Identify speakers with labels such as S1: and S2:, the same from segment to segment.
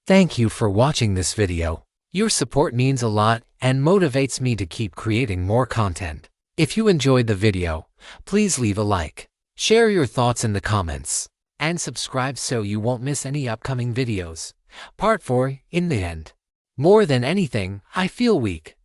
S1: Thank you for watching this video. Your support means a lot and motivates me to keep creating more content. If you enjoyed the video, please leave a like, share your thoughts in the comments, and subscribe so you won't miss any upcoming videos. Part 4, in the end. More than anything, I feel weak.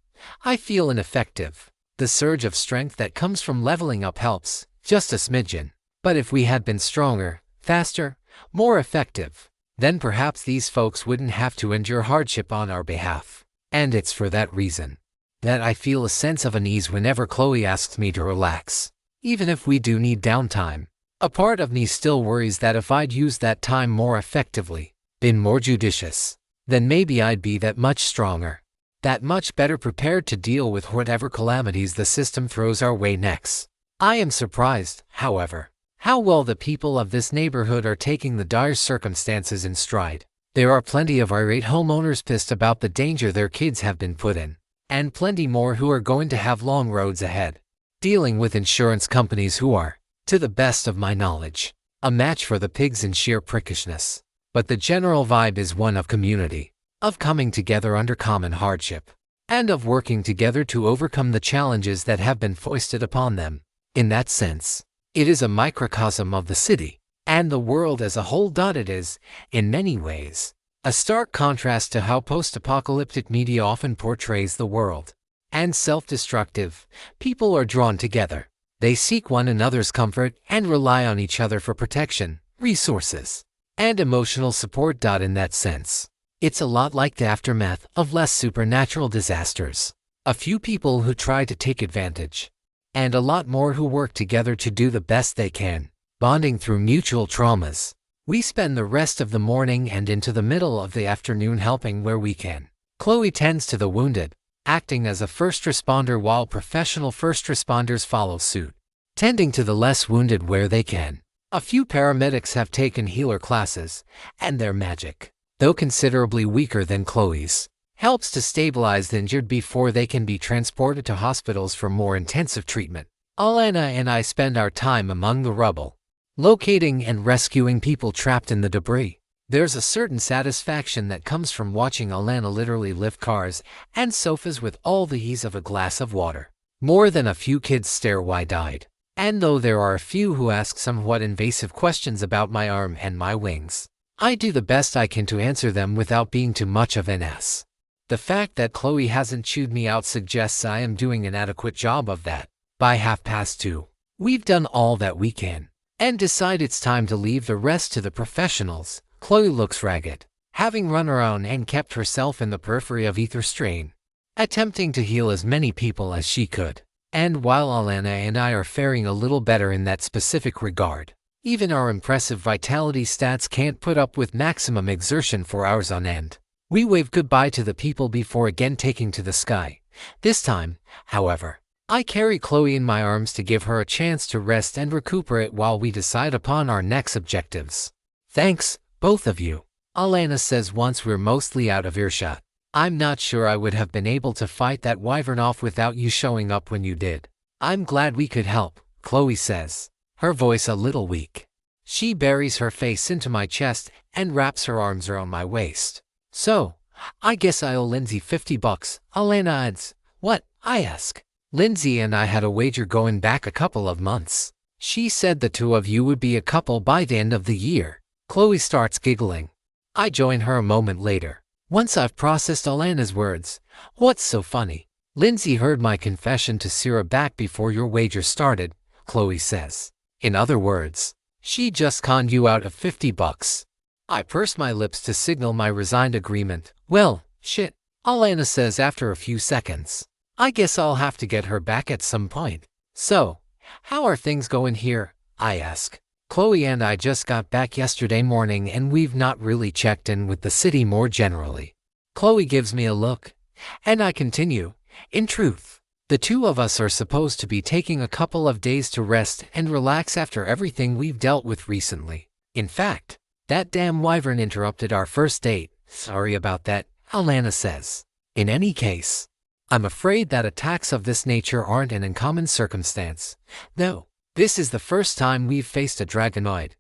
S1: I feel ineffective. The surge of strength that comes from leveling up helps, just a smidgen. But if we had been stronger, faster, more effective, then perhaps these folks wouldn't have to endure hardship on our behalf. And it's for that reason that I feel a sense of unease whenever Chloe asks me to relax. Even if we do need downtime, a part of me still worries that if I'd used that time more effectively, been more judicious, then maybe I'd be that much stronger, that much better prepared to deal with whatever calamities the system throws our way next. I am surprised, however, how well the people of this neighborhood are taking the dire circumstances in stride. There are plenty of irate homeowners pissed about the danger their kids have been put in, and plenty more who are going to have long roads ahead, dealing with insurance companies who are, to the best of my knowledge, a match for the pigs in sheer prickishness. But the general vibe is one of community, of coming together under common hardship, and of working together to overcome the challenges that have been foisted upon them. In that sense, it is a microcosm of the city, and the world as a whole. It is, in many ways, a stark contrast to how post-apocalyptic media often portrays the world. And self-destructive, people are drawn together. They seek one another's comfort and rely on each other for protection, resources, and emotional support. In that sense, it's a lot like the aftermath of less supernatural disasters. A few people who try to take advantage, and a lot more who work together to do the best they can, bonding through mutual traumas. We spend the rest of the morning and into the middle of the afternoon helping where we can. Chloe tends to the wounded, acting as a first responder while professional first responders follow suit, tending to the less wounded where they can. A few paramedics have taken healer classes, and their magic, though considerably weaker than Chloe's, helps to stabilize the injured before they can be transported to hospitals for more intensive treatment. Alana and I spend our time among the rubble, locating and rescuing people trapped in the debris. There's a certain satisfaction that comes from watching Alana literally lift cars and sofas with all the ease of a glass of water. More than a few kids stare wide-eyed. And though there are a few who ask somewhat invasive questions about my arm and my wings, I do the best I can to answer them without being too much of an ass. The fact that Chloe hasn't chewed me out suggests I am doing an adequate job of that. By 2:30, we've done all that we can, and decide it's time to leave the rest to the professionals. Chloe looks ragged, having run around and kept herself in the periphery of ether strain, attempting to heal as many people as she could. And while Alana and I are faring a little better in that specific regard, even our impressive vitality stats can't put up with maximum exertion for hours on end. We wave goodbye to the people before again taking to the sky. This time, however, I carry Chloe in my arms to give her a chance to rest and recuperate while we decide upon our next objectives. Thanks, both of you, Alana says once we're mostly out of earshot. I'm not sure I would have been able to fight that wyvern off without you showing up when you did. I'm glad we could help, Chloe says, her voice a little weak. She buries her face into my chest and wraps her arms around my waist. So, I guess I owe Lindsay $50, Alana adds. What? I ask. Lindsay and I had a wager going back a couple of months. She said the two of you would be a couple by the end of the year. Chloe starts giggling. I join her a moment later, once I've processed Alana's words. What's so funny? Lindsay heard my confession to Sarah back before your wager started, Chloe says. In other words, she just conned you out of $50. I purse my lips to signal my resigned agreement. Well, shit, Alana says after a few seconds. I guess I'll have to get her back at some point. So, how are things going here? I ask. Chloe and I just got back yesterday morning and we've not really checked in with the city more generally. Chloe gives me a look, and I continue. In truth, the two of us are supposed to be taking a couple of days to rest and relax after everything we've dealt with recently. In fact, that damn wyvern interrupted our first date. Sorry about that, Alana says. In any case, I'm afraid that attacks of this nature aren't an uncommon circumstance, though. This is the first time we've faced a dragonoid.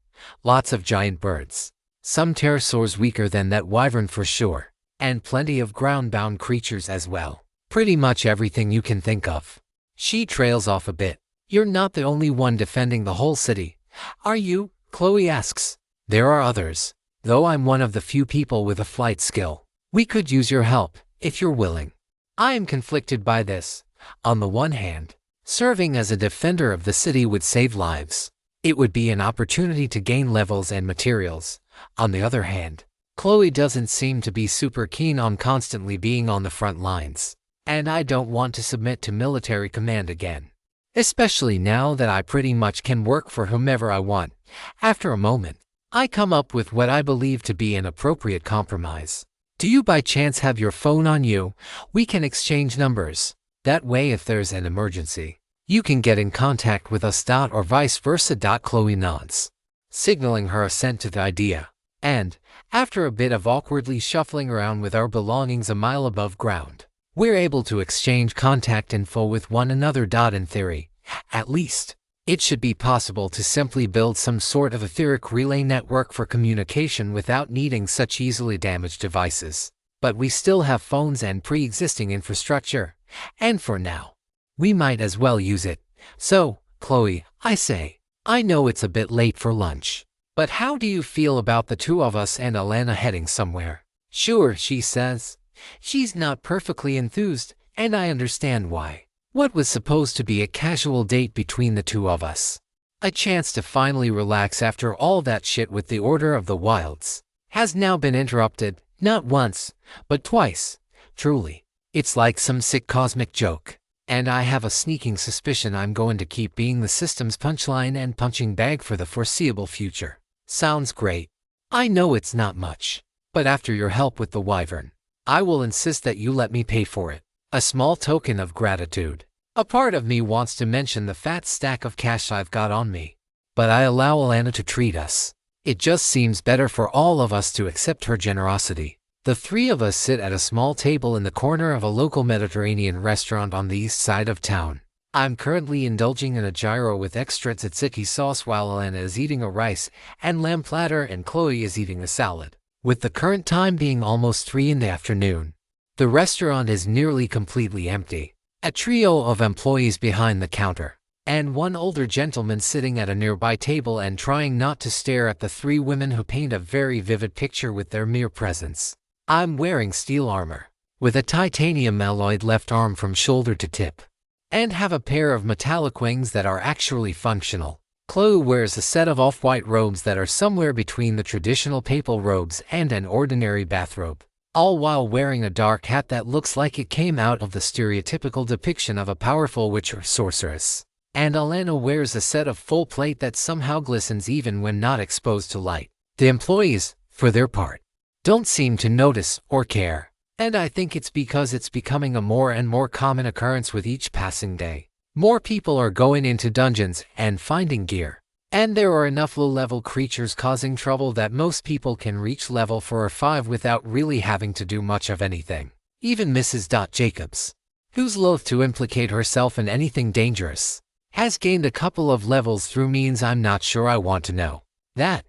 S1: Lots of giant birds. Some pterosaurs weaker than that wyvern for sure. And plenty of ground-bound creatures as well. Pretty much everything you can think of. She trails off a bit. You're not the only one defending the whole city, are you? Chloe asks. There are others, though I'm one of the few people with a flight skill. We could use your help, if you're willing. I am conflicted by this. On the one hand, serving as a defender of the city would save lives. It would be an opportunity to gain levels and materials. On the other hand, Chloe doesn't seem to be super keen on constantly being on the front lines. And I don't want to submit to military command again. Especially now that I pretty much can work for whomever I want. After a moment, I come up with what I believe to be an appropriate compromise. Do you by chance have your phone on you? We can exchange numbers. That way if there's an emergency, you can get in contact with us. Or vice versa. Chloe nods, signaling her assent to the idea. And, after a bit of awkwardly shuffling around with our belongings a mile above ground, we're able to exchange contact info with one another. In theory, at least, it should be possible to simply build some sort of etheric relay network for communication without needing such easily damaged devices. But we still have phones and pre-existing infrastructure, and for now, we might as well use it. So, Chloe, I say, I know it's a bit late for lunch, but how do you feel about the two of us and Alana heading somewhere? Sure, she says. She's not perfectly enthused, and I understand why. What was supposed to be a casual date between the two of us, a chance to finally relax after all that shit with the Order of the Wilds, has now been interrupted, not once, but twice. Truly, it's like some sick cosmic joke. And I have a sneaking suspicion I'm going to keep being the system's punchline and punching bag for the foreseeable future. Sounds great. I know it's not much, but after your help with the wyvern, I will insist that you let me pay for it. A small token of gratitude. A part of me wants to mention the fat stack of cash I've got on me, but I allow Alana to treat us. It just seems better for all of us to accept her generosity. The three of us sit at a small table in the corner of a local Mediterranean restaurant on the east side of town. I'm currently indulging in a gyro with extra tzatziki sauce while Alana is eating a rice and lamb platter and Chloe is eating a salad. With the current time being almost 3 in the afternoon, the restaurant is nearly completely empty. A trio of employees behind the counter, and one older gentleman sitting at a nearby table and trying not to stare at the 3 women who paint a very vivid picture with their mere presence. I'm wearing steel armor, with a titanium alloyed left arm from shoulder to tip, and have a pair of metallic wings that are actually functional. Chloe wears a set of off-white robes that are somewhere between the traditional papal robes and an ordinary bathrobe, all while wearing a dark hat that looks like it came out of the stereotypical depiction of a powerful witch or sorceress. And Alana wears a set of full plate that somehow glistens even when not exposed to light. The employees, for their part, don't seem to notice or care, and I think it's because it's becoming a more and more common occurrence with each passing day. More people are going into dungeons and finding gear, and there are enough low-level creatures causing trouble that most people can reach level 4 or 5 without really having to do much of anything. Even Mrs. Jacobs, who's loath to implicate herself in anything dangerous, has gained a couple of levels through means I'm not sure I want to know. That,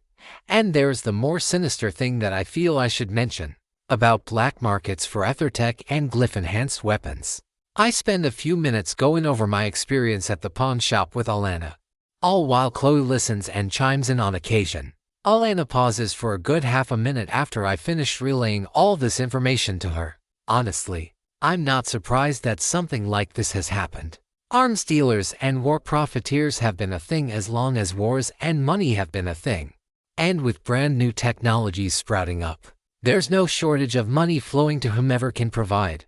S1: and there's the more sinister thing that I feel I should mention, about black markets for ethertech and glyph-enhanced weapons. I spend a few minutes going over my experience at the pawn shop with Alana, all while Chloe listens and chimes in on occasion. Alana pauses for a good half a minute after I finish relaying all this information to her. Honestly, I'm not surprised that something like this has happened. Arms dealers and war profiteers have been a thing as long as wars and money have been a thing. And with brand new technologies sprouting up, there's no shortage of money flowing to whomever can provide,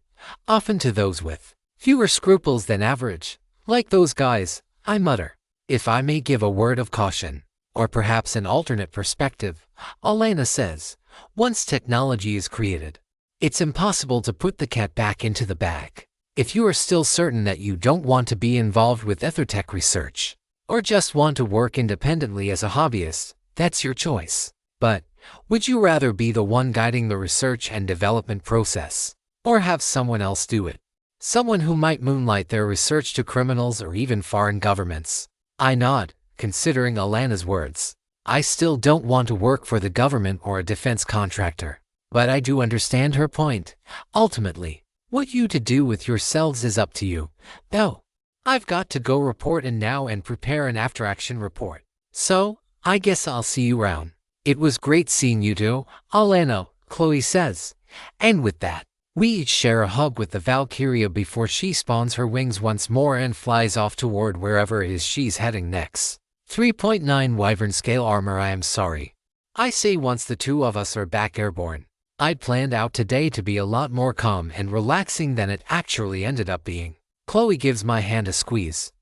S1: often to those with fewer scruples than average, like those guys, I mutter. If I may give a word of caution, or perhaps an alternate perspective, Alana says, once technology is created, it's impossible to put the cat back into the bag. If you are still certain that you don't want to be involved with ethertech research, or just want to work independently as a hobbyist, that's your choice. But, would you rather be the one guiding the research and development process, or have someone else do it? Someone who might moonlight their research to criminals or even foreign governments. I nod, considering Alana's words. I still don't want to work for the government or a defense contractor. But I do understand her point. Ultimately, what you to do with yourselves is up to you. Though, I've got to go report in now and prepare an after-action report. So, I guess I'll see you around. It was great seeing you two, Alana, Chloe says. And with that, we each share a hug with the Valkyria before she spawns her wings once more and flies off toward wherever it is she's heading next. 3.9 Wyvern Scale Armor. I am sorry. I say once the two of us are back airborne. I'd planned out today to be a lot more calm and relaxing than it actually ended up being. Chloe gives my hand a squeeze.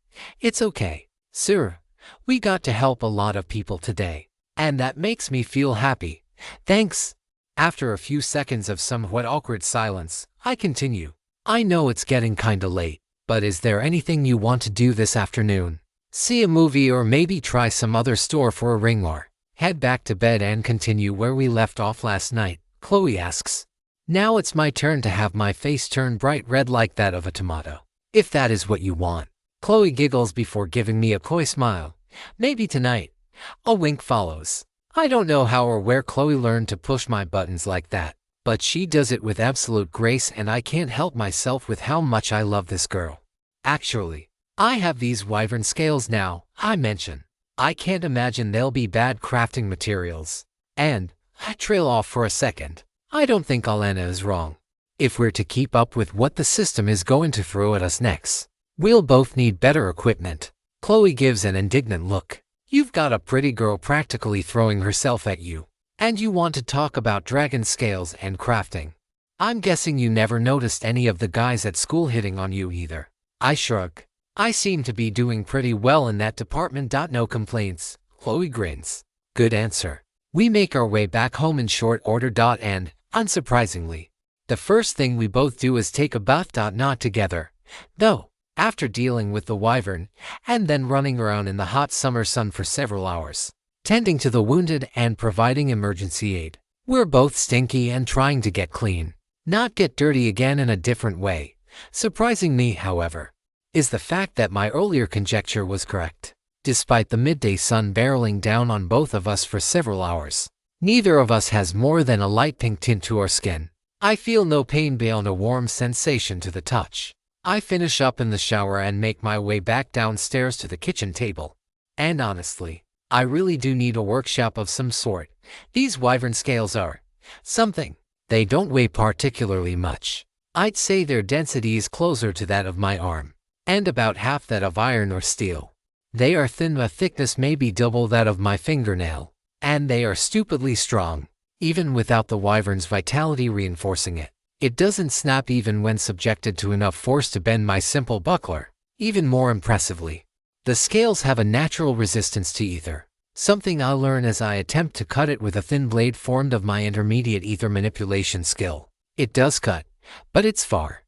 S1: It's okay, sir. We got to help a lot of people today, and that makes me feel happy. Thanks. After a few seconds of somewhat awkward silence, I continue. I know it's getting kinda late, but is there anything you want to do this afternoon? See a movie or maybe try some other store for a ring or head back to bed and continue where we left off last night? Chloe asks. Now it's my turn to have my face turn bright red like that of a tomato. If that is what you want. Chloe giggles before giving me a coy smile. Maybe tonight. A wink follows. I don't know how or where Chloe learned to push my buttons like that, but she does it with absolute grace and I can't help myself with how much I love this girl. Actually, I have these wyvern scales now, I mention. I can't imagine they'll be bad crafting materials. And, I trail off for a second. I don't think Alana is wrong. If we're to keep up with what the system is going to throw at us next, we'll both need better equipment. Chloe gives an indignant look. You've got a pretty girl practically throwing herself at you. And you want to talk about dragon scales and crafting. I'm guessing you never noticed any of the guys at school hitting on you either. I shrug. I seem to be doing pretty well in that department. No complaints. Chloe grins. Good answer. We make our way back home in short order. And, unsurprisingly, the first thing we both do is take a bath. Not together, though, after dealing with the wyvern, and then running around in the hot summer sun for several hours, tending to the wounded and providing emergency aid. We're both stinky and trying to get clean, not get dirty again in a different way. Surprising me, however, is the fact that my earlier conjecture was correct. Despite the midday sun barreling down on both of us for several hours, neither of us has more than a light pink tint to our skin. I feel no pain beyond a warm sensation to the touch. I finish up in the shower and make my way back downstairs to the kitchen table. And honestly, I really do need a workshop of some sort. These wyvern scales are something. They don't weigh particularly much. I'd say their density is closer to that of my arm, and about half that of iron or steel. They are thin, a thickness maybe double that of my fingernail, and they are stupidly strong, even without the wyvern's vitality reinforcing it. It doesn't snap even when subjected to enough force to bend my simple buckler. Even more impressively, the scales have a natural resistance to ether, something I'll learn as I attempt to cut it with a thin blade formed of my intermediate ether manipulation skill. It does cut, but it's far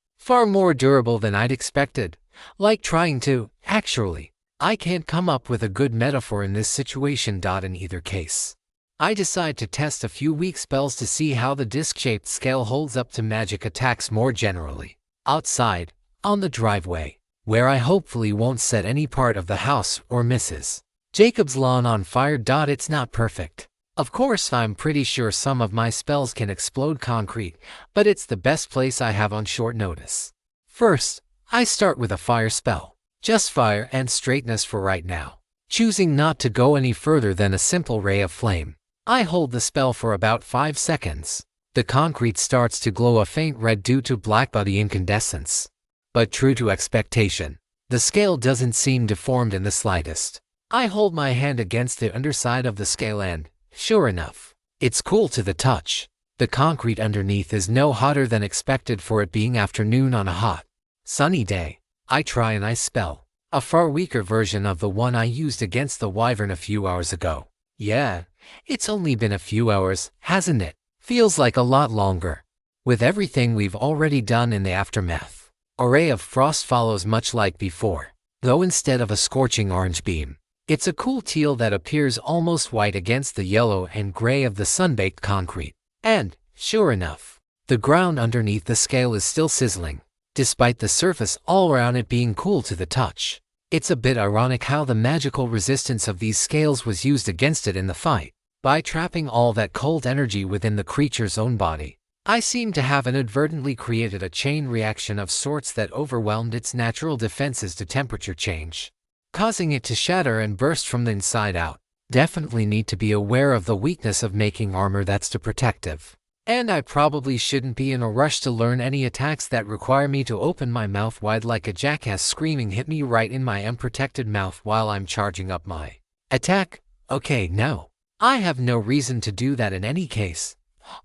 S1: more durable than I'd expected. Like trying to, actually. I can't come up with a good metaphor in this situation. In either case, I decide to test a few weak spells to see how the disc-shaped scale holds up to magic attacks more generally. Outside, on the driveway, where I hopefully won't set any part of the house or Mrs. Jacob's lawn on fire. It's not perfect. Of course, I'm pretty sure some of my spells can explode concrete, but it's the best place I have on short notice. First, I start with a fire spell. Just fire and straightness for right now. Choosing not to go any further than a simple ray of flame. I hold the spell for about 5 seconds. The concrete starts to glow a faint red due to black body incandescence. But true to expectation, the scale doesn't seem deformed in the slightest. I hold my hand against the underside of the scale and, sure enough, it's cool to the touch. The concrete underneath is no hotter than expected for it being afternoon on a hot, sunny day. I try an ice spell, a far weaker version of the one I used against the wyvern a few hours ago. Yeah, it's only been a few hours, hasn't it? Feels like a lot longer. With everything we've already done in the aftermath, a ray of frost follows much like before, though instead of a scorching orange beam, it's a cool teal that appears almost white against the yellow and gray of the sun-baked concrete. And, sure enough, the ground underneath the scale is still sizzling, despite the surface all around it being cool to the touch. It's a bit ironic how the magical resistance of these scales was used against it in the fight. By trapping all that cold energy within the creature's own body, I seem to have inadvertently created a chain reaction of sorts that overwhelmed its natural defenses to temperature change, causing it to shatter and burst from the inside out. Definitely need to be aware of the weakness of making armor that's too protective. And I probably shouldn't be in a rush to learn any attacks that require me to open my mouth wide like a jackass screaming hit me right in my unprotected mouth while I'm charging up my attack. Okay, no. I have no reason to do that in any case.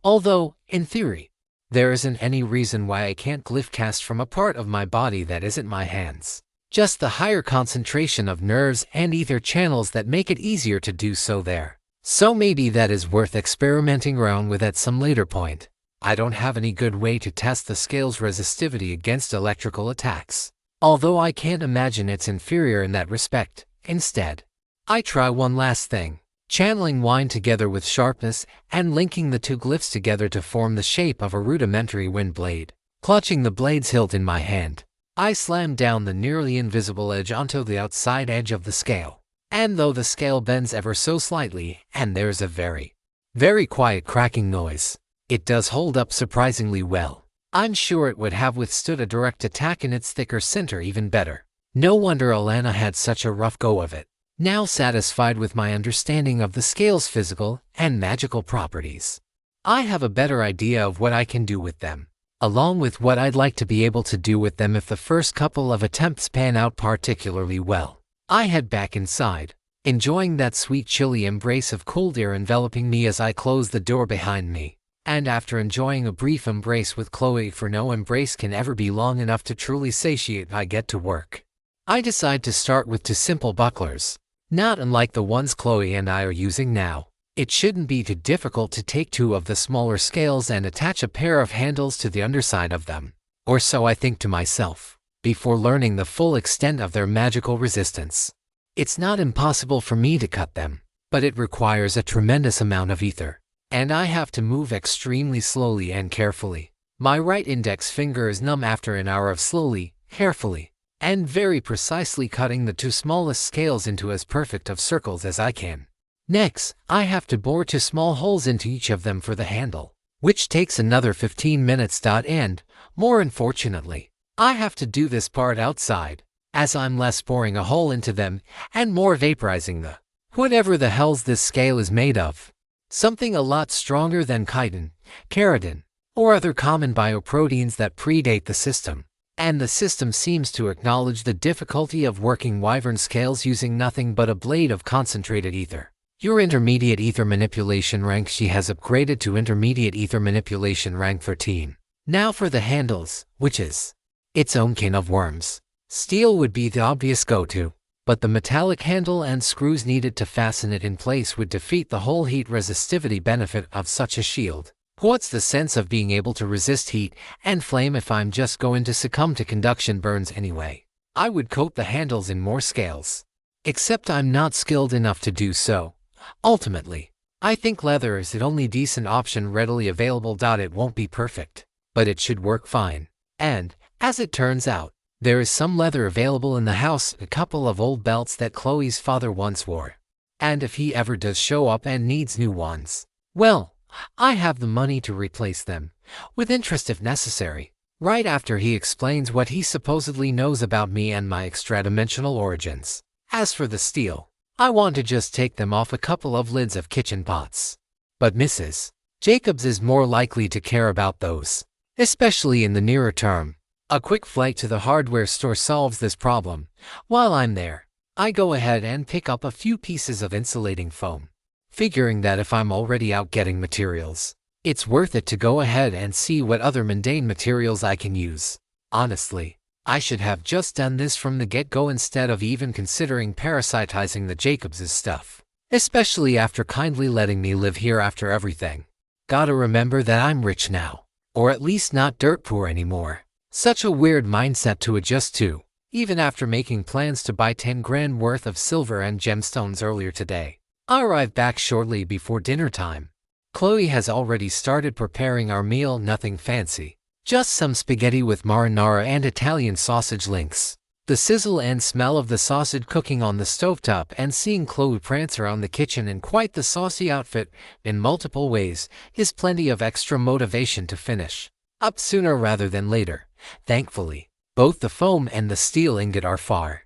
S1: Although, in theory, there isn't any reason why I can't glyph cast from a part of my body that isn't my hands. Just the higher concentration of nerves and ether channels that make it easier to do so there. So maybe that is worth experimenting around with at some later point. I don't have any good way to test the scale's resistivity against electrical attacks, although I can't imagine it's inferior in that respect. Instead, I try one last thing, channeling wine together with sharpness and linking the two glyphs together to form the shape of a rudimentary wind blade. Clutching the blade's hilt in my hand, I slam down the nearly invisible edge onto the outside edge of the scale. And though the scale bends ever so slightly, and there's a very, very quiet cracking noise, it does hold up surprisingly well. I'm sure it would have withstood a direct attack in its thicker center even better. No wonder Alana had such a rough go of it. Now satisfied with my understanding of the scale's physical and magical properties, I have a better idea of what I can do with them, along with what I'd like to be able to do with them if the first couple of attempts pan out particularly well. I head back inside, enjoying that sweet chilly embrace of cold air enveloping me as I close the door behind me. And after enjoying a brief embrace with Chloe, for no embrace can ever be long enough to truly satiate, I get to work. I decide to start with two simple bucklers, not unlike the ones Chloe and I are using now. It shouldn't be too difficult to take two of the smaller scales and attach a pair of handles to the underside of them, or so I think to myself, before learning the full extent of their magical resistance. It's not impossible for me to cut them, but it requires a tremendous amount of ether, and I have to move extremely slowly and carefully. My right index finger is numb after an hour of slowly, carefully, and very precisely cutting the two smallest scales into as perfect of circles as I can. Next, I have to bore two small holes into each of them for the handle, which takes another 15 minutes. And, more unfortunately, I have to do this part outside, as I'm less boring a hole into them and more vaporizing the whatever the hell's this scale is made of. Something a lot stronger than chitin, keratin, or other common bioproteins that predate the system. And the system seems to acknowledge the difficulty of working wyvern scales using nothing but a blade of concentrated ether. Your intermediate ether manipulation rank she has upgraded to intermediate ether manipulation rank 13. Now for the handles, which is its own can of worms. Steel would be the obvious go-to, but the metallic handle and screws needed to fasten it in place would defeat the whole heat resistivity benefit of such a shield. What's the sense of being able to resist heat and flame if I'm just going to succumb to conduction burns anyway? I would coat the handles in more scales, except I'm not skilled enough to do so. Ultimately, I think leather is the only decent option readily available. It won't be perfect, but it should work fine. And, as it turns out, there is some leather available in the house, a couple of old belts that Chloe's father once wore. And if he ever does show up and needs new ones, well, I have the money to replace them, with interest if necessary, right after he explains what he supposedly knows about me and my extradimensional origins. As for the steel, I want to just take them off a couple of lids of kitchen pots. But Mrs. Jacobs is more likely to care about those, especially in the nearer term. A quick flight to the hardware store solves this problem. While I'm there, I go ahead and pick up a few pieces of insulating foam, figuring that if I'm already out getting materials, it's worth it to go ahead and see what other mundane materials I can use. Honestly, I should have just done this from the get-go instead of even considering parasitizing the Jacobs' stuff, especially after kindly letting me live here after everything. Gotta remember that I'm rich now, or at least not dirt poor anymore. Such a weird mindset to adjust to, even after making plans to buy 10 grand worth of silver and gemstones earlier today. I arrive back shortly before dinner time. Chloe has already started preparing our meal, nothing fancy. Just some spaghetti with marinara and Italian sausage links. The sizzle and smell of the sausage cooking on the stovetop and seeing Chloe prance around the kitchen in quite the saucy outfit in multiple ways is plenty of extra motivation to finish up sooner rather than later. Thankfully, both the foam and the steel ingot are far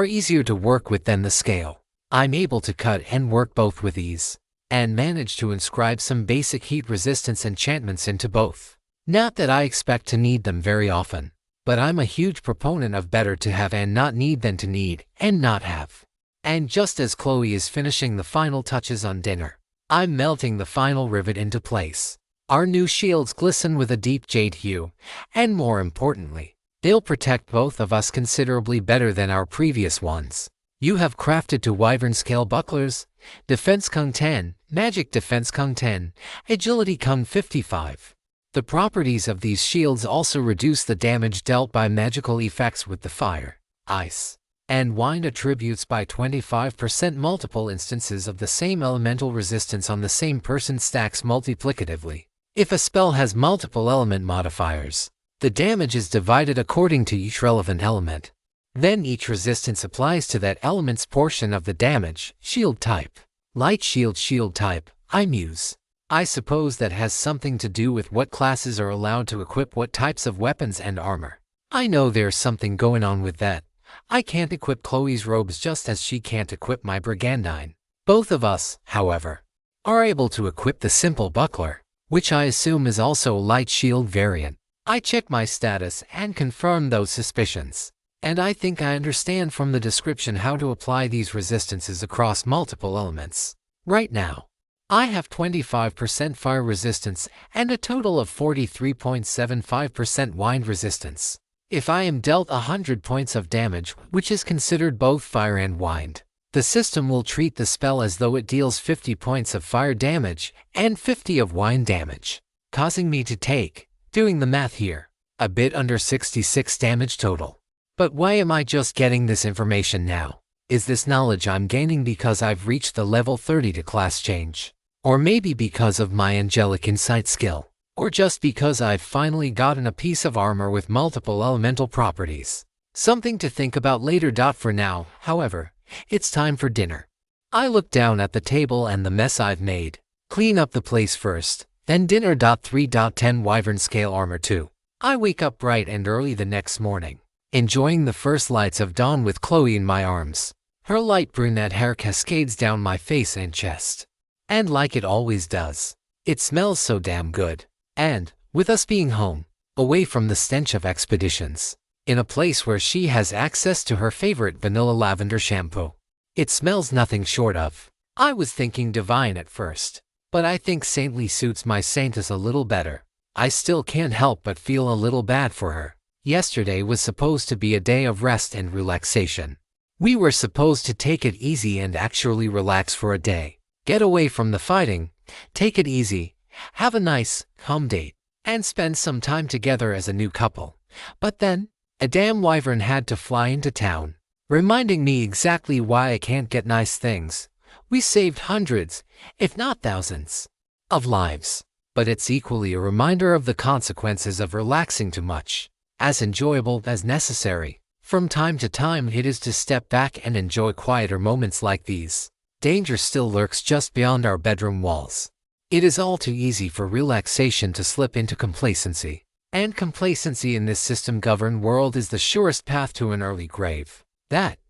S1: easier to work with than the scale. I'm able to cut and work both with ease, and manage to inscribe some basic heat resistance enchantments into both. Not that I expect to need them very often, but I'm a huge proponent of better to have and not need than to need and not have. And just as Chloe is finishing the final touches on dinner, I'm melting the final rivet into place. Our new shields glisten with a deep jade hue, and more importantly, they'll protect both of us considerably better than our previous ones. You have crafted to Wyvern Scale Bucklers, Defense Kung 10, Magic Defense Kung 10, Agility Kung 55. The properties of these shields also reduce the damage dealt by magical effects with the fire, ice, and wind attributes by 25%. Multiple instances of the same elemental resistance on the same person stacks multiplicatively. If a spell has multiple element modifiers, the damage is divided according to each relevant element. Then each resistance applies to that element's portion of the damage. Shield type. Light shield type. I muse. I suppose that has something to do with what classes are allowed to equip what types of weapons and armor. I know there's something going on with that. I can't equip Chloe's robes just as she can't equip my brigandine. Both of us, however, are able to equip the simple buckler, which I assume is also a light shield variant. I check my status and confirm those suspicions, and I think I understand from the description how to apply these resistances across multiple elements. Right now, I have 25% fire resistance and a total of 43.75% wind resistance. If I am dealt 100 points of damage, which is considered both fire and wind, the system will treat the spell as though it deals 50 points of fire damage and 50 of wind damage, causing me to take, doing the math here, a bit under 66 damage total. But why am I just getting this information now? Is this knowledge I'm gaining because I've reached the level 30 to class change? Or maybe because of my angelic insight skill? Or just because I've finally gotten a piece of armor with multiple elemental properties? Something to think about later. For now, however, it's time for dinner. I look down at the table and the mess I've made. Clean up the place first, then dinner. 3.10 Wyvern Scale Armor 2. I wake up bright and early the next morning, enjoying the first lights of dawn with Chloe in my arms. Her light brunette hair cascades down my face and chest. And like it always does, it smells so damn good. And, with us being home, away from the stench of expeditions, in a place where she has access to her favorite vanilla lavender shampoo, it smells nothing short of. I was thinking divine at first, but I think saintly suits my saintess a little better. I still can't help but feel a little bad for her. Yesterday was supposed to be a day of rest and relaxation. We were supposed to take it easy and actually relax for a day. Get away from the fighting, take it easy, have a nice, calm date, and spend some time together as a new couple. But then, a damn wyvern had to fly into town, reminding me exactly why I can't get nice things. We saved hundreds, if not thousands, of lives. But it's equally a reminder of the consequences of relaxing too much. As enjoyable as necessary, from time to time it is to step back and enjoy quieter moments like these. Danger still lurks just beyond our bedroom walls. It is all too easy for relaxation to slip into complacency. And complacency in this system-governed world is the surest path to an early grave. That,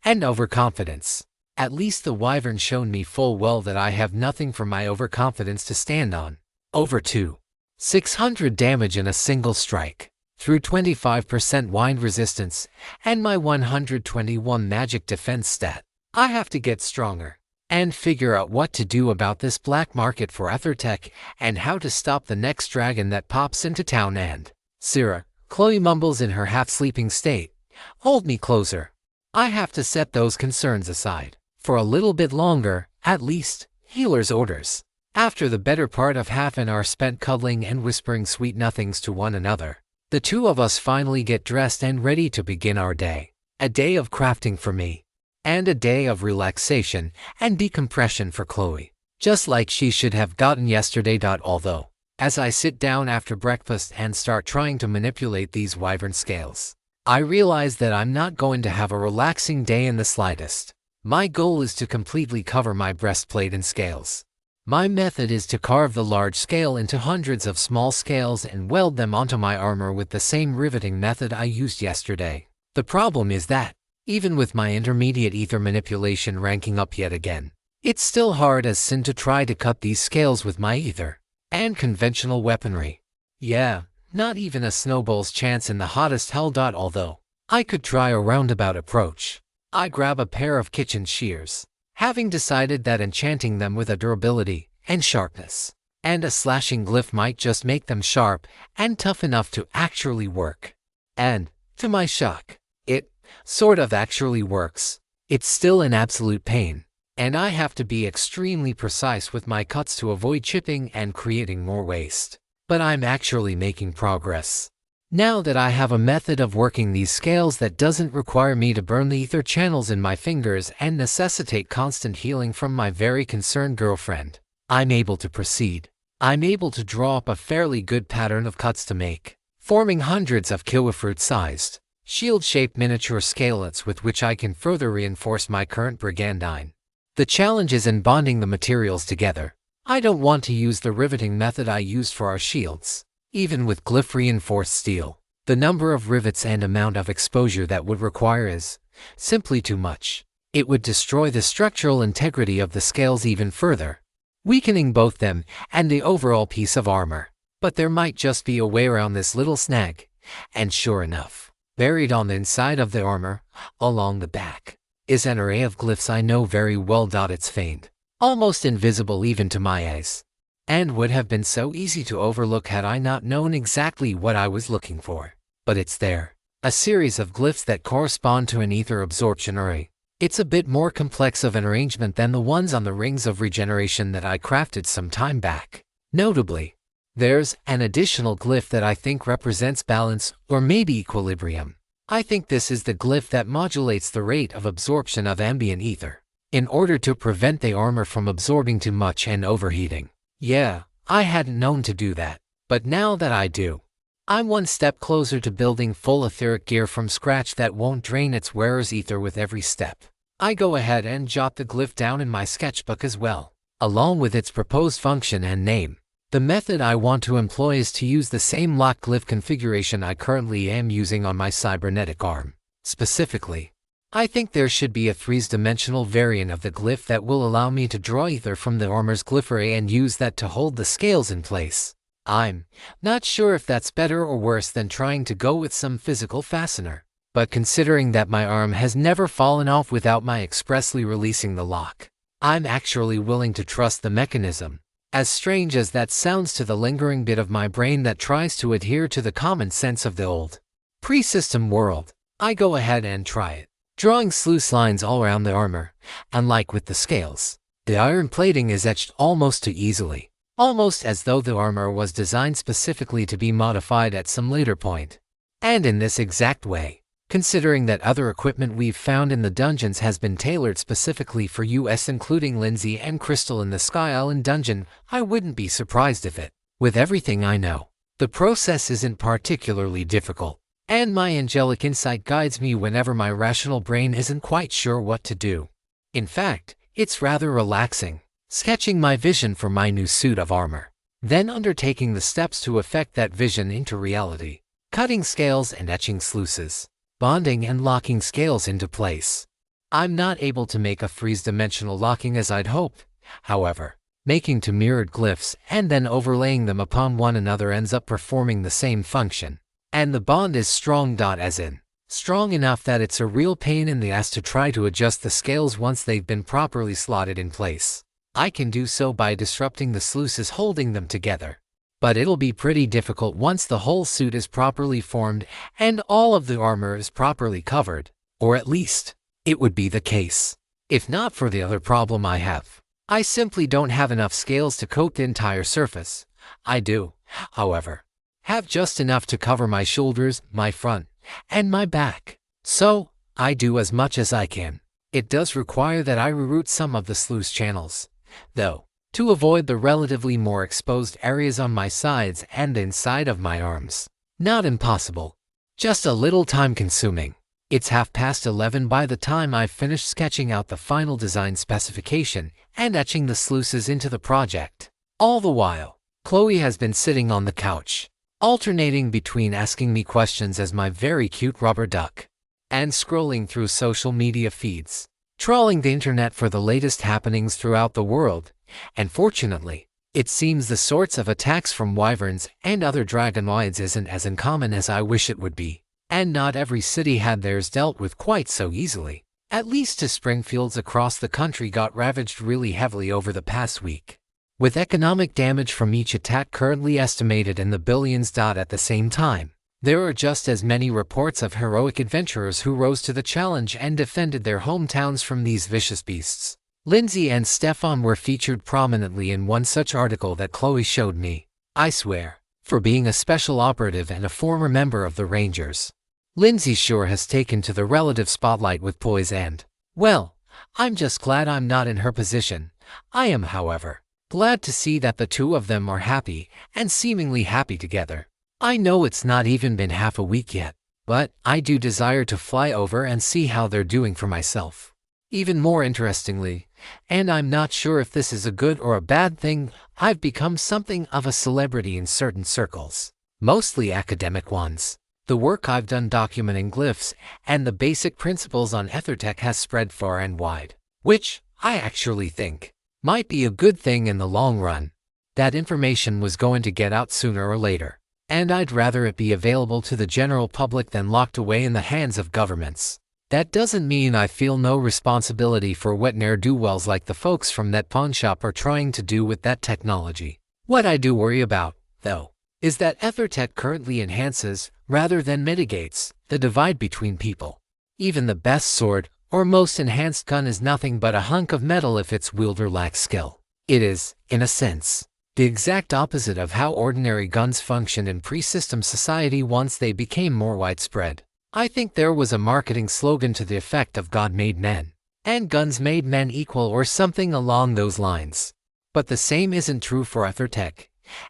S1: and overconfidence. At least the wyvern shown me full well that I have nothing for my overconfidence to stand on. Over 600 damage in a single strike, through 25% wind resistance, and my 121 magic defense stat. I have to get stronger, and figure out what to do about this black market for Ethertech, and how to stop the next dragon that pops into town. And Chloe mumbles in her half-sleeping state, hold me closer. I have to set those concerns aside, for a little bit longer, at least. Healer's orders. After the better part of half an hour spent cuddling and whispering sweet nothings to one another, the two of us finally get dressed and ready to begin our day. A day of crafting for me, and a day of relaxation and decompression for Chloe, just like she should have gotten yesterday. Although, as I sit down after breakfast and start trying to manipulate these wyvern scales, I realize that I'm not going to have a relaxing day in the slightest. My goal is to completely cover my breastplate in scales. My method is to carve the large scale into hundreds of small scales and weld them onto my armor with the same riveting method I used yesterday. The problem is that, even with my intermediate ether manipulation ranking up yet again, it's still hard as sin to try to cut these scales with my ether and conventional weaponry. Yeah, not even a snowball's chance in the hottest hell. Although I could try a roundabout approach. I grab a pair of kitchen shears, having decided that enchanting them with a durability and sharpness and a slashing glyph might just make them sharp and tough enough to actually work. And, to my shock, it sort of actually works. It's still an absolute pain, and I have to be extremely precise with my cuts to avoid chipping and creating more waste. But I'm actually making progress. Now that I have a method of working these scales that doesn't require me to burn the ether channels in my fingers and necessitate constant healing from my very concerned girlfriend, I'm able to proceed. I'm able to draw up a fairly good pattern of cuts to make, forming hundreds of kiwifruit-sized, shield-shaped miniature scalets with which I can further reinforce my current brigandine. The challenge is in bonding the materials together. I don't want to use the riveting method I used for our shields. Even with glyph-reinforced steel, the number of rivets and amount of exposure that would require is simply too much. It would destroy the structural integrity of the scales even further, weakening both them and the overall piece of armor. But there might just be a way around this little snag, and sure enough, buried on the inside of the armor, along the back, is an array of glyphs I know very well. It's faint, almost invisible even to my eyes, and would have been so easy to overlook had I not known exactly what I was looking for. But it's there, a series of glyphs that correspond to an ether absorption array. It's a bit more complex of an arrangement than the ones on the rings of regeneration that I crafted some time back. Notably, there's an additional glyph that I think represents balance or maybe equilibrium. I think this is the glyph that modulates the rate of absorption of ambient ether, in order to prevent the armor from absorbing too much and overheating. Yeah, I hadn't known to do that, but now that I do, I'm one step closer to building full etheric gear from scratch that won't drain its wearer's ether with every step. I go ahead and jot the glyph down in my sketchbook as well, along with its proposed function and name. The method I want to employ is to use the same lock glyph configuration I currently am using on my cybernetic arm. Specifically, I think there should be a three-dimensional variant of the glyph that will allow me to draw ether from the armor's glyph array and use that to hold the scales in place. I'm not sure if that's better or worse than trying to go with some physical fastener, but considering that my arm has never fallen off without my expressly releasing the lock, I'm actually willing to trust the mechanism. As strange as that sounds to the lingering bit of my brain that tries to adhere to the common sense of the old pre-system world, I go ahead and try it. Drawing sluice lines all around the armor, and like with the scales, the iron plating is etched almost too easily, almost as though the armor was designed specifically to be modified at some later point. And in this exact way, considering that other equipment we've found in the dungeons has been tailored specifically for us, including Lindsay and Crystal in the Sky Island dungeon, I wouldn't be surprised if it, with everything I know, the process isn't particularly difficult. And my angelic insight guides me whenever my rational brain isn't quite sure what to do. In fact, it's rather relaxing, sketching my vision for my new suit of armor, then undertaking the steps to effect that vision into reality, cutting scales and etching sluices, bonding and locking scales into place. I'm not able to make a three-dimensional locking as I'd hoped, however. Making two mirrored glyphs and then overlaying them upon one another ends up performing the same function. And the bond is strong. As in, strong enough that it's a real pain in the ass to try to adjust the scales once they've been properly slotted in place. I can do so by disrupting the sluices holding them together. But it'll be pretty difficult once the whole suit is properly formed and all of the armor is properly covered. Or at least, it would be the case. If not for the other problem I have. I simply don't have enough scales to coat the entire surface. I do, however, have just enough to cover my shoulders, my front, and my back. So, I do as much as I can. It does require that I reroute some of the sluice channels, though, to avoid the relatively more exposed areas on my sides and the inside of my arms. Not impossible. just a little time-consuming. It's 11:30 by the time I've finished sketching out the final design specification and etching the sluices into the project. All the while, Chloe has been sitting on the couch, alternating between asking me questions as my very cute rubber duck and scrolling through social media feeds, trawling the internet for the latest happenings throughout the world. And fortunately, it seems the sorts of attacks from wyverns and other dragonoids isn't as uncommon as I wish it would be. And not every city had theirs dealt with quite so easily. At least 2 Springfields across the country got ravaged really heavily over the past week, with economic damage from each attack currently estimated in the billions. At the same time, there are just as many reports of heroic adventurers who rose to the challenge and defended their hometowns from these vicious beasts. Lindsay and Stefan were featured prominently in one such article that Chloe showed me. I swear, for being a special operative and a former member of the Rangers, Lindsay sure has taken to the relative spotlight with poise and, well, I'm just glad I'm not in her position. I am, however, glad to see that the two of them are happy and seemingly happy together. I know it's not even been half a week yet, but I do desire to fly over and see how they're doing for myself. Even more interestingly, and I'm not sure if this is a good or a bad thing, I've become something of a celebrity in certain circles, mostly academic ones. The work I've done documenting glyphs and the basic principles on EtherTech has spread far and wide, which I actually think might be a good thing in the long run. That information was going to get out sooner or later, and I'd rather it be available to the general public than locked away in the hands of governments. That doesn't mean I feel no responsibility for what ne'er-do-wells like the folks from that pawn shop are trying to do with that technology. What I do worry about, though, is that EtherTech currently enhances, rather than mitigates, the divide between people. Even the best sword or most enhanced gun is nothing but a hunk of metal if its wielder lacks skill. It is, in a sense, the exact opposite of how ordinary guns functioned in pre-system society once they became more widespread. I think there was a marketing slogan to the effect of God made men, and guns made men equal or something along those lines. But the same isn't true for EtherTech,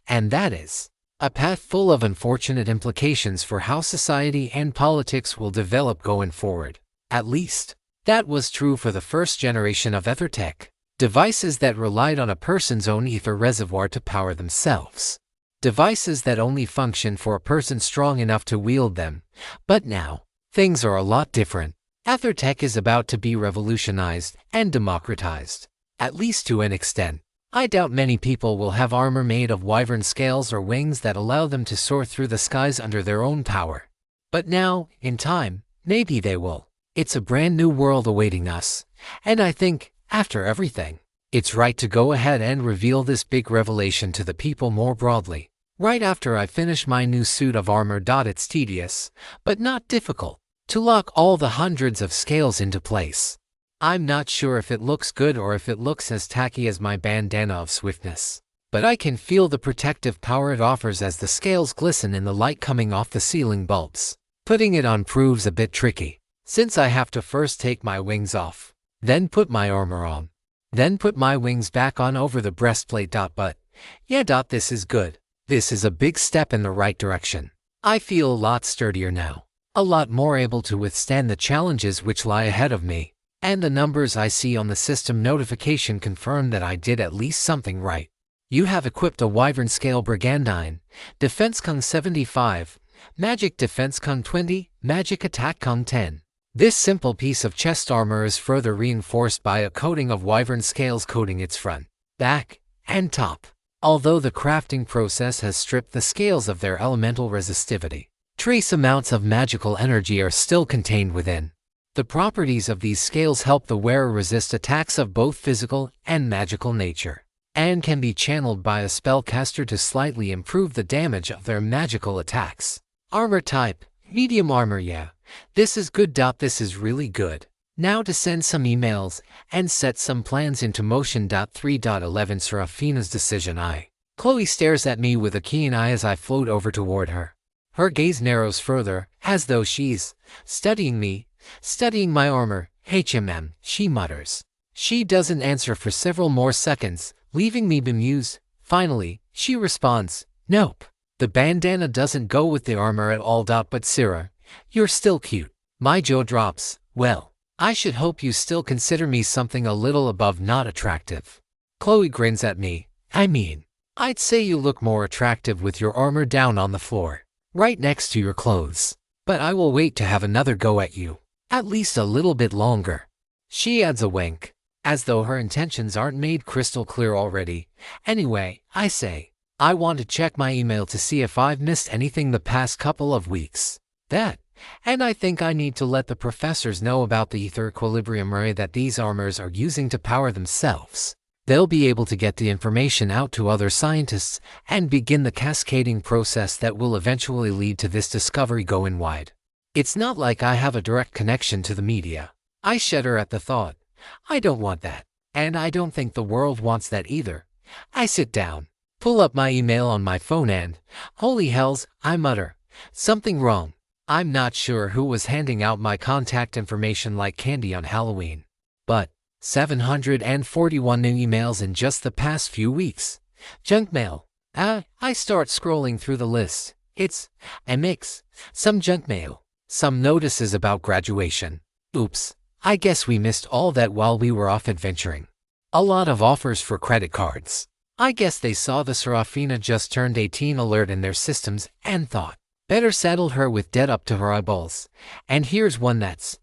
S1: and that is a path full of unfortunate implications for how society and politics will develop going forward. At least, that was true for the first generation of EtherTech, devices that relied on a person's own ether reservoir to power themselves. Devices that only function for a person strong enough to wield them. But now, things are a lot different. EtherTech is about to be revolutionized and democratized, at least to an extent. I doubt many people will have armor made of wyvern scales or wings that allow them to soar through the skies under their own power. But now, in time, maybe they will. It's a brand new world awaiting us, and I think, after everything, it's right to go ahead and reveal this big revelation to the people more broadly. Right after I finish my new suit of armor. It's tedious, but not difficult, to lock all the hundreds of scales into place. I'm not sure if it looks good or if it looks as tacky as my bandana of swiftness, but I can feel the protective power it offers as the scales glisten in the light coming off the ceiling bulbs. Putting it on proves a bit tricky, since I have to first take my wings off, then put my armor on, then put my wings back on over the breastplate. But yeah, this is good. This is a big step in the right direction. I feel a lot sturdier now, a lot more able to withstand the challenges which lie ahead of me, and the numbers I see on the system notification confirm that I did at least something right. You have equipped a Wyvern Scale Brigandine, Defense Kung 75, Magic Defense Kung 20, Magic Attack Kung 10. This simple piece of chest armor is further reinforced by a coating of Wyvern scales coating its front, back, and top. Although the crafting process has stripped the scales of their elemental resistivity, trace amounts of magical energy are still contained within. The properties of these scales help the wearer resist attacks of both physical and magical nature, and can be channeled by a spellcaster to slightly improve the damage of their magical attacks. Armor type, medium armor. Yeah, this is good. This is really good. Now to send some emails and set some plans into motion. 3.11 Seraphina's decision. Chloe stares at me with a keen eye as I float over toward her. Her gaze narrows further, as though she's studying me, studying my armor. She mutters. She doesn't answer for several more seconds, leaving me bemused. Finally, she responds, nope. The bandana doesn't go with the armor at all. But Sarah, you're still cute. My jaw drops. Well, I should hope you still consider me something a little above not attractive. Chloe grins at me. I mean, I'd say you look more attractive with your armor down on the floor, right next to your clothes. But I will wait to have another go at you. At least a little bit longer. She adds a wink, as though her intentions aren't made crystal clear already. Anyway, I say, I want to check my email to see if I've missed anything the past couple of weeks. And I think I need to let the professors know about the ether equilibrium array that these armors are using to power themselves. They'll be able to get the information out to other scientists and begin the cascading process that will eventually lead to this discovery going wide. It's not like I have a direct connection to the media. I shudder at the thought. I don't want that. And I don't think the world wants that either. I sit down, pull up my email on my phone and, holy hells, I mutter, something wrong. I'm not sure who was handing out my contact information like candy on Halloween. But 741 new emails in just the past few weeks. Junk mail. I start scrolling through the list. It's a mix. Some junk mail. Some notices about graduation. Oops. I guess we missed all that while we were off adventuring. A lot of offers for credit cards. I guess they saw the Seraphina just turned 18 alert in their systems and thought, better saddle her with debt up to her eyeballs. And here's one that's,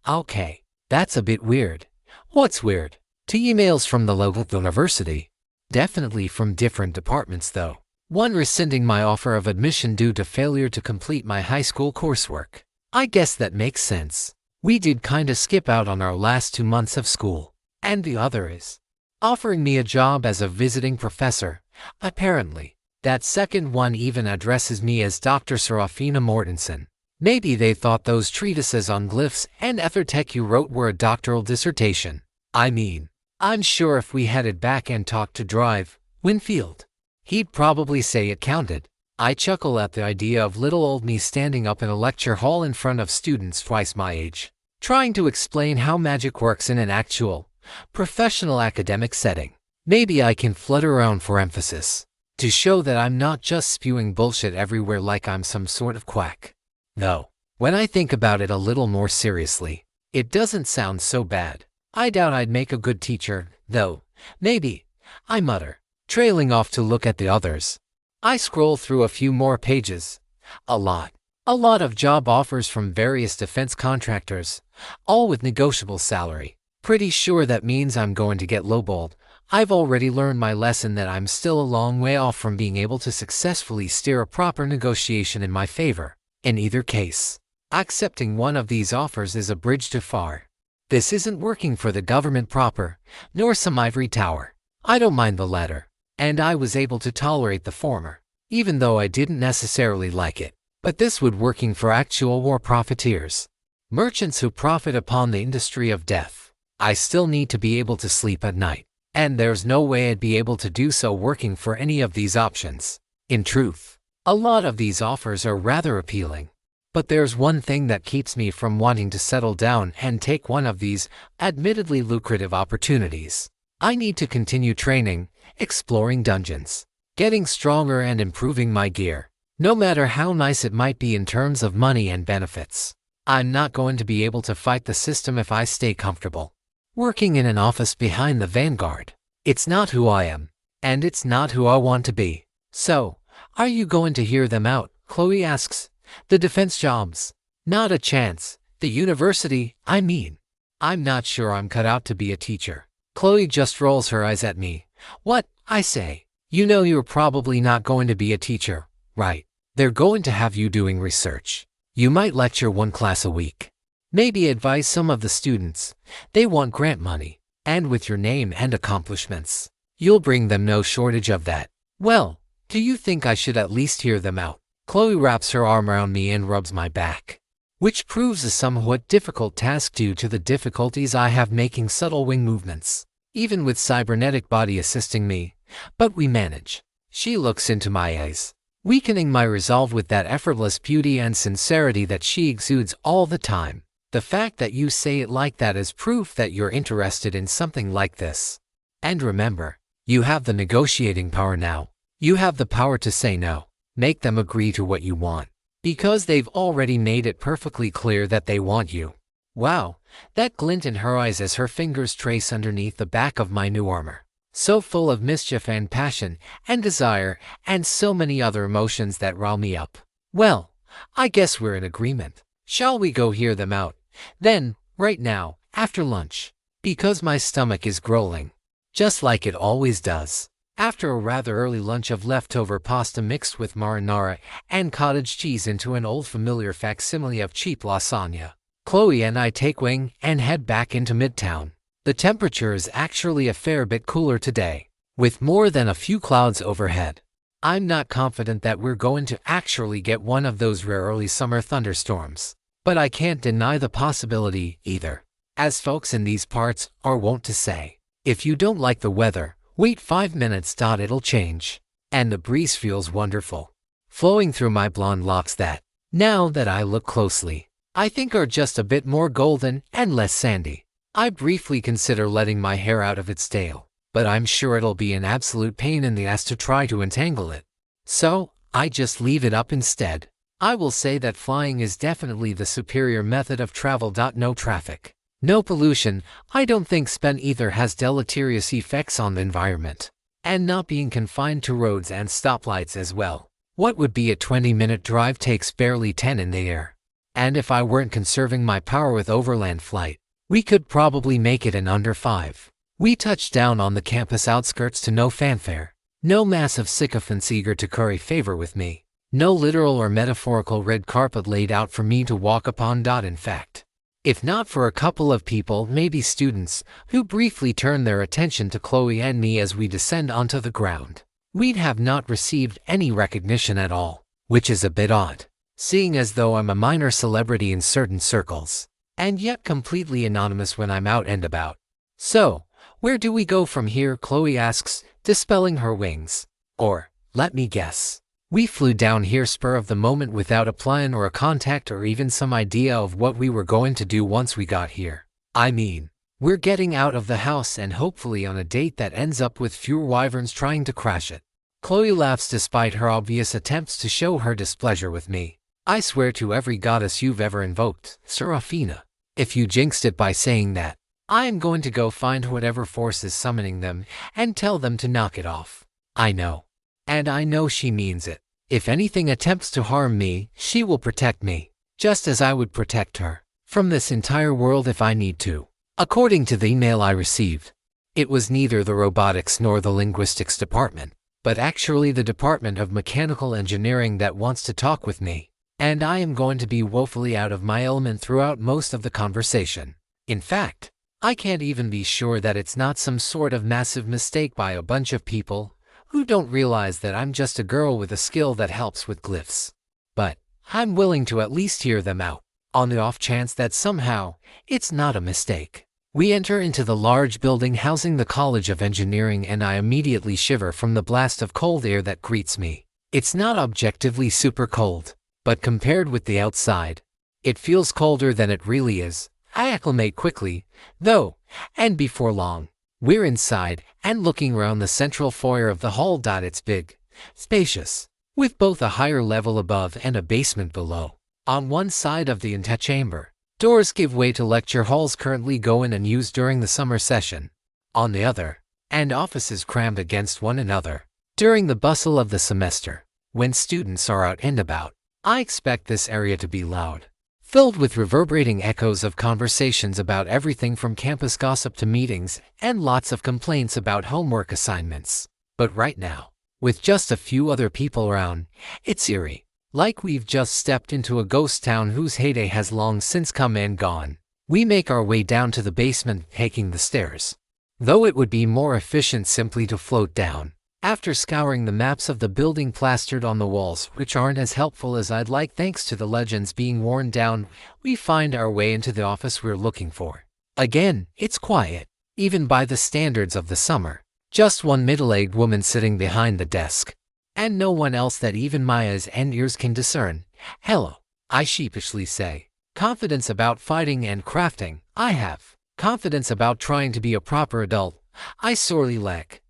S1: okay, that's a bit weird. What's weird? 2 emails from the local university. Definitely from different departments though. One rescinding my offer of admission due to failure to complete my high school coursework. I guess that makes sense. We did kinda skip out on our last 2 months of school. And the other is offering me a job as a visiting professor. Apparently, that second one even addresses me as Dr. Seraphina Mortensen. Maybe they thought those treatises on glyphs and ethertech you wrote were a doctoral dissertation. I mean, I'm sure if we headed back and talked to Drive Winfield, he'd probably say it counted. I chuckle at the idea of little old me standing up in a lecture hall in front of students twice my age, trying to explain how magic works in an actual, professional academic setting. Maybe I can flutter around for emphasis, to show that I'm not just spewing bullshit everywhere like I'm some sort of quack. Though, when I think about it a little more seriously, it doesn't sound so bad. I doubt I'd make a good teacher, though. Maybe, I mutter, trailing off to look at the others. I scroll through a few more pages. A lot of job offers from various defense contractors, all with negotiable salary. Pretty sure that means I'm going to get lowballed. I've already learned my lesson that I'm still a long way off from being able to successfully steer a proper negotiation in my favor. In either case, accepting one of these offers is a bridge too far. This isn't working for the government proper, nor some ivory tower. I don't mind the latter, and I was able to tolerate the former, even though I didn't necessarily like it. But this would working for actual war profiteers, merchants who profit upon the industry of death. I still need to be able to sleep at night, and there's no way I'd be able to do so working for any of these options. In truth, a lot of these offers are rather appealing. But there's one thing that keeps me from wanting to settle down and take one of these, admittedly lucrative opportunities. I need to continue training, exploring dungeons, getting stronger and improving my gear, no matter how nice it might be in terms of money and benefits. I'm not going to be able to fight the system if I stay comfortable working in an office behind the vanguard. It's not who I am, and it's not who I want to be. So, are you going to hear them out? Chloe asks. The defense jobs? Not a chance. The university, I mean. I'm not sure I'm cut out to be a teacher. Chloe just rolls her eyes at me. What? I say. You know you're probably not going to be a teacher, right? They're going to have you doing research. You might lecture 1 class a week. Maybe advise some of the students. They want grant money. And with your name and accomplishments, you'll bring them no shortage of that. Well, do you think I should at least hear them out? Chloe wraps her arm around me and rubs my back, which proves a somewhat difficult task due to the difficulties I have making subtle wing movements, even with cybernetic body assisting me. But we manage. She looks into my eyes, weakening my resolve with that effortless beauty and sincerity that she exudes all the time. The fact that you say it like that is proof that you're interested in something like this. And remember, you have the negotiating power now. You have the power to say no. Make them agree to what you want. Because they've already made it perfectly clear that they want you. Wow, that glint in her eyes as her fingers trace underneath the back of my new armor. So full of mischief and passion and desire and so many other emotions that rile me up. Well, I guess we're in agreement. Shall we go hear them out? Then, right now, after lunch. Because my stomach is growling. Just like it always does. After a rather early lunch of leftover pasta mixed with marinara and cottage cheese into an old familiar facsimile of cheap lasagna, Chloe and I take wing and head back into Midtown. The temperature is actually a fair bit cooler today, with more than a few clouds overhead. I'm not confident that we're going to actually get one of those rare early summer thunderstorms, but I can't deny the possibility either. As folks in these parts are wont to say, if you don't like the weather, wait 5 minutes. It'll change. And the breeze feels wonderful, flowing through my blonde locks that, now that I look closely, I think are just a bit more golden and less sandy. I briefly consider letting my hair out of its tail, but I'm sure it'll be an absolute pain in the ass to try to untangle it. So, I just leave it up instead. I will say that flying is definitely the superior method of travel. No traffic, no pollution. I don't think spent either has deleterious effects on the environment. And not being confined to roads and stoplights as well. What would be a 20-minute drive takes barely 10 in the air. And if I weren't conserving my power with overland flight, we could probably make it in under 5. We touched down on the campus outskirts to no fanfare. No massive sycophants eager to curry favor with me. No literal or metaphorical red carpet laid out for me to walk upon. In fact, if not for a couple of people, maybe students, who briefly turned their attention to Chloe and me as we descend onto the ground, we'd have not received any recognition at all, which is a bit odd, seeing as though I'm a minor celebrity in certain circles, and yet completely anonymous when I'm out and about. So, where do we go from here? Chloe asks, dispelling her wings. Or, let me guess. We flew down here spur of the moment without a plan or a contact or even some idea of what we were going to do once we got here. I mean, we're getting out of the house and hopefully on a date that ends up with fewer wyverns trying to crash it. Chloe laughs despite her obvious attempts to show her displeasure with me. I swear to every goddess you've ever invoked, Seraphina, if you jinxed it by saying that, I am going to go find whatever force is summoning them and tell them to knock it off. I know. And I know she means it. If anything attempts to harm me, she will protect me, just as I would protect her, from this entire world if I need to. According to the email I received, it was neither the robotics nor the linguistics department, but actually the Department of Mechanical Engineering that wants to talk with me, and I am going to be woefully out of my element throughout most of the conversation. In fact, I can't even be sure that it's not some sort of massive mistake by a bunch of people who don't realize that I'm just a girl with a skill that helps with glyphs. But I'm willing to at least hear them out, on the off chance that somehow it's not a mistake. We enter into the large building housing the College of Engineering and I immediately shiver from the blast of cold air that greets me. It's not objectively super cold, but compared with the outside, it feels colder than it really is. I acclimate quickly, though, and before long, we're inside and looking around the central foyer of the hall. It's big, spacious, with both a higher level above and a basement below. On one side of the antechamber, doors give way to lecture halls currently go in and used during the summer session. On the other, and offices crammed against one another. During the bustle of the semester, when students are out and about, I expect this area to be loud, filled with reverberating echoes of conversations about everything from campus gossip to meetings and lots of complaints about homework assignments. But right now, with just a few other people around, it's eerie, like we've just stepped into a ghost town whose heyday has long since come and gone. We make our way down to the basement, taking the stairs, though it would be more efficient simply to float down. After scouring the maps of the building plastered on the walls, which aren't as helpful as I'd like thanks to the legends being worn down, we find our way into the office we're looking for. Again, it's quiet, even by the standards of the summer. Just one middle-aged woman sitting behind the desk, and no one else that even my eyes and ears can discern. Hello, I sheepishly say. Confidence about fighting and crafting, I have. Confidence about trying to be a proper adult, I sorely lack.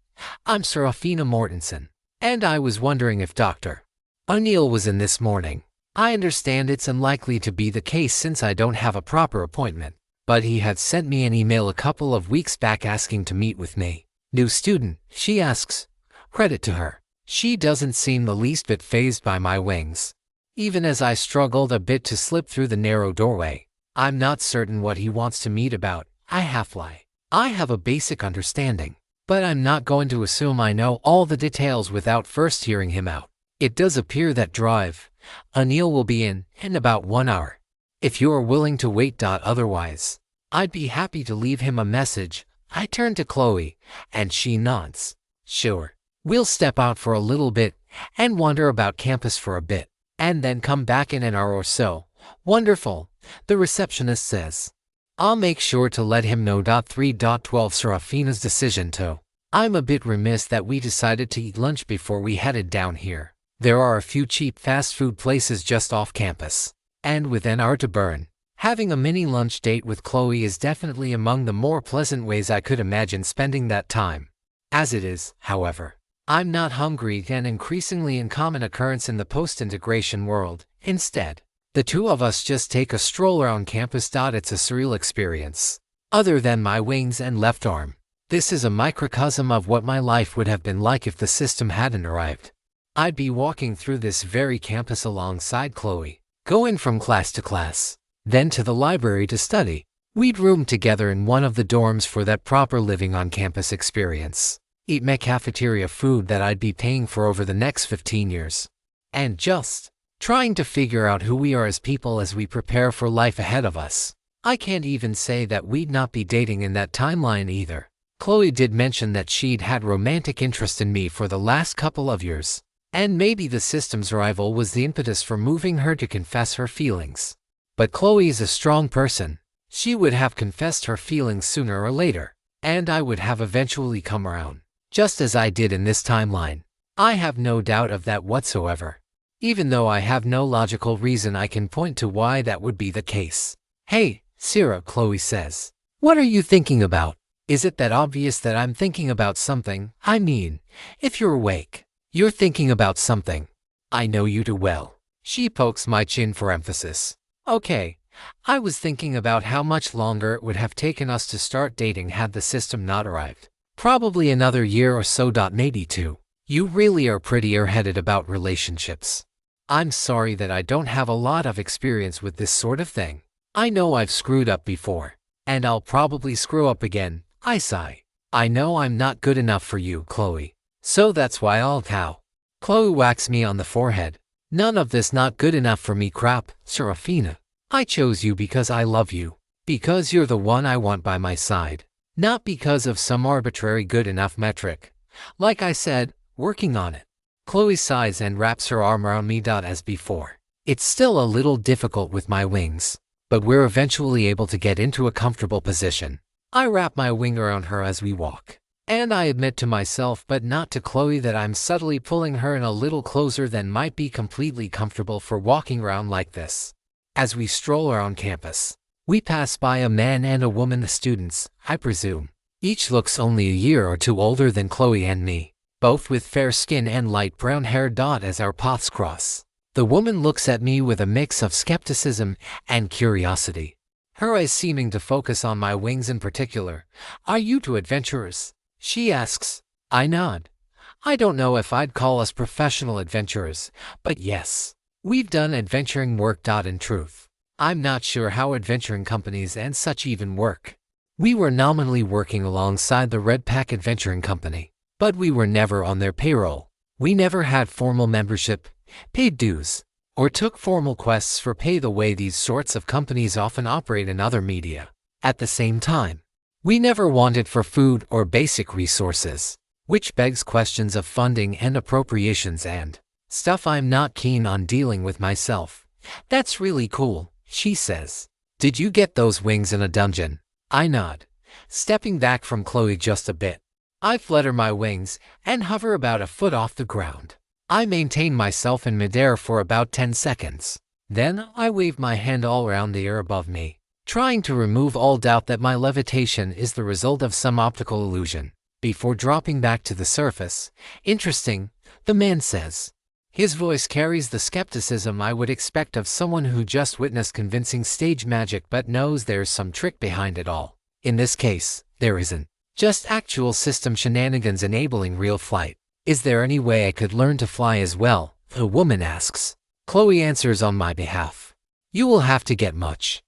S1: I'm Seraphina Mortensen, and I was wondering if Dr. O'Neill was in this morning. I understand it's unlikely to be the case since I don't have a proper appointment, but he had sent me an email a couple of weeks back asking to meet with me. New student, she asks. Credit to her. She doesn't seem the least bit fazed by my wings. Even as I struggled a bit to slip through the narrow doorway, I'm not certain what he wants to meet about. I half-lie. I have a basic understanding, but I'm not going to assume I know all the details without first hearing him out. It does appear that Drive, Anil will be in about 1 hour. If you are willing to wait. Otherwise, I'd be happy to leave him a message. I turn to Chloe, and she nods. Sure. We'll step out for a little bit and wander about campus for a bit, and then come back in an hour or so. Wonderful, the receptionist says. I'll make sure to let him know. 3.12 Seraphina's decision to. I'm a bit remiss that we decided to eat lunch before we headed down here. There are a few cheap fast food places just off campus, and with an hour to burn, having a mini lunch date with Chloe is definitely among the more pleasant ways I could imagine spending that time. As it is, however, I'm not hungry, an increasingly uncommon occurrence in the post-integration world. Instead, the two of us just take a stroll around campus. It's a surreal experience. Other than my wings and left arm, this is a microcosm of what my life would have been like if the system hadn't arrived. I'd be walking through this very campus alongside Chloe, going from class to class, then to the library to study. We'd room together in one of the dorms for that proper living on campus experience. Eat my cafeteria food that I'd be paying for over the next 15 years. And just trying to figure out who we are as people as we prepare for life ahead of us. I can't even say that we'd not be dating in that timeline either. Chloe did mention that she'd had romantic interest in me for the last couple of years, and maybe the system's arrival was the impetus for moving her to confess her feelings. But Chloe is a strong person. She would have confessed her feelings sooner or later, and I would have eventually come around, just as I did in this timeline. I have no doubt of that whatsoever, even though I have no logical reason I can point to why that would be the case. Hey, Sarah, Chloe says. What are you thinking about? Is it that obvious that I'm thinking about something? I mean, if you're awake, you're thinking about something. I know you too well. She pokes my chin for emphasis. Okay, I was thinking about how much longer it would have taken us to start dating had the system not arrived. Probably another year or so. Maybe 2. You really are pretty airheaded about relationships. I'm sorry that I don't have a lot of experience with this sort of thing. I know I've screwed up before, and I'll probably screw up again. I sigh. I know I'm not good enough for you, Chloe. So that's why I'll cow. Chloe whacks me on the forehead. None of this not good enough for me crap, Seraphina. I chose you because I love you. Because you're the one I want by my side. Not because of some arbitrary good enough metric. Like I said, working on it. Chloe sighs and wraps her arm around me. As before, it's still a little difficult with my wings, but we're eventually able to get into a comfortable position. I wrap my wing around her as we walk, and I admit to myself but not to Chloe that I'm subtly pulling her in a little closer than might be completely comfortable for walking around like this. As we stroll around campus, we pass by a man and a woman, the students, I presume. Each looks only a year or two older than Chloe and me, both with fair skin and light brown hair. As our paths cross, the woman looks at me with a mix of skepticism and curiosity, her eyes seeming to focus on my wings in particular. Are you two adventurers? She asks. I nod. I don't know if I'd call us professional adventurers, but yes, we've done adventuring work. In truth, I'm not sure how adventuring companies and such even work. We were nominally working alongside the Red Pack Adventuring Company, but we were never on their payroll. We never had formal membership, paid dues, or took formal quests for pay the way these sorts of companies often operate in other media. At the same time, we never wanted for food or basic resources, which begs questions of funding and appropriations and stuff I'm not keen on dealing with myself. That's really cool, she says. Did you get those wings in a dungeon? I nod, stepping back from Chloe just a bit. I flutter my wings and hover about a foot off the ground. I maintain myself in midair for about 10 seconds. Then I wave my hand all around the air above me, trying to remove all doubt that my levitation is the result of some optical illusion, before dropping back to the surface. Interesting, the man says. His voice carries the skepticism I would expect of someone who just witnessed convincing stage magic but knows there's some trick behind it all. In this case, there isn't. Just actual system shenanigans enabling real flight. Is there any way I could learn to fly as well? The woman asks. Chloe answers on my behalf. You will have to get much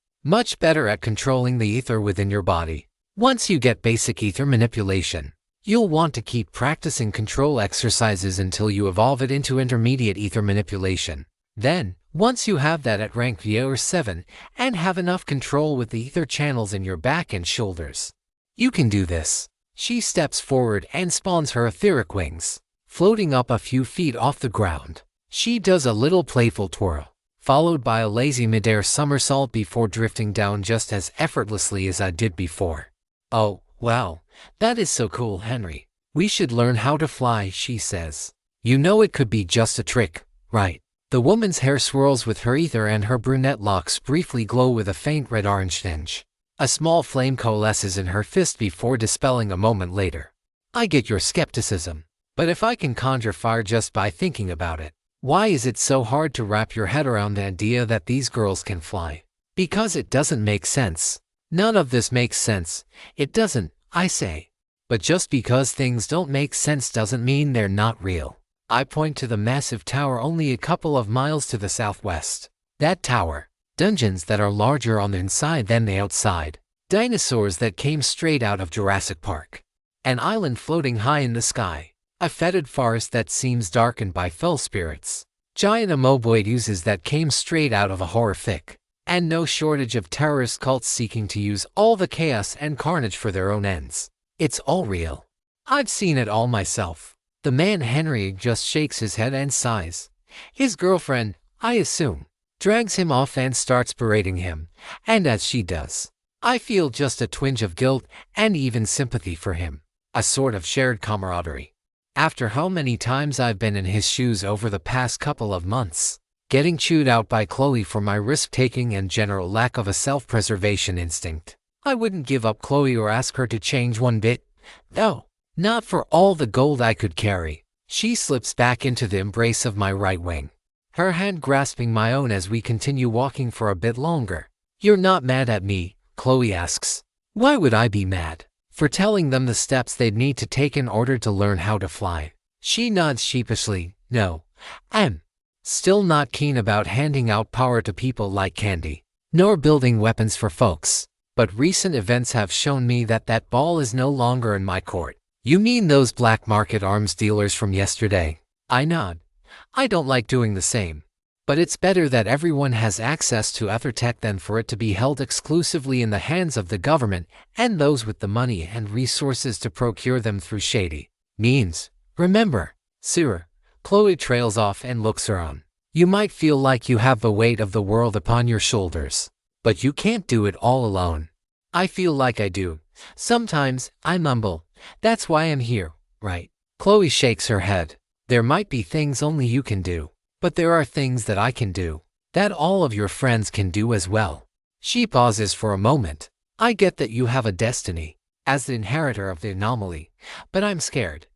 S1: better at controlling the ether within your body. Once you get basic ether manipulation, you'll want to keep practicing control exercises until you evolve it into intermediate ether manipulation. Then, once you have that at rank V or 7 and have enough control with the ether channels in your back and shoulders, you can do this. She steps forward and spawns her etheric wings, floating up a few feet off the ground. She does a little playful twirl, followed by a lazy midair somersault before drifting down just as effortlessly as I did before. Oh, wow, that is so cool, Henry. We should learn how to fly, she says. You know it could be just a trick, right? The woman's hair swirls with her ether and her brunette locks briefly glow with a faint red-orange tinge. A small flame coalesces in her fist before dispelling a moment later. I get your skepticism, but if I can conjure fire just by thinking about it, why is it so hard to wrap your head around the idea that these girls can fly? Because it doesn't make sense. None of this makes sense. It doesn't, I say. But just because things don't make sense doesn't mean they're not real. I point to the massive tower only a couple of miles to the southwest. That tower. Dungeons that are larger on the inside than the outside. Dinosaurs that came straight out of Jurassic Park. An island floating high in the sky. A fetid forest that seems darkened by fell spirits. Giant amoeboid oozes that came straight out of a horror fic. And no shortage of terrorist cults seeking to use all the chaos and carnage for their own ends. It's all real. I've seen it all myself. The man Henry just shakes his head and sighs. His girlfriend, I assume, drags him off and starts berating him, and as she does, I feel just a twinge of guilt and even sympathy for him. A sort of shared camaraderie. After how many times I've been in his shoes over the past couple of months, getting chewed out by Chloe for my risk-taking and general lack of a self-preservation instinct. I wouldn't give up Chloe or ask her to change one bit. No, not for all the gold I could carry. She slips back into the embrace of my right wing, her hand grasping my own as we continue walking for a bit longer. You're not mad at me, Chloe asks. Why would I be mad? For telling them the steps they'd need to take in order to learn how to fly. She nods sheepishly. No, I'm still not keen about handing out power to people like candy, nor building weapons for folks. But recent events have shown me that that ball is no longer in my court. You mean those black market arms dealers from yesterday? I nod. I don't like doing the same. But it's better that everyone has access to other tech than for it to be held exclusively in the hands of the government and those with the money and resources to procure them through shady means. Remember, Sir. Chloe trails off and looks around. You might feel like you have the weight of the world upon your shoulders, but you can't do it all alone. I feel like I do. Sometimes, I mumble. That's why I'm here, right? Chloe shakes her head. There might be things only you can do, but there are things that I can do, that all of your friends can do as well. She pauses for a moment. I get that you have a destiny, as the inheritor of the anomaly, but I'm scared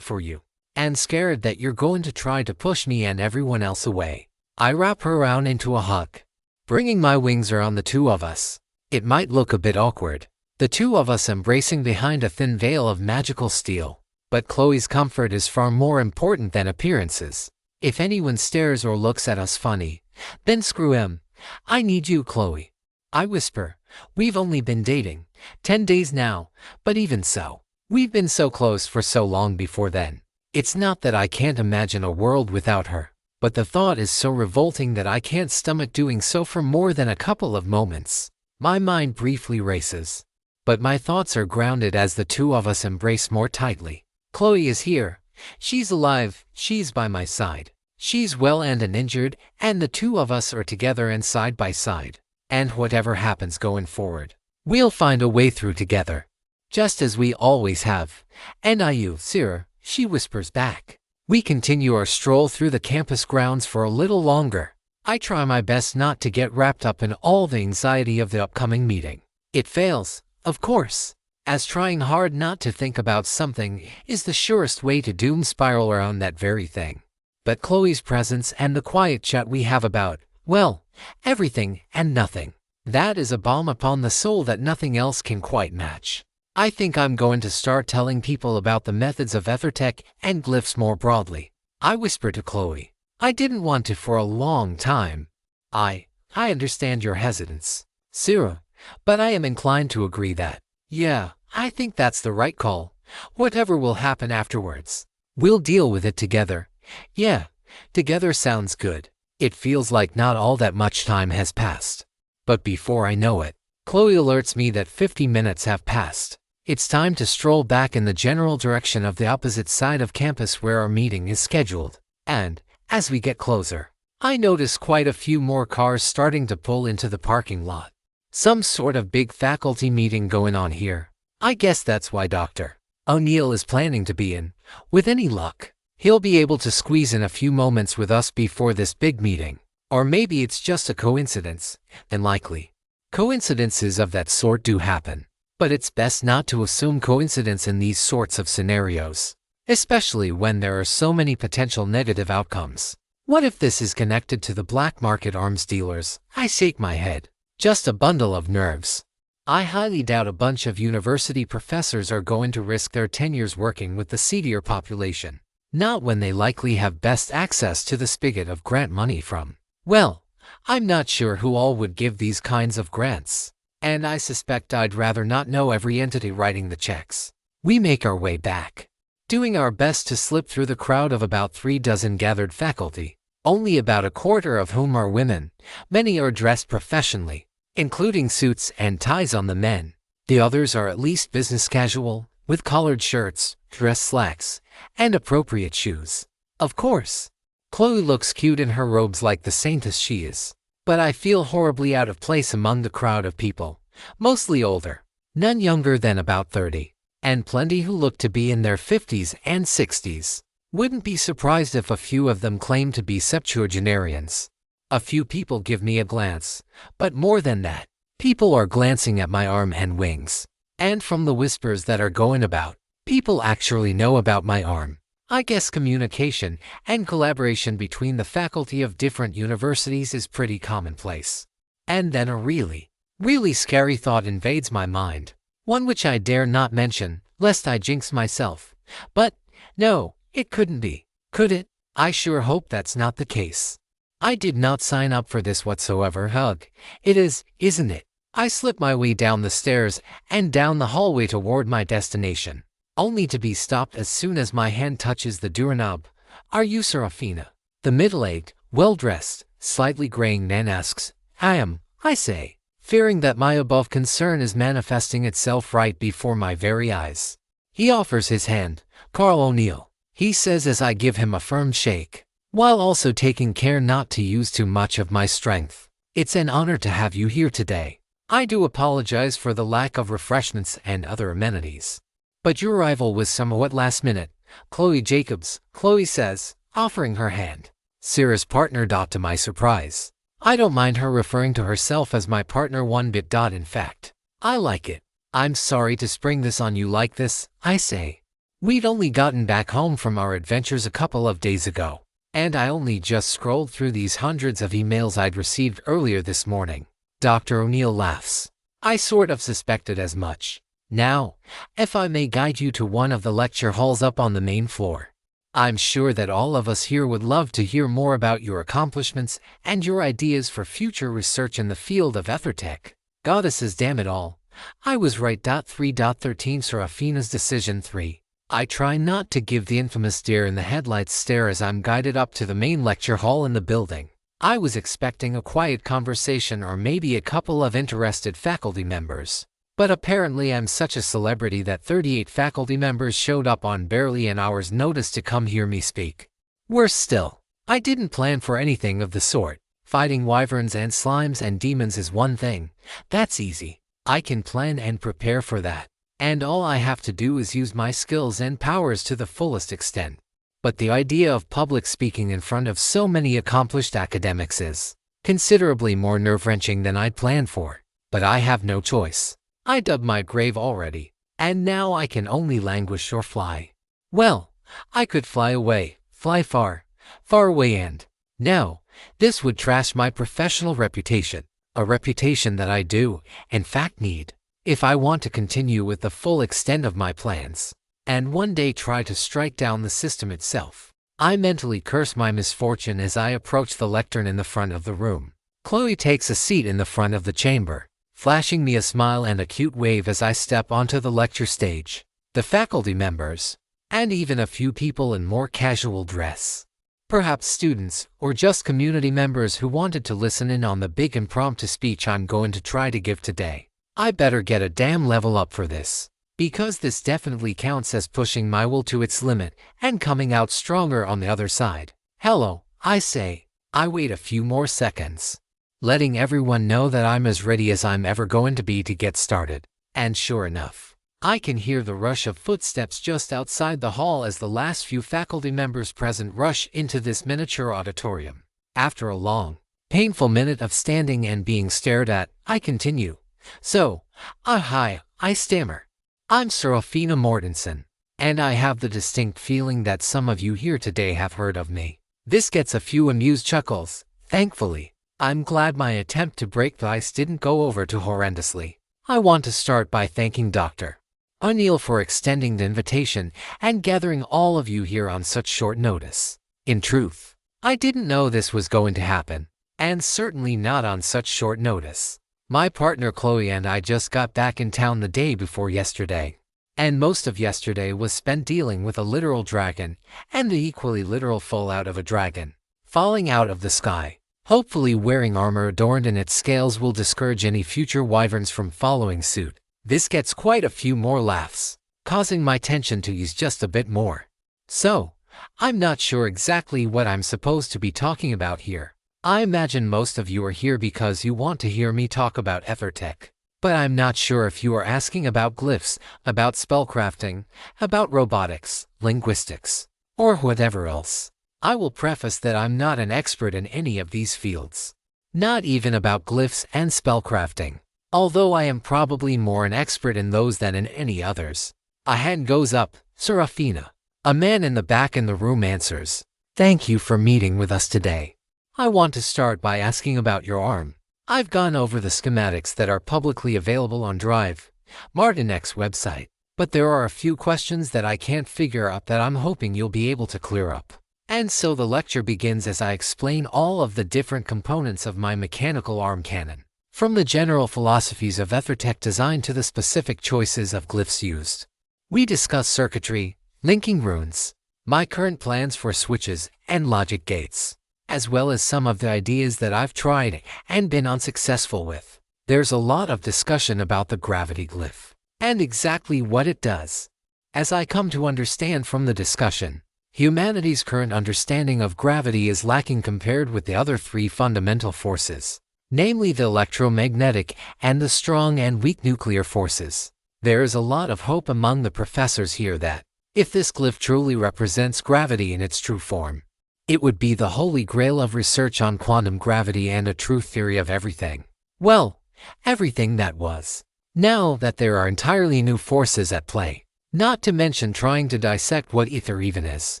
S1: for you. And scared that you're going to try to push me and everyone else away. I wrap her around into a hug, bringing my wings around the two of us. It might look a bit awkward, the two of us embracing behind a thin veil of magical steel, but Chloe's comfort is far more important than appearances. If anyone stares or looks at us funny, then screw him. I need you, Chloe. I whisper. We've only been dating 10 days now, but even so, we've been so close for so long before then. It's not that I can't imagine a world without her, but the thought is so revolting that I can't stomach doing so for more than a couple of moments. My mind briefly races, but my thoughts are grounded as the two of us embrace more tightly. Chloe is here. She's alive. She's by my side. She's well and uninjured, and the two of us are together and side by side. And whatever happens going forward, we'll find a way through together, just as we always have. And you, Sir. She whispers back. We continue our stroll through the campus grounds for a little longer. I try my best not to get wrapped up in all the anxiety of the upcoming meeting. It fails, of course, as trying hard not to think about something is the surest way to doom spiral around that very thing. but Chloe's presence and the quiet chat we have about, well, everything and nothing. That is a balm upon the soul that nothing else can quite match. I think I'm going to start telling people about the methods of Ethertech and glyphs more broadly. I whispered to Chloe. I didn't want to for a long time. I understand your hesitance, Sarah, but I am inclined to agree that, yeah, I think that's the right call. Whatever will happen afterwards, we'll deal with it together. Yeah, together sounds good. It feels like not all that much time has passed. But before I know it, Chloe alerts me that 50 minutes have passed. It's time to stroll back in the general direction of the opposite side of campus where our meeting is scheduled. And, as we get closer, I notice quite a few more cars starting to pull into the parking lot. Some sort of big faculty meeting going on here. I guess that's why Dr. O'Neill is planning to be in. With any luck, he'll be able to squeeze in a few moments with us before this big meeting. Or maybe it's just a coincidence, and likely. Coincidences of that sort do happen. But it's best not to assume coincidence in these sorts of scenarios, especially when there are so many potential negative outcomes. What if this is connected to the black market arms dealers? I shake my head. Just a bundle of nerves. I highly doubt a bunch of university professors are going to risk their tenures working with the seedier population. Not when they likely have best access to the spigot of grant money from. Well, I'm not sure who all would give these kinds of grants. And I suspect I'd rather not know every entity writing the checks. We make our way back, doing our best to slip through the crowd of about 3 dozen gathered faculty, only about a quarter of whom are women. Many are dressed professionally, including suits and ties on the men. The others are at least business casual, with collared shirts, dress slacks, and appropriate shoes. Of course, Chloe looks cute in her robes like the saintess she is. But I feel horribly out of place among the crowd of people, mostly older, none younger than about 30, and plenty who look to be in their 50s and 60s. Wouldn't be surprised if a few of them claim to be septuagenarians. A few people give me a glance, but more than that, people are glancing at my arm and wings. And from the whispers that are going about, people actually know about my arm. I guess communication and collaboration between the faculty of different universities is pretty commonplace. And then a really scary thought invades my mind. One which I dare not mention, lest I jinx myself. But, no, it couldn't be. Could it? I sure hope that's not the case. I did not sign up for this whatsoever. It is, isn't it? I slip my way down the stairs and down the hallway toward my destination, only to be stopped as soon as my hand touches the doorknob. Are you Seraphina? The middle-aged, well-dressed, slightly graying man asks. I am, I say, fearing that my above concern is manifesting itself right before my very eyes. He offers his hand. Carl O'Neill, he says as I give him a firm shake, while also taking care not to use too much of my strength. It's an honor to have you here today. I do apologize for the lack of refreshments and other amenities. But your arrival was somewhat last minute. Chloe Jacobs, Chloe says, offering her hand. Sarah's partner. To my surprise, I don't mind her referring to herself as my partner one bit. In fact, I like it. I'm sorry to spring this on you like this, I say. We'd only gotten back home from our adventures a couple of days ago, and I only just scrolled through these hundreds of emails I'd received earlier this morning. Dr. O'Neill laughs. I sort of suspected as much. Now, if I may guide you to one of the lecture halls up on the main floor. I'm sure that all of us here would love to hear more about your accomplishments and your ideas for future research in the field of Ethertech. Goddesses, damn it all. I was right. 3.13 Seraphina's Decision 3. I try not to give the infamous deer in the headlights stare as I'm guided up to the main lecture hall in the building. I was expecting a quiet conversation or maybe a couple of interested faculty members. But apparently I'm such a celebrity that 38 faculty members showed up on barely an hour's notice to come hear me speak. Worse still, I didn't plan for anything of the sort. Fighting wyverns and slimes and demons is one thing. That's easy. I can plan and prepare for that. And all I have to do is use my skills and powers to the fullest extent. But the idea of public speaking in front of so many accomplished academics is considerably more nerve-wrenching than I'd planned for. But I have no choice. I dug my grave already, and now I can only languish or fly. Well, I could fly away, fly far, far away, and no, this would trash my professional reputation, a reputation that I do, in fact, need, if I want to continue with the full extent of my plans, and one day try to strike down the system itself. I mentally curse my misfortune as I approach the lectern in the front of the room. Chloe takes a seat in the front of the chamber, flashing me a smile and a cute wave as I step onto the lecture stage. The faculty members, and even a few people in more casual dress, perhaps students or just community members who wanted to listen in on the big impromptu speech I'm going to try to give today. I better get a damn level up for this, because this definitely counts as pushing my will to its limit and coming out stronger on the other side. Hello, I say. I wait a few more seconds, letting everyone know that I'm as ready as I'm ever going to be to get started. And sure enough, I can hear the rush of footsteps just outside the hall as the last few faculty members present rush into this miniature auditorium. After a long, painful minute of standing and being stared at, I continue. So, hi, I stammer. I'm Seraphina Mortensen, and I have the distinct feeling that some of you here today have heard of me. This gets a few amused chuckles, thankfully. I'm glad my attempt to break the ice didn't go over too horrendously. I want to start by thanking Dr. O'Neill for extending the invitation and gathering all of you here on such short notice. In truth, I didn't know this was going to happen, and certainly not on such short notice. My partner Chloe and I just got back in town the day before yesterday, and most of yesterday was spent dealing with a literal dragon and the equally literal fallout of a dragon falling out of the sky. Hopefully wearing armor adorned in its scales will discourage any future wyverns from following suit. This gets quite a few more laughs, causing my tension to ease just a bit more. So, I'm not sure exactly what I'm supposed to be talking about here. I imagine most of you are here because you want to hear me talk about EtherTech. But I'm not sure if you are asking about glyphs, about spellcrafting, about robotics, linguistics, or whatever else. I will preface that I'm not an expert in any of these fields. Not even about glyphs and spellcrafting, although I am probably more an expert in those than in any others. A hand goes up. Seraphina, a man in the back in the room, answers. Thank you for meeting with us today. I want to start by asking about your arm. I've gone over the schematics that are publicly available on Drive, Martinek's website, but there are a few questions that I can't figure out that I'm hoping you'll be able to clear up. And so the lecture begins as I explain all of the different components of my mechanical arm cannon, from the general philosophies of EtherTech design to the specific choices of glyphs used. We discuss circuitry, linking runes, my current plans for switches and logic gates, as well as some of the ideas that I've tried and been unsuccessful with. There's a lot of discussion about the gravity glyph and exactly what it does. As I come to understand from the discussion, humanity's current understanding of gravity is lacking compared with the other three fundamental forces, namely the electromagnetic and the strong and weak nuclear forces. There is a lot of hope among the professors here that, if this glyph truly represents gravity in its true form, it would be the holy grail of research on quantum gravity and a true theory of everything. Well, everything that was. Now that there are entirely new forces at play, not to mention trying to dissect what ether even is.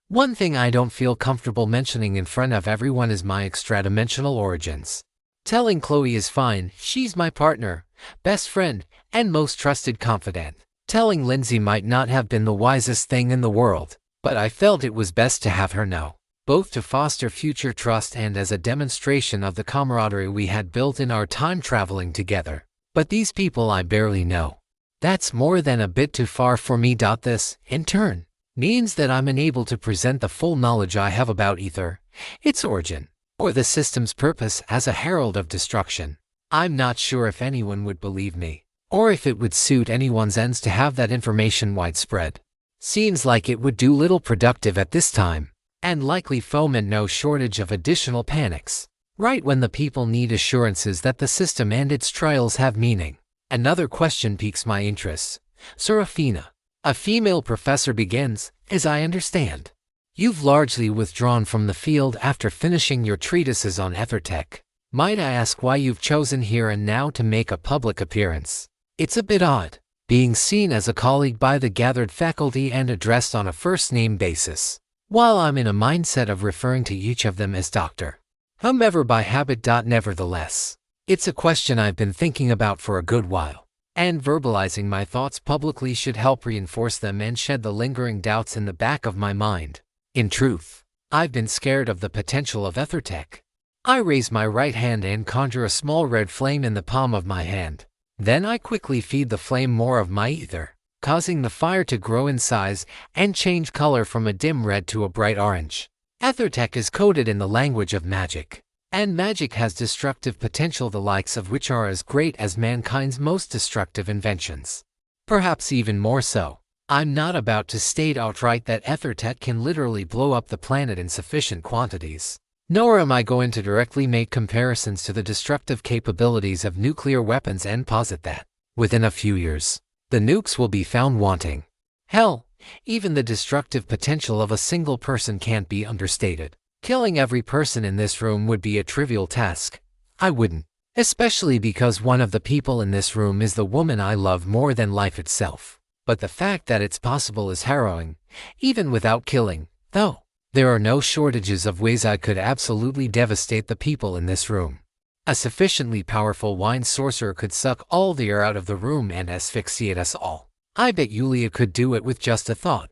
S1: One thing I don't feel comfortable mentioning in front of everyone is my extra-dimensional origins. Telling Chloe is fine, she's my partner, best friend, and most trusted confidant. Telling Lindsay might not have been the wisest thing in the world, but I felt it was best to have her know, both to foster future trust and as a demonstration of the camaraderie we had built in our time traveling together. But these people I barely know. That's more than a bit too far for me. This, in turn, means that I'm unable to present the full knowledge I have about ether, its origin, or the system's purpose as a herald of destruction. I'm not sure if anyone would believe me, or if it would suit anyone's ends to have that information widespread. Seems like it would do little productive at this time, and likely foment no shortage of additional panics, right when the people need assurances that the system and its trials have meaning. Another question piques my interest. Seraphina, a female professor, begins, as I understand. You've largely withdrawn from the field after finishing your treatises on EtherTech. Might I ask why you've chosen here and now to make a public appearance? It's a bit odd, being seen as a colleague by the gathered faculty and addressed on a first-name basis. while I'm in a mindset of referring to each of them as Dr. Whomever by habit. Nevertheless, it's a question I've been thinking about for a good while, and verbalizing my thoughts publicly should help reinforce them and shed the lingering doubts in the back of my mind. In truth, I've been scared of the potential of ethertech. I raise my right hand and conjure a small red flame in the palm of my hand. Then I quickly feed the flame more of my ether, causing the fire to grow in size and change color from a dim red to a bright orange. Ethertech is coded in the language of magic, and magic has destructive potential, the likes of which are as great as mankind's most destructive inventions. Perhaps even more so. I'm not about to state outright that ethertech can literally blow up the planet in sufficient quantities, nor am I going to directly make comparisons to the destructive capabilities of nuclear weapons and posit that, within a few years, the nukes will be found wanting. Hell, even the destructive potential of a single person can't be understated. Killing every person in this room would be a trivial task. I wouldn't, especially because one of the people in this room is the woman I love more than life itself. But the fact that it's possible is harrowing, even without killing, though. There are no shortages of ways I could absolutely devastate the people in this room. A sufficiently powerful wine sorcerer could suck all the air out of the room and asphyxiate us all. I bet Yulia could do it with just a thought.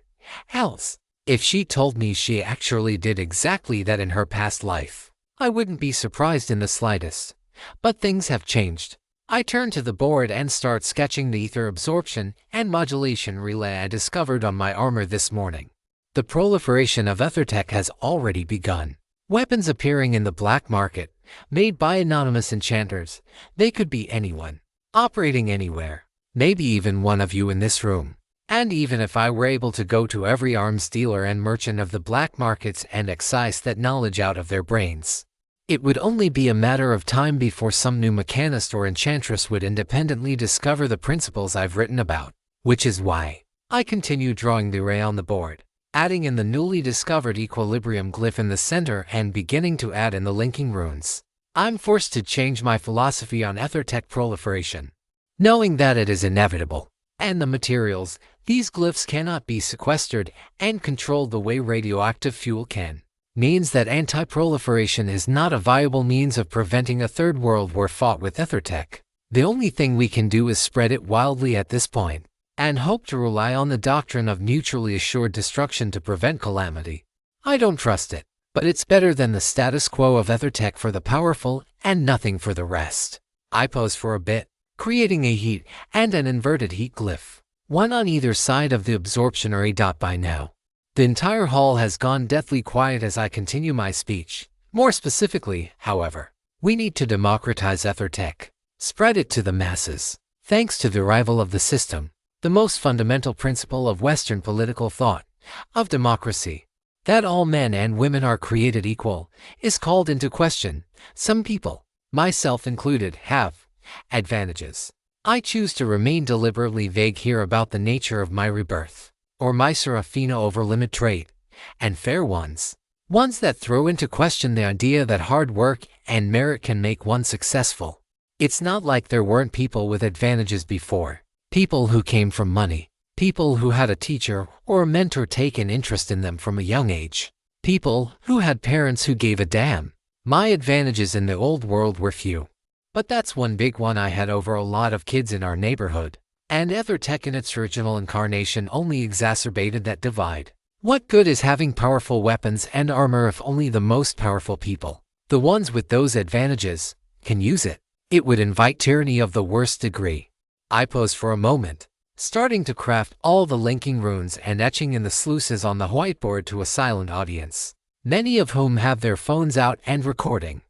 S1: Else, if she told me she actually did exactly that in her past life, I wouldn't be surprised in the slightest. But things have changed. I turn to the board and start sketching the ether absorption and modulation relay I discovered on my armor this morning. The proliferation of ethertech has already begun. Weapons appearing in the black market, made by anonymous enchanters. They could be anyone, operating anywhere, maybe even one of you in this room. And even if I were able to go to every arms dealer and merchant of the black markets and excise that knowledge out of their brains, it would only be a matter of time before some new mechanist or enchantress would independently discover the principles I've written about. Which is why I continue drawing the array on the board, adding in the newly discovered equilibrium glyph in the center and beginning to add in the linking runes. I'm forced to change my philosophy on ethertech proliferation, knowing that it is inevitable, and the materials, these glyphs cannot be sequestered and controlled the way radioactive fuel can, means that anti-proliferation is not a viable means of preventing a third world war fought with ethertech. The only thing we can do is spread it wildly at this point, and hope to rely on the doctrine of mutually assured destruction to prevent calamity. I don't trust it, but it's better than the status quo of ethertech for the powerful and nothing for the rest. I pose for a bit, creating a heat and an inverted heat glyph, one on either side of the absorption array. By now, the entire hall has gone deathly quiet as I continue my speech. More specifically, however, we need to democratize ethertech, spread it to the masses. Thanks to the arrival of the system, the most fundamental principle of Western political thought, of democracy, that all men and women are created equal, is called into question. Some people, myself included, have advantages. I choose to remain deliberately vague here about the nature of my rebirth, or my Seraphina over-limit trait, and fair ones that throw into question the idea that hard work and merit can make one successful. It's not like there weren't people with advantages before, people who came from money, people who had a teacher or a mentor take an interest in them from a young age, people who had parents who gave a damn. My advantages in the old world were few, but that's one big one I had over a lot of kids in our neighborhood. And ethertech in its original incarnation only exacerbated that divide. What good is having powerful weapons and armor if only the most powerful people, the ones with those advantages, can use it? It would invite tyranny of the worst degree. I pose for a moment, starting to craft all the linking runes and etching in the sluices on the whiteboard to a silent audience, many of whom have their phones out and recording.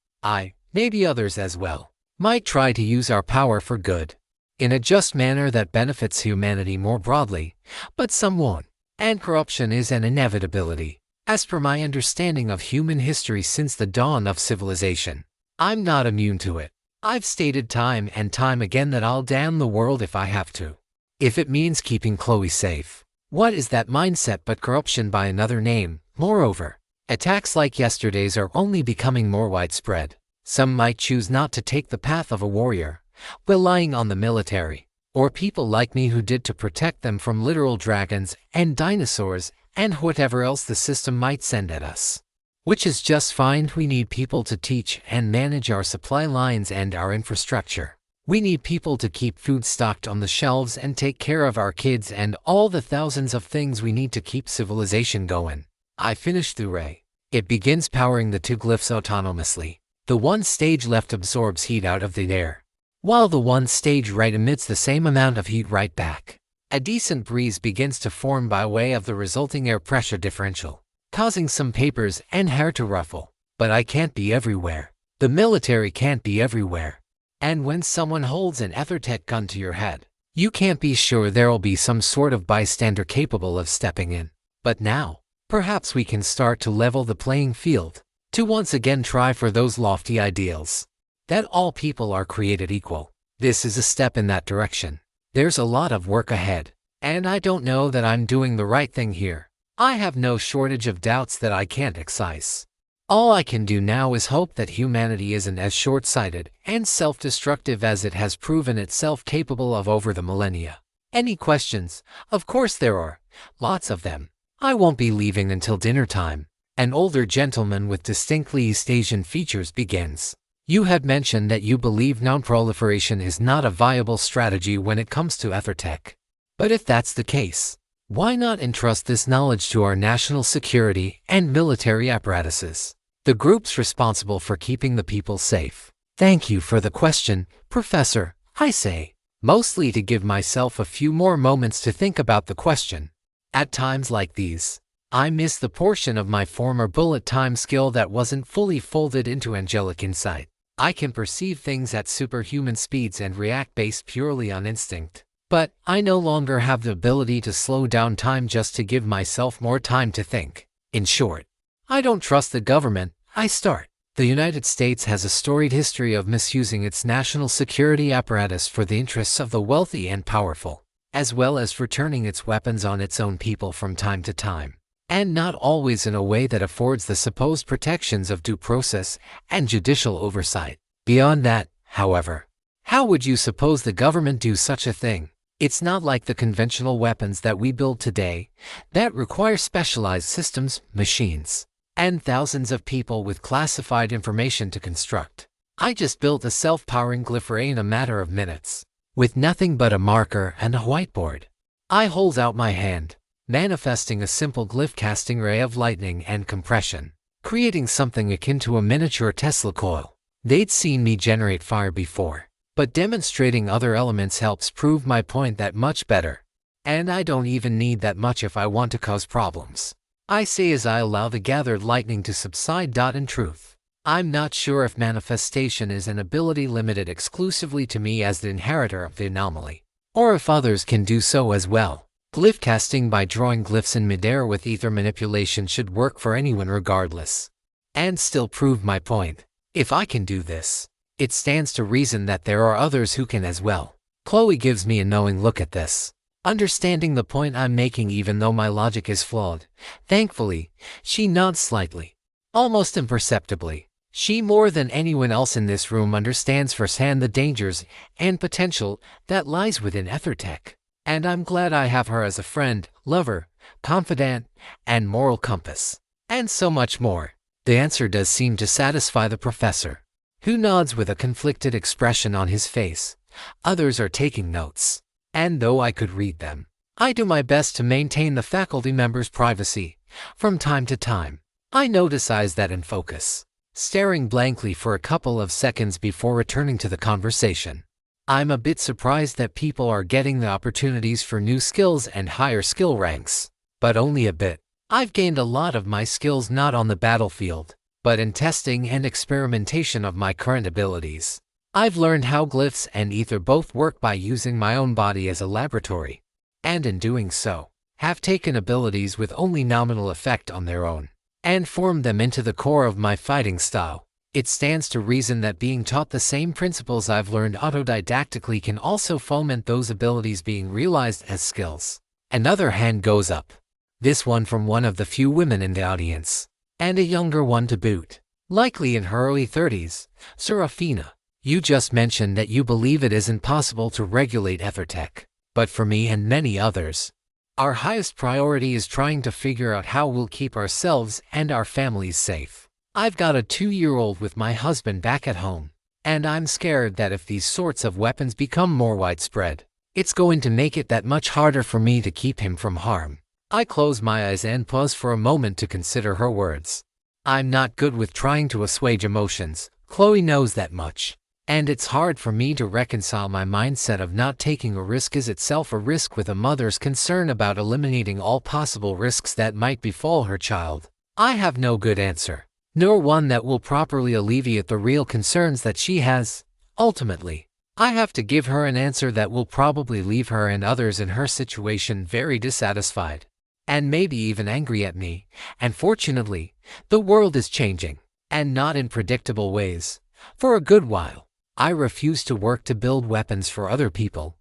S1: Maybe others as well, might try to use our power for good, in a just manner that benefits humanity more broadly, but some won't. And corruption is an inevitability, as per my understanding of human history since the dawn of civilization. I'm not immune to it. I've stated time and time again that I'll damn the world if I have to. If it means keeping Chloe safe. What is that mindset but corruption by another name? Moreover, attacks like yesterday's are only becoming more widespread. Some might choose not to take the path of a warrior, relying on the military, or people like me who did, to protect them from literal dragons and dinosaurs and whatever else the system might send at us. Which is just fine. We need people to teach and manage our supply lines and our infrastructure. We need people to keep food stocked on the shelves and take care of our kids and all the thousands of things we need to keep civilization going. I finished the ray. It begins powering the two glyphs autonomously. The one stage left absorbs heat out of the air, while the one stage right emits the same amount of heat right back. A decent breeze begins to form by way of the resulting air pressure differential, causing some papers and hair to ruffle. But I can't be everywhere. The military can't be everywhere. And when someone holds an EtherTech gun to your head, you can't be sure there'll be some sort of bystander capable of stepping in. But now, perhaps we can start to level the playing field, to once again try for those lofty ideals, that all people are created equal. This is a step in that direction. There's a lot of work ahead, and I don't know that I'm doing the right thing here. I have no shortage of doubts that I can't excise. All I can do now is hope that humanity isn't as short-sighted and self-destructive as it has proven itself capable of over the millennia. Any questions? Of course there are. Lots of them. I won't be leaving until dinner time. An older gentleman with distinctly East Asian features begins. You had mentioned that you believe non-proliferation is not a viable strategy when it comes to EtherTech. But if that's the case, why not entrust this knowledge to our national security and military apparatuses, the groups responsible for keeping the people safe? Thank you for the question, Professor, I say, mostly to give myself a few more moments to think about the question. At times like these, I miss the portion of my former bullet time skill that wasn't fully folded into angelic insight. I can perceive things at superhuman speeds and react based purely on instinct. But I no longer have the ability to slow down time just to give myself more time to think. In short, I don't trust the government. The United States has a storied history of misusing its national security apparatus for the interests of the wealthy and powerful, as well as for turning its weapons on its own people from time to time, and not always in a way that affords the supposed protections of due process and judicial oversight. Beyond that, however, how would you suppose the government do such a thing? It's not like the conventional weapons that we build today that require specialized systems, machines, and thousands of people with classified information to construct. I just built a self-powering glyph array in a matter of minutes, with nothing but a marker and a whiteboard. I hold out my hand, manifesting a simple glyph casting ray of lightning and compression, creating something akin to a miniature Tesla coil. They'd seen me generate fire before, but demonstrating other elements helps prove my point that much better. And I don't even need that much if I want to cause problems. I say as I allow the gathered lightning to subside. In truth, I'm not sure if manifestation is an ability limited exclusively to me as the inheritor of the anomaly, or if others can do so as well. Glyph casting by drawing glyphs in midair with ether manipulation should work for anyone regardless, and still prove my point. If I can do this, it stands to reason that there are others who can as well. Chloe gives me a knowing look at this, understanding the point I'm making even though my logic is flawed. Thankfully, she nods slightly, almost imperceptibly. She more than anyone else in this room understands firsthand the dangers and potential that lies within EtherTech. And I'm glad I have her as a friend, lover, confidant, and moral compass. And so much more. The answer does seem to satisfy the professor, who nods with a conflicted expression on his face. Others are taking notes, and though I could read them, I do my best to maintain the faculty members' privacy. From time to time, I notice eyes that focus, staring blankly for a couple of seconds before returning to the conversation. I'm a bit surprised that people are getting the opportunities for new skills and higher skill ranks, but only a bit. I've gained a lot of my skills not on the battlefield, but in testing and experimentation of my current abilities. I've learned how glyphs and ether both work by using my own body as a laboratory, and in doing so, have taken abilities with only nominal effect on their own, and formed them into the core of my fighting style. It stands to reason that being taught the same principles I've learned autodidactically can also foment those abilities being realized as skills. Another hand goes up. This one from one of the few women in the audience, and a younger one to boot, likely in her early 30s, Seraphina. You just mentioned that you believe it isn't possible to regulate EtherTech, but for me and many others, Our highest priority is trying to figure out how we'll keep ourselves and our families safe. I've got a 2-year-old with my husband back at home, and I'm scared that if these sorts of weapons become more widespread, it's going to make it that much harder for me to keep him from harm. I close my eyes and pause for a moment to consider her words. I'm not good with trying to assuage emotions. Chloe knows that much. And it's hard for me to reconcile my mindset of not taking a risk is itself a risk with a mother's concern about eliminating all possible risks that might befall her child. I have no good answer, nor one that will properly alleviate the real concerns that she has. Ultimately, I have to give her an answer that will probably leave her and others in her situation very dissatisfied, and maybe even angry at me. And fortunately, the world is changing, and not in predictable ways. For a good while, I refused to work to build weapons for other people.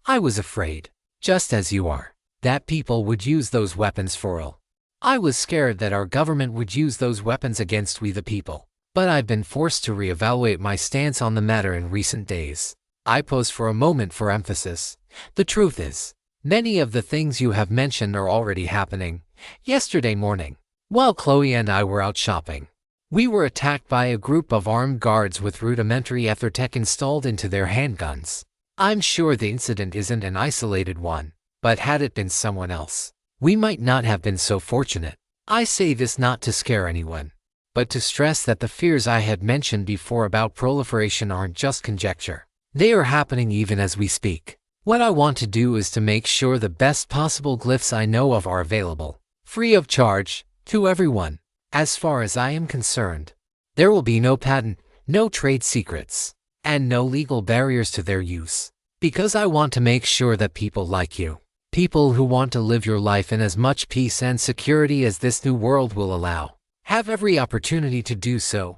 S1: I was afraid, just as you are, that people would use those weapons for ill. I was scared that our government would use those weapons against we the people. But I've been forced to reevaluate my stance on the matter in recent days. I pause for a moment for emphasis. The truth is, many of the things you have mentioned are already happening. Yesterday morning, while Chloe and I were out shopping, we were attacked by a group of armed guards with rudimentary ethertech installed into their handguns. I'm sure the incident isn't an isolated one, but had it been someone else, we might not have been so fortunate. I say this not to scare anyone, but to stress that the fears I had mentioned before about proliferation aren't just conjecture. They are happening even as we speak. What I want to do is to make sure the best possible glyphs I know of are available, free of charge, to everyone. As far as I am concerned, there will be no patent, no trade secrets, and no legal barriers to their use. Because I want to make sure that people like you, people who want to live your life in as much peace and security as this new world will allow, have every opportunity to do so.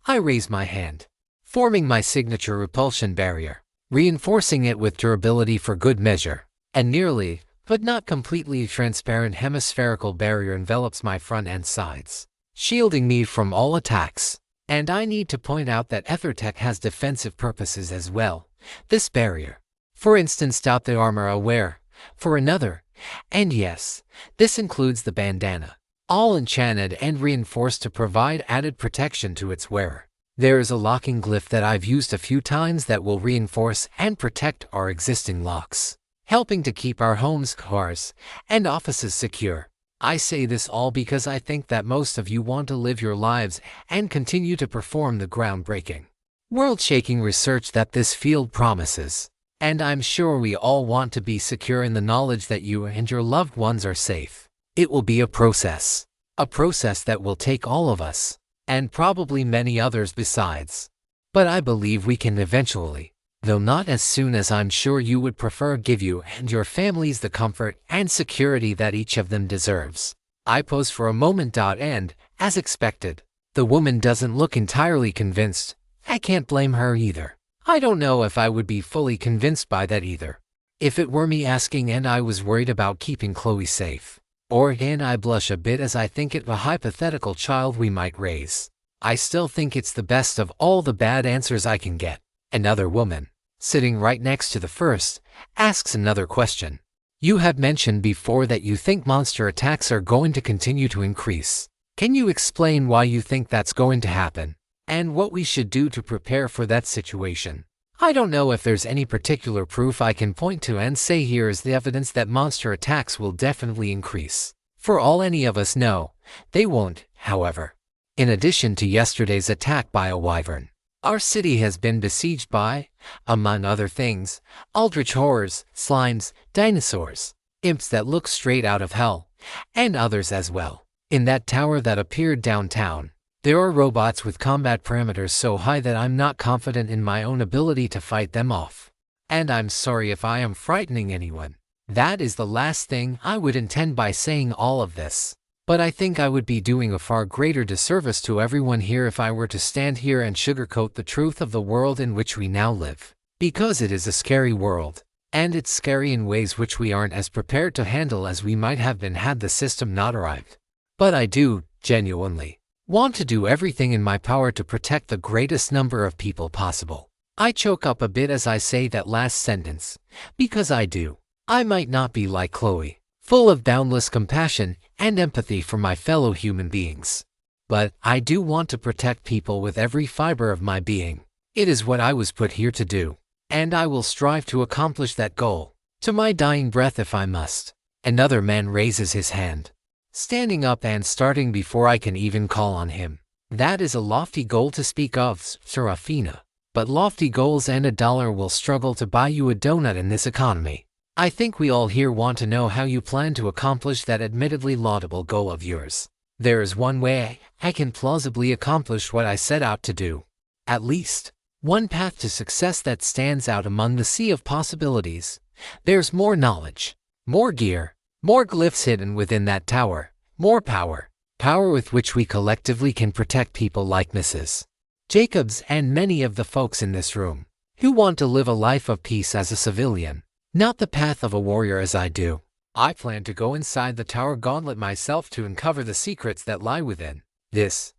S1: I raise my hand, forming my signature repulsion barrier, reinforcing it with durability for good measure. A nearly, but not completely transparent hemispherical barrier envelops my front and sides, shielding me from all attacks. And I need to point out that EtherTech has defensive purposes as well. This barrier, for instance, stopped the armor aware, for another, and yes, this includes the bandana, all enchanted and reinforced to provide added protection to its wearer. There is a locking glyph that I've used a few times that will reinforce and protect our existing locks, helping to keep our homes, cars, and offices secure. I say this all because I think that most of you want to live your lives and continue to perform the groundbreaking, world-shaking research that this field promises. And I'm sure we all want to be secure in the knowledge that you and your loved ones are safe. It will be a process that will take all of us, and probably many others besides. But I believe we can eventually, though not as soon as I'm sure you would prefer, give you and your families the comfort and security that each of them deserves. I pause for a moment, and, as expected, the woman doesn't look entirely convinced. I can't blame her either. I don't know if I would be fully convinced by that either, if it were me asking and I was worried about keeping Chloe safe. Or again, I blush a bit as I think it a hypothetical child we might raise. I still think it's the best of all the bad answers I can get. Another woman, sitting right next to the first, asks another question. You have mentioned before that you think monster attacks are going to continue to increase. Can you explain why you think that's going to happen, and what we should do to prepare for that situation? I don't know if there's any particular proof I can point to and say here is the evidence that monster attacks will definitely increase. For all any of us know, they won't, however. In addition to yesterday's attack by a wyvern, our city has been besieged by, among other things, eldritch horrors, slimes, dinosaurs, imps that look straight out of hell, and others as well. In that tower that appeared downtown, there are robots with combat parameters so high that I'm not confident in my own ability to fight them off. And I'm sorry if I am frightening anyone. That is the last thing I would intend by saying all of this. But I think I would be doing a far greater disservice to everyone here if I were to stand here and sugarcoat the truth of the world in which we now live. Because it is a scary world, and it's scary in ways which we aren't as prepared to handle as we might have been had the system not arrived. But I do, genuinely, want to do everything in my power to protect the greatest number of people possible. I choke up a bit as I say that last sentence, because I do. I might not be like Chloe, full of boundless compassion and empathy for my fellow human beings. But I do want to protect people with every fiber of my being. It is what I was put here to do, and I will strive to accomplish that goal, to my dying breath if I must. Another man raises his hand, standing up and starting before I can even call on him. That is a lofty goal to speak of, Seraphina. But lofty goals and $1 will struggle to buy you a donut in this economy. I think we all here want to know how you plan to accomplish that admittedly laudable goal of yours. There is one way I can plausibly accomplish what I set out to do. At least, one path to success that stands out among the sea of possibilities. There's more knowledge, more gear, more glyphs hidden within that tower, more power. Power with which we collectively can protect people like Mrs. Jacobs and many of the folks in this room, who want to live a life of peace as a civilian, not the path of a warrior as I do. I plan to go inside the tower gauntlet myself to uncover the secrets that lie within. This,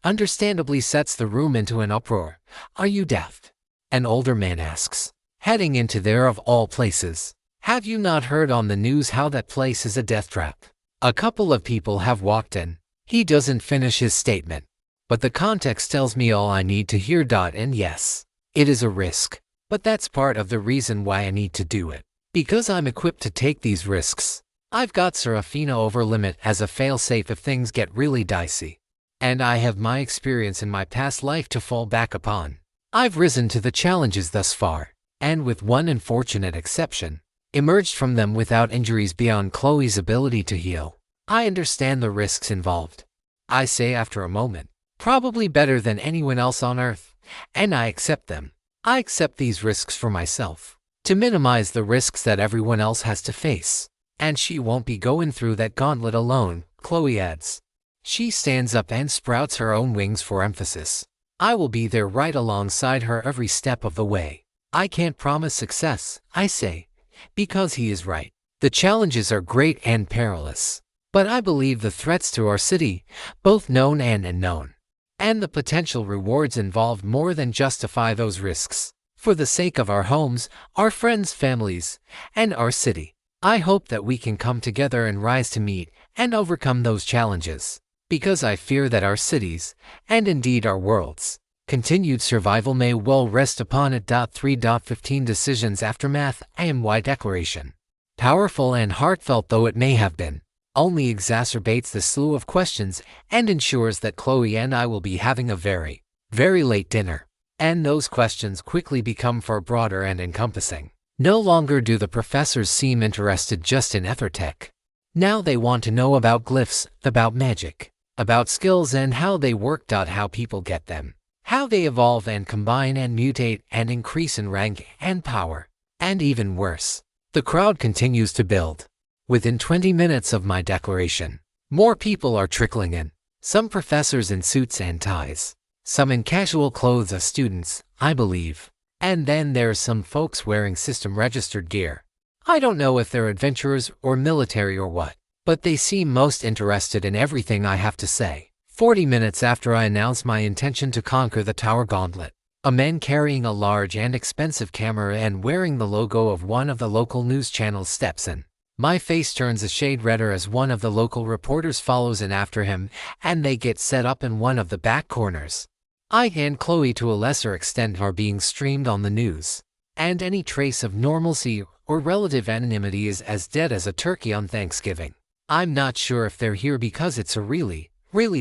S1: understandably, sets the room into an uproar. Are you deaf? An older man asks, heading into there of all places. Have you not heard on the news how that place is a death trap? A couple of people have walked in. He doesn't finish his statement, but the context tells me all I need to hear. And yes, it is a risk, but that's part of the reason why I need to do it. Because I'm equipped to take these risks. I've got Seraphina over limit as a failsafe if things get really dicey. And I have my experience in my past life to fall back upon. I've risen to the challenges thus far, and with one unfortunate exception, emerged from them without injuries beyond Chloe's ability to heal. I understand the risks involved, I say after a moment, probably better than anyone else on Earth, and I accept them. I accept these risks for myself, to minimize the risks that everyone else has to face. And she won't be going through that gauntlet alone, Chloe adds. She stands up and sprouts her own wings for emphasis. I will be there right alongside her every step of the way. I can't promise success, I say, because he is right. The challenges are great and perilous. But I believe the threats to our city, both known and unknown, and the potential rewards involved more than justify those risks. For the sake of our homes, our friends, families, and our city, I hope that we can come together and rise to meet and overcome those challenges. Because I fear that our cities, and indeed our world's, continued survival may well rest upon it. 3.15 Decisions Aftermath AMY Declaration. Powerful and heartfelt though it may have been, only exacerbates the slew of questions and ensures that Chloe and I will be having a very, very late dinner. And those questions quickly become far broader and encompassing. No longer do the professors seem interested just in ethertech. Now they want to know about glyphs, about magic, about skills and how they work. How people get them, how they evolve and combine and mutate and increase in rank and power. And even worse, the crowd continues to build. Within 20 minutes of my declaration, more people are trickling in. Some professors in suits and ties, some in casual clothes as students, I believe. And then there's some folks wearing system-registered gear. I don't know if they're adventurers or military or what, but they seem most interested in everything I have to say. 40 minutes after I announce my intention to conquer the tower gauntlet, a man carrying a large and expensive camera and wearing the logo of one of the local news channels steps in. My face turns a shade redder as one of the local reporters follows in after him, and they get set up in one of the back corners. I and Chloe to a lesser extent are being streamed on the news, and any trace of normalcy or relative anonymity is as dead as a turkey on Thanksgiving. I'm not sure if they're here because it's a really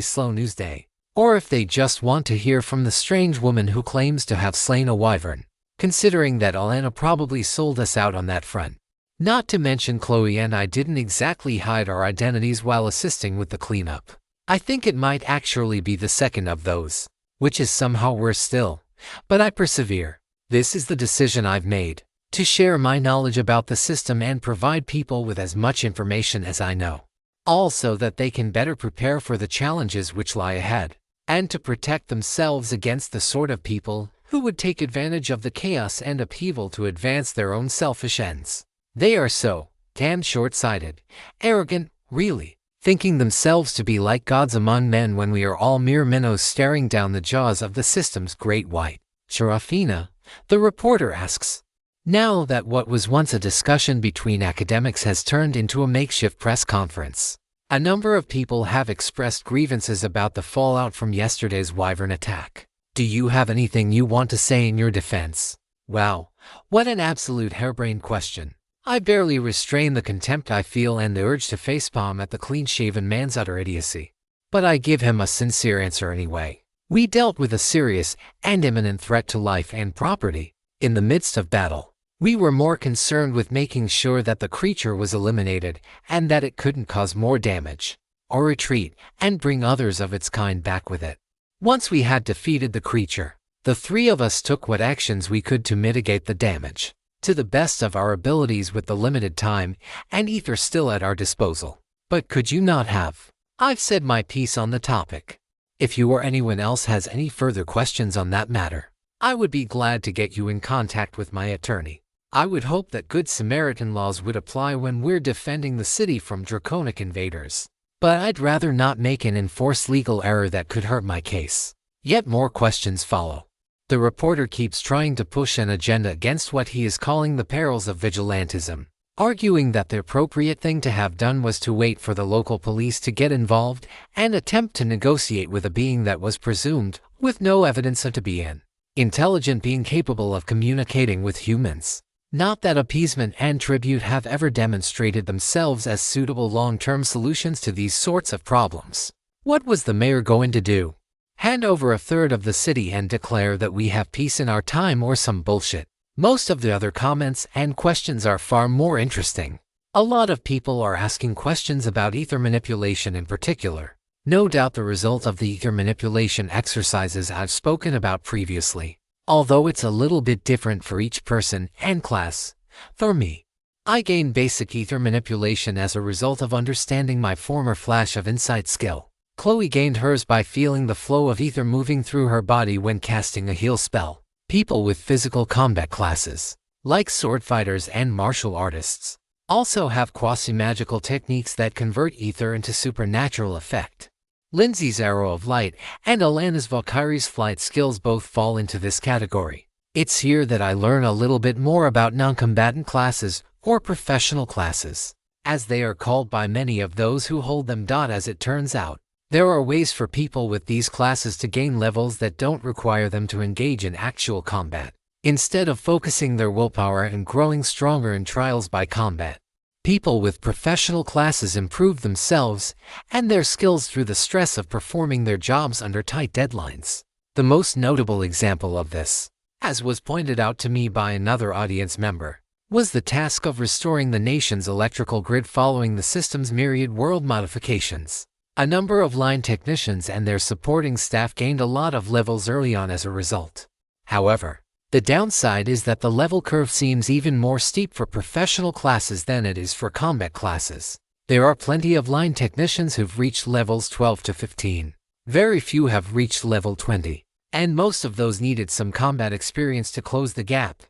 S1: slow news day, or if they just want to hear from the strange woman who claims to have slain a wyvern, considering that Alana probably sold us out on that front. Not to mention Chloe and I didn't exactly hide our identities while assisting with the cleanup. I think it might actually be the second of those, which is somehow worse still, but I persevere. This is the decision I've made, to share my knowledge about the system and provide people with as much information as I know. Also that they can better prepare for the challenges which lie ahead, and to protect themselves against the sort of people who would take advantage of the chaos and upheaval to advance their own selfish ends. They are so damn short-sighted, arrogant, really, thinking themselves to be like gods among men when we are all mere minnows staring down the jaws of the system's great white. Seraphina, the reporter asks, Now that what was once a discussion between academics has turned into a makeshift press conference. A number of people have expressed grievances about the fallout from yesterday's Wyvern attack. Do you have anything you want to say in your defense? Wow, what an absolute harebrained question. I barely restrain the contempt I feel and the urge to facepalm at the clean-shaven man's utter idiocy. But I give him a sincere answer anyway. We dealt with a serious and imminent threat to life and property. In the midst of battle, we were more concerned with making sure that the creature was eliminated and that it couldn't cause more damage, or retreat and bring others of its kind back with it. Once we had defeated the creature, the three of us took what actions we could to mitigate the damage, to the best of our abilities with the limited time and ether still at our disposal. But could you not have? I've said my piece on the topic. If you or anyone else has any further questions on that matter, I would be glad to get you in contact with my attorney. I would hope that Good Samaritan laws would apply when we're defending the city from draconic invaders. But I'd rather not make an enforced legal error that could hurt my case. Yet more questions follow. The reporter keeps trying to push an agenda against what he is calling the perils of vigilantism, arguing that the appropriate thing to have done was to wait for the local police to get involved and attempt to negotiate with a being that was presumed, with no evidence of to be an intelligent being capable of communicating with humans. Not that appeasement and tribute have ever demonstrated themselves as suitable long-term solutions to these sorts of problems. What was the mayor going to do? Hand over a third of the city and declare that we have peace in our time or some bullshit? Most of the other comments and questions are far more interesting. A lot of people are asking questions about ether manipulation in particular. No doubt the result of the ether manipulation exercises I've spoken about previously, although it's a little bit different for each person and class. For me, I gained basic ether manipulation as a result of understanding my former flash of insight skill. Chloe gained hers by feeling the flow of ether moving through her body when casting a heal spell. People with physical combat classes, like sword fighters and martial artists, also have quasi-magical techniques that convert ether into supernatural effect. Lindsay's Arrow of Light and Alana's Valkyrie's Flight skills both fall into this category. It's here that I learn a little bit more about non-combatant classes, or professional classes, as they are called by many of those who hold them. As it turns out, there are ways for people with these classes to gain levels that don't require them to engage in actual combat, instead of focusing their willpower and growing stronger in trials by combat. People with professional classes improve themselves and their skills through the stress of performing their jobs under tight deadlines. The most notable example of this, as was pointed out to me by another audience member, was the task of restoring the nation's electrical grid following the system's myriad world modifications. A number of line technicians and their supporting staff gained a lot of levels early on as a result. However, the downside is that the level curve seems even more steep for professional classes than it is for combat classes. There are plenty of line technicians who've reached levels 12 to 15. Very few have reached level 20, and most of those needed some combat experience to close the gap.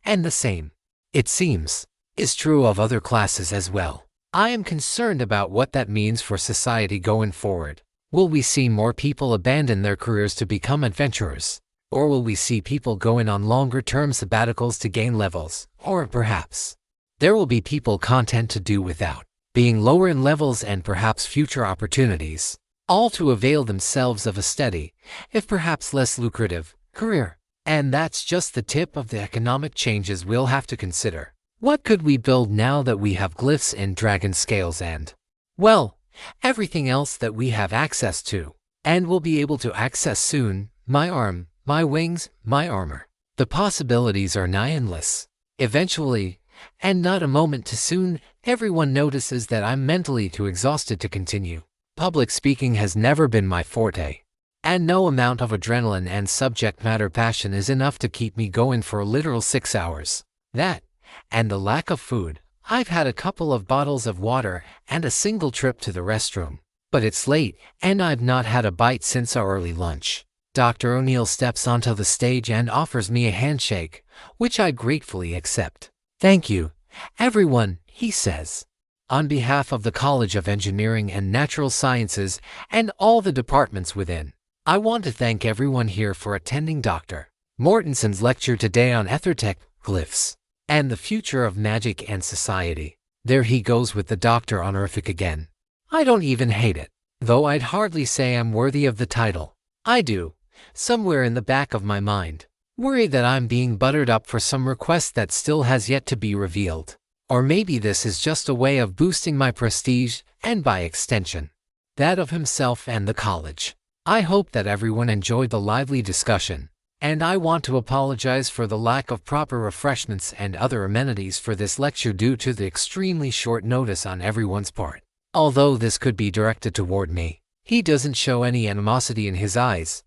S1: And the same, it seems, is true of other classes as well. I am concerned about what that means for society going forward. Will we see more people abandon their careers to become adventurers? Or will we see people going on longer-term sabbaticals to gain levels? Or perhaps there will be people content to do without, being lower in levels and perhaps future opportunities, all to avail themselves of a steady, if perhaps less lucrative, career. And that's just the tip of the economic changes we'll have to consider. What could we build now that we have glyphs and dragon scales and, well, everything else that we have access to, and will be able to access soon? My arm, my wings, my armor. The possibilities are nigh endless. Eventually, and not a moment too soon, everyone notices that I'm mentally too exhausted to continue. Public speaking has never been my forte, and no amount of adrenaline and subject matter passion is enough to keep me going for a literal 6 hours. That, and the lack of food. I've had a couple of bottles of water and a single trip to the restroom. But it's late, and I've not had a bite since our early lunch. Dr. O'Neill steps onto the stage and offers me a handshake, which I gratefully accept. "Thank you, everyone," he says. "On behalf of the College of Engineering and Natural Sciences and all the departments within, I want to thank everyone here for attending Dr. Mortenson's lecture today on Ethertech glyphs. and the future of magic and society. There he goes with the Doctor Honorific again. I don't even hate it, though I'd hardly say I'm worthy of the title. I do, somewhere in the back of my mind, worry that I'm being buttered up for some request that still has yet to be revealed. Or maybe this is just a way of boosting my prestige, and by extension, that of himself and the college. I hope that everyone enjoyed the lively discussion, and I want to apologize for the lack of proper refreshments and other amenities for this lecture due to the extremely short notice on everyone's part. Although this could be directed toward me, he doesn't show any animosity in his eyes.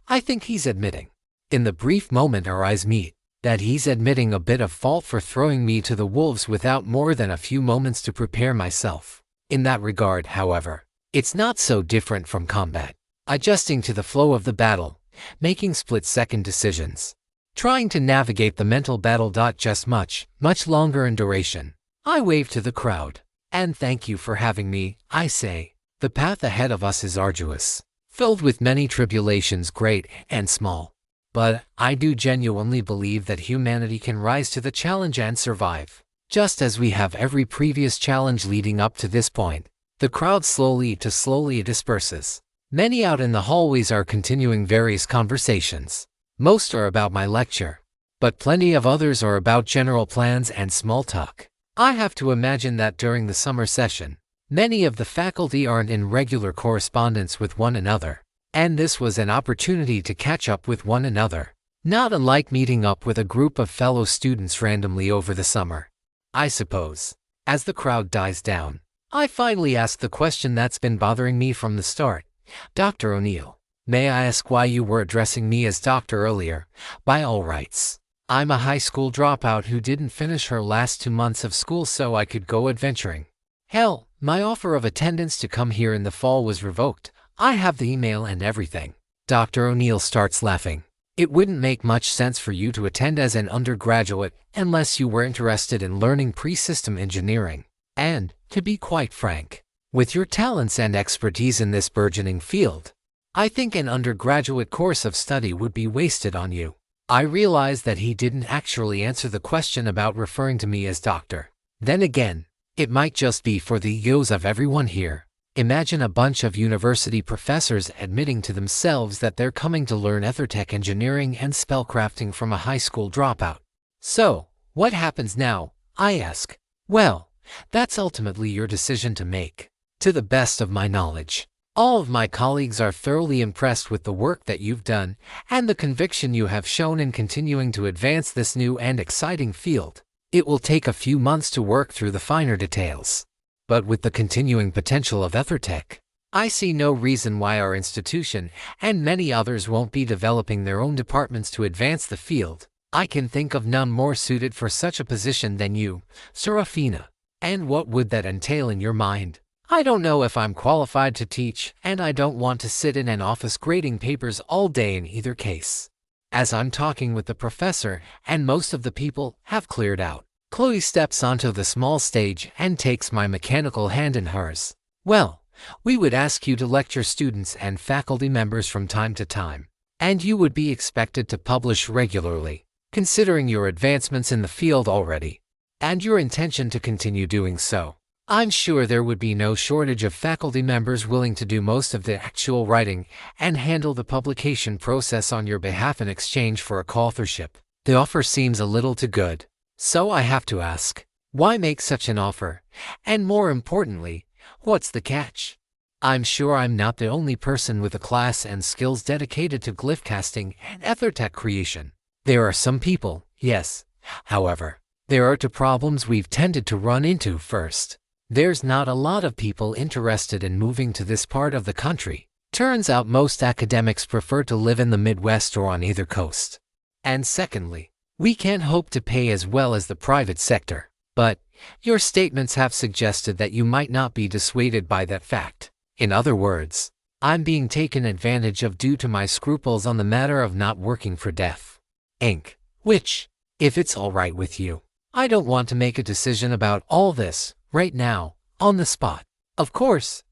S1: I think he's admitting, in the brief moment our eyes meet, that he's admitting a bit of fault for throwing me to the wolves without more than a few moments to prepare myself. In that regard, however, it's not so different from combat. Adjusting to the flow of the battle, making split-second decisions, trying to navigate the mental battle. Just much longer in duration. I wave to the crowd, and thank you for having me, I say. The path ahead of us is arduous, filled with many tribulations, great and small. But I do genuinely believe that humanity can rise to the challenge and survive, just as we have every previous challenge leading up to this point. The crowd slowly disperses. Many out in the hallways are continuing various conversations. Most are about my lecture, but plenty of others are about general plans and small talk. I have to imagine that during the summer session, many of the faculty aren't in regular correspondence with one another, and this was an opportunity to catch up with one another, not unlike meeting up with a group of fellow students randomly over the summer. I suppose, as the crowd dies down, I finally ask the question that's been bothering me from the start. Dr. O'Neill, may I ask why you were addressing me as doctor earlier? By all rights, I'm a high school dropout who didn't finish her last 2 months of school so I could go adventuring. Hell, my offer of attendance to come here in the fall was revoked. I have the email and everything. Dr. O'Neill starts laughing. It wouldn't make much sense for you to attend as an undergraduate unless you were interested in learning pre-system engineering. And, to be quite frank, with your talents and expertise in this burgeoning field, I think an undergraduate course of study would be wasted on you. I realized that he didn't actually answer the question about referring to me as doctor. Then again, it might just be for the egos of everyone here. Imagine a bunch of university professors admitting to themselves that they're coming to learn ethertech engineering and spellcrafting from a high school dropout. So, what happens now, I ask? Well, that's ultimately your decision to make. To the best of my knowledge, all of my colleagues are thoroughly impressed with the work that you've done and the conviction you have shown in continuing to advance this new and exciting field. It will take a few months to work through the finer details. But with the continuing potential of ethertech, I see no reason why our institution and many others won't be developing their own departments to advance the field. I can think of none more suited for such a position than you, Seraphina. And what would that entail in your mind? I don't know if I'm qualified to teach, and I don't want to sit in an office grading papers all day in either case. As I'm talking with the professor, and most of the people have cleared out, Chloe steps onto the small stage and takes my mechanical hand in hers. Well, we would ask you to lecture students and faculty members from time to time, and you would be expected to publish regularly, considering your advancements in the field already, and your intention to continue doing so. I'm sure there would be no shortage of faculty members willing to do most of the actual writing and handle the publication process on your behalf in exchange for a co-authorship. The offer seems a little too good. So I have to ask, why make such an offer? And more importantly, what's the catch? I'm sure I'm not the only person with a class and skills dedicated to glyph casting and ethertech creation. There are some people, yes. However, there are two problems we've tended to run into. First, there's not a lot of people interested in moving to this part of the country. Turns out most academics prefer to live in the Midwest or on either coast. And secondly, we can't hope to pay as well as the private sector. But your statements have suggested that you might not be dissuaded by that fact. In other words, I'm being taken advantage of due to my scruples on the matter of not working for Death Inc. Which, if it's all right with you, I don't want to make a decision about all this right now, on the spot. Of course.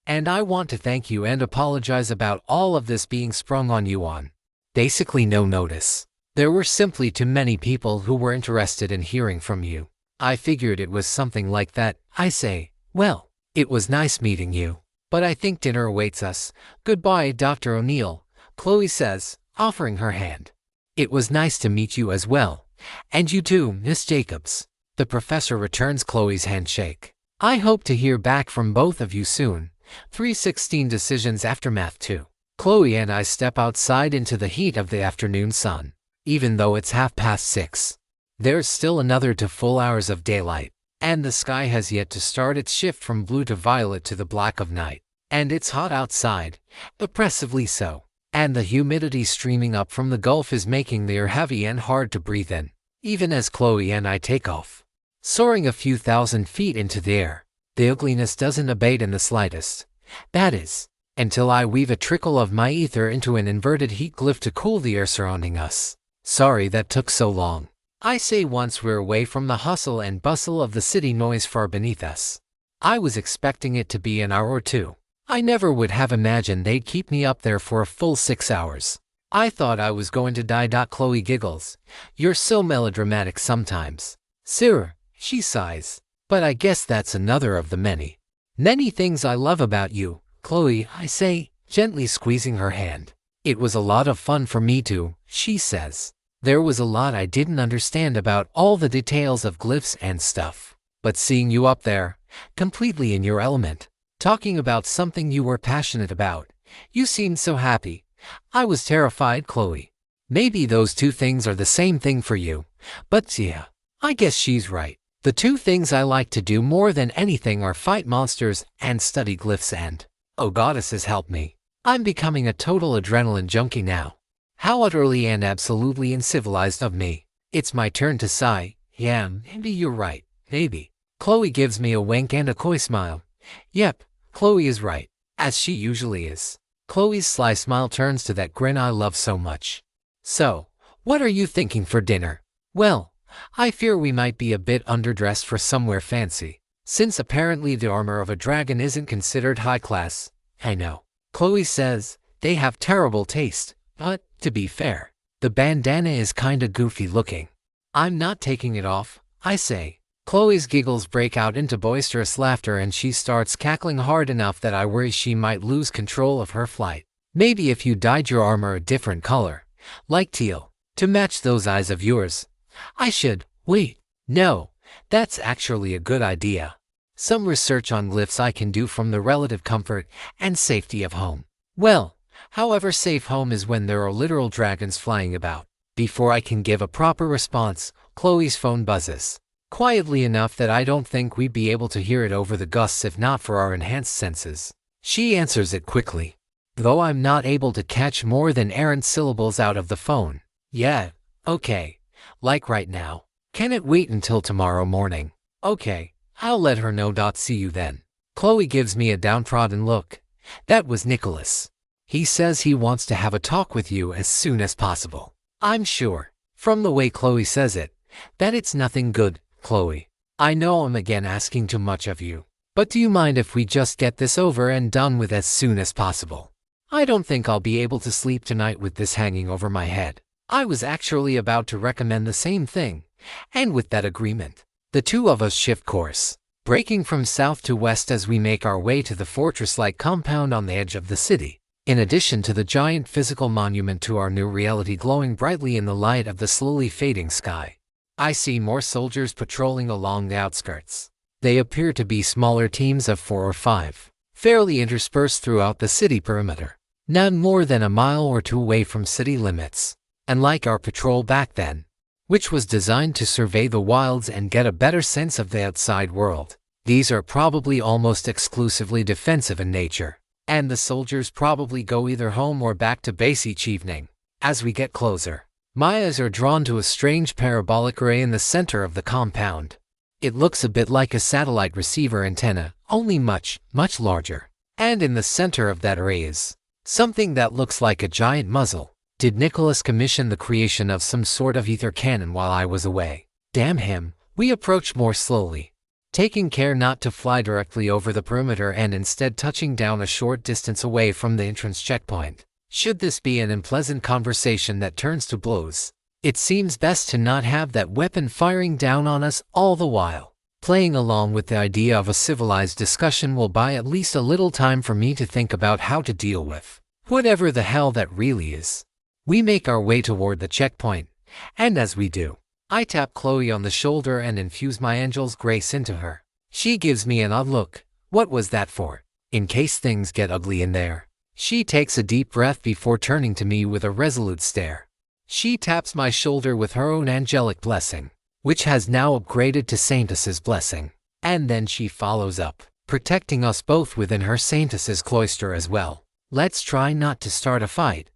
S1: And I want to thank you and apologize about all of this being sprung on you on basically no notice. There were simply too many people who were interested in hearing from you. I figured it was something like that. I say, well, it was nice meeting you, but I think dinner awaits us. Goodbye, Dr. O'Neill, Chloe says, offering her hand. It was nice to meet you as well. And you too, Miss Jacobs. The professor returns Chloe's handshake. I hope to hear back from both of you soon. 3:16 Decisions Aftermath 2. Chloe and I step outside into the heat of the afternoon sun. Even though it's 6:30, there's still another 2 full hours of daylight, and the sky has yet to start its shift from blue to violet to the black of night. And it's hot outside, oppressively so, and the humidity streaming up from the Gulf is making the air heavy and hard to breathe in, even as Chloe and I take off. Soaring a few thousand feet into the air, the ugliness doesn't abate in the slightest. That is, until I weave a trickle of my ether into an inverted heat glyph to cool the air surrounding us. Sorry that took so long. I say once we're away from the hustle and bustle of the city noise far beneath us. I was expecting it to be an hour or two. I never would have imagined they'd keep me up there for a full 6 hours. I thought I was going to die. Chloe giggles. You're so melodramatic sometimes. Sir, she sighs. But I guess that's another of the many things I love about you, Chloe, I say, gently squeezing her hand. It was a lot of fun for me too, she says. There was a lot I didn't understand about all the details of glyphs and stuff. But seeing you up there, completely in your element, talking about something you were passionate about, you seemed so happy. I was terrified, Chloe. Maybe those two things are the same thing for you. But yeah, I guess she's right. The two things I like to do more than anything are fight monsters and study glyphs and, oh goddesses help me, I'm becoming a total adrenaline junkie now. How utterly and absolutely uncivilized of me. It's my turn to sigh. Yeah, maybe you're right. Maybe. Chloe gives me a wink and a coy smile. Yep, Chloe is right, as she usually is. Chloe's sly smile turns to that grin I love so much. So, what are you thinking for dinner? Well, I fear we might be a bit underdressed for somewhere fancy, since apparently the armor of a dragon isn't considered high class. I know. Chloe says, they have terrible taste, but, to be fair, the bandana is kinda goofy looking. I'm not taking it off, I say. Chloe's giggles break out into boisterous laughter and she starts cackling hard enough that I worry she might lose control of her flight. Maybe if you dyed your armor a different color, like teal, to match those eyes of yours. I should, wait, no, that's actually a good idea. Some research on glyphs I can do from the relative comfort and safety of home. Well, however safe home is when there are literal dragons flying about. Before I can give a proper response, Chloe's phone buzzes. Quietly enough that I don't think we'd be able to hear it over the gusts if not for our enhanced senses. She answers it quickly, though I'm not able to catch more than errant syllables out of the phone. Yeah, okay, like right now. Can it wait until tomorrow morning? Okay, I'll let her know. See you then. Chloe gives me a downtrodden look. That was Nicholas. He says he wants to have a talk with you as soon as possible. I'm sure, from the way Chloe says it, that it's nothing good, Chloe. I know I'm again asking too much of you, but do you mind if we just get this over and done with as soon as possible? I don't think I'll be able to sleep tonight with this hanging over my head. I was actually about to recommend the same thing, and with that agreement, the two of us shift course, breaking from south to west as we make our way to the fortress-like compound on the edge of the city. In addition to the giant physical monument to our new reality glowing brightly in the light of the slowly fading sky, I see more soldiers patrolling along the outskirts. They appear to be smaller teams of 4 or 5, fairly interspersed throughout the city perimeter, not more than a mile or two away from city limits. And like our patrol back then, which was designed to survey the wilds and get a better sense of the outside world, these are probably almost exclusively defensive in nature. And the soldiers probably go either home or back to base each evening. As we get closer, my eyes are drawn to a strange parabolic array in the center of the compound. It looks a bit like a satellite receiver antenna, only much, much larger. And in the center of that array is something that looks like a giant muzzle. Did Nicholas commission the creation of some sort of ether cannon while I was away? Damn him. We approach more slowly, taking care not to fly directly over the perimeter and instead touching down a short distance away from the entrance checkpoint. Should this be an unpleasant conversation that turns to blows, It seems best to not have that weapon firing down on us all the while. Playing along with the idea of a civilized discussion will buy at least a little time for me to think about how to deal with whatever the hell that really is. We make our way toward the checkpoint, and as we do, I tap Chloe on the shoulder and infuse my angel's grace into her. She gives me an odd look. What was that for? In case things get ugly in there. She takes a deep breath before turning to me with a resolute stare. She taps my shoulder with her own angelic blessing, which has now upgraded to Saintess's blessing. And then she follows up, protecting us both within her Saintess's cloister as well. Let's try not to start a fight.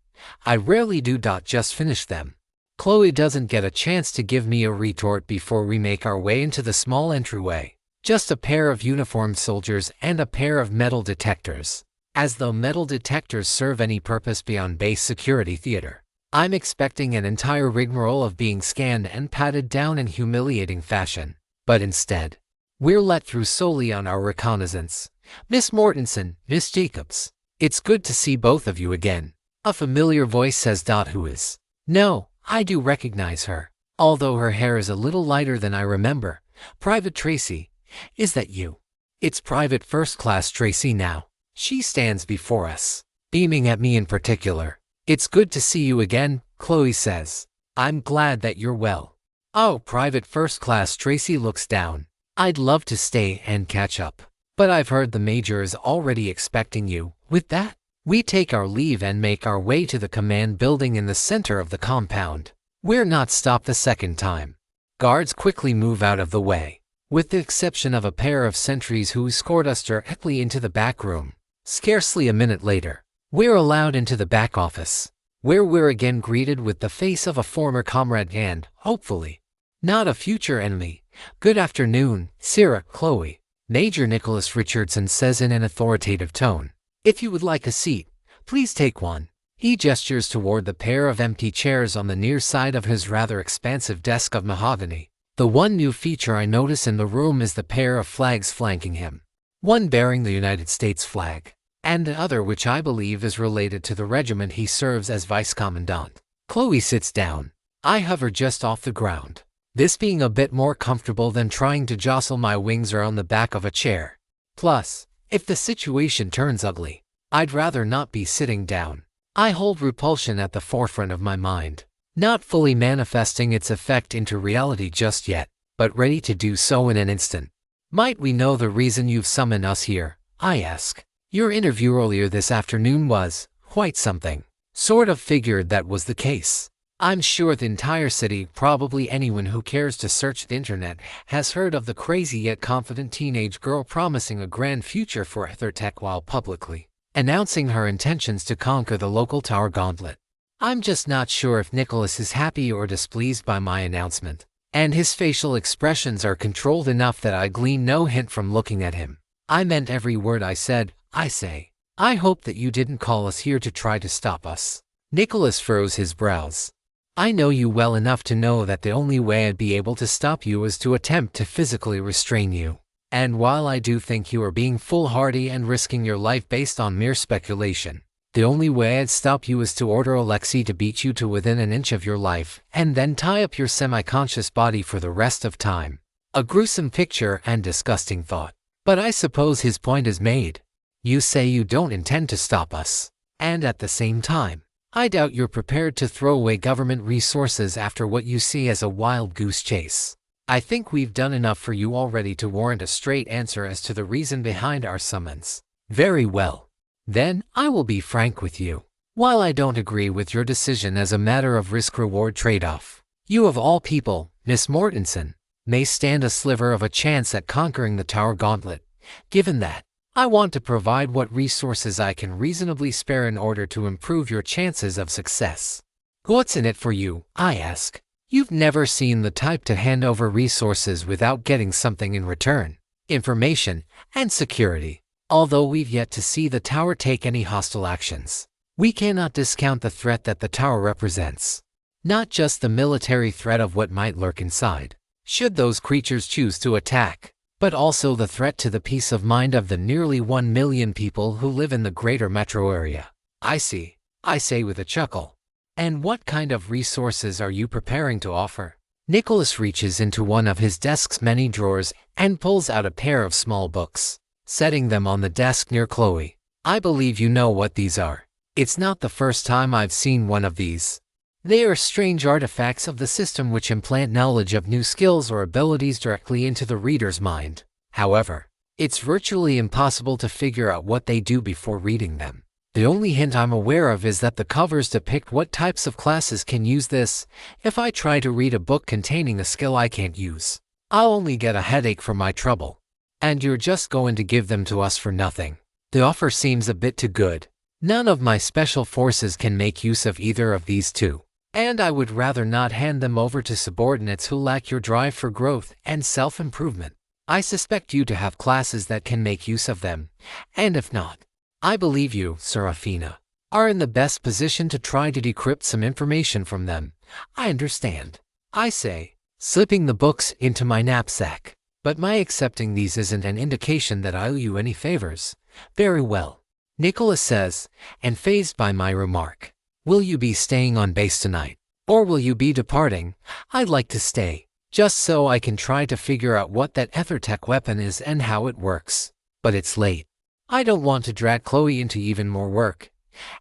S1: I rarely do. Just finish them. Chloe doesn't get a chance to give me a retort before we make our way into the small entryway. Just a pair of uniformed soldiers and a pair of metal detectors. As though metal detectors serve any purpose beyond base security theater. I'm expecting an entire rigmarole of being scanned and patted down in humiliating fashion. But instead, we're let through solely on our reconnaissance. Miss Mortensen, Miss Jacobs. It's good to see both of you again. A familiar voice says. Who is? No, I do recognize her. Although her hair is a little lighter than I remember. Private Tracy, is that you? It's Private First Class Tracy now. She stands before us, beaming at me in particular. It's good to see you again, Chloe says. I'm glad that you're well. Oh, Private First Class Tracy looks down. I'd love to stay and catch up, but I've heard the Major is already expecting you. With that, we take our leave and make our way to the command building in the center of the compound. We're not stopped the second time. Guards quickly move out of the way, with the exception of a pair of sentries who escort us directly into the back room. Scarcely a minute later, we're allowed into the back office, where we're again greeted with the face of a former comrade and, hopefully, not a future enemy. Good afternoon, Sarah, Chloe. Major Nicholas Richardson says in an authoritative tone. If you would like a seat, please take one. He gestures toward the pair of empty chairs on the near side of his rather expansive desk of mahogany. The one new feature I notice in the room is the pair of flags flanking him. One bearing the United States flag, and the other which I believe is related to the regiment he serves as vice commandant. Chloe sits down. I hover just off the ground, this being a bit more comfortable than trying to jostle my wings around the back of a chair. Plus, if the situation turns ugly, I'd rather not be sitting down. I hold repulsion at the forefront of my mind, not fully manifesting its effect into reality just yet, but ready to do so in an instant. Might we know the reason you've summoned us here? I ask. Your interview earlier this afternoon was quite something. Sort of figured that was the case. I'm sure the entire city, probably anyone who cares to search the internet, has heard of the crazy yet confident teenage girl promising a grand future for EtherTech while publicly announcing her intentions to conquer the local tower gauntlet. I'm just not sure if Nicholas is happy or displeased by my announcement, and his facial expressions are controlled enough that I glean no hint from looking at him. I meant every word I said. I say, I hope that you didn't call us here to try to stop us. Nicholas furrows his brows. I know you well enough to know that the only way I'd be able to stop you is to attempt to physically restrain you. And while I do think you are being foolhardy and risking your life based on mere speculation, the only way I'd stop you is to order Alexei to beat you to within an inch of your life, and then tie up your semi-conscious body for the rest of time. A gruesome picture and disgusting thought. But I suppose his point is made. You say you don't intend to stop us, and at the same time, I doubt you're prepared to throw away government resources after what you see as a wild goose chase. I think we've done enough for you already to warrant a straight answer as to the reason behind our summons. Very well. Then, I will be frank with you. While I don't agree with your decision as a matter of risk-reward trade-off, you of all people, Miss Mortensen, may stand a sliver of a chance at conquering the tower gauntlet. Given that, I want to provide what resources I can reasonably spare in order to improve your chances of success. What's in it for you? I ask. You've never seen the type to hand over resources without getting something in return. Information and security. Although we've yet to see the tower take any hostile actions, we cannot discount the threat that the tower represents. Not just the military threat of what might lurk inside, should those creatures choose to attack, but also the threat to the peace of mind of the nearly 1 million people who live in the greater metro area. I see, I say with a chuckle. And what kind of resources are you preparing to offer? Nicholas reaches into one of his desk's many drawers and pulls out a pair of small books, setting them on the desk near Chloe. I believe you know what these are. It's not the first time I've seen one of these. They are strange artifacts of the system which implant knowledge of new skills or abilities directly into the reader's mind. However, it's virtually impossible to figure out what they do before reading them. The only hint I'm aware of is that the covers depict what types of classes can use this. If I try to read a book containing a skill I can't use, I'll only get a headache from my trouble. And you're just going to give them to us for nothing. The offer seems a bit too good. None of my special forces can make use of either of these two, and I would rather not hand them over to subordinates who lack your drive for growth and self-improvement. I suspect you to have classes that can make use of them, and if not, I believe you, Seraphina, are in the best position to try to decrypt some information from them. I understand, I say, slipping the books into my knapsack. But my accepting these isn't an indication that I owe you any favors. Very well, Nicholas says, and fazed by my remark. Will you be staying on base tonight? Or will you be departing? I'd like to stay, just so I can try to figure out what that ethertech weapon is and how it works. But it's late. I don't want to drag Chloe into even more work.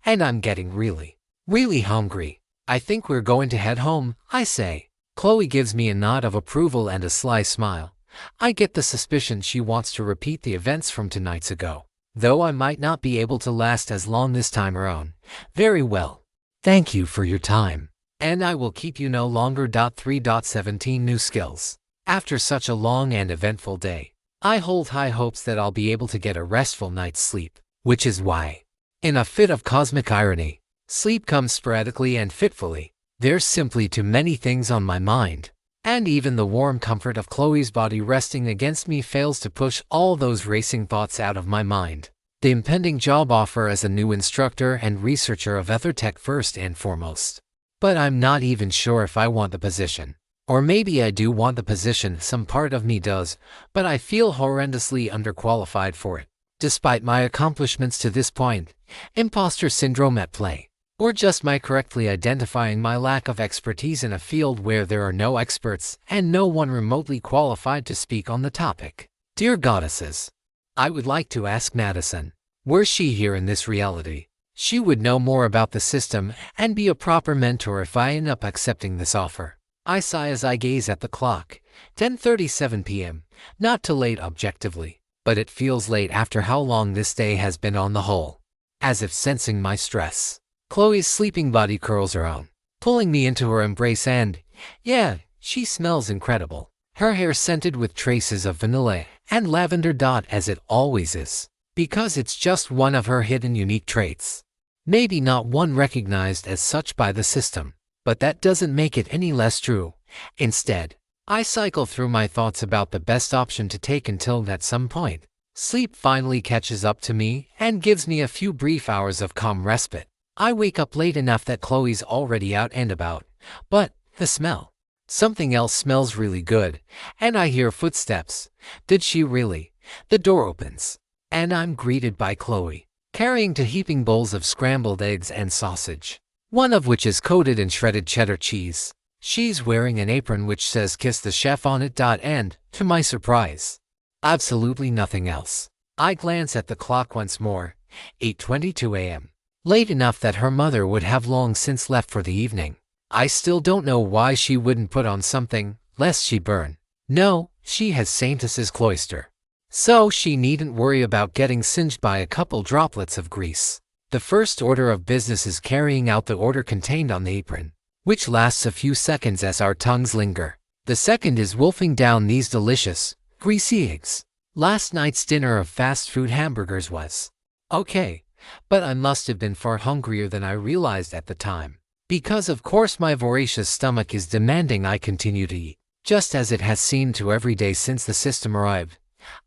S1: And I'm getting really hungry. I think we're going to head home, I say. Chloe gives me a nod of approval and a sly smile. I get the suspicion she wants to repeat the events from 2 nights ago, though I might not be able to last as long this time around. Very well. Thank you for your time, and I will keep you no longer. 3.17 New skills. After such a long and eventful day, I hold high hopes that I'll be able to get a restful night's sleep, which is why, in a fit of cosmic irony, sleep comes sporadically and fitfully. There's simply too many things on my mind, and even the warm comfort of Chloe's body resting against me fails to push all those racing thoughts out of my mind. The impending job offer as a new instructor and researcher of ethertech first and foremost. But I'm not even sure if I want the position. Or maybe I do want the position, some part of me does, but I feel horrendously underqualified for it. Despite my accomplishments to this point, imposter syndrome at play, or just my correctly identifying my lack of expertise in a field where there are no experts and no one remotely qualified to speak on the topic. Dear goddesses, I would like to ask Madison, were she here in this reality, she would know more about the system and be a proper mentor if I end up accepting this offer. I sigh as I gaze at the clock. 10:37 p.m. Not too late objectively, but it feels late after how long this day has been on the whole. As if sensing my stress, Chloe's sleeping body curls around, pulling me into her embrace and, yeah, she smells incredible. Her hair scented with traces of vanilla and lavender. As it always is, because it's just one of her hidden unique traits. Maybe not one recognized as such by the system, but that doesn't make it any less true. Instead, I cycle through my thoughts about the best option to take until at some point, sleep finally catches up to me and gives me a few brief hours of calm respite. I wake up late enough that Chloe's already out and about, but the smell. Something else smells really good, and I hear footsteps. Did she really? The door opens, and I'm greeted by Chloe, carrying 2 heaping bowls of scrambled eggs and sausage, one of which is coated in shredded cheddar cheese. She's wearing an apron which says "Kiss the Chef" on it. And, to my surprise, absolutely nothing else. I glance at the clock once more. 8:22 a.m. Late enough that her mother would have long since left for the evening. I still don't know why she wouldn't put on something, lest she burn. No, she has Saintess's cloister, so she needn't worry about getting singed by a couple droplets of grease. The first order of business is carrying out the order contained on the apron, which lasts a few seconds as our tongues linger. The second is wolfing down these delicious, greasy eggs. Last night's dinner of fast food hamburgers was okay, but I must have been far hungrier than I realized at the time, because of course my voracious stomach is demanding I continue to eat, just as it has seemed to every day since the system arrived.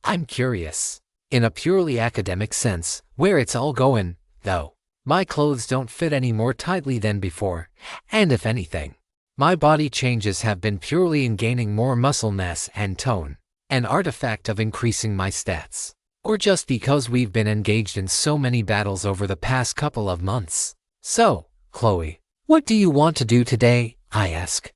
S1: I'm curious, in a purely academic sense, where it's all going, though. My clothes don't fit any more tightly than before, and if anything, my body changes have been purely in gaining more muscle mass and tone, an artifact of increasing my stats, or just because we've been engaged in so many battles over the past couple of months. So, Chloe, What do you want to do today? I ask.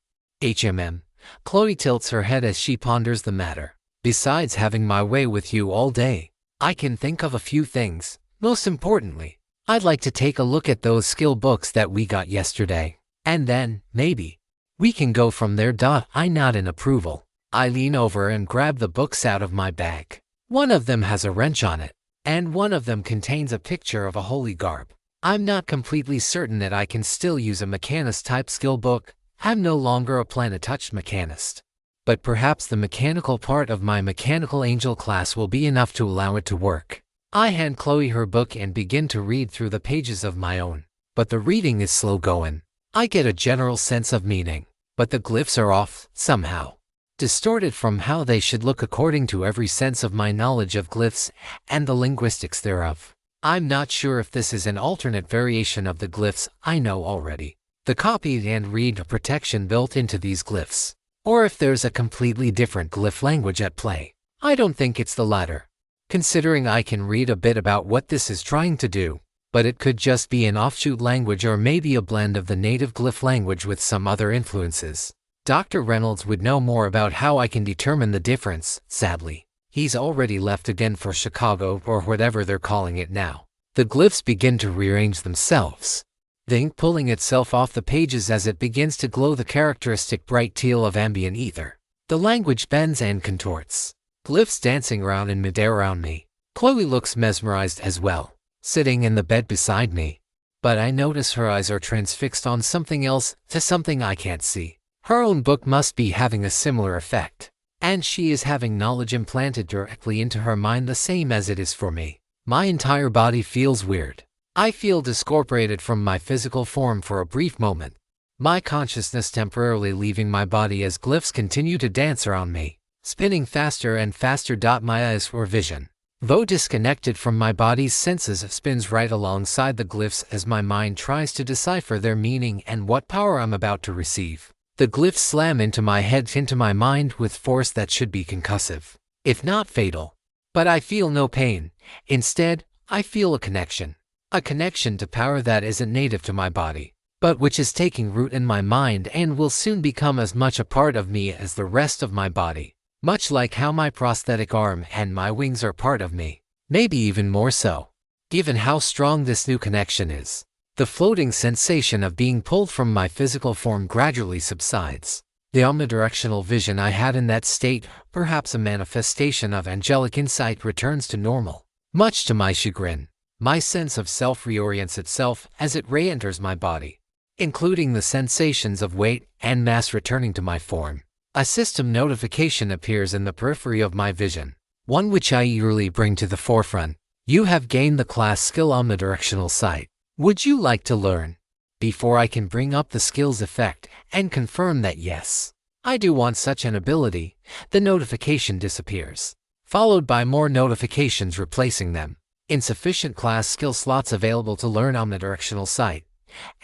S1: Chloe tilts her head as she ponders the matter. Besides having my way with you all day, I can think of a few things. Most importantly, I'd like to take a look at those skill books that we got yesterday. And then, maybe, we can go from there. I nod in approval. I lean over and grab the books out of my bag. One of them has a wrench on it, and one of them contains a picture of a holy garb. I'm not completely certain that I can still use a Mechanist-type skill book. I'm no longer a planet-touched Mechanist. But perhaps the mechanical part of my Mechanical Angel class will be enough to allow it to work. I hand Chloe her book and begin to read through the pages of my own. But the reading is slow going. I get a general sense of meaning, but the glyphs are off, somehow. Distorted from how they should look according to every sense of my knowledge of glyphs and the linguistics thereof. I'm not sure if this is an alternate variation of the glyphs I know already, the copy and read protection built into these glyphs, or if there's a completely different glyph language at play. I don't think it's the latter, considering I can read a bit about what this is trying to do, but it could just be an offshoot language or maybe a blend of the native glyph language with some other influences. Dr. Reynolds would know more about how I can determine the difference, sadly. He's already left again for Chicago or whatever they're calling it now. The glyphs begin to rearrange themselves, the ink pulling itself off the pages as it begins to glow the characteristic bright teal of ambient ether. The language bends and contorts, glyphs dancing around in midair around me. Chloe looks mesmerized as well, sitting in the bed beside me. But I notice her eyes are transfixed on something else, to something I can't see. Her own book must be having a similar effect, and she is having knowledge implanted directly into her mind the same as it is for me. My entire body feels weird. I feel discorporated from my physical form for a brief moment, my consciousness temporarily leaving my body as glyphs continue to dance around me, spinning faster and faster. My eyes or vision, though disconnected from my body's senses, spins right alongside the glyphs as my mind tries to decipher their meaning and what power I'm about to receive. The glyphs slam into my head, into my mind with force that should be concussive, if not fatal. But I feel no pain. Instead, I feel a connection to power that isn't native to my body, but which is taking root in my mind and will soon become as much a part of me as the rest of my body, much like how my prosthetic arm and my wings are part of me, maybe even more so, given how strong this new connection is. The floating sensation of being pulled from my physical form gradually subsides. The omnidirectional vision I had in that state, perhaps a manifestation of angelic insight, returns to normal. Much to my chagrin, my sense of self reorients itself as it re-enters my body, including the sensations of weight and mass returning to my form. A system notification appears in the periphery of my vision, one which I eagerly bring to the forefront. You have gained the class skill omnidirectional sight. Would you like to learn? Before I can bring up the skill's effect and confirm that yes, I do want such an ability, the notification disappears, followed by more notifications replacing them. Insufficient class skill slots available to learn omnidirectional sight.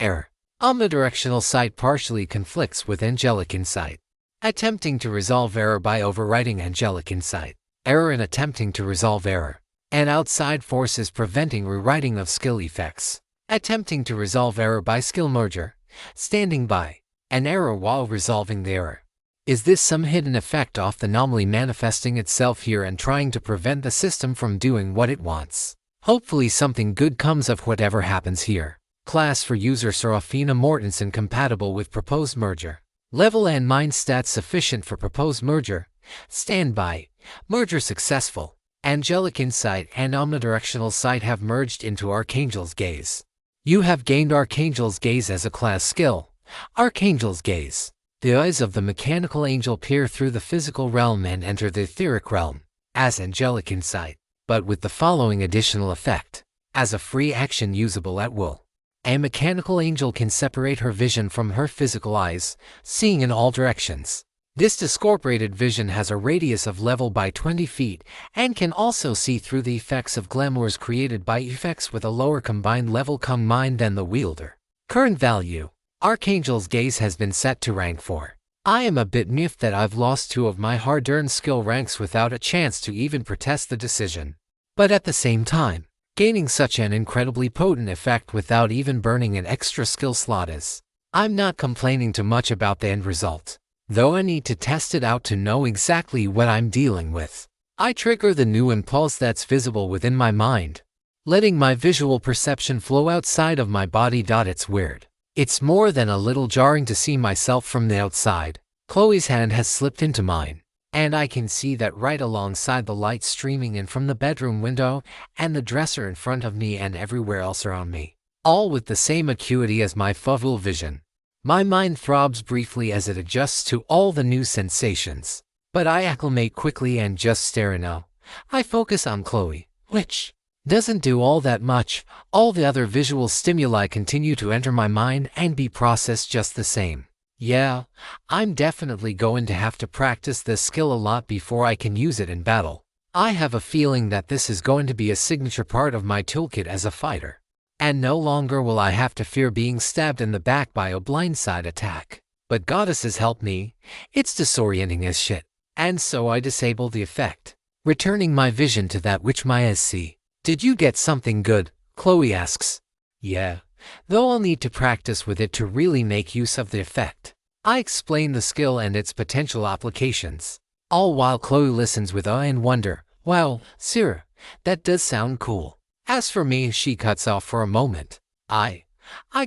S1: Error. Omnidirectional sight partially conflicts with angelic insight. Attempting to resolve error by overriding angelic insight. Error in attempting to resolve error. An outside force is preventing rewriting of skill effects. Attempting to resolve error by skill merger, standing by, an error while resolving the error. Is this some hidden effect of the anomaly manifesting itself here and trying to prevent the system from doing what it wants? Hopefully something good comes of whatever happens here. Class for user Seraphina Mortensen compatible with proposed merger. Level and mind stats sufficient for proposed merger. Standby. Merger successful. Angelic insight and omnidirectional sight have merged into Archangel's Gaze. You have gained Archangel's Gaze as a class skill. Archangel's Gaze. The eyes of the mechanical angel peer through the physical realm and enter the etheric realm as angelic insight, but with the following additional effect. As a free action usable at will, a mechanical angel can separate her vision from her physical eyes, seeing in all directions. This discorporated vision has a radius of level by 20 feet and can also see through the effects of glamours created by effects with a lower combined level combined than the wielder. Current value. Archangel's Gaze has been set to rank 4. I am a bit miffed that I've lost 2 of my hard-earned skill ranks without a chance to even protest the decision. But at the same time, gaining such an incredibly potent effect without even burning an extra skill slot is I'm not complaining too much about the end result, though I need to test it out to know exactly what I'm dealing with. I trigger the new impulse that's visible within my mind, letting my visual perception flow outside of my body. It's weird. It's more than a little jarring to see myself from the outside. Chloe's hand has slipped into mine, and I can see that right alongside the light streaming in from the bedroom window and the dresser in front of me and everywhere else around me, all with the same acuity as my full vision. My mind throbs briefly as it adjusts to all the new sensations, but I acclimate quickly and just stare in awe. I focus on Chloe, which doesn't do all that much. All the other visual stimuli continue to enter my mind and be processed just the same. Yeah, I'm definitely going to have to practice this skill a lot before I can use it in battle. I have a feeling that this is going to be a signature part of my toolkit as a fighter. And no longer will I have to fear being stabbed in the back by a blindside attack. But goddesses help me, it's disorienting as shit. And so I disable the effect, returning my vision to that which my eyes see. Did you get something good? Chloe asks. Yeah, though I'll need to practice with it to really make use of the effect. I explain the skill and its potential applications, all while Chloe listens with awe and wonder. Wow, Sarah, that does sound cool. As for me, she cuts off for a moment. I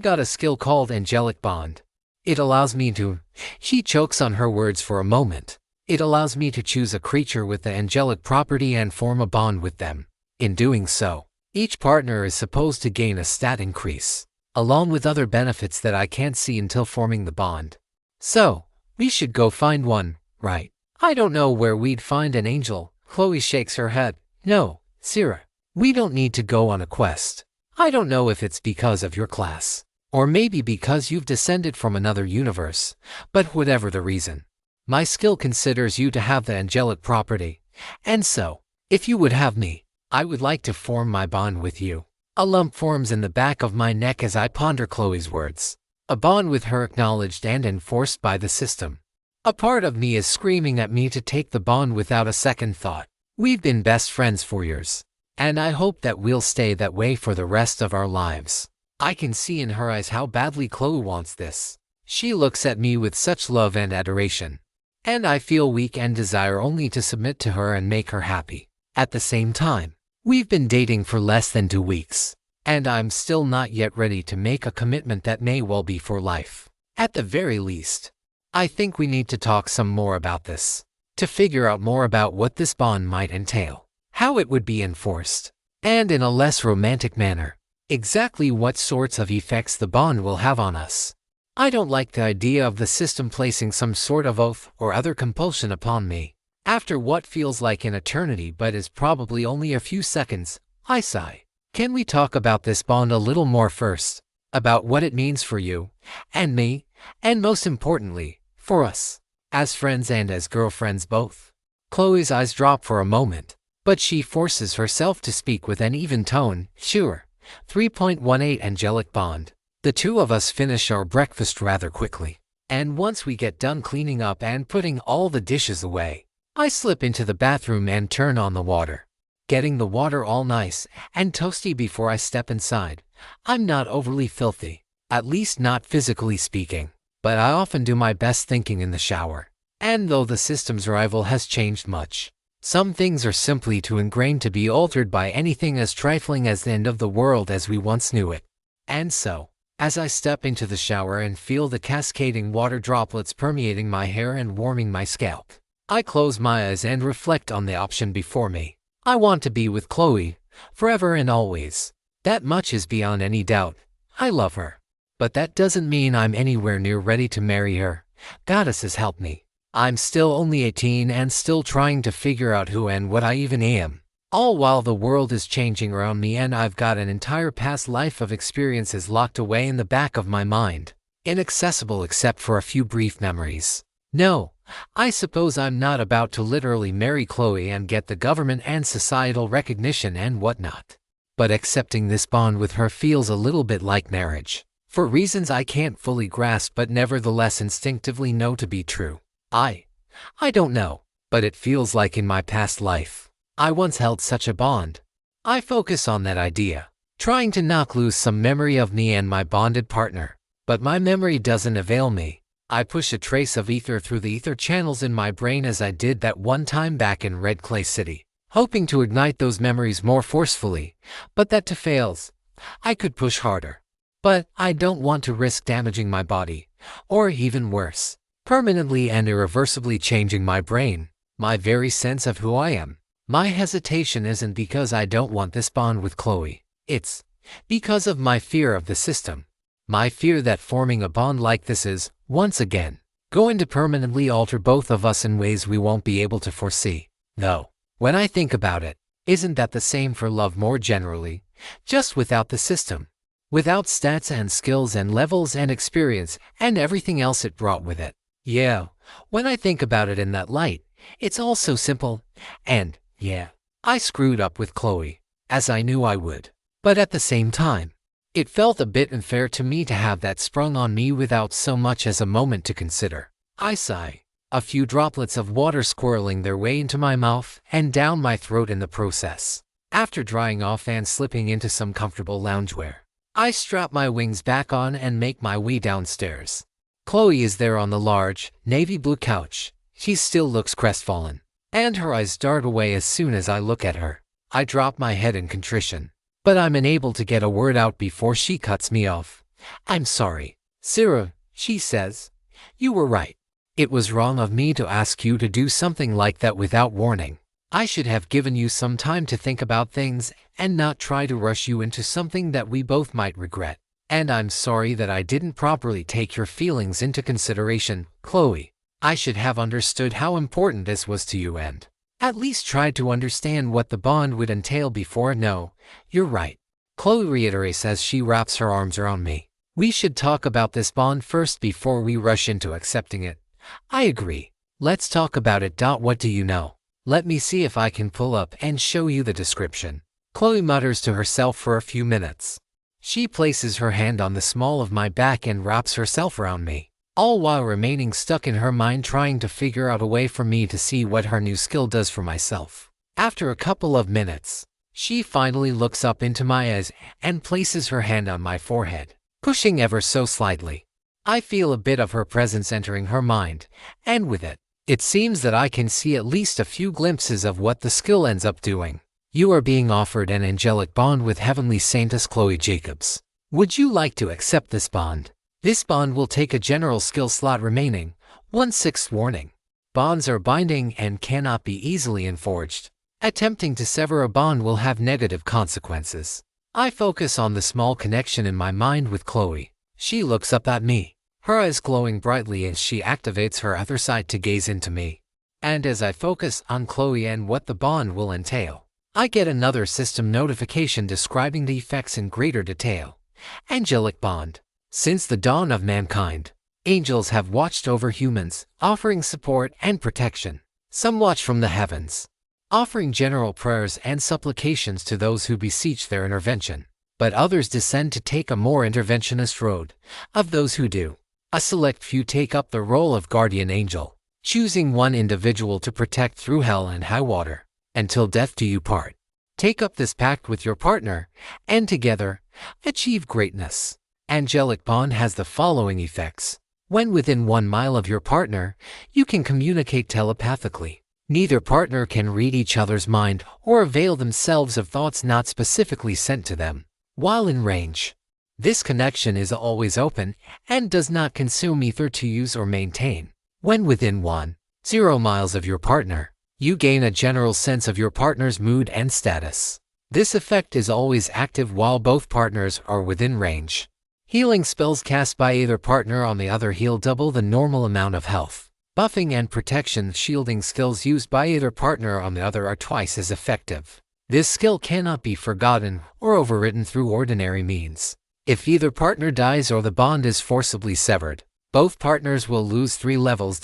S1: got a skill called Angelic Bond. It allows me to... She chokes on her words for a moment. It allows me to choose a creature with the angelic property and form a bond with them. In doing so, each partner is supposed to gain a stat increase, along with other benefits that I can't see until forming the bond. So, we should go find one, right? I don't know where we'd find an angel. Chloe shakes her head. No, Sarah. We don't need to go on a quest. I don't know if it's because of your class, or maybe because you've descended from another universe, but whatever the reason, my skill considers you to have the angelic property, and so, if you would have me, I would like to form my bond with you. A lump forms in the back of my neck as I ponder Chloe's words. A bond with her acknowledged and enforced by the system. A part of me is screaming at me to take the bond without a second thought. We've been best friends for years, and I hope that we'll stay that way for the rest of our lives. I can see in her eyes how badly Chloe wants this. She looks at me with such love and adoration, and I feel weak and desire only to submit to her and make her happy. At the same time, we've been dating for less than 2 weeks, and I'm still not yet ready to make a commitment that may well be for life. At the very least, I think we need to talk some more about this, to figure out more about what this bond might entail, how it would be enforced, and in a less romantic manner, exactly what sorts of effects the bond will have on us. I don't like the idea of the system placing some sort of oath or other compulsion upon me. After what feels like an eternity but is probably only a few seconds, I sigh. Can we talk about this bond a little more first? About what it means for you, and me, and most importantly, for us, as friends and as girlfriends both. Chloe's eyes drop for a moment, but she forces herself to speak with an even tone. Sure. 3.18 Angelic Bond. The two of us finish our breakfast rather quickly, and once we get done cleaning up and putting all the dishes away, I slip into the bathroom and turn on the water, getting the water all nice and toasty before I step inside. I'm not overly filthy, at least not physically speaking, but I often do my best thinking in the shower. And though the system's arrival has changed much, some things are simply too ingrained to be altered by anything as trifling as the end of the world as we once knew it. And so, as I step into the shower and feel the cascading water droplets permeating my hair and warming my scalp, I close my eyes and reflect on the option before me. I want to be with Chloe, forever and always. That much is beyond any doubt. I love her. But that doesn't mean I'm anywhere near ready to marry her. Goddesses help me. I'm still only 18 and still trying to figure out who and what I even am. All while the world is changing around me and I've got an entire past life of experiences locked away in the back of my mind, inaccessible except for a few brief memories. No, I suppose I'm not about to literally marry Chloe and get the government and societal recognition and whatnot. But accepting this bond with her feels a little bit like marriage, for reasons I can't fully grasp but nevertheless instinctively know to be true. I don't know, but it feels like in my past life, I once held such a bond. I focus on that idea, trying to knock loose some memory of me and my bonded partner. But my memory doesn't avail me. I push a trace of ether through the ether channels in my brain as I did that one time back in Red Clay City, hoping to ignite those memories more forcefully, but that fails. I could push harder. But I don't want to risk damaging my body, or even worse, permanently and irreversibly changing my brain, my very sense of who I am. My hesitation isn't because I don't want this bond with Chloe. It's because of my fear of the system. My fear that forming a bond like this is, once again, going to permanently alter both of us in ways we won't be able to foresee. Though, when I think about it, isn't that the same for love more generally, just without the system? Without stats and skills and levels and experience and everything else it brought with it. Yeah, when I think about it in that light, it's all so simple, and, yeah, I screwed up with Chloe, as I knew I would. But at the same time, it felt a bit unfair to me to have that sprung on me without so much as a moment to consider. I sigh, a few droplets of water swirling their way into my mouth and down my throat in the process. After drying off and slipping into some comfortable loungewear, I strap my wings back on and make my way downstairs. Chloe is there on the large, navy blue couch. She still looks crestfallen, and her eyes dart away as soon as I look at her. I drop my head in contrition, but I'm unable to get a word out before she cuts me off. "I'm sorry, Sarah," she says. "You were right. It was wrong of me to ask you to do something like that without warning. I should have given you some time to think about things and not try to rush you into something that we both might regret. And I'm sorry that I didn't properly take your feelings into consideration, Chloe. I should have understood how important this was to you and at least tried to understand what the bond would entail before." "No, you're right," Chloe reiterates as she wraps her arms around me. "We should talk about this bond first before we rush into accepting it." "I agree. Let's talk about it. What do you know? Let me see if I can pull up and show you the description." Chloe mutters to herself for a few minutes. She places her hand on the small of my back and wraps herself around me, all while remaining stuck in her mind trying to figure out a way for me to see what her new skill does for myself. After a couple of minutes, she finally looks up into my eyes and places her hand on my forehead, pushing ever so slightly. I feel a bit of her presence entering her mind, and with it, it seems that I can see at least a few glimpses of what the skill ends up doing. "You are being offered an angelic bond with Heavenly Saintess Chloe Jacobs. Would you like to accept this bond? This bond will take a general skill slot remaining. 1/6 warning. Bonds are binding and cannot be easily enforged. Attempting to sever a bond will have negative consequences." I focus on the small connection in my mind with Chloe. She looks up at me, her eyes glowing brightly as she activates her other side to gaze into me. And as I focus on Chloe and what the bond will entail, I get another system notification describing the effects in greater detail. Angelic bond. Since the dawn of mankind, angels have watched over humans, offering support and protection. Some watch from the heavens, offering general prayers and supplications to those who beseech their intervention. But others descend to take a more interventionist road. Of those who do, a select few take up the role of guardian angel, choosing one individual to protect through hell and high water, until death do you part. Take up this pact with your partner, and together, achieve greatness. Angelic bond has the following effects. When within 1 mile of your partner, you can communicate telepathically. Neither partner can read each other's mind or avail themselves of thoughts not specifically sent to them. While in range, this connection is always open and does not consume ether to use or maintain. When within 1.0 miles of your partner, you gain a general sense of your partner's mood and status. This effect is always active while both partners are within range. Healing spells cast by either partner on the other heal double the normal amount of health. Buffing and protection shielding skills used by either partner on the other are twice as effective. This skill cannot be forgotten or overwritten through ordinary means. If either partner dies or the bond is forcibly severed, both partners will lose 3 levels.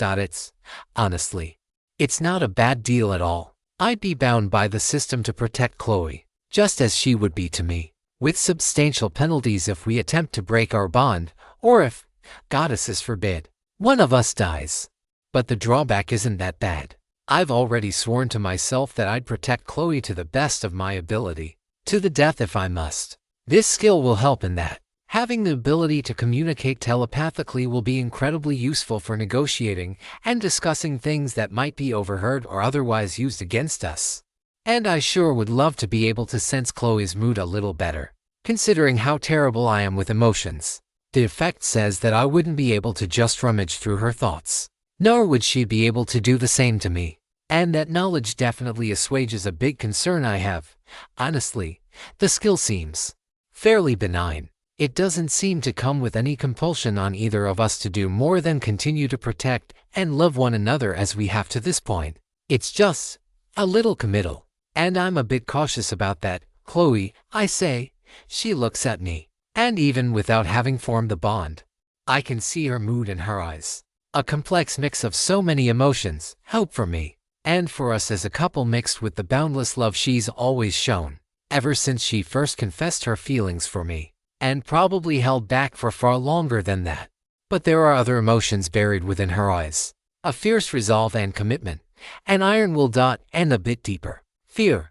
S1: Honestly, it's not a bad deal at all. I'd be bound by the system to protect Chloe, just as she would be to me, with substantial penalties if we attempt to break our bond, or if, goddesses forbid, one of us dies. But the drawback isn't that bad. I've already sworn to myself that I'd protect Chloe to the best of my ability, to the death if I must. This skill will help in that. Having the ability to communicate telepathically will be incredibly useful for negotiating and discussing things that might be overheard or otherwise used against us. And I sure would love to be able to sense Chloe's mood a little better, considering how terrible I am with emotions. The effect says that I wouldn't be able to just rummage through her thoughts, nor would she be able to do the same to me. And that knowledge definitely assuages a big concern I have. Honestly, the skill seems fairly benign. It doesn't seem to come with any compulsion on either of us to do more than continue to protect and love one another as we have to this point. It's just a little committal. And I'm a bit cautious about that. Chloe, I say. She looks at me. And even without having formed the bond, I can see her mood in her eyes. A complex mix of so many emotions, hope for me, and for us as a couple mixed with the boundless love she's always shown, ever since she first confessed her feelings for me, and probably held back for far longer than that. But there are other emotions buried within her eyes. A fierce resolve and commitment, an iron will dot, and a bit deeper. Fear.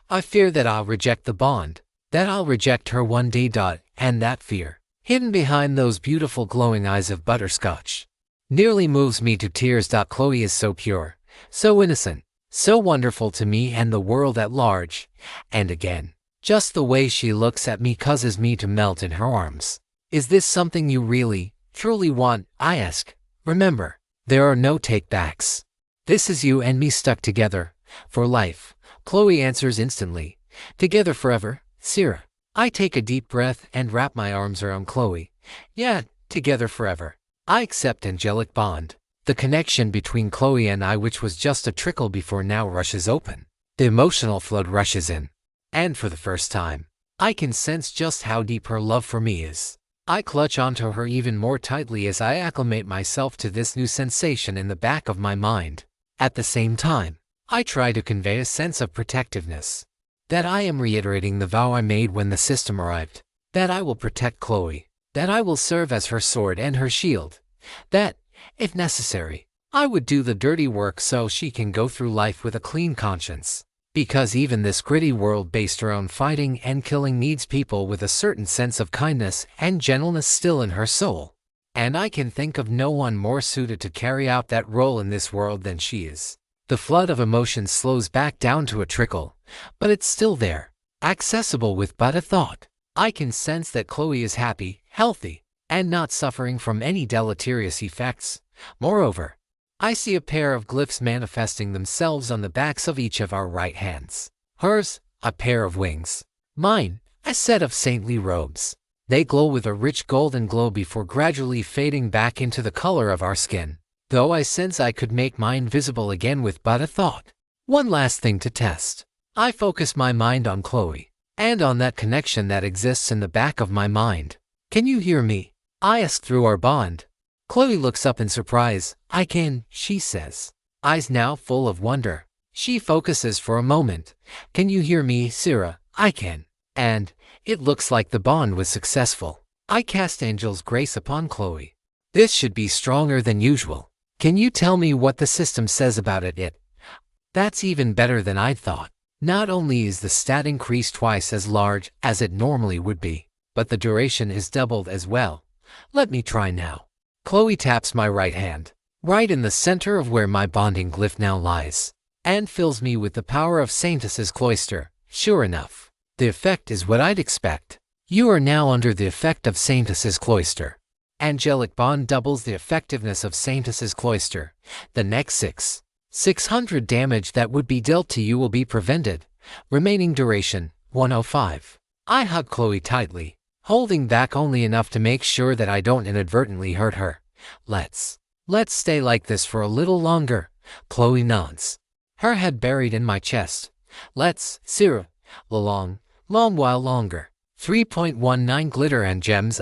S1: I fear that I'll reject the bond, that I'll reject her one day. And that fear, hidden behind those beautiful glowing eyes of butterscotch, nearly moves me to tears. Chloe is so pure, so innocent, so wonderful to me and the world at large. And again, just the way she looks at me causes me to melt in her arms. Is this something you really, truly want? I ask. Remember, there are no take-backs. This is you and me stuck together, for life. Chloe answers instantly. Together forever, Sarah. I take a deep breath and wrap my arms around Chloe. Yeah, together forever. I accept angelic bond. The connection between Chloe and I, which was just a trickle before, now rushes open. The emotional flood rushes in. And for the first time, I can sense just how deep her love for me is. I clutch onto her even more tightly as I acclimate myself to this new sensation in the back of my mind. At the same time, I try to convey a sense of protectiveness. That I am reiterating the vow I made when the system arrived. That I will protect Chloe. That I will serve as her sword and her shield. That, if necessary, I would do the dirty work so she can go through life with a clean conscience. Because even this gritty world based around fighting and killing needs people with a certain sense of kindness and gentleness still in her soul. And I can think of no one more suited to carry out that role in this world than she is. The flood of emotion slows back down to a trickle, but it's still there, accessible with but a thought. I can sense that Chloe is happy, healthy, and not suffering from any deleterious effects. Moreover, I see a pair of glyphs manifesting themselves on the backs of each of our right hands. Hers, a pair of wings. Mine, a set of saintly robes. They glow with a rich golden glow before gradually fading back into the color of our skin. Though I sense I could make mine visible again with but a thought. One last thing to test. I focus my mind on Chloe, and on that connection that exists in the back of my mind. Can you hear me? I ask through our bond. Chloe looks up in surprise. I can, she says, eyes now full of wonder. She focuses for a moment. Can you hear me, Sarah? I can. And it looks like the bond was successful. I cast Angel's Grace upon Chloe. This should be stronger than usual. Can you tell me what the system says about it? That's even better than I'd thought. Not only is the stat increase twice as large as it normally would be, but the duration is doubled as well. Let me try now. Chloe taps my right hand, right in the center of where my bonding glyph now lies, and fills me with the power of Saintess's cloister. Sure enough, the effect is what I'd expect. You are now under the effect of Saintess's cloister. Angelic bond doubles the effectiveness of Saintess's cloister. The next 600 damage that would be dealt to you will be prevented. Remaining duration, 105. I hug Chloe tightly, holding back only enough to make sure that I don't inadvertently hurt her. Let's stay like this for a little longer. Chloe nods, her head buried in my chest. Let's, Sarah, long while longer. 3.19 Glitter and Gems.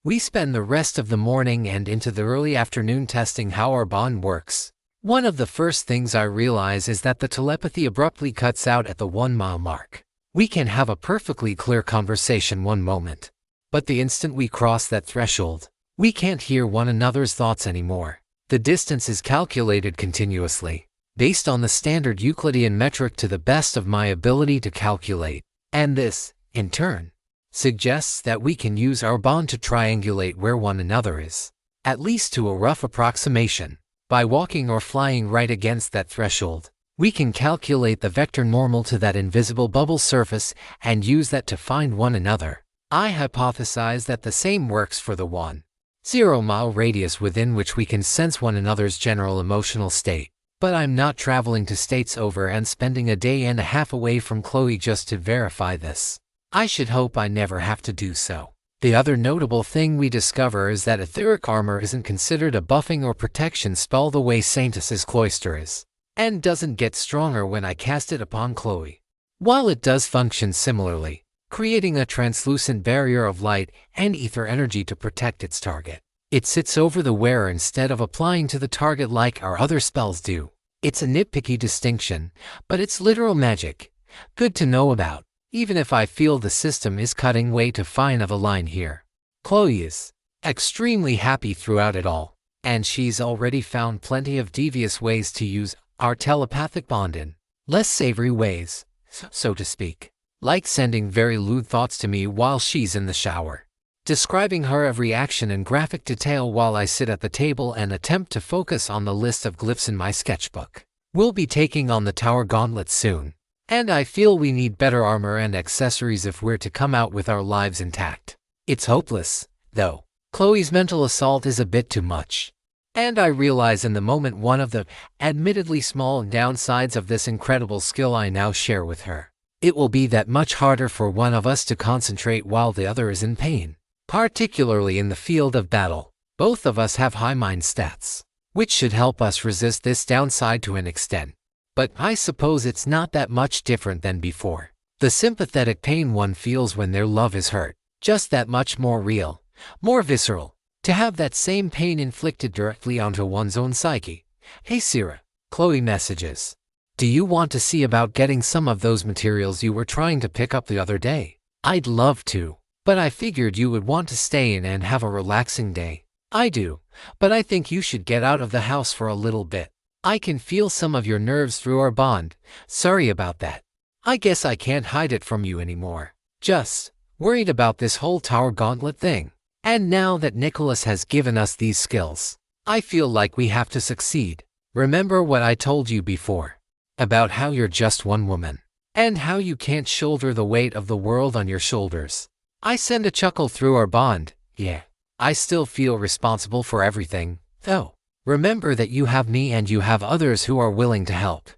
S1: We spend the rest of the morning and into the early afternoon testing how our bond works. One of the first things I realize is that the telepathy abruptly cuts out at the 1 mile mark. We can have a perfectly clear conversation one moment, but the instant we cross that threshold, we can't hear one another's thoughts anymore. The distance is calculated continuously, based on the standard Euclidean metric to the best of my ability to calculate, and this, in turn, suggests that we can use our bond to triangulate where one another is, at least to a rough approximation. By walking or flying right against that threshold, we can calculate the vector normal to that invisible bubble surface and use that to find one another. I hypothesize that the same works for the 1-0-mile radius within which we can sense one another's general emotional state. But I'm not traveling to states over and spending a day and a half away from Chloe just to verify this. I should hope I never have to do so. The other notable thing we discover is that etheric armor isn't considered a buffing or protection spell the way Saintus's Cloister is, and doesn't get stronger when I cast it upon Chloe. While it does function similarly, creating a translucent barrier of light and ether energy to protect its target, it sits over the wearer instead of applying to the target like our other spells do. It's a nitpicky distinction, but it's literal magic. Good to know about, even if I feel the system is cutting way too fine of a line here. Chloe is extremely happy throughout it all, and she's already found plenty of devious ways to use our telepathic bond in less savory ways, so to speak, like sending very lewd thoughts to me while she's in the shower, describing her every action in graphic detail while I sit at the table and attempt to focus on the list of glyphs in my sketchbook. We'll be taking on the Tower Gauntlet soon, and I feel we need better armor and accessories if we're to come out with our lives intact. It's hopeless, though. Chloe's mental assault is a bit too much. And I realize in the moment one of the admittedly small downsides of this incredible skill I now share with her. It will be that much harder for one of us to concentrate while the other is in pain. Particularly in the field of battle, both of us have high mind stats, which should help us resist this downside to an extent. But I suppose it's not that much different than before. The sympathetic pain one feels when their love is hurt, just that much more real, more visceral. To have that same pain inflicted directly onto one's own psyche. Hey Sarah, Chloe messages. Do you want to see about getting some of those materials you were trying to pick up the other day? I'd love to. But I figured you would want to stay in and have a relaxing day. I do, but I think you should get out of the house for a little bit. I can feel some of your nerves through our bond. Sorry about that. I guess I can't hide it from you anymore. Just worried about this whole Tower Gauntlet thing. And now that Nicholas has given us these skills, I feel like we have to succeed. Remember what I told you before about how you're just one woman and how you can't shoulder the weight of the world on your shoulders. I send a chuckle through our bond. Yeah, I still feel responsible for everything, though. Remember that you have me and you have others who are willing to help.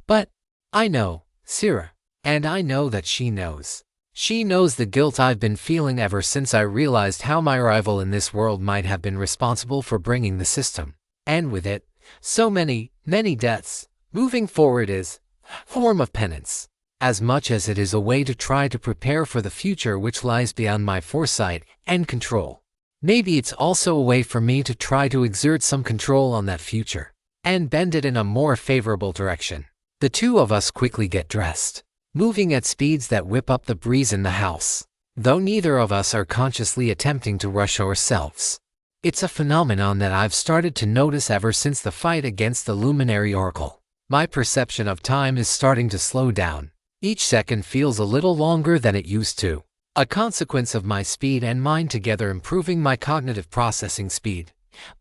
S1: But I know, Sarah, and I know that she knows. She knows the guilt I've been feeling ever since I realized how my rival in this world might have been responsible for bringing the system, and with it, so many deaths. Moving forward is a form of penance, as much as it is a way to try to prepare for the future which lies beyond my foresight and control. Maybe it's also a way for me to try to exert some control on that future, and bend it in a more favorable direction. The two of us quickly get dressed, moving at speeds that whip up the breeze in the house, though neither of us are consciously attempting to rush ourselves. It's a phenomenon that I've started to notice ever since the fight against the Luminary Oracle. My perception of time is starting to slow down. Each second feels a little longer than it used to, a consequence of my speed and mind together improving my cognitive processing speed.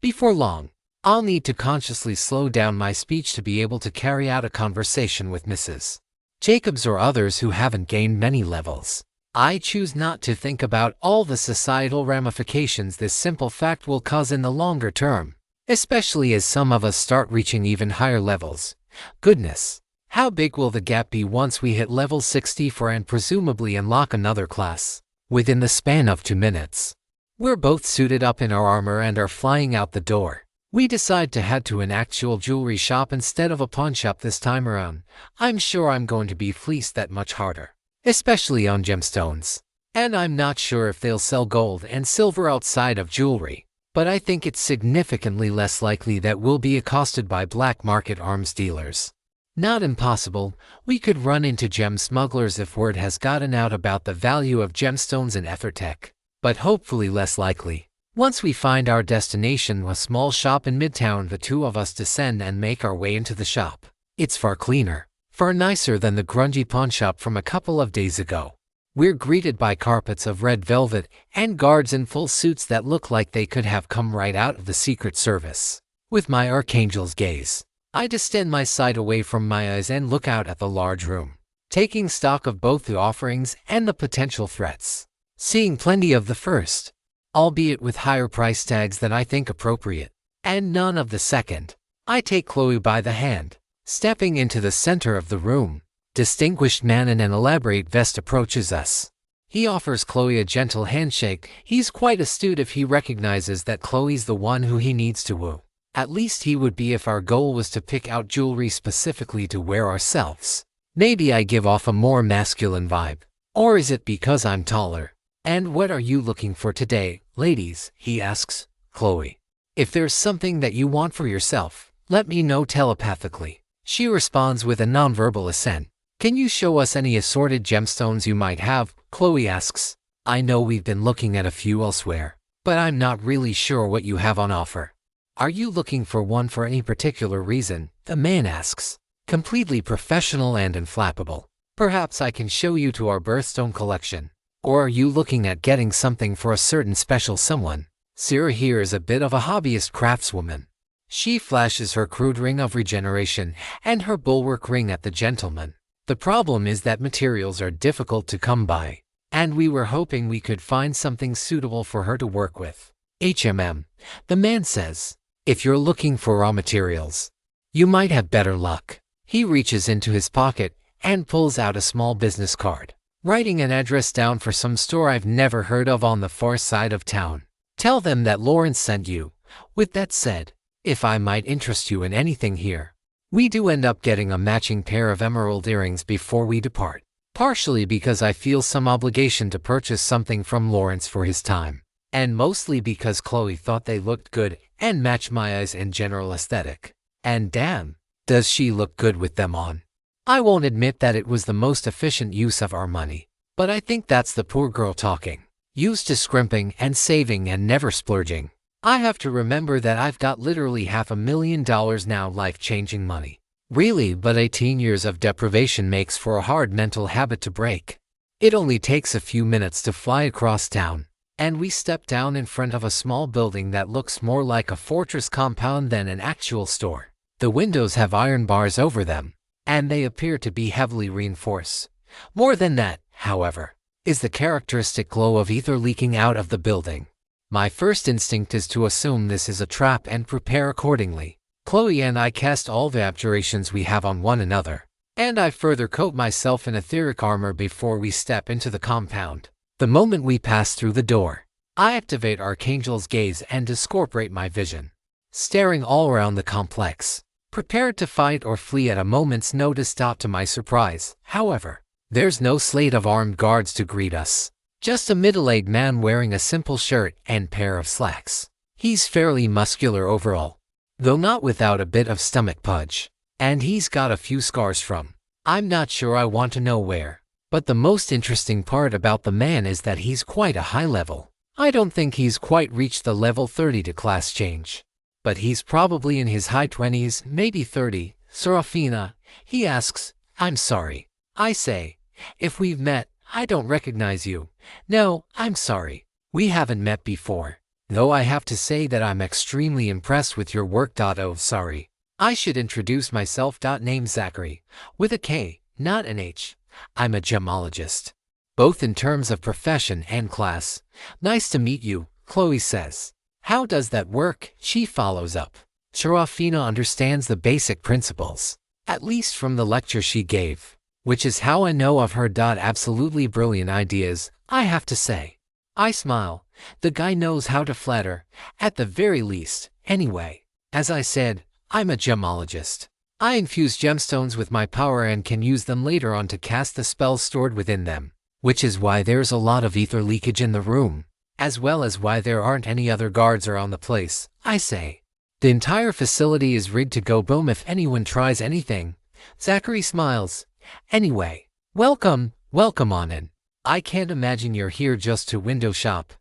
S1: Before long, I'll need to consciously slow down my speech to be able to carry out a conversation with Mrs. Jacobs or others who haven't gained many levels. I choose not to think about all the societal ramifications this simple fact will cause in the longer term, especially as some of us start reaching even higher levels. Goodness, how big will the gap be once we hit level 64 and presumably unlock another class within the span of 2 minutes? We're both suited up in our armor and are flying out the door. We decide to head to an actual jewelry shop instead of a pawn shop this time around. I'm sure I'm going to be fleeced that much harder, especially on gemstones. And I'm not sure if they'll sell gold and silver outside of jewelry, but I think it's significantly less likely that we'll be accosted by black market arms dealers. Not impossible, we could run into gem smugglers if word has gotten out about the value of gemstones in Ethertech, but hopefully less likely. Once we find our destination, a small shop in Midtown, the two of us descend and make our way into the shop. It's far cleaner, far nicer than the grungy pawn shop from a couple of days ago. We're greeted by carpets of red velvet and guards in full suits that look like they could have come right out of the Secret Service. With my archangel's gaze, I distend my sight away from my eyes and look out at the large room, taking stock of both the offerings and the potential threats. Seeing plenty of the first, albeit with higher price tags than I think appropriate, and none of the second, I take Chloe by the hand. Stepping into the center of the room, distinguished man in an elaborate vest approaches us. He offers Chloe a gentle handshake. He's quite astute if he recognizes that Chloe's the one who he needs to woo. At least he would be if our goal was to pick out jewelry specifically to wear ourselves. Maybe I give off a more masculine vibe. Or is it because I'm taller? And what are you looking for today, ladies? He asks Chloe. If there's something that you want for yourself, let me know telepathically. She responds with a nonverbal assent. Can you show us any assorted gemstones you might have? Chloe asks. I know we've been looking at a few elsewhere, but I'm not really sure what you have on offer. Are you looking for one for any particular reason? The man asks. Completely professional and inflappable. Perhaps I can show you to our birthstone collection. Or are you looking at getting something for a certain special someone? Sarah here is a bit of a hobbyist craftswoman. She flashes her crude ring of regeneration and her bulwark ring at the gentleman. The problem is that materials are difficult to come by, and we were hoping we could find something suitable for her to work with. The man says. If you're looking for raw materials, you might have better luck. He reaches into his pocket and pulls out a small business card, writing an address down for some store I've never heard of on the far side of town. Tell them that Lawrence sent you. With that said, if I might interest you in anything here, we do end up getting a matching pair of emerald earrings before we depart, partially because I feel some obligation to purchase something from Lawrence for his time, and mostly because Chloe thought they looked good and matched my eyes and general aesthetic. And damn, does she look good with them on. I won't admit that it was the most efficient use of our money, but I think that's the poor girl talking. Used to scrimping and saving and never splurging. I have to remember that I've got literally $500,000 now, life-changing money. Really, but 18 years of deprivation makes for a hard mental habit to break. It only takes a few minutes to fly across town, and we step down in front of a small building that looks more like a fortress compound than an actual store. The windows have iron bars over them, and they appear to be heavily reinforced. More than that, however, is the characteristic glow of ether leaking out of the building. My first instinct is to assume this is a trap and prepare accordingly. Chloe and I cast all the abjurations we have on one another, and I further coat myself in etheric armor before we step into the compound. The moment we pass through the door, I activate Archangel's gaze and discorporate my vision, staring all around the complex, prepared to fight or flee at a moment's notice. To my surprise, however, there's no slate of armed guards to greet us. Just a middle-aged man wearing a simple shirt and pair of slacks. He's fairly muscular overall, though not without a bit of stomach pudge. And he's got a few scars from, I'm not sure I want to know where. But the most interesting part about the man is that he's quite a high level. I don't think he's quite reached the level 30 to class change, but he's probably in his high 20s, maybe 30. Seraphina, he asks. I'm sorry. I say, if we've met, I don't recognize you. No, I'm sorry. We haven't met before. Though I have to say that I'm extremely impressed with your work. Oh, sorry. I should introduce myself. Name Zachary, with a K, not an H. I'm a gemologist, both in terms of profession and class. Nice to meet you, Chloe says. How does that work? She follows up. Seraphina understands the basic principles, at least from the lecture she gave, which is how I know of her. Absolutely brilliant ideas, I have to say. I smile. The guy knows how to flatter, at the very least. Anyway, as I said, I'm a gemologist. I infuse gemstones with my power and can use them later on to cast the spells stored within them, which is why there's a lot of ether leakage in the room, as well as why there aren't any other guards around the place. I say, the entire facility is rigged to go boom if anyone tries anything. Zachary smiles. Anyway, welcome on in. I can't imagine you're here just to window shop.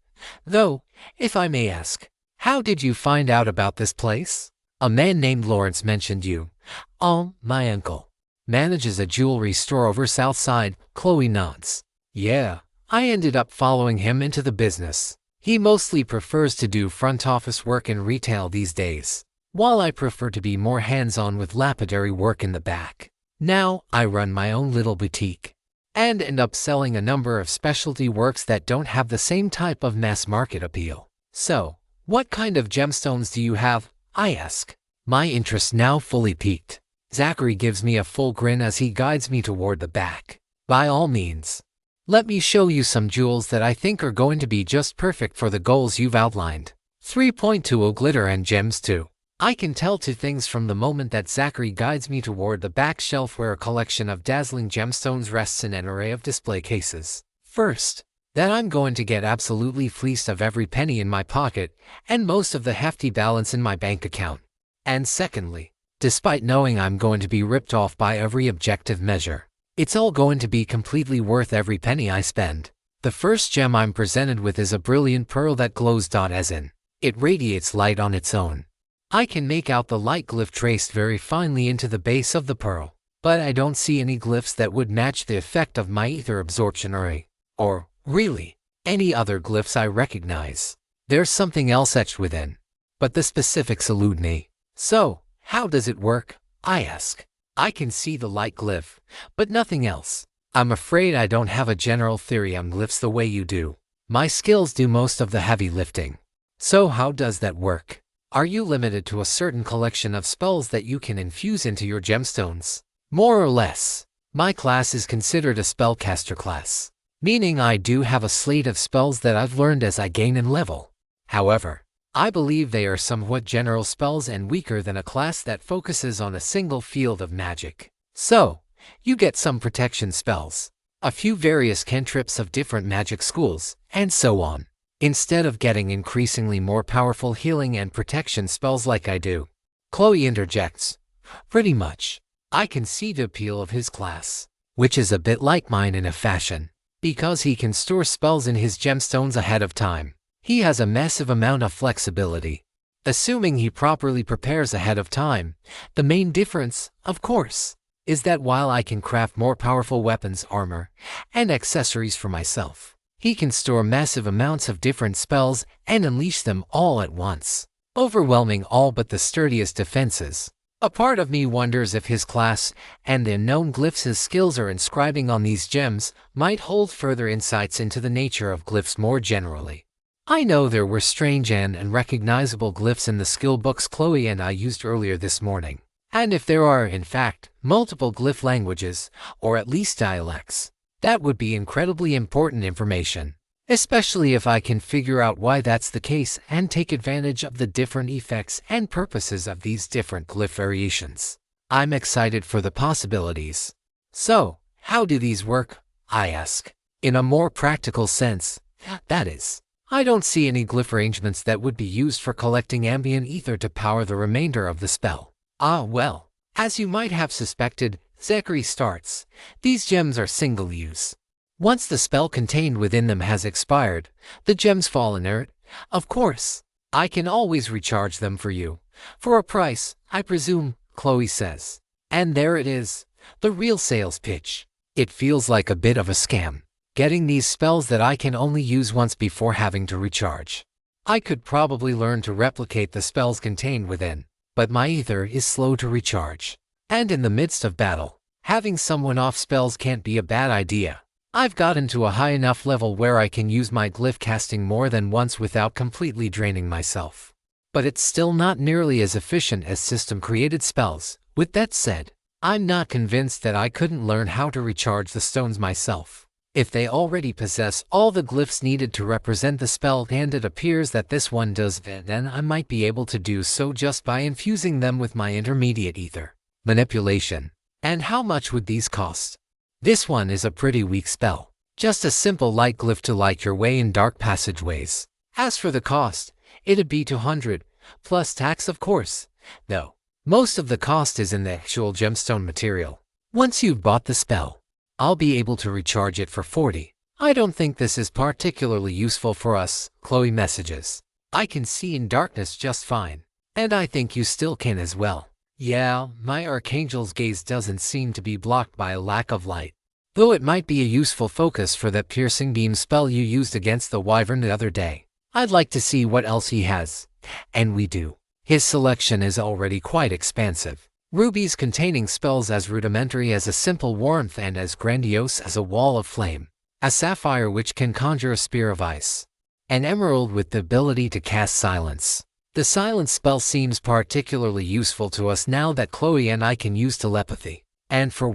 S1: Though, if I may ask, how did you find out about this place? A man named Lawrence mentioned you. Oh, my uncle manages a jewelry store over South Side. Chloe nods. Yeah, I ended up following him into the business. He mostly prefers to do front office work in retail these days, while I prefer to be more hands-on with lapidary work in the back. Now, I run my own little boutique and end up selling a number of specialty works that don't have the same type of mass market appeal. So, what kind of gemstones do you have? I ask. My interest now fully piqued. Zachary gives me a full grin as he guides me toward the back. By all means, let me show you some jewels that I think are going to be just perfect for the goals you've outlined. 3.20 glitter and gems too. I can tell two things from the moment that Zachary guides me toward the back shelf where a collection of dazzling gemstones rests in an array of display cases. First, that I'm going to get absolutely fleeced of every penny in my pocket and most of the hefty balance in my bank account. And secondly, despite knowing I'm going to be ripped off by every objective measure, it's all going to be completely worth every penny I spend. The first gem I'm presented with is a brilliant pearl that glows. As in, it radiates light on its own. I can make out the light glyph traced very finely into the base of the pearl, but I don't see any glyphs that would match the effect of my ether absorption array, or, really, any other glyphs I recognize. There's something else etched within, but the specifics elude me. So, how does it work? I ask. I can see the light glyph, but nothing else. I'm afraid I don't have a general theory on glyphs the way you do. My skills do most of the heavy lifting. So how does that work? Are you limited to a certain collection of spells that you can infuse into your gemstones? More or less. My class is considered a spellcaster class, meaning I do have a slate of spells that I've learned as I gain in level. However, I believe they are somewhat general spells and weaker than a class that focuses on a single field of magic. So, you get some protection spells, a few various cantrips of different magic schools, and so on, instead of getting increasingly more powerful healing and protection spells like I do. Chloe interjects. Pretty much. I can see the appeal of his class, which is a bit like mine in a fashion, because he can store spells in his gemstones ahead of time. He has a massive amount of flexibility, assuming he properly prepares ahead of time. The main difference, of course, is that while I can craft more powerful weapons, armor, and accessories for myself, he can store massive amounts of different spells and unleash them all at once, overwhelming all but the sturdiest defenses. A part of me wonders if his class and the unknown glyphs his skills are inscribing on these gems might hold further insights into the nature of glyphs more generally. I know there were strange and unrecognizable glyphs in the skill books Chloe and I used earlier this morning. And if there are, in fact, multiple glyph languages, or at least dialects, that would be incredibly important information, especially if I can figure out why that's the case and take advantage of the different effects and purposes of these different glyph variations. I'm excited for the possibilities. So, how do these work? I ask. In a more practical sense, that is, I don't see any glyph arrangements that would be used for collecting ambient ether to power the remainder of the spell. Ah well, as you might have suspected, Zachary starts. These gems are single-use. Once the spell contained within them has expired, the gems fall inert. Of course, I can always recharge them for you. For a price, I presume, Chloe says. And there it is, the real sales pitch. It feels like a bit of a scam, getting these spells that I can only use once before having to recharge. I could probably learn to replicate the spells contained within, but my ether is slow to recharge. And in the midst of battle, having someone off spells can't be a bad idea. I've gotten to a high enough level where I can use my glyph casting more than once without completely draining myself. But it's still not nearly as efficient as system-created spells. With that said, I'm not convinced that I couldn't learn how to recharge the stones myself. If they already possess all the glyphs needed to represent the spell and it appears that this one does, then I might be able to do so just by infusing them with my intermediate ether. Manipulation. And how much would these cost? This one is a pretty weak spell. Just a simple light glyph to light your way in dark passageways. As for the cost, it'd be 200, plus tax of course, though. Most of the cost is in the actual gemstone material. Once you've bought the spell, I'll be able to recharge it for 40. I don't think this is particularly useful for us, Chloe messages. I can see in darkness just fine. And I think you still can as well. Yeah, my Archangel's gaze doesn't seem to be blocked by a lack of light. though it might be a useful focus for that piercing beam spell you used against the wyvern the other day. I'd like to see what else he has. And we do. His selection is already quite expansive. Rubies containing spells as rudimentary as a simple warmth and as grandiose as a wall of flame. A sapphire which can conjure a spear of ice. An emerald with the ability to cast silence. The silence spell seems particularly useful to us now that Chloe and I can use telepathy. And for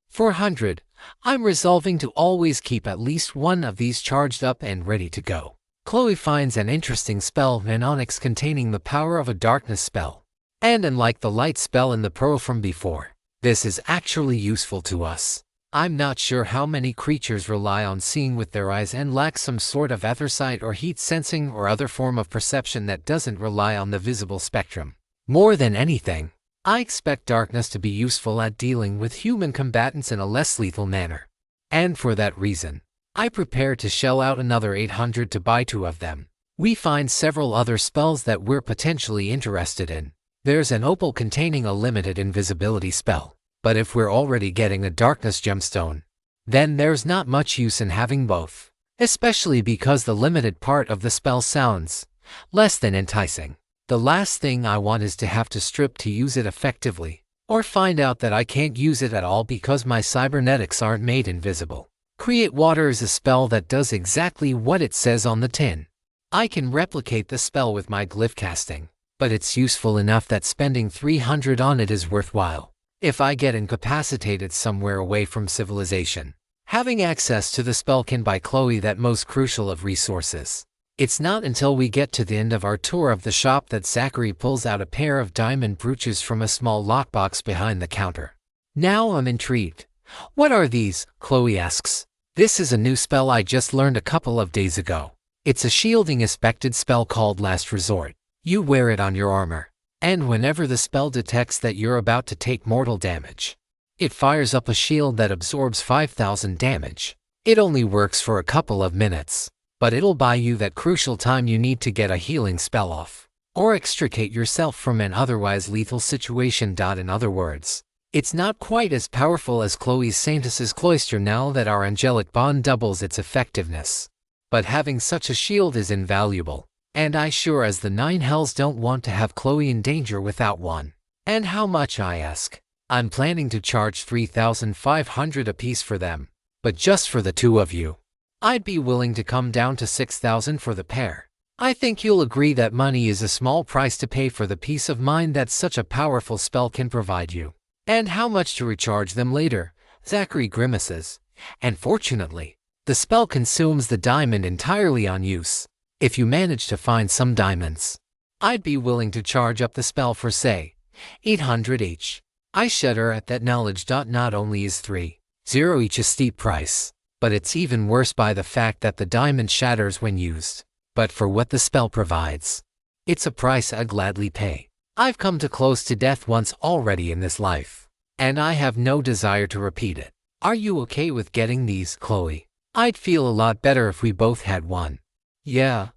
S1: 400, I'm resolving to always keep at least one of these charged up and ready to go. Chloe finds an interesting spell, an onyx containing the power of a darkness spell. And unlike the light spell in the pearl from before, this is actually useful to us. I'm not sure how many creatures rely on seeing with their eyes and lack some sort of ethersight or heat sensing or other form of perception that doesn't rely on the visible spectrum. More than anything, I expect darkness to be useful at dealing with human combatants in a less lethal manner. And for that reason, I prepare to shell out another 800 to buy 2 of them. We find several other spells that we're potentially interested in. There's an opal containing a limited invisibility spell. But if we're already getting a darkness gemstone, then there's not much use in having both, especially because the limited part of the spell sounds less than enticing. The last thing I want is to have to strip to use it effectively, or find out that I can't use it at all because my cybernetics aren't made invisible. Create Water is a spell that does exactly what it says on the tin. I can replicate the spell with my glyph casting, but it's useful enough that spending 300 on it is worthwhile. If I get incapacitated somewhere away from civilization, having access to the spell can buy Chloe that most crucial of resources. It's not until we get to the end of our tour of the shop that Zachary pulls out a pair of diamond brooches from a small lockbox behind the counter. Now I'm intrigued. What are these? Chloe asks. This is a new spell I just learned a couple of days ago. It's a shielding aspected spell called Last Resort. You wear it on your armor. And whenever the spell detects that you're about to take mortal damage, it fires up a shield that absorbs 5,000 damage. It only works for a couple of minutes, but it'll buy you that crucial time you need to get a healing spell off, or extricate yourself from an otherwise lethal situation. In other words, it's not quite as powerful as Chloe's Saintess's Cloister now that our angelic bond doubles its effectiveness. But having such a shield is invaluable. And I sure as the 9 hells don't want to have Chloe in danger without one. And how much, I ask? I'm planning to charge 3,500 apiece for them, but just for the 2 of you. I'd be willing to come down to 6,000 for the pair. I think you'll agree that money is a small price to pay for the peace of mind that such a powerful spell can provide you. And how much to recharge them later? Zachary grimaces. And fortunately, the spell consumes the diamond entirely on use. If you manage to find some diamonds, I'd be willing to charge up the spell for, say, 800 each. I shudder at that knowledge. Not only is 3,000 each a steep price, but it's even worse by the fact that the diamond shatters when used. But for what the spell provides, it's a price I'd gladly pay. I've come to close to death once already in this life, and I have no desire to repeat it. Are you okay with getting these, Chloe? I'd feel a lot better if we both had one. Yeah,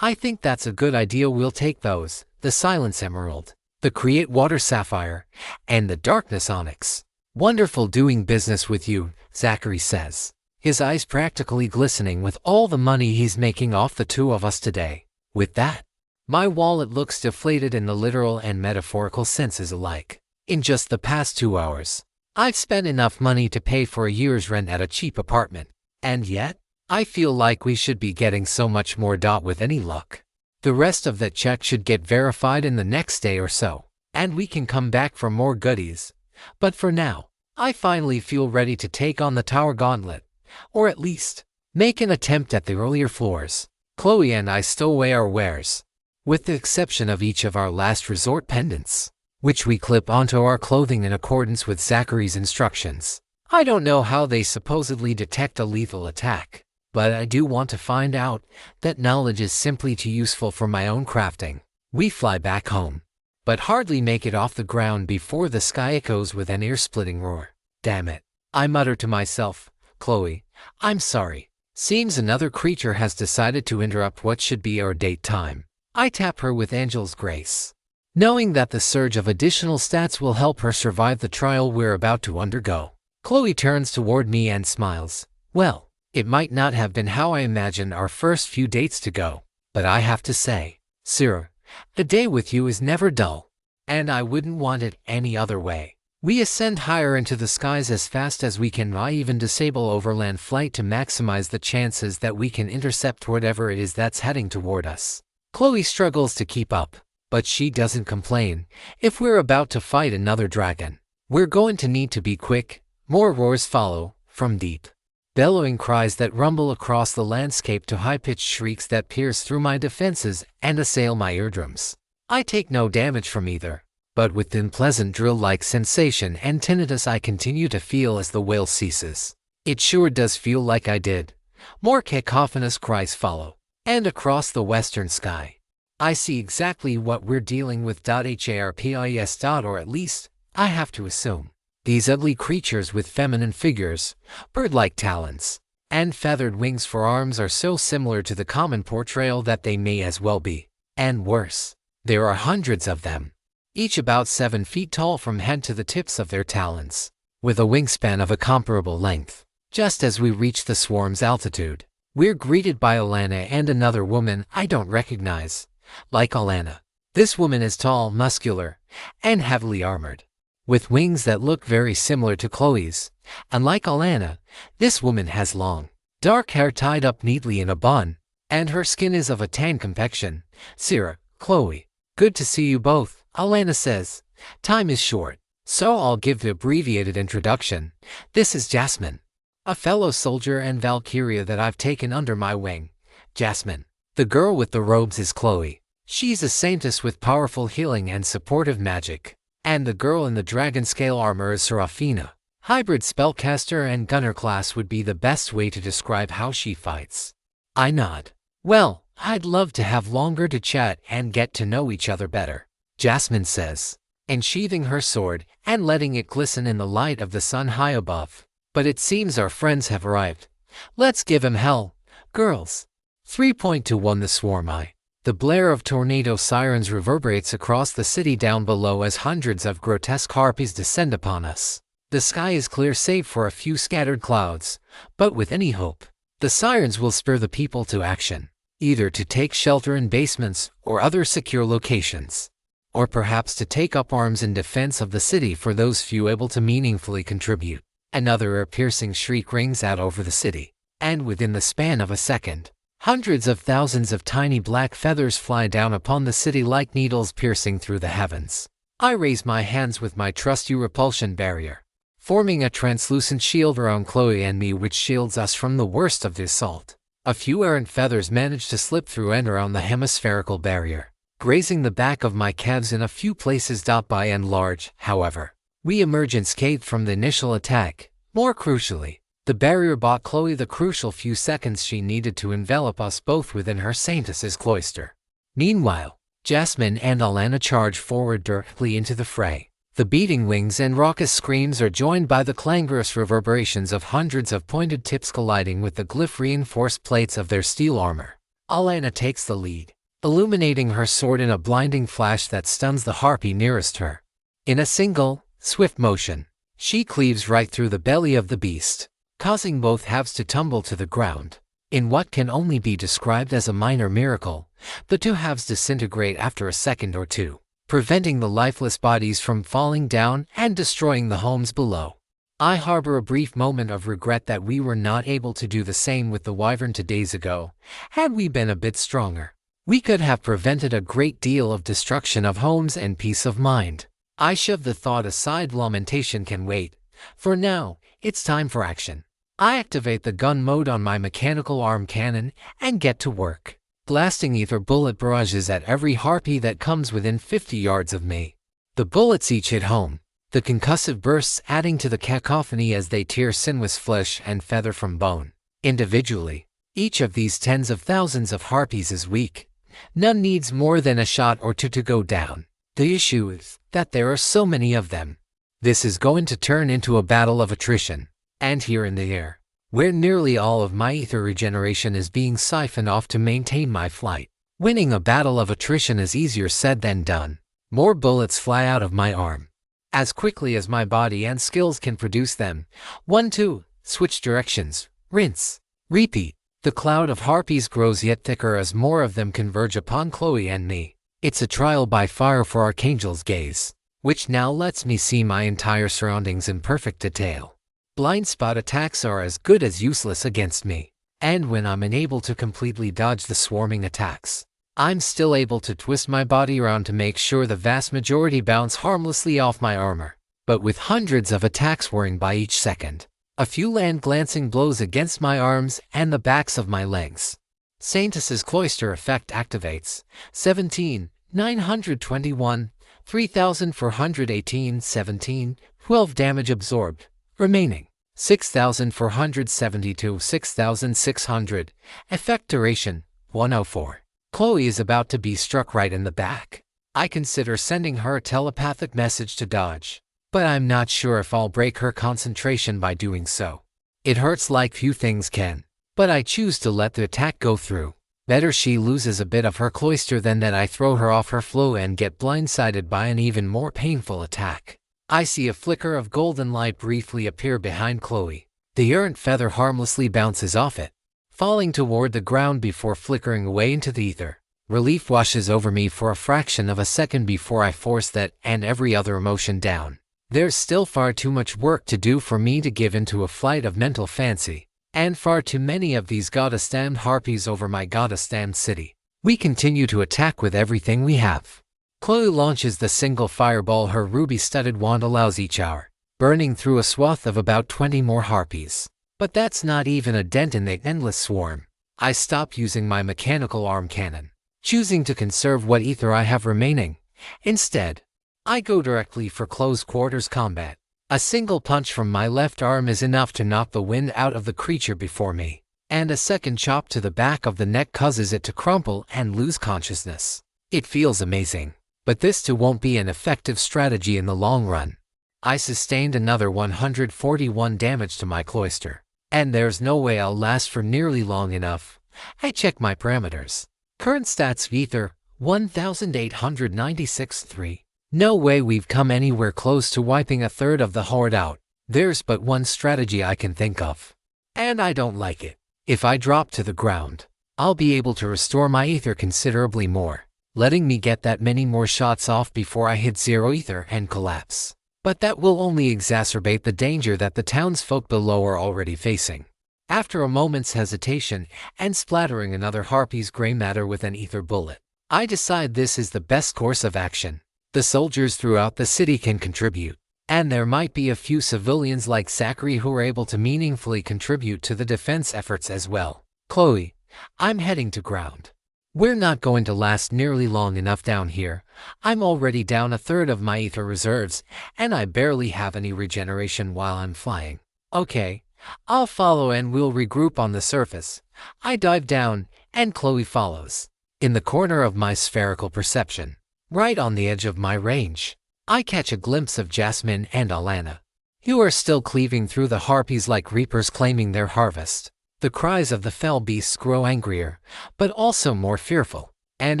S1: I think that's a good idea. We'll take those, the Silence Emerald, the Create Water Sapphire, and the Darkness Onyx. Wonderful doing business with you, Zachary says, his eyes practically glistening with all the money he's making off the 2 of us today. With that, my wallet looks deflated in the literal and metaphorical senses alike. In just the past 2 hours, I've spent enough money to pay for a year's rent at a cheap apartment, and yet, I feel like we should be getting so much more. With any luck, the rest of that check should get verified in the next day or so, and we can come back for more goodies. But for now, I finally feel ready to take on the Tower Gauntlet, or at least, make an attempt at the earlier floors. Chloe and I stow away our wares, with the exception of each of our last resort pendants, which we clip onto our clothing in accordance with Zachary's instructions. I don't know how they supposedly detect a lethal attack, but I do want to find out. That knowledge is simply too useful for my own crafting. We fly back home, but hardly make it off the ground before the sky echoes with an ear-splitting roar. Damn it, I mutter to myself. Chloe, I'm sorry. Seems another creature has decided to interrupt what should be our date time. I tap her with Angel's grace, knowing that the surge of additional stats will help her survive the trial we're about to undergo. Chloe turns toward me and smiles. Well, it might not have been how I imagined our first few dates to go, but I have to say, Sarah, a day with you is never dull, and I wouldn't want it any other way. We ascend higher into the skies as fast as we can. I even disable overland flight to maximize the chances that we can intercept whatever it is that's heading toward us. Chloe struggles to keep up, but she doesn't complain. If we're about to fight another dragon, we're going to need to be quick. More roars follow, from deep, bellowing cries that rumble across the landscape to high-pitched shrieks that pierce through my defenses and assail my eardrums. I take no damage from either, but with an unpleasant drill-like sensation and tinnitus I continue to feel as the wail ceases. It sure does feel like I did. More cacophonous cries follow, and across the western sky, I see exactly what we're dealing with. HARPIS. Or at least, I have to assume. These ugly creatures with feminine figures, bird-like talons, and feathered wings for arms are so similar to the common portrayal that they may as well be. And worse, there are hundreds of them, each about 7 feet tall from head to the tips of their talons, with a wingspan of a comparable length. Just as we reach the swarm's altitude, we're greeted by Alana and another woman I don't recognize. Like Alana, this woman is tall, muscular, and heavily armored, with wings that look very similar to Chloe's. Unlike Alana, this woman has long, dark hair tied up neatly in a bun, and her skin is of a tan complexion. Sarah, Chloe, good to see you both, Alana says. Time is short, so I'll give the abbreviated introduction. This is Jasmine, a fellow soldier and Valkyria that I've taken under my wing. Jasmine, the girl with the robes, is Chloe. She's a saintess with powerful healing and supportive magic. And the girl in the dragon scale armor is Seraphina. Hybrid spellcaster and gunner class would be the best way to describe how she fights. I nod. Well, I'd love to have longer to chat and get to know each other better, Jasmine says, unsheathing her sword and letting it glisten in the light of the sun high above. But it seems our friends have arrived. Let's give 'em hell, girls. 3.21 The Swarm. The blare of tornado sirens reverberates across the city down below as hundreds of grotesque harpies descend upon us. The sky is clear save for a few scattered clouds, but with any hope, the sirens will spur the people to action, either to take shelter in basements or other secure locations, or perhaps to take up arms in defense of the city for those few able to meaningfully contribute. Another ear-piercing shriek rings out over the city, and within the span of a second, hundreds of thousands of tiny black feathers fly down upon the city like needles piercing through the heavens. I raise my hands with my trusty repulsion barrier, forming a translucent shield around Chloe and me which shields us from the worst of the assault. A few errant feathers manage to slip through and around the hemispherical barrier, grazing the back of my calves in a few places. By and large, however, we emerge unscathed from the initial attack. More crucially, the barrier bought Chloe the crucial few seconds she needed to envelop us both within her saintess's cloister. Meanwhile, Jasmine and Alana charge forward directly into the fray. The beating wings and raucous screams are joined by the clangorous reverberations of hundreds of pointed tips colliding with the glyph-reinforced plates of their steel armor. Alana takes the lead, illuminating her sword in a blinding flash that stuns the harpy nearest her. In a single, swift motion, she cleaves right through the belly of the beast, causing both halves to tumble to the ground. In what can only be described as a minor miracle, the two halves disintegrate after a second or two, preventing the lifeless bodies from falling down and destroying the homes below. I harbor a brief moment of regret that we were not able to do the same with the wyvern 2 days ago. Had we been a bit stronger, we could have prevented a great deal of destruction of homes and peace of mind. I shove the thought aside. Lamentation can wait. For now, it's time for action. I activate the gun mode on my mechanical arm cannon and get to work, blasting ether bullet barrages at every harpy that comes within 50 yards of me. The bullets each hit home, the concussive bursts adding to the cacophony as they tear sinuous flesh and feather from bone. Individually, each of these tens of thousands of harpies is weak. None needs more than a shot or two to go down. The issue is that there are so many of them. This is going to turn into a battle of attrition. And here in the air, where nearly all of my ether regeneration is being siphoned off to maintain my flight, winning a battle of attrition is easier said than done. More bullets fly out of my arm, as quickly as my body and skills can produce them. 1, 2, switch directions, rinse, repeat. The cloud of harpies grows yet thicker as more of them converge upon Chloe and me. It's a trial by fire for Archangel's gaze, which now lets me see my entire surroundings in perfect detail. Blind spot attacks are as good as useless against me, and when I'm unable to completely dodge the swarming attacks, I'm still able to twist my body around to make sure the vast majority bounce harmlessly off my armor. But with hundreds of attacks whirring by each second, a few land glancing blows against my arms and the backs of my legs. Saintus's Cloister effect activates. 17, 921, 3418, 17, 12 damage absorbed, remaining 6472, 6600, effect duration 104. Chloe is about to be struck right in the back. I consider sending her a telepathic message to dodge, but I'm not sure if I'll break her concentration by doing so. It hurts like few things can, but I choose to let the attack go through. Better she loses a bit of her cloister than that I throw her off her flow and get blindsided by an even more painful attack. I see a flicker of golden light briefly appear behind Chloe. The errant feather harmlessly bounces off it, falling toward the ground before flickering away into the ether. Relief washes over me for a fraction of a second before I force that and every other emotion down. There's still far too much work to do for me to give into a flight of mental fancy, and far too many of these goddess-damned harpies over my goddess-damned city. We continue to attack with everything we have. Chloe launches the single fireball her ruby-studded wand allows each hour, burning through a swath of about 20 more harpies. But that's not even a dent in the endless swarm. I stop using my mechanical arm cannon, choosing to conserve what ether I have remaining. Instead, I go directly for close quarters combat. A single punch from my left arm is enough to knock the wind out of the creature before me, and a second chop to the back of the neck causes it to crumple and lose consciousness. It feels amazing, but this too won't be an effective strategy in the long run. I sustained another 141 damage to my cloister, and there's no way I'll last for nearly long enough. I check my parameters. Current stats ether, 1896 3. No way we've come anywhere close to wiping a third of the horde out. There's but one strategy I can think of, and I don't like it. If I drop to the ground, I'll be able to restore my ether considerably more, letting me get that many more shots off before I hit 0 ether and collapse. But that will only exacerbate the danger that the townsfolk below are already facing. After a moment's hesitation and splattering another harpy's gray matter with an ether bullet, I decide this is the best course of action. The soldiers throughout the city can contribute, and there might be a few civilians like Zachary who are able to meaningfully contribute to the defense efforts as well. Chloe, I'm heading to ground. We're not going to last nearly long enough down here. I'm already down a third of my ether reserves, and I barely have any regeneration while I'm flying. Okay, I'll follow and we'll regroup on the surface. I dive down, and Chloe follows. In the corner of my spherical perception, right on the edge of my range, I catch a glimpse of Jasmine and Alana. You are still cleaving through the harpies like reapers claiming their harvest. The cries of the fell beasts grow angrier, but also more fearful, and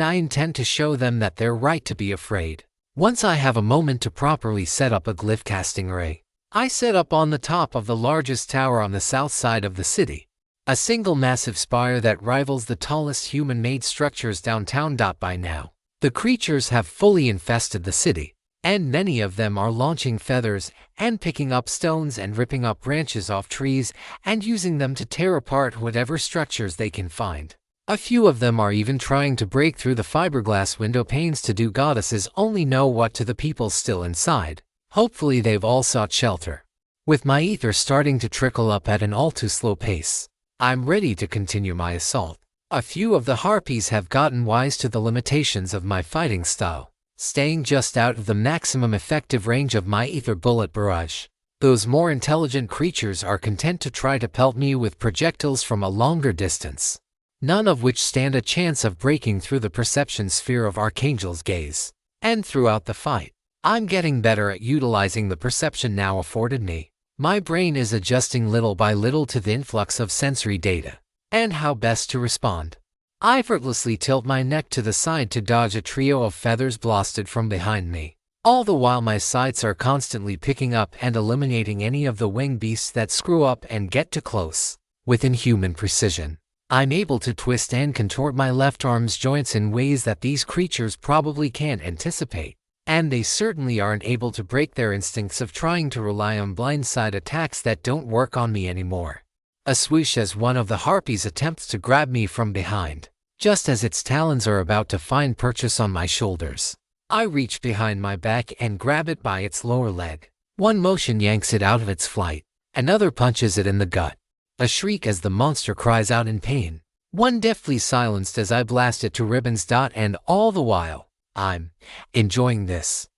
S1: I intend to show them that they're right to be afraid. Once I have a moment to properly set up a glyph casting array, I set up on the top of the largest tower on the south side of the city, a single massive spire that rivals the tallest human-made structures downtown. By now, the creatures have fully infested the city, and many of them are launching feathers and picking up stones and ripping up branches off trees and using them to tear apart whatever structures they can find. A few of them are even trying to break through the fiberglass window panes to do goddesses only know what to the people still inside. Hopefully they've all sought shelter. With my ether starting to trickle up at an all too slow pace, I'm ready to continue my assault. A few of the harpies have gotten wise to the limitations of my fighting style, staying just out of the maximum effective range of my ether bullet barrage. Those more intelligent creatures are content to try to pelt me with projectiles from a longer distance, none of which stand a chance of breaking through the perception sphere of Archangel's gaze. And throughout the fight, I'm getting better at utilizing the perception now afforded me. My brain is adjusting little by little to the influx of sensory data, and how best to respond. I effortlessly tilt my neck to the side to dodge a trio of feathers blasted from behind me. All the while my sights are constantly picking up and eliminating any of the winged beasts that screw up and get too close. With inhuman precision, I'm able to twist and contort my left arm's joints in ways that these creatures probably can't anticipate. And they certainly aren't able to break their instincts of trying to rely on blindside attacks that don't work on me anymore. A swoosh as one of the harpies attempts to grab me from behind, just as its talons are about to find purchase on my shoulders. I reach behind my back and grab it by its lower leg. One motion yanks it out of its flight, another punches it in the gut. A shriek as the monster cries out in pain. One deftly silenced as I blast it to ribbons. And all the while, I'm enjoying this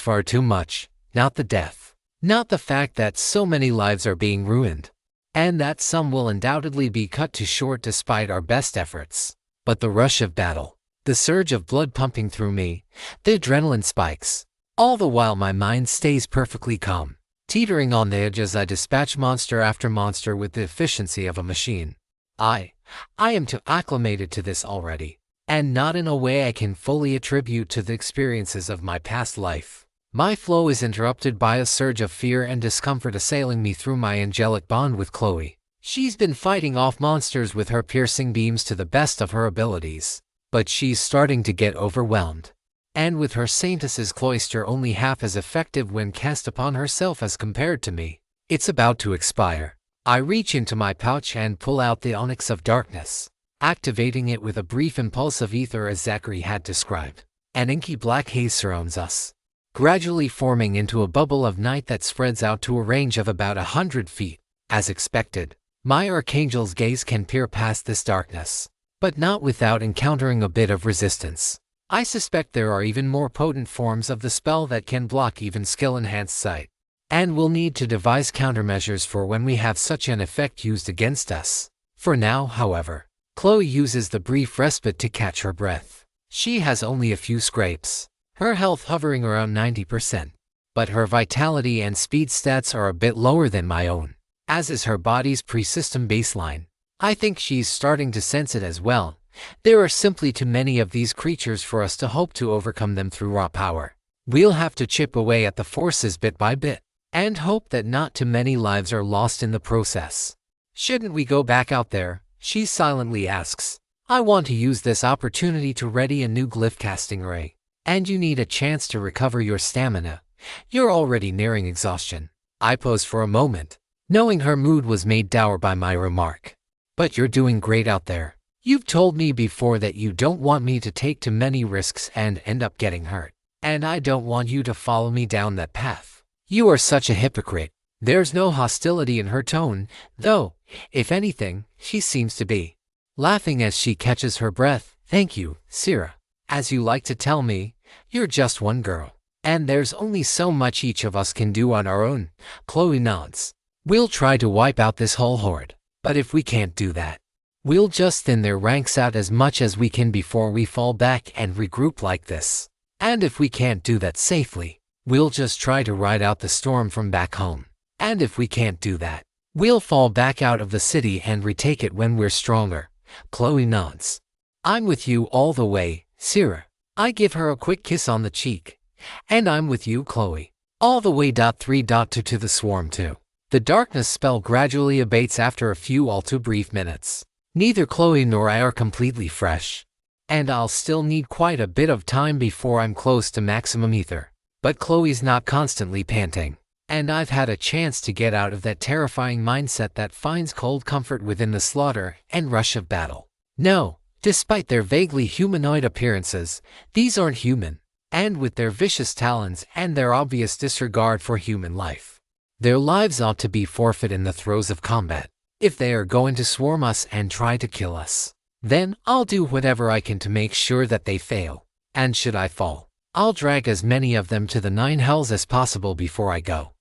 S1: far too much. Not the death, not the fact that so many lives are being ruined, and that some will undoubtedly be cut to short despite our best efforts, but the rush of battle. The surge of blood pumping through me, the adrenaline spikes. All the while my mind stays perfectly calm, teetering on the edge as I dispatch monster after monster with the efficiency of a machine. I am too acclimated to this already, and not in a way I can fully attribute to the experiences of my past life. My flow is interrupted by a surge of fear and discomfort assailing me through my angelic bond with Chloe. She's been fighting off monsters with her piercing beams to the best of her abilities, but she's starting to get overwhelmed. And with her Saintess's cloister only half as effective when cast upon herself as compared to me, it's about to expire. I reach into my pouch and pull out the Onyx of Darkness, activating it with a brief impulse of ether as Zachary had described. An inky black haze surrounds us, gradually forming into a bubble of night that spreads out to a range of about 100 feet. As expected, my Archangel's gaze can peer past this darkness, but not without encountering a bit of resistance. I suspect there are even more potent forms of the spell that can block even skill-enhanced sight, and we'll need to devise countermeasures for when we have such an effect used against us. For now, however, Chloe uses the brief respite to catch her breath. She has only a few scrapes, her health hovering around 90%, but her vitality and speed stats are a bit lower than my own, as is her body's pre-system baseline. I think she's starting to sense it as well. There are simply too many of these creatures for us to hope to overcome them through raw power. We'll have to chip away at the forces bit by bit, and hope that not too many lives are lost in the process. Shouldn't we go back out there? She silently asks. I want to use this opportunity to ready a new glyph casting ray, and you need a chance to recover your stamina. You're already nearing exhaustion. I pause for a moment, knowing her mood was made dour by my remark. But you're doing great out there. You've told me before that you don't want me to take too many risks and end up getting hurt, and I don't want you to follow me down that path. You are such a hypocrite. There's no hostility in her tone, though, if anything, she seems to be laughing as she catches her breath. Thank you, Sera. As you like to tell me, you're just one girl, and there's only so much each of us can do on our own. Chloe nods. We'll try to wipe out this whole horde. But if we can't do that, we'll just thin their ranks out as much as we can before we fall back and regroup like this. And if we can't do that safely, we'll just try to ride out the storm from back home. And if we can't do that, we'll fall back out of the city and retake it when we're stronger. Chloe nods. I'm with you all the way, Sera. I give her a quick kiss on the cheek. And I'm with you, Chloe. All the way. 3.2 to the swarm too. The darkness spell gradually abates after a few all too brief minutes. Neither Chloe nor I are completely fresh, and I'll still need quite a bit of time before I'm close to maximum ether. But Chloe's not constantly panting, and I've had a chance to get out of that terrifying mindset that finds cold comfort within the slaughter and rush of battle. No, despite their vaguely humanoid appearances, these aren't human, and with their vicious talons and their obvious disregard for human life, their lives ought to be forfeit in the throes of combat. If they are going to swarm us and try to kill us, then I'll do whatever I can to make sure that they fail. And should I fall, I'll drag as many of them to the 9 hells as possible before I go.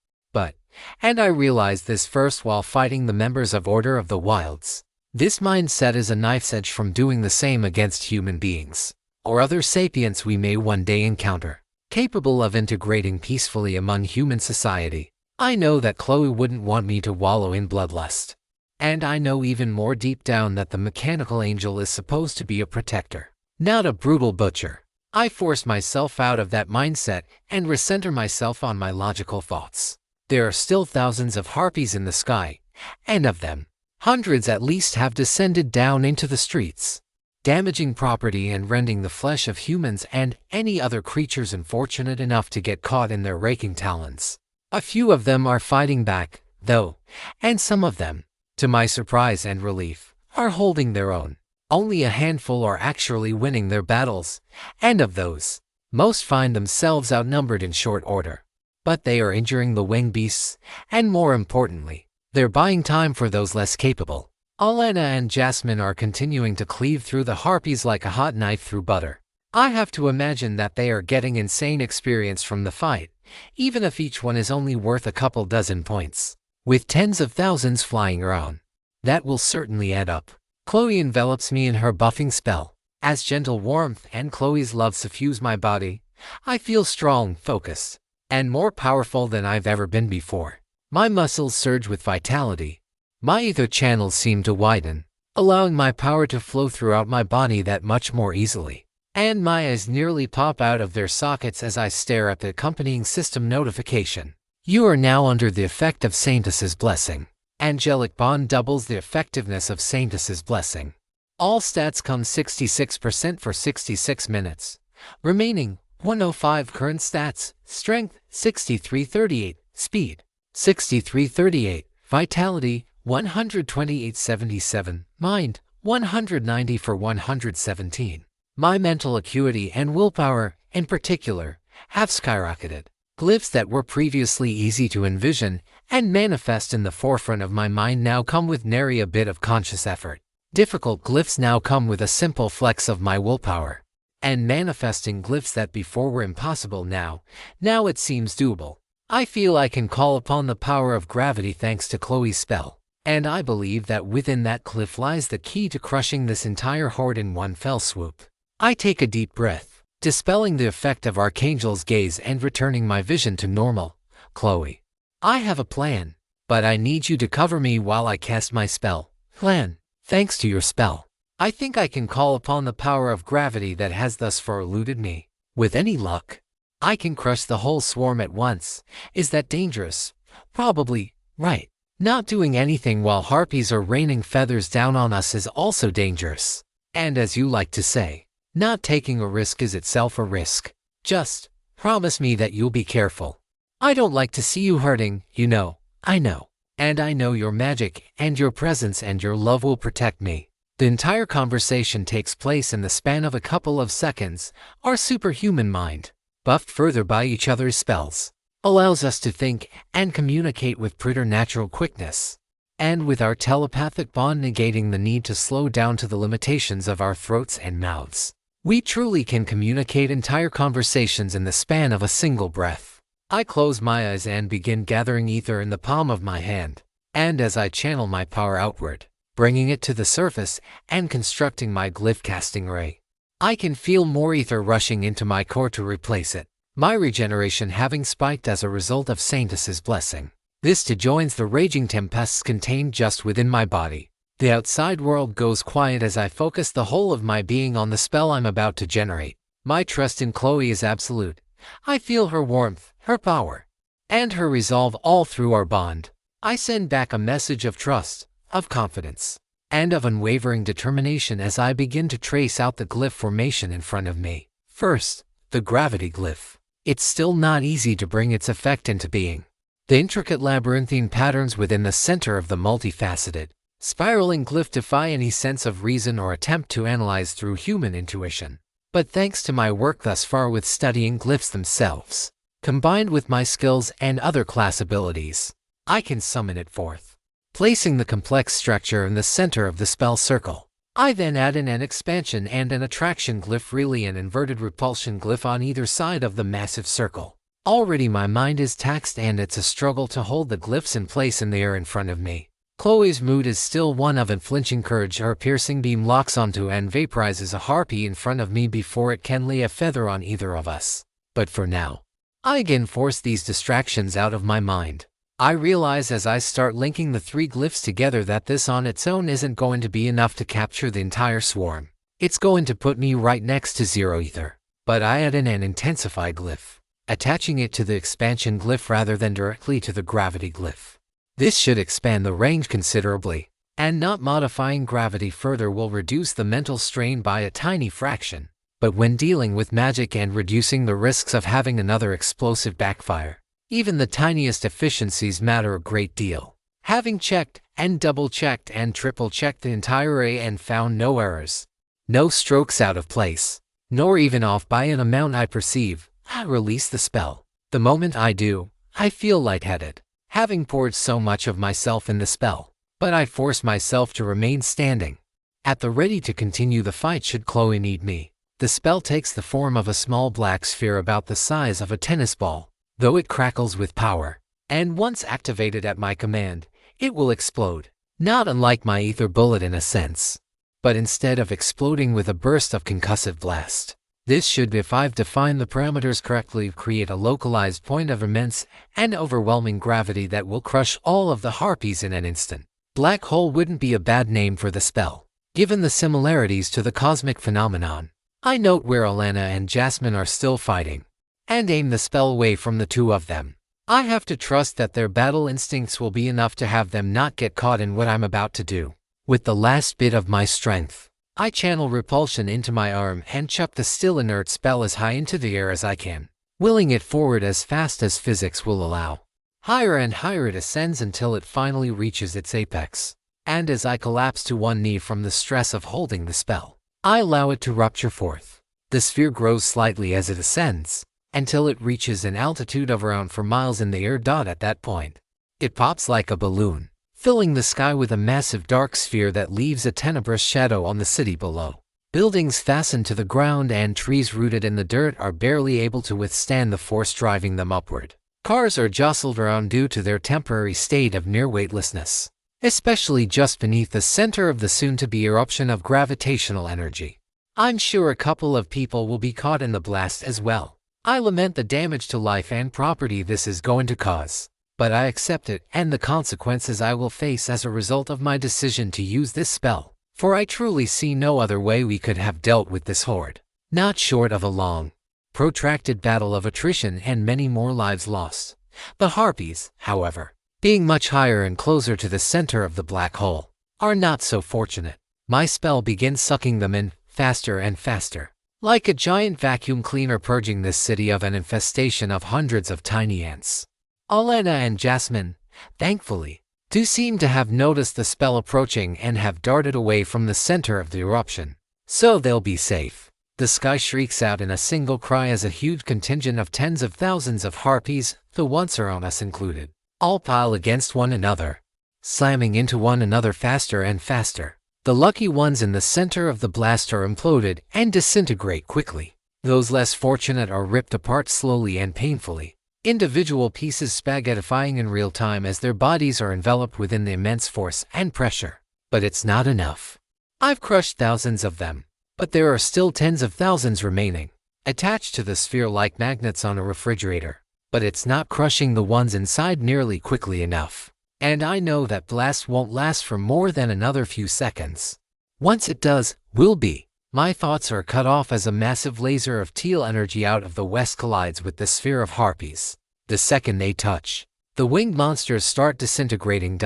S1: And I realized this first while fighting the members of Order of the Wilds. This mindset is a knife's edge from doing the same against human beings, or other sapients we may one day encounter, capable of integrating peacefully among human society. I know that Chloe wouldn't want me to wallow in bloodlust. And I know even more deep down that the mechanical angel is supposed to be a protector, not a brutal butcher. I force myself out of that mindset and recenter myself on my logical thoughts. There are still thousands of harpies in the sky, and of them, hundreds at least have descended down into the streets, damaging property and rending the flesh of humans and any other creatures unfortunate enough to get caught in their raking talons. A few of them are fighting back, though, and some of them, to my surprise and relief, are holding their own. Only a handful are actually winning their battles, and of those, most find themselves outnumbered in short order. But they are injuring the winged beasts, and more importantly, they're buying time for those less capable. Alana and Jasmine are continuing to cleave through the harpies like a hot knife through butter. I have to imagine that they are getting insane experience from the fight, even if each one is only worth a couple dozen points. With tens of thousands flying around, that will certainly add up. Chloe envelops me in her buffing spell. As gentle warmth and Chloe's love suffuse my body, I feel strong, focused, and more powerful than I've ever been before. My muscles surge with vitality. My ether channels seem to widen, allowing my power to flow throughout my body that much more easily. And my eyes nearly pop out of their sockets as I stare at the accompanying system notification. You are now under the effect of Saintess's blessing. Angelic bond doubles the effectiveness of Saintess's blessing. All stats come 66% for 66 minutes. Remaining 105 current stats. Strength 6338, speed 6338, vitality 12877, mind 190 for 117. My mental acuity and willpower, in particular, have skyrocketed. Glyphs that were previously easy to envision and manifest in the forefront of my mind now come with nary a bit of conscious effort. Difficult glyphs now come with a simple flex of my willpower. And manifesting glyphs that before were impossible now it seems doable. I feel I can call upon the power of gravity thanks to Chloe's spell. And I believe that within that glyph lies the key to crushing this entire horde in one fell swoop. I take a deep breath, dispelling the effect of Archangel's gaze and returning my vision to normal. Chloe, I have a plan, but I need you to cover me while I cast my spell. Plan. Thanks to your spell, I think I can call upon the power of gravity that has thus far eluded me. With any luck, I can crush the whole swarm at once. Is that dangerous? Probably, right. Not doing anything while harpies are raining feathers down on us is also dangerous. And as you like to say, not taking a risk is itself a risk. Just promise me that you'll be careful. I don't like to see you hurting, you know. I know. And I know your magic and your presence and your love will protect me. The entire conversation takes place in the span of a couple of seconds. Our superhuman mind, buffed further by each other's spells, allows us to think and communicate with preternatural quickness. And with our telepathic bond negating the need to slow down to the limitations of our throats and mouths, we truly can communicate entire conversations in the span of a single breath. I close my eyes and begin gathering ether in the palm of my hand, and as I channel my power outward, bringing it to the surface and constructing my glyph casting ray, I can feel more ether rushing into my core to replace it, my regeneration having spiked as a result of Saintess's blessing. This too joins the raging tempests contained just within my body. The outside world goes quiet as I focus the whole of my being on the spell I'm about to generate. My trust in Chloe is absolute. I feel her warmth, her power, and her resolve all through our bond. I send back a message of trust, of confidence, and of unwavering determination as I begin to trace out the glyph formation in front of me. First, the gravity glyph. It's still not easy to bring its effect into being. The intricate labyrinthine patterns within the center of the multifaceted, spiraling glyph defy any sense of reason or attempt to analyze through human intuition. But thanks to my work thus far with studying glyphs themselves, combined with my skills and other class abilities, I can summon it forth. Placing the complex structure in the center of the spell circle, I then add in an expansion and an attraction glyph, really an inverted repulsion glyph on either side of the massive circle. Already my mind is taxed and it's a struggle to hold the glyphs in place in the air in front of me. Chloe's mood is still one of unflinching courage. Her piercing beam locks onto and vaporizes a harpy in front of me before it can lay a feather on either of us. But for now, I again force these distractions out of my mind. I realize as I start linking the three glyphs together that this on its own isn't going to be enough to capture the entire swarm. It's going to put me right next to zero ether. but I add in an intensify glyph, attaching it to the expansion glyph rather than directly to the gravity glyph. This should expand the range considerably, and not modifying gravity further will reduce the mental strain by a tiny fraction. But when dealing with magic and reducing the risks of having another explosive backfire, even the tiniest efficiencies matter a great deal. Having checked and double-checked and triple-checked the entire array and found no errors, no strokes out of place, nor even off by an amount I perceive, I release the spell. The moment I do, I feel lightheaded, having poured so much of myself in the spell, but I force myself to remain standing, at the ready to continue the fight should Chloe need me. The spell takes the form of a small black sphere about the size of a tennis ball, though it crackles with power, and once activated at my command, it will explode, not unlike my ether bullet in a sense, but instead of exploding with a burst of concussive blast. This should, if I've defined the parameters correctly, create a localized point of immense and overwhelming gravity that will crush all of the harpies in an instant. Black hole wouldn't be a bad name for the spell, given the similarities to the cosmic phenomenon. I note where Alana and Jasmine are still fighting, and aim the spell away from the two of them. I have to trust that their battle instincts will be enough to have them not get caught in what I'm about to do. With the last bit of my strength, I channel repulsion into my arm and chuck the still inert spell as high into the air as I can, willing it forward as fast as physics will allow. Higher and higher it ascends until it finally reaches its apex, and as I collapse to one knee from the stress of holding the spell, I allow it to rupture forth. The sphere grows slightly as it ascends, until it reaches an altitude of around 4 miles in the air. At that point, it pops like a balloon, filling the sky with a massive dark sphere that leaves a tenebrous shadow on the city below. Buildings fastened to the ground and trees rooted in the dirt are barely able to withstand the force driving them upward. Cars are jostled around due to their temporary state of near weightlessness, especially just beneath the center of the soon-to-be eruption of gravitational energy. I'm sure a couple of people will be caught in the blast as well. I lament the damage to life and property this is going to cause, but I accept it and the consequences I will face as a result of my decision to use this spell, for I truly see no other way we could have dealt with this horde, not short of a long, protracted battle of attrition and many more lives lost. The harpies, however, being much higher and closer to the center of the black hole, are not so fortunate. My spell begins sucking them in, faster and faster, like a giant vacuum cleaner purging this city of an infestation of hundreds of tiny ants. Alana and Jasmine, thankfully, do seem to have noticed the spell approaching and have darted away from the center of the eruption, so they'll be safe. The sky shrieks out in a single cry as a huge contingent of tens of thousands of harpies, the ones around us included, all pile against one another, slamming into one another faster and faster. The lucky ones in the center of the blast are imploded and disintegrate quickly. Those less fortunate are ripped apart slowly and painfully, individual pieces spaghettifying in real time as their bodies are enveloped within the immense force and pressure. But it's not enough. I've crushed thousands of them, but there are still tens of thousands remaining, attached to the sphere like magnets on a refrigerator. But it's not crushing the ones inside nearly quickly enough. And I know that blast won't last for more than another few seconds. Once it does, will be. My thoughts are cut off as a massive laser of teal energy out of the west collides with the sphere of harpies. The second they touch, the winged monsters start disintegrating.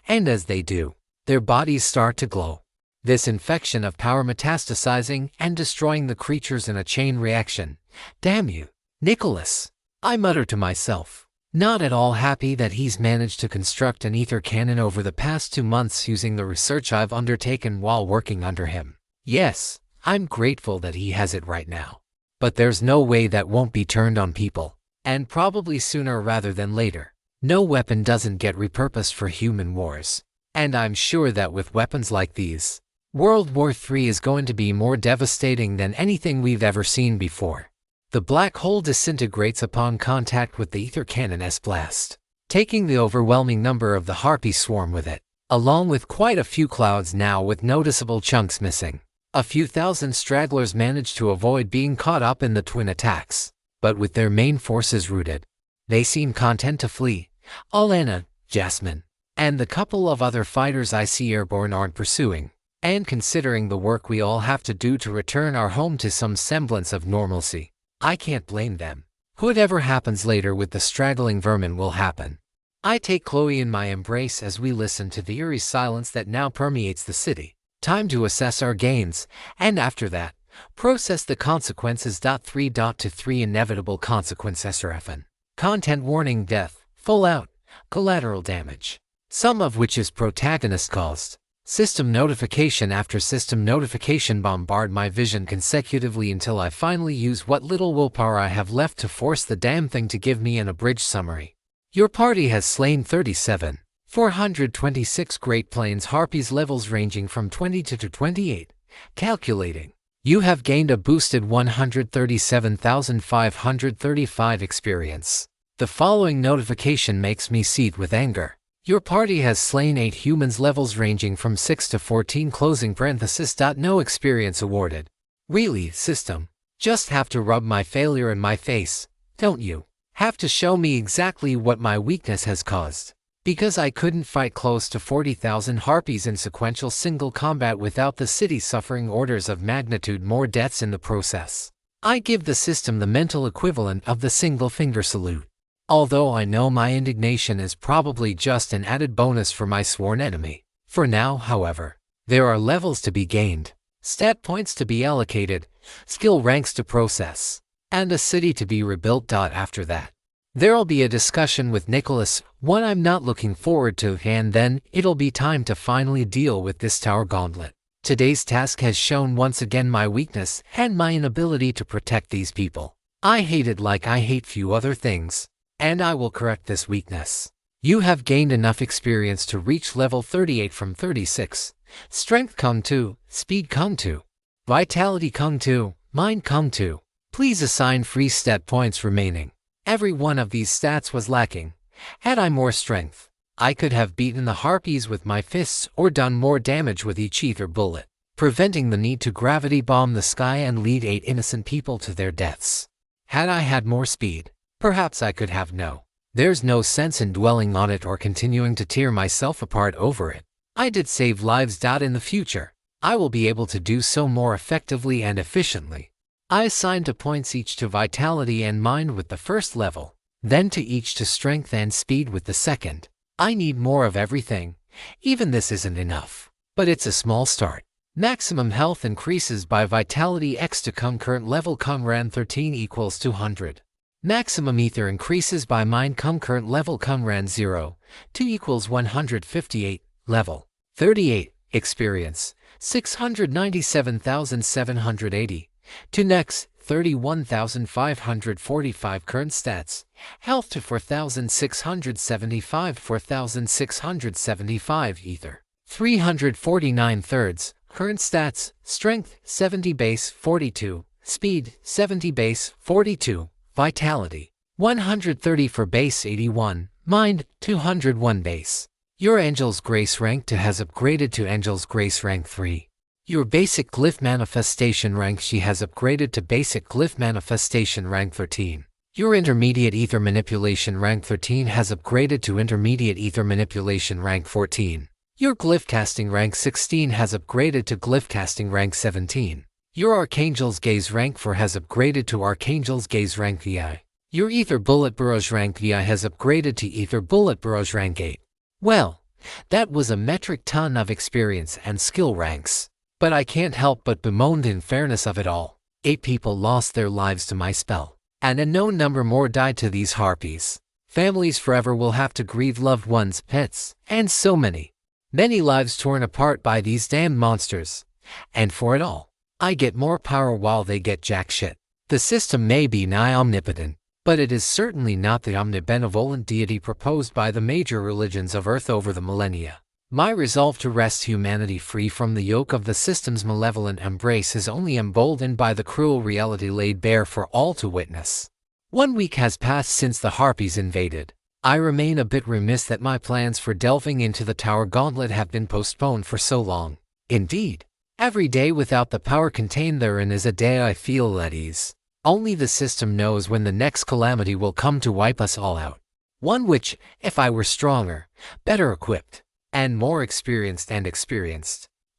S1: And as they do, their bodies start to glow. This infection of power metastasizing and destroying the creatures in a chain reaction. Damn you, Nicholas, I mutter to myself. Not at all happy that he's managed to construct an ether cannon over the past 2 months using the research I've undertaken while working under him. Yes, I'm grateful that he has it right now. But there's no way that won't be turned on people, and probably sooner rather than later. No weapon doesn't get repurposed for human wars. And I'm sure that with weapons like these, World War III is going to be more devastating than anything we've ever seen before. The black hole disintegrates upon contact with the ether cannon's blast, taking the overwhelming number of the harpy swarm with it, along with quite a few clouds now with noticeable chunks missing. A few thousand stragglers manage to avoid being caught up in the twin attacks, but with their main forces routed, they seem content to flee. Alana, Jasmine, and the couple of other fighters I see airborne aren't pursuing. And considering the work we all have to do to return our home to some semblance of normalcy, I can't blame them. Whatever happens later with the straggling vermin will happen. I take Chloe in my embrace as we listen to the eerie silence that now permeates the city. Time to assess our gains, and after that, process the consequences. 3.3 Inevitable consequences. Seraphina. Content warning: death, fallout, collateral damage, some of which is protagonist caused. System notification after system notification bombard my vision consecutively until I finally use what little willpower I have left to force the damn thing to give me an abridged summary. Your party has slain 37,426 Great Plains Harpies, levels ranging from 20 to 28. Calculating. You have gained a boosted 137,535 experience. The following notification makes me seethe with anger. Your party has slain 8 humans, levels ranging from 6 to 14. Closing parenthesis. No experience awarded. Really, system? Just have to rub my failure in my face, don't you? Have to show me exactly what my weakness has caused. Because I couldn't fight close to 40,000 harpies in sequential single combat without the city suffering orders of magnitude more deaths in the process. I give the system the mental equivalent of the single finger salute. Although I know my indignation is probably just an added bonus for my sworn enemy. For now, however, there are levels to be gained, stat points to be allocated, skill ranks to process, and a city to be rebuilt. After that, there'll be a discussion with Nicholas, one I'm not looking forward to, and then it'll be time to finally deal with this tower gauntlet. Today's task has shown once again my weakness and my inability to protect these people. I hate it like I hate few other things. And I will correct this weakness. You have gained enough experience to reach level 38 from 36. Strength come 2, speed come 2, vitality come 2, mind come 2. Please assign free stat points remaining. Every one of these stats was lacking. Had I more strength, I could have beaten the harpies with my fists or done more damage with each ether bullet, preventing the need to gravity bomb the sky and lead 8 innocent people to their deaths. Had I had more speed, perhaps I could have. No. There's no sense in dwelling on it or continuing to tear myself apart over it. I did save lives. In the future, I will be able to do so more effectively and efficiently. I assigned 2 points each to vitality and mind with the first level, then to each to strength and speed with the second. I need more of everything. Even this isn't enough, but it's a small start. Maximum health increases by vitality X to current level Conran 13 equals 200. Maximum ether increases by mind current level Conran 0, 2 equals 158, level 38, experience 697,780, to next 31,545 current stats, health to 4,675, 4,675 ether, 349 thirds, current stats, strength 70 base 42, speed 70 base 42, vitality 130 for base 81, mind 201 base. Your Angel's Grace rank 2 has upgraded to Angel's Grace rank 3. Your basic glyph manifestation rank she has upgraded to basic glyph manifestation rank 13. Your intermediate ether manipulation rank 13 has upgraded to intermediate ether manipulation rank 14. Your glyph casting rank 16 has upgraded to glyph casting rank 17. Your Archangel's Gaze rank 4 has upgraded to Archangel's Gaze rank VI. Your Ether Bullet Barrage rank VI has upgraded to Ether Bullet Barrage rank 8. Well, that was a metric ton of experience and skill ranks. But I can't help but bemoan the unfairness of it all. 8 people lost their lives to my spell, and a known number more died to these harpies. Families forever will have to grieve loved ones, pets, and so many lives torn apart by these damned monsters. And for it all, I get more power while they get jack shit. The system may be nigh omnipotent, but it is certainly not the omnibenevolent deity proposed by the major religions of Earth over the millennia. My resolve to wrest humanity free from the yoke of the system's malevolent embrace is only emboldened by the cruel reality laid bare for all to witness. 1 week has passed since the harpies invaded. I remain a bit remiss that my plans for delving into the tower gauntlet have been postponed for so long. Indeed, every day without the power contained therein is a day I feel at ease. Only the system knows when the next calamity will come to wipe us all out. One which, if I were stronger, better equipped, and more experienced,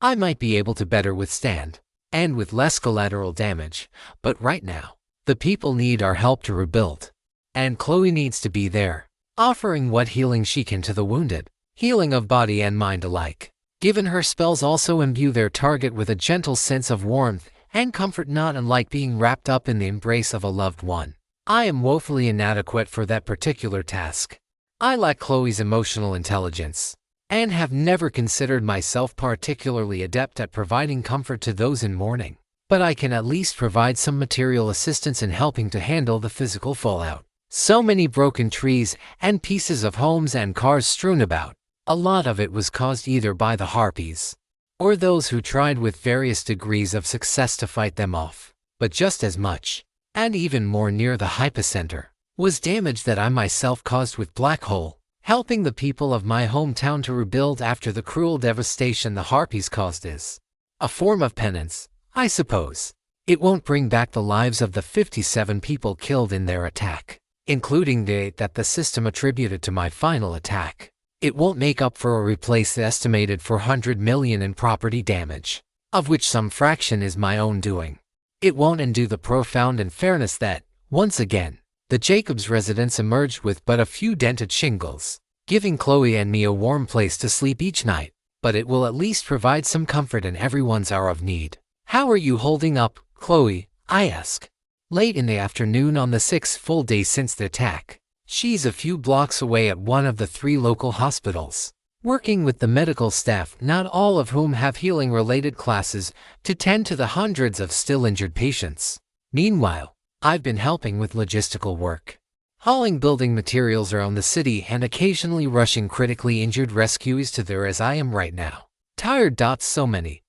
S1: I might be able to better withstand, and with less collateral damage, but right now, the people need our help to rebuild. And Chloe needs to be there, offering what healing she can to the wounded, healing of body and mind alike. Given her spells also imbue their target with a gentle sense of warmth and comfort, not unlike being wrapped up in the embrace of a loved one. I am woefully inadequate for that particular task. I lack Chloe's emotional intelligence, and have never considered myself particularly adept at providing comfort to those in mourning. But I can at least provide some material assistance in helping to handle the physical fallout. So many broken trees and pieces of homes and cars strewn about. A lot of it was caused either by the harpies, or those who tried with various degrees of success to fight them off. But just as much, and even more near the hypocenter, was damage that I myself caused with Black Hole, helping the people of my hometown to rebuild after the cruel devastation the harpies caused is a form of penance, I suppose. It won't bring back the lives of the 57 people killed in their attack, including the 8 that the system attributed to my final attack. It won't make up for or replace the estimated 400 million in property damage, of which some fraction is my own doing. It won't undo the profound unfairness that, once again, the Jacobs residence emerged with but a few dented shingles, giving Chloe and me a warm place to sleep each night, but it will at least provide some comfort in everyone's hour of need. How are you holding up, Chloe? I ask. Late in the afternoon on the 6th full day since the attack. She's a few blocks away at one of the 3 local hospitals, working with the medical staff, not all of whom have healing-related classes, to tend to the hundreds of still injured patients. Meanwhile, I've been helping with logistical work, hauling building materials around the city and occasionally rushing critically injured rescuees to there as I am right now. Tired. So many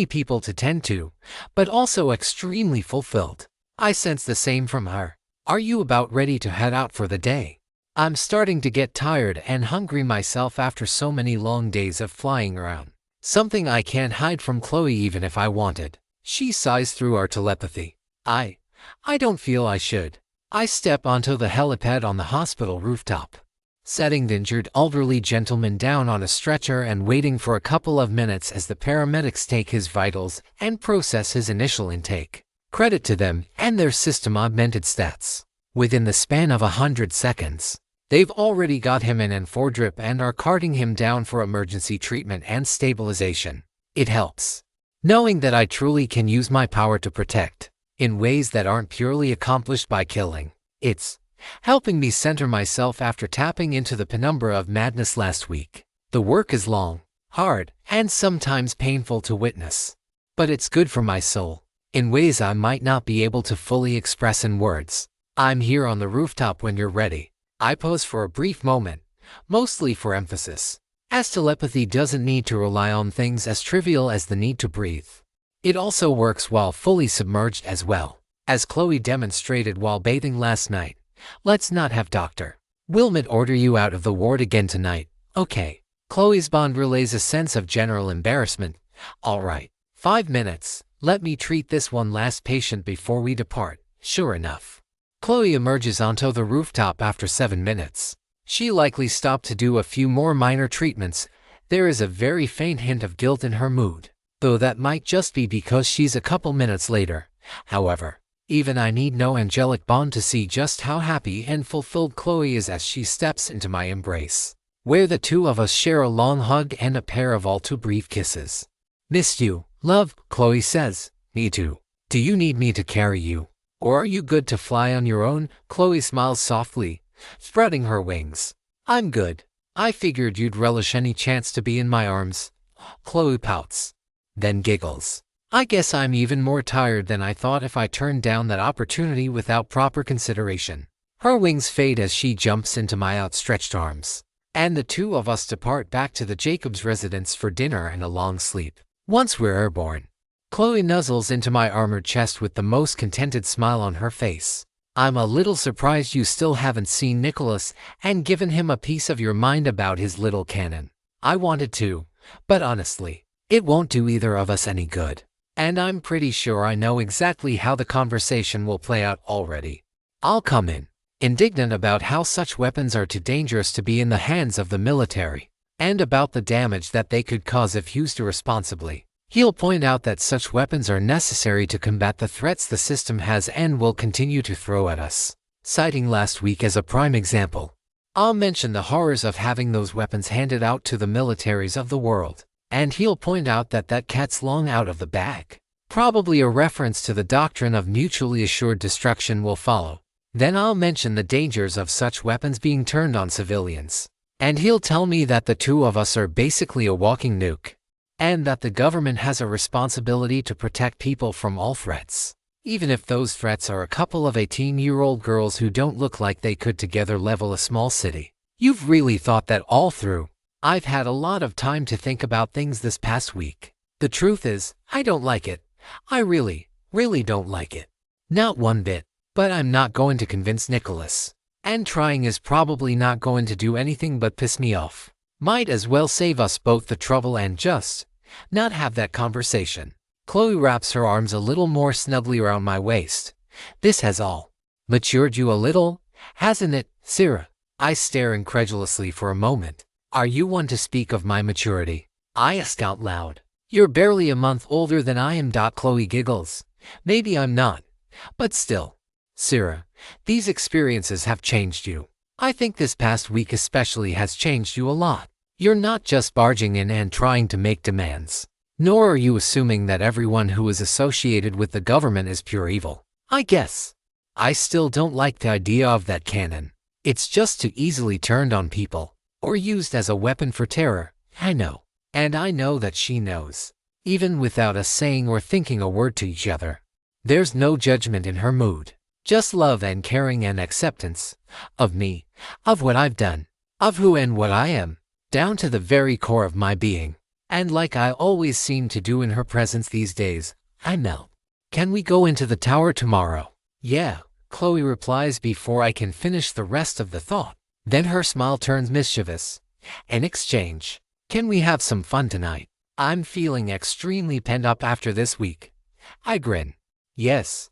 S1: people to tend to, but also extremely fulfilled. I sense the same from her. Are you about ready to head out for the day? I'm starting to get tired and hungry myself after so many long days of flying around. Something I can't hide from Chloe even if I wanted. She sighs through our telepathy. I don't feel I should. I step onto the helipad on the hospital rooftop, setting the injured elderly gentleman down on a stretcher and waiting for a couple of minutes as the paramedics take his vitals and process his initial intake. Credit to them and their system-augmented stats. Within the span of 100 seconds, they've already got him in N4 drip and are carting him down for emergency treatment and stabilization. It helps, knowing that I truly can use my power to protect, in ways that aren't purely accomplished by killing. It's helping me center myself after tapping into the penumbra of madness last week. The work is long, hard, and sometimes painful to witness, but it's good for my soul, in ways I might not be able to fully express in words. I'm here on the rooftop when you're ready. I pause for a brief moment, mostly for emphasis, as telepathy doesn't need to rely on things as trivial as the need to breathe. It also works while fully submerged as well, as Chloe demonstrated while bathing last night. Let's not have Dr. Wilmot order you out of the ward again tonight, okay? Chloe's bond relays a sense of general embarrassment. All right, 5 minutes. Let me treat this one last patient before we depart. Sure enough, Chloe emerges onto the rooftop after 7 minutes. She likely stopped to do a few more minor treatments. There is a very faint hint of guilt in her mood, though that might just be because she's a couple minutes later. However, even I need no angelic bond to see just how happy and fulfilled Chloe is as she steps into my embrace, where the two of us share a long hug and a pair of all too brief kisses. Missed you, love, Chloe says. Me too. Do you need me to carry you? Or are you good to fly on your own? Chloe smiles softly, spreading her wings. I'm good. I figured you'd relish any chance to be in my arms. Chloe pouts, then giggles. I guess I'm even more tired than I thought if I turned down that opportunity without proper consideration. Her wings fade as she jumps into my outstretched arms, and the two of us depart back to the Jacobs residence for dinner and a long sleep. Once we're airborne, Chloe nuzzles into my armored chest with the most contented smile on her face. I'm a little surprised you still haven't seen Nicholas and given him a piece of your mind about his little cannon. I wanted to, but honestly, it won't do either of us any good. And I'm pretty sure I know exactly how the conversation will play out already. I'll come in, indignant about how such weapons are too dangerous to be in the hands of the military, and about the damage that they could cause if used irresponsibly. He'll point out that such weapons are necessary to combat the threats the system has and will continue to throw at us, citing last week as a prime example. I'll mention the horrors of having those weapons handed out to the militaries of the world, and he'll point out that that cat's long out of the bag. Probably a reference to the doctrine of mutually assured destruction will follow. Then I'll mention the dangers of such weapons being turned on civilians. And he'll tell me that the two of us are basically a walking nuke, and that the government has a responsibility to protect people from all threats, even if those threats are a couple of 18-year-old girls who don't look like they could together level a small city. You've really thought that all through. I've had a lot of time to think about things this past week. The truth is, I don't like it. I really don't like it. Not one bit. But I'm not going to convince Nicholas. And trying is probably not going to do anything but piss me off. Might as well save us both the trouble and just not have that conversation. Chloe wraps her arms a little more snugly around my waist. This has all matured you a little, hasn't it, Sarah? I stare incredulously for a moment. Are you one to speak of my maturity? I ask out loud. You're barely a month older than I am. Chloe giggles. Maybe I'm not, but still. Sarah, these experiences have changed you. I think this past week especially has changed you a lot. You're not just barging in and trying to make demands. Nor are you assuming that everyone who is associated with the government is pure evil. I guess. I still don't like the idea of that cannon. It's just too easily turned on people, or used as a weapon for terror. I know. And I know that she knows. Even without us saying or thinking a word to each other. There's no judgment in her mood. Just love and caring and acceptance of me, of what I've done, of who and what I am, down to the very core of my being. And like I always seem to do in her presence these days, I melt. Can we go into the tower tomorrow? Yeah, Chloe replies before I can finish the rest of the thought. Then her smile turns mischievous. In exchange, can we have some fun tonight? I'm feeling extremely pent up after this week. I grin. Yes,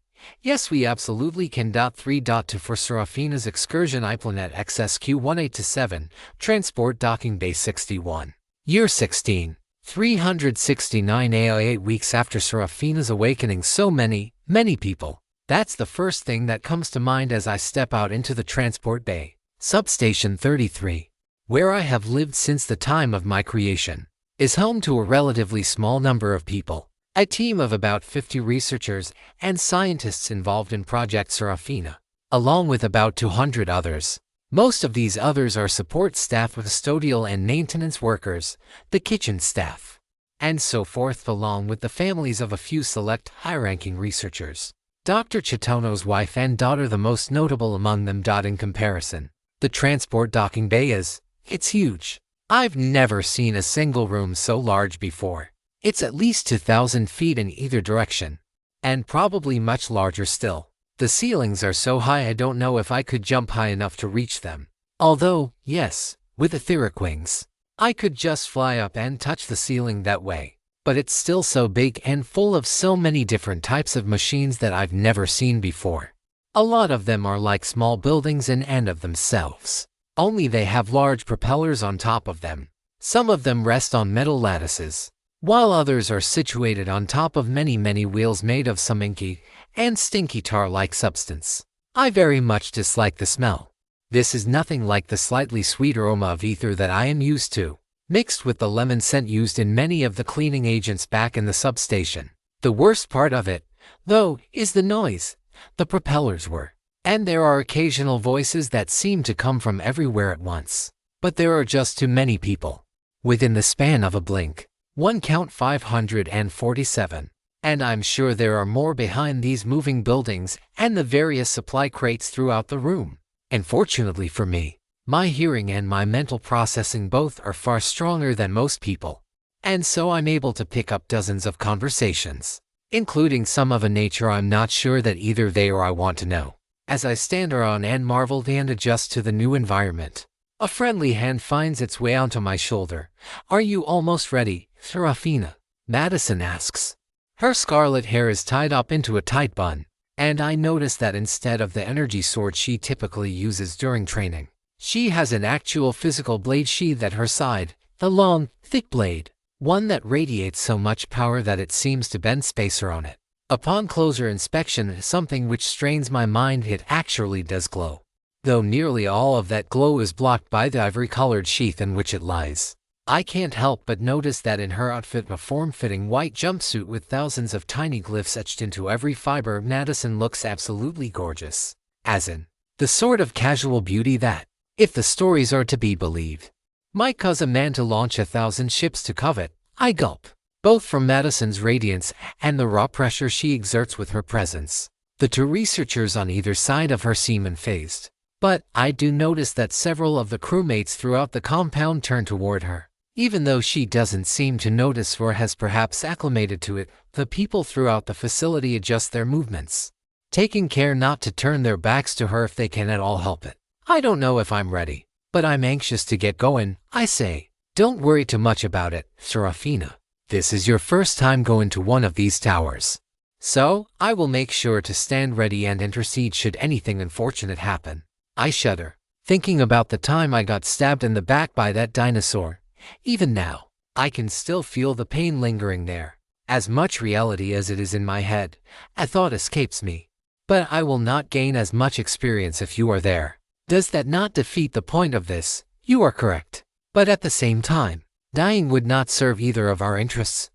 S1: we absolutely can. 3.2 for Seraphina's excursion iPlanet XSQ-1827, Transport Docking Bay 61. Year 16, 369 AI 8 weeks after Seraphina's awakening. So many people. That's the first thing that comes to mind as I step out into the transport bay. Substation 33, where I have lived since the time of my creation, is home to a relatively small number of people. A team of about 50 researchers and scientists involved in Project Seraphina, along with about 200 others. Most of these others are support staff, custodial and maintenance workers, the kitchen staff, and so forth, along with the families of a few select high-ranking researchers. Dr. Chitono's wife and daughter the most notable among them. In comparison, the transport docking bay it's huge. I've never seen a single room so large before. It's at least 2,000 feet in either direction, and probably much larger still. The ceilings are so high I don't know if I could jump high enough to reach them. Although, yes, with etheric wings, I could just fly up and touch the ceiling that way. But it's still so big and full of so many different types of machines that I've never seen before. A lot of them are like small buildings in and of themselves, only they have large propellers on top of them. Some of them rest on metal lattices, while others are situated on top of many wheels made of some inky and stinky tar-like substance. I very much dislike the smell. This is nothing like the slightly sweet aroma of ether that I am used to, mixed with the lemon scent used in many of the cleaning agents back in the substation. The worst part of it, though, is the noise. The propellers were, and there are occasional voices that seem to come from everywhere at once. But there are just too many people. Within the span of a blink, one count 547, and I'm sure there are more behind these moving buildings and the various supply crates throughout the room. And fortunately for me, my hearing and my mental processing both are far stronger than most people, and so I'm able to pick up dozens of conversations, including some of a nature I'm not sure that either they or I want to know. As I stand around and marvel and adjust to the new environment, a friendly hand finds its way onto my shoulder. "Are you almost ready, Seraphina?" Madison asks. Her scarlet hair is tied up into a tight bun, and I notice that instead of the energy sword she typically uses during training, she has an actual physical blade sheathed at her side, a long, thick blade. one that radiates so much power that it seems to bend space around it. Upon closer inspection, something which strains my mind, it actually does glow. Though nearly all of that glow is blocked by the ivory-colored sheath in which it lies. I can't help but notice that in her outfit, a form-fitting white jumpsuit with thousands of tiny glyphs etched into every fiber, Madison looks absolutely gorgeous. As in, the sort of casual beauty that, if the stories are to be believed, might cause a man to launch 1,000 ships to covet. I gulp, both from Madison's radiance and the raw pressure she exerts with her presence. The two researchers on either side of her seem unfazed, but I do notice that several of the crewmates throughout the compound turn toward her. Even though she doesn't seem to notice or has perhaps acclimated to it, the people throughout the facility adjust their movements, taking care not to turn their backs to her if they can at all help it. I don't know if I'm ready, but I'm anxious to get going. I say, don't worry too much about it, Seraphina. This is your first time going to one of these towers. So, I will make sure to stand ready and intercede should anything unfortunate happen. I shudder, thinking about the time I got stabbed in the back by that dinosaur. Even now, I can still feel the pain lingering there. As much reality as it is in my head, a thought escapes me. But I will not gain as much experience if you are there. Does that not defeat the point of this? You are correct. But at the same time, dying would not serve either of our interests.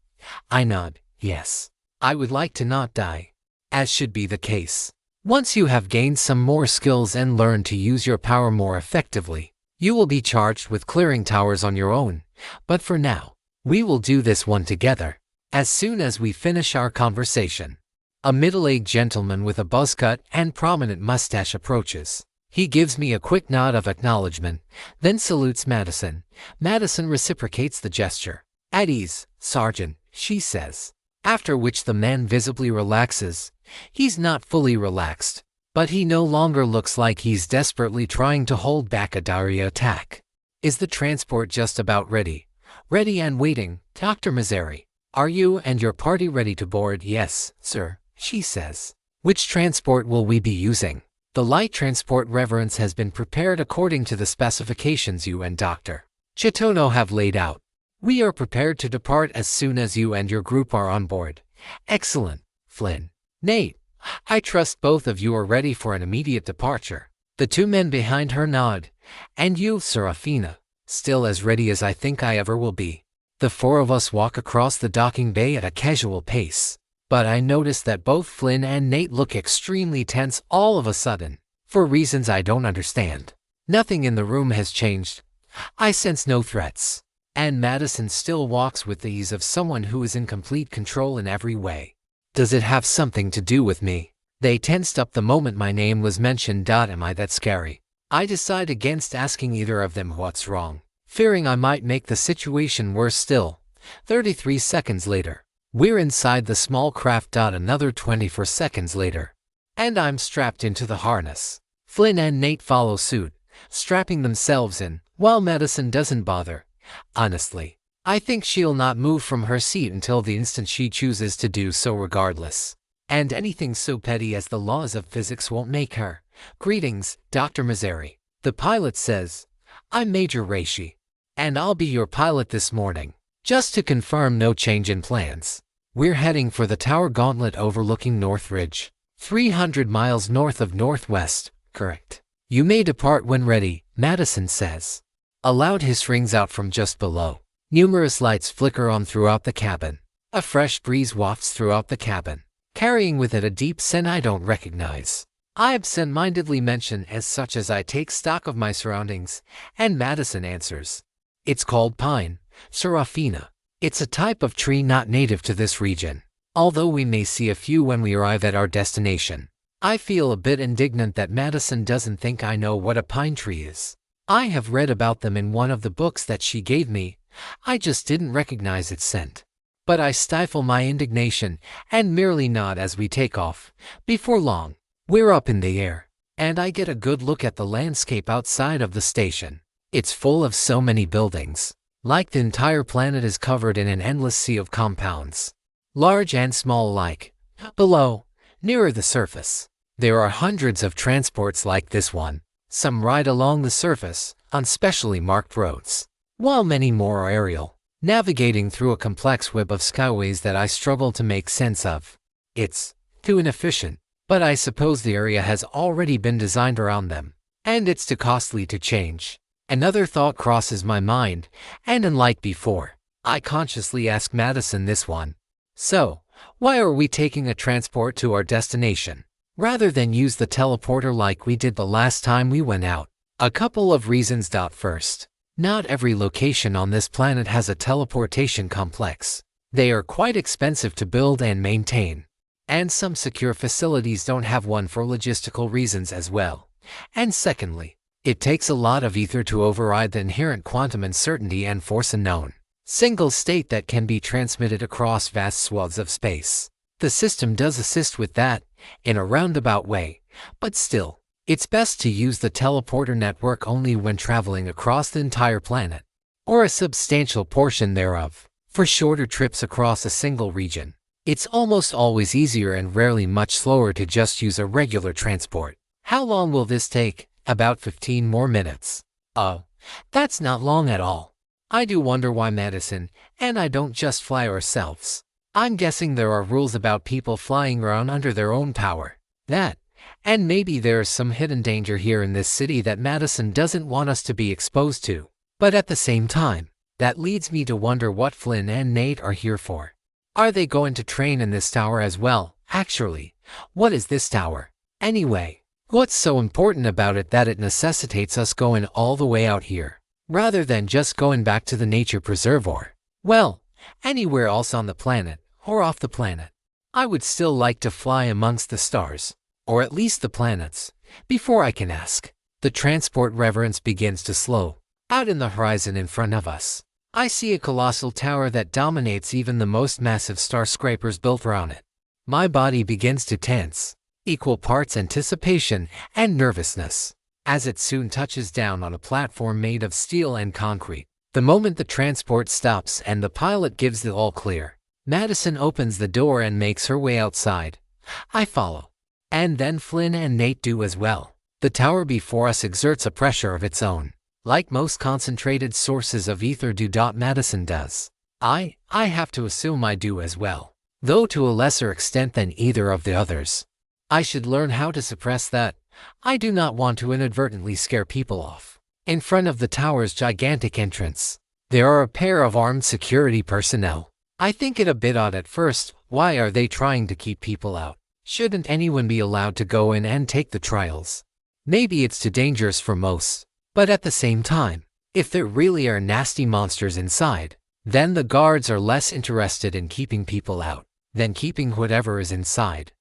S1: I nod, yes. I would like to not die, as should be the case. Once you have gained some more skills and learned to use your power more effectively, you will be charged with clearing towers on your own, but for now, we will do this one together. As soon as we finish our conversation, a middle-aged gentleman with a buzz cut and prominent mustache approaches. He gives me a quick nod of acknowledgement, then salutes Madison. Madison reciprocates the gesture. At ease, Sergeant, she says. After which the man visibly relaxes. He's not fully relaxed, but he no longer looks like he's desperately trying to hold back a diarrhea attack. Is the transport just about ready? Ready and waiting, Dr. Misery. Are you and your party ready to board? Yes, sir, she says. Which transport will we be using? The light transport reverence has been prepared according to the specifications you and Dr. Chitono have laid out. We are prepared to depart as soon as you and your group are on board. Excellent, Flynn. Nate, I trust both of you are ready for an immediate departure. The two men behind her nod. And you, Seraphina, still as ready as I think I ever will be. The four of us walk across the docking bay at a casual pace. But I notice that both Flynn and Nate look extremely tense all of a sudden, for reasons I don't understand. Nothing in the room has changed. I sense no threats. And Madison still walks with the ease of someone who is in complete control in every way. Does it have something to do with me? They tensed up the moment my name was mentioned. Am I that scary? I decide against asking either of them what's wrong, fearing I might make the situation worse still. 33 seconds later. We're inside the small craft. Another 24 seconds later. And I'm strapped into the harness. Flynn and Nate follow suit, strapping themselves in, while Madison doesn't bother. Honestly, I think she'll not move from her seat until the instant she chooses to do so regardless. And anything so petty as the laws of physics won't make her. Greetings, Dr. Misery. The pilot says, I'm Major Reishi, and I'll be your pilot this morning. Just to confirm, no change in plans. We're heading for the Tower Gauntlet overlooking Northridge, 300 miles north of Northwest, correct? You may depart when ready, Madison says. A loud hiss rings out from just below. Numerous lights flicker on throughout the cabin. A fresh breeze wafts throughout the cabin, carrying with it a deep scent I don't recognize. I absent-mindedly mention as such as I take stock of my surroundings, and Madison answers. It's called pine, Seraphina. It's a type of tree not native to this region, although we may see a few when we arrive at our destination. I feel a bit indignant that Madison doesn't think I know what a pine tree is. I have read about them in one of the books that she gave me. I just didn't recognize its scent. But I stifle my indignation and merely nod as we take off. Before long, we're up in the air, and I get a good look at the landscape outside of the station. It's full of so many buildings. Like the entire planet is covered in an endless sea of compounds, large and small alike. Below, nearer the surface, there are hundreds of transports like this one. Some ride along the surface, on specially marked roads, while many more are aerial, navigating through a complex web of skyways that I struggle to make sense of. It's too inefficient, but I suppose the area has already been designed around them, and it's too costly to change. Another thought crosses my mind, and unlike before, I consciously ask Madison this one. So, why are we taking a transport to our destination, rather than use the teleporter like we did the last time we went out? A couple of reasons. First, not every location on this planet has a teleportation complex. They are quite expensive to build and maintain, and some secure facilities don't have one for logistical reasons as well. And secondly, it takes a lot of ether to override the inherent quantum uncertainty and force unknown single state that can be transmitted across vast swaths of space. The system does assist with that, in a roundabout way, but still, it's best to use the teleporter network only when traveling across the entire planet, or a substantial portion thereof. For shorter trips across a single region, it's almost always easier and rarely much slower to just use a regular transport. How long will this take? About 15 more minutes. Oh, that's not long at all. I do wonder why Madison and I don't just fly ourselves. I'm guessing there are rules about people flying around under their own power. That, and maybe there's some hidden danger here in this city that Madison doesn't want us to be exposed to. But at the same time, that leads me to wonder what Flynn and Nate are here for. Are they going to train in this tower as well? Actually, what is this tower, anyway? What's so important about it that it necessitates us going all the way out here, rather than just going back to the nature preserve or, well, anywhere else on the planet, or off the planet? I would still like to fly amongst the stars, or at least the planets, before I can ask. The transport reverence begins to slow. Out in the horizon in front of us, I see a colossal tower that dominates even the most massive skyscrapers built around it. My body begins to tense, equal parts anticipation and nervousness, as it soon touches down on a platform made of steel and concrete. The moment the transport stops and the pilot gives the all clear, Madison opens the door and makes her way outside. I follow. And then Flynn and Nate do as well. The tower before us exerts a pressure of its own, like most concentrated sources of ether do. Madison does. I have to assume I do as well, though to a lesser extent than either of the others. I should learn how to suppress that. I do not want to inadvertently scare people off. In front of the tower's gigantic entrance, there are a pair of armed security personnel. I think it a bit odd at first. Why are they trying to keep people out? Shouldn't anyone be allowed to go in and take the trials? Maybe it's too dangerous for most, but at the same time, if there really are nasty monsters inside, then the guards are less interested in keeping people out than keeping whatever is inside.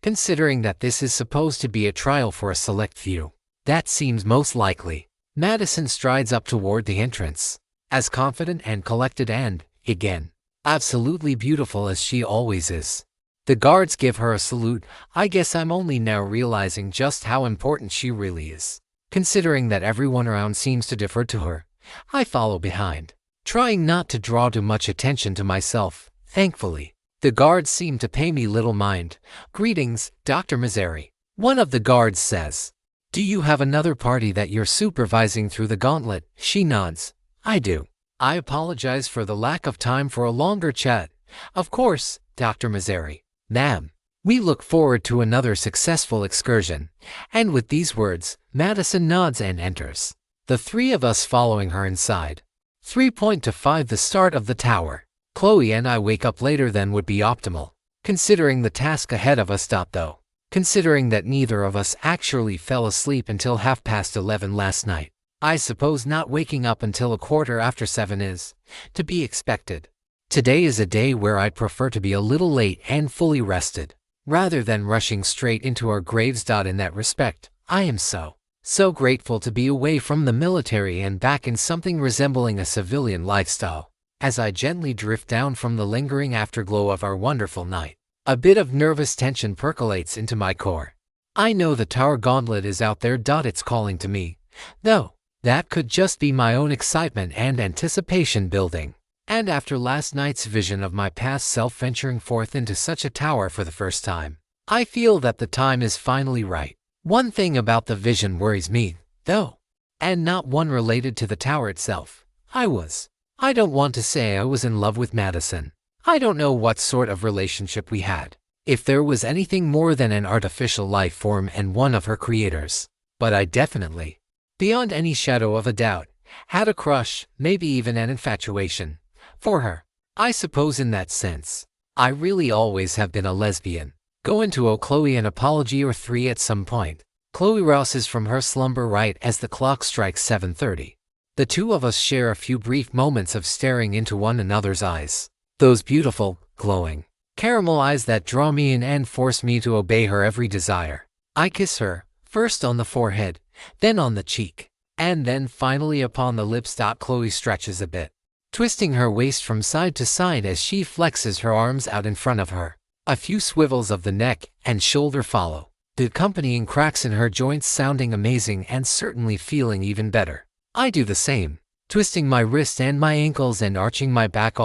S1: Considering that this is supposed to be a trial for a select few, that seems most likely. Madison strides up toward the entrance, as confident and collected and, again, absolutely beautiful as she always is. The guards give her a salute. I guess I'm only now realizing just how important she really is. Considering that everyone around seems to defer to her, I follow behind, trying not to draw too much attention to myself. Thankfully, the guards seem to pay me little mind. Greetings, Dr. Mystery. One of the guards says. Do you have another party that you're supervising through the gauntlet? She nods. I do. I apologize for the lack of time for a longer chat. Of course, Dr. Mystery. Ma'am, we look forward to another successful excursion. And with these words, Madison nods and enters, the three of us following her inside. 3.25 The start of the tower. Chloe and I wake up later than would be optimal, considering the task ahead of us. Though, considering that neither of us actually fell asleep until 11:30 last night, I suppose not waking up until 7:15 is to be expected. Today is a day where I'd prefer to be a little late and fully rested, rather than rushing straight into our graves. In that respect, I am so grateful to be away from the military and back in something resembling a civilian lifestyle. As I gently drift down from the lingering afterglow of our wonderful night, a bit of nervous tension percolates into my core. I know the tower gauntlet is out there. It's calling to me, though that could just be my own excitement and anticipation building. And after last night's vision of my past self venturing forth into such a tower for the first time, I feel that the time is finally right. One thing about the vision worries me, though, and not one related to the tower itself. I was I don't want to say I was in love with Madison. I don't know what sort of relationship we had, if there was anything more than an artificial life form and one of her creators. But I definitely, beyond any shadow of a doubt, had a crush, maybe even an infatuation, for her. I suppose in that sense, I really always have been a lesbian. Go into owe Chloe an apology or three at some point. Chloe rouses from her slumber right as the clock strikes 7:30. The two of us share a few brief moments of staring into one another's eyes. Those beautiful, glowing, caramel eyes that draw me in and force me to obey her every desire. I kiss her, first on the forehead, then on the cheek, and then finally upon the lips. Chloe stretches a bit, twisting her waist from side to side as she flexes her arms out in front of her. A few swivels of the neck and shoulder follow, the accompanying cracks in her joints sounding amazing and certainly feeling even better. I do the same, twisting my wrists and my ankles and arching my back.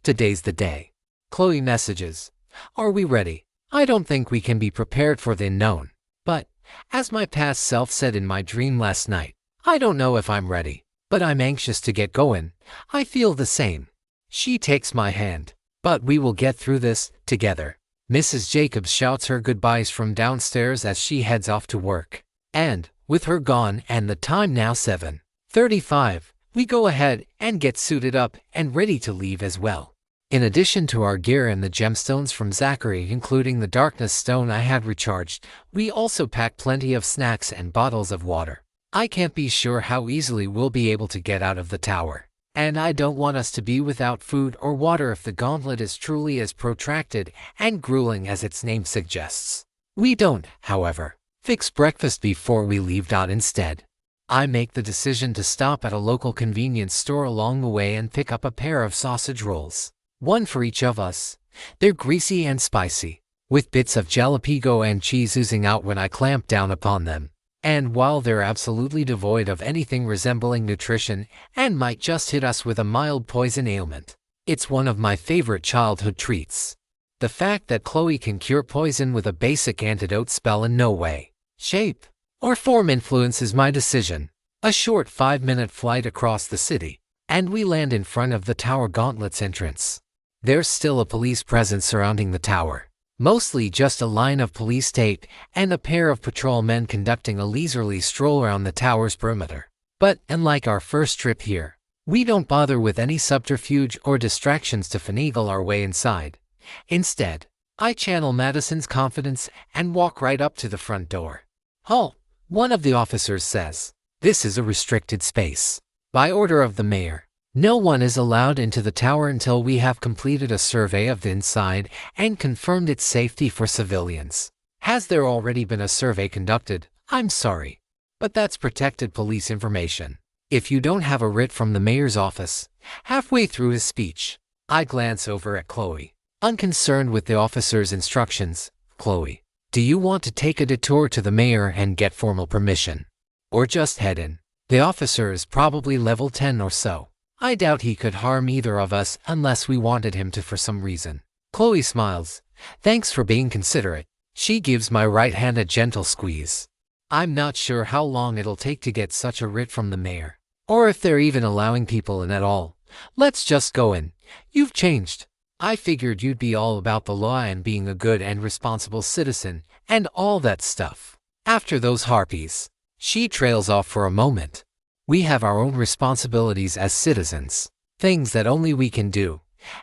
S1: Today's the day. Chloe messages, "Are we ready?" I don't think we can be prepared for the unknown. But, as my past self said in my dream last night, I don't know if I'm ready, but I'm anxious to get going. I feel the same. She takes my hand. But we will get through this, together. Mrs. Jacobs shouts her goodbyes from downstairs as she heads off to work. And, with her gone and the time now 7:35, we go ahead and get suited up and ready to leave as well. In addition to our gear and the gemstones from Zachary, including the darkness stone I had recharged, we also packed plenty of snacks and bottles of water. I can't be sure how easily we'll be able to get out of the tower. And I don't want us to be without food or water if the gauntlet is truly as protracted and grueling as its name suggests. We don't, however, fix breakfast before we leave. Instead, I make the decision to stop at a local convenience store along the way and pick up a pair of sausage rolls. One for each of us. They're greasy and spicy, with bits of jalapeno and cheese oozing out when I clamp down upon them. And while they're absolutely devoid of anything resembling nutrition and might just hit us with a mild poison ailment, it's one of my favorite childhood treats. The fact that Chloe can cure poison with a basic antidote spell in no way, shape, or form influences my decision. A short 5-minute flight across the city, and we land in front of the Tower Gauntlet's entrance. There's still a police presence surrounding the tower. Mostly just a line of police tape and a pair of patrolmen conducting a leisurely stroll around the tower's perimeter. But, unlike our first trip here, we don't bother with any subterfuge or distractions to finagle our way inside. Instead, I channel Madison's confidence and walk right up to the front door. "Halt," one of the officers says. "This is a restricted space. By order of the mayor, no one is allowed into the tower until we have completed a survey of the inside and confirmed its safety for civilians. Has there already been a survey conducted? I'm sorry, but that's protected police information. If you don't have a writ from the mayor's office." Halfway through his speech, I glance over at Chloe, unconcerned with the officer's instructions. "Chloe, do you want to take a detour to the mayor and get formal permission? Or just head in?" The officer is probably level 10 or so. I doubt he could harm either of us unless we wanted him to for some reason. Chloe smiles. "Thanks for being considerate." She gives my right hand a gentle squeeze. I'm not sure how long it'll take to get such a writ from the mayor, or if they're even allowing people in at all. Let's just go in. You've changed. I figured you'd be all about the law and being a good and responsible citizen, and all that stuff. After those harpies. She trails off for a moment. We have our own responsibilities as citizens, things that only we can do.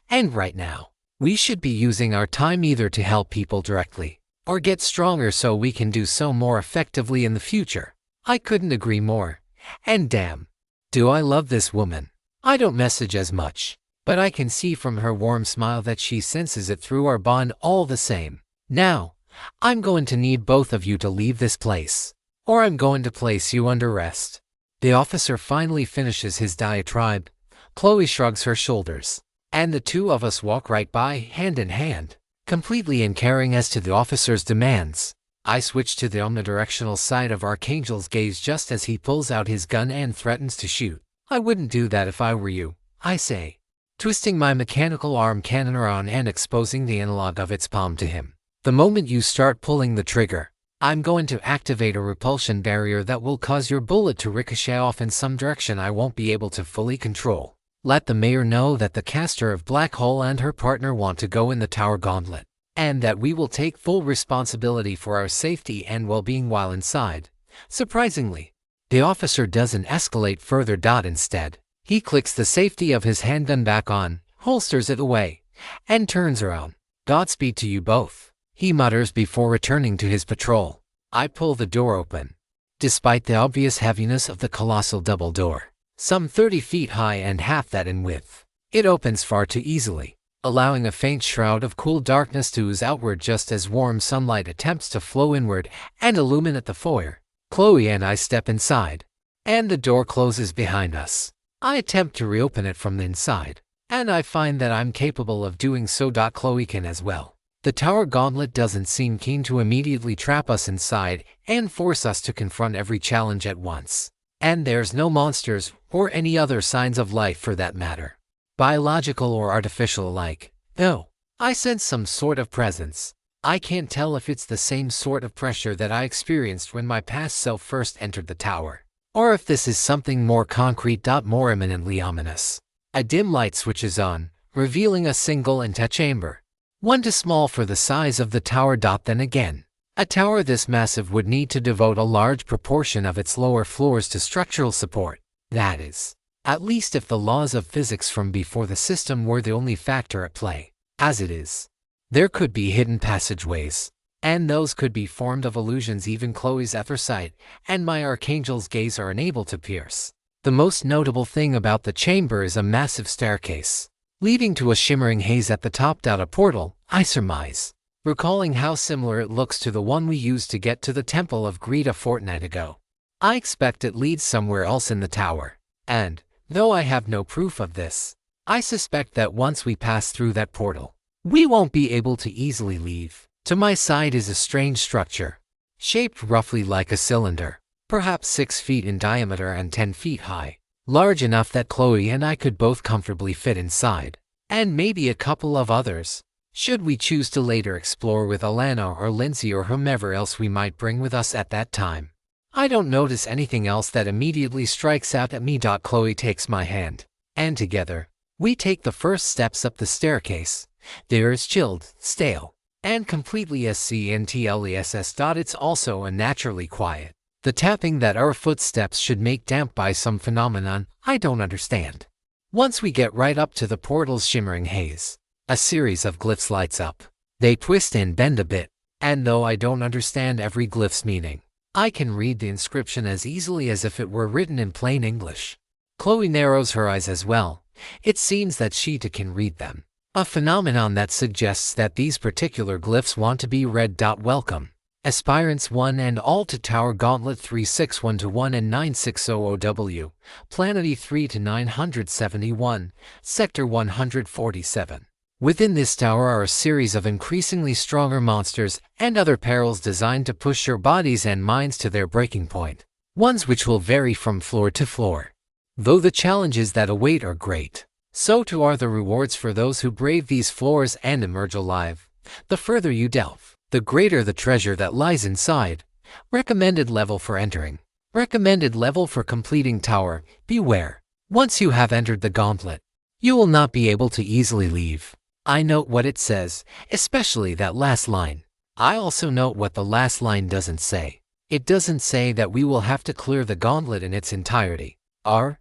S1: And right now, we should be using our time either to help people directly, or get stronger so we can do so more effectively in the future. I couldn't agree more. And damn, do I love this woman. I don't message as much, but I can see from her warm smile that she senses it through our bond all the same. Now, I'm going to need both of you to leave this place, or I'm going to place you under arrest. The officer finally finishes his diatribe. Chloe shrugs her shoulders, and the two of us walk right by, hand in hand, completely uncaring as to the officer's demands. I switch to the omnidirectional side of Archangel's gaze just as he pulls out his gun and threatens to shoot. "I wouldn't do that if I were you," I say, twisting my mechanical arm cannon around and exposing the analog of its palm to him. "The moment you start pulling the trigger, I'm going to activate a repulsion barrier that will cause your bullet to ricochet off in some direction I won't be able to fully control." Let the mayor know that the caster of Black Hole and her partner want to go in the tower gauntlet, and that we will take full responsibility for our safety and well-being while inside. Surprisingly, the officer doesn't escalate further. Instead, he clicks the safety of his handgun back on, holsters it away, and turns around. "Godspeed to you both," he mutters before returning to his patrol. I pull the door open. Despite the obvious heaviness of the colossal double door, some 30 feet high and half that in width, it opens far too easily, allowing a faint shroud of cool darkness to ooze outward just as warm sunlight attempts to flow inward and illuminate the foyer. Chloe and I step inside, and the door closes behind us. I attempt to reopen it from the inside, and I find that I'm capable of doing so. Chloe can as well. The tower gauntlet doesn't seem keen to immediately trap us inside and force us to confront every challenge at once. And there's no monsters or any other signs of life for that matter, biological or artificial alike. No, I sense some sort of presence. I can't tell if it's the same sort of pressure that I experienced when my past self first entered the tower, or if this is something more concrete. More eminently ominous. A dim light switches on, revealing a single antechamber. One too small for the size of the tower. Then again, a tower this massive would need to devote a large proportion of its lower floors to structural support. That is, at least if the laws of physics from before the system were the only factor at play. As it is, there could be hidden passageways, and those could be formed of illusions even Chloe's ethersight and my archangel's gaze are unable to pierce. The most notable thing about the chamber is a massive staircase, leading to a shimmering haze at the top. A portal, I surmise, recalling how similar it looks to the one we used to get to the Temple of Greed a fortnight ago. I expect it leads somewhere else in the tower, and, though I have no proof of this, I suspect that once we pass through that portal, we won't be able to easily leave. To my side is a strange structure, shaped roughly like a cylinder, perhaps 6 feet in diameter and 10 feet high, large enough that Chloe and I could both comfortably fit inside, and maybe a couple of others, should we choose to later explore with Alana or Lindsay or whomever else we might bring with us at that time. I don't notice anything else that immediately strikes out at me. Chloe takes my hand, and together, we take the first steps up the staircase. The air is chilled, stale, and completely scentless. It's also unnaturally quiet. The tapping that our footsteps should make damp by some phenomenon I don't understand. Once we get right up to the portal's shimmering haze, a series of glyphs lights up. They twist and bend a bit, and though I don't understand every glyph's meaning, I can read the inscription as easily as if it were written in plain English. Chloe narrows her eyes as well. It seems that she too can read them, a phenomenon that suggests that these particular glyphs want to be read. Welcome, aspirants one and all, to Tower Gauntlet 361-1 and 9600W, Planet E3 to 971, Sector 147. Within this tower are a series of increasingly stronger monsters and other perils designed to push your bodies and minds to their breaking point, ones which will vary from floor to floor. Though the challenges that await are great, so too are the rewards for those who brave these floors and emerge alive. The further you delve, the greater the treasure that lies inside. Recommended level for entering. Recommended level for completing tower. Beware. Once you have entered the gauntlet, you will not be able to easily leave. I note what it says, especially that last line. I also note what the last line doesn't say. It doesn't say that we will have to clear the gauntlet in its entirety. Are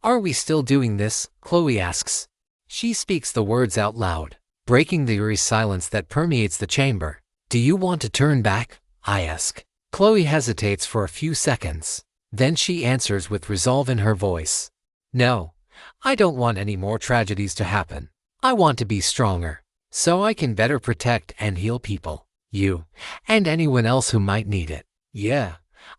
S1: we still doing this? Chloe asks. She speaks the words out loud, breaking the eerie silence that permeates the chamber. Do you want to turn back? I ask. Chloe hesitates for a few seconds. Then she answers with resolve in her voice. No, I don't want any more tragedies to happen. I want to be stronger, so I can better protect and heal people, you, and anyone else who might need it. Yeah,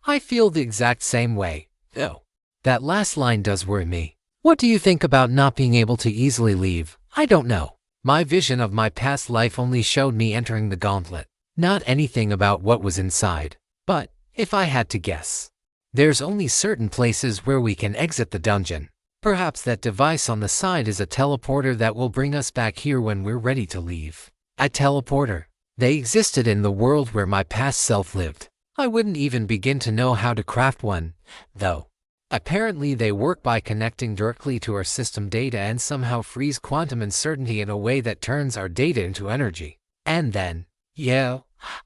S1: I feel the exact same way, though. That last line does worry me. What do you think about not being able to easily leave? I don't know. My vision of my past life only showed me entering the gauntlet, not anything about what was inside. But, if I had to guess, there's only certain places where we can exit the dungeon. Perhaps that device on the side is a teleporter that will bring us back here when we're ready to leave. A teleporter. They existed in the world where my past self lived. I wouldn't even begin to know how to craft one, though. Apparently they work by connecting directly to our system data and somehow freeze quantum uncertainty in a way that turns our data into energy. And then, yeah,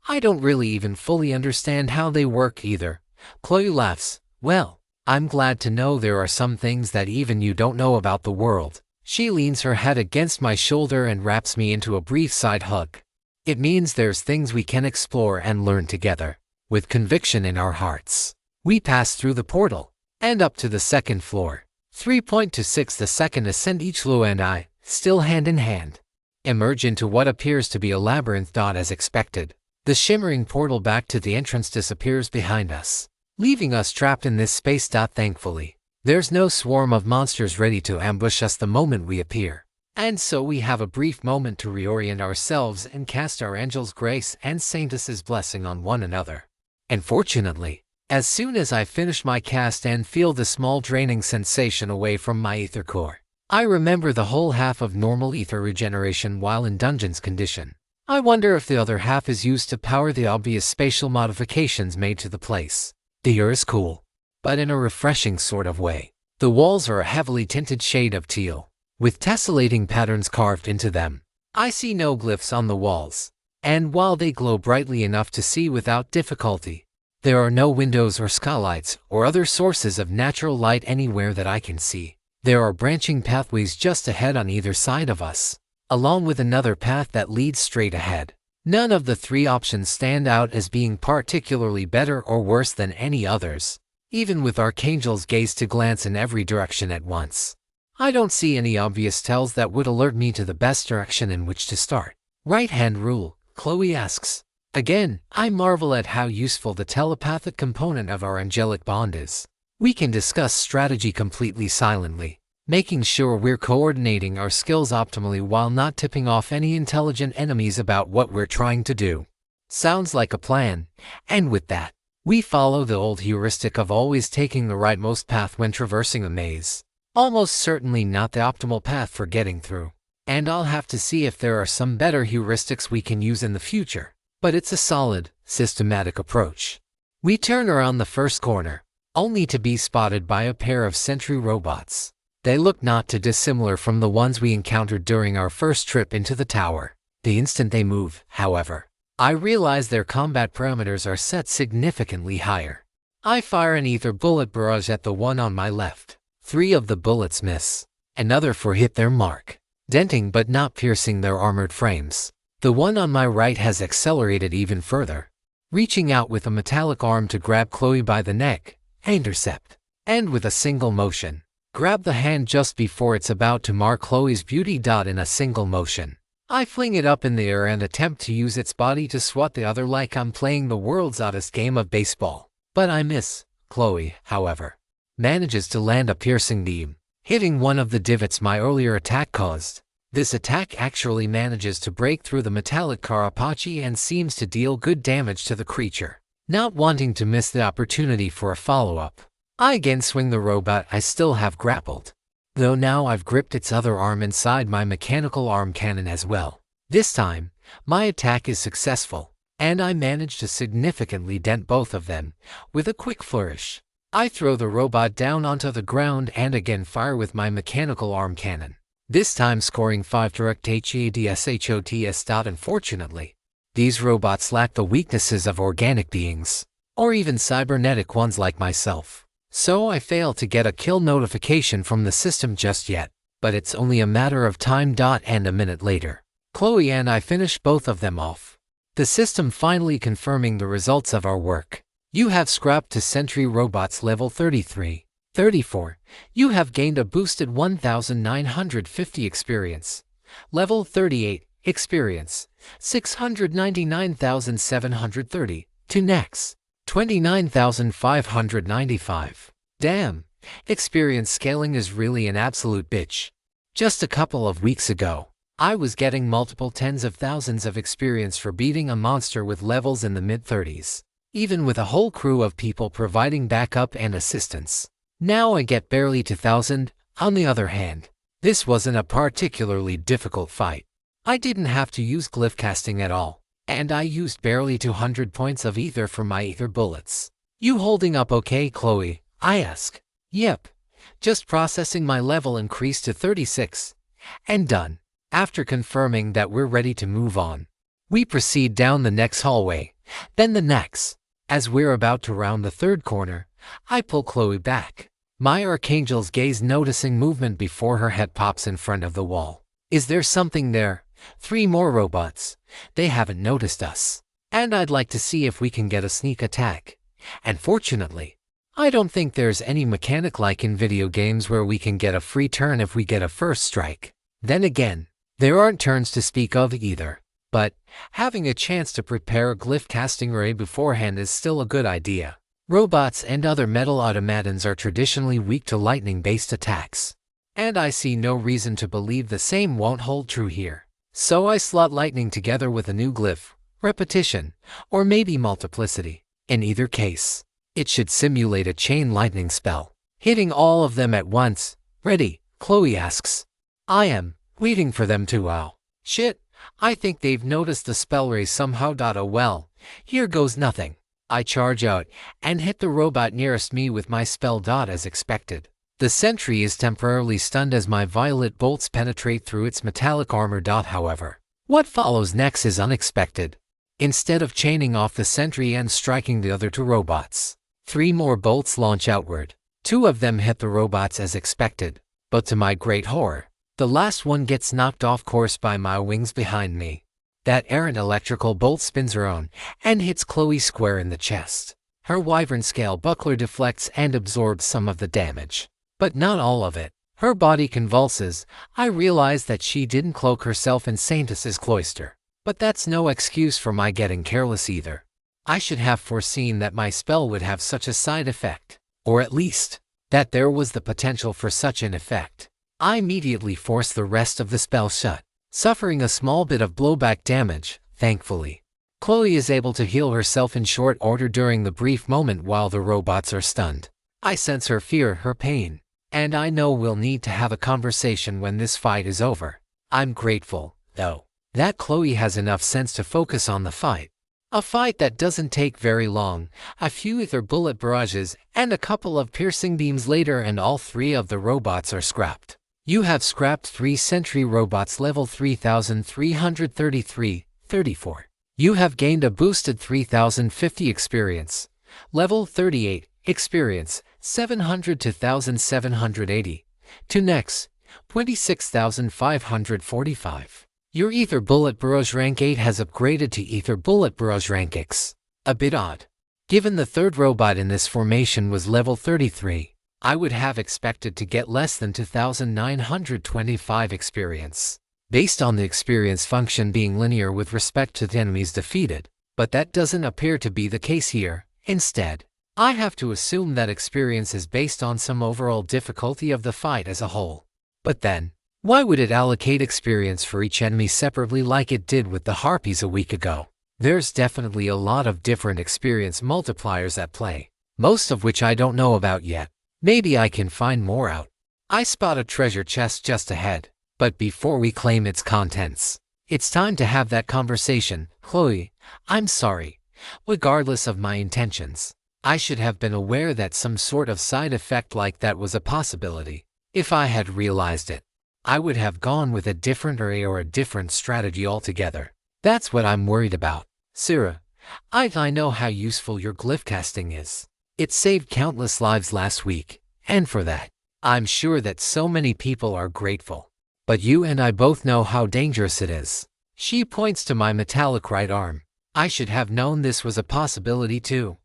S1: I don't really even fully understand how they work either. Chloe laughs. Well, I'm glad to know there are some things that even you don't know about the world. She leans her head against my shoulder and wraps me into a brief side hug. It means there's things we can explore and learn together, with conviction in our hearts. We pass through the portal and up to the second floor. 3.26 the second ascent. Each Lu and I, still hand in hand, emerge into what appears to be a labyrinth. As expected, the shimmering portal back to the entrance disappears behind us, leaving us trapped in this space. Thankfully, there's no swarm of monsters ready to ambush us the moment we appear, and so we have a brief moment to reorient ourselves and cast our angel's grace and saintess's blessing on one another. And fortunately, as soon as I finish my cast and feel the small draining sensation away from my ether core, I remember the whole half of normal ether regeneration while in dungeon's condition. I wonder if the other half is used to power the obvious spatial modifications made to the place. The air is cool, but in a refreshing sort of way. The walls are a heavily tinted shade of teal, with tessellating patterns carved into them. I see no glyphs on the walls, and while they glow brightly enough to see without difficulty, there are no windows or skylights or other sources of natural light anywhere that I can see. There are branching pathways just ahead on either side of us, along with another path that leads straight ahead. None of the three options stand out as being particularly better or worse than any others, even with Archangel's gaze to glance in every direction at once. I don't see any obvious tells that would alert me to the best direction in which to start. Right-hand rule, Chloe asks. Again, I marvel at how useful the telepathic component of our angelic bond is. We can discuss strategy completely silently, making sure we're coordinating our skills optimally while not tipping off any intelligent enemies about what we're trying to do. Sounds like a plan, and with that, we follow the old heuristic of always taking the rightmost path when traversing a maze. Almost certainly not the optimal path for getting through, and I'll have to see if there are some better heuristics we can use in the future. But it's a solid, systematic approach. We turn around the first corner, only to be spotted by a pair of sentry robots. They look not too dissimilar from the ones we encountered during our first trip into the tower. The instant they move, however, I realize their combat parameters are set significantly higher. I fire an ether bullet barrage at the one on my left. 3 of the bullets miss. Another 4 hit their mark, denting but not piercing their armored frames. The one on my right has accelerated even further, reaching out with a metallic arm to grab Chloe by the neck, intercept, and with a single motion, grab the hand just before it's about to mark Chloe's beauty. In a single motion, I fling it up in the air and attempt to use its body to swat the other like I'm playing the world's oddest game of baseball. But I miss. Chloe, however, manages to land a piercing beam, hitting one of the divots my earlier attack caused. This attack actually manages to break through the metallic carapace and seems to deal good damage to the creature. Not wanting to miss the opportunity for a follow-up, I again swing the robot I still have grappled, though now I've gripped its other arm inside my mechanical arm cannon as well. This time, my attack is successful, and I manage to significantly dent both of them. With a quick flourish, I throw the robot down onto the ground and again fire with my mechanical arm cannon, this time scoring 5 direct headshots. Unfortunately, these robots lack the weaknesses of organic beings, or even cybernetic ones like myself, so I fail to get a kill notification from the system just yet. But it's only a matter of time. And a minute later, Chloe and I finish both of them off, the system finally confirming the results of our work. You have scrapped to Sentry Robots level 33. 34. You have gained a boosted 1,950 experience. Level 38. Experience 699,730. To next 29,595. Damn, experience scaling is really an absolute bitch. Just a couple of weeks ago, I was getting multiple tens of thousands of experience for beating a monster with levels in the mid-30s, even with a whole crew of people providing backup and assistance. Now I get barely to 1,000. On the other hand, this wasn't a particularly difficult fight. I didn't have to use glyph casting at all, and I used barely 200 points of ether for my ether bullets. You holding up okay, Chloe? I ask. Yep. Just processing, my level increased to 36. And done. After confirming that we're ready to move on, we proceed down the next hallway, then the next. As we're about to round the third corner, I pull Chloe back. My Archangel's gaze noticing movement before her head pops in front of the wall. Is there something there? 3 more robots. They haven't noticed us. And I'd like to see if we can get a sneak attack. And fortunately, I don't think there's any mechanic like in video games where we can get a free turn if we get a first strike. Then again, there aren't turns to speak of either. But having a chance to prepare a glyph casting ray beforehand is still a good idea. Robots and other metal automatons are traditionally weak to lightning-based attacks. And I see no reason to believe the same won't hold true here. So I slot lightning together with a new glyph, repetition, or maybe multiplicity. In either case, it should simulate a chain lightning spell, hitting all of them at once. Ready? Chloe asks. I am, waiting for them to wow. Shit, I think they've noticed the spell ray somehow. Oh well, here goes nothing. I charge out and hit the robot nearest me with my spell. As expected, the sentry is temporarily stunned as my violet bolts penetrate through its metallic armor. However, what follows next is unexpected. Instead of chaining off the sentry and striking the other 2 robots, 3 more bolts launch outward. 2 of them hit the robots as expected, but to my great horror, the last one gets knocked off course by my wings behind me. That errant electrical bolt spins around and hits Chloe square in the chest. Her wyvern scale buckler deflects and absorbs some of the damage, but not all of it. Her body convulses. I realize that she didn't cloak herself in Saintus's cloister, but that's no excuse for my getting careless either. I should have foreseen that my spell would have such a side effect, or at least, that there was the potential for such an effect. I immediately force the rest of the spell shut, suffering a small bit of blowback damage, thankfully. Chloe is able to heal herself in short order during the brief moment while the robots are stunned. I sense her fear, her pain, and I know we'll need to have a conversation when this fight is over. I'm grateful, though, that Chloe has enough sense to focus on the fight. A fight that doesn't take very long. A few ether bullet barrages and a couple of piercing beams later and all 3 of the robots are scrapped. You have scrapped 3 sentry robots level 3333, 34. You have gained a boosted 3050 experience. Level 38, experience, 700 to 1780. To next, 26,545. Your Ether Bullet Barrage rank 8 has upgraded to Ether Bullet Barrage rank X. A bit odd. Given the 3rd robot in this formation was level 33, I would have expected to get less than 2,925 experience, based on the experience function being linear with respect to the enemies defeated, but that doesn't appear to be the case here. Instead, I have to assume that experience is based on some overall difficulty of the fight as a whole. But then, why would it allocate experience for each enemy separately like it did with the Harpies a week ago? There's definitely a lot of different experience multipliers at play, most of which I don't know about yet. Maybe I can find more out. I spot a treasure chest just ahead, but before we claim its contents, it's time to have that conversation. Chloe, I'm sorry. Regardless of my intentions, I should have been aware that some sort of side effect like that was a possibility. If I had realized it, I would have gone with a different array or a different strategy altogether. That's what I'm worried about. Sarah, I know how useful your glyph casting is. It saved countless lives last week, and for that, I'm sure that so many people are grateful. But you and I both know how dangerous it is. She points to my metallic right arm. I should have known this was a possibility too.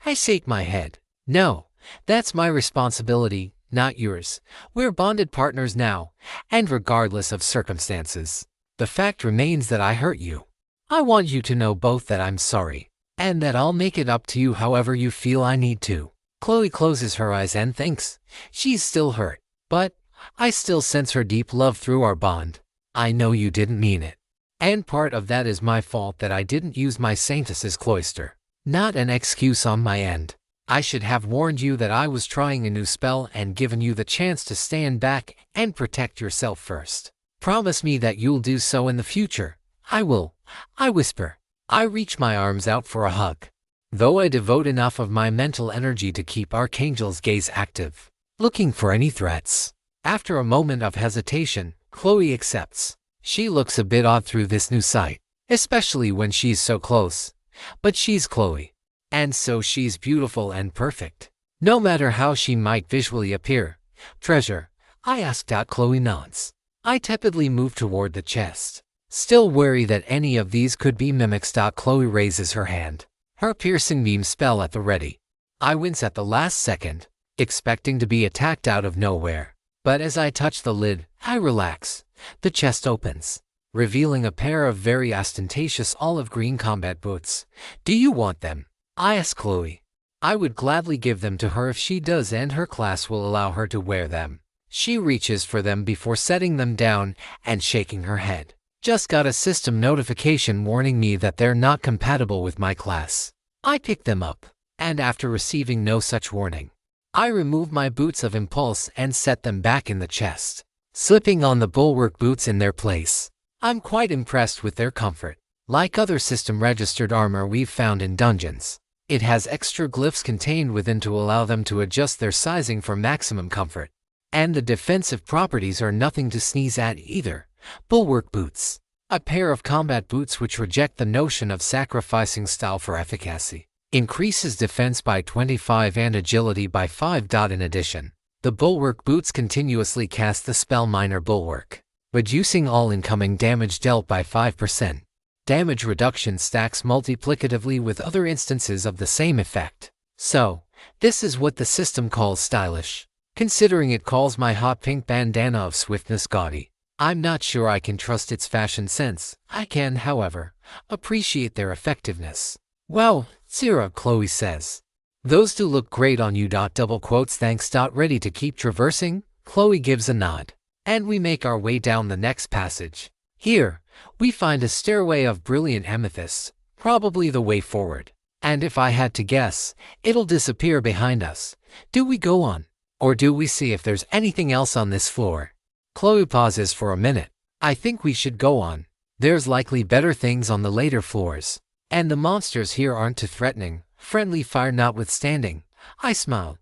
S1: I shake my head. No, that's my responsibility, not yours. We're bonded partners now, and regardless of circumstances, the fact remains that I hurt you. I want you to know both that I'm sorry, and that I'll make it up to you however you feel I need to. Chloe closes her eyes and thinks. She's still hurt, but I still sense her deep love through our bond. I know you didn't mean it. And part of that is my fault that I didn't use my Saintus's cloister. Not an excuse on my end. I should have warned you that I was trying a new spell and given you the chance to stand back and protect yourself first. Promise me that you'll do so in the future. I will. I whisper. I reach my arms out for a hug. Though I devote enough of my mental energy to keep Archangel's gaze active, looking for any threats. After a moment of hesitation, Chloe accepts. She looks a bit odd through this new sight, especially when she's so close. But she's Chloe. And so she's beautiful and perfect. No matter how she might visually appear. Treasure? I asked out. Chloe nods. I tepidly move toward the chest, still wary that any of these could be mimics. Chloe raises her hand, her piercing beam spell at the ready. I wince at the last second, expecting to be attacked out of nowhere. But as I touch the lid, I relax. The chest opens, revealing a pair of very ostentatious olive green combat boots. Do you want them? I ask Chloe. I would gladly give them to her if she does and her class will allow her to wear them. She reaches for them before setting them down and shaking her head. Just got a system notification warning me that they're not compatible with my class. I pick them up, and after receiving no such warning, I remove my boots of impulse and set them back in the chest, slipping on the bulwark boots in their place. I'm quite impressed with their comfort. Like other system-registered armor we've found in dungeons, it has extra glyphs contained within to allow them to adjust their sizing for maximum comfort. And the defensive properties are nothing to sneeze at either. Bulwark boots. A pair of combat boots which reject the notion of sacrificing style for efficacy. Increases defense by 25 and agility by 5. In addition, the bulwark boots continuously cast the spell Minor Bulwark, reducing all incoming damage dealt by 5%. Damage reduction stacks multiplicatively with other instances of the same effect. So, this is what the system calls stylish. Considering it calls my hot pink bandana of swiftness gaudy, I'm not sure I can trust its fashion sense. I can, however, appreciate their effectiveness. Wow, Zero, Chloe says. Those do look great on you. Double quotes thanks. Ready to keep traversing? Chloe gives a nod, and we make our way down the next passage. Here, we find a stairway of brilliant amethysts, probably the way forward. And if I had to guess, it'll disappear behind us. Do we go on? Or do we see if there's anything else on this floor? Chloe pauses for a minute. I think we should go on. There's likely better things on the later floors. And the monsters here aren't too threatening, friendly fire notwithstanding. I smiled.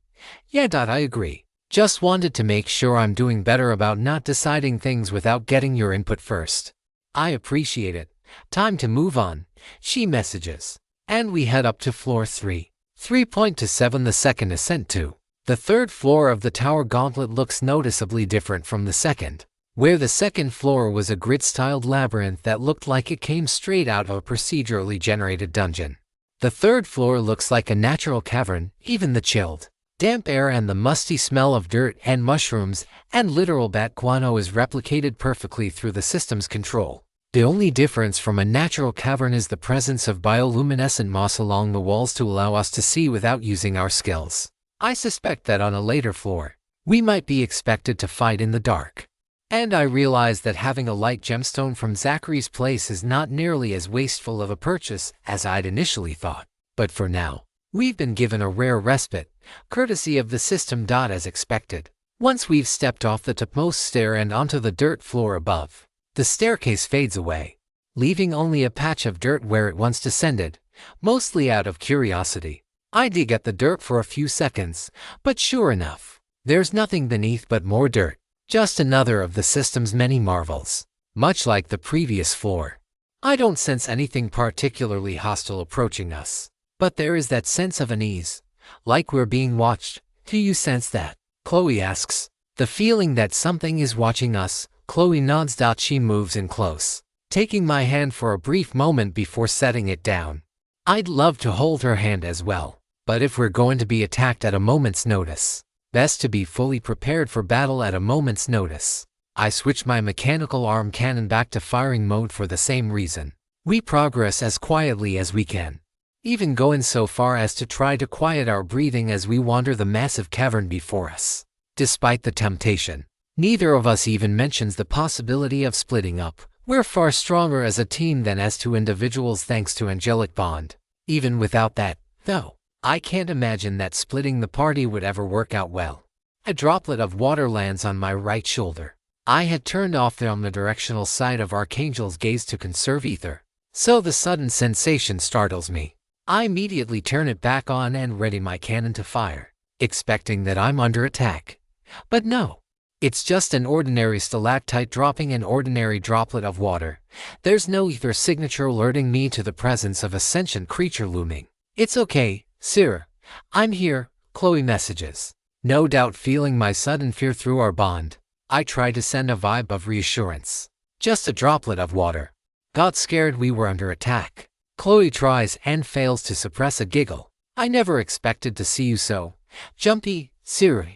S1: Yeah, I agree. Just wanted to make sure I'm doing better about not deciding things without getting your input first. I appreciate it. Time to move on, she messages. And we head up to floor 3. 3.27 the second ascent to. The third floor of the tower gauntlet looks noticeably different from the second, where the second floor was a grid-styled labyrinth that looked like it came straight out of a procedurally generated dungeon. The third floor looks like a natural cavern. Even the chilled, damp air and the musty smell of dirt and mushrooms and literal bat guano is replicated perfectly through the system's control. The only difference from a natural cavern is the presence of bioluminescent moss along the walls to allow us to see without using our skills. I suspect that on a later floor, we might be expected to fight in the dark. And I realize that having a light gemstone from Zachary's place is not nearly as wasteful of a purchase as I'd initially thought. But for now, we've been given a rare respite, courtesy of the system. As expected, once we've stepped off the topmost stair and onto the dirt floor above, the staircase fades away, leaving only a patch of dirt where it once descended, mostly out of curiosity. I dig at the dirt for a few seconds, but sure enough, there's nothing beneath but more dirt. Just another of the system's many marvels. Much like the previous floor, I don't sense anything particularly hostile approaching us. But there is that sense of unease, like we're being watched. Do you sense that? Chloe asks. The feeling that something is watching us. Chloe nods. She moves in close, taking my hand for a brief moment before setting it down. I'd love to hold her hand as well, but if we're going to be attacked at a moment's notice, best to be fully prepared for battle at a moment's notice. I switch my mechanical arm cannon back to firing mode for the same reason. We progress as quietly as we can, even going so far as to try to quiet our breathing as we wander the massive cavern before us. Despite the temptation, neither of us even mentions the possibility of splitting up. We're far stronger as a team than as two individuals thanks to angelic bond. Even without that, though, I can't imagine that splitting the party would ever work out well. A droplet of water lands on my right shoulder. I had turned off the omnidirectional side of Archangel's gaze to conserve ether, so the sudden sensation startles me. I immediately turn it back on and ready my cannon to fire, expecting that I'm under attack. But no. It's just an ordinary stalactite dropping an ordinary droplet of water. There's no ether signature alerting me to the presence of a sentient creature looming. It's okay, sir. I'm here, Chloe messages. No doubt feeling my sudden fear through our bond. I try to send a vibe of reassurance. Just a droplet of water. Got scared we were under attack. Chloe tries and fails to suppress a giggle. I never expected to see you so jumpy, sir.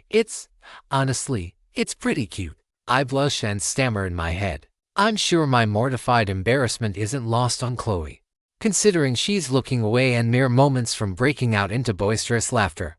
S1: Honestly, it's pretty cute. I blush and stammer in my head. I'm sure my mortified embarrassment isn't lost on Chloe, considering she's looking away and mere moments from breaking out into boisterous laughter.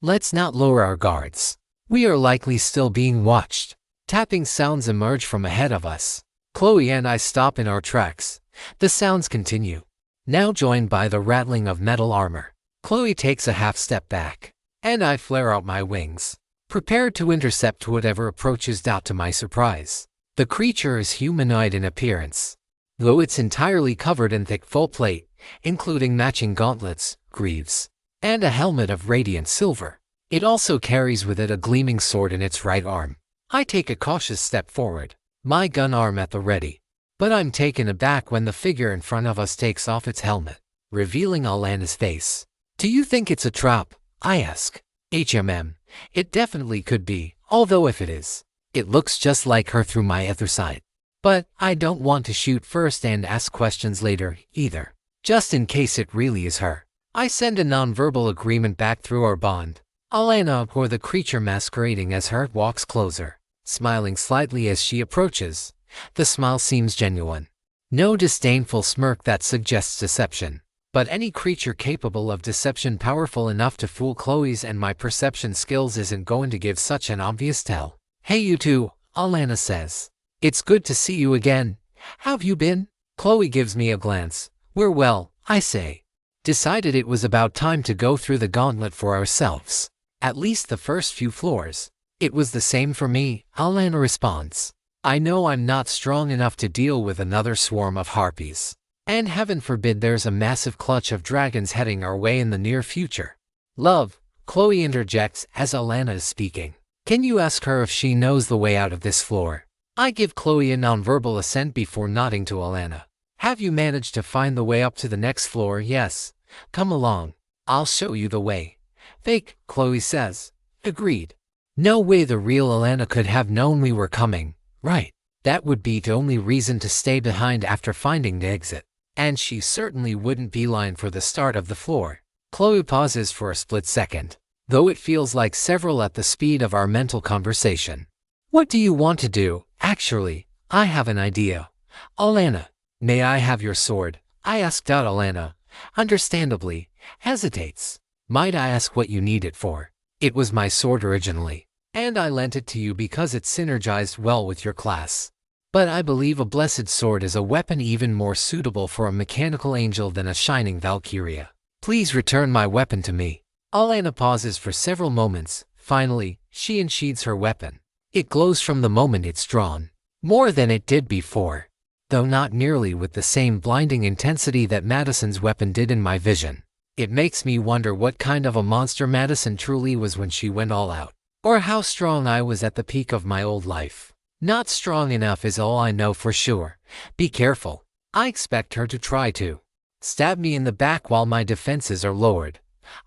S1: Let's not lower our guards. We are likely still being watched. Tapping sounds emerge from ahead of us. Chloe and I stop in our tracks. The sounds continue, now joined by the rattling of metal armor. Chloe takes a half step back, and I flare out my wings, prepared to intercept whatever approaches. To my surprise, the creature is humanoid in appearance, though it's entirely covered in thick full plate, including matching gauntlets, greaves, and a helmet of radiant silver. It also carries with it a gleaming sword in its right arm. I take a cautious step forward, my gun arm at the ready. But I'm taken aback when the figure in front of us takes off its helmet, revealing Alana's face. Do you think it's a trap? I ask. It definitely could be, although if it is, it looks just like her through my other side. But I don't want to shoot first and ask questions later, either. Just in case it really is her. I send a nonverbal agreement back through our bond. Alana, or the creature masquerading as her, walks closer, smiling slightly as she approaches. The smile seems genuine. No disdainful smirk that suggests deception. But any creature capable of deception powerful enough to fool Chloe's and my perception skills isn't going to give such an obvious tell. Hey you two, Alana says. It's good to see you again. How've you been? Chloe gives me a glance. We're well, I say. Decided it was about time to go through the gauntlet for ourselves. At least the first few floors. It was the same for me, Alana responds. I know I'm not strong enough to deal with another swarm of harpies. And heaven forbid there's a massive clutch of dragons heading our way in the near future. Love, Chloe interjects as Alana is speaking. Can you ask her if she knows the way out of this floor? I give Chloe a nonverbal assent before nodding to Alana. Have you managed to find the way up to the next floor? Yes. Come along. I'll show you the way. Fake, Chloe says. Agreed. No way the real Alana could have known we were coming, right? That would be the only reason to stay behind after finding the exit. And she certainly wouldn't beeline for the start of the floor. Chloe pauses for a split second, though it feels like several at the speed of our mental conversation. What do you want to do? Actually, I have an idea. Alana, may I have your sword? I asked out. Alana, understandably, hesitates. Might I ask what you need it for? It was my sword originally, and I lent it to you because it synergized well with your class. But I believe a blessed sword is a weapon even more suitable for a mechanical angel than a shining Valkyria. Please return my weapon to me. Alana pauses for several moments. Finally, she unsheathes her weapon. It glows from the moment it's drawn, more than it did before, though not nearly with the same blinding intensity that Madison's weapon did in my vision. It makes me wonder what kind of a monster Madison truly was when she went all out, or how strong I was at the peak of my old life. Not strong enough is all I know for sure. Be careful. I expect her to try to stab me in the back while my defenses are lowered.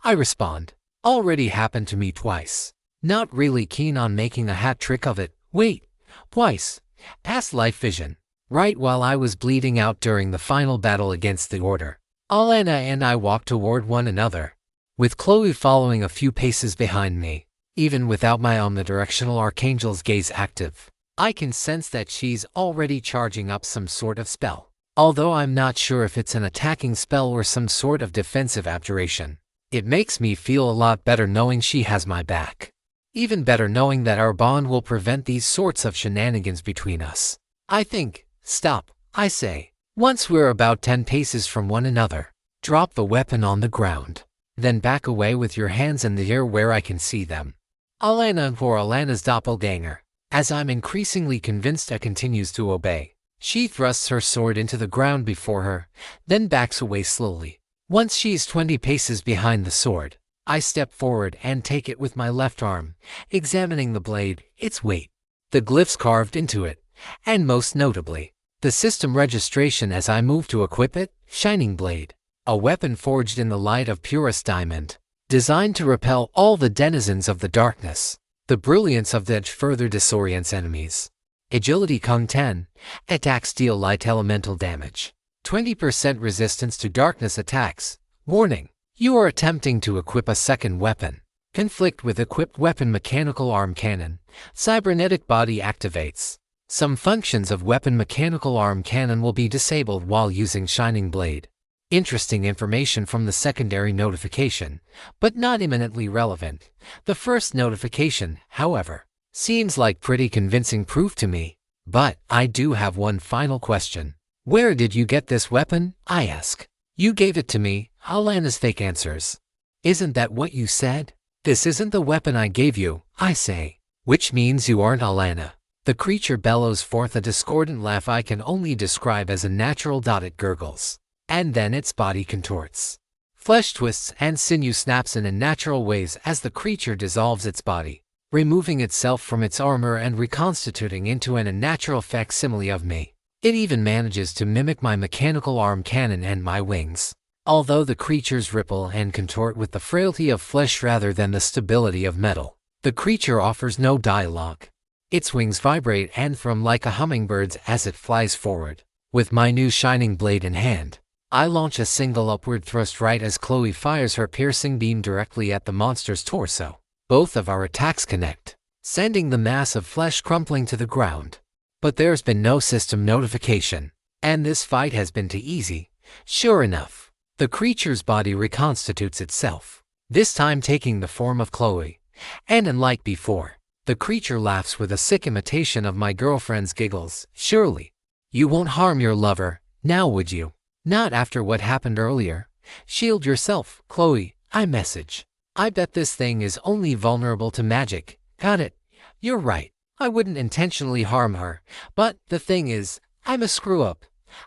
S1: I respond. Already happened to me twice. Not really keen on making a hat trick of it. Wait, twice. Past life vision. Right while I was bleeding out during the final battle against the Order. Alana and I walk toward one another, with Chloe following a few paces behind me. Even without my omnidirectional archangel's gaze active, I can sense that she's already charging up some sort of spell. Although I'm not sure if it's an attacking spell or some sort of defensive abjuration. It makes me feel a lot better knowing she has my back. Even better knowing that our bond will prevent these sorts of shenanigans between us. I think, stop, I say. Once we're about 10 paces from one another, drop the weapon on the ground. Then back away with your hands in the air where I can see them. Alana, or Alana's doppelganger. As I'm increasingly convinced, continues to obey. She thrusts her sword into the ground before her, then backs away slowly. Once she's 20 paces behind the sword, I step forward and take it with my left arm, examining the blade, its weight, the glyphs carved into it, and most notably, the system registration as I move to equip it. Shining Blade, a weapon forged in the light of purest diamond, designed to repel all the denizens of the darkness. The brilliance of the edge further disorients enemies. Agility Kung 10, attacks deal light elemental damage. 20% resistance to darkness attacks. Warning: you are attempting to equip a second weapon. Conflict with equipped weapon. Mechanical arm cannon, cybernetic body activates. Some functions of weapon mechanical arm cannon will be disabled while using Shining Blade. Interesting information from the secondary notification, but not imminently relevant. The first notification, however, seems like pretty convincing proof to me. But I do have one final question. Where did you get this weapon? I ask. You gave it to me, Alana's fake answers. Isn't that what you said? This isn't the weapon I gave you, I say. Which means you aren't Alana. The creature bellows forth a discordant laugh I can only describe as a natural. It gurgles. And then its body contorts. Flesh twists and sinew snaps in unnatural ways as the creature dissolves its body, removing itself from its armor and reconstituting into an unnatural facsimile of me. It even manages to mimic my mechanical arm cannon and my wings. Although the creatures ripple and contort with the frailty of flesh rather than the stability of metal, the creature offers no dialogue. Its wings vibrate and thrum like a hummingbird's as it flies forward. With my new Shining Blade in hand, I launch a single upward thrust right as Chloe fires her piercing beam directly at the monster's torso. Both of our attacks connect, sending the mass of flesh crumpling to the ground. But there's been no system notification, and this fight has been too easy. Sure enough, the creature's body reconstitutes itself, this time taking the form of Chloe. And unlike before, the creature laughs with a sick imitation of my girlfriend's giggles. Surely, you won't harm your lover, now would you? Not after what happened earlier. Shield yourself, Chloe, I message. I bet this thing is only vulnerable to magic. Got it. You're right. I wouldn't intentionally harm her, but the thing is, I'm a screw-up.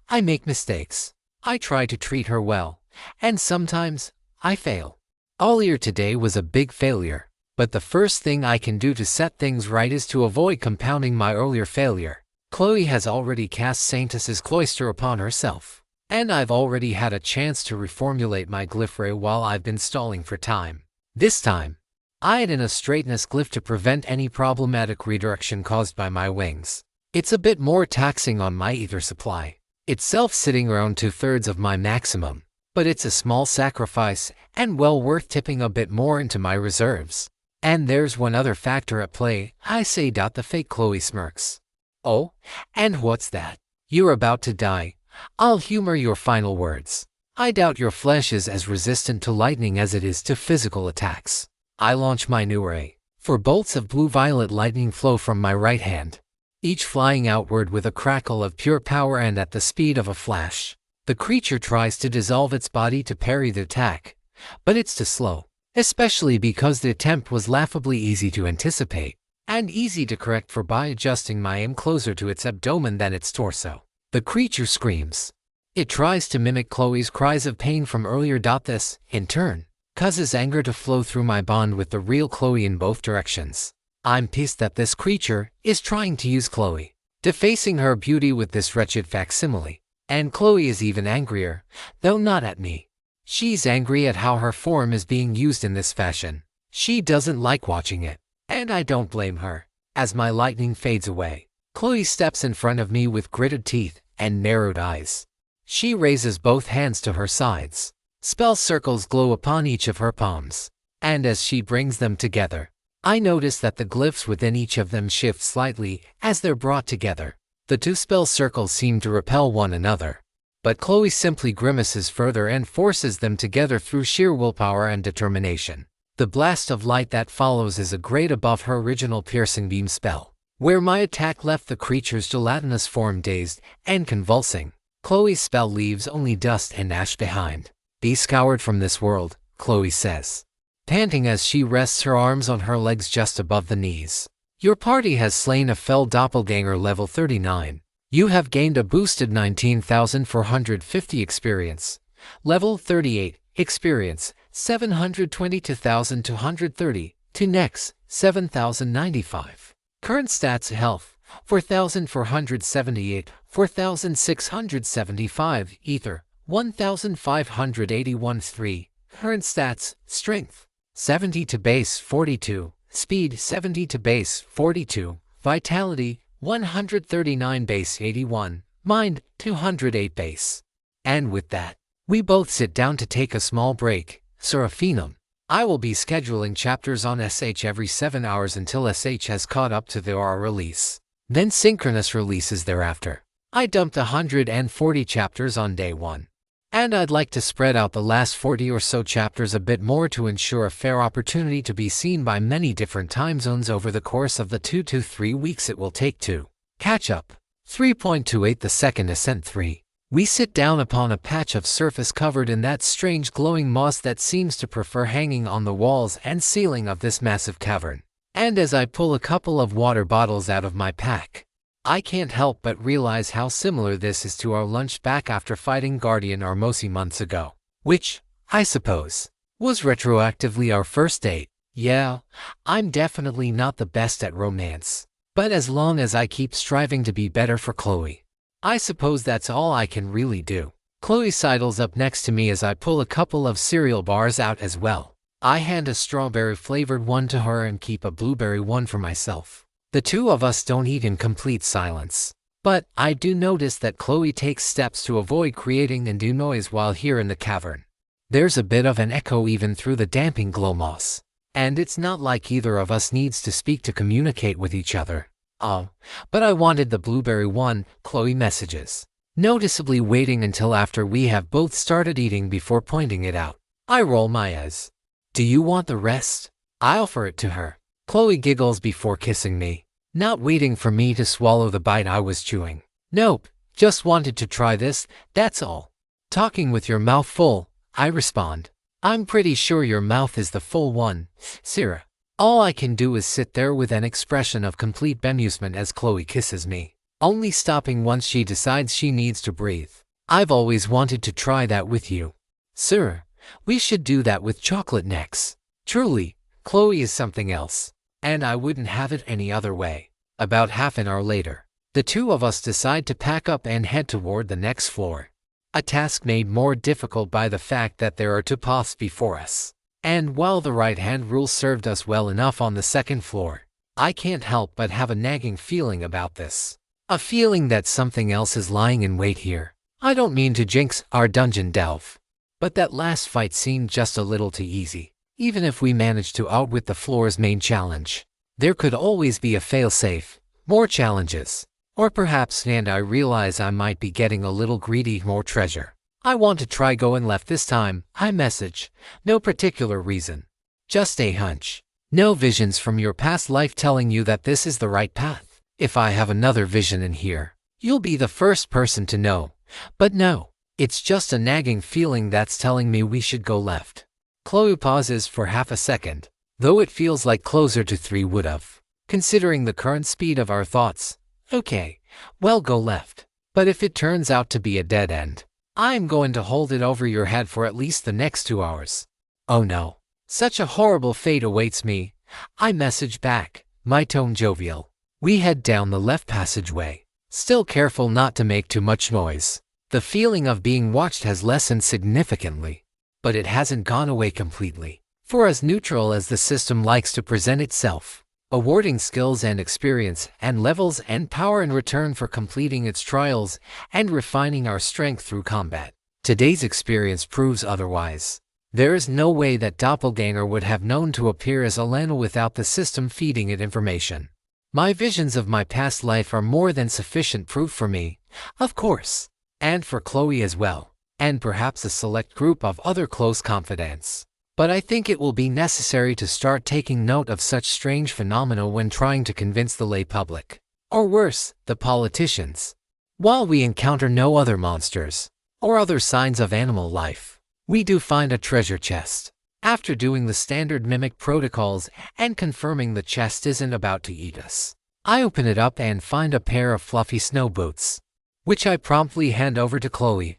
S1: I make mistakes. I try to treat her well, and sometimes, I fail. Earlier today was a big failure, but the first thing I can do to set things right is to avoid compounding my earlier failure. Chloe has already cast Saintus's cloister upon herself, and I've already had a chance to reformulate my glyph ray while I've been stalling for time. This time, I add in a straightness glyph to prevent any problematic redirection caused by my wings. It's a bit more taxing on my ether supply, itself sitting around 2/3 of my maximum, but it's a small sacrifice and well worth tipping a bit more into my reserves. And there's one other factor at play, I say. The fake Chloe smirks. Oh, and what's that? You're about to die. I'll humor your final words. I doubt your flesh is as resistant to lightning as it is to physical attacks. I launch my new ray. 4 bolts of blue-violet lightning flow from my right hand, each flying outward with a crackle of pure power and at the speed of a flash. The creature tries to dissolve its body to parry the attack, but it's too slow, especially because the attempt was laughably easy to anticipate, and easy to correct for by adjusting my aim closer to its abdomen than its torso. The creature screams. It tries to mimic Chloe's cries of pain from earlier. This, in turn, causes anger to flow through my bond with the real Chloe in both directions. I'm pissed that this creature is trying to use Chloe, defacing her beauty with this wretched facsimile. And Chloe is even angrier, though not at me. She's angry at how her form is being used in this fashion. She doesn't like watching it, and I don't blame her. As my lightning fades away, Chloe steps in front of me with gritted teeth and narrowed eyes. She raises both hands to her sides. Spell circles glow upon each of her palms, and as she brings them together, I notice that the glyphs within each of them shift slightly as they're brought together. The 2 spell circles seem to repel one another, but Chloe simply grimaces further and forces them together through sheer willpower and determination. The blast of light that follows is a grade above her original piercing beam spell, where my attack left the creature's gelatinous form dazed and convulsing. Chloe's spell leaves only dust and ash behind. Be scoured from this world, Chloe says, panting as she rests her arms on her legs just above the knees. Your party has slain a fell doppelganger level 39. You have gained a boosted 19,450 experience. Level 38 experience, 722,230. To next, 7,095. Current stats: health, 4,478, 4,675. Ether, 1,581. 3. Current stats: strength, 70 to base 42, speed 70 to base 42, vitality 139 base 81, mind 208 base. And with that, we both sit down to take a small break. Seraphina, I will be scheduling chapters on SH every 7 hours until SH has caught up to their release. Then synchronous releases thereafter. I dumped 140 chapters on day 1. And I'd like to spread out the last 40 or so chapters a bit more to ensure a fair opportunity to be seen by many different time zones over the course of the 2 to 3 weeks it will take to catch up. 3.28 The Second Ascent. 3. We sit down upon a patch of surface covered in that strange glowing moss that seems to prefer hanging on the walls and ceiling of this massive cavern. And as I pull a couple of water bottles out of my pack, I can't help but realize how similar this is to our lunch back after fighting Guardian Armosi months ago, which, I suppose, was retroactively our first date. Yeah, I'm definitely not the best at romance, but as long as I keep striving to be better for Chloe, I suppose that's all I can really do. Chloe sidles up next to me as I pull a couple of cereal bars out as well. I hand a strawberry-flavored one to her and keep a blueberry one for myself. The two of us don't eat in complete silence, but I do notice that Chloe takes steps to avoid creating undue noise while here in the cavern. There's a bit of an echo even through the damping glow moss, and it's not like either of us needs to speak to communicate with each other. But I wanted the blueberry one, Chloe messages, noticeably waiting until after we have both started eating before pointing it out. I roll my eyes. Do you want the rest? I offer it to her. Chloe giggles before kissing me, not waiting for me to swallow the bite I was chewing. Nope, just wanted to try this, that's all. Talking with your mouth full, I respond. I'm pretty sure your mouth is the full one, Sarah. All I can do is sit there with an expression of complete bemusement as Chloe kisses me, only stopping once she decides she needs to breathe. I've always wanted to try that with you. Sir, we should do that with chocolate next. Truly, Chloe is something else, and I wouldn't have it any other way. About half an hour later, the two of us decide to pack up and head toward the next floor. A task made more difficult by the fact that there are two paths before us. And while the right-hand rule served us well enough on the second floor, I can't help but have a nagging feeling about this. A feeling that something else is lying in wait here. I don't mean to jinx our dungeon delve, but that last fight seemed just a little too easy. Even if we managed to outwit the floor's main challenge, there could always be a fail-safe, more challenges, or perhaps, and I realize I might be getting a little greedy, more treasure. I want to try going left this time, I message. No particular reason. Just a hunch. No visions from your past life telling you that this is the right path. If I have another vision in here, you'll be the first person to know. But no, it's just a nagging feeling that's telling me we should go left. Chloe pauses for half a second, though it feels like closer to 3 would have, considering the current speed of our thoughts. Okay, well, go left. But if it turns out to be a dead end, I'm going to hold it over your head for at least the next 2 hours. Oh no, such a horrible fate awaits me. I message back, my tone jovial. We head down the left passageway, still careful not to make too much noise. The feeling of being watched has lessened significantly, but it hasn't gone away completely. For as neutral as the system likes to present itself, awarding skills and experience and levels and power in return for completing its trials and refining our strength through combat, today's experience proves otherwise. There is no way that Doppelganger would have known to appear as Alana without the system feeding it information. My visions of my past life are more than sufficient proof for me, of course, and for Chloe as well, and perhaps a select group of other close confidants. But I think it will be necessary to start taking note of such strange phenomena when trying to convince the lay public, or worse, the politicians. While we encounter no other monsters, or other signs of animal life, we do find a treasure chest. After doing the standard mimic protocols and confirming the chest isn't about to eat us, I open it up and find a pair of fluffy snow boots, which I promptly hand over to Chloe.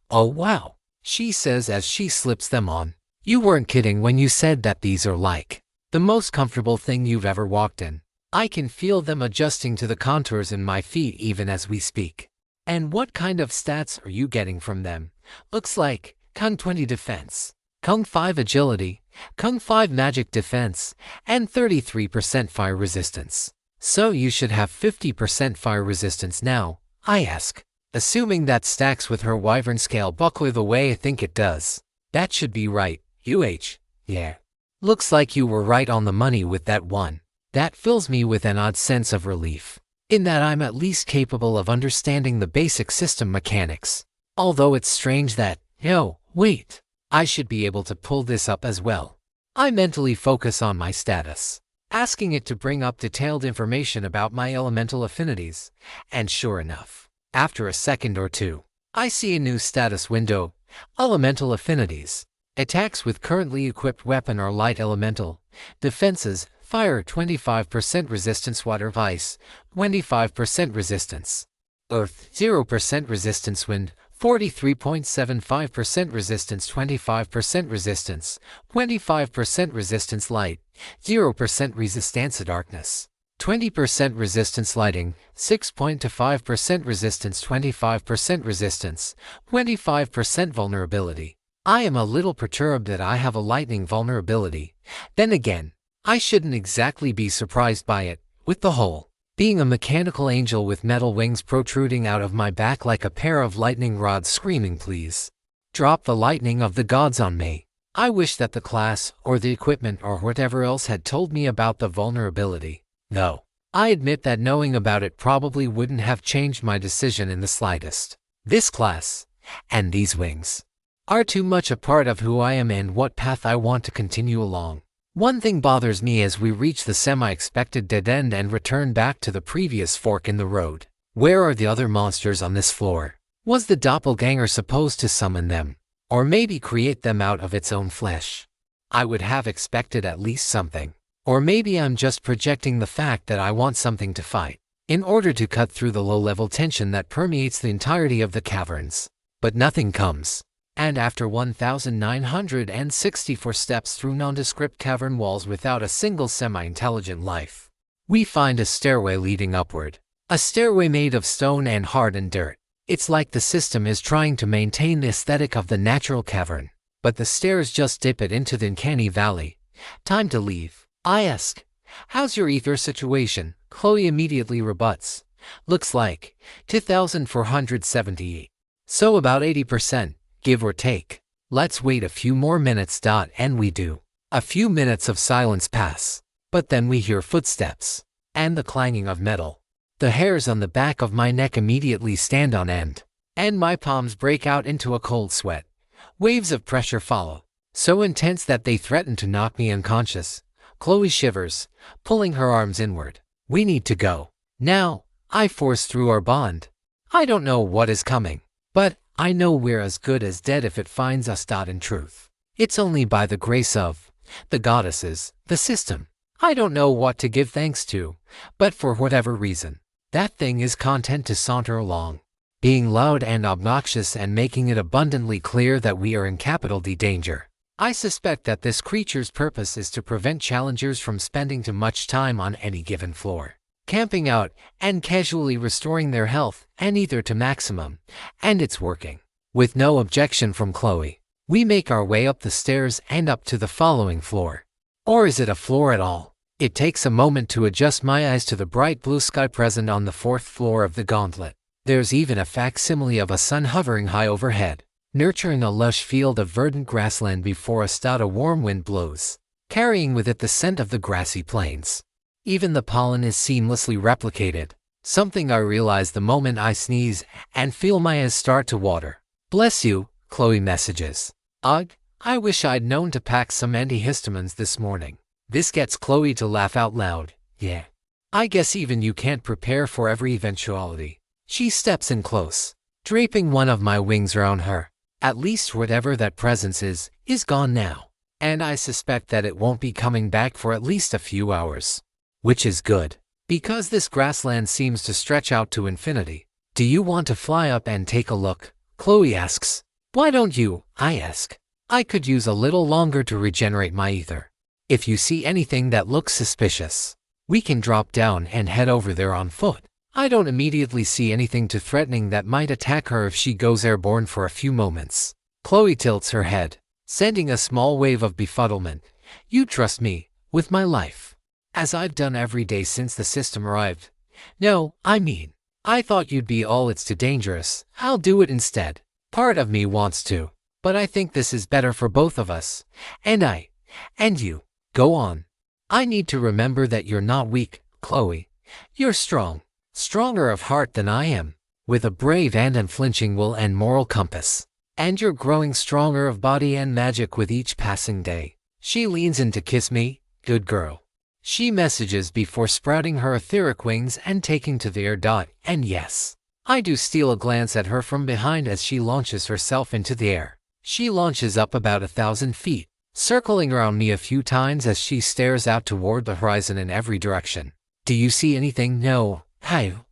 S1: Oh wow, she says as she slips them on. You weren't kidding when you said that these are like the most comfortable thing you've ever walked in. I can feel them adjusting to the contours in my feet even as we speak. And what kind of stats are you getting from them? Looks like Kung 20 defense, Kung 5 agility, Kung 5 magic defense, and 33% fire resistance. So you should have 50% fire resistance now, I ask. Assuming that stacks with her wyvern scale buckler the way I think it does. That should be right, yeah. Looks like you were right on the money with that one. That fills me with an odd sense of relief, in that I'm at least capable of understanding the basic system mechanics. Although it's strange that, wait, I should be able to pull this up as well. I mentally focus on my status, asking it to bring up detailed information about my elemental affinities, and sure enough, after a second or two, I see a new status window, elemental affinities. Attacks with currently equipped weapon are light elemental. Defenses, fire 25% resistance, water ice 25% resistance, earth 0% resistance, wind 43.75% resistance, 25% resistance, 25% resistance, light 0% resistance, darkness 20% resistance, lighting 6.25% resistance, 25% resistance, 25% vulnerability. I am a little perturbed that I have a lightning vulnerability. Then again, I shouldn't exactly be surprised by it, with the whole being a mechanical angel with metal wings protruding out of my back like a pair of lightning rods screaming, please drop the lightning of the gods on me. I wish that the class, or the equipment, or whatever else had told me about the vulnerability. Though, I admit that knowing about it probably wouldn't have changed my decision in the slightest. This class, and these wings, are too much a part of who I am and what path I want to continue along. One thing bothers me as we reach the semi-expected dead end and return back to the previous fork in the road. Where are the other monsters on this floor? Was the doppelganger supposed to summon them? Or maybe create them out of its own flesh? I would have expected at least something. Or maybe I'm just projecting the fact that I want something to fight, in order to cut through the low-level tension that permeates the entirety of the caverns. But nothing comes. And after 1,964 steps through nondescript cavern walls without a single semi-intelligent life, we find a stairway leading upward. A stairway made of stone and hardened dirt. It's like the system is trying to maintain the aesthetic of the natural cavern, but the stairs just dip it into the uncanny valley. Time to leave, I ask. How's your ether situation? Chloe immediately rebuts. Looks like 2,478. So about 80%. Give or take. Let's wait a few more minutes. And we do. A few minutes of silence pass. But then we hear footsteps. And the clanging of metal. The hairs on the back of my neck immediately stand on end. And my palms break out into a cold sweat. Waves of pressure follow. So intense that they threaten to knock me unconscious. Chloe shivers, pulling her arms inward. We need to go. Now, I force through our bond. I don't know what is coming. But I know we're as good as dead if it finds us. In truth, it's only by the grace of the goddesses, the system. I don't know what to give thanks to, but for whatever reason, that thing is content to saunter along, being loud and obnoxious and making it abundantly clear that we are in capital D danger. I suspect that this creature's purpose is to prevent challengers from spending too much time on any given floor, camping out and casually restoring their health and ether to maximum, and it's working. With no objection from Chloe, we make our way up the stairs and up to the following floor. Or is it a floor at all? It takes a moment to adjust my eyes to the bright blue sky present on the 4th floor of the gauntlet. There's even a facsimile of a sun hovering high overhead, nurturing a lush field of verdant grassland before a warm wind blows, carrying with it the scent of the grassy plains. Even the pollen is seamlessly replicated, something I realize the moment I sneeze and feel my eyes start to water. Bless you, Chloe messages. Ugh, I wish I'd known to pack some antihistamines this morning. This gets Chloe to laugh out loud. Yeah. I guess even you can't prepare for every eventuality. She steps in close, draping one of my wings around her. At least whatever that presence is gone now. And I suspect that it won't be coming back for at least a few hours. Which is good, because this grassland seems to stretch out to infinity. Do you want to fly up and take a look? Chloe asks. Why don't you? I ask. I could use a little longer to regenerate my ether. If you see anything that looks suspicious, we can drop down and head over there on foot. I don't immediately see anything too threatening that might attack her if she goes airborne for a few moments. Chloe tilts her head, sending a small wave of befuddlement. You trust me, with my life. As I've done every day since the system arrived. No, I mean, I thought you'd be all it's too dangerous. I'll do it instead. Part of me wants to, but I think this is better for both of us. And you. Go on. I need to remember that you're not weak, Chloe. You're strong. Stronger of heart than I am, with a brave and unflinching will and moral compass. And you're growing stronger of body and magic with each passing day. She leans in to kiss me. Good girl. She messages before sprouting her etheric wings and taking to the air. And yes, I do steal a glance at her from behind as she launches herself into the air. She launches up about 1,000 feet, circling around me a few times as she stares out toward the horizon in every direction. Do you see anything? No.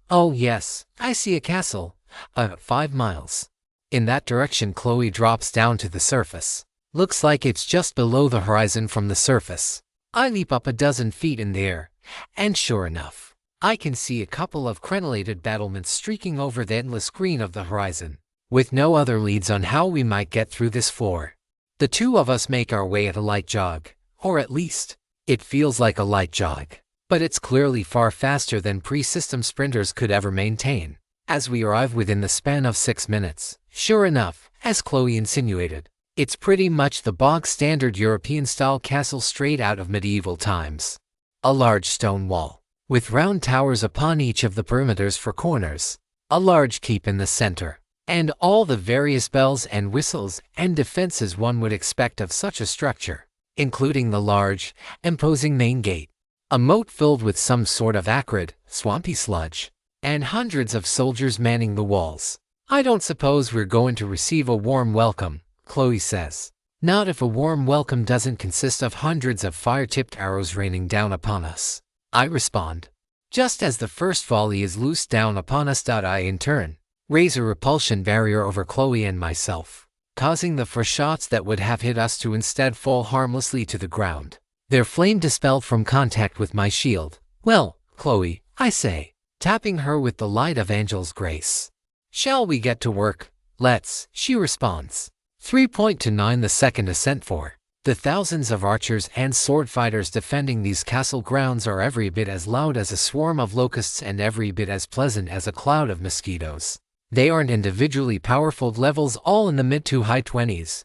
S1: Oh yes, I see a castle. 5 miles. In that direction. Chloe drops down to the surface. Looks like it's just below the horizon from the surface. I leap up 12 feet in the air, and sure enough, I can see a couple of crenellated battlements streaking over the endless green of the horizon, with no other leads on how we might get through this floor. The two of us make our way at a light jog, or at least, it feels like a light jog. But it's clearly far faster than pre-system sprinters could ever maintain, as we arrive within the span of 6 minutes. Sure enough, as Chloe insinuated, it's pretty much the bog-standard European-style castle straight out of medieval times. A large stone wall, with round towers upon each of the perimeters for corners, a large keep in the center, and all the various bells and whistles and defenses one would expect of such a structure, including the large, imposing main gate, a moat filled with some sort of acrid, swampy sludge, and hundreds of soldiers manning the walls. I don't suppose we're going to receive a warm welcome, Chloe says. Not if a warm welcome doesn't consist of hundreds of fire-tipped arrows raining down upon us, I respond. Just as the first volley is loosed down upon us, I in turn raise a repulsion barrier over Chloe and myself, causing the first shots that would have hit us to instead fall harmlessly to the ground, their flame dispelled from contact with my shield. Well, Chloe, I say, tapping her with the light of Angel's grace. Shall we get to work? Let's, she responds. 3.29 The second ascent for. The thousands of archers and sword fighters defending these castle grounds are every bit as loud as a swarm of locusts and every bit as pleasant as a cloud of mosquitoes. They aren't individually powerful levels all in the mid to high 20s,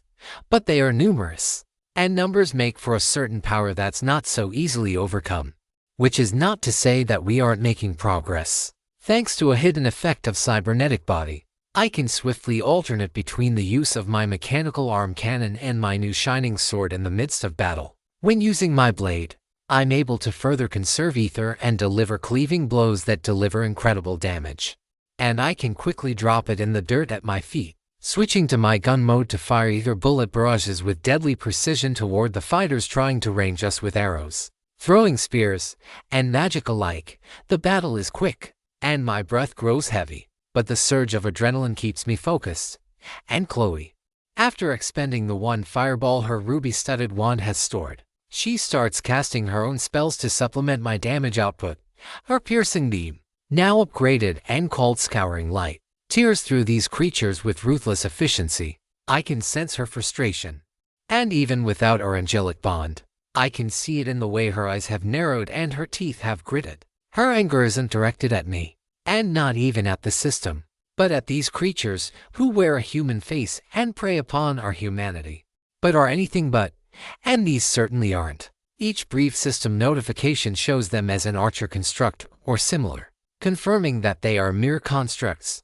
S1: but they are numerous, and numbers make for a certain power that's not so easily overcome. Which is not to say that we aren't making progress. Thanks to a hidden effect of cybernetic body, I can swiftly alternate between the use of my mechanical arm cannon and my new shining sword in the midst of battle. When using my blade, I'm able to further conserve ether and deliver cleaving blows that deliver incredible damage. And I can quickly drop it in the dirt at my feet, switching to my gun mode to fire ether bullet barrages with deadly precision toward the fighters trying to range us with arrows, throwing spears, and magic alike. The battle is quick, and my breath grows heavy. But the surge of adrenaline keeps me focused. And Chloe, after expending the one fireball her ruby-studded wand has stored, she starts casting her own spells to supplement my damage output. Her piercing beam, now upgraded and called Scouring Light, tears through these creatures with ruthless efficiency. I can sense her frustration. And even without our angelic bond, I can see it in the way her eyes have narrowed and her teeth have gritted. Her anger isn't directed at me, and not even at the system, but at these creatures who wear a human face and prey upon our humanity, but are anything but, and these certainly aren't. Each brief system notification shows them as an archer construct or similar, confirming that they are mere constructs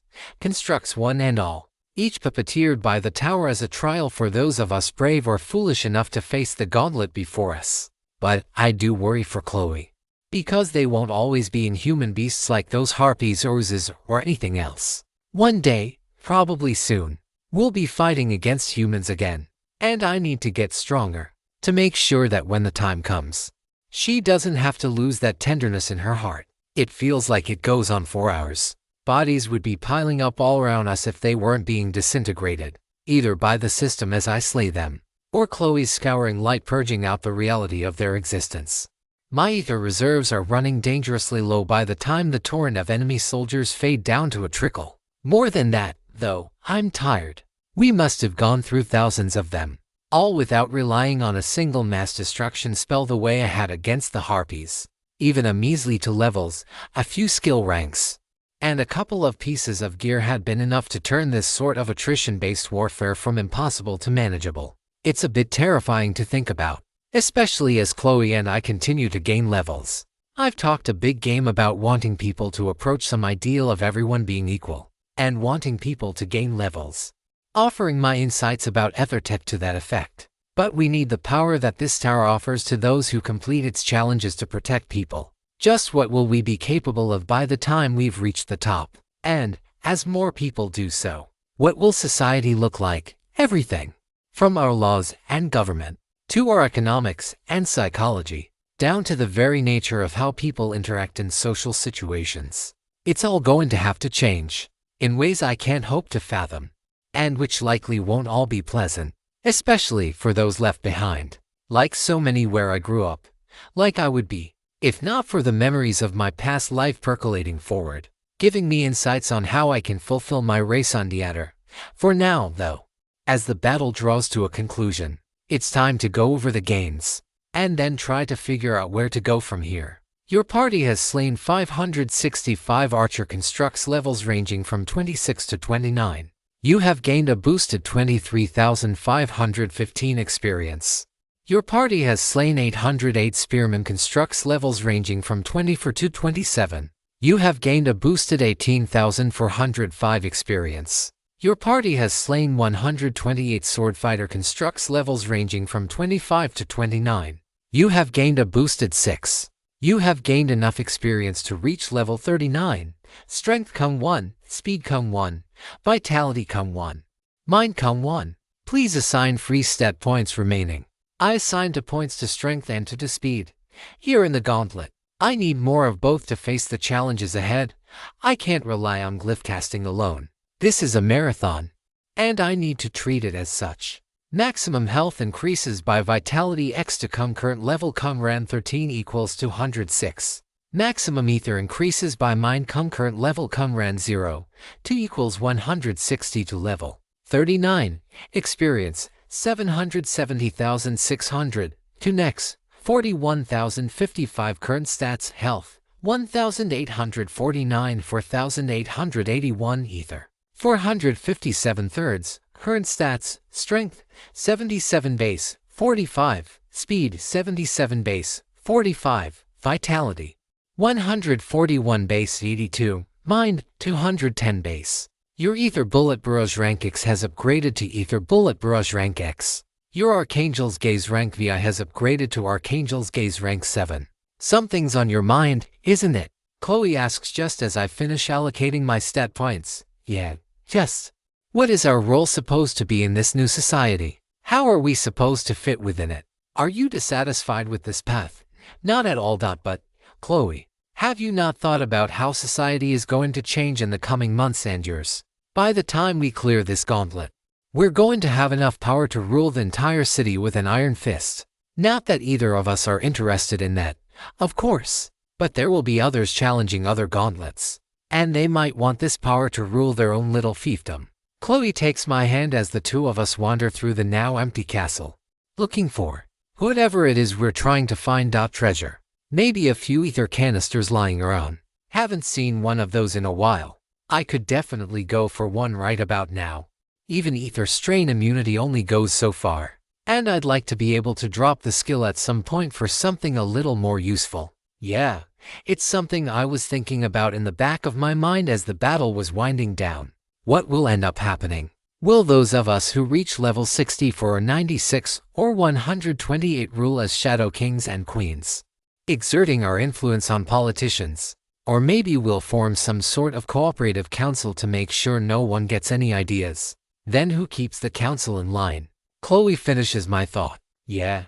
S1: one and all, each puppeteered by the tower as a trial for those of us brave or foolish enough to face the gauntlet before us. But I do worry for Chloe, because they won't always be inhuman beasts like those harpies or oozes or anything else. One day, probably soon, we'll be fighting against humans again, and I need to get stronger to make sure that when the time comes, she doesn't have to lose that tenderness in her heart. It feels like it goes on for hours. Bodies would be piling up all around us if they weren't being disintegrated, either by the system as I slay them, or Chloe's scouring light purging out the reality of their existence. My ether reserves are running dangerously low by the time the torrent of enemy soldiers fade down to a trickle. More than that, though, I'm tired. We must have gone through thousands of them, all without relying on a single mass destruction spell the way I had against the Harpies. Even a measly 2 levels, a few skill ranks, and a couple of pieces of gear had been enough to turn this sort of attrition-based warfare from impossible to manageable. It's a bit terrifying to think about, especially as Chloe and I continue to gain levels. I've talked a big game about wanting people to approach some ideal of everyone being equal, and wanting people to gain levels, offering my insights about EtherTech to that effect. But we need the power that this tower offers to those who complete its challenges to protect people. Just what will we be capable of by the time we've reached the top? And, as more people do so, what will society look like? Everything, from our laws and government, to our economics and psychology, down to the very nature of how people interact in social situations. It's all going to have to change, in ways I can't hope to fathom, and which likely won't all be pleasant, especially for those left behind, like so many where I grew up, like I would be, if not for the memories of my past life percolating forward, giving me insights on how I can fulfill my raison d'etre. For now, though, as the battle draws to a conclusion, it's time to go over the gains, and then try to figure out where to go from here. Your party has slain 565 archer constructs levels ranging from 26 to 29. You have gained a boosted 23,515 experience. Your party has slain 808 spearmen constructs levels ranging from 24 to 27. You have gained a boosted 18,405 experience. Your party has slain 128 swordfighter constructs levels ranging from 25 to 29. You have gained a boosted 6. You have gained enough experience to reach level 39. Strength come 1, speed come 1, vitality come 1, mind come 1. Please assign free stat points remaining. I assigned 2 points to strength and 2 to speed. Here in the gauntlet, I need more of both to face the challenges ahead. I can't rely on glyph casting alone. This is a marathon, and I need to treat it as such. Maximum health increases by vitality X to current level ran 13 equals 206. Maximum ether increases by mind current level ran 0, 2 equals 160 to level 39. Experience 770,600. To next 41,055. Current stats health 1,849. 4,881 ether 457 thirds. Current stats strength 77 base 45, speed 77 base 45, vitality 141 base 82, mind 210 base. Your Ether Bullet Barrage rank X has upgraded to Ether Bullet Barrage rank X. Your Archangel's Gaze rank VI has upgraded to Archangel's Gaze rank 7. Something's on your mind, isn't it? Chloe asks just as I finish allocating my stat points. Yeah, just. What is our role supposed to be in this new society? How are we supposed to fit within it? Are you dissatisfied with this path? Not at all. But, Chloe, have you not thought about how society is going to change in the coming months and years? By the time we clear this gauntlet, we're going to have enough power to rule the entire city with an iron fist. Not that either of us are interested in that, of course, but there will be others challenging other gauntlets, and they might want this power to rule their own little fiefdom. Chloe takes my hand as the two of us wander through the now empty castle, looking for whatever it is we're trying to find. Treasure. Maybe a few ether canisters lying around. Haven't seen one of those in a while. I could definitely go for one right about now. Even ether strain immunity only goes so far, and I'd like to be able to drop the skill at some point for something a little more useful. Yeah, it's something I was thinking about in the back of my mind as the battle was winding down. What will end up happening? Will those of us who reach level 64 or 96 or 128 rule as Shadow Kings and Queens, exerting our influence on politicians? Or maybe we'll form some sort of cooperative council to make sure no one gets any ideas. Then who keeps the council in line? Chloe finishes my thought. Yeah,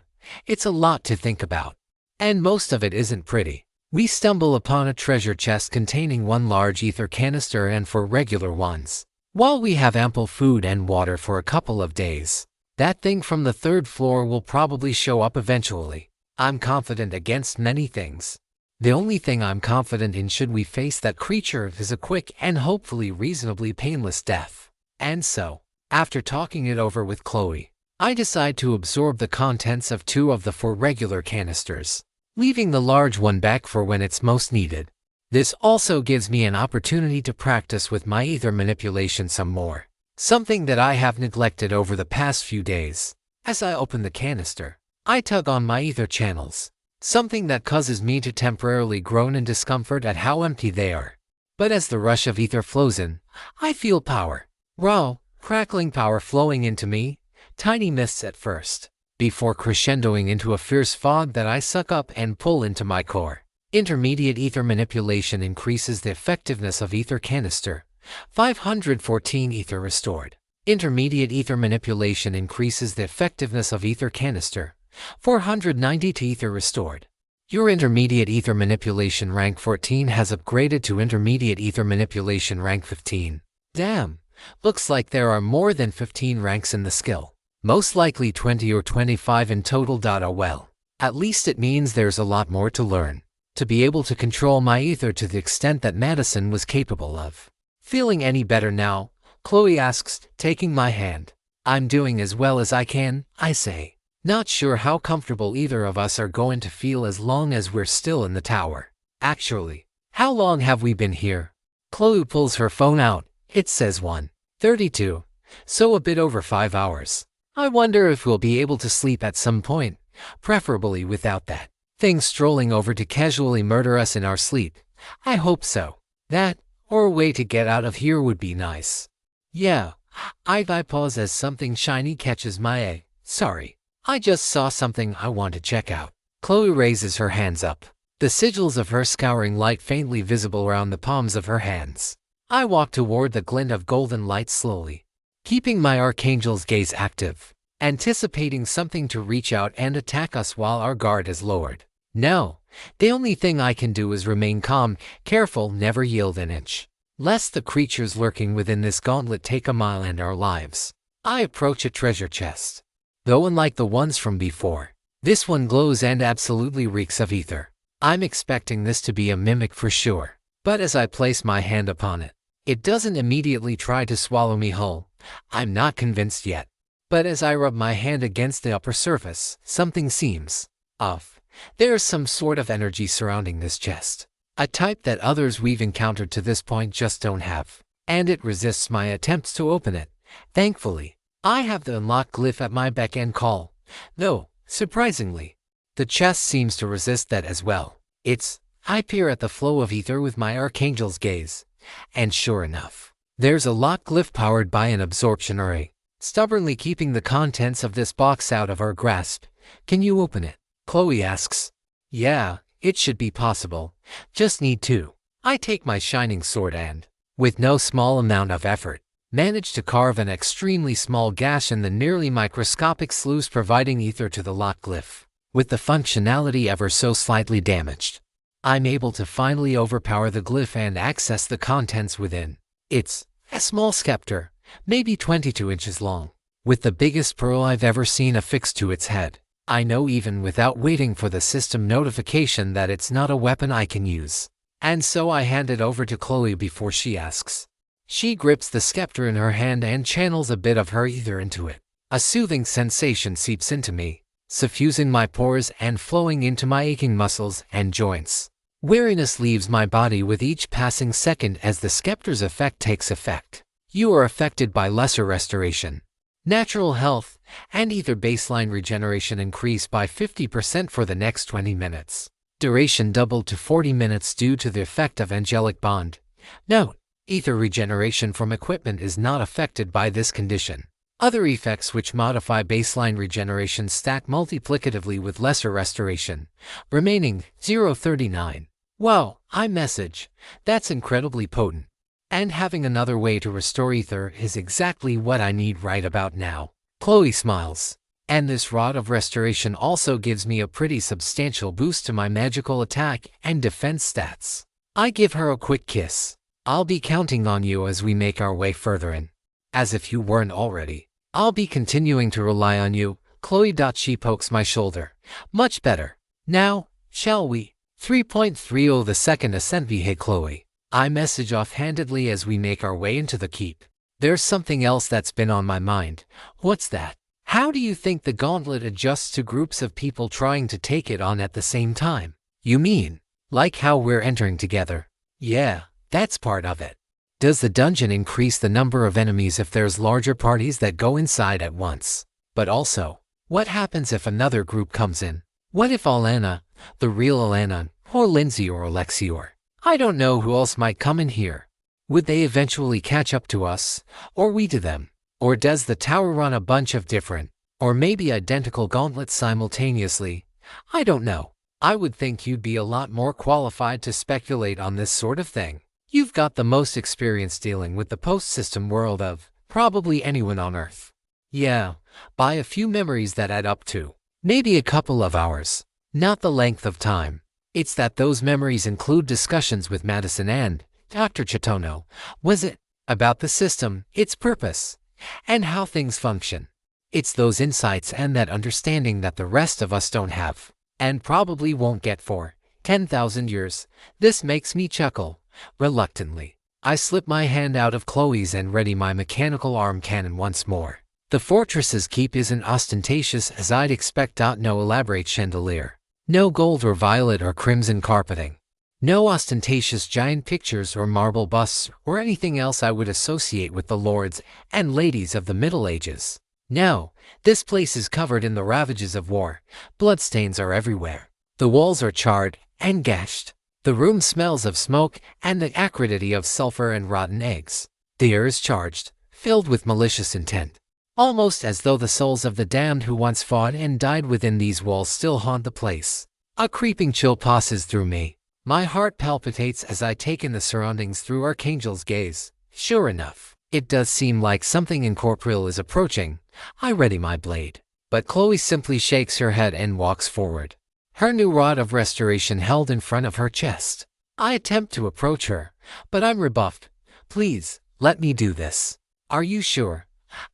S1: it's a lot to think about. And most of it isn't pretty. We stumble upon a treasure chest containing one large ether canister and 4 regular ones. While we have ample food and water for a couple of days, That thing from the third floor will probably show up eventually. I'm confident against many things. The only thing I'm confident in should we face that creature is a quick and hopefully reasonably painless death. And so, after talking it over with Chloe, I decide to absorb the contents of 2 of the 4 regular canisters, leaving the large one back for when it's most needed. This also gives me an opportunity to practice with my ether manipulation some more, something that I have neglected over the past few days. As I open the canister, I tug on my ether channels, something that causes me to temporarily groan in discomfort at how empty they are. But as the rush of ether flows in, I feel power. Raw, crackling power flowing into me, tiny mists at first, before crescendoing into a fierce fog that I suck up and pull into my core. Intermediate ether manipulation increases the effectiveness of ether canister. 514 ether restored. Intermediate ether manipulation increases the effectiveness of ether canister. 490 ether restored. Your intermediate ether manipulation rank 14 has upgraded to intermediate ether manipulation rank 15. Damn, looks like there are more than 15 ranks in the skill. Most likely 20 or 25 in total. Oh well, at least it means there's a lot more to learn, to be able to control my ether to the extent that Madison was capable of. Feeling any better now? Chloe asks, taking my hand. I'm doing as well as I can, I say. Not sure how comfortable either of us are going to feel as long as we're still in the tower. Actually, how long have we been here? Chloe pulls her phone out. It says 1:32, so a bit over 5 hours. I wonder if we'll be able to sleep at some point, preferably without that thing strolling over to casually murder us in our sleep. I hope so. That, or a way to get out of here would be nice. Yeah, I pause as something shiny catches my eye. Sorry, I just saw something I want to check out. Chloe raises her hands up, the sigils of her scouring light faintly visible around the palms of her hands. I walk toward the glint of golden light slowly, keeping my archangel's gaze active, anticipating something to reach out and attack us while our guard is lowered. No, the only thing I can do is remain calm, careful, never yield an inch, lest the creatures lurking within this gauntlet take a mile and our lives. I approach a treasure chest. Though unlike the ones from before, this one glows and absolutely reeks of ether. I'm expecting this to be a mimic for sure, but as I place my hand upon it, it doesn't immediately try to swallow me whole. I'm not convinced yet. But as I rub my hand against the upper surface, something seems off. There's some sort of energy surrounding this chest, a type that others we've encountered to this point just don't have, and it resists my attempts to open it. Thankfully, I have the unlock glyph at my beck and call, though, surprisingly, the chest seems to resist that as well. I peer at the flow of ether with my archangel's gaze, and sure enough, there's a lock glyph powered by an absorption array, stubbornly keeping the contents of this box out of our grasp. Can you open it? Chloe asks. Yeah, it should be possible. Just need to. I take my shining sword and, with no small amount of effort, manage to carve an extremely small gash in the nearly microscopic sluice providing ether to the lock glyph. With the functionality ever so slightly damaged, I'm able to finally overpower the glyph and access the contents within. It's a small scepter, maybe 22 inches long, with the biggest pearl I've ever seen affixed to its head. I know even without waiting for the system notification that it's not a weapon I can use. And so I hand it over to Chloe before she asks. She grips the scepter in her hand and channels a bit of her ether into it. A soothing sensation seeps into me, suffusing my pores and flowing into my aching muscles and joints. Weariness leaves my body with each passing second as the scepter's effect takes effect. You are affected by lesser restoration. Natural health and ether baseline regeneration increase by 50% for the next 20 minutes. Duration doubled to 40 minutes due to the effect of angelic bond. Note: ether regeneration from equipment is not affected by this condition. Other effects which modify baseline regeneration stack multiplicatively with lesser restoration, remaining 0.39. Wow, iMessage. That's incredibly potent. And having another way to restore ether is exactly what I need right about now. Chloe smiles. And this rod of restoration also gives me a pretty substantial boost to my magical attack and defense stats. I give her a quick kiss. I'll be counting on you as we make our way further in. As if you weren't already. I'll be continuing to rely on you, Chloe. She pokes my shoulder. Much better. Now, shall we? 3.30 the second ascent. Hey Chloe. I message offhandedly as we make our way into the keep. There's something else that's been on my mind. What's that? How do you think the gauntlet adjusts to groups of people trying to take it on at the same time? You mean, like how we're entering together? Yeah, that's part of it. Does the dungeon increase the number of enemies if there's larger parties that go inside at once? But also, what happens if another group comes in? What if Alana, the real Alana, or Lindsay or Alexi or I don't know who else might come in here? Would they eventually catch up to us, or we to them? Or does the tower run a bunch of different, or maybe identical gauntlets simultaneously? I don't know. I would think you'd be a lot more qualified to speculate on this sort of thing. You've got the most experience dealing with the post-system world of probably anyone on Earth. Yeah, by a few memories that add up to maybe a couple of hours. Not the length of time. It's that those memories include discussions with Madison and Dr. Chitono. Was it about the system, its purpose, and how things function? It's those insights and that understanding that the rest of us don't have, and probably won't get for 10,000 years. This makes me chuckle. Reluctantly, I slip my hand out of Chloe's and ready my mechanical arm cannon once more. The fortress's keep isn't ostentatious as I'd expect. No elaborate chandelier. No gold or violet or crimson carpeting. No ostentatious giant pictures or marble busts or anything else I would associate with the lords and ladies of the Middle Ages. No, this place is covered in the ravages of war. Bloodstains are everywhere. The walls are charred and gashed. The room smells of smoke and the acridity of sulfur and rotten eggs. The air is charged, filled with malicious intent. Almost as though the souls of the damned who once fought and died within these walls still haunt the place. A creeping chill passes through me. My heart palpitates as I take in the surroundings through Archangel's gaze. Sure enough, it does seem like something incorporeal is approaching. I ready my blade. But Chloe simply shakes her head and walks forward. Her new rod of restoration held in front of her chest. I attempt to approach her, but I'm rebuffed. Please, let me do this. Are you sure?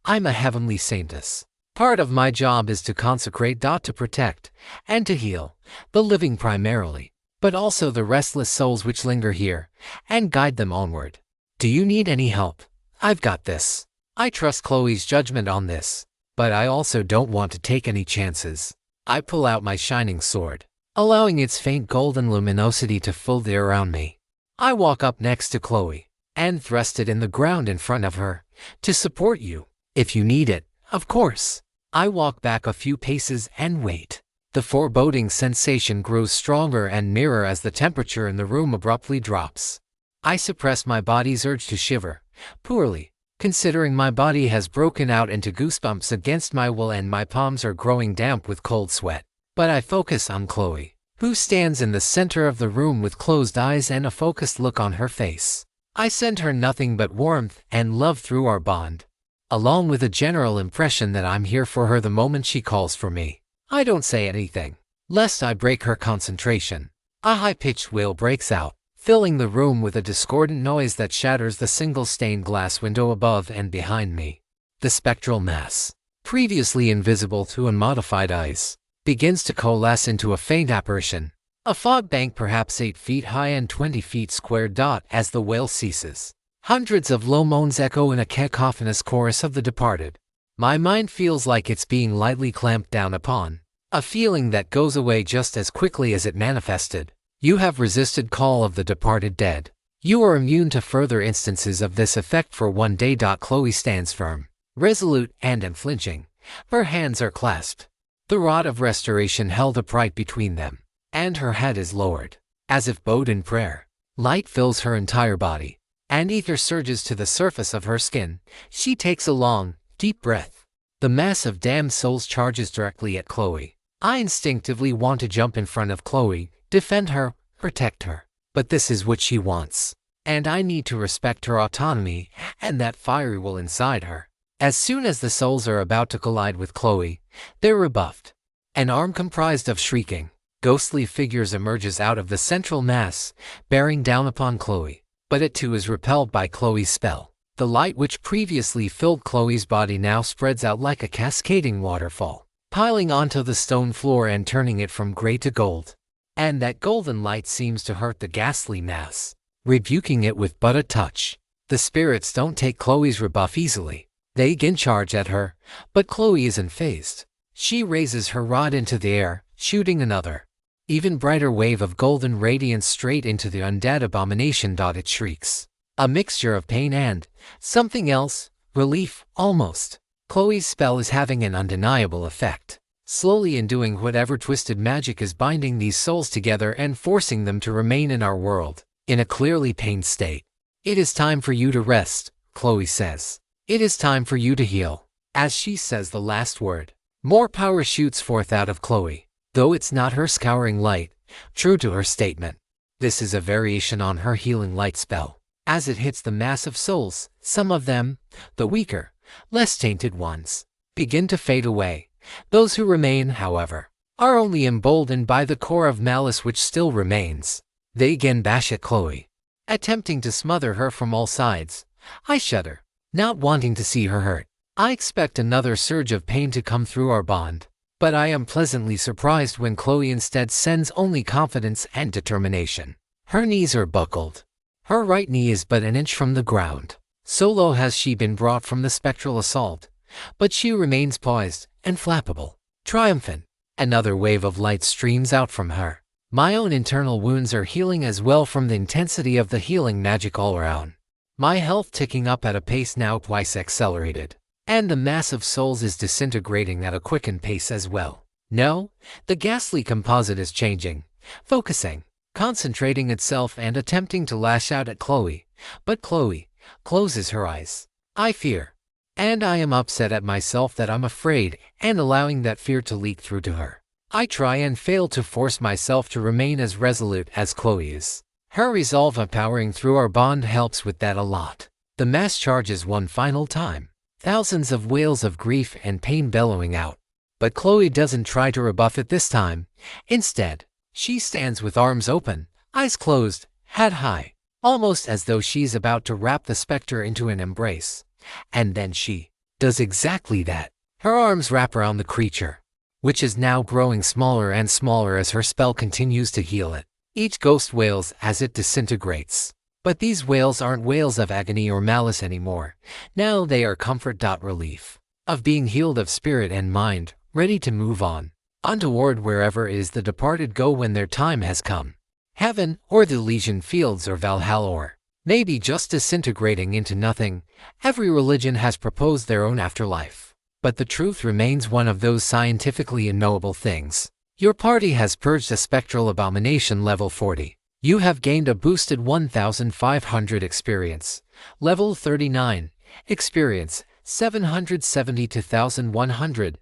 S1: I'm a heavenly saintess. Part of my job is to consecrate, to protect, and to heal, the living primarily, but also the restless souls which linger here, and guide them onward. Do you need any help? I've got this. I trust Chloe's judgment on this, but I also don't want to take any chances. I pull out my shining sword, allowing its faint golden luminosity to fill the air around me. I walk up next to Chloe, and thrust it in the ground in front of her, to support you, if you need it, of course. I walk back a few paces and wait. The foreboding sensation grows stronger and nearer as the temperature in the room abruptly drops. I suppress my body's urge to shiver, poorly, considering my body has broken out into goosebumps against my will and my palms are growing damp with cold sweat. But I focus on Chloe, who stands in the center of the room with closed eyes and a focused look on her face. I send her nothing but warmth and love through our bond, along with a general impression that I'm here for her the moment she calls for me. I don't say anything, lest I break her concentration. A high-pitched wail breaks out, filling the room with a discordant noise that shatters the single stained glass window above and behind me. The spectral mass, previously invisible to unmodified eyes, begins to coalesce into a faint apparition. A fog bank perhaps 8 feet high and 20 feet square. As the wail ceases, hundreds of low moans echo in a cacophonous chorus of the departed. My mind feels like it's being lightly clamped down upon, a feeling that goes away just as quickly as it manifested. You have resisted call of the departed dead. You are immune to further instances of this effect for one day. Chloe stands firm, resolute and unflinching. Her hands are clasped, the rod of restoration held upright between them, and her head is lowered, as if bowed in prayer. Light fills her entire body, and ether surges to the surface of her skin. She takes a long, deep breath. The mass of damned souls charges directly at Chloe. I instinctively want to jump in front of Chloe, defend her, protect her. But this is what she wants, and I need to respect her autonomy and that fiery will inside her. As soon as the souls are about to collide with Chloe, they're rebuffed. An arm comprised of shrieking, ghostly figures emerges out of the central mass, bearing down upon Chloe, but it too is repelled by Chloe's spell. The light which previously filled Chloe's body now spreads out like a cascading waterfall, piling onto the stone floor and turning it from gray to gold. And that golden light seems to hurt the ghastly mass, rebuking it with but a touch. The spirits don't take Chloe's rebuff easily. They again charge at her, but Chloe isn't fazed. She raises her rod into the air, shooting another, even brighter wave of golden radiance straight into the undead abomination. It shrieks, a mixture of pain and something else, relief, almost. Chloe's spell is having an undeniable effect, slowly undoing whatever twisted magic is binding these souls together and forcing them to remain in our world, in a clearly pained state. "It is time for you to rest," Chloe says. "It is time for you to heal." As she says the last word, more power shoots forth out of Chloe, though it's not her scouring light, true to her statement. This is a variation on her healing light spell. As it hits the mass of souls, some of them, the weaker, less tainted ones, begin to fade away. Those who remain, however, are only emboldened by the core of malice which still remains. They again bash at Chloe, attempting to smother her from all sides. I shudder, not wanting to see her hurt. I expect another surge of pain to come through our bond, but I am pleasantly surprised when Chloe instead sends only confidence and determination. Her knees are buckled. Her right knee is but an inch from the ground. So low has she been brought from the spectral assault, but she remains poised and flappable, triumphant. Another wave of light streams out from her. My own internal wounds are healing as well from the intensity of the healing magic all around. My health ticking up at a pace now twice accelerated, and the mass of souls is disintegrating at a quickened pace as well. No, the ghastly composite is changing, focusing, concentrating itself and attempting to lash out at Chloe, but Chloe closes her eyes. I fear, and I am upset at myself that I'm afraid and allowing that fear to leak through to her. I try and fail to force myself to remain as resolute as Chloe is. Her resolve of powering through our bond helps with that a lot. The mass charges one final time, thousands of wails of grief and pain bellowing out. But Chloe doesn't try to rebuff it this time. Instead, she stands with arms open, eyes closed, head high, almost as though she's about to wrap the specter into an embrace. And then she does exactly that. Her arms wrap around the creature, which is now growing smaller and smaller as her spell continues to heal it. Each ghost wails as it disintegrates. But these wails aren't wails of agony or malice anymore. Now they are comfort. Relief. Of being healed of spirit and mind, ready to move on. Untoward wherever it is the departed go when their time has come. Heaven, or the Elysian fields, or Valhalla, or maybe just disintegrating into nothing. Every religion has proposed their own afterlife. But the truth remains one of those scientifically unknowable things. Your party has purged a spectral abomination level 40. You have gained a boosted 1500 experience. Level 39. Experience 772,100.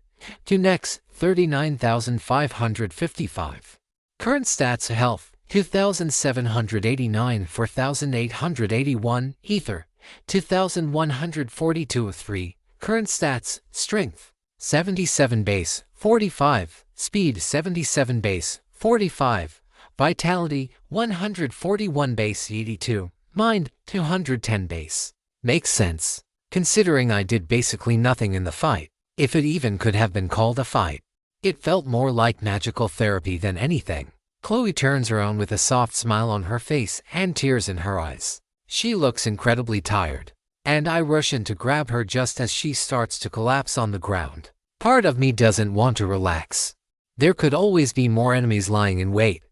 S1: To next 39,555. Current stats: health 2,789, 4,881, ether 2,142, 3. Current stats: strength 77 base 45, speed 77 base 45, vitality 141 base 82, mind 210 base. Makes sense, considering I did basically nothing in the fight. If it even could have been called a fight. It felt more like magical therapy than anything. Chloe turns around with a soft smile on her face and tears in her eyes. She looks incredibly tired, and I rush in to grab her just as she starts to collapse on the ground. Part of me doesn't want to relax. There could always be more enemies lying in wait.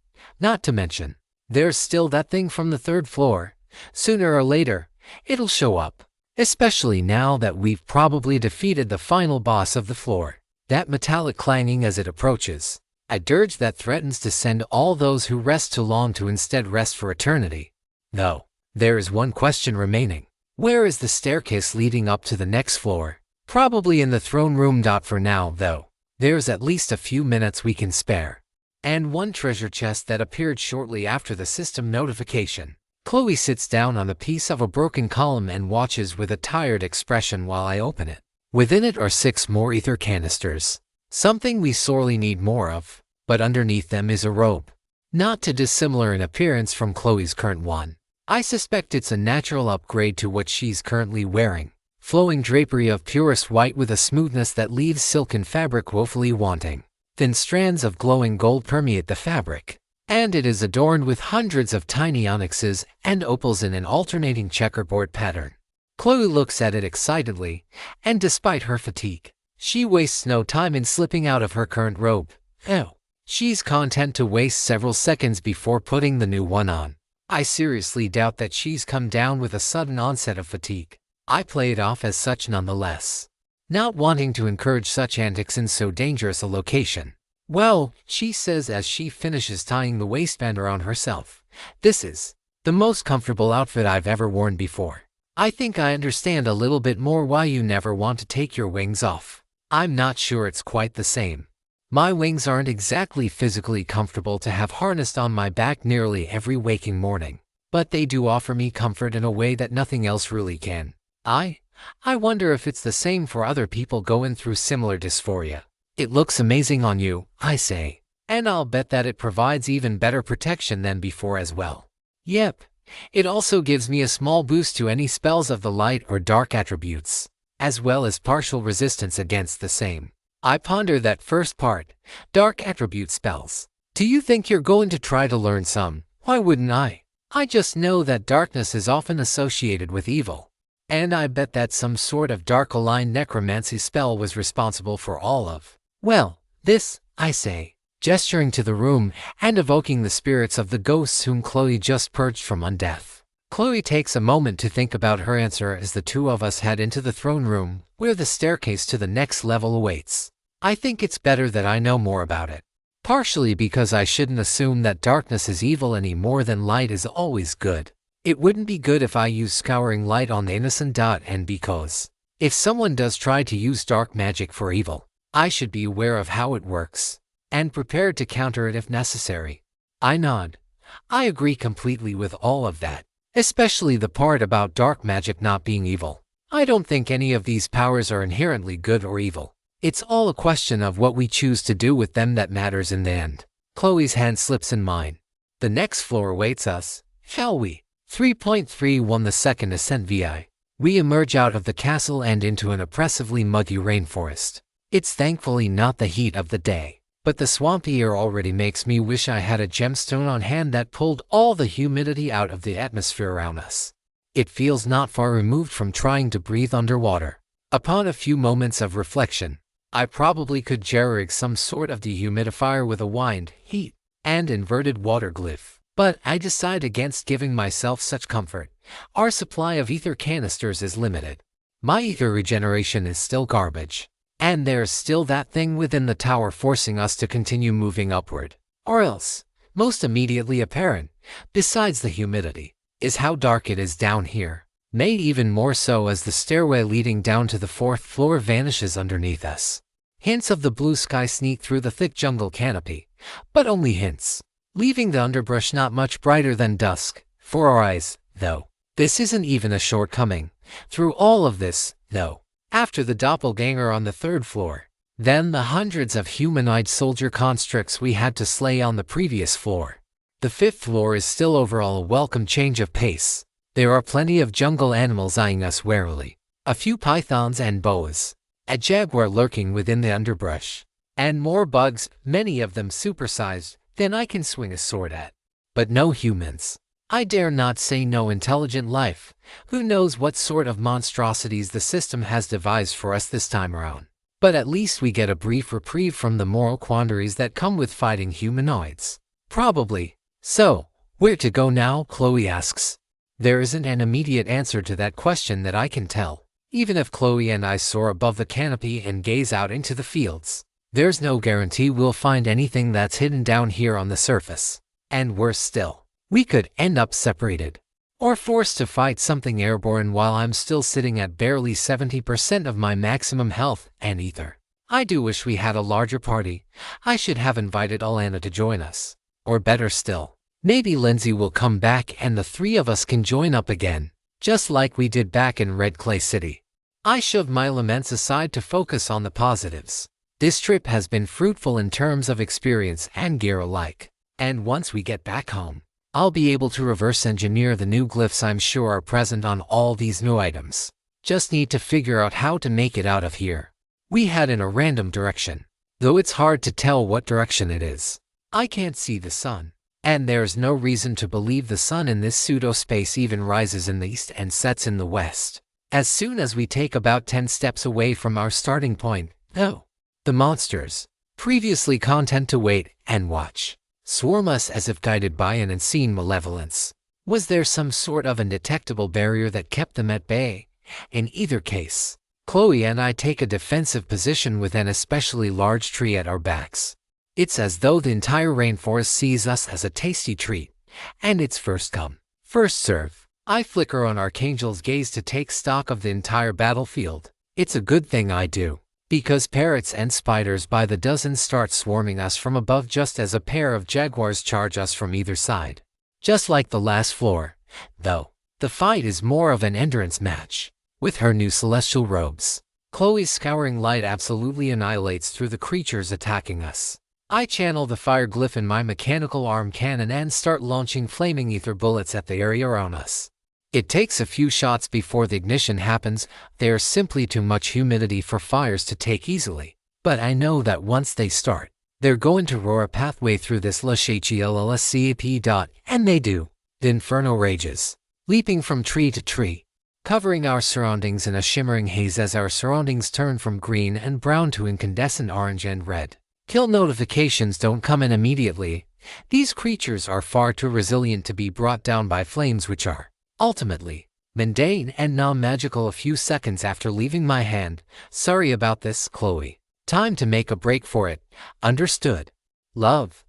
S1: Not to mention, there's still that thing from the 3rd floor. Sooner or later, it'll show up. Especially now that we've probably defeated the final boss of the floor. That metallic clanging as it approaches. A dirge that threatens to send all those who rest too long to instead rest for eternity. Though, there is one question remaining. Where is the staircase leading up to the next floor? Probably in the throne room. For now, though, there's at least a few minutes we can spare. And one treasure chest that appeared shortly after the system notification. Chloe sits down on a piece of a broken column and watches with a tired expression while I open it. Within it are 6 more ether canisters. Something we sorely need more of, but underneath them is a robe. Not too dissimilar in appearance from Chloe's current one. I suspect it's a natural upgrade to what she's currently wearing. Flowing drapery of purest white with a smoothness that leaves silken fabric woefully wanting. Thin strands of glowing gold permeate the fabric, and it is adorned with hundreds of tiny onyxes and opals in an alternating checkerboard pattern. Chloe looks at it excitedly, and despite her fatigue, she wastes no time in slipping out of her current robe. Oh, she's content to waste several seconds before putting the new one on. I seriously doubt that she's come down with a sudden onset of fatigue. I play it off as such nonetheless, not wanting to encourage such antics in so dangerous a location. Well, she says as she finishes tying the waistband around herself, this is the most comfortable outfit I've ever worn before. I think I understand a little bit more why you never want to take your wings off. I'm not sure it's quite the same. My wings aren't exactly physically comfortable to have harnessed on my back nearly every waking morning, but they do offer me comfort in a way that nothing else really can. I wonder if it's the same for other people going through similar dysphoria. It looks amazing on you, I say, and I'll bet that it provides even better protection than before as well. Yep, it also gives me a small boost to any spells of the light or dark attributes, as well as partial resistance against the same. I ponder that first part, dark attribute spells. Do you think you're going to try to learn some? Why wouldn't I? I just know that darkness is often associated with evil. And I bet that some sort of dark-aligned necromancy spell was responsible for all of, well, this, I say, gesturing to the room and evoking the spirits of the ghosts whom Chloe just purged from undeath. Chloe takes a moment to think about her answer as the two of us head into the throne room, where the staircase to the next level awaits. I think it's better that I know more about it. Partially because I shouldn't assume that darkness is evil any more than light is always good. It wouldn't be good if I used scouring light on the innocent. And because, if someone does try to use dark magic for evil, I should be aware of how it works, and prepared to counter it if necessary. I nod. I agree completely with all of that, especially the part about dark magic not being evil. I don't think any of these powers are inherently good or evil. It's all a question of what we choose to do with them that matters in the end. Chloe's hand slips in mine. The next floor awaits us, shall we? 3.31 The second ascent VI. We emerge out of the castle and into an oppressively muggy rainforest. It's thankfully not the heat of the day, but the swampy air already makes me wish I had a gemstone on hand that pulled all the humidity out of the atmosphere around us. It feels not far removed from trying to breathe underwater. Upon a few moments of reflection, I probably could jerry-rig some sort of dehumidifier with a wind, heat, and inverted water glyph. But I decide against giving myself such comfort. Our supply of ether canisters is limited. My ether regeneration is still garbage. And there's still that thing within the tower forcing us to continue moving upward. Or else, most immediately apparent, besides the humidity, is how dark it is down here. Made even more so as the stairway leading down to the fourth floor vanishes underneath us. Hints of the blue sky sneak through the thick jungle canopy, but only hints, leaving the underbrush not much brighter than dusk for our eyes, though. This isn't even a shortcoming. Through all of this, though, after the doppelganger on the third floor, then the hundreds of humanoid soldier constructs we had to slay on the previous floor. The fifth floor is still overall a welcome change of pace. There are plenty of jungle animals eyeing us warily, a few pythons and boas, a jaguar lurking within the underbrush, and more bugs, many of them supersized, than I can swing a sword at. But no humans. I dare not say no intelligent life. Who knows what sort of monstrosities the system has devised for us this time around. But at least we get a brief reprieve from the moral quandaries that come with fighting humanoids. Probably. So, where to go now? Chloe asks. There isn't an immediate answer to that question that I can tell. Even if Chloe and I soar above the canopy and gaze out into the fields, there's no guarantee we'll find anything that's hidden down here on the surface. And worse still, we could end up separated, or forced to fight something airborne while I'm still sitting at barely 70% of my maximum health and ether. I do wish we had a larger party. I should have invited Alana to join us. Or better still, maybe Lindsay will come back and the three of us can join up again, just like we did back in Red Clay City. I shoved my laments aside to focus on the positives. This trip has been fruitful in terms of experience and gear alike. And once we get back home, I'll be able to reverse engineer the new glyphs I'm sure are present on all these new items. Just need to figure out how to make it out of here. We head in a random direction, though it's hard to tell what direction it is. I can't see the sun, and there's no reason to believe the sun in this pseudo-space even rises in the east and sets in the west. As soon as we take about 10 steps away from our starting point, though, the monsters, previously content to wait and watch, swarm us as if guided by an unseen malevolence. Was there some sort of undetectable barrier that kept them at bay? In either case, Chloe and I take a defensive position with an especially large tree at our backs. It's as though the entire rainforest sees us as a tasty treat, and it's first come, first serve. I flicker on Archangel's gaze to take stock of the entire battlefield. It's a good thing I do, because parrots and spiders by the dozen start swarming us from above just as a pair of jaguars charge us from either side. Just like the last floor, though, the fight is more of an endurance match. With her new celestial robes, Chloe's scouring light absolutely annihilates through the creatures attacking us. I channel the fire glyph in my mechanical arm cannon and start launching flaming ether bullets at the area around us. It takes a few shots before the ignition happens. There's simply too much humidity for fires to take easily. But I know that once they start, they're going to roar a pathway through this lush HELLSCAP. And they do. The inferno rages, leaping from tree to tree, covering our surroundings in a shimmering haze as our surroundings turn from green and brown to incandescent orange and red. Kill notifications don't come in immediately. These creatures are far too resilient to be brought down by flames which are, ultimately, mundane and non-magical. A few seconds after leaving my hand. Sorry about this, Chloe. Time to make a break for it. Understood. Love.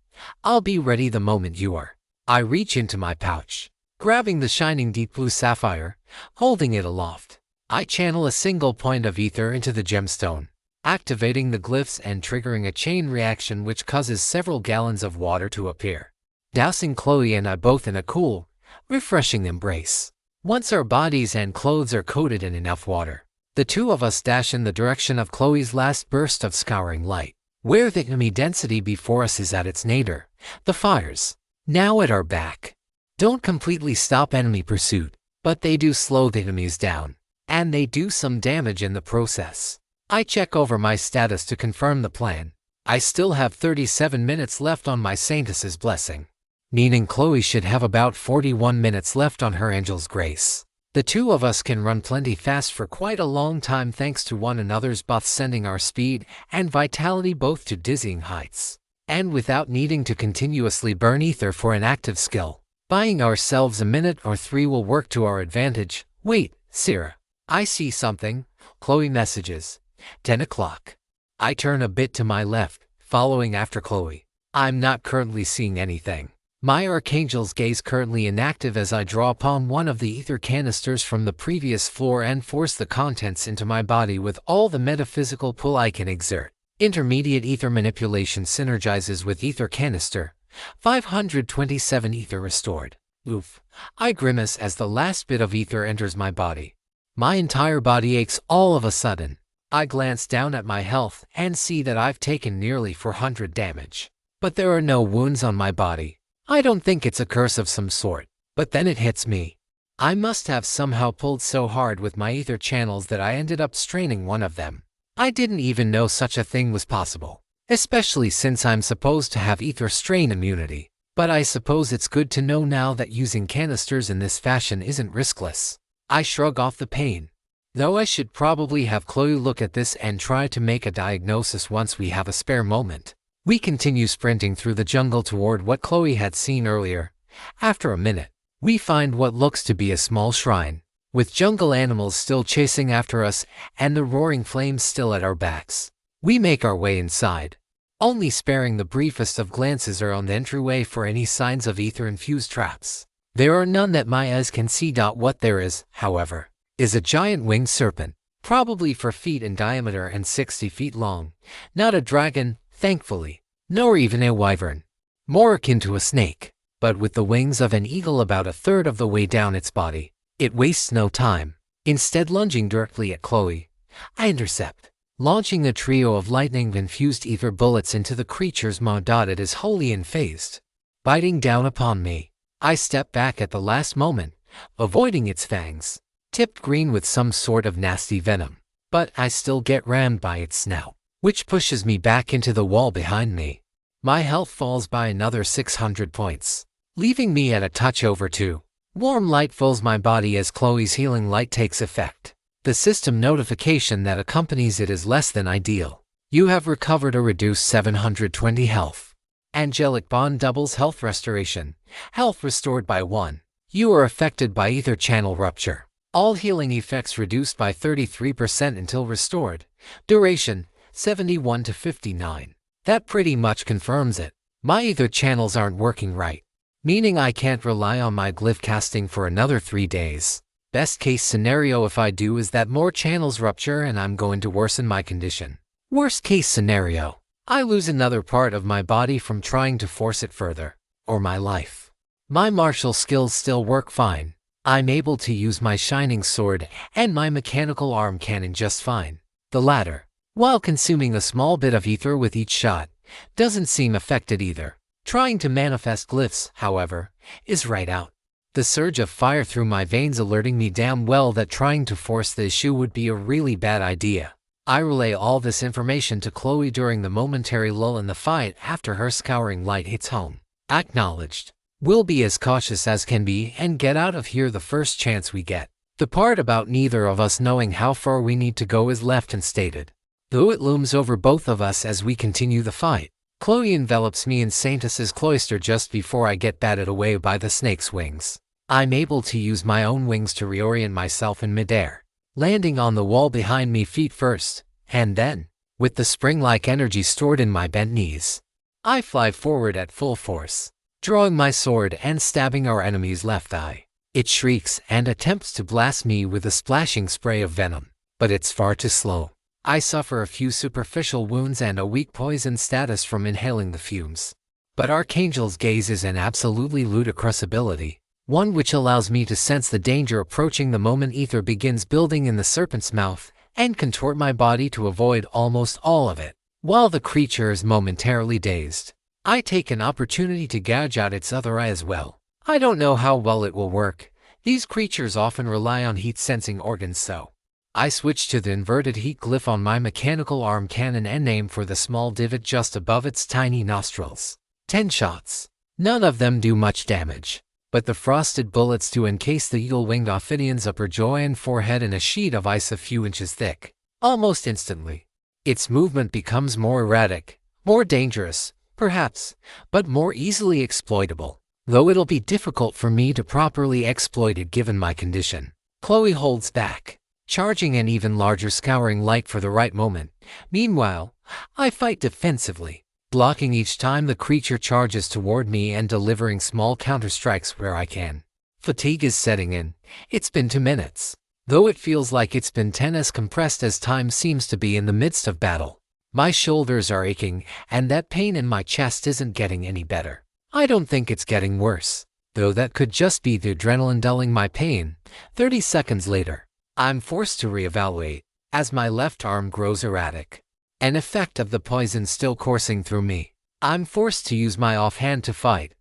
S1: I'll be ready the moment you are. I reach into my pouch, grabbing the shining deep blue sapphire, holding it aloft. I channel a single point of ether into the gemstone, activating the glyphs and triggering a chain reaction which causes several gallons of water to appear, dousing Chloe and I both in a cool, refreshing embrace. Once our bodies and clothes are coated in enough water, the two of us dash in the direction of Chloe's last burst of scouring light, where the enemy density before us is at its nadir. The fires, now at our back, don't completely stop enemy pursuit, but they do slow the enemies down, and they do some damage in the process. I check over my status to confirm the plan. I still have 37 minutes left on my Saintess's blessing, meaning Chloe should have about 41 minutes left on her angel's grace. The two of us can run plenty fast for quite a long time thanks to one another's buffs sending our speed and vitality both to dizzying heights, and without needing to continuously burn ether for an active skill. Buying ourselves a minute or 3 will work to our advantage. Wait, Sarah. I see something. Chloe messages. 10 o'clock. I turn a bit to my left, following after Chloe. I'm not currently seeing anything. My Archangel's gaze currently inactive as I draw upon one of the ether canisters from the previous floor and force the contents into my body with all the metaphysical pull I can exert. Intermediate ether manipulation synergizes with ether canister. 527 ether restored. Oof. I grimace as the last bit of ether enters my body. My entire body aches all of a sudden. I glance down at my health and see that I've taken nearly 400 damage. But there are no wounds on my body. I don't think it's a curse of some sort. But then it hits me. I must have somehow pulled so hard with my ether channels that I ended up straining one of them. I didn't even know such a thing was possible, especially since I'm supposed to have ether strain immunity. But I suppose it's good to know now that using canisters in this fashion isn't riskless. I shrug off the pain. Though I should probably have Chloe look at this and try to make a diagnosis once we have a spare moment. We continue sprinting through the jungle toward what Chloe had seen earlier. After a minute, we find what looks to be a small shrine, with jungle animals still chasing after us and the roaring flames still at our backs. We make our way inside, only sparing the briefest of glances around the entryway for any signs of ether-infused traps. There are none that my eyes can see. What there is, however, is a giant winged serpent, probably 4 feet in diameter and 60 feet long. Not a dragon, thankfully, nor even a wyvern. More akin to a snake, but with the wings of an eagle about a third of the way down its body. It wastes no time. Instead, lunging directly at Chloe, I intercept, launching a trio of lightning-infused ether bullets into the creature's maw. It is wholly unfazed, biting down upon me. I step back at the last moment, avoiding its fangs, tipped green with some sort of nasty venom. But I still get rammed by its snout, which pushes me back into the wall behind me. My health falls by another 600 points, leaving me at a touch over 2. Warm light fills my body as Chloe's healing light takes effect. The system notification that accompanies it is less than ideal. You have recovered a reduced 720 health. Angelic Bond doubles health restoration. Health restored by 1. You are affected by ether channel rupture. All healing effects reduced by 33% until restored. Duration, 71 to 59. That pretty much confirms it. My ether channels aren't working right, meaning I can't rely on my glyph casting for another 3 days. Best case scenario if I do is that more channels rupture and I'm going to worsen my condition. Worst case scenario, I lose another part of my body from trying to force it further, or my life. My martial skills still work fine. I'm able to use my shining sword and my mechanical arm cannon just fine. The latter, while consuming a small bit of ether with each shot, doesn't seem affected either. Trying to manifest glyphs, however, is right out. The surge of fire through my veins alerting me damn well that trying to force the issue would be a really bad idea. I relay all this information to Chloe during the momentary lull in the fight after her scouring light hits home. Acknowledged. We'll be as cautious as can be and get out of here the first chance we get. The part about neither of us knowing how far we need to go is left unstated, though it looms over both of us as we continue the fight. Chloe envelops me in Saintus's cloister just before I get batted away by the snake's wings. I'm able to use my own wings to reorient myself in midair, landing on the wall behind me feet first, and then, with the spring-like energy stored in my bent knees, I fly forward at full force, drawing my sword and stabbing our enemy's left thigh. It shrieks and attempts to blast me with a splashing spray of venom, but it's far too slow. I suffer a few superficial wounds and a weak poison status from inhaling the fumes. But Archangel's gaze is an absolutely ludicrous ability, one which allows me to sense the danger approaching the moment ether begins building in the serpent's mouth, and contort my body to avoid almost all of it. While the creature is momentarily dazed, I take an opportunity to gouge out its other eye as well. I don't know how well it will work. These creatures often rely on heat-sensing organs, so I switch to the inverted heat glyph on my mechanical arm cannon and aim for the small divot just above its tiny nostrils. 10 shots. None of them do much damage, but the frosted bullets do encase the eagle-winged Ophidion's upper jaw and forehead in a sheet of ice a few inches thick. Almost instantly, its movement becomes more erratic, more dangerous, perhaps, but more easily exploitable, though it'll be difficult for me to properly exploit it given my condition. Chloe holds back, charging an even larger scouring light for the right moment. Meanwhile, I fight defensively, blocking each time the creature charges toward me and delivering small counterstrikes where I can. Fatigue is setting in. It's been 2 minutes, though it feels like it's been 10 as compressed as time seems to be in the midst of battle. My shoulders are aching, and that pain in my chest isn't getting any better. I don't think it's getting worse, though that could just be the adrenaline dulling my pain. 30 seconds later, I'm forced to reevaluate, as my left arm grows erratic, an effect of the poison still coursing through me. I'm forced to use my offhand to fight.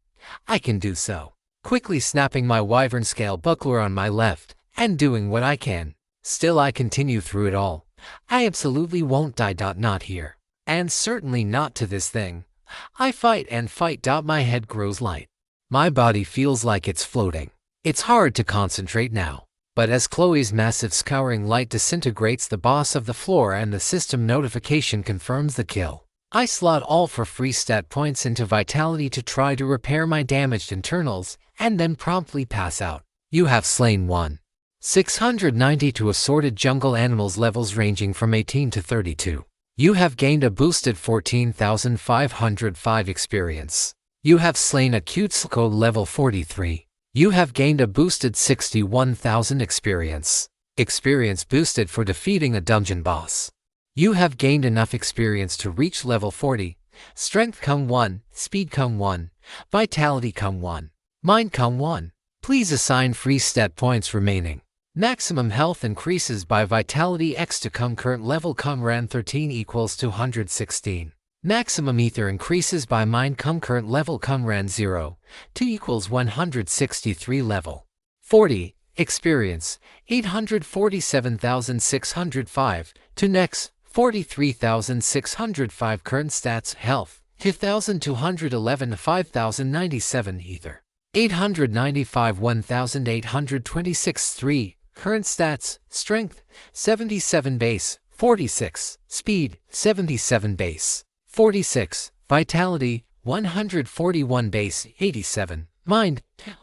S1: I can do so, quickly snapping my wyvern scale buckler on my left, and doing what I can. Still I continue through it all. I absolutely won't die. Not here. And certainly not to this thing. I fight and fight. My head grows light. My body feels like it's floating. It's hard to concentrate now. But as Chloe's massive scouring light disintegrates the boss of the floor and the system notification confirms the kill, I slot all for free stat points into vitality to try to repair my damaged internals, and then promptly pass out. You have slain 1,692 assorted jungle animals levels ranging from 18 to 32. You have gained a boosted 14,505 experience. You have slain a Cutesco level 43. You have gained a boosted 61,000 experience. Experience boosted for defeating a dungeon boss. You have gained enough experience to reach level 40. Strength come 1, Speed come 1, Vitality come 1, Mind come 1. Please assign free stat points remaining. Maximum health increases by Vitality X to come current level come ran 13 equals 216. Maximum ether increases by mind current level Kunran 0 to equals 163 level. 40. Experience 847,605 to next 43,605 current stats health 2,211 5,097 ether 895 1,826 3 current stats strength 77 base 46 speed 77 base 46 vitality 141 base 87 mind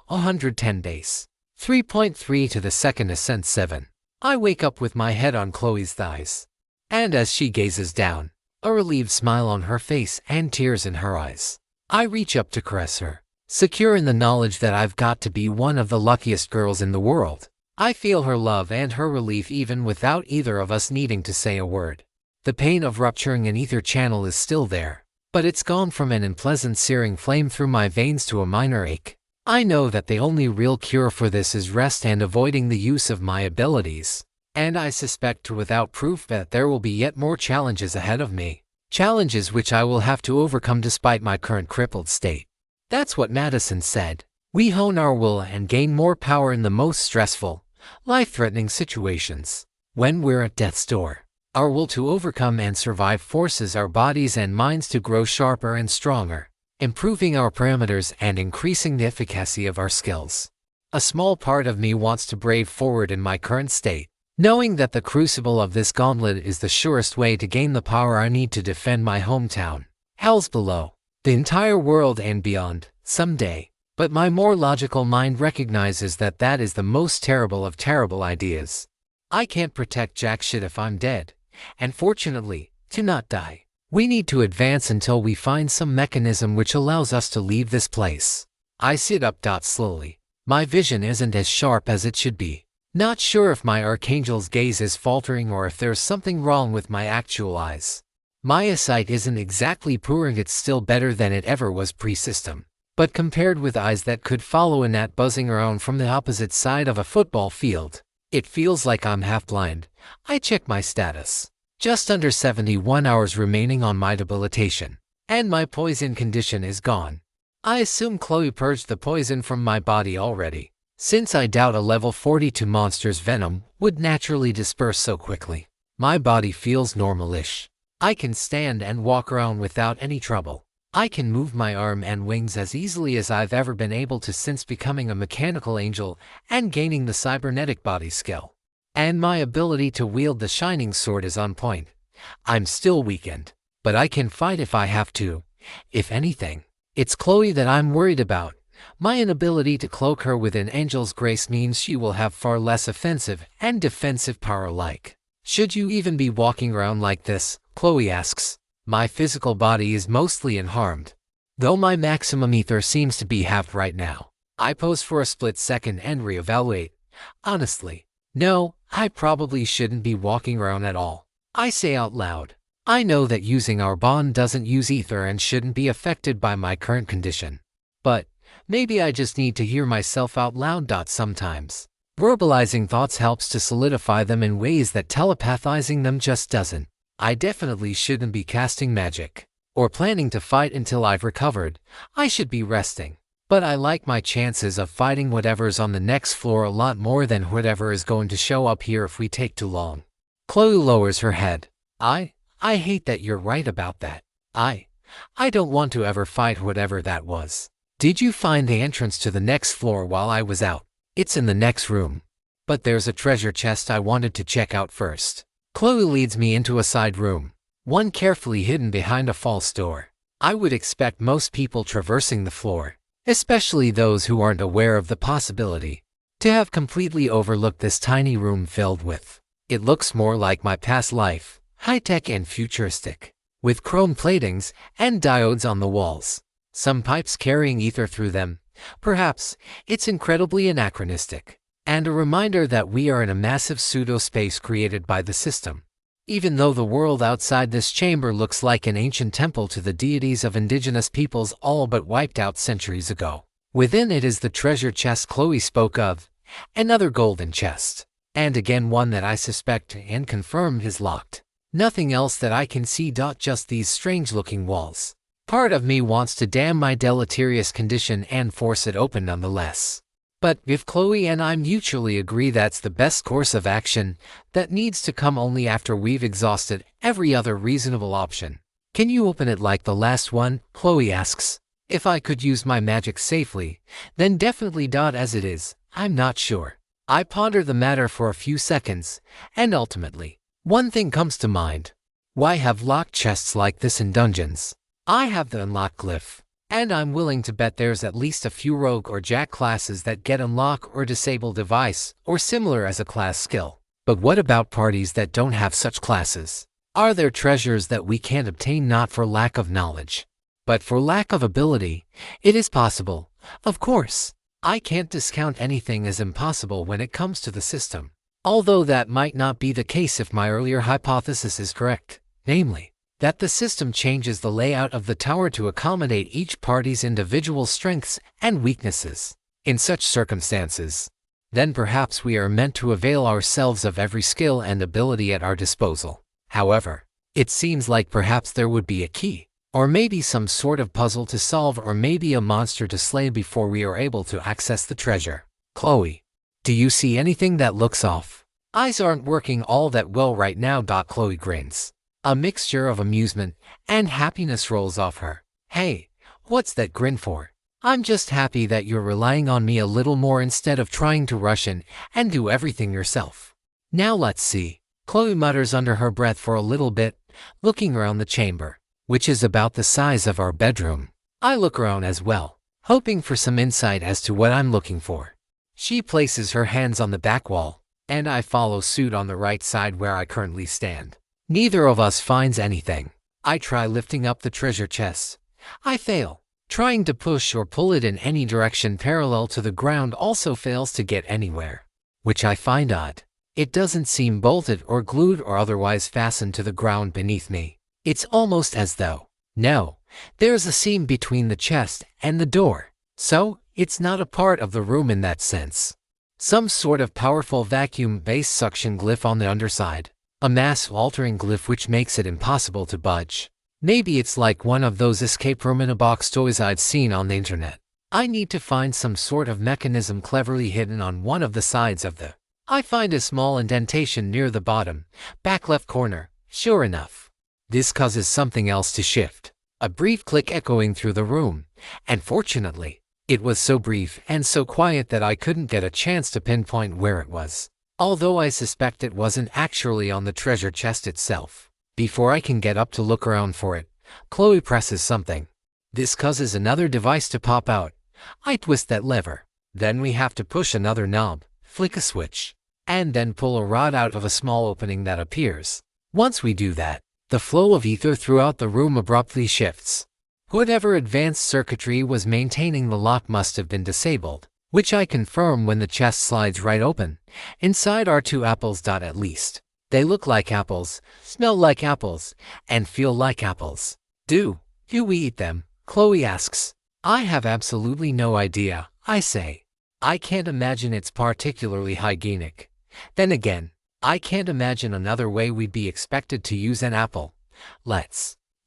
S1: 110 base 3.3 to the second ascent 7. I wake up with my head on Chloe's thighs. And as she gazes down, a relieved smile on her face and tears in her eyes, I reach up to caress her, secure in the knowledge that I've got to be one of the luckiest girls in the world. I feel her love and her relief even without either of us needing to say a word. The pain of rupturing an ether channel is still there, but it's gone from an unpleasant searing flame through my veins to a minor ache. I know that the only real cure for this is rest and avoiding the use of my abilities, and I suspect without proof that there will be yet more challenges ahead of me, challenges which I will have to overcome despite my current crippled state. That's what Madison said. We hone our will and gain more power in the most stressful, life-threatening situations. When we're at death's door, our will to overcome and survive forces our bodies and minds to grow sharper and stronger, improving our parameters and increasing the efficacy of our skills. A small part of me wants to brave forward in my current state, knowing that the crucible of this gauntlet is the surest way to gain the power I need to defend my hometown, Hell's Below, the entire world and beyond, someday. But my more logical mind recognizes that that is the most terrible of terrible ideas. I can't protect jack shit if I'm dead, and fortunately, to not die, we need to advance until we find some mechanism which allows us to leave this place. I sit up slowly. My vision isn't as sharp as it should be. Not sure if my archangel's gaze is faltering or if there's something wrong with my actual eyes. My eyesight isn't exactly poor and it's still better than it ever was pre-system. But compared with eyes that could follow a gnat buzzing around from the opposite side of a football field, it feels like I'm half blind. I check my status. Just under 71 hours remaining on my debilitation, and my poison condition is gone. I assume Chloe purged the poison from my body already, since I doubt a level 42 monster's venom would naturally disperse so quickly. My body feels normal-ish. I can stand and walk around without any trouble. I can move my arm and wings as easily as I've ever been able to since becoming a mechanical angel and gaining the cybernetic body skill. And my ability to wield the shining sword is on point. I'm still weakened, but I can fight if I have to. If anything, it's Chloe that I'm worried about. My inability to cloak her with an angel's grace means she will have far less offensive and defensive power like. Should you even be walking around like this? Chloe asks. My physical body is mostly unharmed, though my maximum ether seems to be halved right now. I pause for a split second and reevaluate. Honestly, no, I probably shouldn't be walking around at all. I say out loud. I know that using our bond doesn't use ether and shouldn't be affected by my current condition. But maybe I just need to hear myself out loud. Sometimes verbalizing thoughts helps to solidify them in ways that telepathizing them just doesn't. I definitely shouldn't be casting magic or planning to fight until I've recovered. I should be resting. But I like my chances of fighting whatever's on the next floor a lot more than whatever is going to show up here if we take too long. Chloe lowers her head. I hate that you're right about that. I don't want to ever fight whatever that was. Did you find the entrance to the next floor while I was out? It's in the next room. But there's a treasure chest I wanted to check out first. Chloe leads me into a side room, one carefully hidden behind a false door. I would expect most people traversing the floor, especially those who aren't aware of the possibility, to have completely overlooked this tiny room filled with. It looks more like my past life, high-tech and futuristic, with chrome platings and diodes on the walls, some pipes carrying ether through them. Perhaps it's incredibly anachronistic, and a reminder that we are in a massive pseudo-space created by the system. Even though the world outside this chamber looks like an ancient temple to the deities of indigenous peoples all but wiped out centuries ago, within it is the treasure chest Chloe spoke of, another golden chest, and again one that I suspect and confirm is locked. Nothing else that I can see. Just these strange-looking walls. Part of me wants to damn my deleterious condition and force it open nonetheless. But if Chloe and I mutually agree that's the best course of action, that needs to come only after we've exhausted every other reasonable option. Can you open it like the last one? Chloe asks. If I could use my magic safely, then definitely. As it is, I'm not sure. I ponder the matter for a few seconds, and ultimately, one thing comes to mind. Why have locked chests like this in dungeons? I have the unlock glyph, and I'm willing to bet there's at least a few rogue or jack classes that get unlock or disable device or similar as a class skill. But what about parties that don't have such classes? Are there treasures that we can't obtain not for lack of knowledge, but for lack of ability? It is possible, of course. I can't discount anything as impossible when it comes to the system. Although that might not be the case if my earlier hypothesis is correct, namely, that the system changes the layout of the tower to accommodate each party's individual strengths and weaknesses. In such circumstances, then perhaps we are meant to avail ourselves of every skill and ability at our disposal. However, it seems like perhaps there would be a key, or maybe some sort of puzzle to solve, or maybe a monster to slay before we are able to access the treasure. Chloe, do you see anything that looks off? Eyes aren't working all that well right now. Chloe grins. A mixture of amusement and happiness rolls off her. Hey, what's that grin for? I'm just happy that you're relying on me a little more instead of trying to rush in and do everything yourself. Now let's see. Chloe mutters under her breath for a little bit, looking around the chamber, which is about the size of our bedroom. I look around as well, hoping for some insight as to what I'm looking for. She places her hands on the back wall, and I follow suit on the right side where I currently stand. Neither of us finds anything. I try lifting up the treasure chest. I fail. Trying to push or pull it in any direction parallel to the ground also fails to get anywhere, which I find odd. It doesn't seem bolted or glued or otherwise fastened to the ground beneath me. It's almost as though, no, there's a seam between the chest and the door. So, it's not a part of the room in that sense. Some sort of powerful vacuum-based suction glyph on the underside. A mass-altering glyph which makes it impossible to budge. Maybe it's like one of those escape room in a box toys I'd seen on the internet. I need to find some sort of mechanism cleverly hidden on one of the sides of the... I find a small indentation near the bottom, back left corner. Sure enough, this causes something else to shift. A brief click echoing through the room, and fortunately, it was so brief and so quiet that I couldn't get a chance to pinpoint where it was. Although I suspect it wasn't actually on the treasure chest itself. Before I can get up to look around for it, Chloe presses something. This causes another device to pop out. I twist that lever. Then we have to push another knob, flick a switch, and then pull a rod out of a small opening that appears. Once we do that, the flow of ether throughout the room abruptly shifts. Whatever advanced circuitry was maintaining the lock must have been disabled, which I confirm when the chest slides right open. Inside are 2 apples. At least. They look like apples, smell like apples, and feel like apples. Do we eat them? Chloe asks. I have absolutely no idea, I say. I can't imagine it's particularly hygienic. Then again, I can't imagine another way we'd be expected to use an apple.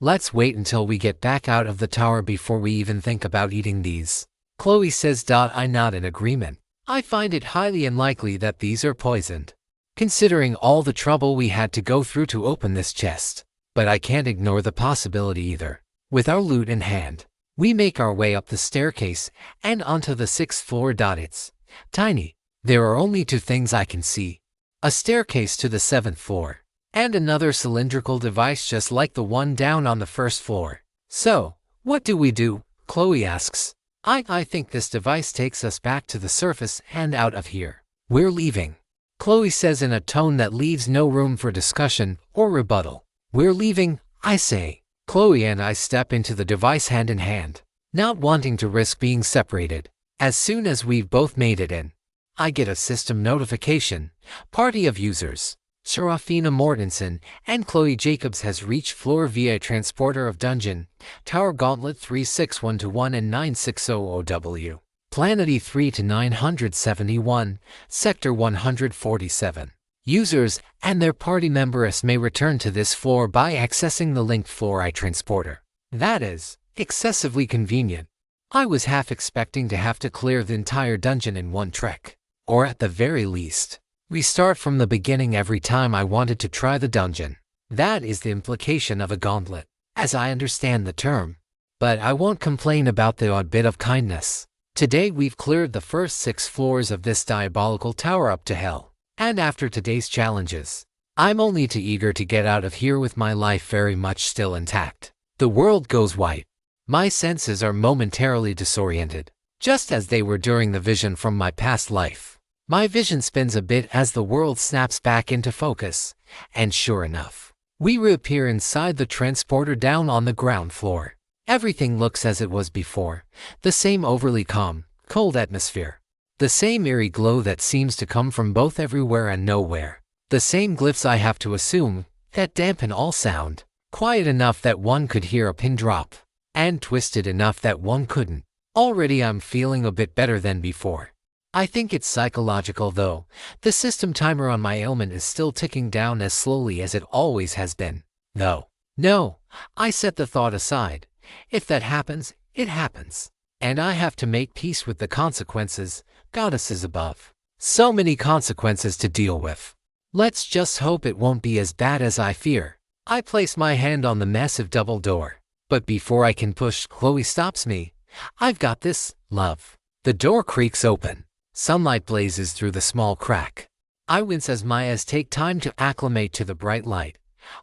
S1: Let's wait until we get back out of the tower before we even think about eating these. Chloe says. I nod in agreement. I find it highly unlikely that these are poisoned, considering all the trouble we had to go through to open this chest. But I can't ignore the possibility either. With our loot in hand, we make our way up the staircase and onto the 6th floor. It's tiny. There are only 2 things I can see. A staircase to the 7th floor, and another cylindrical device just like the one down on the 1st floor. So, what do we do? Chloe asks. I think this device takes us back to the surface and out of here. We're leaving, Chloe says in a tone that leaves no room for discussion or rebuttal. We're leaving, I say. Chloe and I step into the device hand in hand, not wanting to risk being separated. As soon as we've both made it in, I get a system notification. Party of users, Seraphina Mortensen and Chloe Jacobs has reached floor via transporter of dungeon, Tower Gauntlet 36121 and 9600W. Planet E3 to 971, Sector 147. Users and their party members may return to this floor by accessing the linked floor I transporter. That is excessively convenient. I was half expecting to have to clear the entire dungeon in one trek, or at the very least, restart from the beginning every time I wanted to try the dungeon. That is the implication of a gauntlet, as I understand the term. But I won't complain about the odd bit of kindness. Today we've cleared the first 6 floors of this diabolical tower up to hell. And after today's challenges, I'm only too eager to get out of here with my life very much still intact. The world goes white. My senses are momentarily disoriented, just as they were during the vision from my past life. My vision spins a bit as the world snaps back into focus, and sure enough, we reappear inside the transporter down on the ground floor. Everything looks as it was before, the same overly calm, cold atmosphere. The same eerie glow that seems to come from both everywhere and nowhere. The same glyphs I have to assume, that dampen all sound. Quiet enough that one could hear a pin drop, and twisted enough that one couldn't. Already I'm feeling a bit better than before. I think it's psychological though. The system timer on my ailment is still ticking down as slowly as it always has been. Though, no, I set the thought aside. If that happens, it happens. And I have to make peace with the consequences. Goddesses above. So many consequences to deal with. Let's just hope it won't be as bad as I fear. I place my hand on the massive double door. But before I can push, Chloe stops me. I've got this, love. The door creaks open. Sunlight blazes through the small crack. I wince as my eyes take time to acclimate to the bright light.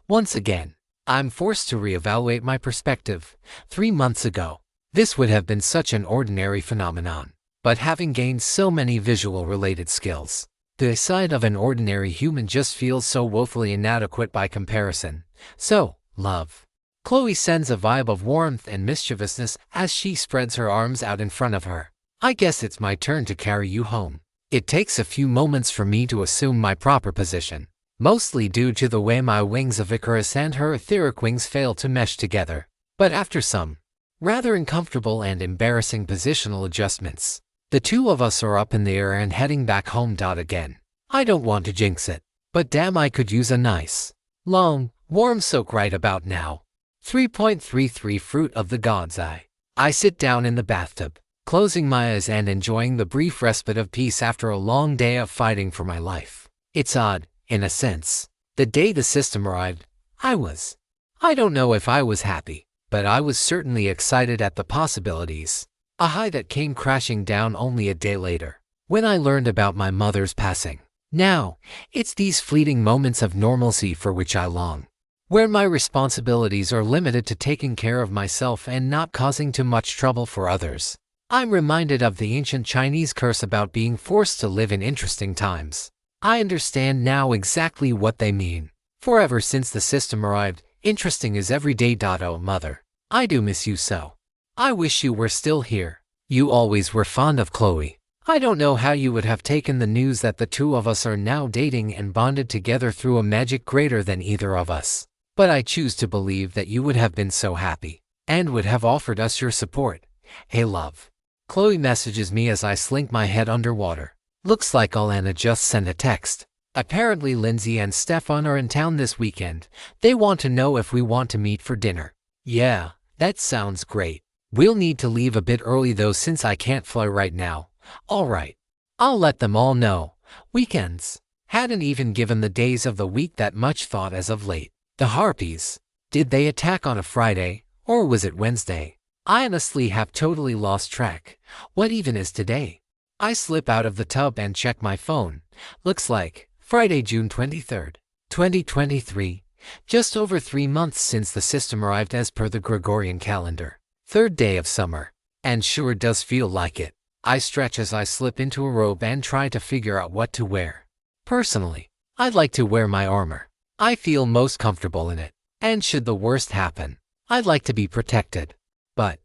S1: Once again, I'm forced to reevaluate my perspective. 3 months ago, this would have been such an ordinary phenomenon. But having gained so many visual-related skills, the sight of an ordinary human just feels so woefully inadequate by comparison. So, love. Chloe sends a vibe of warmth and mischievousness as she spreads her arms out in front of her. I guess it's my turn to carry you home. It takes a few moments for me to assume my proper position, mostly due to the way my wings of Icarus and her etheric wings fail to mesh together. But after some rather uncomfortable and embarrassing positional adjustments, the two of us are up in the air and heading back home. Again, I don't want to jinx it, but damn, I could use a nice, long, warm soak right about now. 3.33 Fruit of the God's Eye. I sit down in the bathtub, closing my eyes and enjoying the brief respite of peace after a long day of fighting for my life. It's odd, in a sense. The day the system arrived, I don't know if I was happy, but I was certainly excited at the possibilities. A high that came crashing down only a day later, when I learned about my mother's passing. Now, it's these fleeting moments of normalcy for which I long, where my responsibilities are limited to taking care of myself and not causing too much trouble for others. I'm reminded of the ancient Chinese curse about being forced to live in interesting times. I understand now exactly what they mean. For ever since the system arrived, interesting is every day. Oh mother, I do miss you so. I wish you were still here. You always were fond of Chloe. I don't know how you would have taken the news that the two of us are now dating and bonded together through a magic greater than either of us. But I choose to believe that you would have been so happy, and would have offered us your support. Hey love. Chloe messages me as I slink my head underwater. Looks like Alana just sent a text. Apparently Lindsay and Stefan are in town this weekend. They want to know if we want to meet for dinner. Yeah, that sounds great. We'll need to leave a bit early though since I can't fly right now. Alright. I'll let them all know. Weekends. Hadn't even given the days of the week that much thought as of late. The Harpies. Did they attack on a Friday, or was it Wednesday? I honestly have totally lost track. What even is today? I slip out of the tub and check my phone. Looks like Friday, June 23rd, 2023. Just over 3 months since the system arrived as per the Gregorian calendar. 3rd day of summer. And sure does feel like it. I stretch as I slip into a robe and try to figure out what to wear. Personally, I'd like to wear my armor. I feel most comfortable in it. And should the worst happen, I'd like to be protected. But,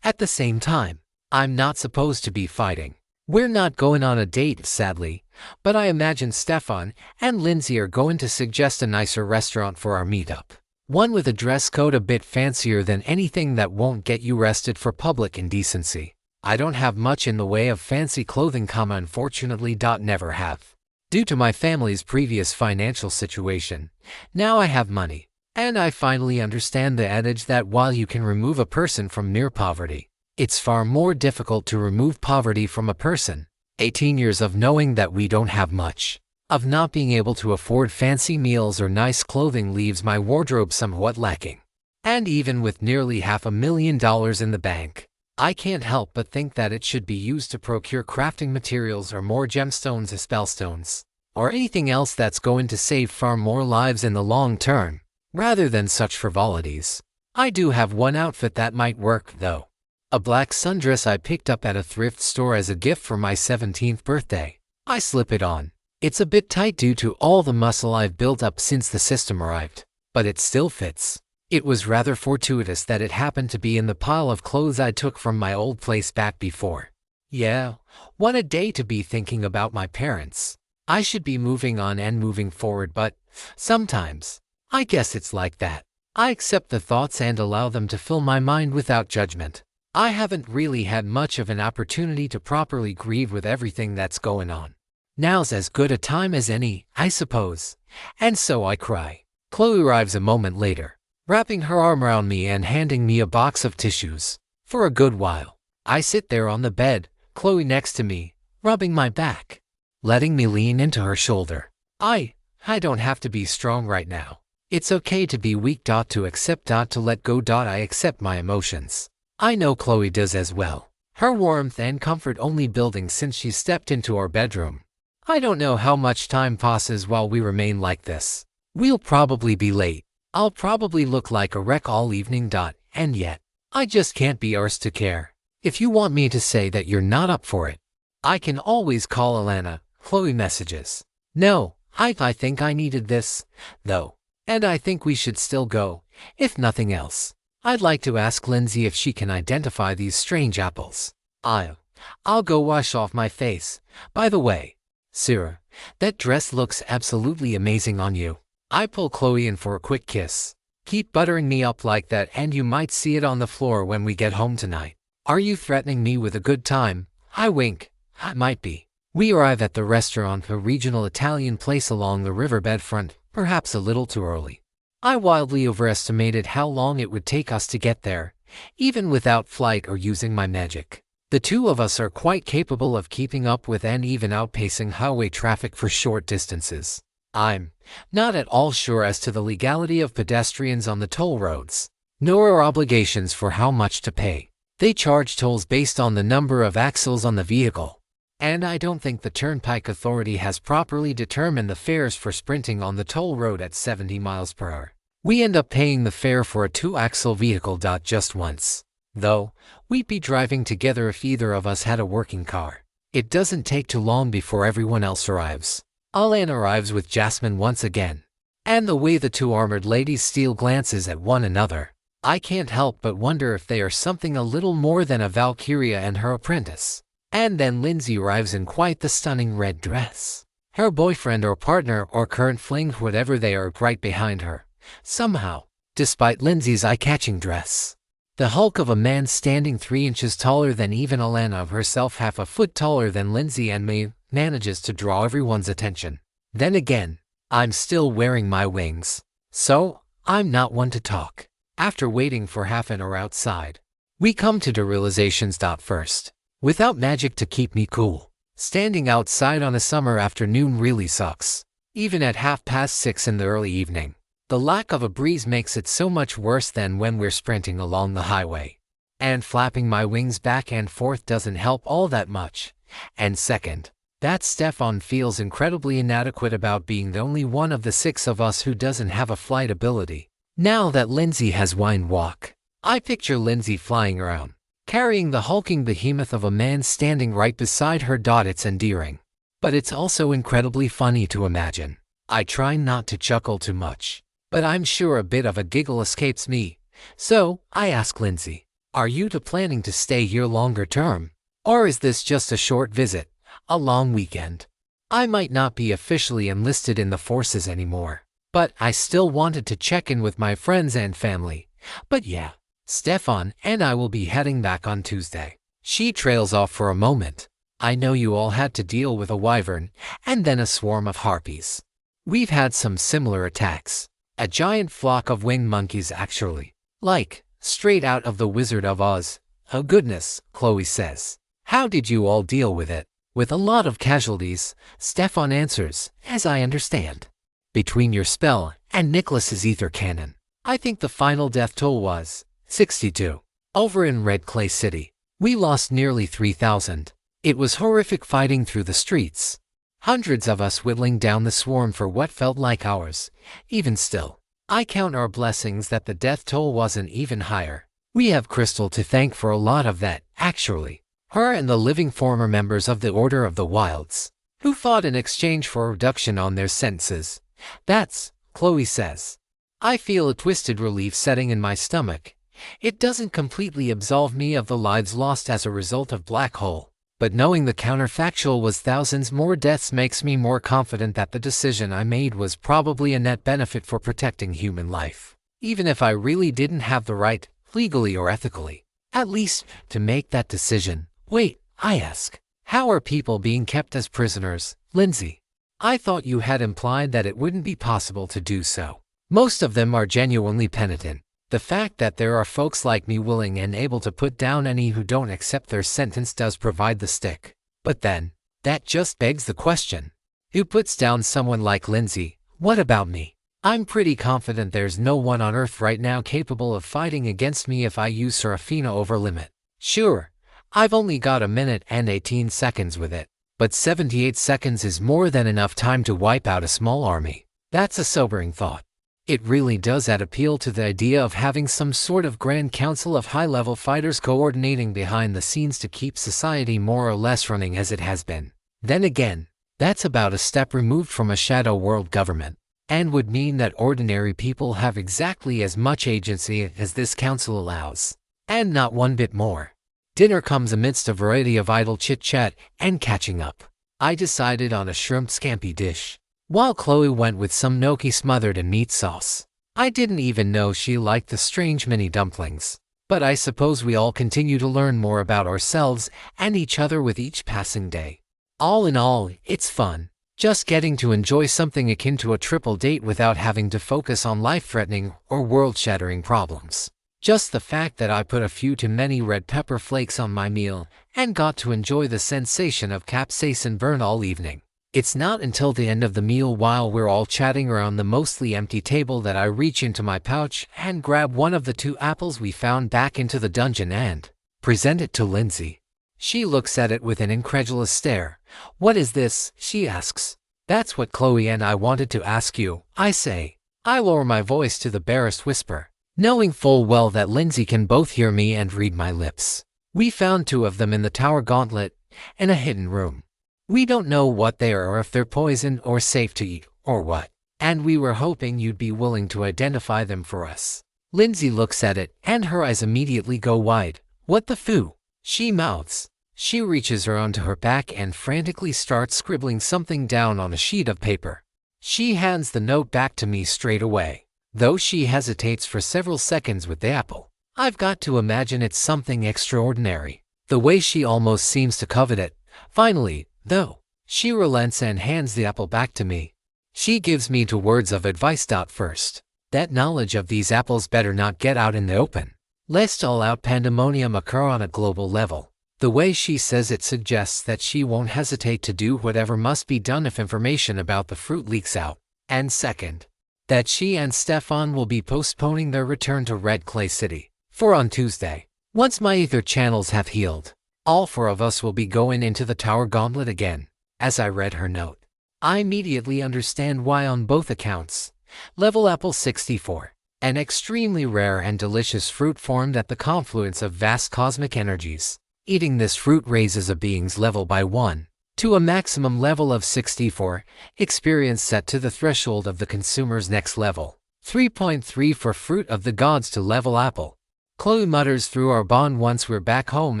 S1: at the same time, I'm not supposed to be fighting. We're not going on a date, sadly, but I imagine Stefan and Lindsay are going to suggest a nicer restaurant for our meetup. One with a dress code a bit fancier than anything that won't get you arrested for public indecency. I don't have much in the way of fancy clothing, unfortunately. Never have. Due to my family's previous financial situation, now I have money. And I finally understand the adage that while you can remove a person from near poverty, it's far more difficult to remove poverty from a person. 18 years of knowing that we don't have much, of not being able to afford fancy meals or nice clothing leaves my wardrobe somewhat lacking. And even with nearly $500,000 in the bank, I can't help but think that it should be used to procure crafting materials or more gemstones or spellstones, or anything else that's going to save far more lives in the long term, rather than such frivolities. I do have one outfit that might work, though. A black sundress I picked up at a thrift store as a gift for my 17th birthday. I slip it on. It's a bit tight due to all the muscle I've built up since the system arrived, but it still fits. It was rather fortuitous that it happened to be in the pile of clothes I took from my old place back before. Yeah, what a day to be thinking about my parents. I should be moving on and moving forward, but sometimes, I guess it's like that. I accept the thoughts and allow them to fill my mind without judgment. I haven't really had much of an opportunity to properly grieve with everything that's going on. Now's as good a time as any, I suppose. And so I cry. Chloe arrives a moment later, wrapping her arm around me and handing me a box of tissues. For a good while, I sit there on the bed, Chloe next to me, rubbing my back, letting me lean into her shoulder. I don't have to be strong right now. It's okay to be weak. To accept. To let go. I accept my emotions. I know Chloe does as well. Her warmth and comfort only building since she stepped into our bedroom. I don't know how much time passes while we remain like this. We'll probably be late. I'll probably look like a wreck all evening. And yet, I just can't be arsed to care. If you want me to say that you're not up for it, I can always call Alana. Chloe messages. No, I think I needed this, though. And I think we should still go, if nothing else. I'd like to ask Lindsay if she can identify these strange apples. I'll go wash off my face. By the way, Sarah, that dress looks absolutely amazing on you. I pull Chloe in for a quick kiss. Keep buttering me up like that and you might see it on the floor when we get home tonight. Are you threatening me with a good time? I wink. I might be. We arrive at the restaurant, a regional Italian place along the riverbed front, perhaps a little too early. I wildly overestimated how long it would take us to get there, even without flight or using my magic. The two of us are quite capable of keeping up with and even outpacing highway traffic for short distances. I'm not at all sure as to the legality of pedestrians on the toll roads, nor our obligations for how much to pay. They charge tolls based on the number of axles on the vehicle, and I don't think the Turnpike Authority has properly determined the fares for sprinting on the toll road at 70 miles per hour. We end up paying the fare for a 2-axle vehicle. Just once, though, we'd be driving together if either of us had a working car. It doesn't take too long before everyone else arrives. Alana arrives with Jasmine once again, and the way the two armored ladies steal glances at one another, I can't help but wonder if they are something a little more than a Valkyria and her apprentice. And then Lindsay arrives in quite the stunning red dress. Her boyfriend or partner or current fling, whatever they are, right behind her. Somehow, despite Lindsay's eye-catching dress, the hulk of a man standing 3 inches taller than even Alana herself, half a foot taller than Lindsay and me, manages to draw everyone's attention. Then again, I'm still wearing my wings, so I'm not one to talk. After waiting for half an hour outside, we come to the realizations. First, without magic to keep me cool, standing outside on a summer afternoon really sucks. Even at 6:30 in the early evening, the lack of a breeze makes it so much worse than when we're sprinting along the highway. And flapping my wings back and forth doesn't help all that much. And second, that Stefan feels incredibly inadequate about being the only one of the 6 of us who doesn't have a flight ability. Now that Lindsay has Wind Walk, I picture Lindsay flying around, carrying the hulking behemoth of a man standing right beside her. It's endearing, but it's also incredibly funny to imagine. I try not to chuckle too much, but I'm sure a bit of a giggle escapes me. So, I ask Lindsay, are you planning to stay here longer term? Or is this just a short visit, a long weekend? I might not be officially enlisted in the forces anymore, but I still wanted to check in with my friends and family. But yeah, Stefan and I will be heading back on Tuesday. She trails off for a moment, I know you all had to deal with a wyvern, and then a swarm of harpies. We've had some similar attacks. A giant flock of winged monkeys actually. Like, straight out of The Wizard of Oz. Oh goodness, Chloe says. How did you all deal with it? With a lot of casualties, Stefan answers, as I understand. Between your spell and Nicholas's ether cannon, I think the final death toll was 62. Over in Red Clay City, we lost nearly 3,000. It was horrific fighting through the streets. Hundreds of us whittling down the swarm for what felt like hours. Even still, I count our blessings that the death toll wasn't even higher. We have Crystal to thank for a lot of that, actually. Her and the living former members of the Order of the Wilds, who fought in exchange for a reduction on their sentences. That's, Chloe says. I feel a twisted relief setting in my stomach. It doesn't completely absolve me of the lives lost as a result of Black Hole, but knowing the counterfactual was thousands more deaths makes me more confident that the decision I made was probably a net benefit for protecting human life, even if I really didn't have the right, legally or ethically, at least, to make that decision. Wait, I ask, how are people being kept as prisoners, Lindsay? I thought you had implied that it wouldn't be possible to do so. Most of them are genuinely penitent. The fact that there are folks like me willing and able to put down any who don't accept their sentence does provide the stick. But then, that just begs the question. Who puts down someone like Lindsay? What about me? I'm pretty confident there's no one on Earth right now capable of fighting against me if I use Seraphina over limit. Sure, I've only got a minute and 18 seconds with it, but 78 seconds is more than enough time to wipe out a small army. That's a sobering thought. It really does add appeal to the idea of having some sort of grand council of high-level fighters coordinating behind the scenes to keep society more or less running as it has been. Then again, that's about a step removed from a shadow world government, and would mean that ordinary people have exactly as much agency as this council allows, and not one bit more. Dinner comes amidst a variety of idle chit-chat and catching up. I decided on a shrimp scampi dish, while Chloe went with some gnocchi smothered in meat sauce. I didn't even know she liked the strange mini dumplings. But I suppose we all continue to learn more about ourselves and each other with each passing day. All in all, it's fun. Just getting to enjoy something akin to a triple date without having to focus on life-threatening or world-shattering problems. Just the fact that I put a few too many red pepper flakes on my meal and got to enjoy the sensation of capsaicin burn all evening. It's not until the end of the meal while we're all chatting around the mostly empty table that I reach into my pouch and grab one of the 2 apples we found back into the dungeon and present it to Lindsay. She looks at it with an incredulous stare. What is this? She asks. That's what Chloe and I wanted to ask you, I say. I lower my voice to the barest whisper, knowing full well that Lindsay can both hear me and read my lips. We found 2 of them in the tower gauntlet, in a hidden room. We don't know what they are or if they're poison or safe to eat or what, and we were hoping you'd be willing to identify them for us. Lindsay looks at it and her eyes immediately go wide. What the foo? She mouths. She reaches around to her back and frantically starts scribbling something down on a sheet of paper. She hands the note back to me straight away, though she hesitates for several seconds with the apple. I've got to imagine it's something extraordinary, the way she almost seems to covet it. Finally, though, she relents and hands the apple back to me. She gives me 2 words of advice. First, that knowledge of these apples better not get out in the open, lest all-out pandemonium occur on a global level. The way she says it suggests that she won't hesitate to do whatever must be done if information about the fruit leaks out. And second, that she and Stefan will be postponing their return to Red Clay City for on Tuesday. Once my ether channels have healed, all 4 of us will be going into the tower gauntlet again. As I read her note, I immediately understand why on both accounts. Level apple 64, an extremely rare and delicious fruit formed at the confluence of vast cosmic energies. Eating this fruit raises a being's level by 1 to a maximum level of 64, experience set to the threshold of the consumer's next level. 3.3 for fruit of the gods to level apple. Chloe mutters through our bond once we're back home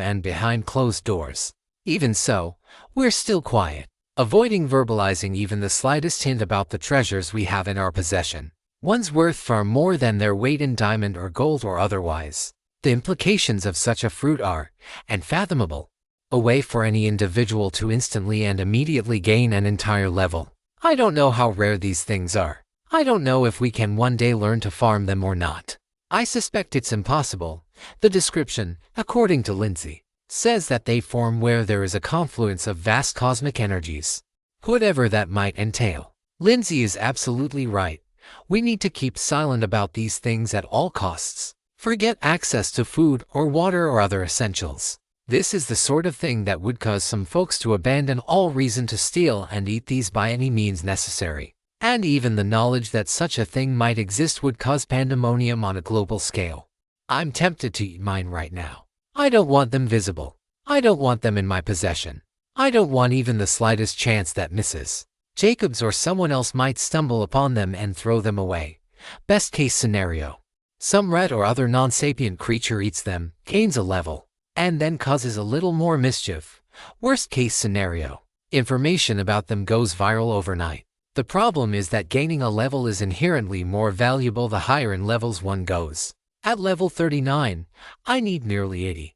S1: and behind closed doors. Even so, we're still quiet, avoiding verbalizing even the slightest hint about the treasures we have in our possession. One's worth far more than their weight in diamond or gold or otherwise. The implications of such a fruit are unfathomable. A way for any individual to instantly and immediately gain an entire level. I don't know how rare these things are. I don't know if we can one day learn to farm them or not. I suspect it's impossible. The description, according to Lindsay, says that they form where there is a confluence of vast cosmic energies. Whatever that might entail. Lindsay is absolutely right. We need to keep silent about these things at all costs. Forget access to food or water or other essentials. This is the sort of thing that would cause some folks to abandon all reason to steal and eat these by any means necessary. And even the knowledge that such a thing might exist would cause pandemonium on a global scale. I'm tempted to eat mine right now. I don't want them visible. I don't want them in my possession. I don't want even the slightest chance that Mrs. Jacobs or someone else might stumble upon them and throw them away. Best case scenario. Some rat or other non-sapient creature eats them, gains a level, and then causes a little more mischief. Worst case scenario. Information about them goes viral overnight. The problem is that gaining a level is inherently more valuable the higher in levels one goes. At level 39, I need nearly 80.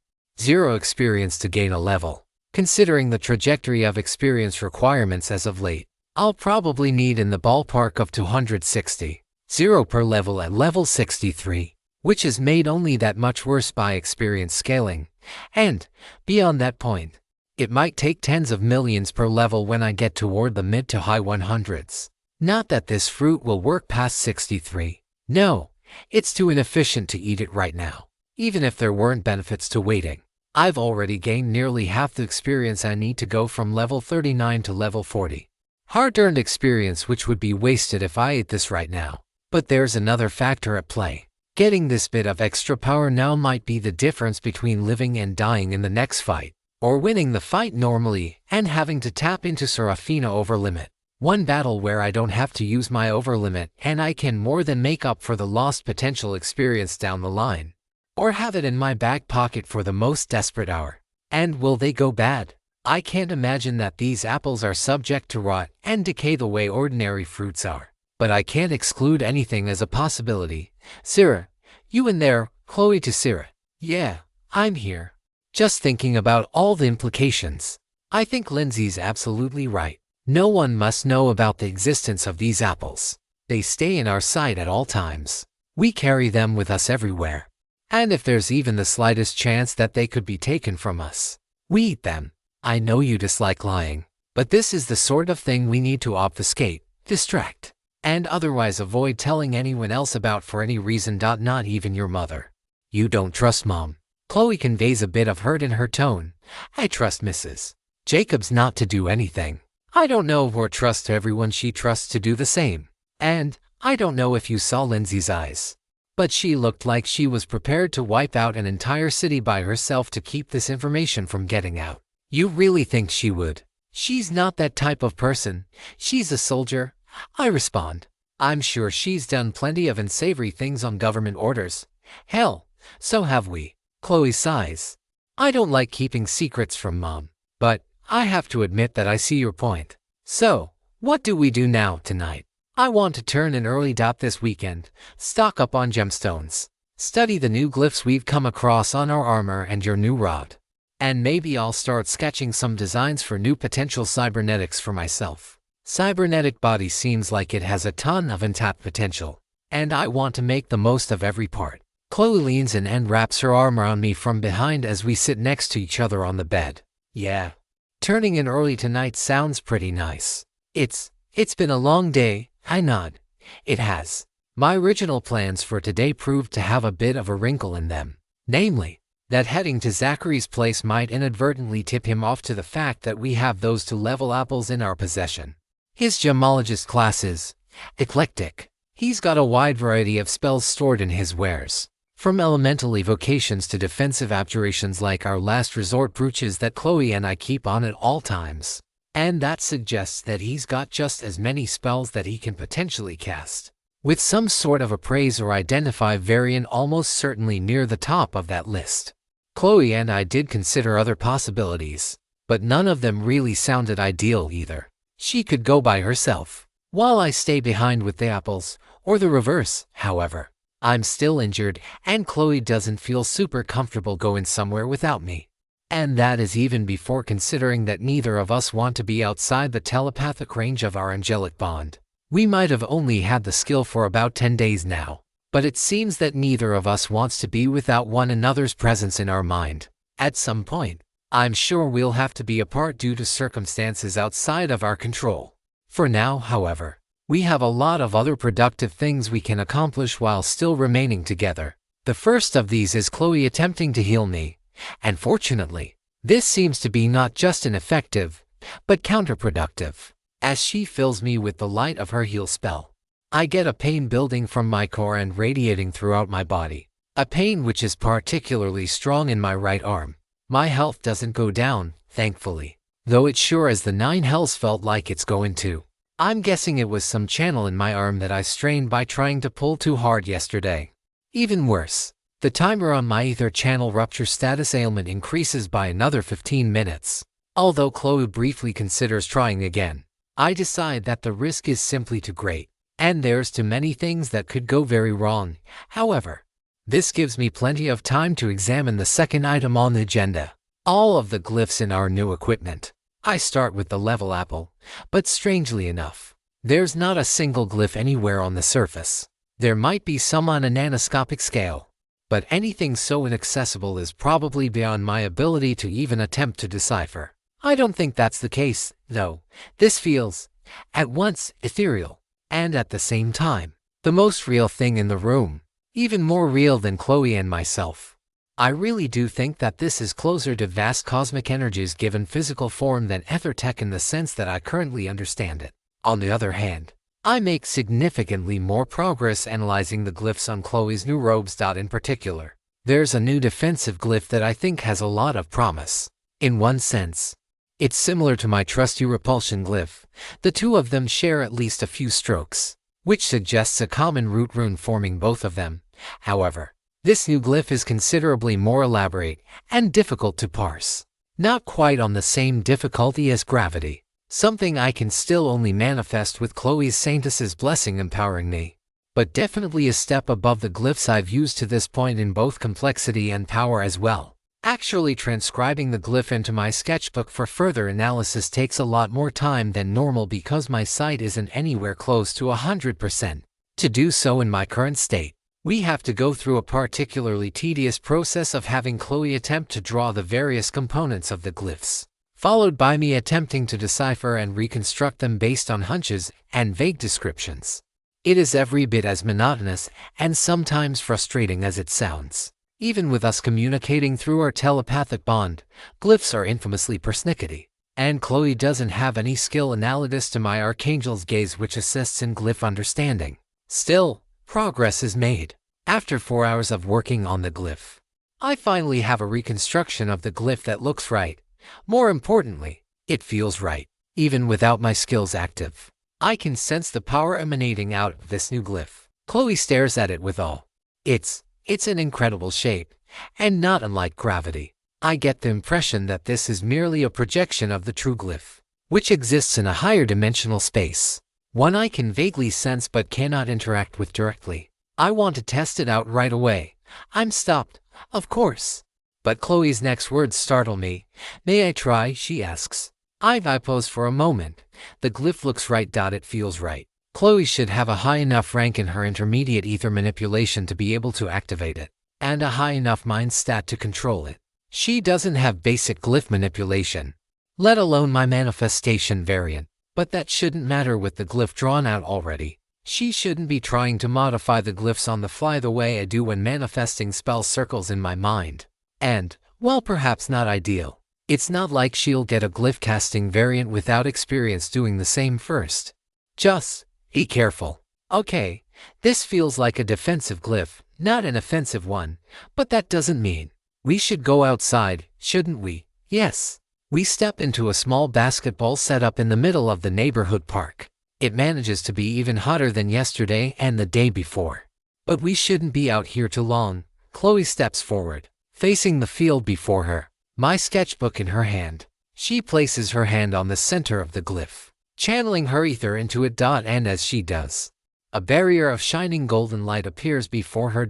S1: Experience to gain a level. Considering the trajectory of experience requirements as of late, I'll probably need in the ballpark of 260. Per level at level 63, which is made only that much worse by experience scaling. And, beyond that point, it might take tens of millions per level when I get toward the mid to high 100s. Not that this fruit will work past 63. No, it's too inefficient to eat it right now. Even if there weren't benefits to waiting. I've already gained nearly half the experience I need to go from level 39 to level 40. Hard-earned experience which would be wasted if I ate this right now. But there's another factor at play. Getting this bit of extra power now might be the difference between living and dying in the next fight, or winning the fight normally and having to tap into Seraphina over limit. One battle where I don't have to use my over limit and I can more than make up for the lost potential experience down the line. Or have it in my back pocket for the most desperate hour. And will they go bad? I can't imagine that these apples are subject to rot and decay the way ordinary fruits are. But I can't exclude anything as a possibility. Sarah, you in there? Chloe to Sarah. Yeah, I'm here. Just thinking about all the implications. I think Lindsay's absolutely right. No one must know about the existence of these apples. They stay in our sight at all times. We carry them with us everywhere. And if there's even the slightest chance that they could be taken from us, we eat them. I know you dislike lying, but this is the sort of thing we need to obfuscate, distract, and otherwise avoid telling anyone else about for any reason. Not even your mother. You don't trust Mom. Chloe conveys a bit of hurt in her tone. I trust Mrs. Jacobs not to do anything. I don't know or trust everyone she trusts to do the same. And I don't know if you saw Lindsay's eyes. But she looked like she was prepared to wipe out an entire city by herself to keep this information from getting out. You really think she would? She's not that type of person. She's a soldier. I respond. I'm sure she's done plenty of unsavory things on government orders. Hell, so have we. Chloe sighs. I don't like keeping secrets from Mom, but I have to admit that I see your point. So, what do we do now tonight? I want to turn in early. This weekend, stock up on gemstones. Study the new glyphs we've come across on our armor and your new rod. And maybe I'll start sketching some designs for new potential cybernetics for myself. Cybernetic body seems like it has a ton of untapped potential, and I want to make the most of every part. Chloe leans in and wraps her arm around me from behind as we sit next to each other on the bed. Yeah. Turning in early tonight sounds pretty nice. It's been a long day, I nod. It has. My original plans for today proved to have a bit of a wrinkle in them. Namely, that heading to Zachary's place might inadvertently tip him off to the fact that we have those 2 level apples in our possession. His gemologist class is eclectic. He's got a wide variety of spells stored in his wares. From elemental evocations to defensive abjurations like our last resort brooches that Chloe and I keep on at all times. And that suggests that he's got just as many spells that he can potentially cast, with some sort of appraise or identify variant almost certainly near the top of that list. Chloe and I did consider other possibilities, but none of them really sounded ideal either. She could go by herself, while I stay behind with the apples, or the reverse. However, I'm still injured, and Chloe doesn't feel super comfortable going somewhere without me. And that is even before considering that neither of us want to be outside the telepathic range of our angelic bond. We might have only had the skill for about 10 days now, but it seems that neither of us wants to be without one another's presence in our mind. At some point, I'm sure we'll have to be apart due to circumstances outside of our control. For now, however, we have a lot of other productive things we can accomplish while still remaining together. The first of these is Chloe attempting to heal me, and fortunately, this seems to be not just ineffective, but counterproductive, as she fills me with the light of her heal spell. I get a pain building from my core and radiating throughout my body, a pain which is particularly strong in my right arm. My health doesn't go down, thankfully, though it sure as the nine hells felt like it's going to. I'm guessing it was some channel in my arm that I strained by trying to pull too hard yesterday. Even worse, the timer on my ether channel rupture status ailment increases by another 15 minutes. Although Chloe briefly considers trying again, I decide that the risk is simply too great, and there's too many things that could go very wrong. However, this gives me plenty of time to examine the second item on the agenda, all of the glyphs in our new equipment. I start with the level apple, but strangely enough, there's not a single glyph anywhere on the surface. There might be some on a nanoscopic scale, but anything so inaccessible is probably beyond my ability to even attempt to decipher. I don't think that's the case, though. This feels, at once, ethereal, and at the same time, the most real thing in the room, even more real than Chloe and myself. I really do think that this is closer to vast cosmic energies given physical form than ether tech in the sense that I currently understand it. On the other hand, I make significantly more progress analyzing the glyphs on Chloe's new robes. In particular, there's a new defensive glyph that I think has a lot of promise. In one sense, it's similar to my trusty repulsion glyph. The two of them share at least a few strokes, which suggests a common root rune forming both of them. However, this new glyph is considerably more elaborate and difficult to parse. Not quite on the same difficulty as gravity, something I can still only manifest with Chloe's Saintess's blessing empowering me, but definitely a step above the glyphs I've used to this point in both complexity and power as well. Actually transcribing the glyph into my sketchbook for further analysis takes a lot more time than normal because my sight isn't anywhere close to 100%. To do so in my current state, we have to go through a particularly tedious process of having Chloe attempt to draw the various components of the glyphs, followed by me attempting to decipher and reconstruct them based on hunches and vague descriptions. It is every bit as monotonous and sometimes frustrating as it sounds. Even with us communicating through our telepathic bond, glyphs are infamously persnickety, and Chloe doesn't have any skill analogous to my Archangel's gaze which assists in glyph understanding. Still, progress is made. After 4 hours of working on the glyph, I finally have a reconstruction of the glyph that looks right. More importantly, it feels right. Even without my skills active, I can sense the power emanating out of this new glyph. Chloe stares at it with awe. It's an incredible shape, and not unlike gravity. I get the impression that this is merely a projection of the true glyph, which exists in a higher dimensional space, one I can vaguely sense but cannot interact with directly. I want to test it out right away. I'm stopped, of course. But Chloe's next words startle me. May I try? She asks. I pause for a moment. The glyph looks right. It feels right. Chloe should have a high enough rank in her intermediate ether manipulation to be able to activate it, and a high enough mind stat to control it. She doesn't have basic glyph manipulation, let alone my manifestation variant, but that shouldn't matter with the glyph drawn out already. She shouldn't be trying to modify the glyphs on the fly the way I do when manifesting spell circles in my mind. And, while perhaps not ideal, it's not like she'll get a glyph casting variant without experience doing the same first. Just be careful. Okay, this feels like a defensive glyph, not an offensive one, but that doesn't mean we should go outside, shouldn't we? Yes. We step into a small basketball setup in the middle of the neighborhood park. It manages to be even hotter than yesterday and the day before. But we shouldn't be out here too long. Chloe steps forward, facing the field before her, my sketchbook in her hand. She places her hand on the center of the glyph, channeling her ether into it. And as she does, a barrier of shining golden light appears before her.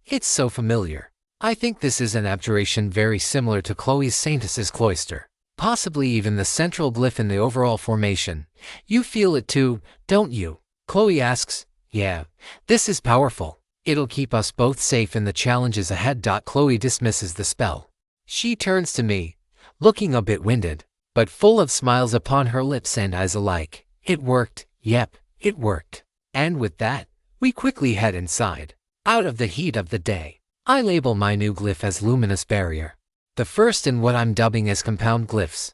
S1: It's so familiar. I think this is an abjuration very similar to Chloe's Saintess's cloister. Possibly even the central glyph in the overall formation. You feel it too, don't you? Chloe asks. Yeah, this is powerful. It'll keep us both safe in the challenges ahead. Chloe dismisses the spell. She turns to me, looking a bit winded, but full of smiles upon her lips and eyes alike. It worked. Yep, it worked. And with that, we quickly head inside. Out of the heat of the day, I label my new glyph as Luminous Barrier. The first in what I'm dubbing as compound glyphs.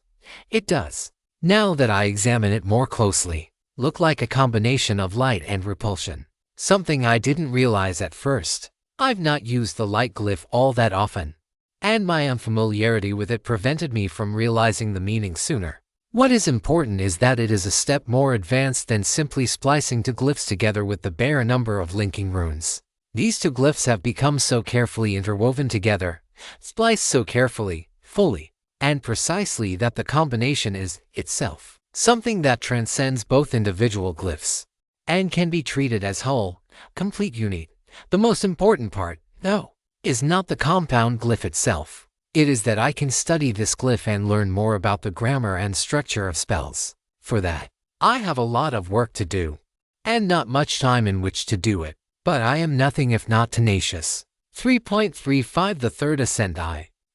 S1: It does, now that I examine it more closely, look like a combination of light and repulsion. Something I didn't realize at first. I've not used the light glyph all that often, and my unfamiliarity with it prevented me from realizing the meaning sooner. What is important is that it is a step more advanced than simply splicing two glyphs together with the bare number of linking runes. These two glyphs have become so carefully interwoven together, spliced so carefully, fully, and precisely that the combination is, itself, something that transcends both individual glyphs and can be treated as whole, complete unit. The most important part, though, is not the compound glyph itself. It is that I can study this glyph and learn more about the grammar and structure of spells. For that, I have a lot of work to do, and not much time in which to do it, but I am nothing if not tenacious. 3.35 The Third Ascent.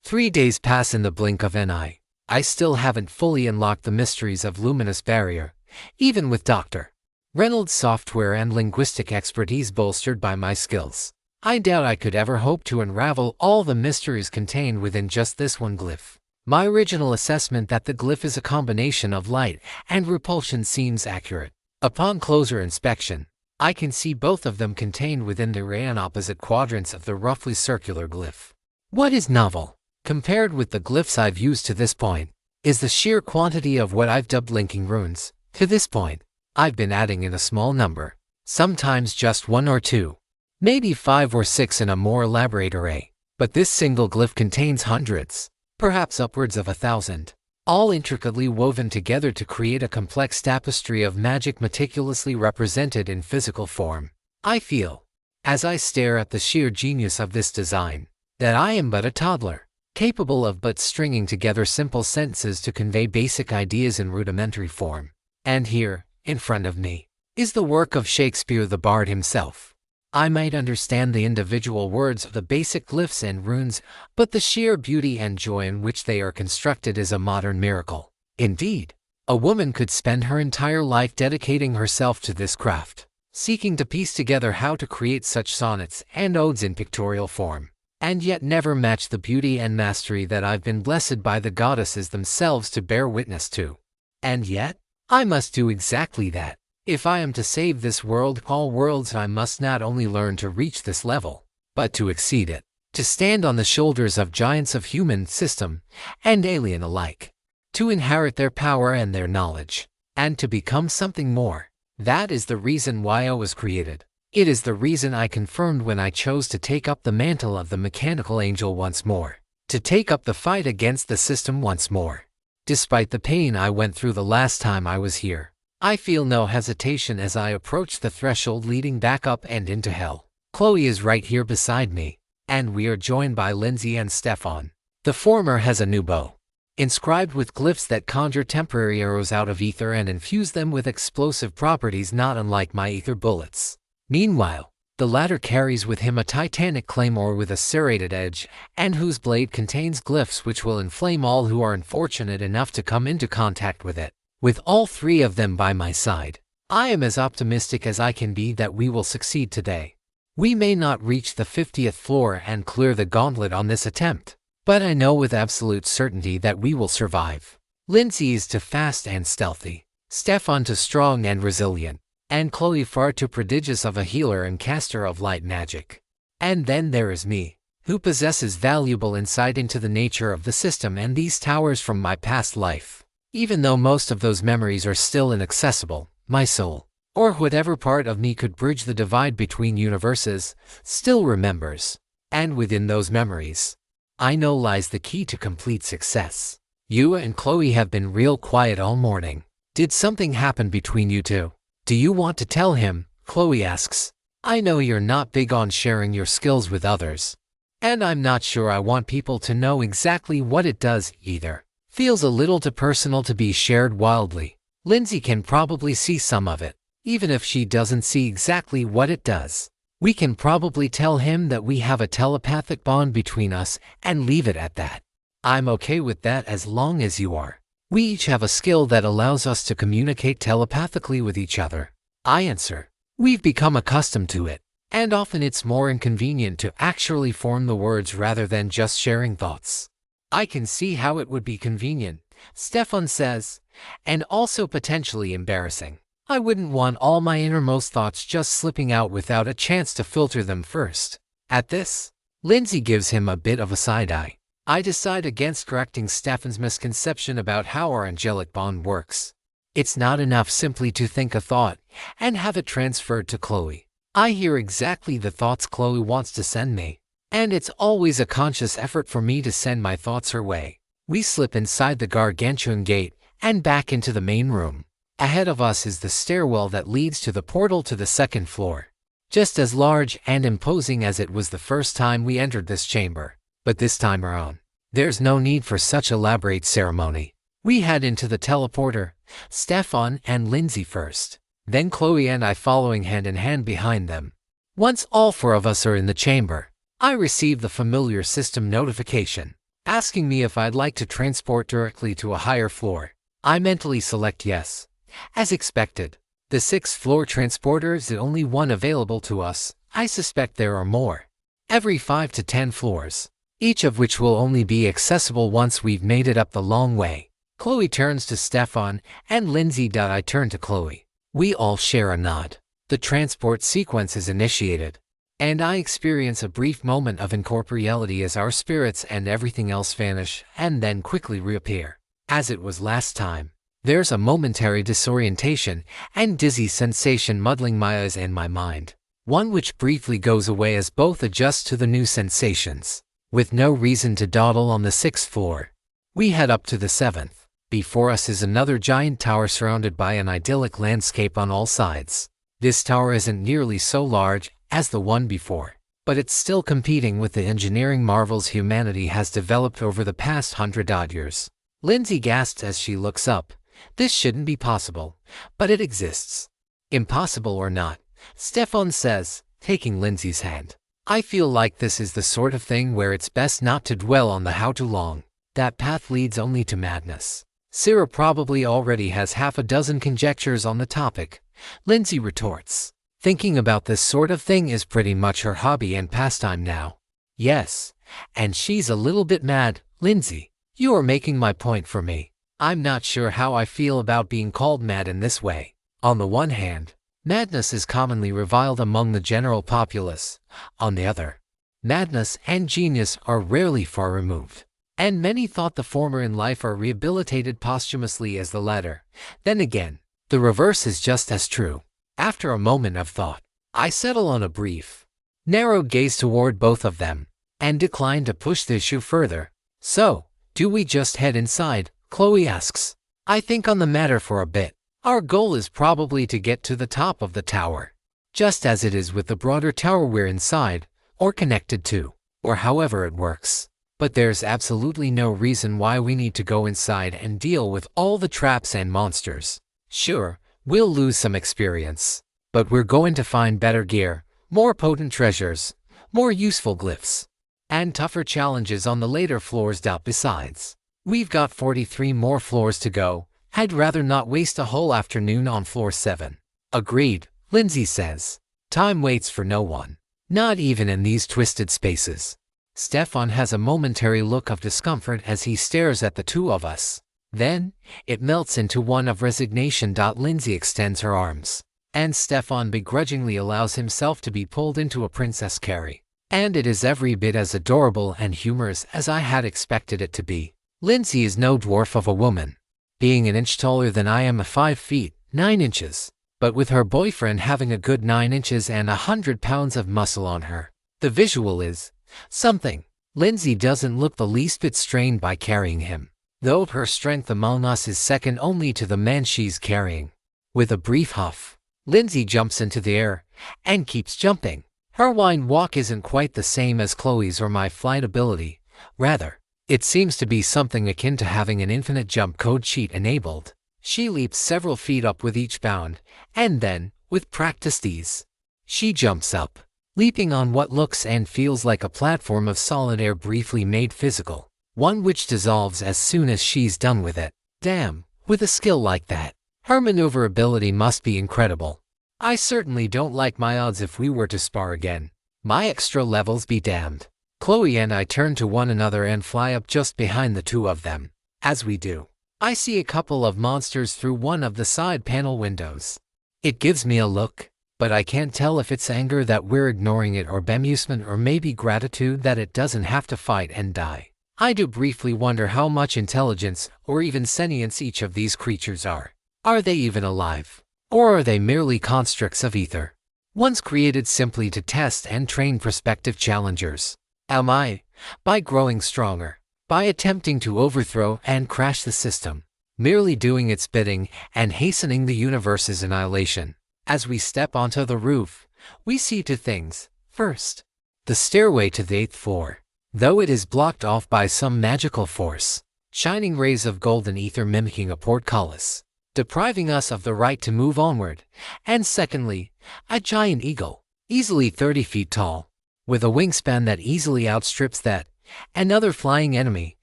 S1: 3 days pass in the blink of an eye. I still haven't fully unlocked the mysteries of Luminous Barrier, even with Dr. Reynolds' software and linguistic expertise bolstered by my skills. I doubt I could ever hope to unravel all the mysteries contained within just this one glyph. My original assessment that the glyph is a combination of light and repulsion seems accurate. Upon closer inspection, I can see both of them contained within the ray and opposite quadrants of the roughly circular glyph. What is novel, compared with the glyphs I've used to this point, is the sheer quantity of what I've dubbed linking runes. To this point, I've been adding in a small number, sometimes just 1 or 2, maybe 5 or 6 in a more elaborate array. But this single glyph contains hundreds, perhaps upwards of 1,000, all intricately woven together to create a complex tapestry of magic meticulously represented in physical form. I feel, as I stare at the sheer genius of this design, that I am but a toddler, capable of but stringing together simple sentences to convey basic ideas in rudimentary form. And here, in front of me, is the work of Shakespeare the Bard himself. I might understand the individual words of the basic glyphs and runes, but the sheer beauty and joy in which they are constructed is a modern miracle. Indeed, a woman could spend her entire life dedicating herself to this craft, seeking to piece together how to create such sonnets and odes in pictorial form, and yet never match the beauty and mastery that I've been blessed by the goddesses themselves to bear witness to. And yet, I must do exactly that. If I am to save this world, all worlds, I must not only learn to reach this level, but to exceed it, to stand on the shoulders of giants of human, system, and alien alike, to inherit their power and their knowledge, and to become something more. That is the reason why I was created. It is the reason I confirmed when I chose to take up the mantle of the mechanical angel once more, to take up the fight against the system once more. Despite the pain I went through the last time I was here, I feel no hesitation as I approach the threshold leading back up and into hell. Chloe is right here beside me, and we are joined by Lindsay and Stefan. The former has a new bow, inscribed with glyphs that conjure temporary arrows out of ether and infuse them with explosive properties not unlike my ether bullets. Meanwhile, the latter carries with him a titanic claymore with a serrated edge, and whose blade contains glyphs which will inflame all who are unfortunate enough to come into contact with it. With all three of them by my side, I am as optimistic as I can be that we will succeed today. We may not reach the 50th floor and clear the gauntlet on this attempt, but I know with absolute certainty that we will survive. Lindsay is too fast and stealthy, Stefan too strong and resilient, and Chloe far too prodigious of a healer and caster of light magic. And then there is me, who possesses valuable insight into the nature of the system and these towers from my past life. Even though most of those memories are still inaccessible, my soul, or whatever part of me could bridge the divide between universes, still remembers. And within those memories, I know lies the key to complete success. You and Chloe have been real quiet all morning. Did something happen between you two? Do you want to tell him? Chloe asks. I know you're not big on sharing your skills with others, And I'm not sure I want people to know exactly what it does either. Feels a little too personal to be shared wildly. Lindsay can probably see some of it, even if she doesn't see exactly what it does. We can probably tell him that we have a telepathic bond between us and leave it at that. I'm okay with that as long as you are. We each have a skill that allows us to communicate telepathically with each other. I answer. We've become accustomed to it, and often it's more inconvenient to actually form the words rather than just sharing thoughts. I can see how it would be convenient, Stefan says, and also potentially embarrassing. I wouldn't want all my innermost thoughts just slipping out without a chance to filter them first. At this, Lindsay gives him a bit of a side-eye. I decide against correcting Stefan's misconception about how our angelic bond works. It's not enough simply to think a thought and have it transferred to Chloe. I hear exactly the thoughts Chloe wants to send me, and it's always a conscious effort for me to send my thoughts her way. We slip inside the gargantuan gate and back into the main room. Ahead of us is the stairwell that leads to the portal to the second floor. Just as large and imposing as it was the first time we entered this chamber. But this time around, there's no need for such elaborate ceremony. We head into the teleporter, Stefan and Lindsay first, then Chloe and I following hand in hand behind them. Once all four of us are in the chamber, I receive the familiar system notification, asking me if I'd like to transport directly to a higher floor. I mentally select yes. As expected, the 6th floor transporter is the only one available to us. I suspect there are more. Every 5 to 10 floors, each of which will only be accessible once we've made it up the long way. Chloe turns to Stefan and Lindsay. I turn to Chloe. We all share a nod. The transport sequence is initiated, and I experience a brief moment of incorporeality as our spirits and everything else vanish and then quickly reappear. As it was last time, there's a momentary disorientation and dizzy sensation muddling my eyes and my mind, one which briefly goes away as both adjust to the new sensations. With no reason to dawdle on the 6th floor, we head up to the 7th. Before us is another giant tower surrounded by an idyllic landscape on all sides. This tower isn't nearly so large as the one before, but it's still competing with the engineering marvels humanity has developed over the past 100-odd years. Lindsay gasps as she looks up. This shouldn't be possible, but it exists. Impossible or not, Stefan says, taking Lindsay's hand. I feel like this is the sort of thing where it's best not to dwell on the how too long. That path leads only to madness. Sarah probably already has half a dozen conjectures on the topic, Lindsay retorts. Thinking about this sort of thing is pretty much her hobby and pastime now. Yes, and she's a little bit mad, Lindsay. You are making my point for me. I'm not sure how I feel about being called mad in this way. On the one hand, madness is commonly reviled among the general populace. On the other, madness and genius are rarely far removed, and many thought the former in life are rehabilitated posthumously as the latter. Then again, the reverse is just as true. After a moment of thought, I settle on a brief, narrow gaze toward both of them, and decline to push the issue further. So, do we just head inside? Chloe asks. I think on the matter for a bit. Our goal is probably to get to the top of the tower, just as it is with the broader tower we're inside, or connected to, or however it works. But there's absolutely no reason why we need to go inside and deal with all the traps and monsters. Sure, we'll lose some experience, but we're going to find better gear, more potent treasures, more useful glyphs, and tougher challenges on the later floors. Besides, we've got 43 more floors to go. I'd rather not waste a whole afternoon on floor 7. Agreed, Lindsay says. Time waits for no one, not even in these twisted spaces. Stefan has a momentary look of discomfort as he stares at the two of us. Then, it melts into one of resignation. Lindsay extends her arms, and Stefan begrudgingly allows himself to be pulled into a princess carry. And it is every bit as adorable and humorous as I had expected it to be. Lindsay is no dwarf of a woman, being an inch taller than I am, 5 feet, 9 inches, but with her boyfriend having a good 9 inches and 100 pounds of muscle on her, the visual is something. Lindsay doesn't look the least bit strained by carrying him, though her strength among us is second only to the man she's carrying. With a brief huff, Lindsay jumps into the air and keeps jumping. Her wind walk isn't quite the same as Chloe's or my flight ability. Rather, it seems to be something akin to having an infinite jump code sheet enabled. She leaps several feet up with each bound, and then, with practiced ease, she jumps up, leaping on what looks and feels like a platform of solid air briefly made physical, one which dissolves as soon as she's done with it. Damn, with a skill like that, her maneuverability must be incredible. I certainly don't like my odds if we were to spar again. My extra levels be damned. Chloe and I turn to one another and fly up just behind the two of them. As we do, I see a couple of monsters through one of the side panel windows. It gives me a look, but I can't tell if it's anger that we're ignoring it or bemusement or maybe gratitude that it doesn't have to fight and die. I do briefly wonder how much intelligence or even sentience each of these creatures are. Are they even alive? Or are they merely constructs of ether? Ones created simply to test and train prospective challengers. Am I, by growing stronger, by attempting to overthrow and crash the system, merely doing its bidding and hastening the universe's annihilation? As we step onto the roof, we see two things. First, the stairway to the 8th floor. Though it is blocked off by some magical force, shining rays of golden ether mimicking a portcullis, depriving us of the right to move onward. And secondly, a giant eagle, easily 30 feet tall, with a wingspan that easily outstrips that. Another flying enemy,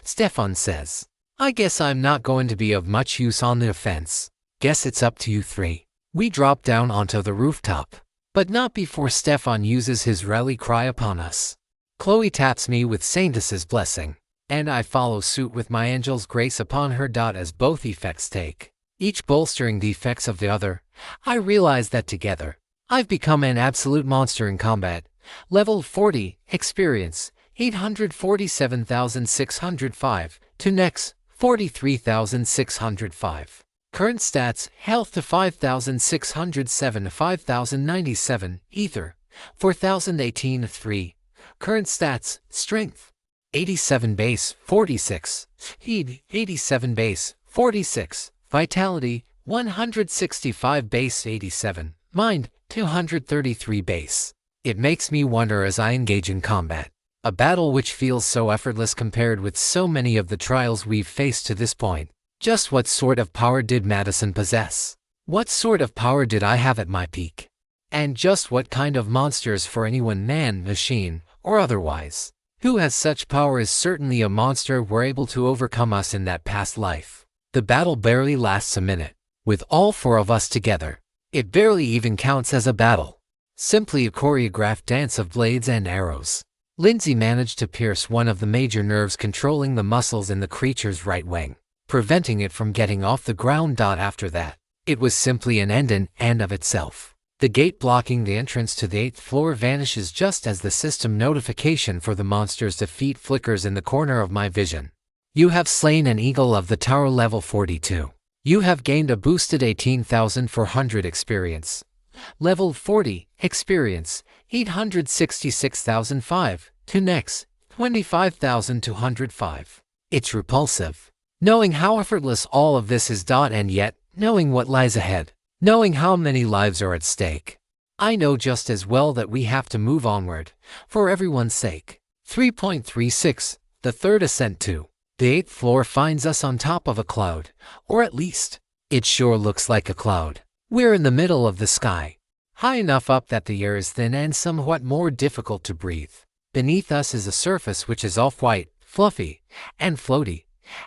S1: Stefan says. I guess I'm not going to be of much use on the offense. Guess it's up to you three. We drop down onto the rooftop, but not before Stefan uses his rally cry upon us. Chloe taps me with Saintess's blessing, and I follow suit with my angel's grace upon her. As both effects take, each bolstering the effects of the other, I realize that together, I've become an absolute monster in combat. Level 40, experience, 847,605, to next, 43,605. Current stats, health to 5,607 to 5,097, ether, 4,018 to 3. Current stats, strength, 87 base, 46, heed, 87 base, 46, vitality, 165 base, 87, mind, 233 base. It makes me wonder as I engage in combat, a battle which feels so effortless compared with so many of the trials we've faced to this point. Just what sort of power did Madison possess? What sort of power did I have at my peak? And just what kind of monsters, for anyone, man, machine, or otherwise, who has such power is certainly a monster, were able to overcome us in that past life. The battle barely lasts a minute. With all four of us together, it barely even counts as a battle. Simply a choreographed dance of blades and arrows. Lindsay managed to pierce one of the major nerves controlling the muscles in the creature's right wing, preventing it from getting off the ground. After that, it was simply an end in and of itself. The gate blocking the entrance to the 8th floor vanishes just as the system notification for the monster's defeat flickers in the corner of my vision. You have slain an eagle of the tower, level 42. You have gained a boosted 18,400 experience. Level 40, experience, 866,005, to next, 25,205. It's repulsive. Knowing how effortless all of this is, and yet, knowing what lies ahead, knowing how many lives are at stake. I know just as well that we have to move onward, for everyone's sake. 3.36, the third ascent to the 8th floor finds us on top of a cloud, or at least, it sure looks like a cloud. We're in the middle of the sky, high enough up that the air is thin and somewhat more difficult to breathe. Beneath us is a surface which is off-white, fluffy, and floaty,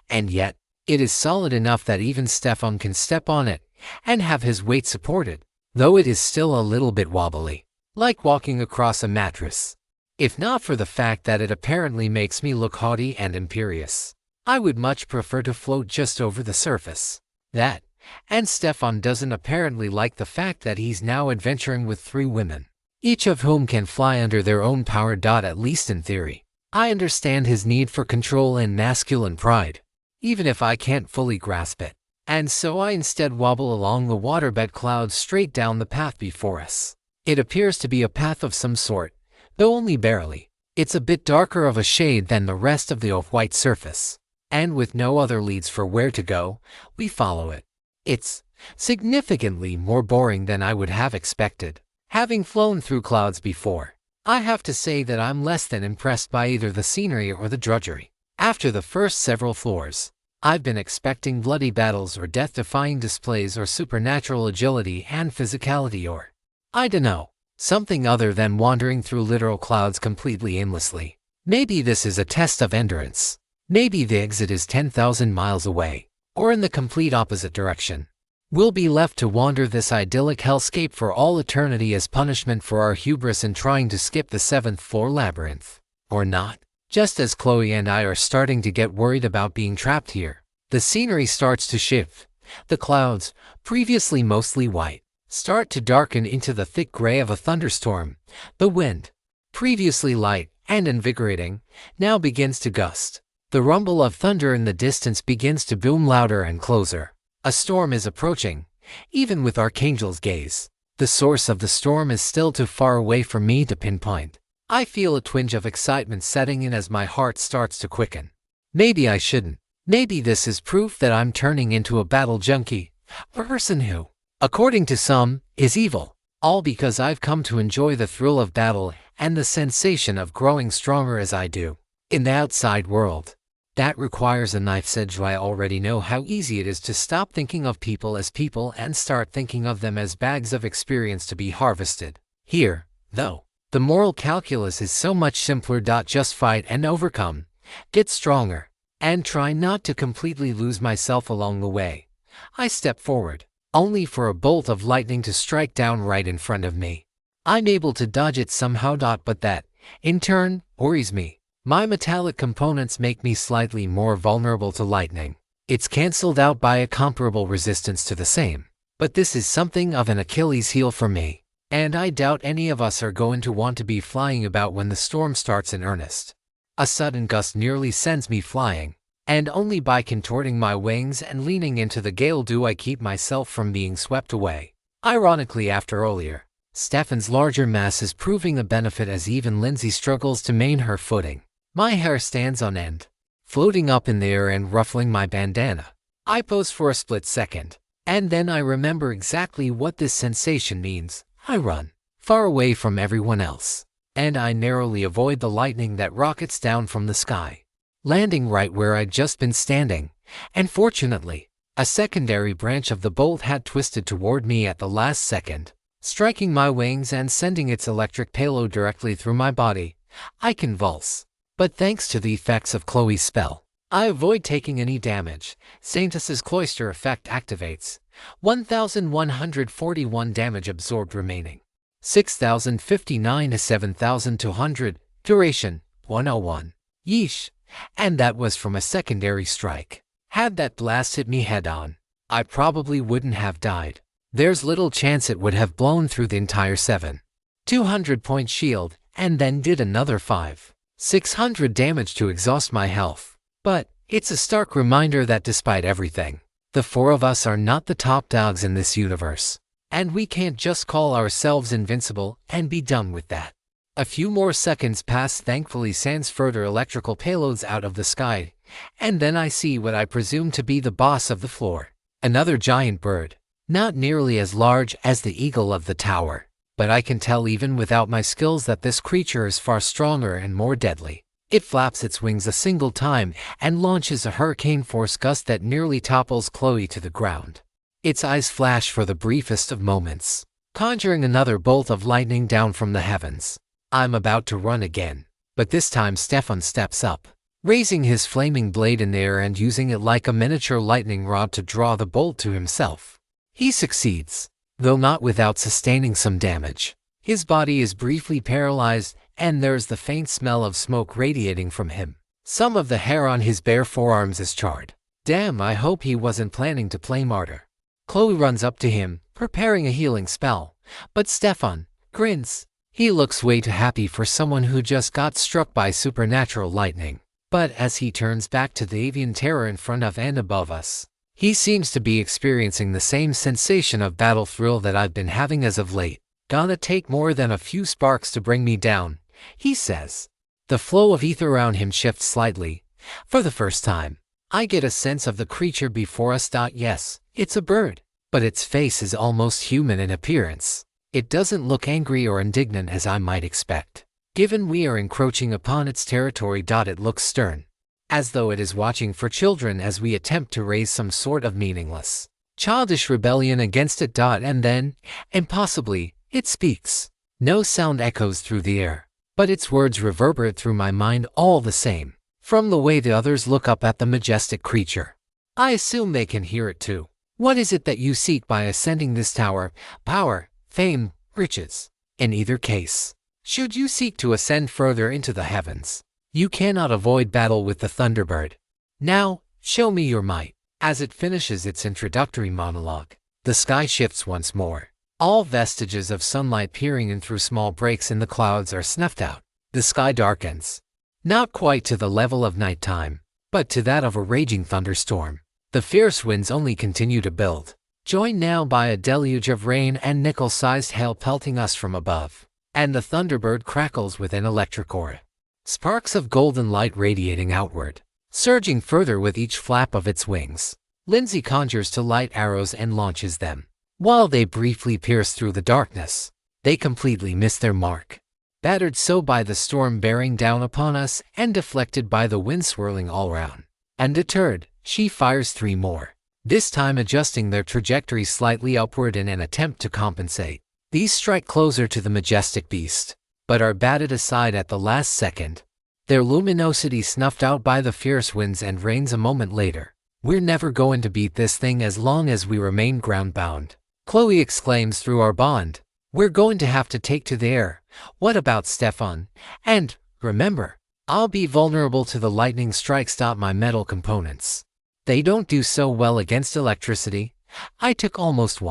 S1: and yet, it is solid enough that even Stefan can step on it and have his weight supported, though it is still a little bit wobbly, like walking across a mattress. If not for the fact that it apparently makes me look haughty and imperious, I would much prefer to float just over the surface. That, and Stefan doesn't apparently like the fact that he's now adventuring with 3 women, each of whom can fly under their own power. At least in theory. I understand his need for control and masculine pride, even if I can't fully grasp it. And so I instead wobble along the waterbed clouds straight down the path before us. It appears to be a path of some sort, though only barely. It's a bit darker of a shade than the rest of the off-white surface, and with no other leads for where to go, we follow it. It's significantly more boring than I would have expected. Having flown through clouds before, I have to say that I'm less than impressed by either the scenery or the drudgery. After the first several floors, I've been expecting bloody battles or death-defying displays or supernatural agility and physicality or, I dunno, something other than wandering through literal clouds completely aimlessly. Maybe this is a test of endurance. Maybe the exit is 10,000 miles away, or in the complete opposite direction. We'll be left to wander this idyllic hellscape for all eternity as punishment for our hubris in trying to skip the 7th floor labyrinth. Or not. Just as Chloe and I are starting to get worried about being trapped here, the scenery starts to shift. The clouds, previously mostly white, start to darken into the thick gray of a thunderstorm. The wind, previously light and invigorating, now begins to gust. The rumble of thunder in the distance begins to boom louder and closer. A storm is approaching, even with Archangel's gaze. The source of the storm is still too far away for me to pinpoint. I feel a twinge of excitement setting in as my heart starts to quicken. Maybe I shouldn't. Maybe this is proof that I'm turning into a battle junkie, a person who, according to some, is evil. All because I've come to enjoy the thrill of battle and the sensation of growing stronger as I do. In the outside world, that requires a knife's edge. I already know how easy it is to stop thinking of people as people and start thinking of them as bags of experience to be harvested. Here, though, the moral calculus is so much simpler. Just fight and overcome, get stronger, and try not to completely lose myself along the way. I step forward, only for a bolt of lightning to strike down right in front of me. I'm able to dodge it somehow. But that, in turn, worries me. My metallic components make me slightly more vulnerable to lightning. It's cancelled out by a comparable resistance to the same. But this is something of an Achilles heel for me. And I doubt any of us are going to want to be flying about when the storm starts in earnest. A sudden gust nearly sends me flying, and only by contorting my wings and leaning into the gale do I keep myself from being swept away. Ironically, after earlier, Stefan's larger mass is proving a benefit as even Lindsay struggles to maintain her footing. My hair stands on end, floating up in the air and ruffling my bandana. I pose for a split second, and then I remember exactly what this sensation means. I run, far away from everyone else, and I narrowly avoid the lightning that rockets down from the sky, landing right where I'd just been standing, and fortunately, a secondary branch of the bolt had twisted toward me at the last second, striking my wings and sending its electric payload directly through my body. I convulse, but thanks to the effects of Chloe's spell, I avoid taking any damage. Saintus's cloister effect activates. 1,141 damage absorbed remaining. 6,059 to 7,200. Duration, 101. Yeesh. And that was from a secondary strike. Had that blast hit me head on, I probably wouldn't have died. There's little chance it would have blown through the entire 7,200-point shield, and then did another 5,600 damage to exhaust my health. But it's a stark reminder that despite everything, the four of us are not the top dogs in this universe, and we can't just call ourselves invincible and be done with that. A few more seconds pass. Thankfully, sans further electrical payloads out of the sky, and then I see what I presume to be the boss of the floor. Another giant bird, not nearly as large as the eagle of the tower, but I can tell even without my skills that this creature is far stronger and more deadly. It flaps its wings a single time and launches a hurricane-force gust that nearly topples Chloe to the ground. Its eyes flash for the briefest of moments, conjuring another bolt of lightning down from the heavens. I'm about to run again, but this time Stefan steps up, raising his flaming blade in the air and using it like a miniature lightning rod to draw the bolt to himself. He succeeds, though not without sustaining some damage. His body is briefly paralyzed, and there's the faint smell of smoke radiating from him. Some of the hair on his bare forearms is charred. Damn, I hope he wasn't planning to play martyr. Chloe runs up to him, preparing a healing spell, but Stefan grins. He looks way too happy for someone who just got struck by supernatural lightning. But as he turns back to the avian terror in front of and above us, he seems to be experiencing the same sensation of battle thrill that I've been having as of late. Gonna take more than a few sparks to bring me down, he says. The flow of ether around him shifts slightly. For the first time, I get a sense of the creature before us. Yes, it's a bird, but its face is almost human in appearance. It doesn't look angry or indignant as I might expect. Given we are encroaching upon its territory. It looks stern, as though it is watching for children as we attempt to raise some sort of meaningless, childish rebellion against it. And then, impossibly, it speaks. No sound echoes through the air, but its words reverberate through my mind all the same. From the way the others look up at the majestic creature, I assume they can hear it too. What is it that you seek by ascending this tower? Power, fame, riches. In either case, should you seek to ascend further into the heavens, you cannot avoid battle with the Thunderbird. Now, show me your might. As it finishes its introductory monologue, the sky shifts once more. All vestiges of sunlight peering in through small breaks in the clouds are snuffed out. The sky darkens. Not quite to the level of nighttime, but to that of a raging thunderstorm. The fierce winds only continue to build, joined now by a deluge of rain and nickel-sized hail pelting us from above. And the Thunderbird crackles with an electric aura. Sparks of golden light radiating outward, surging further with each flap of its wings. Lindsay conjures to light arrows and launches them. While they briefly pierce through the darkness, they completely miss their mark. Battered so by the storm bearing down upon us and deflected by the wind swirling all round. And deterred, she fires 3 more, this time adjusting their trajectory slightly upward in an attempt to compensate. These strike closer to the majestic beast, but are batted aside at the last second, their luminosity snuffed out by the fierce winds and rains a moment later. We're never going to beat this thing as long as we remain ground-bound, Chloe exclaims through our bond. We're going to have to take to the air. What about Stefan? And, remember, I'll be vulnerable to the lightning strikes. My metal components, they don't do so well against electricity. I took almost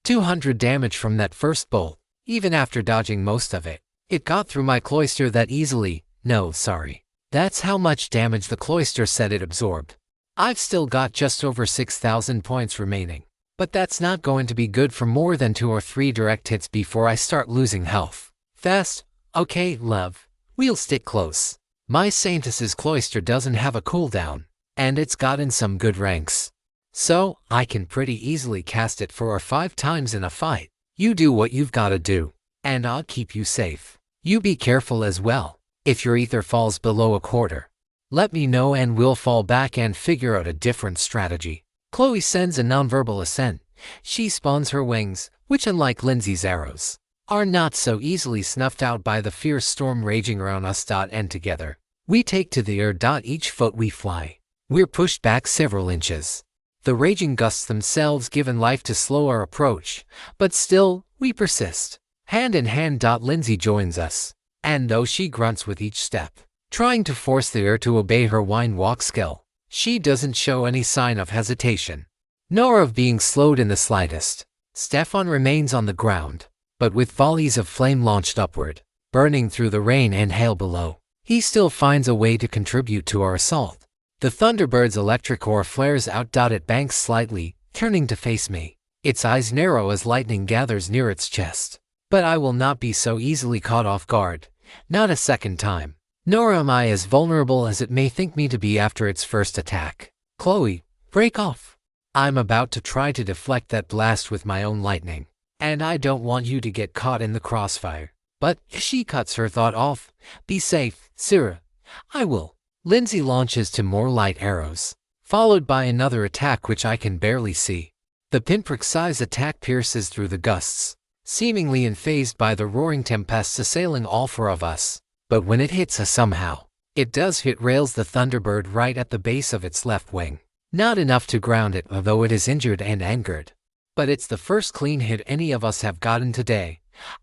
S1: 200 damage from that first bolt, even after dodging most of it. It got through my cloister that easily. No, sorry. That's how much damage the cloister said it absorbed. I've still got just over 6,000 points remaining, but that's not going to be good for more than 2 or 3 direct hits before I start losing health. Fast? Okay, love. We'll stick close. My Saintess's cloister doesn't have a cooldown, and it's gotten some good ranks, so I can pretty easily cast it 4 or 5 times in a fight. You do what you've gotta do, and I'll keep you safe. You be careful as well. If your ether falls below a quarter, let me know and we'll fall back and figure out a different strategy. Chloe sends a nonverbal assent. She spawns her wings, which unlike Lindsay's arrows, are not so easily snuffed out by the fierce storm raging around us. And together, we take to the air. Each foot we fly, we're pushed back several inches. The raging gusts themselves given life to slow our approach, but still, we persist. Hand in hand. Lindsay joins us, and though she grunts with each step, trying to force the air to obey her wine walk skill, she doesn't show any sign of hesitation, nor of being slowed in the slightest. Stefan remains on the ground, but with volleys of flame launched upward, burning through the rain and hail below, he still finds a way to contribute to our assault. The Thunderbird's electric aura flares out. It banks slightly, turning to face me. Its eyes narrow as lightning gathers near its chest. But I will not be so easily caught off guard, not a second time. Nor am I as vulnerable as it may think me to be after its first attack. Chloe, break off. I'm about to try to deflect that blast with my own lightning, and I don't want you to get caught in the crossfire. But she cuts her thought off. Be safe, Sarah. I will. Lindsay launches 2 more light arrows, followed by another attack which I can barely see. The pinprick-size attack pierces through the gusts, seemingly unfazed by the roaring tempests assailing all 4 of us. But when it hits us somehow, it does hit rails the Thunderbird right at the base of its left wing. Not enough to ground it, although it is injured and angered. But it's the first clean hit any of us have gotten today.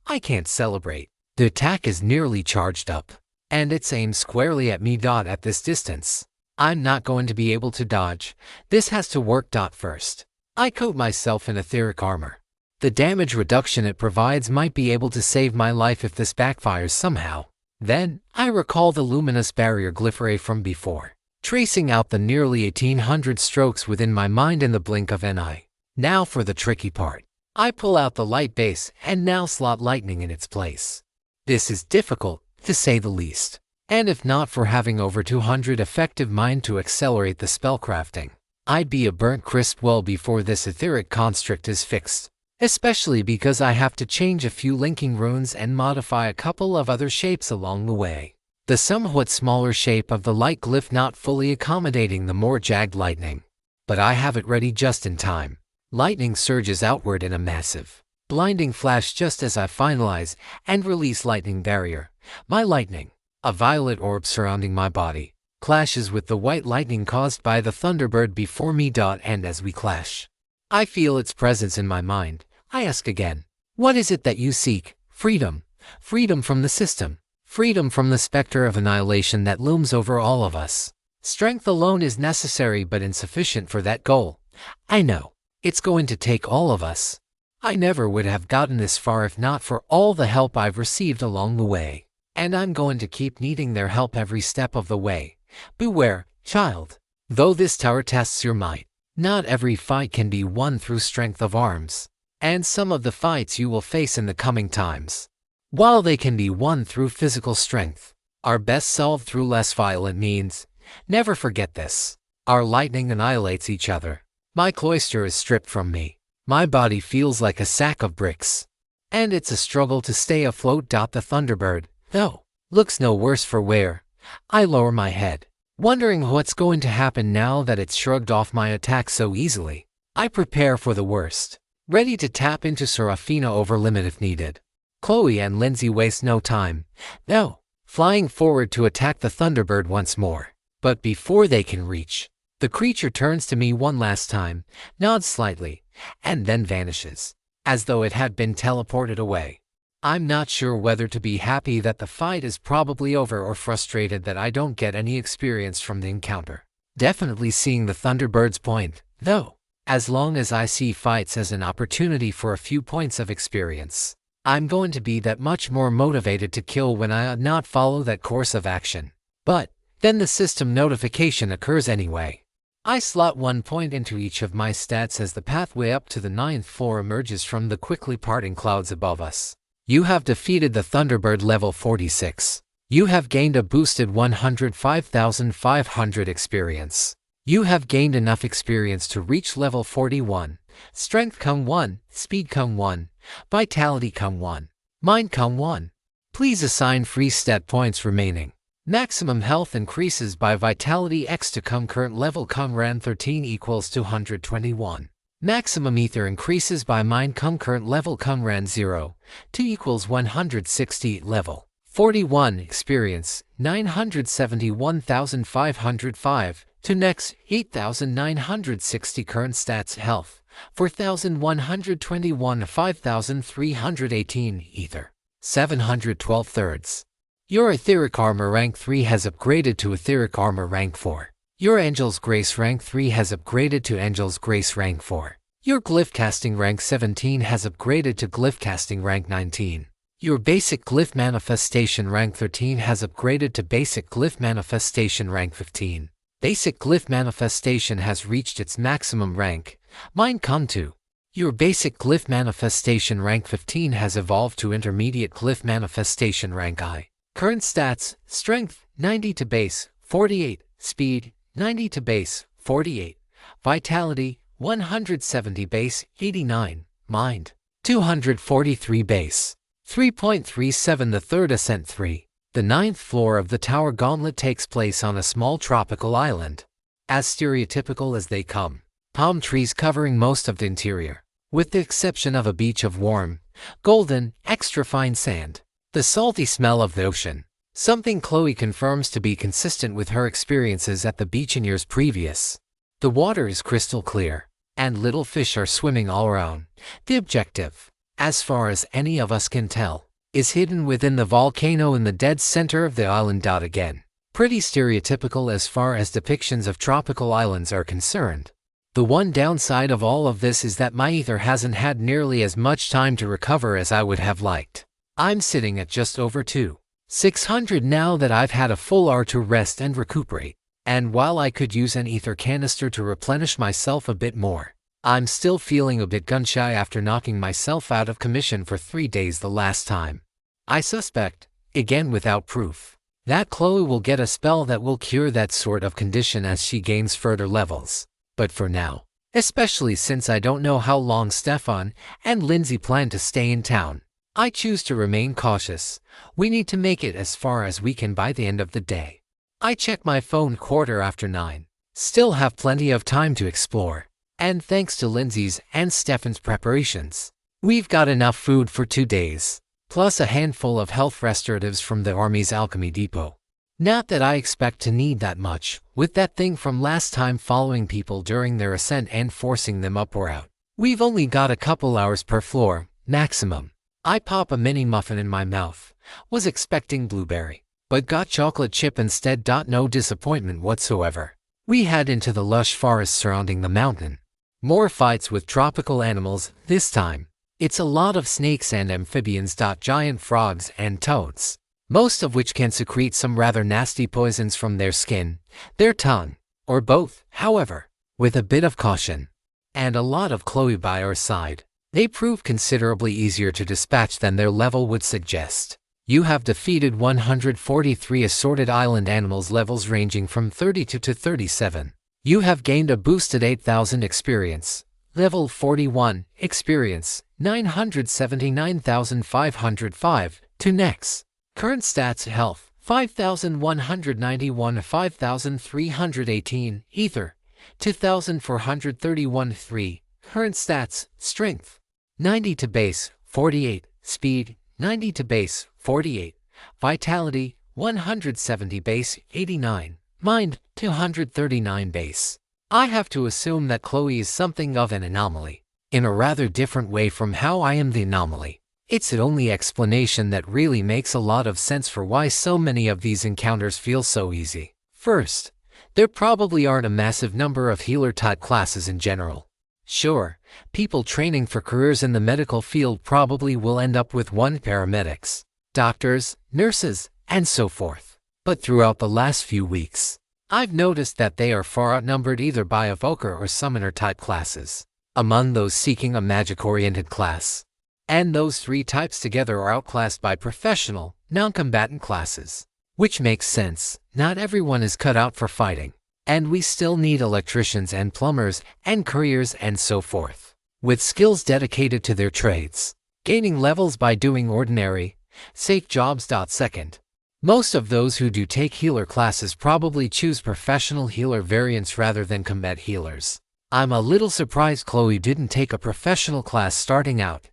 S1: I can't celebrate. The attack is nearly charged up, and it's aimed squarely at me. At this distance, I'm not going to be able to dodge. This has to work. First, I coat myself in etheric armor. The damage reduction it provides might be able to save my life if this backfires somehow. Then, I recall the luminous barrier glyph from before, tracing out the nearly 1800 strokes within my mind in the blink of an eye. Now for the tricky part. I pull out the light base and now slot lightning in its place. This is difficult, to say the least, and if not for having over 200 effective mind to accelerate the spellcrafting, I'd be a burnt crisp well before this etheric construct is fixed. especially because I have to change a few linking runes and modify a couple of other shapes along the way. The somewhat smaller shape of the light glyph not fully accommodating the more jagged lightning. But I have it ready just in time. Lightning surges outward in a massive, blinding flash just as I finalize and release lightning barrier. My lightning, a violet orb surrounding my body, clashes with the white lightning caused by the Thunderbird before me. And as we clash, I feel its presence in my mind. I ask again, what is it that you seek? Freedom. Freedom from the system. Freedom from the specter of annihilation that looms over all of us. Strength alone is necessary but insufficient for that goal. I know. It's going to take all of us. I never would have gotten this far if not for all the help I've received along the way. And I'm going to keep needing their help every step of the way. Beware, child. Though this tower tests your might, not every fight can be won through strength of arms. And some of the fights you will face in the coming times, while they can be won through physical strength, are best solved through less violent means. Never forget this. Our lightning annihilates each other. My cloister is stripped from me. My body feels like a sack of bricks. And it's a struggle to stay afloat. The Thunderbird, though, looks no worse for wear. I lower my head, wondering what's going to happen now that it's shrugged off my attack so easily. I prepare for the worst, ready to tap into Seraphina over limit if needed. Chloe and Lindsay waste no time, though, flying forward to attack the Thunderbird once more. But before they can reach, the creature turns to me one last time, nods slightly, and then vanishes, as though it had been teleported away. I'm not sure whether to be happy that the fight is probably over or frustrated that I don't get any experience from the encounter. Definitely seeing the Thunderbird's point, though, as long as I see fights as an opportunity for a few points of experience, I'm going to be that much more motivated to kill when I not follow that course of action. But then the system notification occurs anyway. I slot 1 point into each of my stats as the pathway up to the 9th floor emerges from the quickly parting clouds above us. You have defeated the Thunderbird level 46. You have gained a boosted 105,500 experience. You have gained enough experience to reach level 41. Strength come 1, speed come 1, vitality come 1, mind come 1. Please assign free stat points remaining. Maximum health increases by vitality X to current level ran 13 equals 221. Maximum ether increases by mind current level ran 0, 2 equals 160 level. 41 experience, 971,505, to next 8,960 current stats health, 4,121 5,318 ether, 712 thirds. Your etheric armor rank 3 has upgraded to etheric armor rank 4. Your Angel's Grace rank 3 has upgraded to Angel's Grace rank 4. Your glyph casting rank 17 has upgraded to glyph casting rank 19. Your basic glyph manifestation rank 13 has upgraded to basic glyph manifestation rank 15. Basic glyph manifestation has reached its maximum rank. Mind come 2. Your basic glyph manifestation rank 15 has evolved to intermediate glyph manifestation rank I. Current stats, strength, 90 to base, 48, speed, 90 to base, 48, vitality, 170 base, 89, mind, 243 base, 3.37. The third ascent 3. The 9th floor of the tower gauntlet takes place on a small tropical island. As stereotypical as they come, palm trees covering most of the interior, with the exception of a beach of warm, golden, extra fine sand. The salty smell of the ocean, something Chloe confirms to be consistent with her experiences at the beach in years previous. The water is crystal clear, and little fish are swimming all around. The objective, as far as any of us can tell, is hidden within the volcano in the dead center of the island. Again, pretty stereotypical as far as depictions of tropical islands are concerned. The one downside of all of this is that my ether hasn't had nearly as much time to recover as I would have liked. I'm sitting at just over 2,600 now that I've had a full hour to rest and recuperate. And while I could use an ether canister to replenish myself a bit more, I'm still feeling a bit gun-shy after knocking myself out of commission for 3 days the last time. I suspect, again without proof, that Chloe will get a spell that will cure that sort of condition as she gains further levels. But for now, especially since I don't know how long Stefan and Lindsay plan to stay in town. I choose to remain cautious. We need to make it as far as we can by the end of the day. I check my phone 9:15. Still have plenty of time to explore. And thanks to Lindsay's and Stefan's preparations, we've got enough food for 2 days, plus a handful of health restoratives from the Army's alchemy depot. Not that I expect to need that much, with that thing from last time following people during their ascent and forcing them up or out. We've only got a couple hours per floor, maximum. I pop a mini muffin in my mouth. Was expecting blueberry, but got chocolate chip instead. No disappointment whatsoever. We head into the lush forest surrounding the mountain. More fights with tropical animals this time. It's a lot of snakes and amphibians. Giant frogs and toads, most of which can secrete some rather nasty poisons from their skin, their tongue, or both, however, with a bit of caution. And a lot of Chloe by our side. They prove considerably easier to dispatch than their level would suggest. You have defeated 143 assorted island animals, levels ranging from 32 to 37. You have gained a boosted 8,000 experience. Level 41, experience, 979,505, to next. Current stats: health, 5,191, 5,318, ether, 2,431, 3. Current stats: strength, 90 to base, 48, speed, 90 to base, 48, vitality, 170 base, 89, mind, 239 base. I have to assume that Chloe is something of an anomaly, in a rather different way from how I am the anomaly. It's the only explanation that really makes a lot of sense for why so many of these encounters feel so easy. First, there probably aren't a massive number of healer-type classes in general. Sure, people training for careers in the medical field probably will end up with paramedics, doctors, nurses, and so forth. But throughout the last few weeks, I've noticed that they are far outnumbered either by evoker or summoner type classes, among those seeking a magic-oriented class. And those three types together are outclassed by professional, non-combatant classes. Which makes sense. Not everyone is cut out for fighting. And we still need electricians and plumbers and couriers and so forth, with skills dedicated to their trades, gaining levels by doing ordinary, safe jobs. Second, most of those who do take healer classes probably choose professional healer variants rather than combat healers. I'm a little surprised Chloe didn't take a professional class starting out.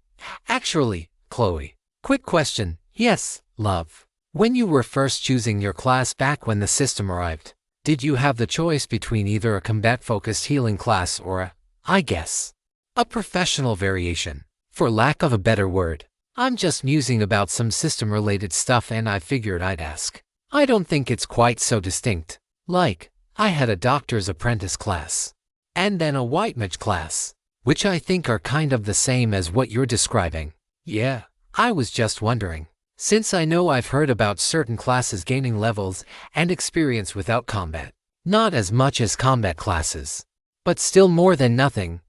S1: Actually, Chloe, quick question. Yes, love. When you were first choosing your class back when the system arrived, did you have the choice between either a combat-focused healing class or a professional variation? For lack of a better word, I'm just musing about some system-related stuff and I figured I'd ask. I don't think it's quite so distinct. Like, I had a doctor's apprentice class, and then a white mage class, which I think are kind of the same as what you're describing. Yeah, I was just wondering. Since I know I've heard about certain classes gaining levels and experience without combat. Not as much as combat classes, but still more than nothing.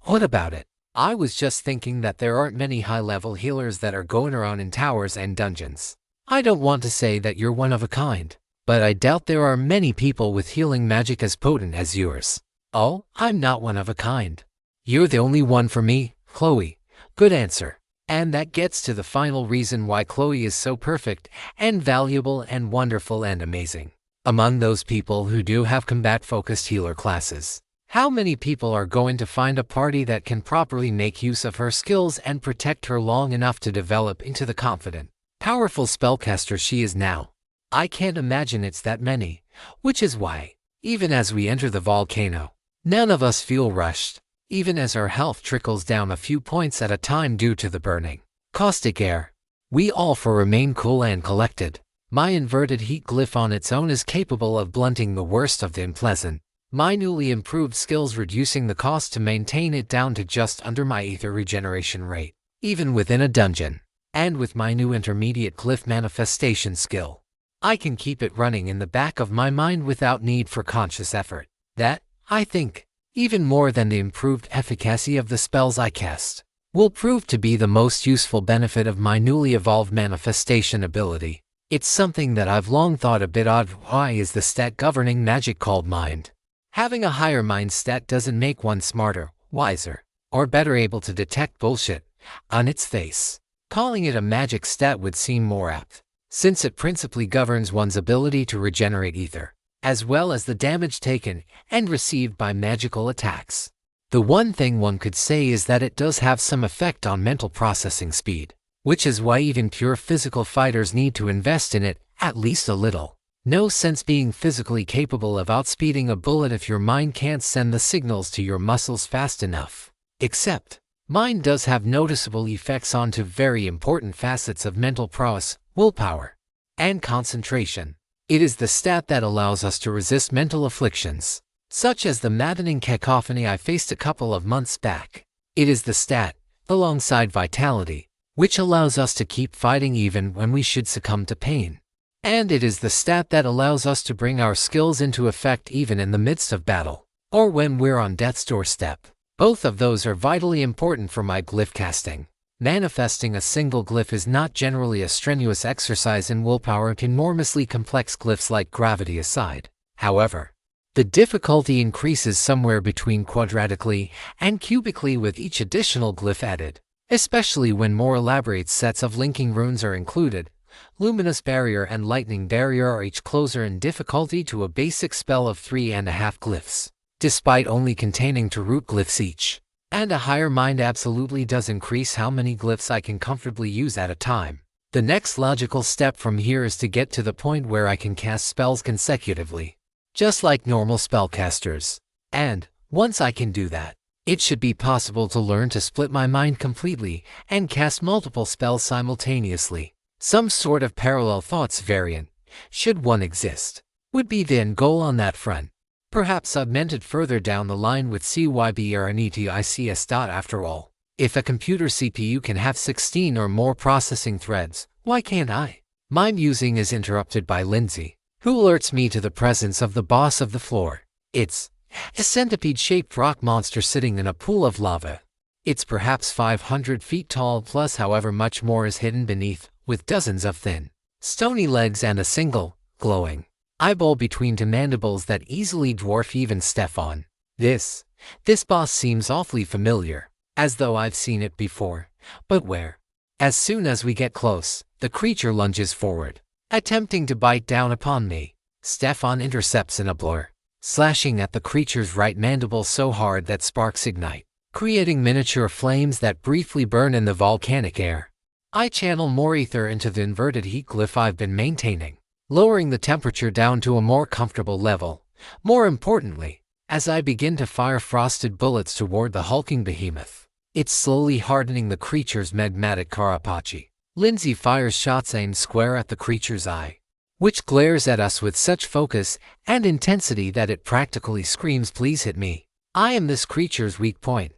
S1: What about it? I was just thinking that there aren't many high-level healers that are going around in towers and dungeons. I don't want to say that you're one of a kind, but I doubt there are many people with healing magic as potent as yours. Oh, I'm not one of a kind. You're the only one for me, Chloe. Good answer. And that gets to the final reason why Chloe is so perfect and valuable and wonderful and amazing. Among those people who do have combat-focused healer classes, how many people are going to find a party that can properly make use of her skills and protect her long enough to develop into the confident, powerful spellcaster she is now? I can't imagine it's that many, which is why, even as we enter the volcano, none of us feel rushed. Even as our health trickles down a few points at a time due to the burning, caustic air, we all remain cool and collected. My inverted heat glyph on its own is capable of blunting the worst of the unpleasant. My newly improved skills reducing the cost to maintain it down to just under my ether regeneration rate, even within a dungeon. And with my new intermediate glyph manifestation skill, I can keep it running in the back of my mind without need for conscious effort. That, I think, even more than the improved efficacy of the spells I cast, will prove to be the most useful benefit of my newly evolved manifestation ability. It's something that I've long thought a bit odd. Why is the stat governing magic called mind? Having a higher mind stat doesn't make one smarter, wiser, or better able to detect bullshit on its face. Calling it a magic stat would seem more apt, since it principally governs one's ability to regenerate ether, as well as the damage taken and received by magical attacks. The one thing one could say is that it does have some effect on mental processing speed, which is why even pure physical fighters need to invest in it, at least a little. No sense being physically capable of outspeeding a bullet if your mind can't send the signals to your muscles fast enough. Except, mind does have noticeable effects onto very important facets of mental prowess, willpower, and concentration. It is the stat that allows us to resist mental afflictions, such as the maddening cacophony I faced a couple of months back. It is the stat, alongside vitality, which allows us to keep fighting even when we should succumb to pain. And it is the stat that allows us to bring our skills into effect even in the midst of battle, or when we're on death's doorstep. Both of those are vitally important for my glyph casting. Manifesting a single glyph is not generally a strenuous exercise in willpower, enormously complex glyphs like gravity aside. However, the difficulty increases somewhere between quadratically and cubically with each additional glyph added, especially when more elaborate sets of linking runes are included. Luminous Barrier and Lightning Barrier are each closer in difficulty to a basic spell of 3.5 glyphs, despite only containing 2 root glyphs each. And a higher mind absolutely does increase how many glyphs I can comfortably use at a time. The next logical step from here is to get to the point where I can cast spells consecutively, just like normal spellcasters. And, once I can do that, it should be possible to learn to split my mind completely and cast multiple spells simultaneously. Some sort of parallel thoughts variant, should one exist, would be the end goal on that front. Perhaps augmented further down the line with CYBRNETICS. After all, if a computer CPU can have 16 or more processing threads, why can't I? My musing is interrupted by Lindsay, who alerts me to the presence of the boss of the floor. It's a centipede-shaped rock monster sitting in a pool of lava. It's perhaps 500 feet tall, plus however much more is hidden beneath, with dozens of thin, stony legs and a single, glowing eyeball between 2 mandibles that easily dwarf even Stefan. This boss seems awfully familiar, as though I've seen it before, but where? As soon as we get close, the creature lunges forward, attempting to bite down upon me. Stefan intercepts in a blur, slashing at the creature's right mandible so hard that sparks ignite, creating miniature flames that briefly burn in the volcanic air. I channel more ether into the inverted heat glyph I've been maintaining, lowering the temperature down to a more comfortable level. More importantly, as I begin to fire frosted bullets toward the hulking behemoth, it's slowly hardening the creature's magmatic carapace. Lindsay fires shots aimed square at the creature's eye, which glares at us with such focus and intensity that it practically screams, "Please hit me." I am this creature's weak point,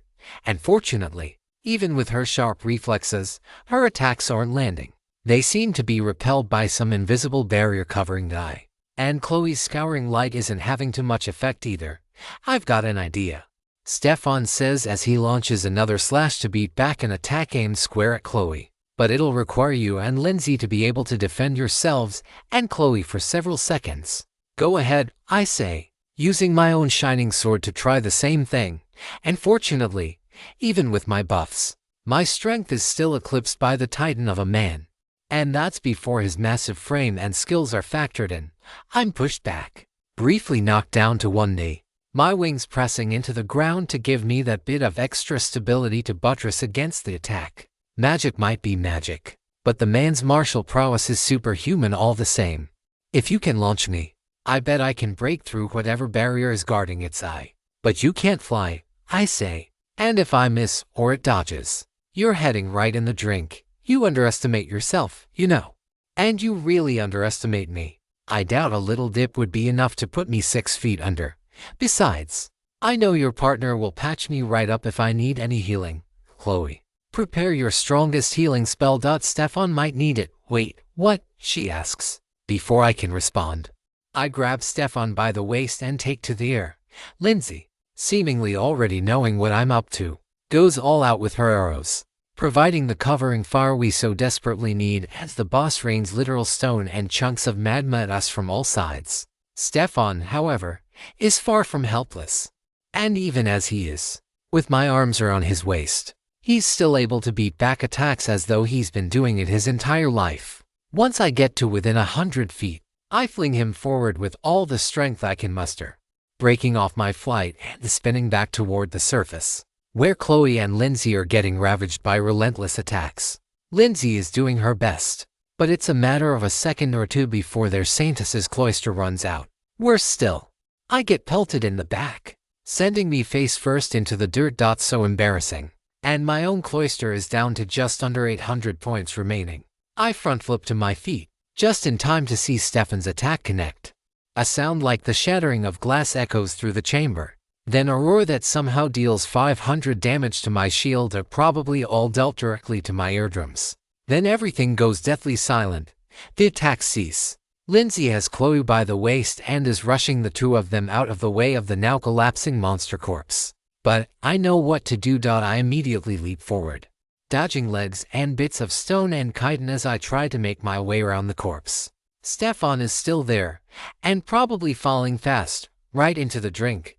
S1: and fortunately, even with her sharp reflexes, her attacks aren't landing. They seem to be repelled by some invisible barrier covering the eye. And Chloe's scouring light isn't having too much effect either. I've got an idea, Stefan says as he launches another slash to beat back an attack aimed square at Chloe. But it'll require you and Lindsay to be able to defend yourselves and Chloe for several seconds. Go ahead, I say, using my own shining sword to try the same thing. And fortunately, even with my buffs, my strength is still eclipsed by the titan of a man. And that's before his massive frame and skills are factored in. I'm pushed back, briefly knocked down to 1 knee, my wings pressing into the ground to give me that bit of extra stability to buttress against the attack. Magic might be magic, but the man's martial prowess is superhuman all the same. If you can launch me, I bet I can break through whatever barrier is guarding its eye. But you can't fly, I say. And if I miss, or it dodges, you're heading right in the drink. You underestimate yourself, you know. And you really underestimate me. I doubt a little dip would be enough to put me 6 feet under. Besides, I know your partner will patch me right up if I need any healing. Chloe, prepare your strongest healing spell. Stefan might need it. Wait, what? She asks, before I can respond. I grab Stefan by the waist and take to the air. Lindsay, seemingly already knowing what I'm up to, goes all out with her arrows, providing the covering fire we so desperately need as the boss rains literal stone and chunks of magma at us from all sides. Stefan, however, is far from helpless. And even as he is, with my arms around his waist, he's still able to beat back attacks as though he's been doing it his entire life. Once I get to within 100 feet, I fling him forward with all the strength I can muster, breaking off my flight and spinning back toward the surface, where Chloe and Lindsay are getting ravaged by relentless attacks. Lindsay is doing her best, but it's a matter of a second or two before their Saintess's cloister runs out. Worse still, I get pelted in the back, sending me face first into the dirt. So embarrassing. And my own cloister is down to just under 800 points remaining. I front flip to my feet, just in time to see Stefan's attack connect. A sound like the shattering of glass echoes through the chamber, then a roar that somehow deals 500 damage to my shield, are probably all dealt directly to my eardrums. Then everything goes deathly silent. The attacks cease. Lindsay has Chloe by the waist and is rushing the two of them out of the way of the now collapsing monster corpse. But I know what to do. I immediately leap forward, dodging legs and bits of stone and chitin as I try to make my way around the corpse. Stefan is still there, and probably falling fast, right into the drink.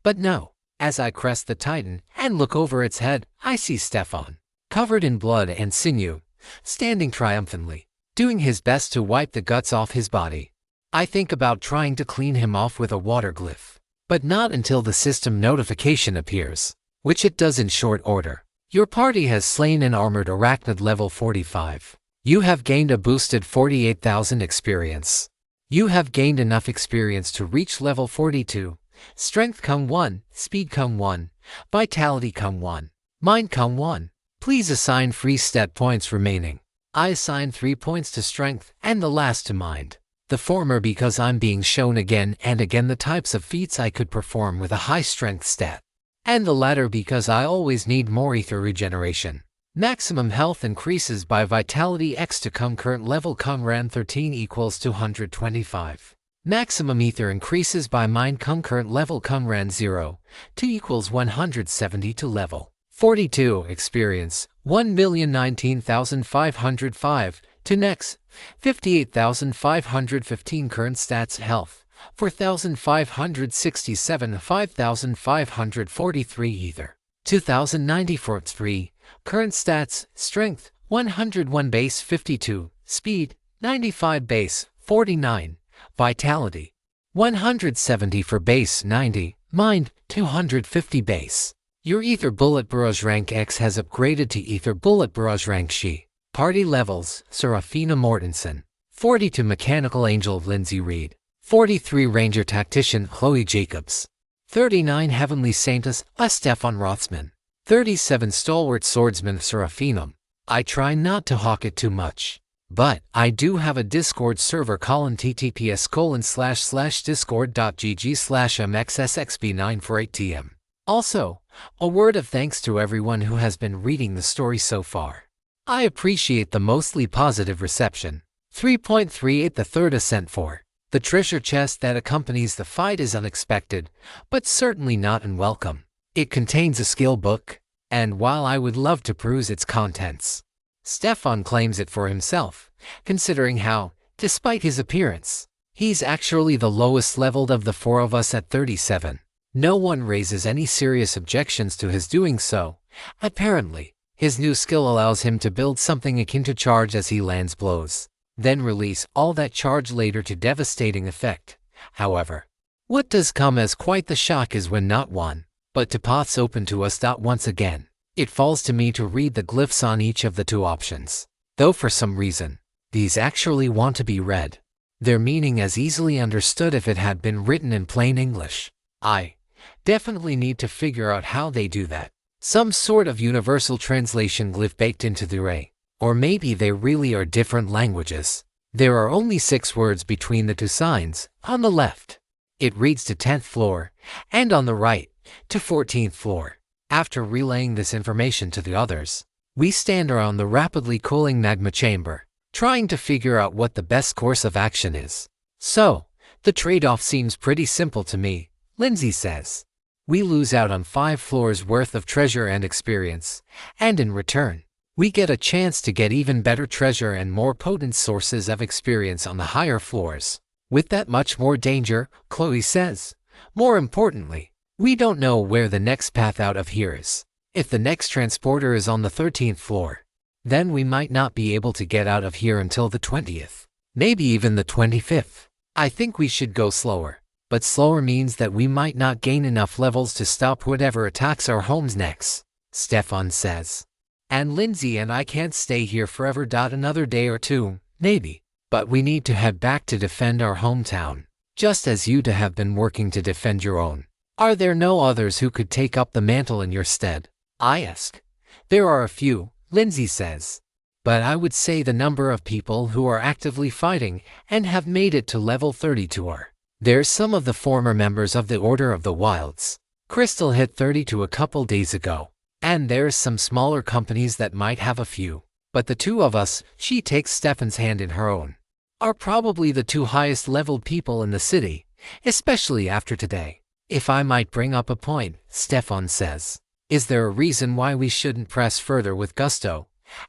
S1: But no, as I crest the titan and look over its head, I see Stefan, covered in blood and sinew, standing triumphantly, doing his best to wipe the guts off his body. I think about trying to clean him off with a water glyph, but not until the system notification appears, which it does in short order. Your party has slain an armored arachnid level 45. You have gained a boosted 48,000 experience. You have gained enough experience to reach level 42. Strength come 1, speed come 1, vitality come 1, mind come 1. Please assign free stat points remaining. I assign 3 points to strength and the last to mind. The former because I'm being shown again and again the types of feats I could perform with a high strength stat. And the latter because I always need more ether regeneration. Maximum health increases by vitality X to current level ran 13 equals 225. Maximum ether increases by mind current level ran 0, 2 equals 170 to level 42. Experience 1,019,505 to next 58,515. Current stats health 4,567, 5,543 ether 2,094. 3. Current stats strength 101, base 52, speed 95, base 49, vitality 170 for base 90, mind 250 base. Your Ether Bullet Barrage rank X has upgraded to Ether Bullet Barrage rank She. Party levels: Seraphina Mortensen, 42 Mechanical Angel Lindsay Reed, 43 Ranger Tactician Chloe Jacobs, 39 Heavenly Saintess Stefan Rothsman, 37 Stalwart Swordsman Seraphina. I try not to hawk it too much, but I do have a Discord server: ttps://discord.gg/mxssxb948tm. Also, a word of thanks to everyone who has been reading the story so far. I appreciate the mostly positive reception. 3.38 The third ascent. 4. The treasure chest that accompanies the fight is unexpected, but certainly not unwelcome. It contains a skill book, and while I would love to peruse its contents, Stefan claims it for himself, considering how, despite his appearance, he's actually the lowest leveled of the four of us at 37. No one raises any serious objections to his doing so. Apparently, his new skill allows him to build something akin to charge as he lands blows, then release all that charge later to devastating effect. However, what does come as quite the shock is when not one, but two paths open to us. Once again, it falls to me to read the glyphs on each of the two options, though for some reason, these actually want to be read. Their meaning as easily understood if it had been written in plain English. I definitely need to figure out how they do that. Some sort of universal translation glyph baked into the array. Or maybe they really are different languages. There are only 6 words between the two signs. On the left, it reads to 10th floor, and on the right, to 14th floor. After relaying this information to the others, we stand around the rapidly cooling magma chamber, trying to figure out what the best course of action is. So, the trade-off seems pretty simple to me, Lindsay says. We lose out on 5 floors worth of treasure and experience, and in return, we get a chance to get even better treasure and more potent sources of experience on the higher floors. With that much more danger, Chloe says, More importantly, we don't know where the next path out of here is. If the next transporter is on the 13th floor, then we might not be able to get out of here until the 20th. Maybe even the 25th. I think we should go slower. But slower means that we might not gain enough levels to stop whatever attacks our homes next, Stefan says. And Lindsay and I can't stay here forever. Another day or two, maybe. But we need to head back to defend our hometown, just as you have been working to defend your own. Are there no others who could take up the mantle in your stead? I ask. There are a few, Lindsay says. But I would say the number of people who are actively fighting and have made it to level 32 are. There's some of the former members of the Order of the Wilds. Crystal hit 32 a couple days ago. And there's some smaller companies that might have a few. But the two of us, she takes Stefan's hand in her own, are probably the two highest leveled people in the city, especially after today. If I might bring up a point, Stefan says. Is there a reason why we shouldn't press further with gusto?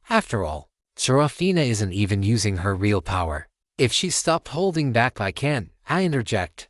S1: After all, Seraphina isn't even using her real power. If she stopped holding back, I can't. I interject.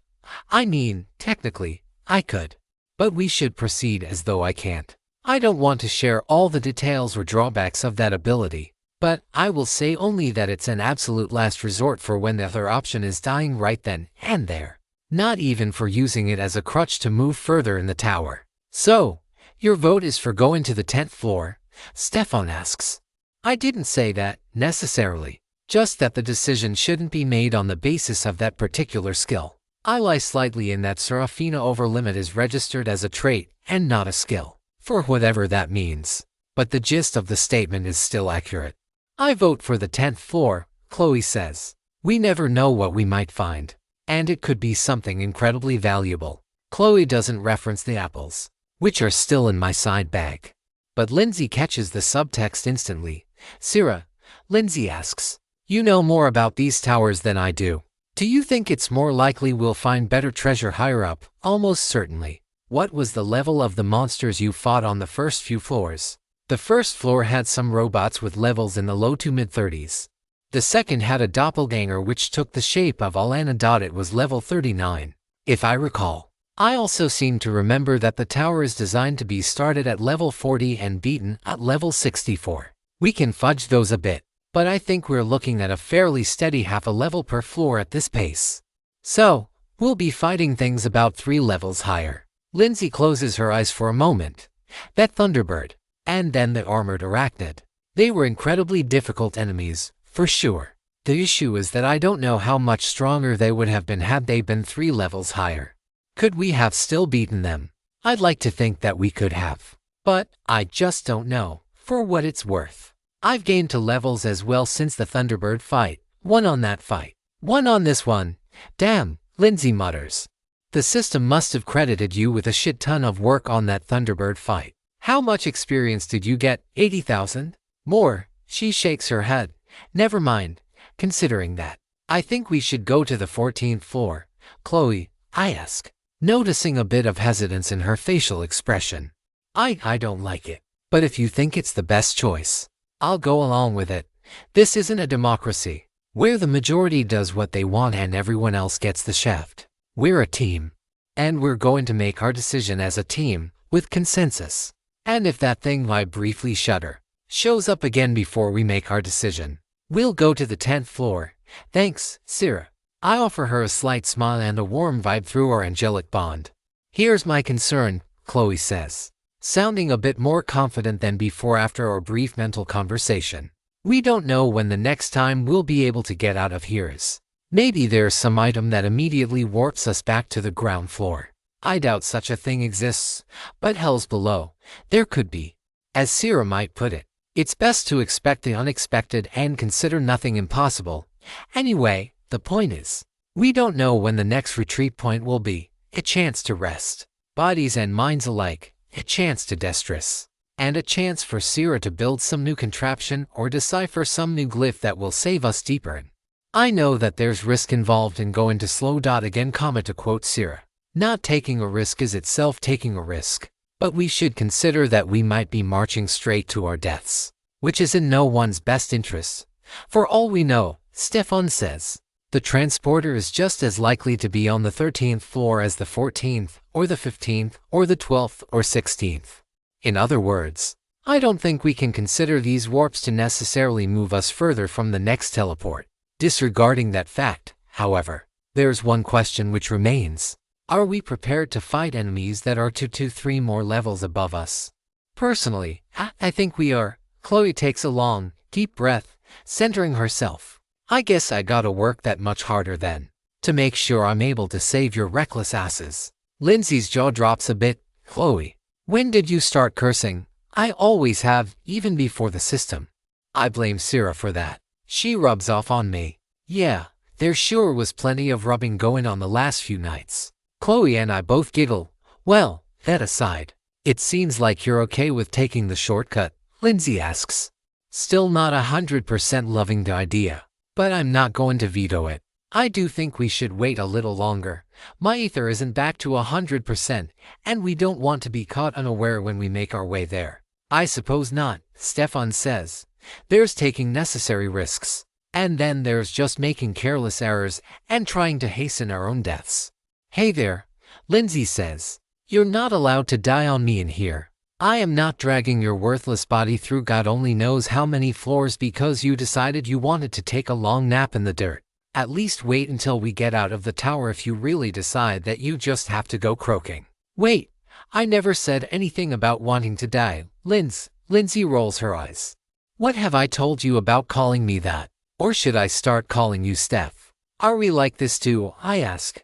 S1: I mean, technically, I could. But we should proceed as though I can't. I don't want to share all the details or drawbacks of that ability, but I will say only that it's an absolute last resort for when the other option is dying right then and there. Not even for using it as a crutch to move further in the tower. So, your vote is for going to the 10th floor? Stefan asks. I didn't say that, necessarily. Just that the decision shouldn't be made on the basis of that particular skill. I lie slightly in that Seraphina Overlimit is registered as a trait and not a skill, for whatever that means. But the gist of the statement is still accurate. I vote for the 10th floor, Chloe says. We never know what we might find. And it could be something incredibly valuable. Chloe doesn't reference the apples, which are still in my side bag. But Lindsay catches the subtext instantly. Sera, Lindsay asks, you know more about these towers than I do. Do you think it's more likely we'll find better treasure higher up? Almost certainly. What was the level of the monsters you fought on the first few floors? The first floor had some robots with levels in the low to mid-30s. The second had a doppelganger which took the shape of Alana. It was level 39, if I recall. I also seem to remember that the tower is designed to be started at level 40 and beaten at level 64. We can fudge those a bit, but I think we're looking at a fairly steady half a level per floor at this pace. So, we'll be fighting things about 3 levels higher. Lindsay closes her eyes for a moment. That Thunderbird, and then the armored arachnid. They were incredibly difficult enemies, for sure. The issue is that I don't know how much stronger they would have been had they been 3 levels higher. Could we have still beaten them? I'd like to think that we could have. But I just don't know, for what it's worth. I've gained 2 levels as well since the Thunderbird fight. 1 on that fight. 1 on this one. Damn, Lindsay mutters. The system must have credited you with a shit ton of work on that Thunderbird fight. How much experience did you get? 80,000? More. She shakes her head. Never mind, considering that. I think we should go to the 14th floor. Chloe, I ask, noticing a bit of hesitance in her facial expression. I don't like it. But if you think it's the best choice, I'll go along with it. This isn't a democracy, where the majority does what they want and everyone else gets the shaft. We're a team. And we're going to make our decision as a team, with consensus. And if that thing I briefly shudder shows up again before we make our decision, we'll go to the 10th floor. Thanks, Sera. I offer her a slight smile and a warm vibe through our angelic bond. Here's my concern, Chloe says, sounding a bit more confident than before after our brief mental conversation. We don't know when the next time we'll be able to get out of here is. Maybe there's some item that immediately warps us back to the ground floor. I doubt such a thing exists, but hell's below. There could be. As Sera might put it, it's best to expect the unexpected and consider nothing impossible. Anyway, the point is, we don't know when the next retreat point will be. A chance to rest, bodies and minds alike, a chance to destress, and a chance for Sera to build some new contraption or decipher some new glyph that will save us deeper in. I know that there's risk involved in going to slow. Again, to quote Sera, not taking a risk is itself taking a risk, but we should consider that we might be marching straight to our deaths, which is in no one's best interests. For all we know, Stefan says. The transporter is just as likely to be on the 13th floor as the 14th, or the 15th, or the 12th, or 16th. In other words, I don't think we can consider these warps to necessarily move us further from the next teleport. Disregarding that fact, however, there's one question which remains. Are we prepared to fight enemies that are 2 to 3 more levels above us? Personally, I think we are. Chloe takes a long, deep breath, centering herself. I guess I gotta work that much harder then, to make sure I'm able to save your reckless asses. Lindsay's jaw drops a bit. Chloe, when did you start cursing? I always have, even before the system. I blame Sarah for that. She rubs off on me. Yeah, there sure was plenty of rubbing going on the last few nights. Chloe and I both giggle. Well, that aside, it seems like you're okay with taking the shortcut, Lindsay asks. Still not 100% loving the idea, but I'm not going to veto it. I do think we should wait a little longer. My ether isn't back to 100%, and we don't want to be caught unaware when we make our way there. I suppose not, Stefan says. There's taking necessary risks, and then there's just making careless errors and trying to hasten our own deaths. Hey there, Lindsay says. You're not allowed to die on me in here. I am not dragging your worthless body through God only knows how many floors because you decided you wanted to take a long nap in the dirt. At least wait until we get out of the tower if you really decide that you just have to go croaking. Wait, I never said anything about wanting to die, Lindsay rolls her eyes. What have I told you about calling me that? Or should I start calling you Steph? Are we like this too? I ask.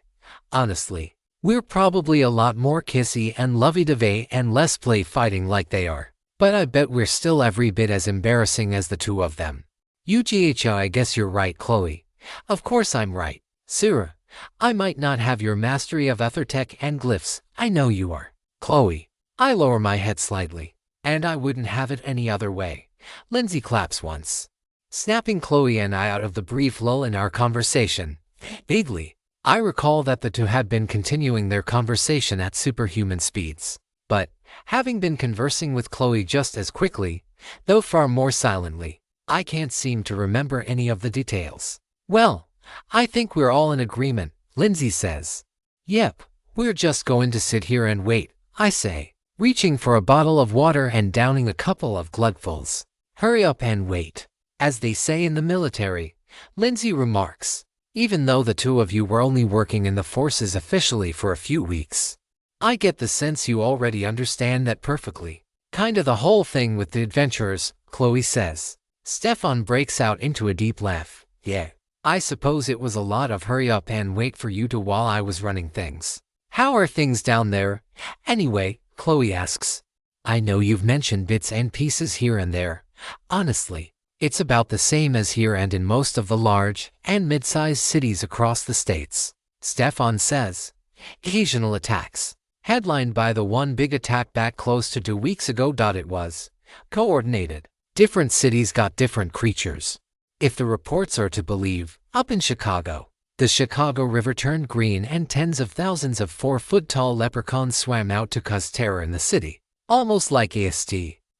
S1: Honestly, we're probably a lot more kissy and lovey-dovey and less play fighting like they are. But I bet we're still every bit as embarrassing as the two of them. I guess you're right, Chloe. Of course I'm right. Sarah, I might not have your mastery of ethertech and glyphs. I know you are. Chloe, I lower my head slightly. And I wouldn't have it any other way. Lindsay claps once, snapping Chloe and I out of the brief lull in our conversation. Vaguely, I recall that the two had been continuing their conversation at superhuman speeds. But, having been conversing with Chloe just as quickly, though far more silently, I can't seem to remember any of the details. Well, I think we're all in agreement, Lindsay says. Yep, we're just going to sit here and wait, I say, reaching for a bottle of water and downing a couple of glugfuls. Hurry up and wait. As they say in the military, Lindsay remarks. Even though the two of you were only working in the forces officially for a few weeks, I get the sense you already understand that perfectly. Kinda the whole thing with the adventurers, Chloe says. Stefan breaks out into a deep laugh. Yeah, I suppose it was a lot of hurry up and wait for you to while I was running things. How are things down there? Anyway, Chloe asks. I know you've mentioned bits and pieces here and there. Honestly, it's about the same as here and in most of the large and mid-sized cities across the states. Stefan says. Occasional attacks. Headlined by the one big attack back close to 2 weeks ago. It was coordinated. Different cities got different creatures. If the reports are to believe, up in Chicago, the Chicago River turned green and tens of thousands of 4-foot-tall leprechauns swam out to cause terror in the city. Almost like AST.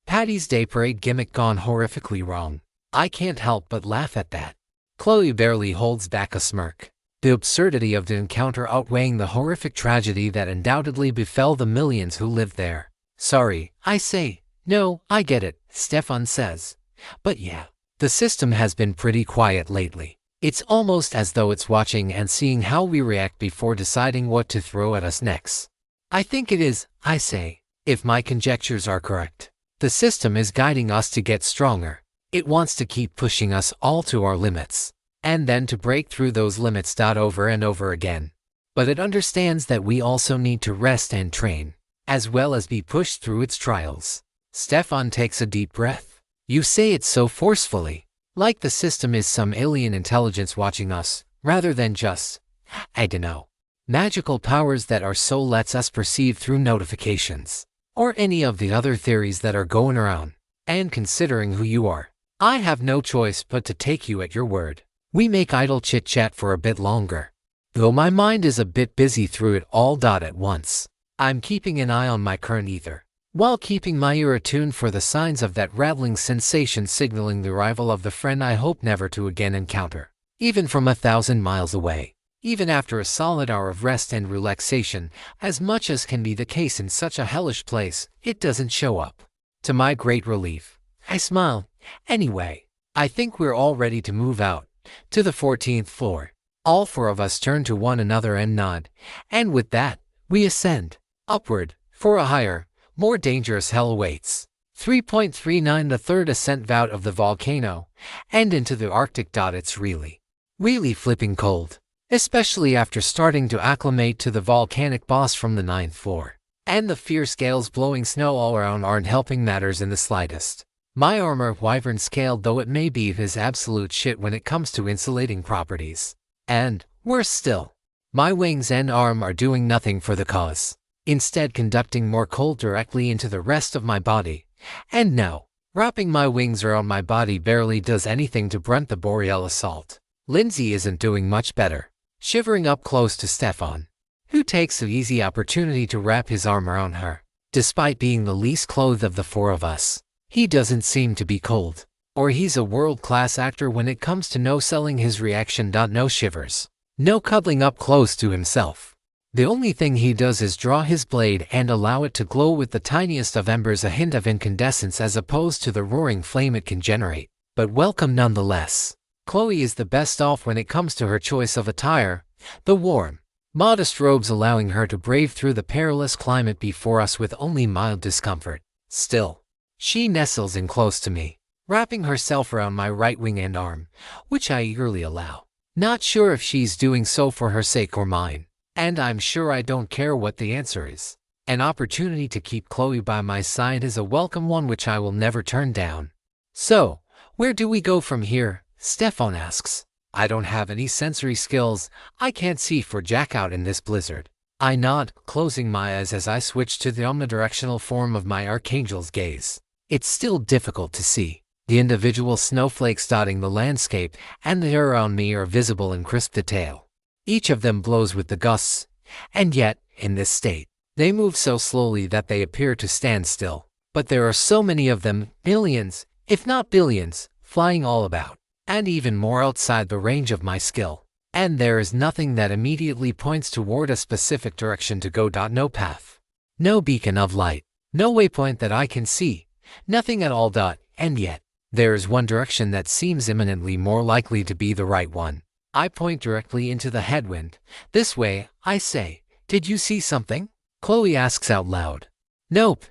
S1: Patty's Day Parade gimmick gone horrifically wrong. I can't help but laugh at that. Chloe barely holds back a smirk, the absurdity of the encounter outweighing the horrific tragedy that undoubtedly befell the millions who lived there. Sorry, I say. No, I get it, Stefan says. But yeah, the system has been pretty quiet lately. It's almost as though it's watching and seeing how we react before deciding what to throw at us next. I think it is, I say, if my conjectures are correct. The system is guiding us to get stronger. It wants to keep pushing us all to our limits, and then to break through those limits over and over again. But it understands that we also need to rest and train, as well as be pushed through its trials. Stefan takes a deep breath. You say it so forcefully, like the system is some alien intelligence watching us, rather than just, I dunno, magical powers that are so lets us perceive through notifications, or any of the other theories that are going around. And considering who you are, I have no choice but to take you at your word. We make idle chit-chat for a bit longer. Though my mind is a bit busy through it all at once, I'm keeping an eye on my current ether, while keeping my ear attuned for the signs of that rattling sensation signaling the arrival of the friend I hope never to again encounter. even from 1,000 miles away. Even after a solid hour of rest and relaxation, as much as can be the case in such a hellish place, it doesn't show up. To my great relief, I smile. Anyway, I think we're all ready to move out to the 14th floor. All four of us turn to one another and nod, and with that, we ascend upward for a higher, more dangerous hell awaits. 3.39 The third ascent out of the volcano and into the Arctic. It's really flipping cold, especially after starting to acclimate to the volcanic boss from the 9th floor. And the fierce gales blowing snow all around aren't helping matters in the slightest. My armor, wyvern scaled though it may be, is absolute shit when it comes to insulating properties. And, worse still, my wings and arm are doing nothing for the cause, instead conducting more cold directly into the rest of my body. And no, wrapping my wings around my body barely does anything to brunt the boreal assault. Lindsay isn't doing much better, shivering up close to Stefan, who takes the easy opportunity to wrap his arm around her. Despite being the least clothed of the four of us, he doesn't seem to be cold, or he's a world-class actor when it comes to no selling his reaction. No shivers, no cuddling up close to himself. The only thing he does is draw his blade and allow it to glow with the tiniest of embers, a hint of incandescence as opposed to the roaring flame it can generate, but welcome nonetheless. Chloe is the best off when it comes to her choice of attire, the warm, modest robes allowing her to brave through the perilous climate before us with only mild discomfort. Still, she nestles in close to me, wrapping herself around my right wing and arm, which I eagerly allow. Not sure if she's doing so for her sake or mine. And I'm sure I don't care what the answer is. An opportunity to keep Chloe by my side is a welcome one which I will never turn down. So, where do we go from here? Stefan asks. I don't have any sensory skills. I can't see for jack out in this blizzard. I nod, closing my eyes as I switch to the omnidirectional form of my archangel's gaze. It's still difficult to see. The individual snowflakes dotting the landscape and the air around me are visible in crisp detail. Each of them blows with the gusts, and yet, in this state, they move so slowly that they appear to stand still. But there are so many of them, millions, if not billions, flying all about, and even more outside the range of my skill. And there is nothing that immediately points toward a specific direction to go. No path, no beacon of light, no waypoint that I can see, nothing at all. And yet, there is one direction that seems imminently more likely to be the right one. I point directly into the headwind. This way, I say. Did you see something? Chloe asks out loud. Nope.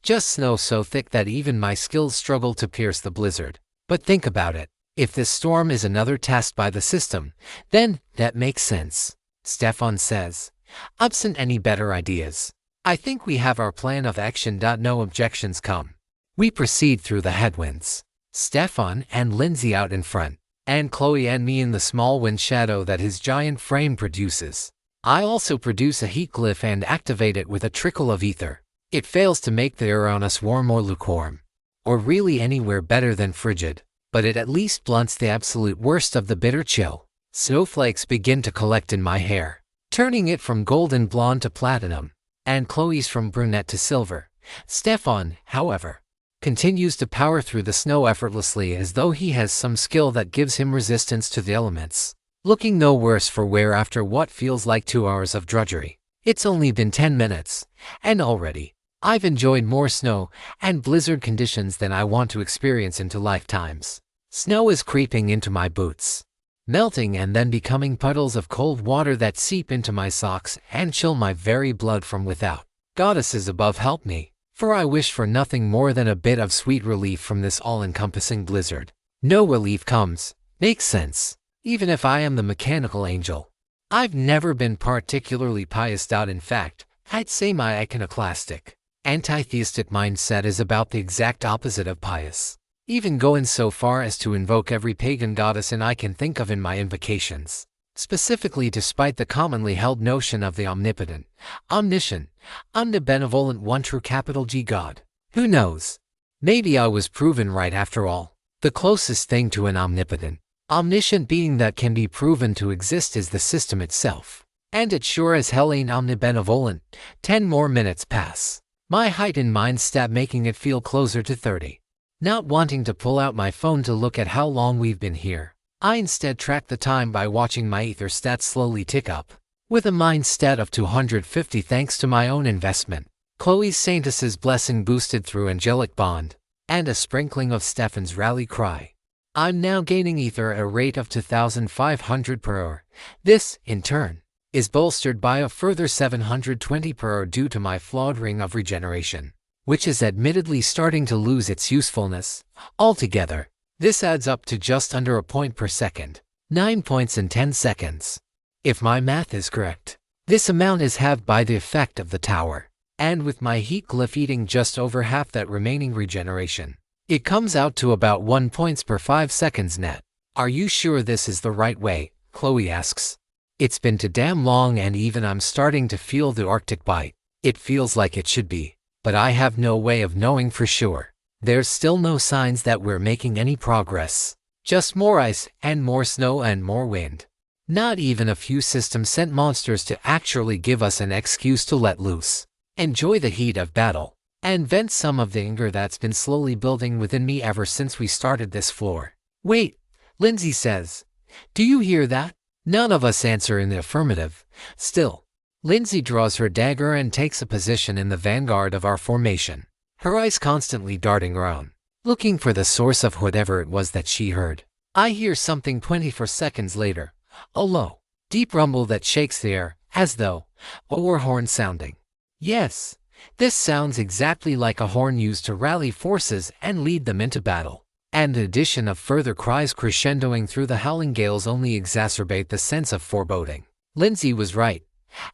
S1: Just snow so thick that even my skills struggle to pierce the blizzard. But think about it. If this storm is another test by the system, then that makes sense, Stefan says. Absent any better ideas, I think we have our plan of action. No objections come. We proceed through the headwinds. Stefan and Lindsay out in front, and Chloe and me in the small wind shadow that his giant frame produces. I also produce a heat glyph and activate it with a trickle of ether. It fails to make the air around us warm or lukewarm, or really anywhere better than frigid, but it at least blunts the absolute worst of the bitter chill. Snowflakes begin to collect in my hair, turning it from golden blonde to platinum, and Chloe's from brunette to silver. Stefan, however, continues to power through the snow effortlessly as though he has some skill that gives him resistance to the elements, looking no worse for wear after what feels like 2 hours of drudgery. It's only been 10 minutes, and already, I've enjoyed more snow and blizzard conditions than I want to experience into lifetimes. Snow is creeping into my boots, melting and then becoming puddles of cold water that seep into my socks and chill my very blood from without. Goddesses above help me, for I wish for nothing more than a bit of sweet relief from this all-encompassing blizzard. No relief comes, makes sense, even if I am the mechanical angel. I've never been particularly pious. In fact, I'd say my iconoclastic, anti-theistic mindset is about the exact opposite of pious, even going so far as to invoke every pagan goddess I can think of in my invocations. Specifically, despite the commonly held notion of the omnipotent, omniscient, omnibenevolent one true capital G God. Who knows? Maybe I was proven right after all. The closest thing to an omnipotent, omniscient being that can be proven to exist is the system itself. And it sure as hell ain't omnibenevolent. 10 more minutes pass. My heightened mind stat making it feel closer to 30. Not wanting to pull out my phone to look at how long we've been here, I instead track the time by watching my ether stats slowly tick up. With a mind stat of 250 thanks to my own investment, Chloe's Saintess's blessing boosted through angelic bond, and a sprinkling of Stefan's rally cry, I'm now gaining ether at a rate of 2,500 per hour. This, in turn, is bolstered by a further 720 per hour due to my flawed ring of regeneration, which is admittedly starting to lose its usefulness. Altogether, this adds up to just under a point per second, 9 points in 10 seconds. If my math is correct, this amount is halved by the effect of the tower, and with my heat glyph eating just over half that remaining regeneration, it comes out to about 1 points per 5 seconds net. Are you sure this is the right way? Chloe asks. It's been too damn long and even I'm starting to feel the Arctic bite. It feels like it should be, but I have no way of knowing for sure. There's still no signs that we're making any progress. Just more ice and more snow and more wind. Not even a few systems sent monsters to actually give us an excuse to let loose, enjoy the heat of battle, and vent some of the anger that's been slowly building within me ever since we started this floor. Wait, Lindsay says. Do you hear that? None of us answer in the affirmative. Still, Lindsay draws her dagger and takes a position in the vanguard of our formation, her eyes constantly darting around, looking for the source of whatever it was that she heard. I hear something 24 seconds later, a low, deep rumble that shakes the air, as though a war horn sounding. Yes, this sounds exactly like a horn used to rally forces and lead them into battle. And the addition of further cries crescendoing through the howling gales only exacerbate the sense of foreboding. Lindsay was right,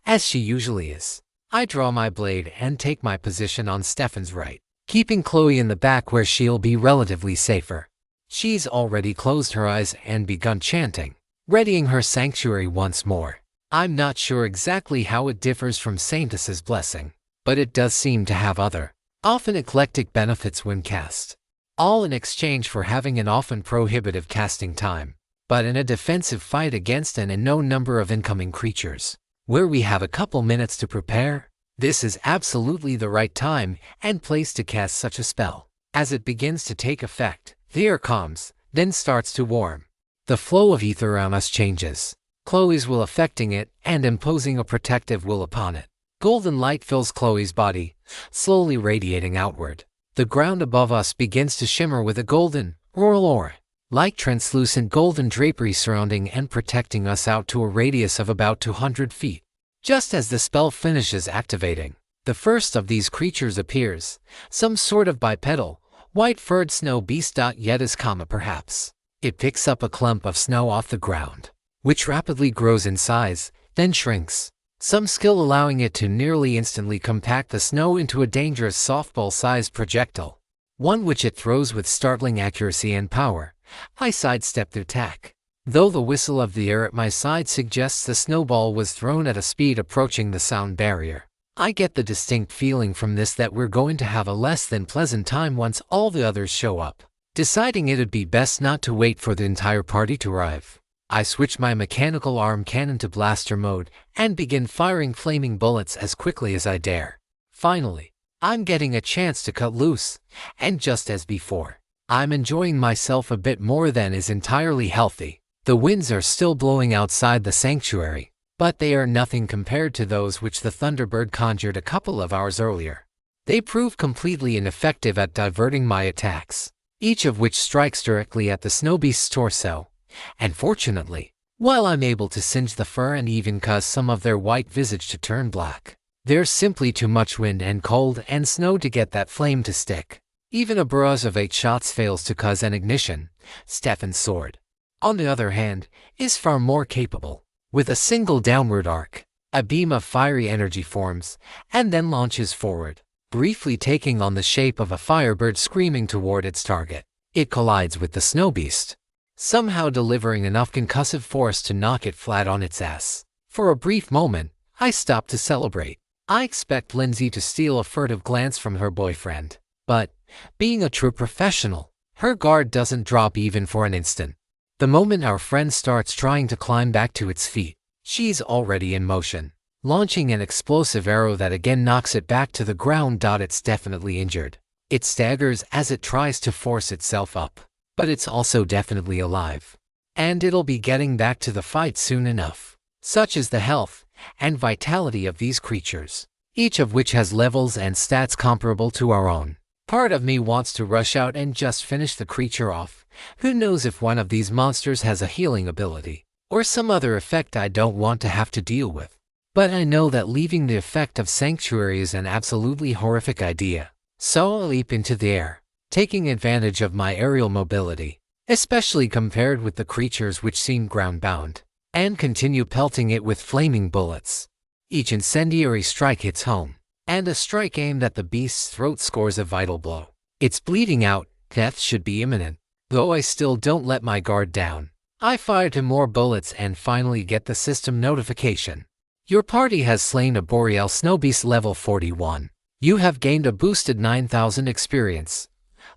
S1: as she usually is. I draw my blade and take my position on Stefan's right, keeping Chloe in the back where she'll be relatively safer. She's already closed her eyes and begun chanting, readying her sanctuary once more. I'm not sure exactly how it differs from Saintess's blessing, but it does seem to have other, often eclectic benefits when cast. All in exchange for having an often prohibitive casting time, but in a defensive fight against an unknown number of incoming creatures, where we have a couple minutes to prepare, this is absolutely the right time and place to cast such a spell. As it begins to take effect, the air calms, then starts to warm. The flow of ether around us changes, Chloe's will affecting it and imposing a protective will upon it. Golden light fills Chloe's body, slowly radiating outward. The ground above us begins to shimmer with a golden, auroral aura, like translucent golden drapery surrounding and protecting us out to a radius of about 200 feet. Just as the spell finishes activating, the first of these creatures appears, some sort of bipedal, white-furred snow beast. Yet comma perhaps. It picks up a clump of snow off the ground, which rapidly grows in size, then shrinks. Some skill allowing it to nearly instantly compact the snow into a dangerous softball-sized projectile, one which it throws with startling accuracy and power. I sidestep the attack, though the whistle of the air at my side suggests the snowball was thrown at a speed approaching the sound barrier. I get the distinct feeling from this that we're going to have a less than pleasant time once all the others show up. Deciding it'd be best not to wait for the entire party to arrive, I switch my mechanical arm cannon to blaster mode and begin firing flaming bullets as quickly as I dare. Finally, I'm getting a chance to cut loose, and just as before, I'm enjoying myself a bit more than is entirely healthy. The winds are still blowing outside the sanctuary, but they are nothing compared to those which the Thunderbird conjured a couple of hours earlier. They prove completely ineffective at diverting my attacks, each of which strikes directly at the snow beast's torso. And fortunately, while I'm able to singe the fur and even cause some of their white visage to turn black, there's simply too much wind and cold and snow to get that flame to stick. Even a barrage of 8 shots fails to cause an ignition. Stefan's sword, on the other hand, is far more capable. With a single downward arc, a beam of fiery energy forms, and then launches forward, briefly taking on the shape of a firebird screaming toward its target. It collides with the snow beast, somehow delivering enough concussive force to knock it flat on its ass. For a brief moment, I stop to celebrate. I expect Lindsay to steal a furtive glance from her boyfriend, but, being a true professional, her guard doesn't drop even for an instant. The moment our friend starts trying to climb back to its feet, she's already in motion, launching an explosive arrow that again knocks it back to the ground. It's definitely injured. It staggers as it tries to force itself up, but it's also definitely alive. and it'll be getting back to the fight soon enough. Such is the health and vitality of these creatures, each of which has levels and stats comparable to our own. Part of me wants to rush out and just finish the creature off. Who knows if one of these monsters has a healing ability, or some other effect I don't want to have to deal with. But I know that leaving the effect of Sanctuary is an absolutely horrific idea. So I'll leap into the air, taking advantage of my aerial mobility, especially compared with the creatures which seem ground-bound, and continue pelting it with flaming bullets. Each incendiary strike hits home, and a strike aimed at the beast's throat scores a vital blow. It's bleeding out, death should be imminent. Though I still don't let my guard down. I fire 2 more bullets and finally get the system notification. Your party has slain a Boreal Snowbeast level 41. You have gained a boosted 9,000 experience.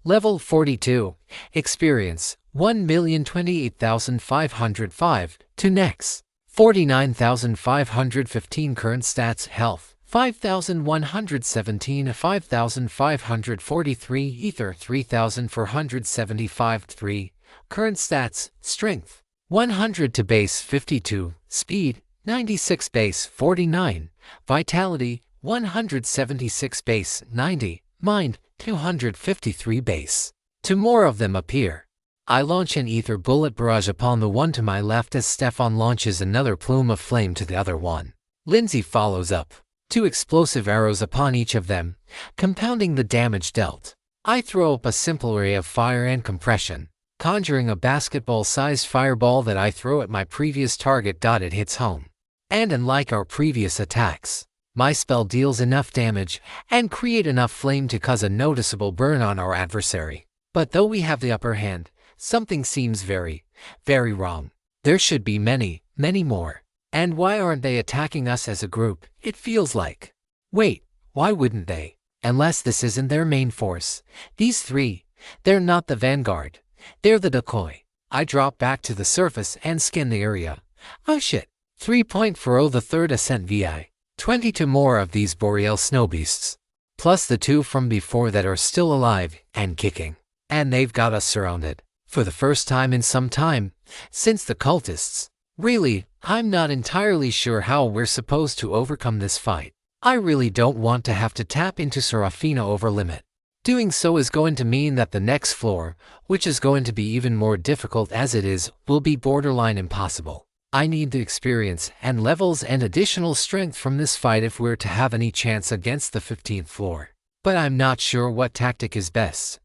S1: Level 42. Experience 1,028,505. To next. 49,515 current stats. Health 5,117, 5,543, Ether 3,475, 3. Current stats, Strength 100 to base 52, Speed 96 base 49, Vitality 176 base 90, Mind 253 base. 2 more of them appear. I launch an Ether bullet barrage upon the one to my left as Stefan launches another plume of flame to the other one. Lindsay follows up. 2 explosive arrows upon each of them, compounding the damage dealt. I throw up a simple array of fire and compression, conjuring a basketball-sized fireball that I throw at my previous target. It hits home. And unlike our previous attacks, my spell deals enough damage and create enough flame to cause a noticeable burn on our adversary. But though we have the upper hand, something seems very, very wrong. There should be many, many more. And why aren't they attacking us as a group, it feels like? Wait, why wouldn't they? Unless this isn't their main force. These 3, they're not the vanguard. They're the decoy. I drop back to the surface and scan the area. Oh shit. 3.40 the third ascent VI. 22 more of these Boreal Snowbeasts. Plus the 2 from before that are still alive and kicking. And they've got us surrounded. For the first time in some time, since the cultists. Really, I'm not entirely sure how we're supposed to overcome this fight. I really don't want to have to tap into Seraphina over limit. Doing so is going to mean that the next floor, which is going to be even more difficult as it is, will be borderline impossible. I need the experience and levels and additional strength from this fight if we're to have any chance against the 15th floor. But I'm not sure what tactic is best.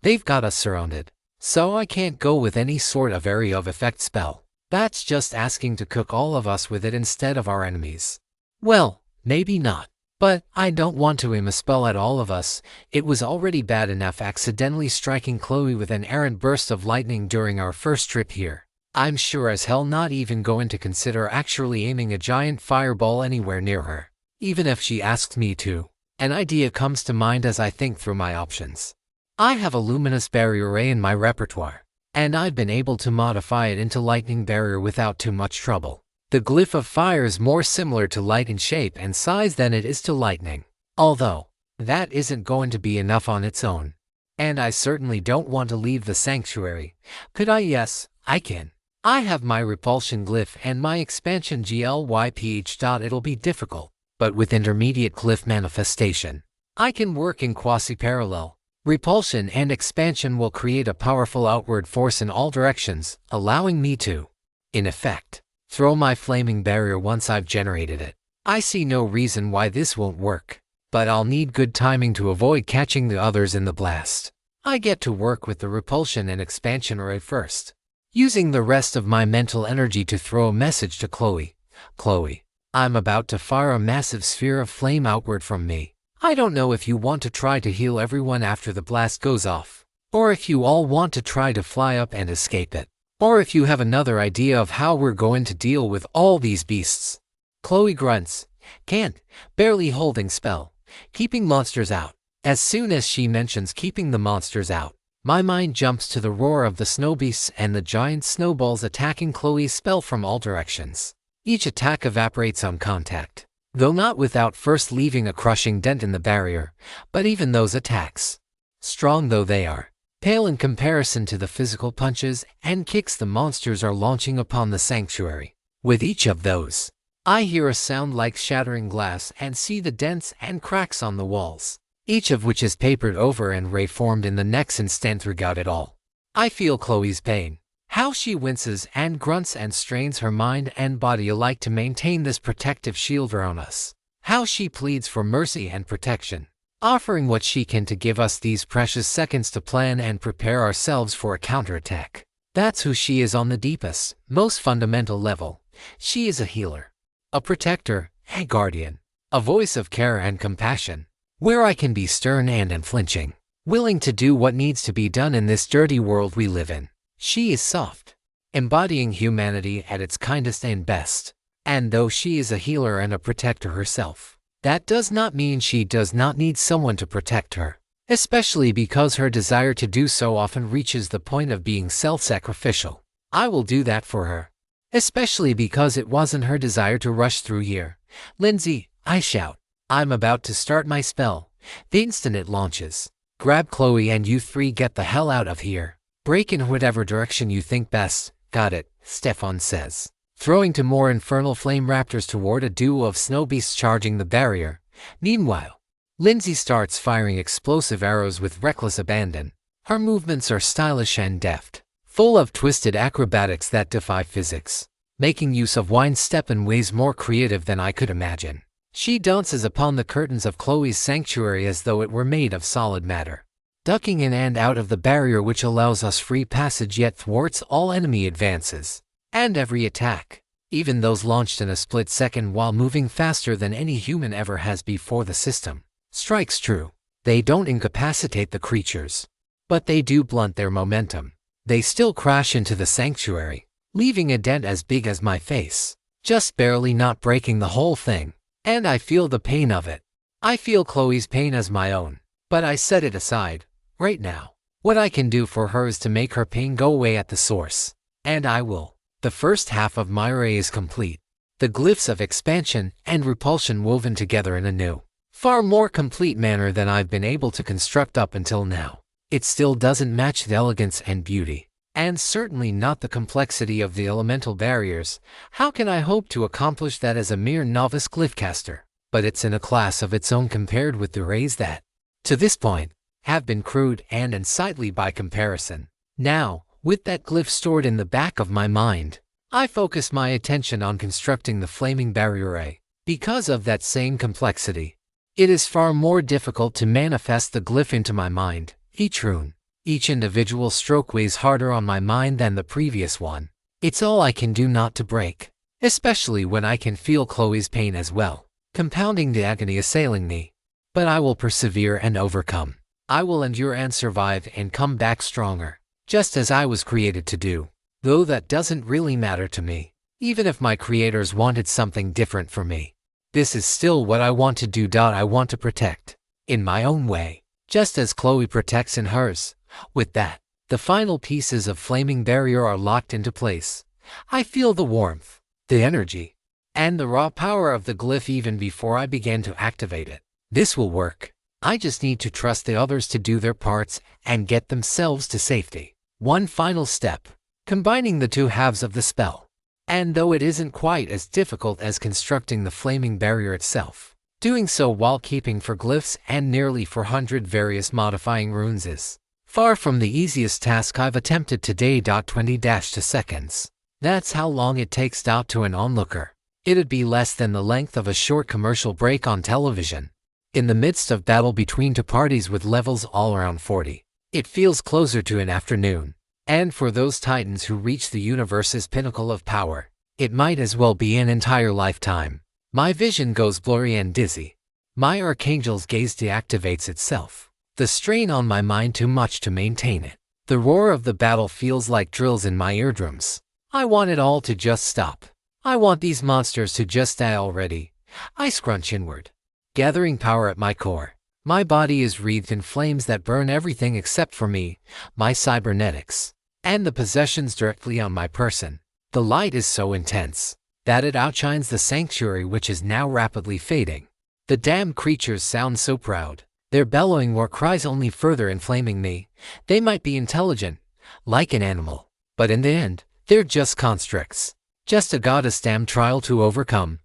S1: They've got us surrounded, so I can't go with any sort of area of effect spell. That's just asking to cook all of us with it instead of our enemies. Well, maybe not. But I don't want to aim a spell at all of us. It was already bad enough accidentally striking Chloe with an errant burst of lightning during our first trip here. I'm sure as hell not even going to consider actually aiming a giant fireball anywhere near her, even if she asks me to. An idea comes to mind as I think through my options. I have a luminous barrier ray in my repertoire, and I've been able to modify it into lightning barrier without too much trouble. The glyph of fire is more similar to light in shape and size than it is to lightning. Although, that isn't going to be enough on its own. And I certainly don't want to leave the sanctuary. Could I? Yes, I can. I have my repulsion glyph and my expansion GLYPH. It'll be difficult, but with intermediate glyph manifestation, I can work in quasi-parallel. Repulsion and expansion will create a powerful outward force in all directions, allowing me to, in effect, throw my flaming barrier once I've generated it. I see no reason why this won't work, but I'll need good timing to avoid catching the others in the blast. I get to work with the repulsion and expansion array first, using the rest of my mental energy to throw a message to Chloe. Chloe, I'm about to fire a massive sphere of flame outward from me. I don't know if you want to try to heal everyone after the blast goes off, or if you all want to try to fly up and escape it, or if you have another idea of how we're going to deal with all these beasts. Chloe grunts, can't, barely holding spell, keeping monsters out. As soon as she mentions keeping the monsters out, my mind jumps to the roar of the snow beasts and the giant snowballs attacking Chloe's spell from all directions. Each attack evaporates on contact, though not without first leaving a crushing dent in the barrier. But even those attacks, strong though they are, pale in comparison to the physical punches and kicks the monsters are launching upon the sanctuary. With each of those, I hear a sound like shattering glass and see the dents and cracks on the walls, each of which is papered over and reformed in the next instant throughout it all. I feel Chloe's pain, how she winces and grunts and strains her mind and body alike to maintain this protective shield around us, how she pleads for mercy and protection, offering what she can to give us these precious seconds to plan and prepare ourselves for a counterattack. That's who she is on the deepest, most fundamental level. She is a healer, a protector, a guardian, a voice of care and compassion, where I can be stern and unflinching, willing to do what needs to be done in this dirty world we live in. She is soft, embodying humanity at its kindest and best. And though she is a healer and a protector herself, that does not mean she does not need someone to protect her, especially because her desire to do so often reaches the point of being self-sacrificial. I will do that for her, especially because it wasn't her desire to rush through here. Lindsay, I shout. I'm about to start my spell. The instant it launches, grab Chloe and you three get the hell out of here. Break in whatever direction you think best. Got it, Stefan says, throwing two more infernal flame raptors toward a duo of snow beasts charging the barrier. Meanwhile, Lindsay starts firing explosive arrows with reckless abandon. Her movements are stylish and deft, full of twisted acrobatics that defy physics, making use of wind step in ways more creative than I could imagine. She dances upon the curtains of Chloe's sanctuary as though it were made of solid matter, ducking in and out of the barrier which allows us free passage yet thwarts all enemy advances. And every attack, even those launched in a split second while moving faster than any human ever has before the system, strikes true. They don't incapacitate the creatures, but they do blunt their momentum. They still crash into the sanctuary, leaving a dent as big as my face, just barely not breaking the whole thing. And I feel the pain of it. I feel Chloe's pain as my own, but I set it aside. Right now, what I can do for her is to make her pain go away at the source. And I will. The first half of my array is complete. The glyphs of expansion and repulsion woven together in a new, far more complete manner than I've been able to construct up until now. It still doesn't match the elegance and beauty, and certainly not the complexity of the elemental barriers. How can I hope to accomplish that as a mere novice glyphcaster? But it's in a class of its own compared with the arrays that, to this point, have been crude and unsightly by comparison. Now, with that glyph stored in the back of my mind, I focus my attention on constructing the flaming barrier array. Because of that same complexity, it is far more difficult to manifest the glyph into my mind. Each rune, each individual stroke weighs harder on my mind than the previous one. It's all I can do not to break, especially when I can feel Chloe's pain as well, compounding the agony assailing me. But I will persevere and overcome. I will endure and survive and come back stronger, just as I was created to do. Though that doesn't really matter to me, even if my creators wanted something different for me. This is still what I want to do. I want to protect, in my own way, just as Chloe protects in hers. With that, the final pieces of flaming barrier are locked into place. I feel the warmth, the energy, and the raw power of the glyph even before I began to activate it. This will work. I just need to trust the others to do their parts and get themselves to safety. One final step, combining the two halves of the spell. And though it isn't quite as difficult as constructing the flaming barrier itself, doing so while keeping for glyphs and nearly 400 various modifying runes is far from the easiest task I've attempted today. 20-2 seconds. That's how long it takes. To an onlooker, it'd be less than the length of a short commercial break on television. In the midst of battle between two parties with levels all around 40, it feels closer to an afternoon. And for those titans who reach the universe's pinnacle of power, it might as well be an entire lifetime. My vision goes blurry and dizzy. My archangel's gaze deactivates itself. The strain on my mind too much to maintain it. The roar of the battle feels like drills in my eardrums. I want it all to just stop. I want these monsters to just die already. I scrunch inward, gathering power at my core. My body is wreathed in flames that burn everything except for me, my cybernetics, and the possessions directly on my person. The light is so intense that it outshines the sanctuary, which is now rapidly fading. The damned creatures sound so proud, Their bellowing war cries only further inflaming me. They might be intelligent, like an animal, but in the end, they're just constructs. Just a goddess damn trial to overcome.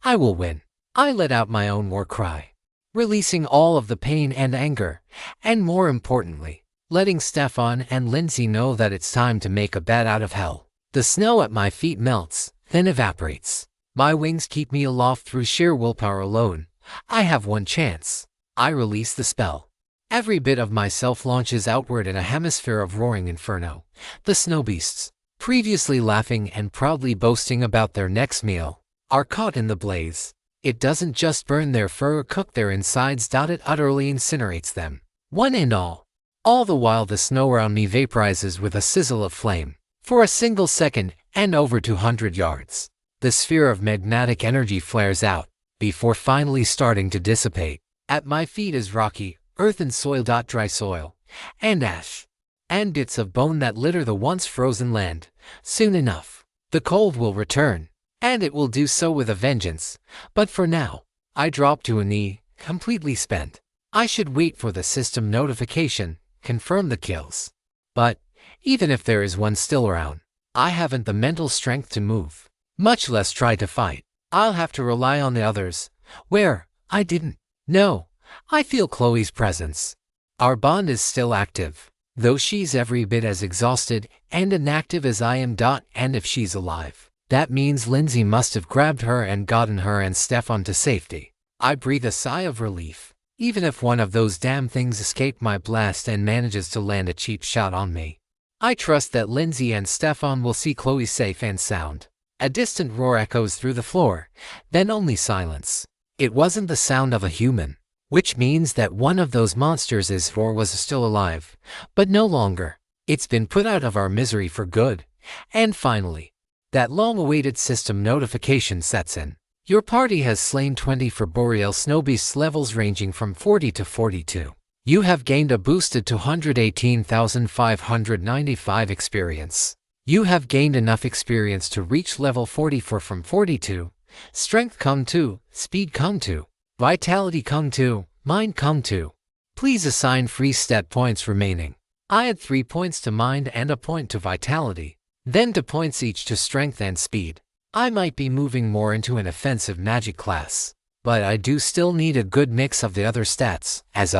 S1: I will win. I let out my own war cry, releasing all of the pain and anger, and more importantly, letting Stefan and Lindsay know that it's time to make a bed out of hell. The snow at my feet melts, then evaporates. My wings keep me aloft through sheer willpower alone. I have one chance. I release the spell. Every bit of myself launches outward in a hemisphere of roaring inferno. The snow beasts, previously laughing and proudly boasting about their next meal, are caught in the blaze. It doesn't just burn their fur or cook their insides, it utterly incinerates them, one and all. All the while the snow around me vaporizes with a sizzle of flame. For a single second, and over 200 yards, the sphere of magnetic energy flares out, before finally starting to dissipate. At my feet is rocky, earth and soil, dry soil, and ash, and bits of bone that litter the once frozen land. Soon enough, the cold will return, and it will do so with a vengeance. But for now, I drop to a knee, completely spent. I should wait for the system notification, confirm the kills. But even if there is one still around, I haven't the mental strength to move, much less try to fight. I'll have to rely on the others, where I didn't. No, I feel Chloe's presence. Our bond is still active, though she's every bit as exhausted and inactive as I am. And if she's alive, that means Lindsay must have grabbed her and gotten her and Stefan to safety. I breathe a sigh of relief, even if one of those damn things escaped my blast and manages to land a cheap shot on me. I trust that Lindsay and Stefan will see Chloe safe and sound. A distant roar echoes through the floor, then only silence. It wasn't the sound of a human, which means that one of those monsters was still alive, but no longer. It's been put out of our misery for good. And finally, that long-awaited system notification sets in. Your party has slain 20 for boreal snow beasts, levels ranging from 40 to 42. You have gained a boosted 218,595 experience. You have gained enough experience to reach level 44 from 42. Strength come 2, speed come 2, vitality come 2, mind come 2. Please assign free stat points remaining. I add 3 points to mind and a point to vitality, then 2 points each to strength and speed. I might be moving more into an offensive magic class, but I do still need a good mix of the other stats, as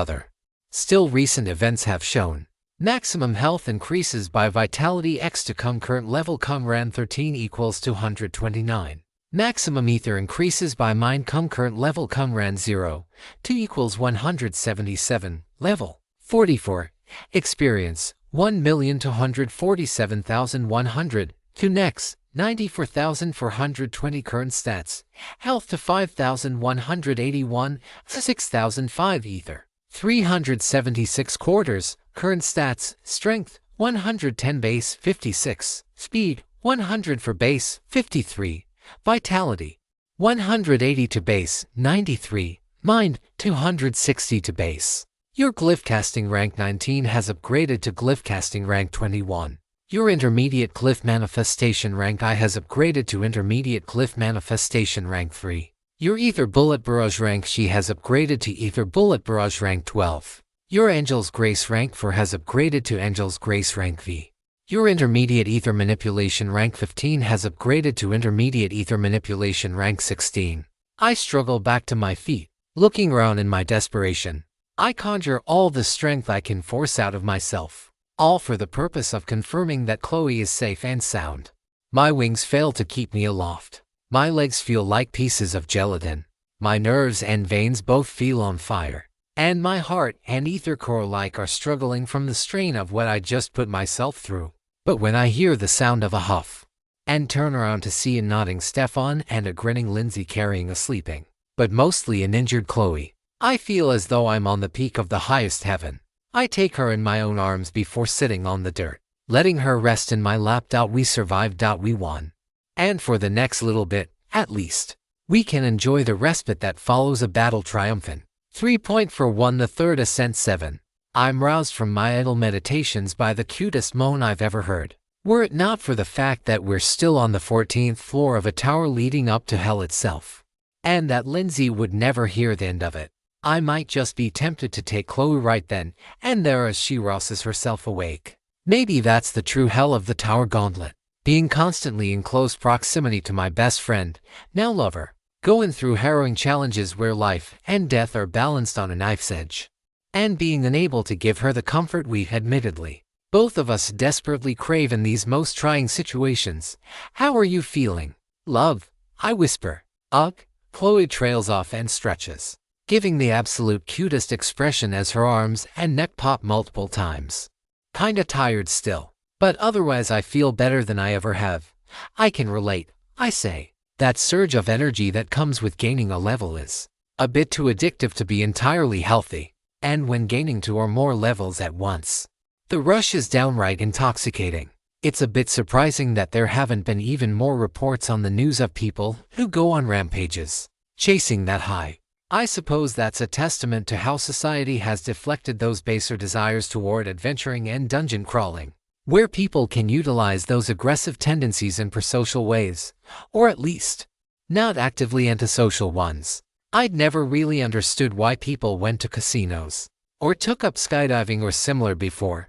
S1: still recent events have shown. Maximum health increases by vitality X to current level ran 13 equals 229. Maximum ether increases by mind current level ran 0, 2 equals 177, level 44. Experience 1,247,100, to next 94,420 current stats, health to 5,181, 6,005 ether, 376 quarters, current stats, strength 110 base 56, speed 100 for base 53, vitality 180 to base 93, mind 260 to base. Your glyph casting rank 19 has upgraded to glyph casting rank 21. Your intermediate glyph manifestation rank I has upgraded to intermediate glyph manifestation rank 3. Your ether bullet barrage rank she has upgraded to ether bullet barrage rank 12. Your Angel's Grace rank 4 has upgraded to Angel's Grace rank V. Your intermediate ether manipulation rank 15 has upgraded to intermediate ether manipulation rank 16. I struggle back to my feet, looking around in my desperation. I conjure all the strength I can force out of myself, all for the purpose of confirming that Chloe is safe and sound. My wings fail to keep me aloft. My legs feel like pieces of gelatin. My nerves and veins both feel on fire. And my heart and ether core are struggling from the strain of what I just put myself through. But when I hear the sound of a huff, and turn around to see a nodding Stefan and a grinning Lindsay carrying a sleeping, but mostly an injured Chloe, I feel as though I'm on the peak of the highest heaven. I take her in my own arms before sitting on the dirt, letting her rest in my lap. We survived. We won. And for the next little bit, at least, we can enjoy the respite that follows a battle triumphant. 3 point for 1 the third ascent 7. I'm roused from my idle meditations by the cutest moan I've ever heard. Were it not for the fact that we're still on the 14th floor of a tower leading up to hell itself, and that Lindsay would never hear the end of it. I might just be tempted to take Chloe right then and there as she rosses herself awake. Maybe that's the true hell of the Tower Gauntlet. Being constantly in close proximity to my best friend, now lover, going through harrowing challenges where life and death are balanced on a knife's edge, and being unable to give her the comfort we admittedly both of us desperately crave in these most trying situations. How are you feeling, love? I whisper. Ugh. Chloe trails off and stretches, giving the absolute cutest expression as her arms and neck pop multiple times. Kinda tired still, but otherwise I feel better than I ever have. I can relate, I say. That surge of energy that comes with gaining a level is a bit too addictive to be entirely healthy, and when gaining 2 or more levels at once, the rush is downright intoxicating. It's a bit surprising that there haven't been even more reports on the news of people who go on rampages, chasing that high. I suppose that's a testament to how society has deflected those baser desires toward adventuring and dungeon crawling, where people can utilize those aggressive tendencies in prosocial ways, or at least, not actively antisocial ones. I'd never really understood why people went to casinos, or took up skydiving or similar before.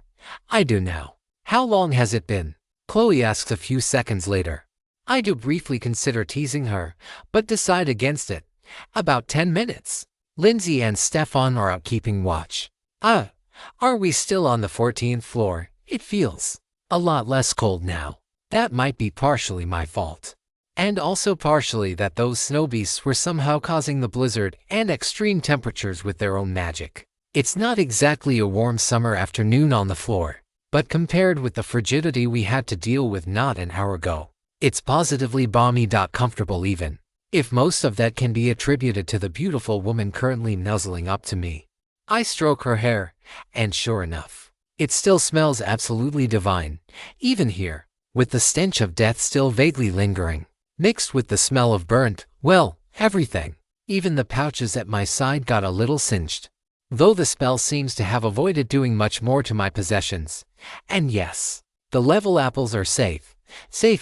S1: I do now. How long has it been? Chloe asks a few seconds later. I do briefly consider teasing her, but decide against it. About 10 minutes. Lindsay and Stefan are out keeping watch. Are we still on the 14th floor? It feels a lot less cold now. That might be partially my fault. And also partially that those snow beasts were somehow causing the blizzard and extreme temperatures with their own magic. It's not exactly a warm summer afternoon on the floor, but compared with the frigidity we had to deal with not an hour ago, it's positively balmy. Comfortable even, if most of that can be attributed to the beautiful woman currently nuzzling up to me. I stroke her hair, and sure enough, it still smells absolutely divine, even here, with the stench of death still vaguely lingering, mixed with the smell of burnt, well, everything. Even the pouches at my side got a little singed, though the spell seems to have avoided doing much more to my possessions. And yes, the level apples are safe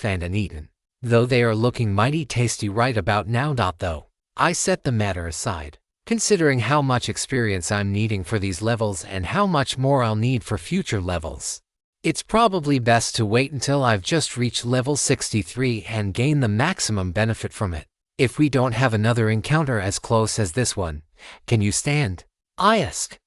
S1: and uneaten, though they are looking mighty tasty right about now. Though I set the matter aside, considering how much experience I'm needing for these levels and how much more I'll need for future levels. It's probably best to wait until I've just reached level 63 and gain the maximum benefit from it. If we don't have another encounter as close as this one, can you stand? I ask.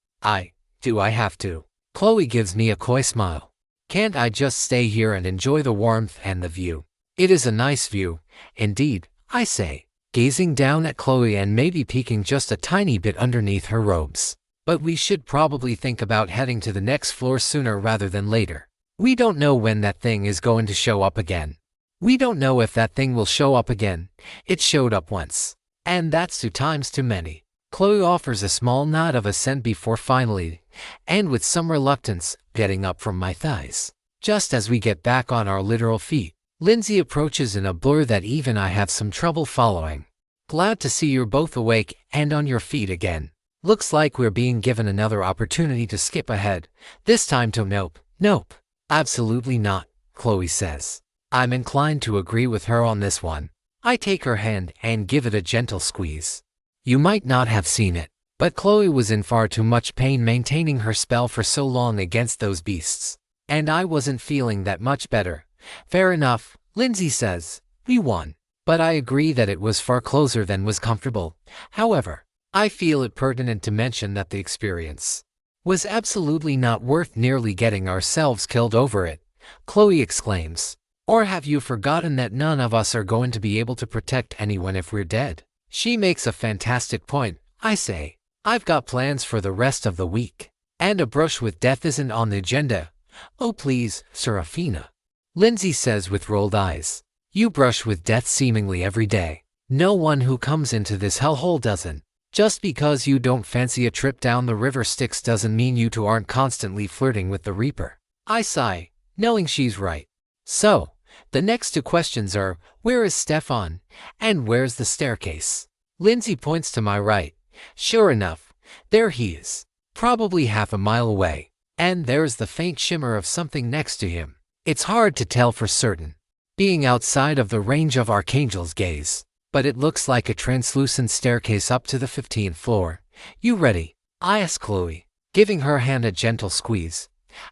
S1: Do I have to? Chloe gives me a coy smile. Can't I just stay here and enjoy the warmth and the view? It is a nice view, indeed, I say, gazing down at Chloe and maybe peeking just a tiny bit underneath her robes. But we should probably think about heading to the next floor sooner rather than later. We don't know when that thing is going to show up again. We don't know if that thing will show up again. It showed up once, and that's 2 times too many. Chloe offers a small nod of assent before finally, and with some reluctance, getting up from my thighs. Just as we get back on our literal feet, Lindsay approaches in a blur that even I have some trouble following. Glad to see you're both awake and on your feet again. Looks like we're being given another opportunity to skip ahead, this time to nope, absolutely not, Chloe says. I'm inclined to agree with her on this one. I take her hand and give it a gentle squeeze. You might not have seen it, but Chloe was in far too much pain maintaining her spell for so long against those beasts, and I wasn't feeling that much better. Fair enough, Lindsay says. We won, but I agree that it was far closer than was comfortable. However, I feel it pertinent to mention that the experience was absolutely not worth nearly getting ourselves killed over it, Chloe exclaims. Or have you forgotten that none of us are going to be able to protect anyone if we're dead? She makes a fantastic point, I say. I've got plans for the rest of the week, and a brush with death isn't on the agenda. Oh please, Seraphina, Lindsay says with rolled eyes. You brush with death seemingly every day. No one who comes into this hellhole doesn't. Just because you don't fancy a trip down the river Styx doesn't mean you two aren't constantly flirting with the Reaper. I sigh, knowing she's right. So, the next 2 questions are, where is Stefan, and where's the staircase? Lindsay points to my right. Sure enough, there he is, probably half a mile away, and there's the faint shimmer of something next to him. It's hard to tell for certain, being outside of the range of Archangel's gaze, but it looks like a translucent staircase up to the 15th floor, You ready? I asked Chloe, giving her hand a gentle squeeze.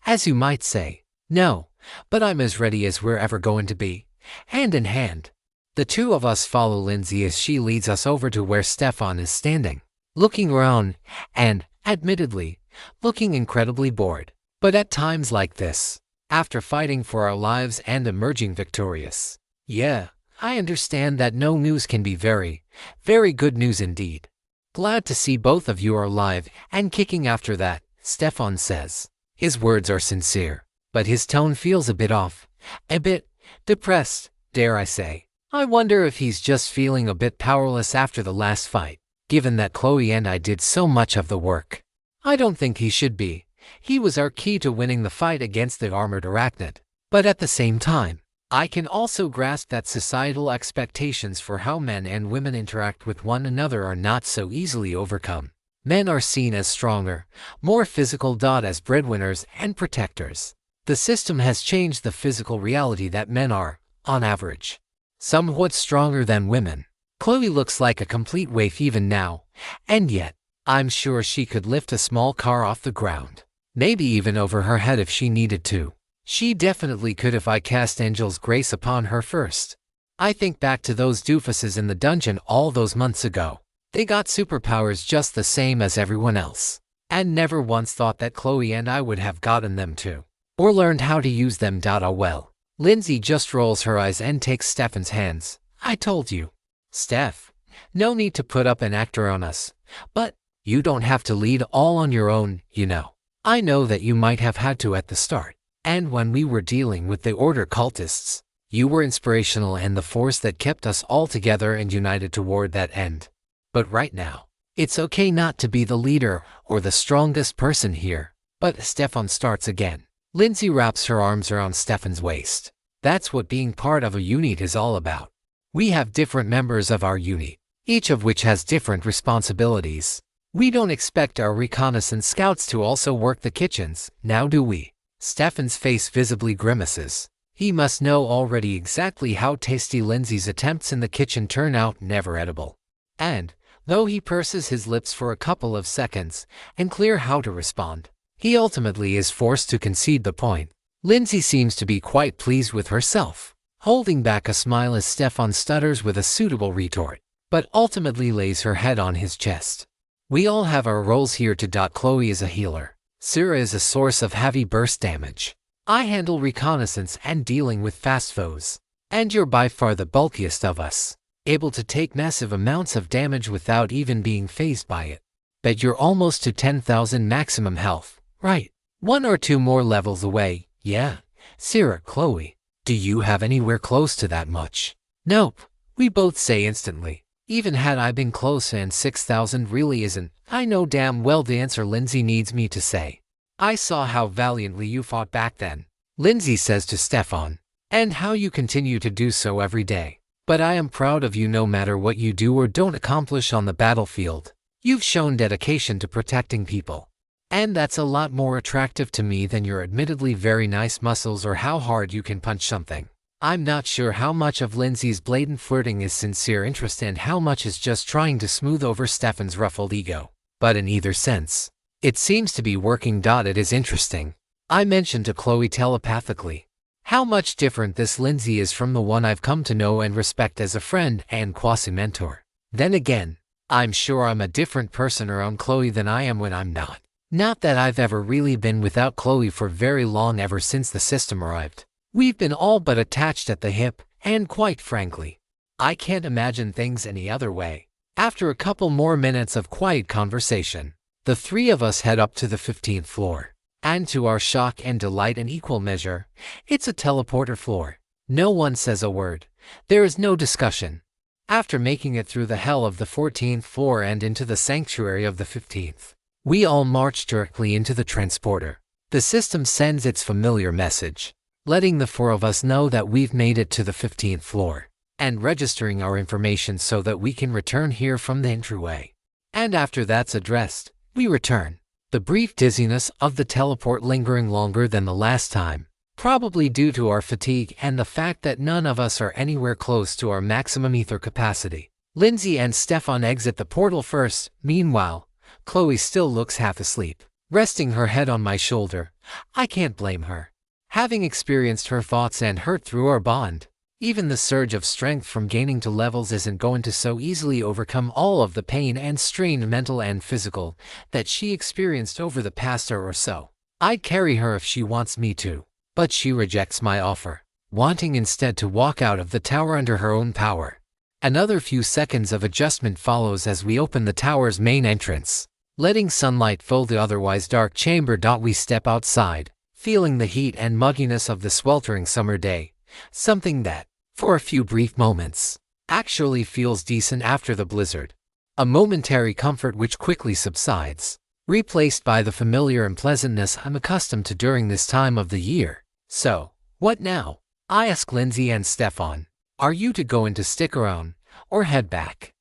S1: As you might say, no, but I'm as ready as we're ever going to be. Hand in hand. The two of us follow Lindsay as she leads us over to where Stefan is standing, looking around and, admittedly, looking incredibly bored. But at times like this, after fighting for our lives and emerging victorious, yeah, I understand that no news can be very, very good news indeed. Glad to see both of you are alive and kicking after that, Stefan says. His words are sincere, but his tone feels a bit off, a bit depressed, dare I say. I wonder if he's just feeling a bit powerless after the last fight, given that Chloe and I did so much of the work. I don't think he should be. He was our key to winning the fight against the armored arachnid. But at the same time, I can also grasp that societal expectations for how men and women interact with one another are not so easily overcome. Men are seen as stronger, more physical, as breadwinners and protectors. The system has changed the physical reality that men are, on average, somewhat stronger than women. Chloe looks like a complete waif even now, and yet, I'm sure she could lift a small car off the ground. Maybe even over her head if she needed to. She definitely could if I cast Angel's Grace upon her first. I think back to those doofuses in the dungeon all those months ago. They got superpowers just the same as everyone else, and never once thought that Chloe and I would have gotten them too, or learned how to use them. Oh well. Lindsay just rolls her eyes and takes Stefan's hands. I told you. Steph, no need to put up an actor on us, but you don't have to lead all on your own, you know. I know that you might have had to at the start, and when we were dealing with the Order cultists, you were inspirational and the force that kept us all together and united toward that end. But right now, it's okay not to be the leader or the strongest person here. But Stefan starts again. Lindsay wraps her arms around Stefan's waist. That's what being part of a unit is all about. We have different members of our unit, each of which has different responsibilities. We don't expect our reconnaissance scouts to also work the kitchens, now do we? Stefan's face visibly grimaces. He must know already exactly how tasty Lindsay's attempts in the kitchen turn out, never edible. And, though he purses his lips for a couple of seconds, unclear how to respond, he ultimately is forced to concede the point. Lindsay seems to be quite pleased with herself, holding back a smile as Stefan stutters with a suitable retort, but ultimately lays her head on his chest. We all have our roles here to. Chloe is a healer. Sera is a source of heavy burst damage. I handle reconnaissance and dealing with fast foes. And you're by far the bulkiest of us, able to take massive amounts of damage without even being fazed by it. Bet you're almost to 10,000 maximum health, right? 1 or 2 more levels away, yeah. Sera, Chloe, do you have anywhere close to that much? Nope, we both say instantly. Even had I been close, and 6,000 really isn't. I know damn well the answer Lindsay needs me to say. I saw how valiantly you fought back then, Lindsay says to Stefan, and how you continue to do so every day. But I am proud of you no matter what you do or don't accomplish on the battlefield. You've shown dedication to protecting people. And that's a lot more attractive to me than your admittedly very nice muscles or how hard you can punch something. I'm not sure how much of Lindsay's blatant flirting is sincere interest and how much is just trying to smooth over Stefan's ruffled ego. But in either sense, it seems to be working. It is interesting. I mentioned to Chloe telepathically how much different this Lindsay is from the one I've come to know and respect as a friend and quasi-mentor. Then again, I'm sure I'm a different person around Chloe than I am when I'm not. Not that I've ever really been without Chloe for very long, ever since the system arrived. We've been all but attached at the hip, and quite frankly, I can't imagine things any other way. After a couple more minutes of quiet conversation, the three of us head up to the 15th floor. And to our shock and delight in equal measure, it's a teleporter floor. No one says a word. There is no discussion. After making it through the hell of the 14th floor and into the sanctuary of the 15th, we all march directly into the transporter. The system sends its familiar message, letting the 4 of us know that we've made it to the 15th floor, and registering our information so that we can return here from the entryway. And after that's addressed, we return. The brief dizziness of the teleport lingering longer than the last time, probably due to our fatigue and the fact that none of us are anywhere close to our maximum ether capacity. Lindsay and Stefan exit the portal first. Meanwhile, Chloe still looks half asleep, resting her head on my shoulder. I can't blame her. Having experienced her thoughts and hurt through our bond, even the surge of strength from gaining to levels isn't going to so easily overcome all of the pain and strain, mental and physical, that she experienced over the past hour or so. I'd carry her if she wants me to, but she rejects my offer, wanting instead to walk out of the tower under her own power. Another few seconds of adjustment follows as we open the tower's main entrance, letting sunlight fill the otherwise dark chamber. We step outside, feeling the heat and mugginess of the sweltering summer day, something that, for a few brief moments, actually feels decent after the blizzard. A momentary comfort which quickly subsides, replaced by the familiar unpleasantness I'm accustomed to during this time of the year. So, what now? I ask Lindsay and Stefan. Are you to go in to stick around, or head back?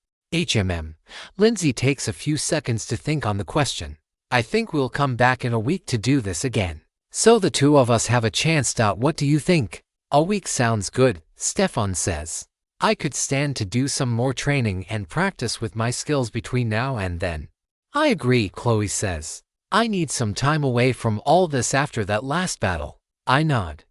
S1: Lindsay takes a few seconds to think on the question. I think we'll come back in a week to do this again, so the two of us have a chance. What do you think? A week sounds good, Stefan says. I could stand to do some more training and practice with my skills between now and then. I agree, Chloe says. I need some time away from all this after that last battle. I nod.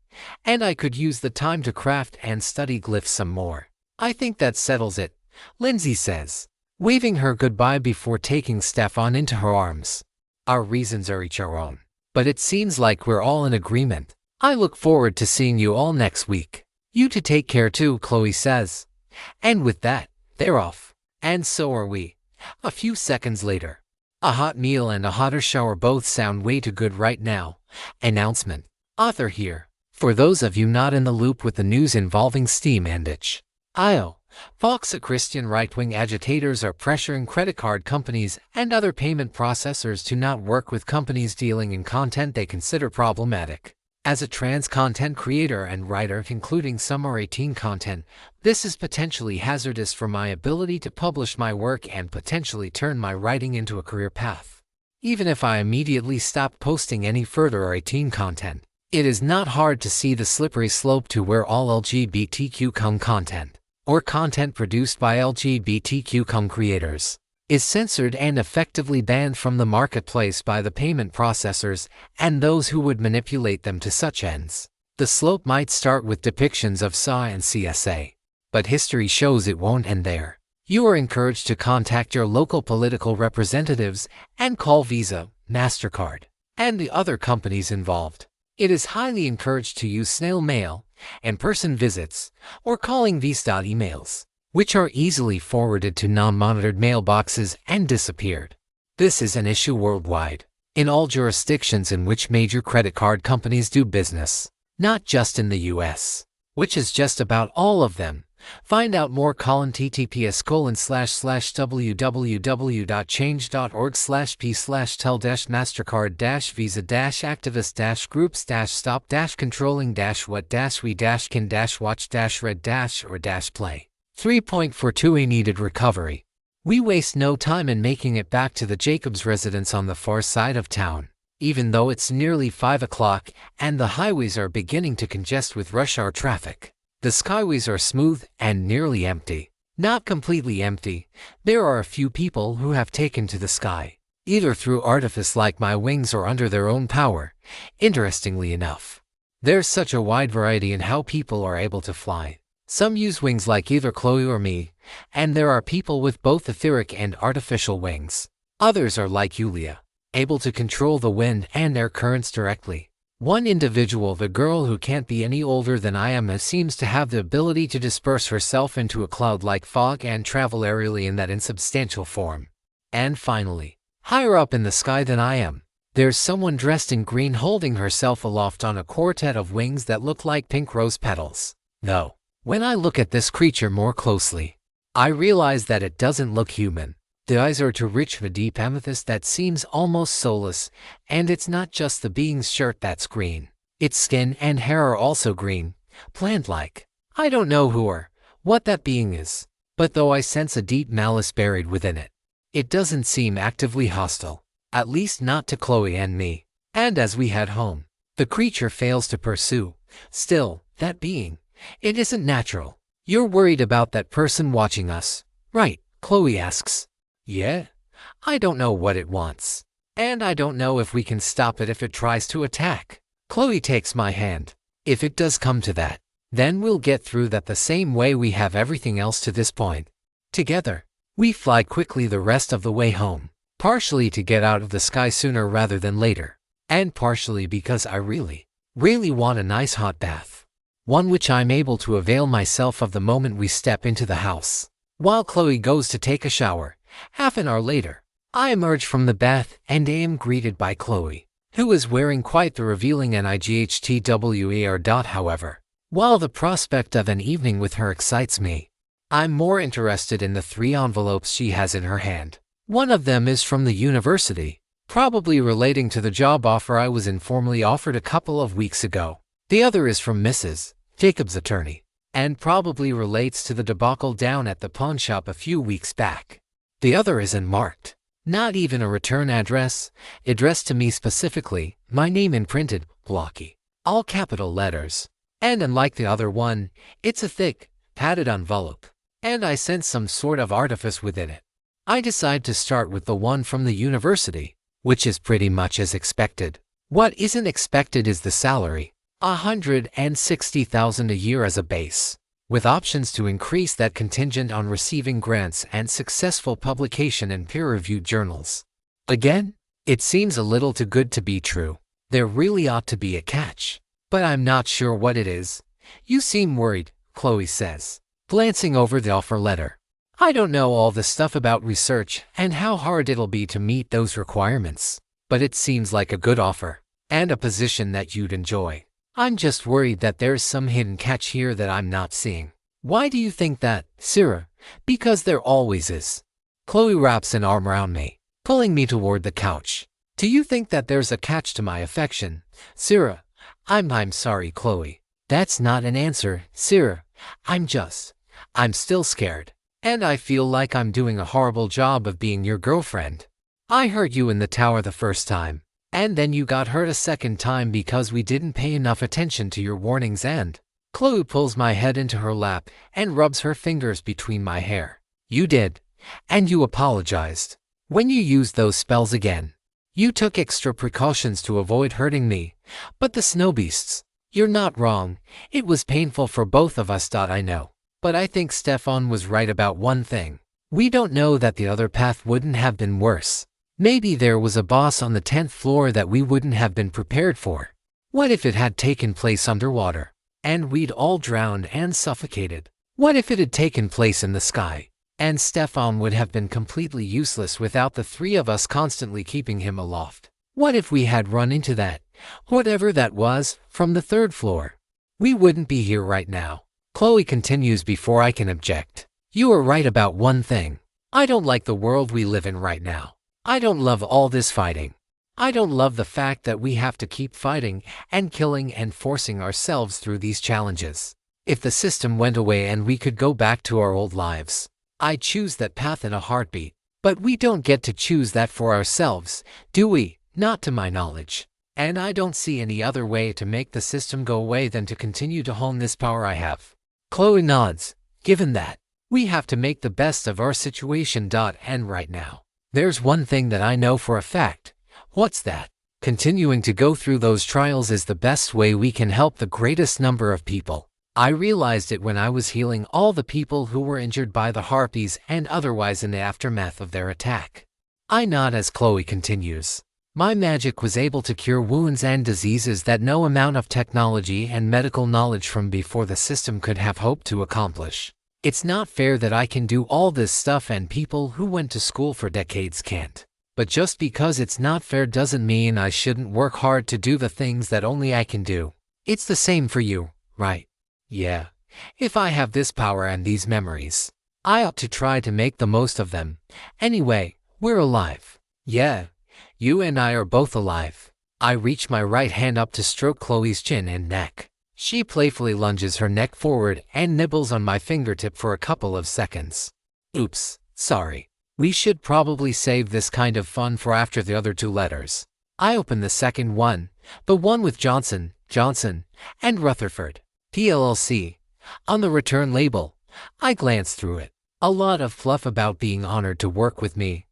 S1: And I could use the time to craft and study glyphs some more. I think that settles it, Lindsay says, waving her goodbye before taking Stefan into her arms. Our reasons are each our own, but it seems like we're all in agreement. I look forward to seeing you all next week. You to take care too, Chloe says. And with that, they're off. And so are we. A few seconds later. A hot meal and a hotter shower both sound way too good right now. Announcement. Author here. For those of you not in the loop with the news involving Steam and itch.io, Fox Christian right-wing agitators are pressuring credit card companies and other payment processors to not work with companies dealing in content they consider problematic. As a trans content creator and writer, including some R18 content, this is potentially hazardous for my ability to publish my work and potentially turn my writing into a career path. Even if I immediately stop posting any further R18 content, it is not hard to see the slippery slope to where all LGBTQ content, or content produced by LGBTQ creators, is censored and effectively banned from the marketplace by the payment processors and those who would manipulate them to such ends. The slope might start with depictions of Sci and CSA, but history shows it won't end there. You are encouraged to contact your local political representatives and call Visa, MasterCard, and the other companies involved. It is highly encouraged to use snail mail, in-person visits, or calling these emails, which are easily forwarded to non-monitored mailboxes and disappeared. This is an issue worldwide, in all jurisdictions in which major credit card companies do business, not just in the US, which is just about all of them. Find out more. https://www.change.org/p/tell-mastercard-visa-activist-groups-stop-controlling-what-we-can-watch-red-or-play. 3.42 We waste no time in making it back to the Jacobs residence on the far side of town, even though it's nearly 5 o'clock and the highways are beginning to congest with rush hour traffic. The skyways are smooth and nearly empty. Not completely empty. There are a few people who have taken to the sky, either through artifice like my wings or under their own power. Interestingly enough, there's such a wide variety in how people are able to fly. Some use wings like either Chloe or me, and there are people with both etheric and artificial wings. Others are like Yulia, able to control the wind and air currents directly. One individual, the girl who can't be any older than I am, seems to have the ability to disperse herself into a cloud like fog and travel aerially in that insubstantial form. And finally, higher up in the sky than I am, there's someone dressed in green holding herself aloft on a quartet of wings that look like pink rose petals. Though, when I look at this creature more closely, I realize that it doesn't look human. The eyes are too rich of a deep amethyst that seems almost soulless, and it's not just the being's shirt that's green. Its skin and hair are also green, plant-like. I don't know who or what that being is, but though I sense a deep malice buried within it, it doesn't seem actively hostile, at least not to Chloe and me. And as we head home, the creature fails to pursue. Still, that being, it isn't natural. You're worried about that person watching us, right? Chloe asks. Yeah, I don't know what it wants. And I don't know if we can stop it if it tries to attack. Chloe takes my hand. If it does come to that, then we'll get through that the same way we have everything else to this point. Together, we fly quickly the rest of the way home, partially to get out of the sky sooner rather than later, and partially because I really want a nice hot bath. One which I'm able to avail myself of the moment we step into the house. While Chloe goes to take a shower, half an hour later, I emerge from the bath and am greeted by Chloe, who is wearing quite the revealing NIGHTWER. However, while the prospect of an evening with her excites me, I'm more interested in the 3 envelopes she has in her hand. One of them is from the university, probably relating to the job offer I was informally offered a couple of weeks ago. The other is from Mrs. Jacob's attorney, and probably relates to the debacle down at the pawn shop a few weeks back. The other isn't marked. Not even a return address, addressed to me specifically, my name in printed, blocky, all capital letters. And unlike the other one, it's a thick, padded envelope, and I sense some sort of artifice within it. I decide to start with the one from the university, which is pretty much as expected. What isn't expected is the salary, $160,000 a year as a base, with options to increase that contingent on receiving grants and successful publication in peer-reviewed journals. Again, it seems a little too good to be true. There really ought to be a catch, but I'm not sure what it is. You seem worried, Chloe says, glancing over the offer letter. I don't know all the stuff about research and how hard it'll be to meet those requirements, but it seems like a good offer, and a position that you'd enjoy. I'm just worried that there's some hidden catch here that I'm not seeing. Why do you think that, Sarah? Because there always is. Chloe wraps an arm around me, pulling me toward the couch. Do you think that there's a catch to my affection, Sarah? I'm sorry, Chloe. That's not an answer, Sarah. I'm still scared. And I feel like I'm doing a horrible job of being your girlfriend. I hurt you in the tower the first time. And then you got hurt a second time because we didn't pay enough attention to your warnings and Chloe pulls my head into her lap and rubs her fingers between my hair. You did. And you apologized. When you used those spells again, you took extra precautions to avoid hurting me. But the snow beasts, you're not wrong. It was painful for both of us. I know. But I think Stefan was right about one thing. We don't know that the other path wouldn't have been worse. Maybe there was a boss on the 10th floor that we wouldn't have been prepared for. What if it had taken place underwater, and we'd all drowned and suffocated? What if it had taken place in the sky, and Stefan would have been completely useless without the 3 of us constantly keeping him aloft? What if we had run into that, whatever that was, from the 3rd floor? We wouldn't be here right now. Chloe continues before I can object. You are right about one thing. I don't like the world we live in right now. I don't love all this fighting. I don't love the fact that we have to keep fighting and killing and forcing ourselves through these challenges. If the system went away and we could go back to our old lives, I'd choose that path in a heartbeat. But we don't get to choose that for ourselves, do we? Not to my knowledge. And I don't see any other way to make the system go away than to continue to hone this power I have. Chloe nods. Given that, we have to make the best of our situation. And right now, there's one thing that I know for a fact. What's that? Continuing to go through those trials is the best way we can help the greatest number of people. I realized it when I was healing all the people who were injured by the harpies and otherwise in the aftermath of their attack. I nod as Chloe continues. My magic was able to cure wounds and diseases that no amount of technology and medical knowledge from before the system could have hoped to accomplish. It's not fair that I can do all this stuff and people who went to school for decades can't. But just because it's not fair doesn't mean I shouldn't work hard to do the things that only I can do. It's the same for you, right? Yeah. If I have this power and these memories, I ought to try to make the most of them. Anyway, we're alive. Yeah. You and I are both alive. I reach my right hand up to stroke Chloe's chin and neck. She playfully lunges her neck forward and nibbles on my fingertip for a couple of seconds. Oops, sorry. We should probably save this kind of fun for after the other 2 letters. I open the second one, the one with Johnson, and Rutherford, PLLC. On the return label, I glance through it. A lot of fluff about being honored to work with me,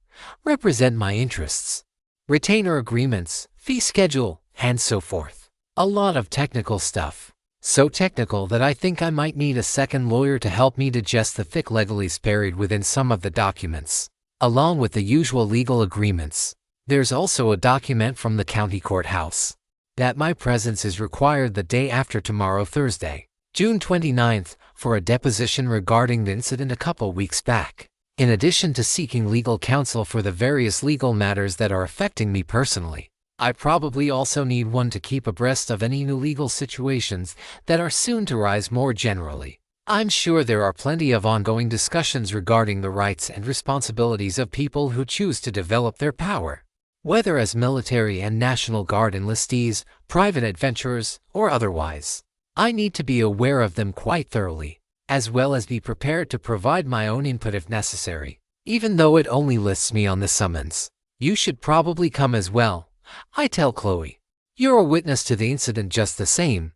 S1: represent my interests. Retainer agreements, fee schedule, and so forth. A lot of technical stuff. So technical that I think I might need a second lawyer to help me digest the thick legalese buried within some of the documents. Along with the usual legal agreements, there's also a document from the county courthouse that my presence is required the day after tomorrow, Thursday, June 29th, for a deposition regarding the incident a couple weeks back. In addition to seeking legal counsel for the various legal matters that are affecting me personally, I probably also need one to keep abreast of any new legal situations that are soon to rise more generally. I'm sure there are plenty of ongoing discussions regarding the rights and responsibilities of people who choose to develop their power, whether as military and National Guard enlistees, private adventurers, or otherwise. I need to be aware of them quite thoroughly, as well as be prepared to provide my own input if necessary, even though it only lists me on the summons. You should probably come as well, I tell Chloe. You're a witness to the incident just the same.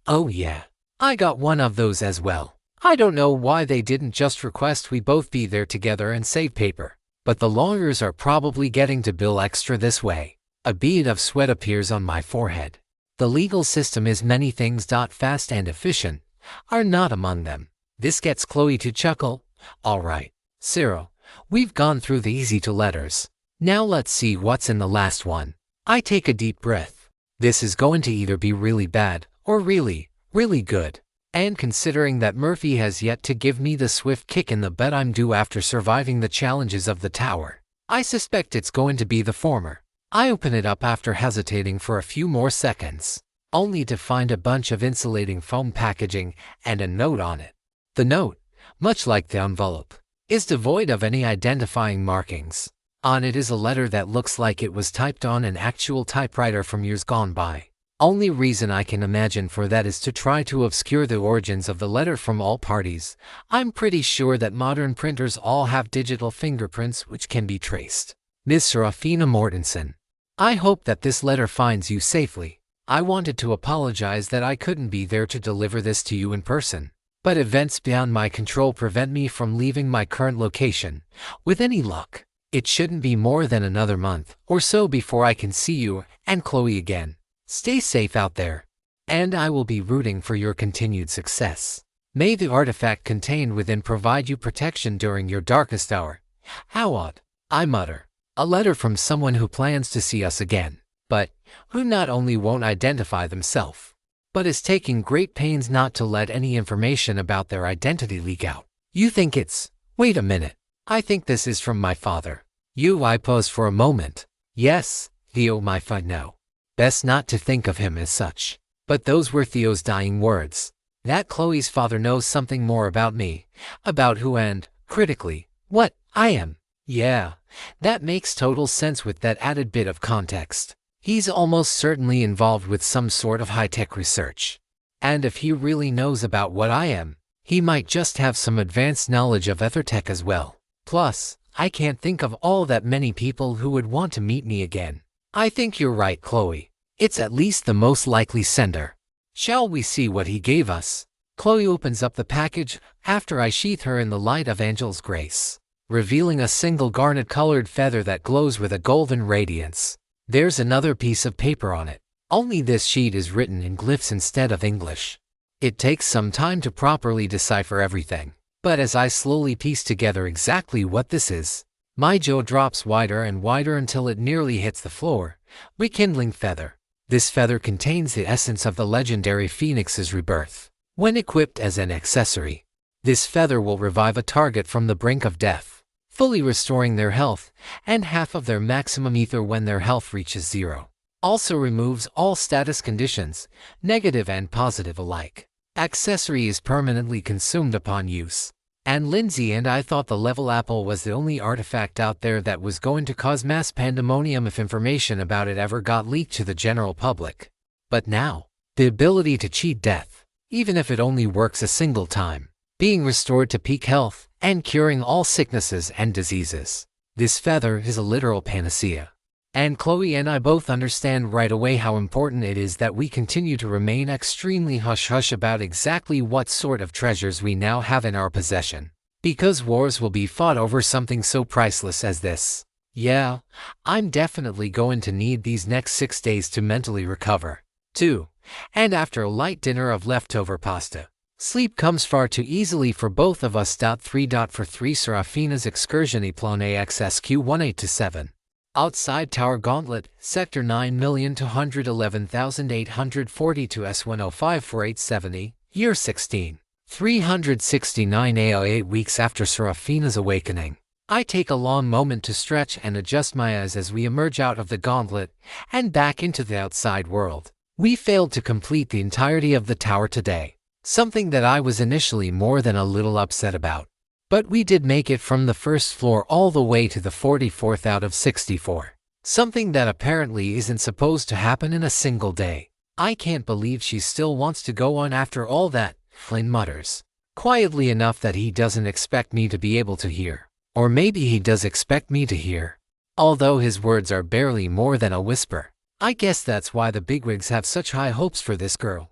S1: Oh yeah, I got one of those as well. I don't know why they didn't just request we both be there together and save paper, but the lawyers are probably getting to bill extra this way. A bead of sweat appears on my forehead. The legal system is many things. Fast and efficient are not among them. This gets Chloe to chuckle. All right, Cyril, we've gone through the easy to letters. Now let's see what's in the last one. I take a deep breath. This is going to either be really bad or really, really good. And considering that Murphy has yet to give me the swift kick in the butt I'm due after surviving the challenges of the tower, I suspect it's going to be the former. I open it up after hesitating for a few more seconds, only to find a bunch of insulating foam packaging and a note on it. The note, much like the envelope, is devoid of any identifying markings. On it is a letter that looks like it was typed on an actual typewriter from years gone by. Only reason I can imagine for that is to try to obscure the origins of the letter from all parties. I'm pretty sure that modern printers all have digital fingerprints which can be traced. Ms. Seraphina Mortensen, I hope that this letter finds you safely. I wanted to apologize that I couldn't be there to deliver this to you in person, but events beyond my control prevent me from leaving my current location. With any luck, it shouldn't be more than another month or so before I can see you and Chloe again. Stay safe out there, and I will be rooting for your continued success. May the artifact contained within provide you protection during your darkest hour. How odd, I mutter. A letter from someone who plans to see us again, but who not only won't identify themselves, but is taking great pains not to let any information about their identity leak out. You think it's... Wait a minute. I think this is from my father. I pause for a moment. Yes, Theo, my father. No. Best not to think of him as such. But those were Theo's dying words. That Chloe's father knows something more about me, about who and, critically, what I am. Yeah, that makes total sense with that added bit of context. He's almost certainly involved with some sort of high-tech research. And if he really knows about what I am, he might just have some advanced knowledge of ethertech as well. Plus, I can't think of all that many people who would want to meet me again. I think you're right, Chloe. It's at least the most likely sender. Shall we see what he gave us? Chloe opens up the package after I sheath her in the light of Angel's grace, revealing a single garnet-colored feather that glows with a golden radiance. There's another piece of paper on it, only this sheet is written in glyphs instead of English. It takes some time to properly decipher everything, but as I slowly piece together exactly what this is, my jaw drops wider and wider until it nearly hits the floor. Rekindling feather. This feather contains the essence of the legendary Phoenix's rebirth. When equipped as an accessory, this feather will revive a target from the brink of death, fully restoring their health and half of their maximum ether when their health reaches 0. Also removes all status conditions, negative and positive alike. Accessory is permanently consumed upon use. And Lindsay and I thought the level apple was the only artifact out there that was going to cause mass pandemonium if information about it ever got leaked to the general public. But now, the ability to cheat death, even if it only works a single time, being restored to peak health, and curing all sicknesses and diseases. This feather is a literal panacea. And Chloe and I both understand right away how important it is that we continue to remain extremely hush-hush about exactly what sort of treasures we now have in our possession. Because wars will be fought over something so priceless as this. Yeah, I'm definitely going to need these next 6 days to mentally recover. 2. And after a light dinner of leftover pasta, sleep comes far too easily for both of us. 3. For 3 Seraphina's excursion y plan AXSQ1827. Outside Tower Gauntlet, Sector 9,211,842 S1054870, Year 16. 369 AO 8 weeks after Seraphina's awakening. I take a long moment to stretch and adjust my eyes as we emerge out of the gauntlet and back into the outside world. We failed to complete the entirety of the tower today, something that I was initially more than a little upset about. But we did make it from the first floor all the way to the 44th out of 64. Something that apparently isn't supposed to happen in a single day. I can't believe she still wants to go on after all that, Flynn mutters, quietly enough that he doesn't expect me to be able to hear. Or maybe he does expect me to hear. Although his words are barely more than a whisper. I guess that's why the bigwigs have such high hopes for this girl.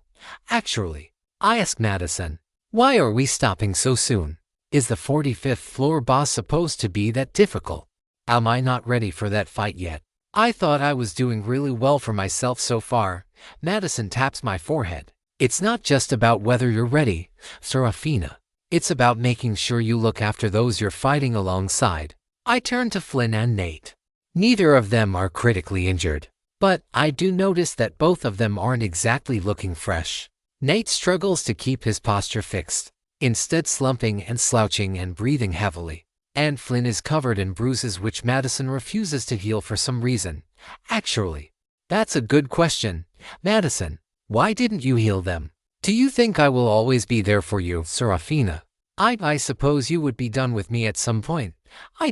S1: Actually, I ask Madison, why are we stopping so soon? Is the 45th floor boss supposed to be that difficult? Am I not ready for that fight yet? I thought I was doing really well for myself so far. Madison taps my forehead. It's not just about whether you're ready, Seraphina. It's about making sure you look after those you're fighting alongside. I turn to Flynn and Nate. Neither of them are critically injured, but I do notice that both of them aren't exactly looking fresh. Nate struggles to keep his posture fixed, instead slumping and slouching and breathing heavily. And Flynn is covered in bruises which Madison refuses to heal for some reason. Actually, that's a good question, Madison. Why didn't you heal them? Do you think I will always be there for you, Seraphina? I suppose you would be done with me at some point. I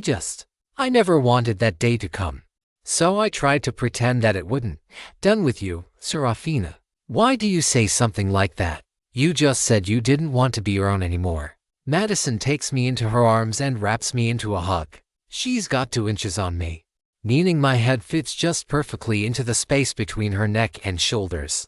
S1: never wanted that day to come. So I tried to pretend that it wouldn't. Done with you, Seraphina. Why do you say something like that? You just said you didn't want to be around anymore. Madison takes me into her arms and wraps me into a hug. She's got 2 inches on me, meaning my head fits just perfectly into the space between her neck and shoulders.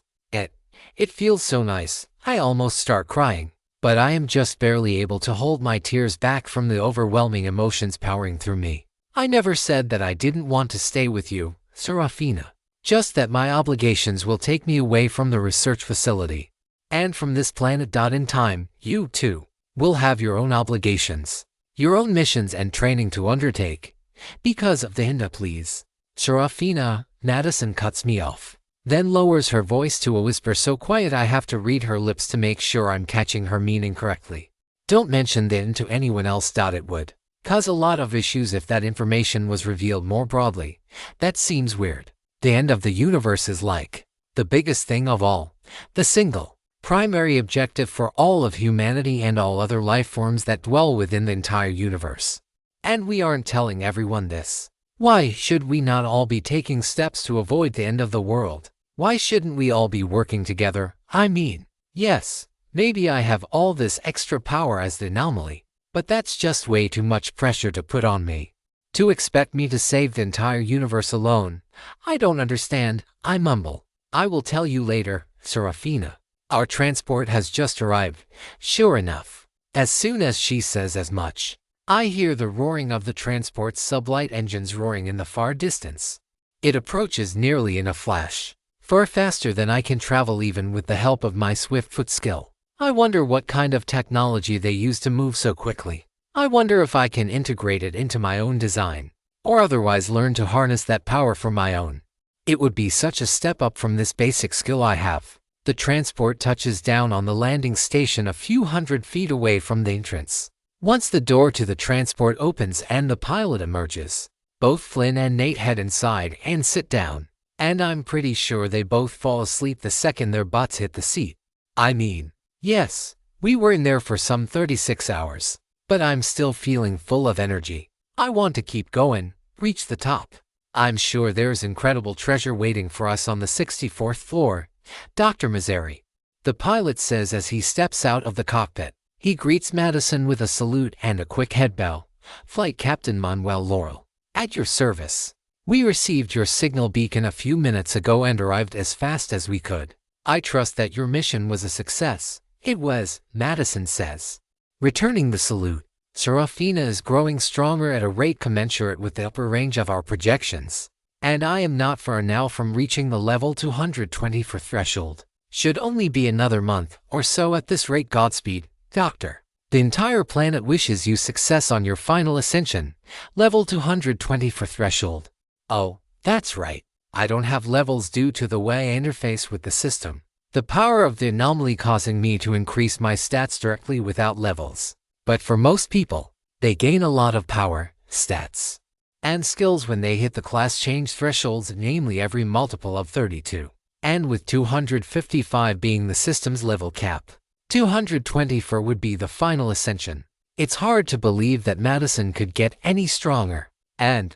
S1: It feels so nice, I almost start crying, but I am just barely able to hold my tears back from the overwhelming emotions powering through me. I never said that I didn't want to stay with you, Seraphina. Just that my obligations will take me away from the research facility. And from this planet. In time, you too will have your own obligations, your own missions and training to undertake. Because of the Hinda, please. Seraphina, Madison cuts me off. Then lowers her voice to a whisper so quiet I have to read her lips to make sure I'm catching her meaning correctly. Don't mention that to anyone else. It would cause a lot of issues if that information was revealed more broadly. That seems weird. The end of the universe is like the biggest thing of all, the single primary objective for all of humanity and all other life forms that dwell within the entire universe. And we aren't telling everyone this. Why should we not all be taking steps to avoid the end of the world? Why shouldn't we all be working together? I mean, yes, maybe I have all this extra power as the anomaly, but that's just way too much pressure to put on me. To expect me to save the entire universe alone, I don't understand, I mumble. I will tell you later, Seraphina. Our transport has just arrived. Sure enough, as soon as she says as much, I hear the roaring of the transport's sublight engines roaring in the far distance. It approaches nearly in a flash, far faster than I can travel even with the help of my swift foot skill. I wonder what kind of technology they use to move so quickly. I wonder if I can integrate it into my own design, or otherwise learn to harness that power for my own. It would be such a step up from this basic skill I have. The transport touches down on the landing station a few hundred feet away from the entrance. Once the door to the transport opens and the pilot emerges, both Flynn and Nate head inside and sit down. And I'm pretty sure they both fall asleep the second their butts hit the seat. I mean, yes, we were in there for some 36 hours, but I'm still feeling full of energy. I want to keep going, reach the top. I'm sure there's incredible treasure waiting for us on the 64th floor, Dr. Mazzari. The pilot says as he steps out of the cockpit. He greets Madison with a salute and a quick head bow. Flight Captain Manuel Laurel, at your service. We received your signal beacon a few minutes ago and arrived as fast as we could. I trust that your mission was a success. It was, Madison says. Returning the salute, Seraphina is growing stronger at a rate commensurate with the upper range of our projections. And I am not far now from reaching the level 220 for threshold. Should only be another month or so at this rate. Godspeed, Doctor. The entire planet wishes you success on your final ascension. Level 220 for threshold. Oh, that's right. I don't have levels due to the way I interface with the system. The power of the anomaly causing me to increase my stats directly without levels. But for most people, they gain a lot of power, stats, and skills when they hit the class change thresholds, namely every multiple of 32. And with 255 being the system's level cap, 224 would be the final ascension. It's hard to believe that Madison could get any stronger. And,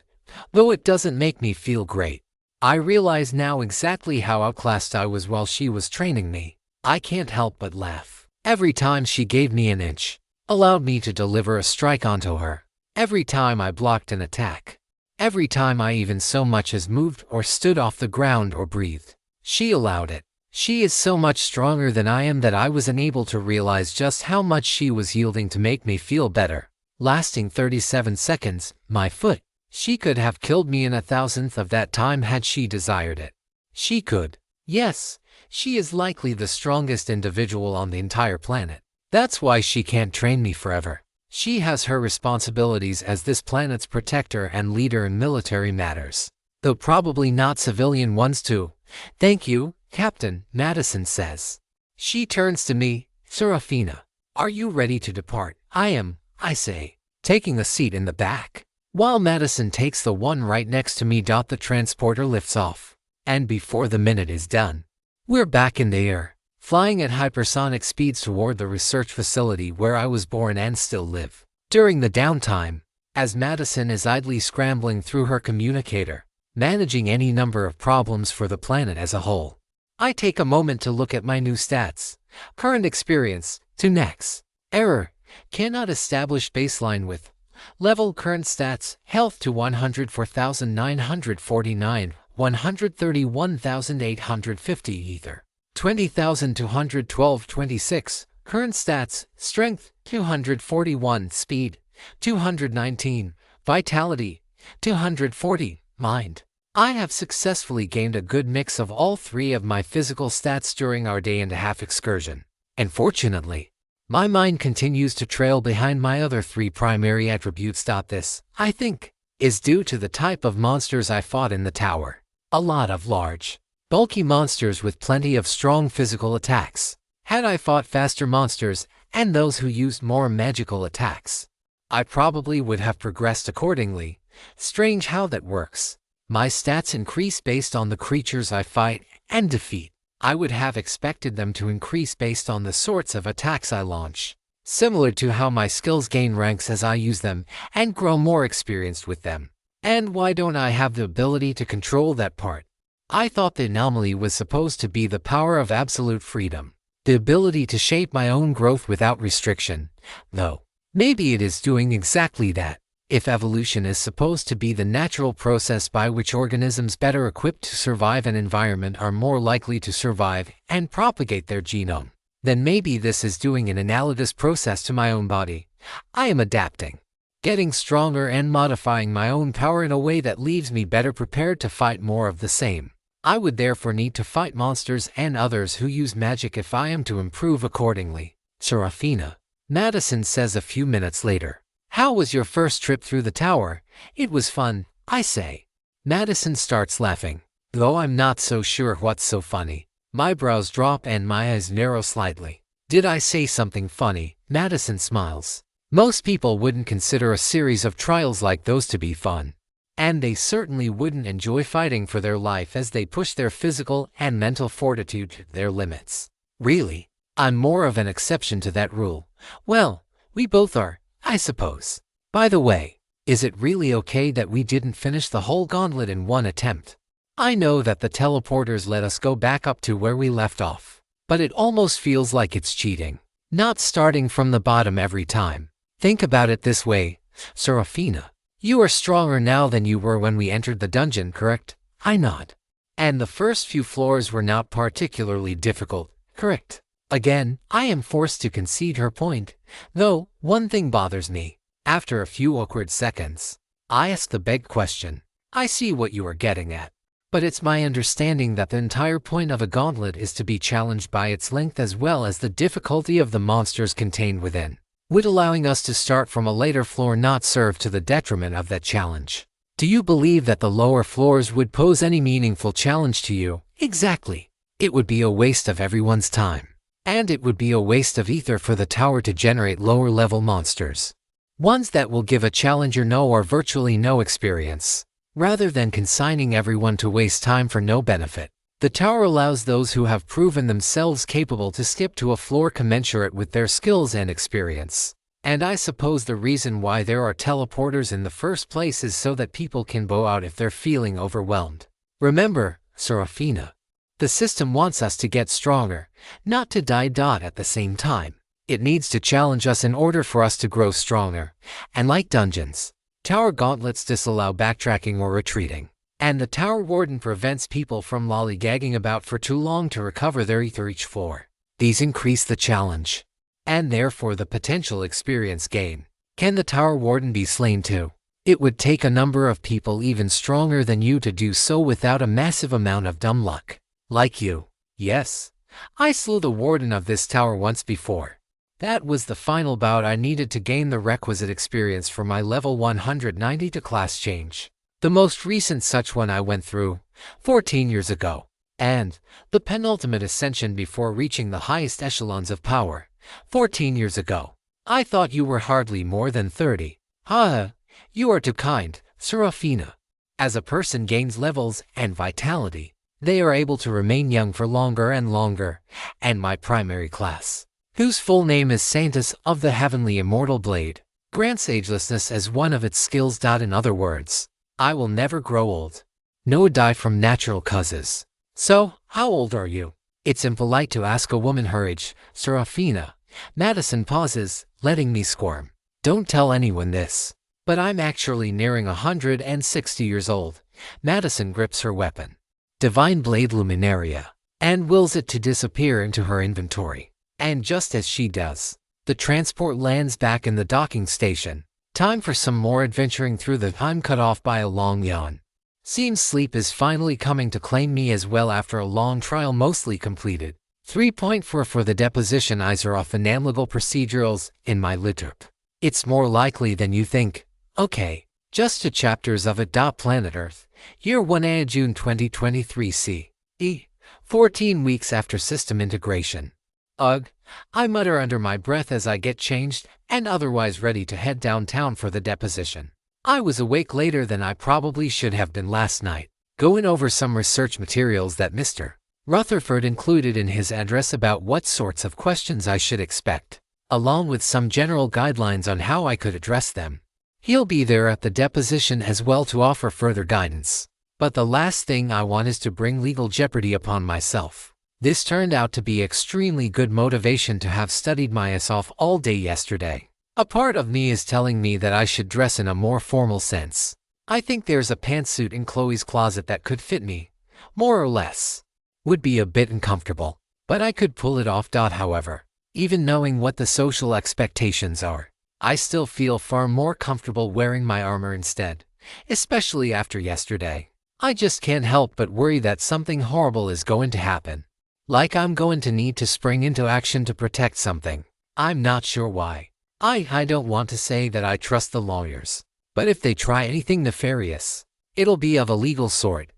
S1: though it doesn't make me feel great, I realize now exactly how outclassed I was while she was training me. I can't help but laugh. Every time she gave me an inch, allowed me to deliver a strike onto her. Every time I blocked an attack. Every time I even so much as moved or stood off the ground or breathed. She allowed it. She is so much stronger than I am that I was unable to realize just how much she was yielding to make me feel better. Lasting 37 seconds, my foot. She could have killed me in a thousandth of that time had she desired it. She could. Yes, she is likely the strongest individual on the entire planet. That's why she can't train me forever. She has her responsibilities as this planet's protector and leader in military matters. Though probably not civilian ones too. Thank you, Captain, Madison says. She turns to me. Seraphina, are you ready to depart? I am, I say, taking a seat in the back. While Madison takes the one right next to me. The transporter lifts off. And before the minute is done, we're back in the air, flying at hypersonic speeds toward the research facility where I was born and still live. During the downtime, as Madison is idly scrambling through her communicator, managing any number of problems for the planet as a whole, I take a moment to look at my new stats. Current experience, 2 nex. Error, cannot establish baseline with. Level current stats, health to 104,949, 131,850 ether. 20,212.26. Current stats, strength, 241, speed, 219, vitality, 240, mind. I have successfully gained a good mix of all 3 of my physical stats during our day-and-a-half excursion. And fortunately, my mind continues to trail behind my other 3 primary attributes. This, I think, is due to the type of monsters I fought in the tower. A lot of large, bulky monsters with plenty of strong physical attacks. Had I fought faster monsters and those who used more magical attacks, I probably would have progressed accordingly. Strange how that works. My stats increase based on the creatures I fight and defeat. I would have expected them to increase based on the sorts of attacks I launch. Similar to how my skills gain ranks as I use them and grow more experienced with them. And why don't I have the ability to control that part? I thought the anomaly was supposed to be the power of absolute freedom. The ability to shape my own growth without restriction. Though, maybe it is doing exactly that. If evolution is supposed to be the natural process by which organisms better equipped to survive an environment are more likely to survive and propagate their genome, then maybe this is doing an analogous process to my own body. I am adapting, getting stronger and modifying my own power in a way that leaves me better prepared to fight more of the same. I would therefore need to fight monsters and others who use magic if I am to improve accordingly. Seraphina, Madison says a few minutes later. How was your first trip through the tower? It was fun, I say. Madison starts laughing, though I'm not so sure what's so funny. My brows drop and my eyes narrow slightly. Did I say something funny? Madison smiles. Most people wouldn't consider a series of trials like those to be fun. And they certainly wouldn't enjoy fighting for their life as they push their physical and mental fortitude to their limits. Really, I'm more of an exception to that rule. Well, we both are, I suppose. By the way, is it really okay that we didn't finish the whole gauntlet in one attempt? I know that the teleporters let us go back up to where we left off, but it almost feels like it's cheating. Not starting from the bottom every time. Think about it this way, Seraphina. You are stronger now than you were when we entered the dungeon, correct? I nod. And the first few floors were not particularly difficult, correct? Again, I am forced to concede her point, though one thing bothers me. After a few awkward seconds, I asked the big question. I see what you are getting at. But it's my understanding that the entire point of a gauntlet is to be challenged by its length as well as the difficulty of the monsters contained within. Would allowing us to start from a later floor not serve to the detriment of that challenge? Do you believe that the lower floors would pose any meaningful challenge to you? Exactly. It would be a waste of everyone's time. And it would be a waste of ether for the tower to generate lower-level monsters. Ones that will give a challenger no or virtually no experience. Rather than consigning everyone to waste time for no benefit, the tower allows those who have proven themselves capable to skip to a floor commensurate with their skills and experience. And I suppose the reason why there are teleporters in the first place is so that people can bow out if they're feeling overwhelmed. Remember, Seraphina, the system wants us to get stronger, not to die. At the same time, it needs to challenge us in order for us to grow stronger. And like dungeons, tower gauntlets disallow backtracking or retreating. And the tower warden prevents people from lollygagging about for too long to recover their ether each floor. These increase the challenge, and therefore the potential experience gain. Can the tower warden be slain too? It would take a number of people even stronger than you to do so without a massive amount of dumb luck. Like you. Yes, I slew the warden of this tower once before. That was the final bout I needed to gain the requisite experience for my level 190 to class change. The most recent such one I went through 14 years ago, and the penultimate ascension before reaching the highest echelons of power 14 years ago. I thought you were hardly more than 30. You are too kind, Seraphina. As a person gains levels and vitality, they are able to remain young for longer and longer, and my primary class, whose full name is Saintess of the Heavenly Immortal Blade, grants agelessness as one of its skills. In other words, I will never grow old. No, die from natural causes. So, how old are you? It's impolite to ask a woman her age, Seraphina. Madison pauses, letting me squirm. Don't tell anyone this. But I'm actually nearing 160 years old. Madison grips her weapon, Divine Blade Luminaria, and wills it to disappear into her inventory. And just as she does, the transport lands back in the docking station. Time for some more adventuring through the time cut off by a long yawn. Seems sleep is finally coming to claim me as well after a long trial mostly completed. 3.4 for the deposition Iser of analytical procedurals in my LitRPG. It's more likely than you think. Okay, just 2 chapters of it. Planet Earth, Year 1 June 2023 CE. 14 weeks after system integration. Ugh, I mutter under my breath as I get changed and otherwise ready to head downtown for the deposition. I was awake later than I probably should have been last night, going over some research materials that Mr. Rutherford included in his address about what sorts of questions I should expect, along with some general guidelines on how I could address them. He'll be there at the deposition as well to offer further guidance. But the last thing I want is to bring legal jeopardy upon myself. This turned out to be extremely good motivation to have studied my ass off all day yesterday. A part of me is telling me that I should dress in a more formal sense. I think there's a pantsuit in Chloe's closet that could fit me, more or less. Would be a bit uncomfortable, but I could pull it off. However, even knowing what the social expectations are, I still feel far more comfortable wearing my armor instead, especially after yesterday. I just can't help but worry that something horrible is going to happen. Like I'm going to need to spring into action to protect something. I'm not sure why. I don't want to say that I trust the lawyers, but if they try anything nefarious, it'll be of a legal sort.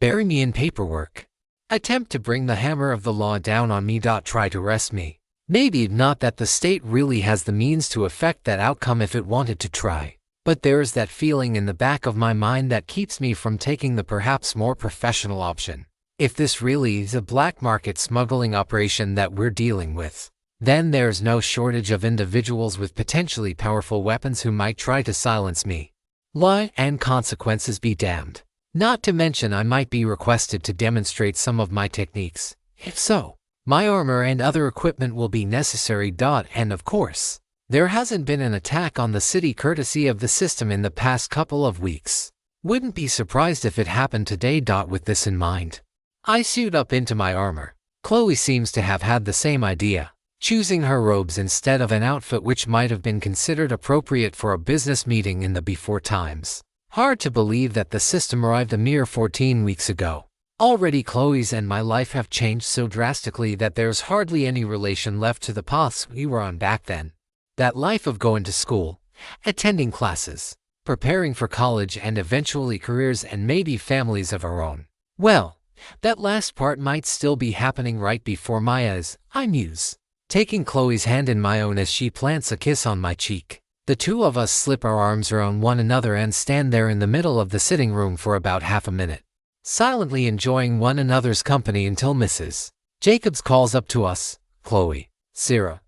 S1: Bury me in paperwork. Attempt to bring the hammer of the law down on me. Try to arrest me. Maybe not that the state really has the means to affect that outcome if it wanted to try, but there's that feeling in the back of my mind that keeps me from taking the perhaps more professional option. If this really is a black market smuggling operation that we're dealing with, then there's no shortage of individuals with potentially powerful weapons who might try to silence me. Lie and consequences be damned. Not to mention I might be requested to demonstrate some of my techniques. If so, my armor and other equipment will be necessary. And of course, there hasn't been an attack on the city courtesy of the system in the past couple of weeks. Wouldn't be surprised if it happened today. With this in mind, I suit up into my armor. Chloe seems to have had the same idea. choosing her robes instead of an outfit which might have been considered appropriate for a business meeting in the before times. Hard to believe that the system arrived a mere 14 weeks ago. Already Chloe's and my life have changed so drastically that there's hardly any relation left to the paths we were on back then. That life of going to school, attending classes, preparing for college and eventually careers and maybe families of our own. Well, that last part might still be happening right before my eyes, I muse, taking Chloe's hand in my own as she plants a kiss on my cheek. The two of us slip our arms around one another and stand there in the middle of the sitting room for about half a minute, silently enjoying one another's company until Mrs. Jacobs calls up to us, "Chloe, Sarah,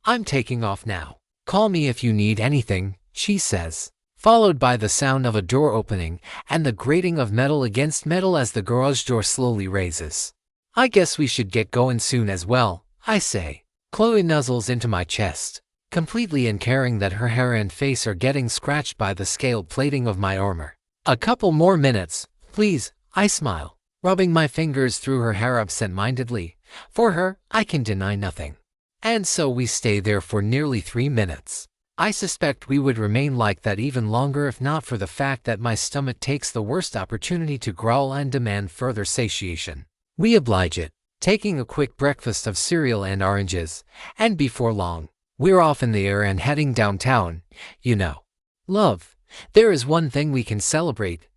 S1: I'm taking off now. Call me if you need anything," she says, followed by the sound of a door opening and the grating of metal against metal as the garage door slowly raises. "I guess we should get going soon as well," I say. Chloe nuzzles into my chest, completely uncaring that her hair and face are getting scratched by the scaled plating of my armor. "A couple more minutes, please," I smile, rubbing my fingers through her hair absent-mindedly. For her, I can deny nothing. And so we stay there for nearly 3 minutes. I suspect we would remain like that even longer if not for the fact that my stomach takes the worst opportunity to growl and demand further satiation. We oblige it, taking a quick breakfast of cereal and oranges, and before long, we're off in the air and heading downtown, you know. Love, there is one thing we can celebrate.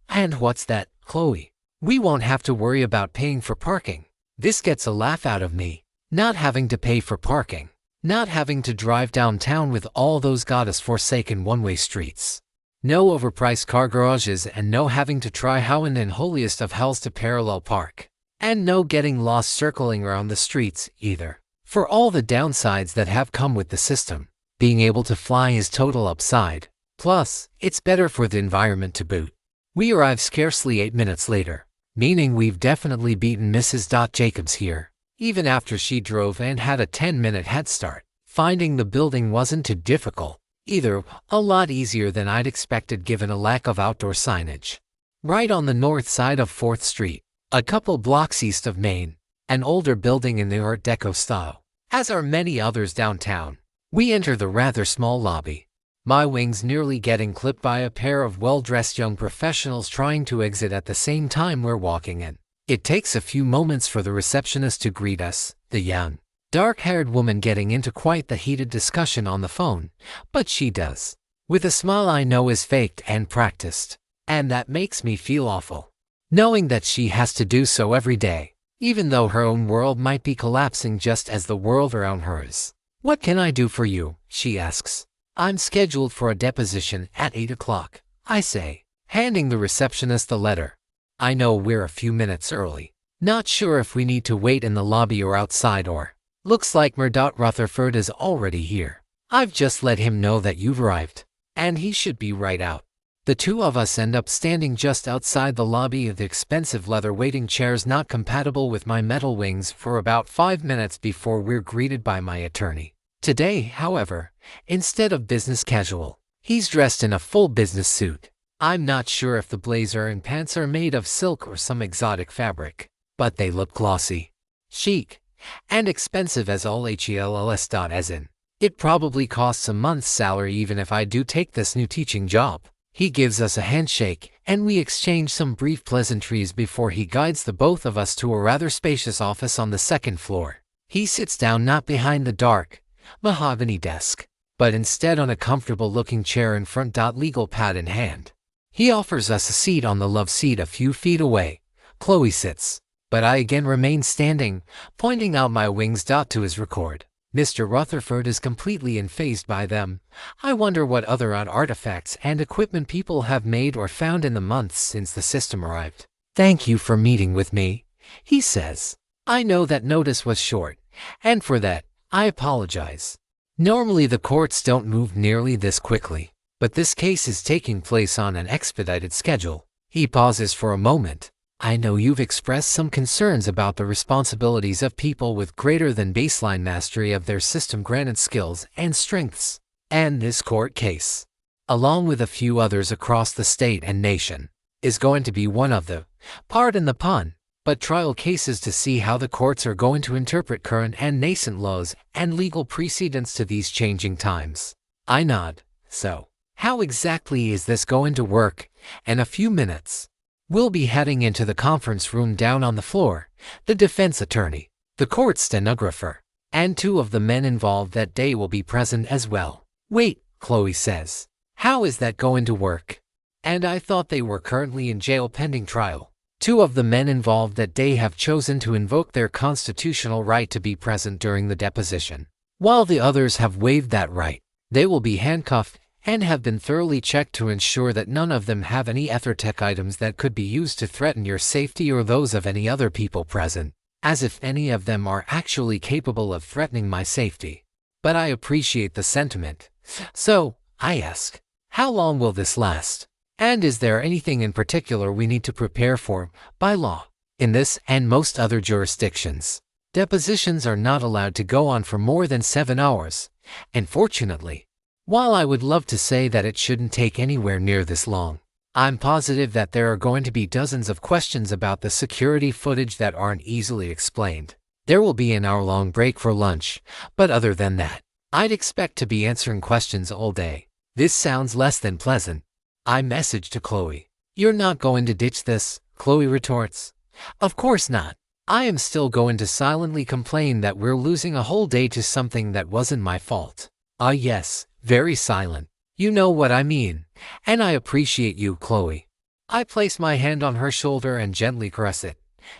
S1: And what's that, Chloe? We won't have to worry about paying for parking. This gets a laugh out of me. Not having to pay for parking. Not having to drive downtown with all those goddess-forsaken one-way streets. No overpriced car garages and no having to try how in holiest of hells to parallel park. And no getting lost circling around the streets, either. For all the downsides that have come with the system, being able to fly is total upside. Plus, it's better for the environment to boot. We arrive scarcely 8 minutes later, meaning we've definitely beaten Mrs. Jacobs here, even after she drove and had a 10-minute head start. Finding the building wasn't too difficult, either, a lot easier than I'd expected given a lack of outdoor signage. Right on the north side of 4th Street, a couple blocks east of Main, an older building in the Art Deco style, as are many others downtown. We enter the rather small lobby, my wings nearly getting clipped by a pair of well-dressed young professionals trying to exit at the same time we're walking in. It takes a few moments for the receptionist to greet us, the young, dark-haired woman getting into quite the heated discussion on the phone, but she does, with a smile I know is faked and practiced, and that makes me feel awful, knowing that she has to do so every day, even though her own world might be collapsing just as the world around her is. "What can I do for you?" she asks. "I'm scheduled for a deposition at 8 o'clock, I say, handing the receptionist the letter. I know we're a few minutes early. Not sure if we need to wait in the lobby or outside or... Looks like Murdoch Rutherford is already here. I've just let him know that you've arrived, and he should be right out." The two of us end up standing just outside the lobby of the expensive leather waiting chairs not compatible with my metal wings for about 5 minutes before we're greeted by my attorney. Today, however, instead of business casual, he's dressed in a full business suit. I'm not sure if the blazer and pants are made of silk or some exotic fabric, but they look glossy, chic, and expensive as all hells. As in, it probably costs a month's salary even if I do take this new teaching job. He gives us a handshake, and we exchange some brief pleasantries before he guides the both of us to a rather spacious office on the 2nd floor. He sits down not behind the dark, mahogany desk, but instead on a comfortable-looking chair in front. Legal pad in hand. He offers us a seat on the love seat a few feet away. Chloe sits, but I again remain standing, pointing out my wings. To his record. Mr. Rutherford is completely unfazed by them. I wonder what other odd artifacts and equipment people have made or found in the months since the system arrived. "Thank you for meeting with me," he says. "I know that notice was short, and for that, I apologize. Normally the courts don't move nearly this quickly, but this case is taking place on an expedited schedule." He pauses for a moment. "I know you've expressed some concerns about the responsibilities of people with greater than baseline mastery of their system-granted skills and strengths, and this court case, along with a few others across the state and nation, is going to be one of the, pardon the pun, but trial cases to see how the courts are going to interpret current and nascent laws and legal precedents to these changing times. I nod. So, how exactly is this going to work? In a few minutes, we'll be heading into the conference room down on the floor. The defense attorney, the court stenographer, and 2 of the men involved that day will be present as well. Wait, Chloe says. How is that going to work? And I thought they were currently in jail pending trial. 2 of the men involved that day have chosen to invoke their constitutional right to be present during the deposition. While the others have waived that right, they will be handcuffed and have been thoroughly checked to ensure that none of them have any ethertech items that could be used to threaten your safety or those of any other people present, as if any of them are actually capable of threatening my safety. But I appreciate the sentiment. So, I ask, how long will this last? And is there anything in particular we need to prepare for, by law? In this and most other jurisdictions, depositions are not allowed to go on for more than 7 hours. And fortunately, while I would love to say that it shouldn't take anywhere near this long, I'm positive that there are going to be dozens of questions about the security footage that aren't easily explained. There will be an hour-long break for lunch, but other than that, I'd expect to be answering questions all day. This sounds less than pleasant. I message to Chloe. You're not going to ditch this, Chloe retorts. Of course not. I am still going to silently complain that we're losing a whole day to something that wasn't my fault. Yes, very silent. You know what I mean. And I appreciate you, Chloe. I place my hand on her shoulder and gently caress it.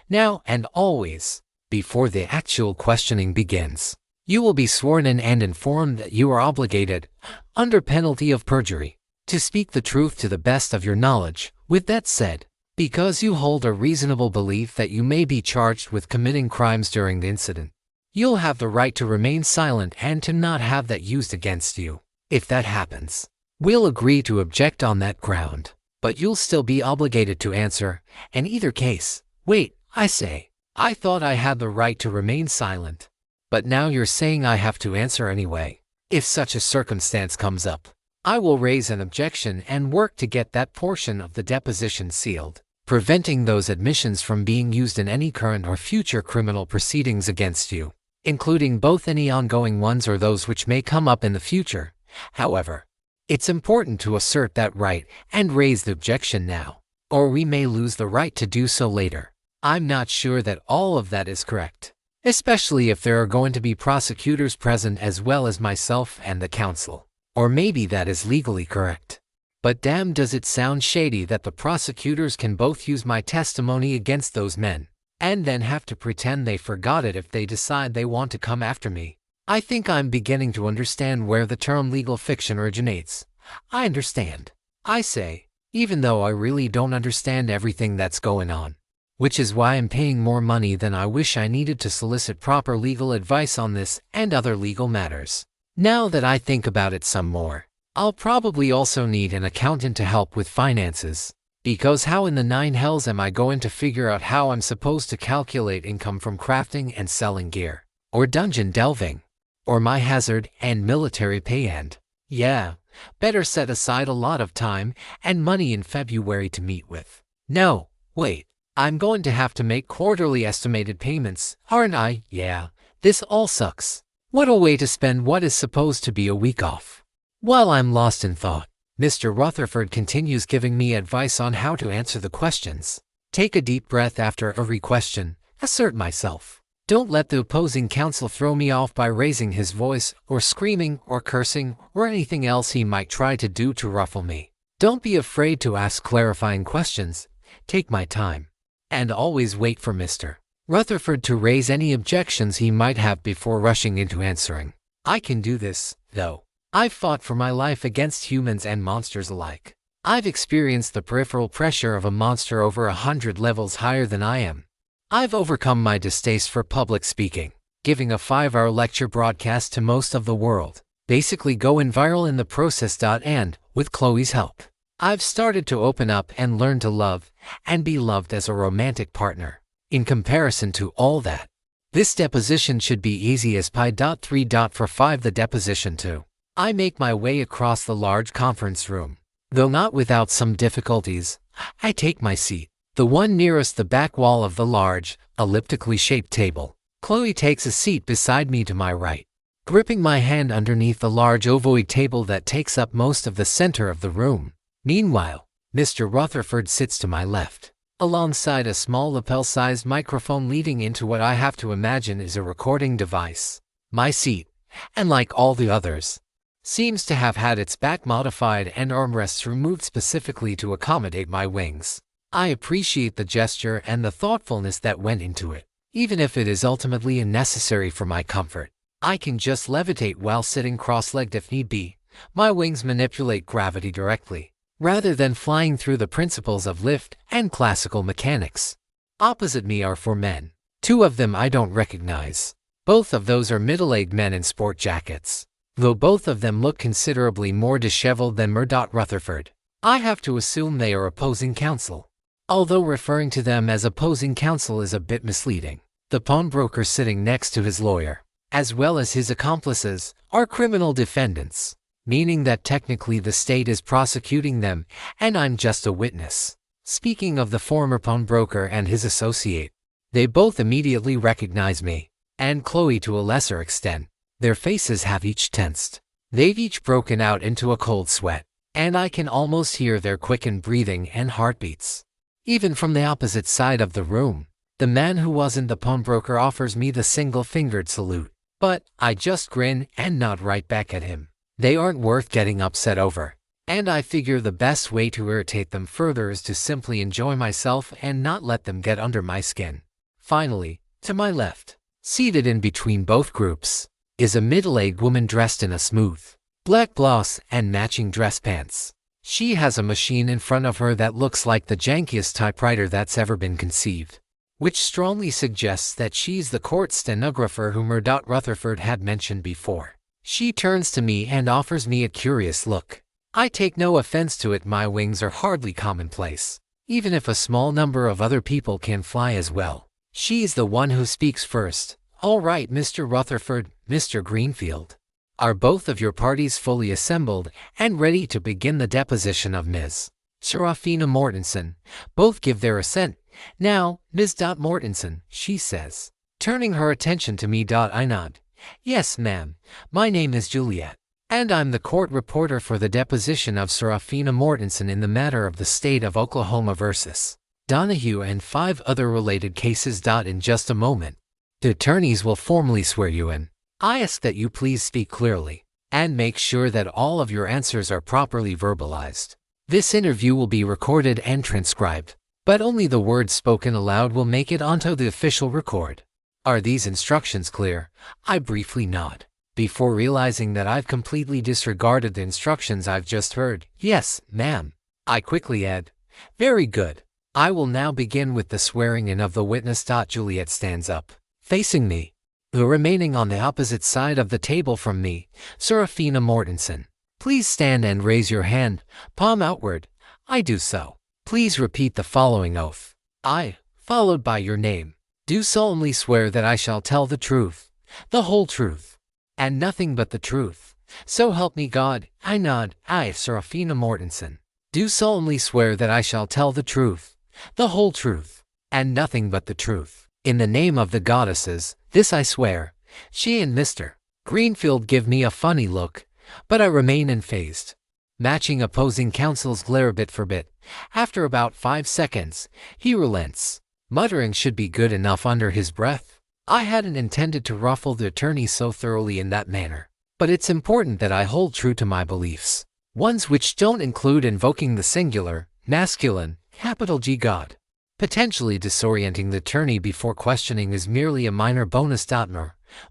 S1: Now and always, before the actual questioning begins, you will be sworn in and informed that you are obligated, under penalty of perjury, to speak the truth to the best of your knowledge. With that said, because you hold a reasonable belief that you may be charged with committing crimes during the incident, you'll have the right to remain silent and to not have that used against you. If that happens, we'll agree to object on that ground, but you'll still be obligated to answer. In either case, wait, I say, I thought I had the right to remain silent, but now you're saying I have to answer anyway. If such a circumstance comes up, I will raise an objection and work to get that portion of the deposition sealed, preventing those admissions from being used in any current or future criminal proceedings against you, including both any ongoing ones or those which may come up in the future. However, it's important to assert that right and raise the objection now, or we may lose the right to do so later. I'm not sure that all of that is correct, especially if there are going to be prosecutors present as well as myself and the counsel. Or maybe that is legally correct. But damn, does it sound shady that the prosecutors can both use my testimony against those men, and then have to pretend they forgot it if they decide they want to come after me. I think I'm beginning to understand where the term legal fiction originates. I understand, I say, even though I really don't understand everything that's going on. Which is why I'm paying more money than I wish I needed to solicit proper legal advice on this and other legal matters. Now that I think about it some more, I'll probably also need an accountant to help with finances. Because how in the 9 hells am I going to figure out how I'm supposed to calculate income from crafting and selling gear, or dungeon delving, or my hazard and military pay? And yeah, better set aside a lot of time and money in February to meet with. No, wait, I'm going to have to make quarterly estimated payments, aren't I? Yeah, this all sucks. What a way to spend what is supposed to be a week off. While I'm lost in thought, Mr. Rutherford continues giving me advice on how to answer the questions. Take a deep breath after every question, assert myself. Don't let the opposing counsel throw me off by raising his voice, or screaming, or cursing, or anything else he might try to do to ruffle me. Don't be afraid to ask clarifying questions. Take my time. And always wait for Mr. Rutherford to raise any objections he might have before rushing into answering. I can do this, though. I've fought for my life against humans and monsters alike. I've experienced the peripheral pressure of a monster over 100 levels higher than I am. I've overcome my distaste for public speaking, giving a 5-hour lecture broadcast to most of the world, basically going viral in the process. And, with Chloe's help, I've started to open up and learn to love and be loved as a romantic partner. In comparison to all that, this deposition should be easy as pie. 3. For 5. The deposition 2. I make my way across the large conference room. Though not without some difficulties, I take my seat. The one nearest the back wall of the large, elliptically shaped table. Chloe takes a seat beside me to my right, gripping my hand underneath the large ovoid table that takes up most of the center of the room. Meanwhile, Mr. Rutherford sits to my left, alongside a small lapel-sized microphone leading into what I have to imagine is a recording device. My seat, and like all the others, seems to have had its back modified and armrests removed specifically to accommodate my wings. I appreciate the gesture and the thoughtfulness that went into it. Even if it is ultimately unnecessary for my comfort, I can just levitate while sitting cross-legged if need be. My wings manipulate gravity directly, rather than flying through the principles of lift and classical mechanics. Opposite me are 4 men. 2 of them I don't recognize. Both of those are middle-aged men in sport jackets, though both of them look considerably more disheveled than Mr. Rutherford. I have to assume they are opposing counsel, although referring to them as opposing counsel is a bit misleading. The pawnbroker sitting next to his lawyer, as well as his accomplices, are criminal defendants, meaning that technically the state is prosecuting them and I'm just a witness. Speaking of the former pawnbroker and his associate, they both immediately recognize me, and Chloe to a lesser extent. Their faces have each tensed. They've each broken out into a cold sweat, and I can almost hear their quickened breathing and heartbeats. Even from the opposite side of the room, the man who wasn't the pawnbroker offers me the single-fingered salute, but I just grin and nod right back at him. They aren't worth getting upset over, and I figure the best way to irritate them further is to simply enjoy myself and not let them get under my skin. Finally, to my left, seated in between both groups, is a middle-aged woman dressed in a smooth, black blouse and matching dress pants. She has a machine in front of her that looks like the jankiest typewriter that's ever been conceived, which strongly suggests that she's the court stenographer whom Mr. Rutherford had mentioned before. She turns to me and offers me a curious look. I take no offense to it. My wings are hardly commonplace, even if a small number of other people can fly as well. She's the one who speaks first. "All right, Mr. Rutherford, Mr. Greenfield. Are both of your parties fully assembled and ready to begin the deposition of Ms. Seraphina Mortensen?" Both give their assent. "Now, Ms. Mortensen," she says, turning her attention to me. I nod. "Yes, ma'am. My name is Juliet, and I'm the court reporter for the deposition of Seraphina Mortensen in the matter of the state of Oklahoma versus Donahue and 5 other related cases. In just a moment, the attorneys will formally swear you in. I ask that you please speak clearly and make sure that all of your answers are properly verbalized. This interview will be recorded and transcribed, but only the words spoken aloud will make it onto the official record. Are these instructions clear?" I briefly nod, before realizing that I've completely disregarded the instructions I've just heard. "Yes, ma'am." I quickly add, "Very good. I will now begin with the swearing in of the witness." Juliet stands up, facing me, the remaining on the opposite side of the table from me. "Seraphina Mortensen, please stand and raise your hand, palm outward." I do so. "Please repeat the following oath. I, followed by your name, do solemnly swear that I shall tell the truth, the whole truth, and nothing but the truth. So help me God." I nod. "I, Seraphina Mortensen, do solemnly swear that I shall tell the truth, the whole truth, and nothing but the truth. In the name of the goddesses, this I swear." She and Mr. Greenfield give me a funny look, but I remain unfazed, matching opposing counsel's glare bit for bit. After about 5 seconds, he relents, muttering "should be good enough" under his breath. I hadn't intended to ruffle the attorney so thoroughly in that manner, but it's important that I hold true to my beliefs, ones which don't include invoking the singular, masculine, capital G God. Potentially disorienting the attorney before questioning is merely a minor bonus.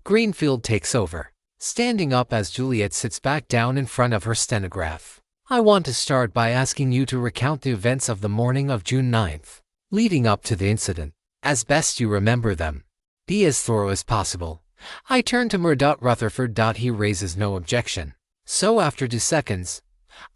S1: Greenfield takes over, standing up as Juliet sits back down in front of her stenograph. "I want to start by asking you to recount the events of the morning of June 9th, leading up to the incident, as best you remember them. Be as thorough as possible." I turn to Mr. Rutherford. He raises no objection. So after 2 seconds,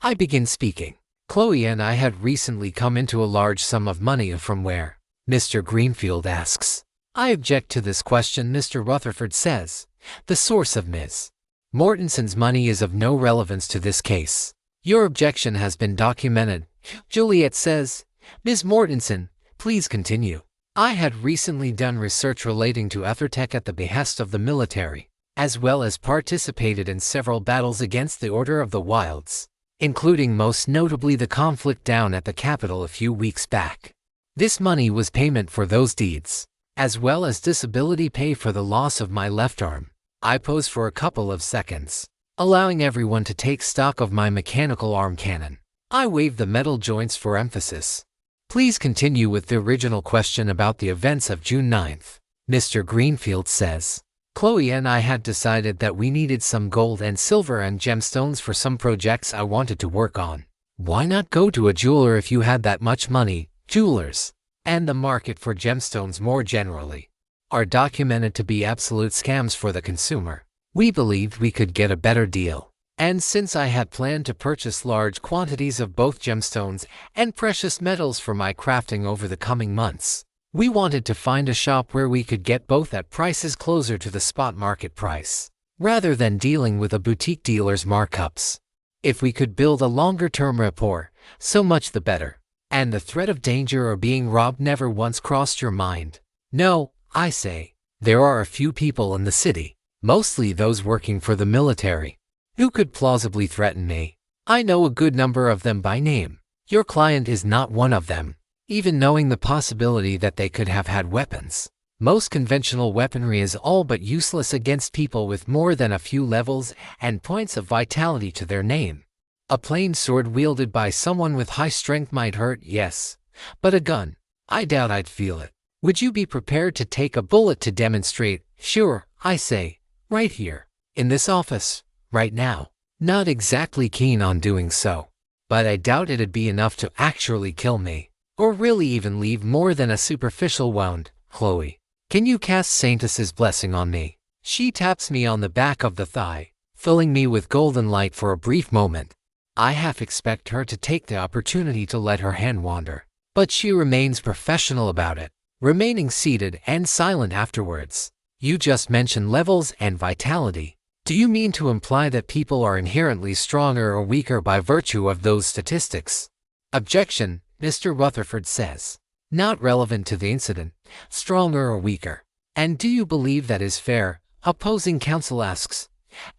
S1: I begin speaking. "Chloe and I had recently come into a large sum of money from where?" Mr. Greenfield asks. I object to this question. Mr. Rutherford says, "The source of Ms. Mortensen's money is of no relevance to this case. Your objection has been documented." Juliet says, "Ms. Mortensen, Please continue. I had recently done research relating to Ethertech at the behest of the military, as well as participated in several battles against the Order of the Wilds, including most notably the conflict down at the capital a few weeks back. This money was payment for those deeds, as well as disability pay for the loss of my left arm. I posed for a couple of seconds, allowing everyone to take stock of my mechanical arm cannon. I waved the metal joints for emphasis. Please continue with the original question about the events of June 9th. Mr. Greenfield says, Chloe and I had decided that we needed some gold and silver and gemstones for some projects I wanted to work on. Why not go to a jeweler if you had that much money? Jewelers, and the market for gemstones more generally, are documented to be absolute scams for the consumer. We believed we could get a better deal. And since I had planned to purchase large quantities of both gemstones and precious metals for my crafting over the coming months, we wanted to find a shop where we could get both at prices closer to the spot market price, rather than dealing with a boutique dealer's markups. If we could build a longer-term rapport, so much the better. And the threat of danger or being robbed never once crossed your mind? No, I say. There are a few people in the city, mostly those working for the military, who could plausibly threaten me. I know a good number of them by name. Your client is not one of them, even knowing the possibility that they could have had weapons. Most conventional weaponry is all but useless against people with more than a few levels and points of vitality to their name. A plain sword wielded by someone with high strength might hurt, yes, but a gun, I doubt I'd feel it. Would you be prepared to take a bullet to demonstrate? Sure, I say, right here, in this office, right now. Not exactly keen on doing so, but I doubt it'd be enough to actually kill me, or really even leave more than a superficial wound. Chloe, can you cast Saintess's blessing on me? She taps me on the back of the thigh, filling me with golden light for a brief moment. I half expect her to take the opportunity to let her hand wander, but she remains professional about it, remaining seated and silent afterwards. You just mentioned levels and vitality. Do you mean to imply that people are inherently stronger or weaker by virtue of those statistics? Objection, Mr. Rutherford says. Not relevant to the incident, stronger or weaker. And do you believe that is fair? Opposing counsel asks.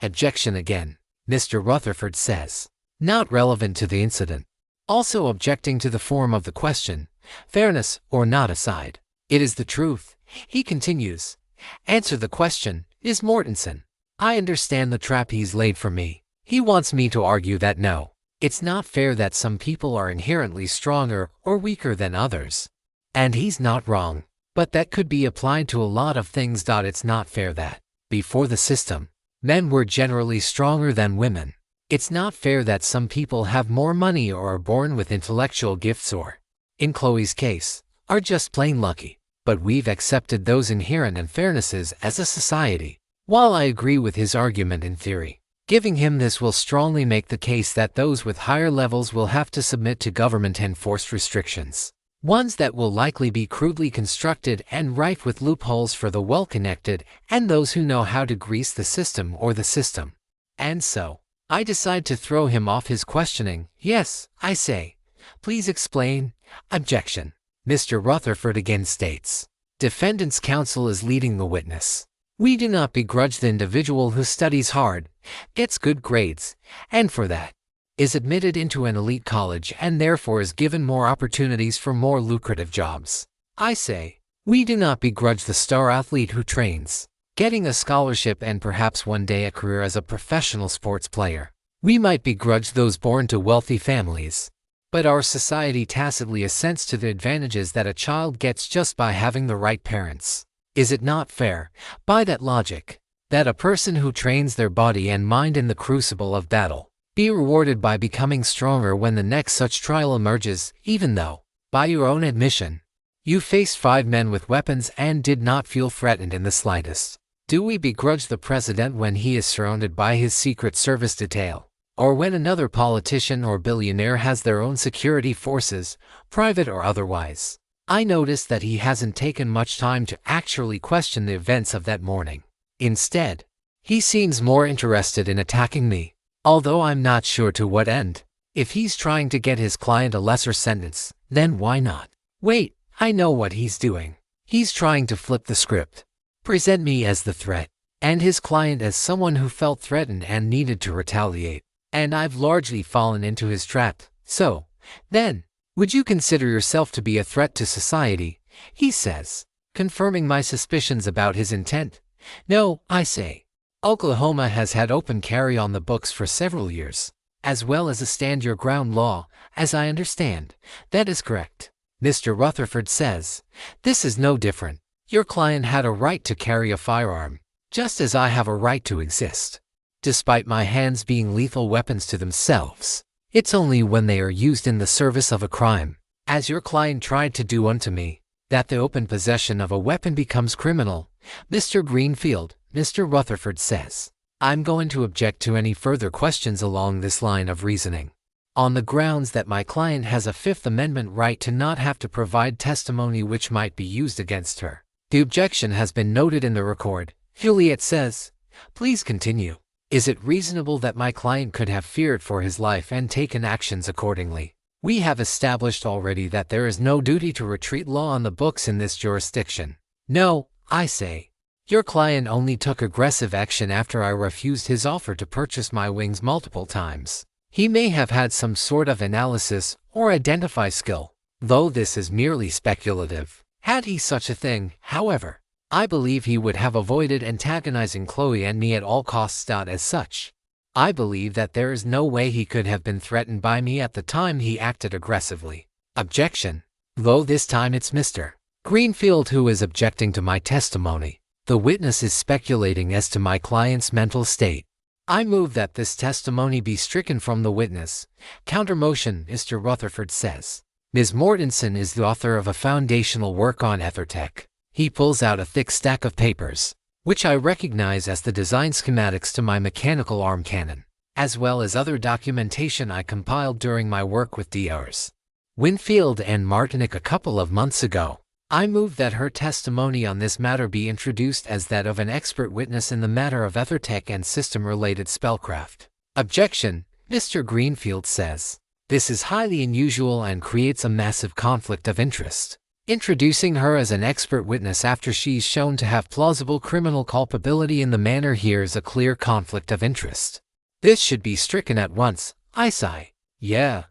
S1: Objection again, Mr. Rutherford says. Not relevant to the incident. Also objecting to the form of the question, fairness or not aside. It is the truth, he continues. Answer the question, is Mortensen. I understand the trap he's laid for me. He wants me to argue that no, it's not fair that some people are inherently stronger or weaker than others. And he's not wrong, but that could be applied to a lot of things. It's not fair that, before the system, men were generally stronger than women. It's not fair that some people have more money or are born with intellectual gifts or, in Chloe's case, are just plain lucky. But we've accepted those inherent unfairnesses as a society. While I agree with his argument in theory, giving him this will strongly make the case that those with higher levels will have to submit to government-enforced restrictions, ones that will likely be crudely constructed and rife with loopholes for the well-connected and those who know how to grease the system or the system. And so, I decide to throw him off his questioning. Yes, I say. Please explain. Objection. Mr. Rutherford again states. Defendant's counsel is leading the witness. We do not begrudge the individual who studies hard, gets good grades, and for that, is admitted into an elite college and therefore is given more opportunities for more lucrative jobs. I say, we do not begrudge the star athlete who trains, getting a scholarship and perhaps one day a career as a professional sports player. We might begrudge those born to wealthy families. But our society tacitly assents to the advantages that a child gets just by having the right parents. Is it not fair, by that logic, that a person who trains their body and mind in the crucible of battle be rewarded by becoming stronger when the next such trial emerges, even though, by your own admission, you faced 5 men with weapons and did not feel threatened in the slightest? Do we begrudge the president when he is surrounded by his Secret Service detail, or when another politician or billionaire has their own security forces, private or otherwise? I notice that he hasn't taken much time to actually question the events of that morning. Instead, he seems more interested in attacking me, although I'm not sure to what end. If he's trying to get his client a lesser sentence, then why not? Wait, I know what he's doing. He's trying to flip the script. Present me as the threat, and his client as someone who felt threatened and needed to retaliate. And I've largely fallen into his trap. So, then, would you consider yourself to be a threat to society? He says, confirming my suspicions about his intent. No, I say. Oklahoma has had open carry on the books for several years, as well as a stand-your-ground law, as I understand. That is correct. Mr. Rutherford says, this is no different. Your client had a right to carry a firearm, just as I have a right to exist. Despite my hands being lethal weapons to themselves, it's only when they are used in the service of a crime, as your client tried to do unto me, that the open possession of a weapon becomes criminal. Mr. Greenfield, Mr. Rutherford says, I'm going to object to any further questions along this line of reasoning, on the grounds that my client has a Fifth Amendment right to not have to provide testimony which might be used against her. The objection has been noted in the record. Juliet says, please continue. Is it reasonable that my client could have feared for his life and taken actions accordingly? We have established already that there is no duty to retreat law on the books in this jurisdiction. No, I say. Your client only took aggressive action after I refused his offer to purchase my wings multiple times. He may have had some sort of analysis or identify skill, though this is merely speculative. Had he such a thing, however, I believe he would have avoided antagonizing Chloe and me at all costs. As such, I believe that there is no way he could have been threatened by me at the time he acted aggressively. Objection. Though this time it's Mr. Greenfield who is objecting to my testimony. The witness is speculating as to my client's mental state. I move that this testimony be stricken from the witness. Countermotion, Mr. Rutherford says. Ms. Mortensen is the author of a foundational work on ethertech. He pulls out a thick stack of papers, which I recognize as the design schematics to my mechanical arm cannon, as well as other documentation I compiled during my work with D.R.s. Winfield and Martinic a couple of months ago. I move that her testimony on this matter be introduced as that of an expert witness in the matter of ethertech and system-related spellcraft. Objection, Mr. Greenfield says. This is highly unusual and creates a massive conflict of interest. Introducing her as an expert witness after she's shown to have plausible criminal culpability in the manner here is a clear conflict of interest. This should be stricken at once. I sigh. Yeah,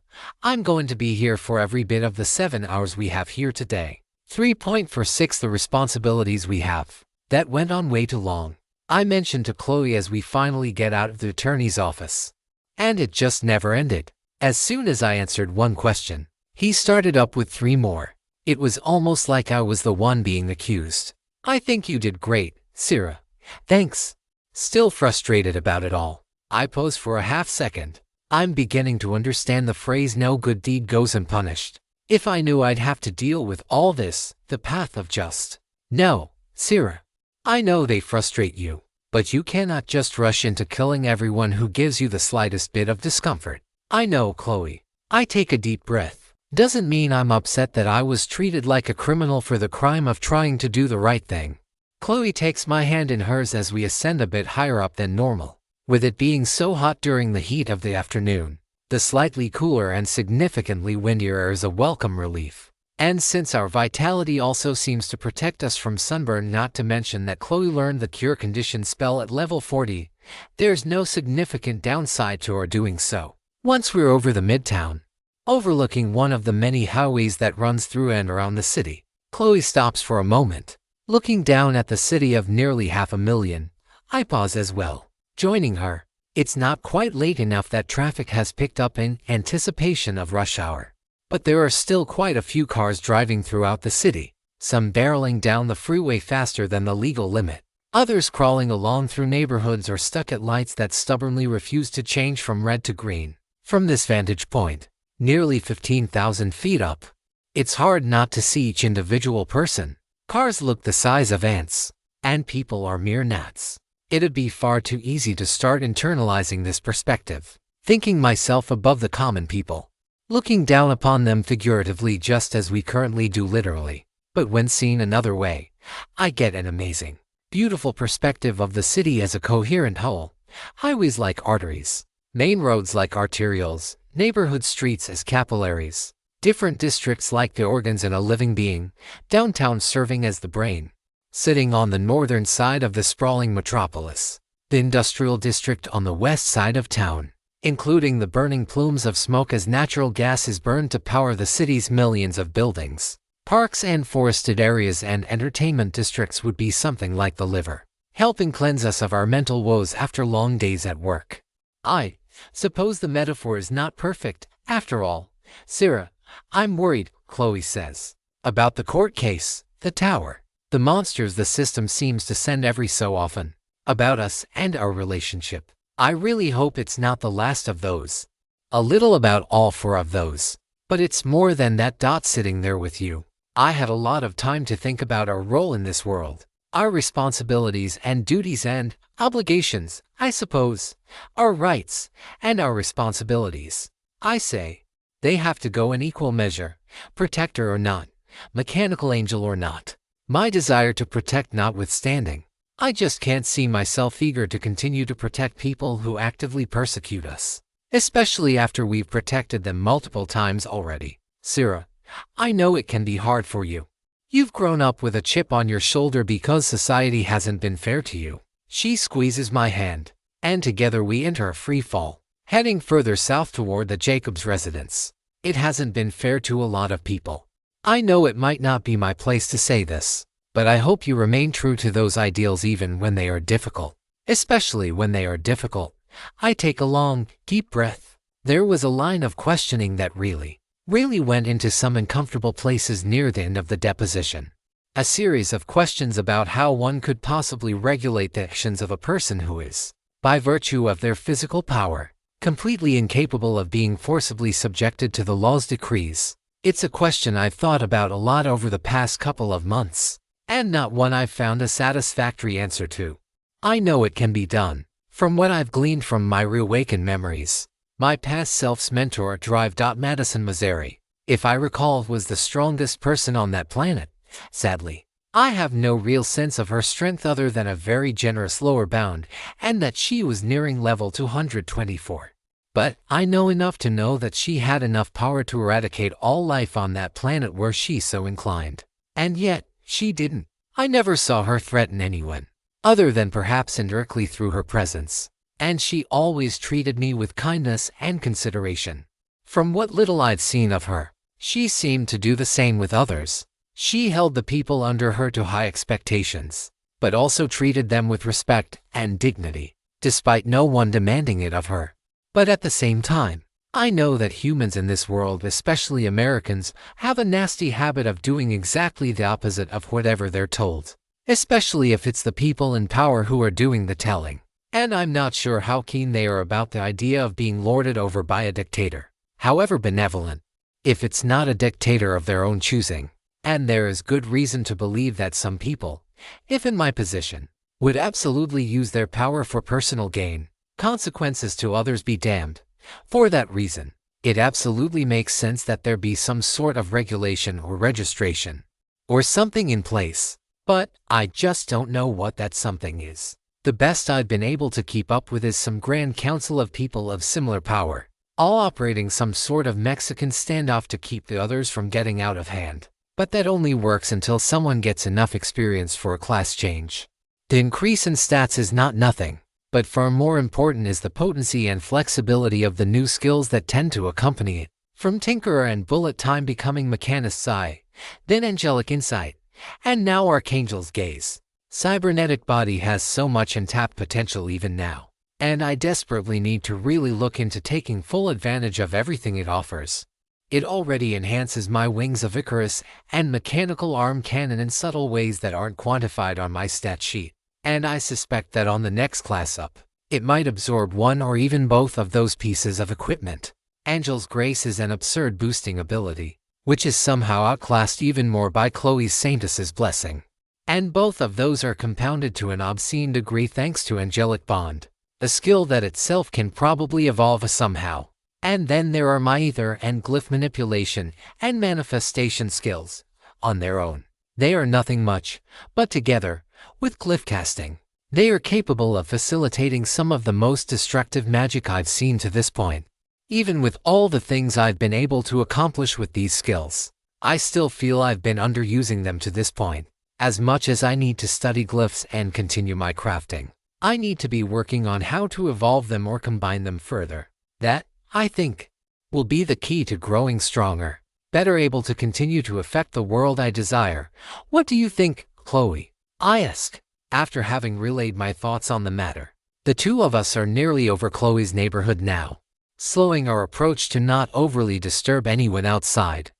S1: I'm going to be here for every bit of the 7 hours we have here today. 3.46 The responsibilities we have. That went on way too long. I mentioned to Chloe as we finally get out of the attorney's office. And it just never ended. As soon as I answered one question, he started up with 3 more. It was almost like I was the one being accused. I think you did great, Sarah. Thanks. Still frustrated about it all. I pause for a half second. I'm beginning to understand the phrase no good deed goes unpunished. If I knew I'd have to deal with all this, the path of just. No, Sarah. I know they frustrate you, but you cannot just rush into killing everyone who gives you the slightest bit of discomfort. I know, Chloe. I take a deep breath. Doesn't mean I'm upset that I was treated like a criminal for the crime of trying to do the right thing. Chloe takes my hand in hers as we ascend a bit higher up than normal. With it being so hot during the heat of the afternoon, the slightly cooler and significantly windier air is a welcome relief. And since our vitality also seems to protect us from sunburn, not to mention that Chloe learned the cure condition spell at level 40, there's no significant downside to our doing so. Once we're over the midtown, overlooking one of the many highways that runs through and around the city, Chloe stops for a moment. Looking down at the city of nearly 500,000, I pause as well, joining her. It's not quite late enough that traffic has picked up in anticipation of rush hour, but there are still quite a few cars driving throughout the city, some barreling down the freeway faster than the legal limit, others crawling along through neighborhoods or stuck at lights that stubbornly refuse to change from red to green. From this vantage point, nearly 15,000 feet up, it's hard not to see each individual person. Cars look the size of ants, and people are mere gnats. It'd be far too easy to start internalizing this perspective, thinking myself above the common people, looking down upon them figuratively just as we currently do literally. But when seen another way, I get an amazing, beautiful perspective of the city as a coherent whole. Highways like arteries, main roads like arterioles, neighborhood streets as capillaries, Different districts like the organs in a living being, downtown serving as the brain. Sitting on the northern side of the sprawling metropolis, the industrial district on the west side of town, including the burning plumes of smoke as natural gas is burned to power the city's millions of buildings. Parks and forested areas and entertainment districts would be something like the liver, helping cleanse us of our mental woes after long days at work. I suppose the metaphor is not perfect, after all. Sarah, I'm worried, Chloe says, about the court case, the tower, the monsters the system seems to send every so often, about us and our relationship. I really hope it's not the last of those. A little about all four of those. But it's more than that. Sitting there with you, I had a lot of time to think about our role in this world, our responsibilities and duties and obligations, I suppose, our rights and our responsibilities. I say, they have to go in equal measure, protector or not, mechanical angel or not. My desire to protect notwithstanding, I just can't see myself eager to continue to protect people who actively persecute us, especially after we've protected them multiple times already. Sarah, I know it can be hard for you. You've grown up with a chip on your shoulder because society hasn't been fair to you. She squeezes my hand, and together we enter a free fall, heading further south toward the Jacobs residence. It hasn't been fair to a lot of people. I know it might not be my place to say this, but I hope you remain true to those ideals even when they are difficult. Especially when they are difficult. I take a long, deep breath. There was a line of questioning that really went into some uncomfortable places near the end of the deposition. A series of questions about how one could possibly regulate the actions of a person who is, by virtue of their physical power, completely incapable of being forcibly subjected to the law's decrees. It's a question I've thought about a lot over the past couple of months, and not one I've found a satisfactory answer to. I know it can be done. From what I've gleaned from my reawakened memories, my past self's mentor Madison Missouri, if I recall, was the strongest person on that planet. Sadly, I have no real sense of her strength other than a very generous lower bound, and that she was nearing level 224. But I know enough to know that she had enough power to eradicate all life on that planet were she so inclined. And yet, she didn't. I never saw her threaten anyone, other than perhaps indirectly through her presence, and she always treated me with kindness and consideration. From what little I'd seen of her, she seemed to do the same with others. She held the people under her to high expectations, but also treated them with respect and dignity, despite no one demanding it of her. But at the same time, I know that humans in this world, especially Americans, have a nasty habit of doing exactly the opposite of whatever they're told, especially if it's the people in power who are doing the telling. And I'm not sure how keen they are about the idea of being lorded over by a dictator, however benevolent, if it's not a dictator of their own choosing. And there is good reason to believe that some people, if in my position, would absolutely use their power for personal gain. Consequences to others be damned. For that reason, it absolutely makes sense that there be some sort of regulation or registration, or something in place. But I just don't know what that something is. The best I've been able to keep up with is some grand council of people of similar power, all operating some sort of Mexican standoff to keep the others from getting out of hand. But that only works until someone gets enough experience for a class change. The increase in stats is not nothing, but far more important is the potency and flexibility of the new skills that tend to accompany it. From Tinkerer and Bullet Time becoming Mechanist Psi, then Angelic Insight, and now Archangel's Gaze. Cybernetic Body has so much untapped potential even now, and I desperately need to really look into taking full advantage of everything it offers. It already enhances my Wings of Icarus and Mechanical Arm Cannon in subtle ways that aren't quantified on my stat sheet, and I suspect that on the next class up, it might absorb one or even both of those pieces of equipment. Angel's Grace is an absurd boosting ability, which is somehow outclassed even more by Chloe's Saintess's Blessing. And both of those are compounded to an obscene degree thanks to Angelic Bond, a skill that itself can probably evolve somehow. And then there are my ether and glyph manipulation and manifestation skills. On their own, they are nothing much, but together, with glyph casting, they are capable of facilitating some of the most destructive magic I've seen to this point. Even with all the things I've been able to accomplish with these skills, I still feel I've been underusing them to this point. As much as I need to study glyphs and continue my crafting, I need to be working on how to evolve them or combine them further. That, I think, will be the key to growing stronger, better able to continue to affect the world I desire. What do you think, Chloe? I ask, after having relayed my thoughts on the matter. The two of us are nearly over Chloe's neighborhood now, slowing our approach to not overly disturb anyone outside.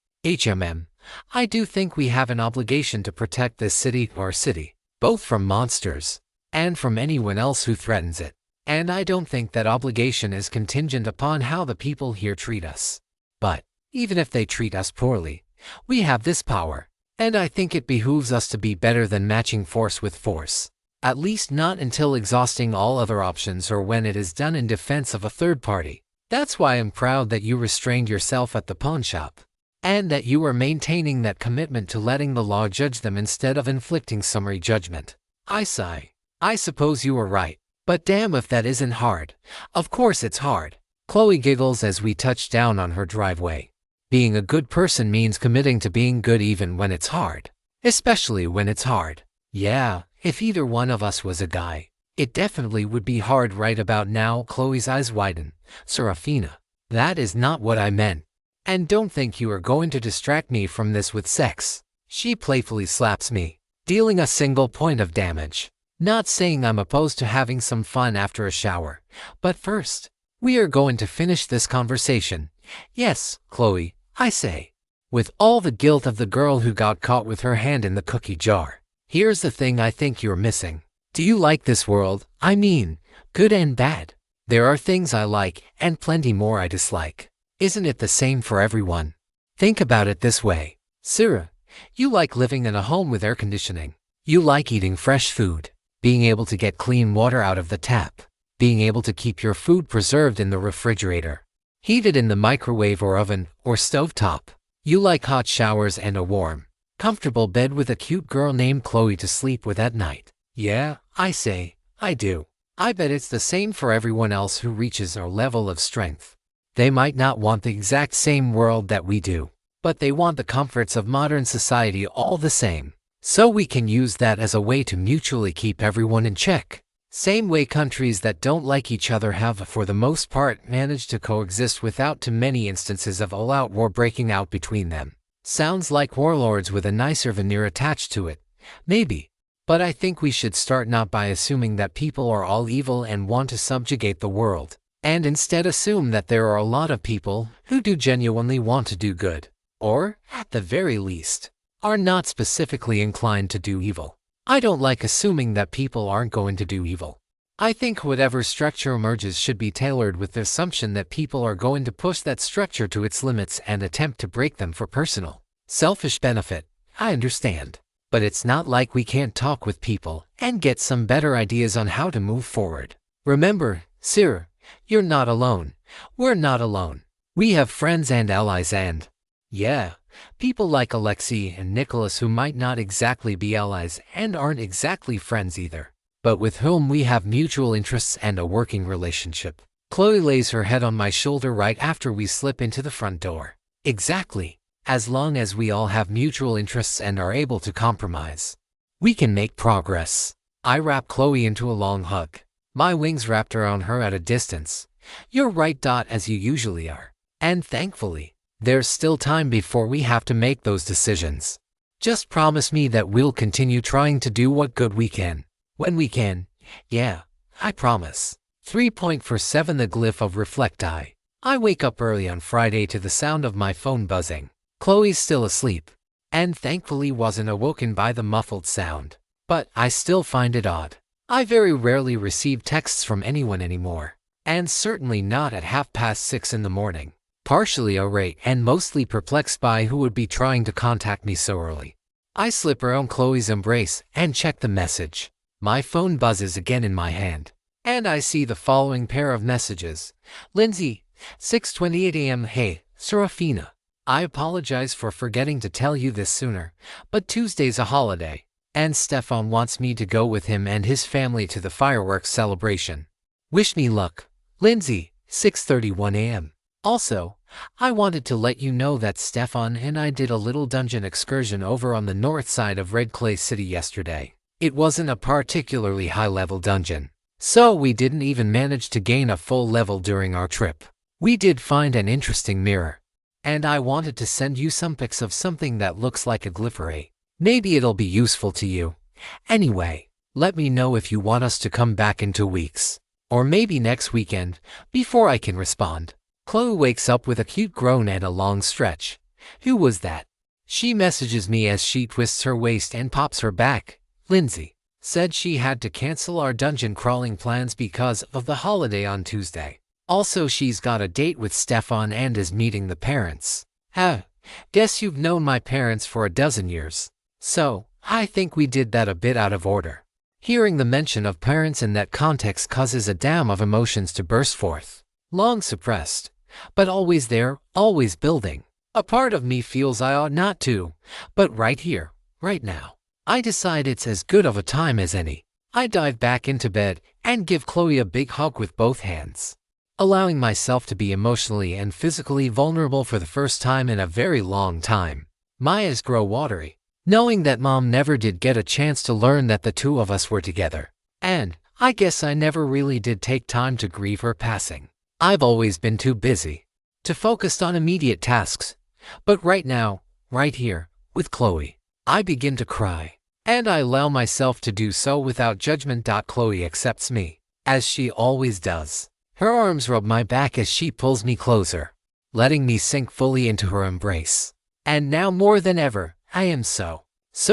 S1: I do think we have an obligation to protect this city, our city, both from monsters and from anyone else who threatens it. And I don't think that obligation is contingent upon how the people here treat us. But even if they treat us poorly, we have this power, and I think it behooves us to be better than matching force with force. At least not until exhausting all other options or when it is done in defense of a third party. That's why I'm proud that you restrained yourself at the pawn shop, and that you are maintaining that commitment to letting the law judge them instead of inflicting summary judgment. I sigh. I suppose you are right. But damn if that isn't hard. Of course it's hard. Chloe giggles as we touch down on her driveway. Being a good person means committing to being good even when it's hard. Especially when it's hard. Yeah, if either one of us was a guy, it definitely would be hard right about now. Chloe's eyes widen. Seraphina, that is not what I meant. And don't think you are going to distract me from this with sex. She playfully slaps me, dealing a single point of damage. Not saying I'm opposed to having some fun after a shower, but first, we are going to finish this conversation. Yes, Chloe, I say, with all the guilt of the girl who got caught with her hand in the cookie jar. Here's the thing I think you're missing. Do you like this world? I mean, good and bad. There are things I like, and plenty more I dislike. Isn't it the same for everyone? Think about it this way. Sarah, you like living in a home with air conditioning. You like eating fresh food, being able to get clean water out of the tap, being able to keep your food preserved in the refrigerator, heated in the microwave or oven or stovetop. You like hot showers and a warm, comfortable bed with a cute girl named Chloe to sleep with at night. Yeah, I say, I do. I bet it's the same for everyone else who reaches our level of strength. They might not want the exact same world that we do, but they want the comforts of modern society all the same. So we can use that as a way to mutually keep everyone in check. Same way countries that don't like each other have, for the most part, managed to coexist without too many instances of all-out war breaking out between them. Sounds like warlords with a nicer veneer attached to it. Maybe. But I think we should start not by assuming that people are all evil and want to subjugate the world, and instead assume that there are a lot of people who do genuinely want to do good, or, at the very least, are not specifically inclined to do evil. I don't like assuming that people aren't going to do evil. I think whatever structure emerges should be tailored with the assumption that people are going to push that structure to its limits and attempt to break them for personal, selfish benefit. I understand. But it's not like we can't talk with people and get some better ideas on how to move forward. Remember, Sir, you're not alone. We're not alone. We have friends and allies and, yeah, people like Alexei and Nicholas who might not exactly be allies and aren't exactly friends either, but with whom we have mutual interests and a working relationship. Chloe lays her head on my shoulder right after we slip into the front door. Exactly. As long as we all have mutual interests and are able to compromise, we can make progress. I wrap Chloe into a long hug, my wings wrapped around her at a distance. You're right, as you usually are. And thankfully, there's still time before we have to make those decisions. Just promise me that we'll continue trying to do what good we can, when we can. Yeah, I promise. 3.47 The Glyph of Reflecti. I wake up early on Friday to the sound of my phone buzzing. Chloe's still asleep, and thankfully wasn't awoken by the muffled sound. But I still find it odd. I very rarely receive texts from anyone anymore, and certainly not at 6:30 in the morning. Partially irate and mostly perplexed by who would be trying to contact me so early, I slip around Chloe's embrace and check the message. My phone buzzes again in my hand, and I see the following pair of messages. Lindsay, 6:28 a.m. Hey, Seraphina. I apologize for forgetting to tell you this sooner, but Tuesday's a holiday, and Stefan wants me to go with him and his family to the fireworks celebration. Wish me luck. Lindsay, 6:31 a.m. Also, I wanted to let you know that Stefan and I did a little dungeon excursion over on the north side of Red Clay City yesterday. It wasn't a particularly high-level dungeon, so we didn't even manage to gain a full level during our trip. We did find an interesting mirror, and I wanted to send you some pics of something that looks like a glyph. Maybe it'll be useful to you. Anyway, let me know if you want us to come back in 2 weeks, or maybe next weekend, before I can respond. Chloe wakes up with a cute groan and a long stretch. Who was that? She messages me as she twists her waist and pops her back. Lindsay said she had to cancel our dungeon crawling plans because of the holiday on Tuesday. Also, she's got a date with Stefan and is meeting the parents. Guess you've known my parents for a dozen years. So, I think we did that a bit out of order. Hearing the mention of parents in that context causes a dam of emotions to burst forth. Long suppressed, but always there, always building. A part of me feels I ought not to, but right here, right now, I decide it's as good of a time as any. I dive back into bed and give Chloe a big hug with both hands, allowing myself to be emotionally and physically vulnerable for the first time in a very long time. My eyes grow watery, knowing that Mom never did get a chance to learn that the two of us were together. And I guess I never really did take time to grieve her passing. I've always been too busy to focus on immediate tasks. But right now, right here, with Chloe, I begin to cry. And I allow myself to do so without judgment. Chloe accepts me, as she always does. Her arms rub my back as she pulls me closer, letting me sink fully into her embrace. And now more than ever, I am so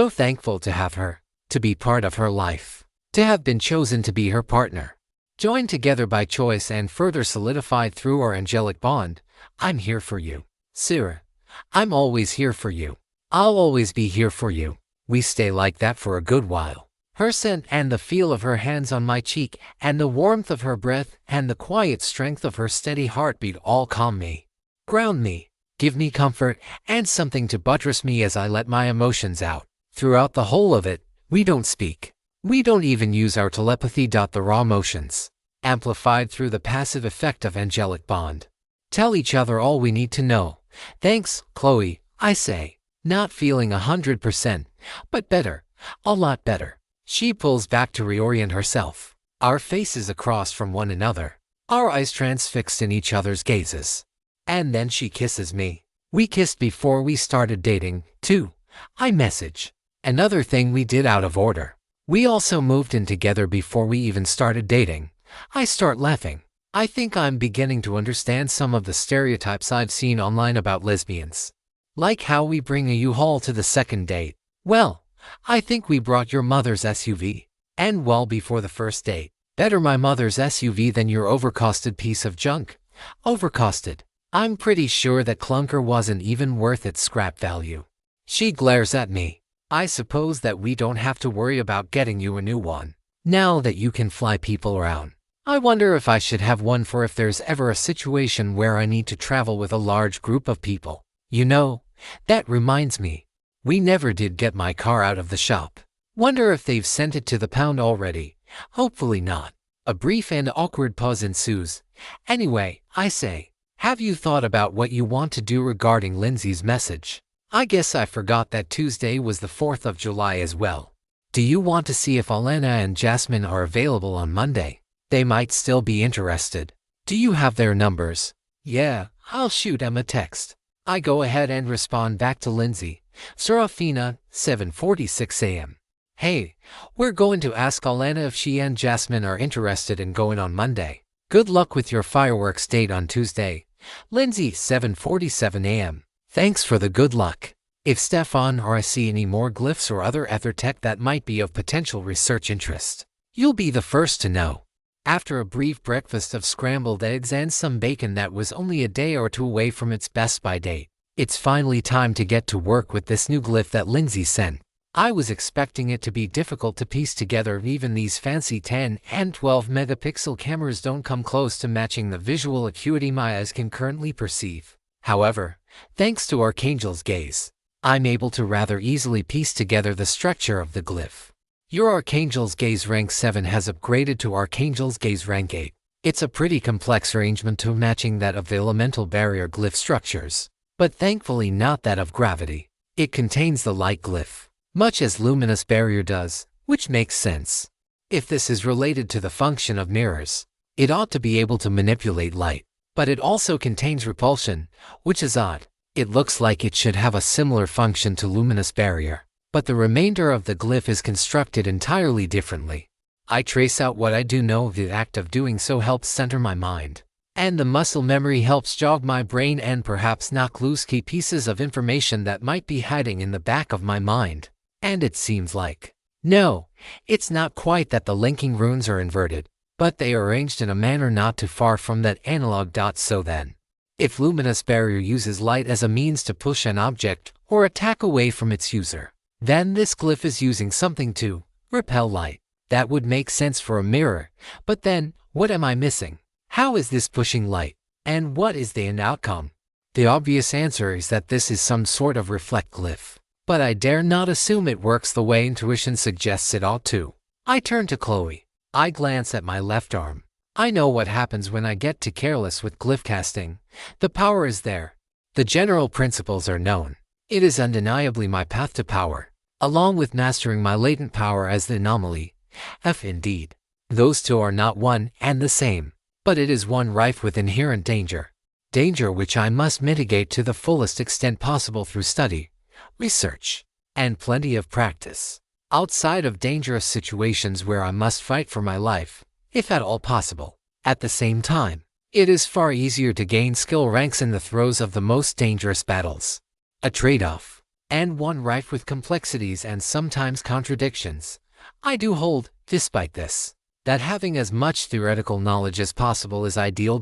S1: thankful to have her, to be part of her life, to have been chosen to be her partner. Joined together by choice and further solidified through our angelic bond. I'm here for you, Sarah. I'm always here for you. I'll always be here for you. We stay like that for a good while. Her scent and the feel of her hands on my cheek and the warmth of her breath and the quiet strength of her steady heartbeat all calm me, ground me, give me comfort and something to buttress me as I let my emotions out. Throughout the whole of it, we don't speak. We don't even use our telepathy. The raw emotions, amplified through the passive effect of angelic bond, tell each other all we need to know. Thanks, Chloe, I say, not feeling 100%, but better, a lot better. She pulls back to reorient herself, our faces across from one another, our eyes transfixed in each other's gazes. And then she kisses me. We kissed before we started dating, too. I message. Another thing we did out of order. We also moved in together before we even started dating. I start laughing. I think I'm beginning to understand some of the stereotypes I've seen online about lesbians. Like how we bring a U-Haul to the second date. Well, I think we brought your mother's SUV. And well before the first date. Better my mother's SUV than your overcosted piece of junk. Overcosted. I'm pretty sure that clunker wasn't even worth its scrap value. She glares at me. I suppose that we don't have to worry about getting you a new one, now that you can fly people around. I wonder if I should have one for if there's ever a situation where I need to travel with a large group of people. You know, that reminds me. We never did get my car out of the shop. Wonder if they've sent it to the pound already. Hopefully not. A brief and awkward pause ensues. Anyway, I say, have you thought about what you want to do regarding Lindsay's message? I guess I forgot that Tuesday was the 4th of July as well. Do you want to see if Alana and Jasmine are available on Monday? They might still be interested. Do you have their numbers? Yeah, I'll shoot them a text. I go ahead and respond back to Lindsay. Seraphina, 7:46 a.m. Hey, we're going to ask Alana if she and Jasmine are interested in going on Monday. Good luck with your fireworks date on Tuesday. Lindsay, 7:47 a.m. Thanks for the good luck. If Stefan or I see any more glyphs or other ether tech that might be of potential research interest, you'll be the first to know. After a brief breakfast of scrambled eggs and some bacon that was only a day or two away from its best-by date, it's finally time to get to work with this new glyph that Lindsay sent. I was expecting it to be difficult to piece together. Even these fancy 10 and 12 megapixel cameras don't come close to matching the visual acuity my eyes can currently perceive. However, thanks to Archangel's gaze, I'm able to rather easily piece together the structure of the glyph. Your Archangel's gaze rank 7 has upgraded to Archangel's gaze rank 8. It's a pretty complex arrangement to matching that of the elemental barrier glyph structures, but thankfully not that of gravity. It contains the light glyph, much as luminous barrier does, which makes sense. If this is related to the function of mirrors, it ought to be able to manipulate light, but it also contains repulsion, which is odd. It looks like it should have a similar function to luminous barrier, but the remainder of the glyph is constructed entirely differently. I trace out what I do know. The act of doing so helps center my mind, and the muscle memory helps jog my brain and perhaps knock loose key pieces of information that might be hiding in the back of my mind. And it seems like, no, it's not quite that the linking runes are inverted, but they are arranged in a manner not too far from that analog dot. So then, if luminous barrier uses light as a means to push an object or attack away from its user, then this glyph is using something to repel light. That would make sense for a mirror, but then, what am I missing? How is this pushing light? And what is the end outcome? The obvious answer is that this is some sort of reflect glyph, but I dare not assume it works the way intuition suggests it ought to. I turn to Chloe. I glance at my left arm. I know what happens when I get too careless with glyph casting. The power is there. The general principles are known. It is undeniably my path to power, along with mastering my latent power as the anomaly. Indeed, those two are not one and the same, but it is one rife with inherent danger. Danger which I must mitigate to the fullest extent possible through study, research, and plenty of practice. Outside of dangerous situations where I must fight for my life, if at all possible. At the same time, it is far easier to gain skill ranks in the throes of the most dangerous battles. A trade-off, and one rife with complexities and sometimes contradictions. I do hold, despite this, that having as much theoretical knowledge as possible is ideal.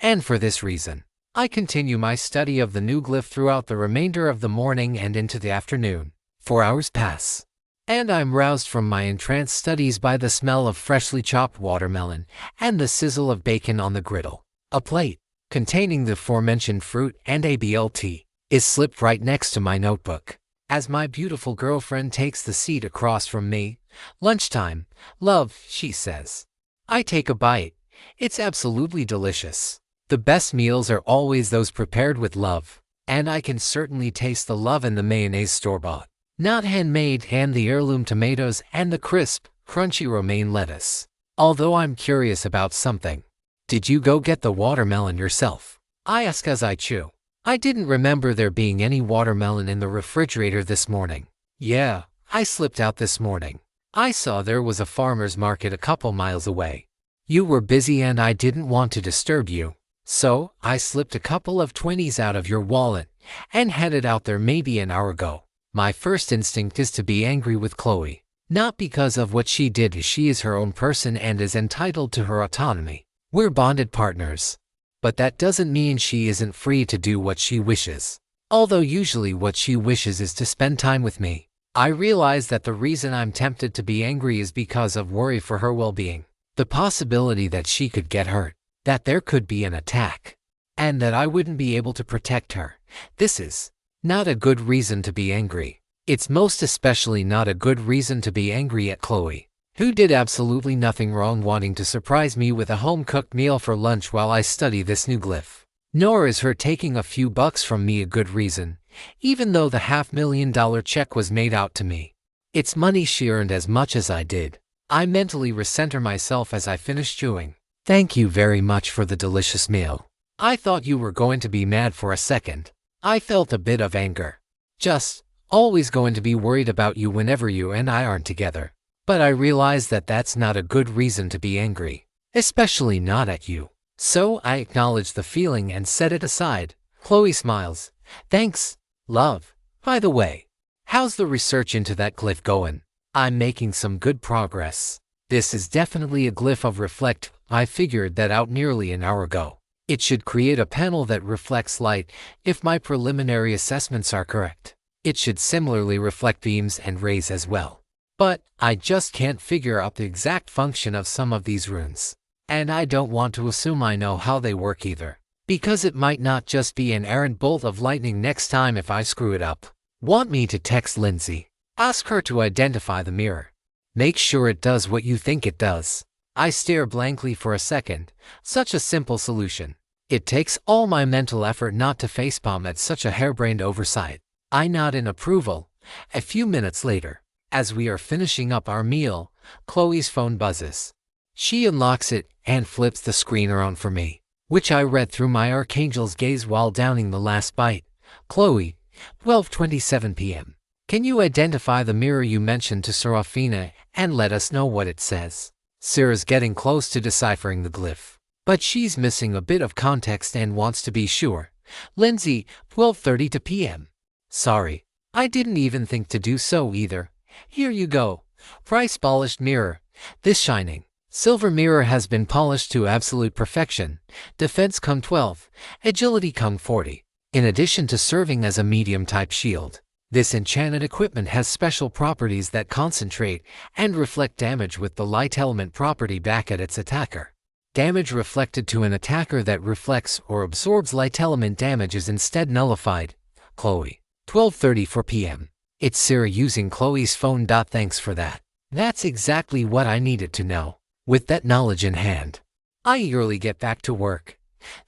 S1: And for this reason, I continue my study of the new glyph throughout the remainder of the morning and into the afternoon. 4 hours pass, and I'm roused from my entranced studies by the smell of freshly chopped watermelon and the sizzle of bacon on the griddle. A plate, containing the aforementioned fruit and a BLT, is slipped right next to my notebook. As my beautiful girlfriend takes the seat across from me, "Lunchtime, love," she says. I take a bite. It's absolutely delicious. The best meals are always those prepared with love, and I can certainly taste the love in the mayonnaise store-bought, not handmade, and the heirloom tomatoes and the crisp, crunchy romaine lettuce. Although I'm curious about something. Did you go get the watermelon yourself? I ask as I chew. I didn't remember there being any watermelon in the refrigerator this morning. Yeah, I slipped out this morning. I saw there was a farmer's market a couple miles away. You were busy and I didn't want to disturb you, so I slipped a couple of 20s out of your wallet and headed out there maybe an hour ago. My first instinct is to be angry with Chloe, not because of what she did. She is her own person and is entitled to her autonomy. We're bonded partners. But that doesn't mean she isn't free to do what she wishes. Although usually what she wishes is to spend time with me. I realize that the reason I'm tempted to be angry is because of worry for her well-being. The possibility that she could get hurt, that there could be an attack, and that I wouldn't be able to protect her. This is not a good reason to be angry. It's most especially not a good reason to be angry at Chloe, who did absolutely nothing wrong wanting to surprise me with a home-cooked meal for lunch while I study this new glyph. Nor is her taking a few bucks from me a good reason, even though the $500,000 check was made out to me. It's money she earned as much as I did. I mentally recenter myself as I finish chewing. Thank you very much for the delicious meal. I thought you were going to be mad for a second. I felt a bit of anger. Just always going to be worried about you whenever you and I aren't together. But I realize that that's not a good reason to be angry, especially not at you. So I acknowledge the feeling and set it aside. Chloe smiles. Thanks, love. By the way, how's the research into that glyph going? I'm making some good progress. This is definitely a glyph of reflect. I figured that out nearly an hour ago. It should create a panel that reflects light if my preliminary assessments are correct. It should similarly reflect beams and rays as well. But I just can't figure out the exact function of some of these runes. And I don't want to assume I know how they work either, because it might not just be an errant bolt of lightning next time if I screw it up. Want me to text Lindsay? Ask her to identify the mirror. Make sure it does what you think it does. I stare blankly for a second. Such a simple solution. It takes all my mental effort not to facepalm at such a harebrained oversight. I nod in approval. A few minutes later, as we are finishing up our meal, Chloe's phone buzzes. She unlocks it and flips the screen around for me, which I read through my archangel's gaze while downing the last bite. Chloe, 12:27 p.m. Can you identify the mirror you mentioned to Seraphina and let us know what it says? Sarah's getting close to deciphering the glyph, but she's missing a bit of context and wants to be sure. Lindsay, 12:32 p.m. Sorry, I didn't even think to do so either. Here you go. Price polished mirror. This shining silver mirror has been polished to absolute perfection. Defense Kung 12, Agility Kung 40. In addition to serving as a medium-type shield, this enchanted equipment has special properties that concentrate and reflect damage with the light element property back at its attacker. Damage reflected to an attacker that reflects or absorbs light element damage is instead nullified. Chloe, 12:34 p.m. It's Sarah using Chloe's phone. Thanks for that. That's exactly what I needed to know. With that knowledge in hand, I eagerly get back to work.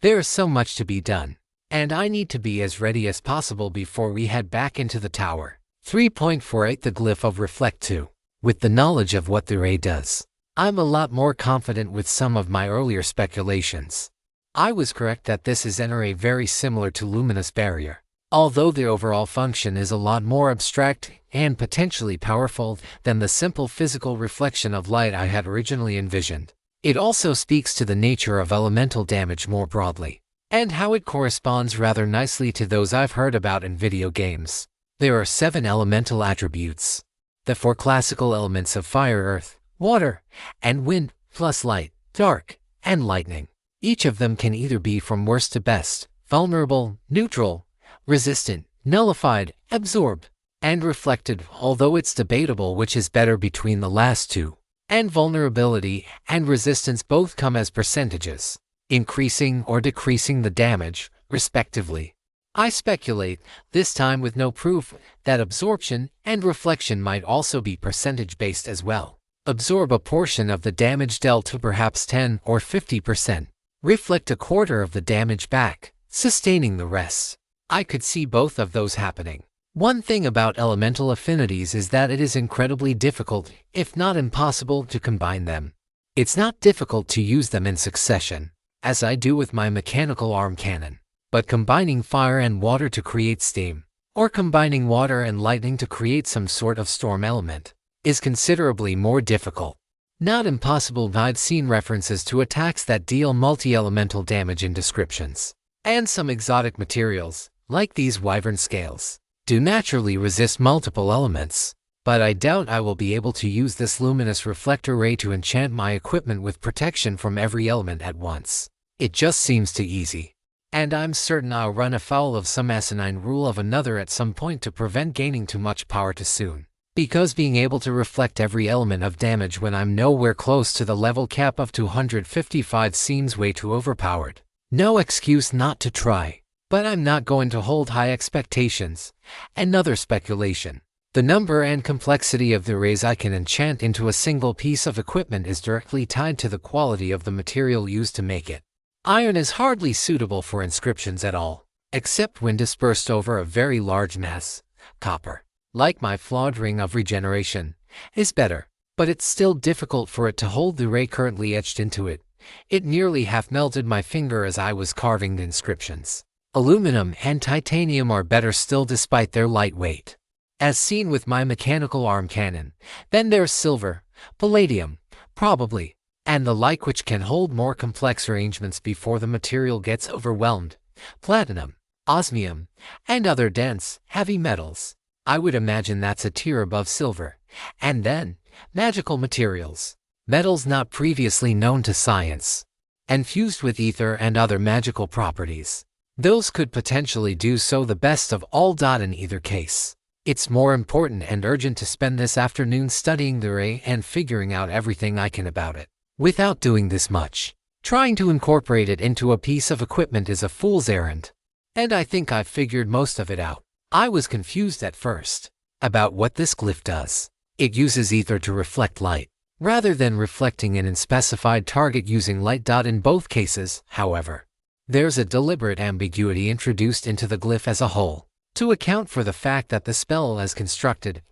S1: There is so much to be done, and I need to be as ready as possible before we head back into the tower. 3.48 The Glyph of Reflect 2. With the knowledge of what the ray does, I'm a lot more confident with some of my earlier speculations. I was correct that this is an array very similar to Luminous Barrier, although the overall function is a lot more abstract and potentially powerful than the simple physical reflection of light I had originally envisioned. It also speaks to the nature of elemental damage more broadly, and how it corresponds rather nicely to those I've heard about in video games. There are 7 elemental attributes. The 4 classical elements of fire, earth, water, and wind, plus light, dark, and lightning. Each of them can either be from worst to best, vulnerable, neutral, resistant, nullified, absorbed, and reflected, although it's debatable which is better between the last two. And vulnerability and resistance both come as percentages, increasing or decreasing the damage, respectively. I speculate, this time with no proof, that absorption and reflection might also be percentage-based as well. Absorb a portion of the damage dealt to perhaps 10 or 50%. Reflect a quarter of the damage back, sustaining the rest. I could see both of those happening. One thing about elemental affinities is that it is incredibly difficult, if not impossible, to combine them. It's not difficult to use them in succession, as I do with my mechanical arm cannon, but combining fire and water to create steam, or combining water and lightning to create some sort of storm element, is considerably more difficult. Not impossible. I've seen references to attacks that deal multi-elemental damage in descriptions, and some exotic materials, like these wyvern scales, do naturally resist multiple elements, but I doubt I will be able to use this luminous reflector ray to enchant my equipment with protection from every element at once. It just seems too easy, and I'm certain I'll run afoul of some asinine rule of another at some point to prevent gaining too much power too soon. Because being able to reflect every element of damage when I'm nowhere close to the level cap of 255 seems way too overpowered. No excuse not to try. But I'm not going to hold high expectations. Another speculation. The number and complexity of the rays I can enchant into a single piece of equipment is directly tied to the quality of the material used to make it. Iron is hardly suitable for inscriptions at all, except when dispersed over a very large mass. Copper, like my flawed ring of regeneration, is better, but it's still difficult for it to hold the ray currently etched into it. It nearly half melted my finger as I was carving the inscriptions. Aluminum and titanium are better still despite their light weight, as seen with my mechanical arm cannon. Then there's silver, palladium, probably, and the like, which can hold more complex arrangements before the material gets overwhelmed. Platinum, osmium, and other dense, heavy metals. I would imagine that's a tier above silver. And then, magical materials. Metals not previously known to science, and fused with ether and other magical properties. Those could potentially do so the best of all. In either case, it's more important and urgent to spend this afternoon studying the ray and figuring out everything I can about it. Without doing this much, trying to incorporate it into a piece of equipment is a fool's errand. And I think I've figured most of it out. I was confused at first about what this glyph does. It uses ether to reflect light, rather than reflecting an unspecified target using light. In both cases, however, there's a deliberate ambiguity introduced into the glyph as a whole, to account for the fact that the spell as constructed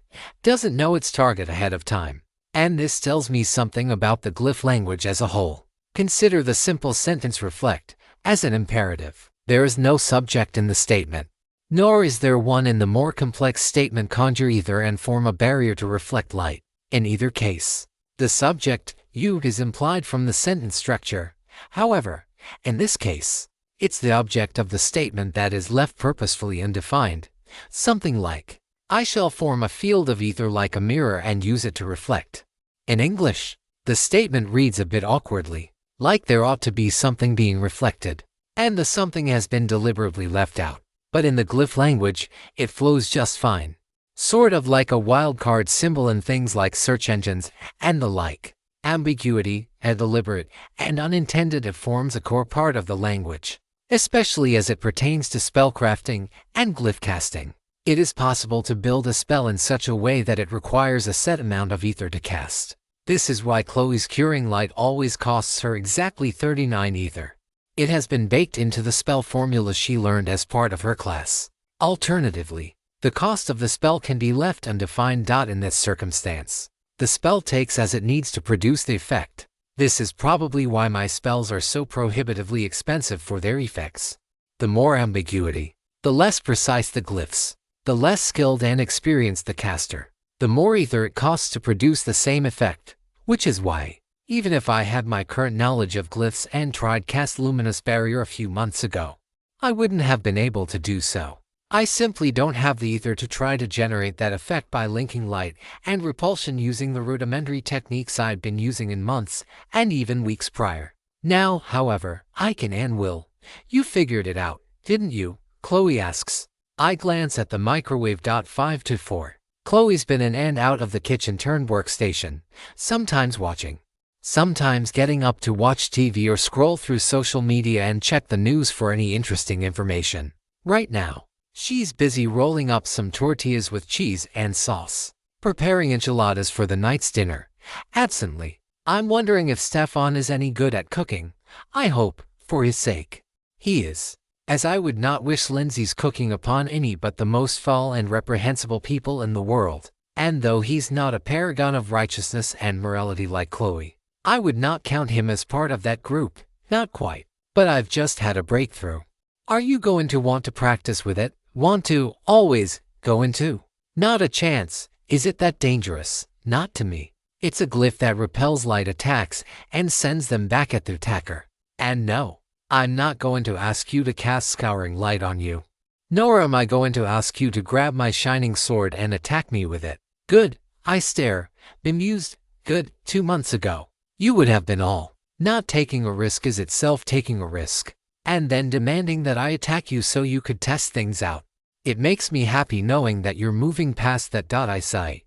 S1: doesn't know its target ahead of time. And this tells me something about the glyph language as a whole. Consider the simple sentence reflect as an imperative. There is no subject in the statement, nor is there one in the more complex statement conjure either and form a barrier to reflect light. In either case, the subject, you, is implied from the sentence structure. However, in this case, it's the object of the statement that is left purposefully undefined. Something like, I shall form a field of ether like a mirror and use it to reflect. In English, the statement reads a bit awkwardly, like there ought to be something being reflected, and the something has been deliberately left out. But in the glyph language, it flows just fine. Sort of like a wildcard symbol in things like search engines and the like. Ambiguity, a deliberate and unintended, it forms a core part of the language, especially as it pertains to spellcrafting and glyph casting. It is possible to build a spell in such a way that it requires a set amount of ether to cast. This is why Chloe's Curing Light always costs her exactly 39 ether. It has been baked into the spell formula she learned as part of her class. Alternatively, the cost of the spell can be left undefined. In this circumstance, the spell takes as it needs to produce the effect. This is probably why my spells are so prohibitively expensive for their effects. The more ambiguity, the less precise the glyphs, the less skilled and experienced the caster, the more ether it costs to produce the same effect, which is why, even if I had my current knowledge of glyphs and tried cast Luminous Barrier a few months ago, I wouldn't have been able to do so. I simply don't have the ether to try to generate that effect by linking light and repulsion using the rudimentary techniques I'd been using in months and even weeks prior. Now, however, I can and will. You figured it out, didn't you? Chloe asks. I glance at the microwave. 5 to 4. Chloe's been in and out of the kitchen turned workstation, sometimes watching, sometimes getting up to watch TV or scroll through social media and check the news for any interesting information. Right now, she's busy rolling up some tortillas with cheese and sauce, preparing enchiladas for the night's dinner. Absently, I'm wondering if Stefan is any good at cooking. I hope, for his sake, he is, as I would not wish Lindsay's cooking upon any but the most foul and reprehensible people in the world. And though he's not a paragon of righteousness and morality like Chloe, I would not count him as part of that group. Not quite. But I've just had a breakthrough. Are you going to want to practice with it? Want to, always, going to? Not a chance. Is it that dangerous? Not to me. It's a glyph that repels light attacks and sends them back at the attacker. And no, I'm not going to ask you to cast Scouring Light on you. Nor am I going to ask you to grab my shining sword and attack me with it. Good, I stare, bemused. Good, 2 months ago, you would have been all. Not taking a risk is itself taking a risk. And then demanding that I attack you so you could test things out. It makes me happy knowing that you're moving past that. I sigh.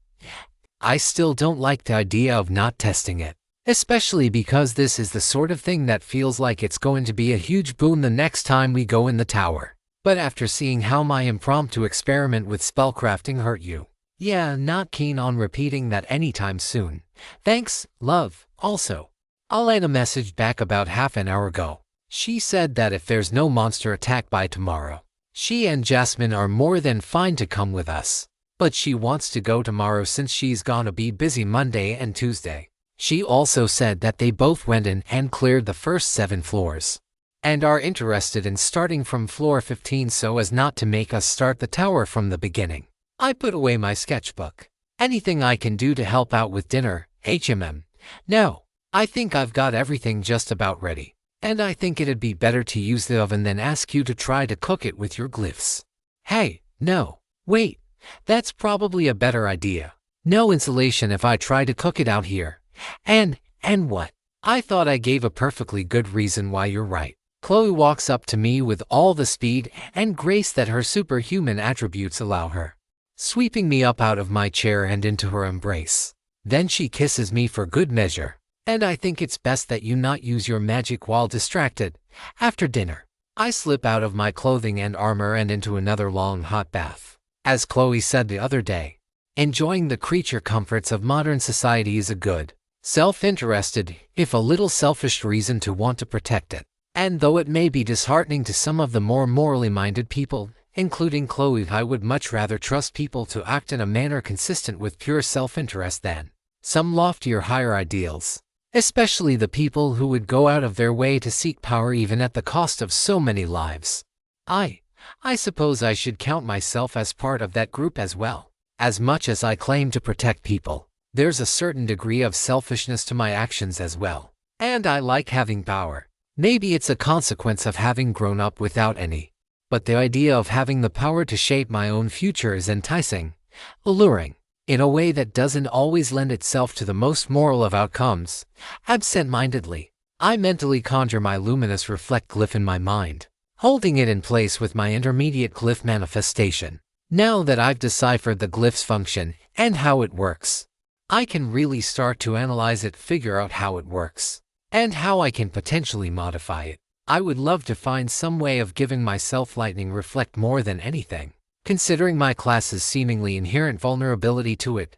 S1: I still don't like the idea of not testing it. Especially because this is the sort of thing that feels like it's going to be a huge boon the next time we go in the tower. But after seeing how my impromptu experiment with spellcrafting hurt you, yeah, not keen on repeating that anytime soon. Thanks, love. Also, I'll add a message back about half an hour ago. She said that if there's no monster attack by tomorrow, she and Jasmine are more than fine to come with us. But she wants to go tomorrow since she's gonna be busy Monday and Tuesday. She also said that they both went in and cleared the first 7 floors, and are interested in starting from floor 15 so as not to make us start the tower from the beginning. I put away my sketchbook. Anything I can do to help out with dinner, HMM? No, I think I've got everything just about ready. And I think it'd be better to use the oven than ask you to try to cook it with your glyphs. Hey, no, wait, that's probably a better idea. No insulation if I try to cook it out here. And what? I thought I gave a perfectly good reason why you're right. Chloe walks up to me with all the speed and grace that her superhuman attributes allow her, sweeping me up out of my chair and into her embrace. Then she kisses me for good measure. And I think it's best that you not use your magic while distracted. After dinner, I slip out of my clothing and armor and into another long hot bath. As Chloe said the other day, enjoying the creature comforts of modern society is a good, self-interested, if a little selfish reason to want to protect it. And though it may be disheartening to some of the more morally minded people, including Chloe, I would much rather trust people to act in a manner consistent with pure self-interest than some loftier higher ideals. Especially the people who would go out of their way to seek power even at the cost of so many lives. I suppose I should count myself as part of that group as well. As much as I claim to protect people, there's a certain degree of selfishness to my actions as well. And I like having power. Maybe it's a consequence of having grown up without any. But the idea of having the power to shape my own future is enticing, alluring, in a way that doesn't always lend itself to the most moral of outcomes. Absent-mindedly, I mentally conjure my luminous reflect glyph in my mind, holding it in place with my intermediate glyph manifestation. Now that I've deciphered the glyph's function and how it works, I can really start to analyze it, figure out how it works, and how I can potentially modify it. I would love to find some way of giving myself lightning reflect more than anything. Considering my class's seemingly inherent vulnerability to it,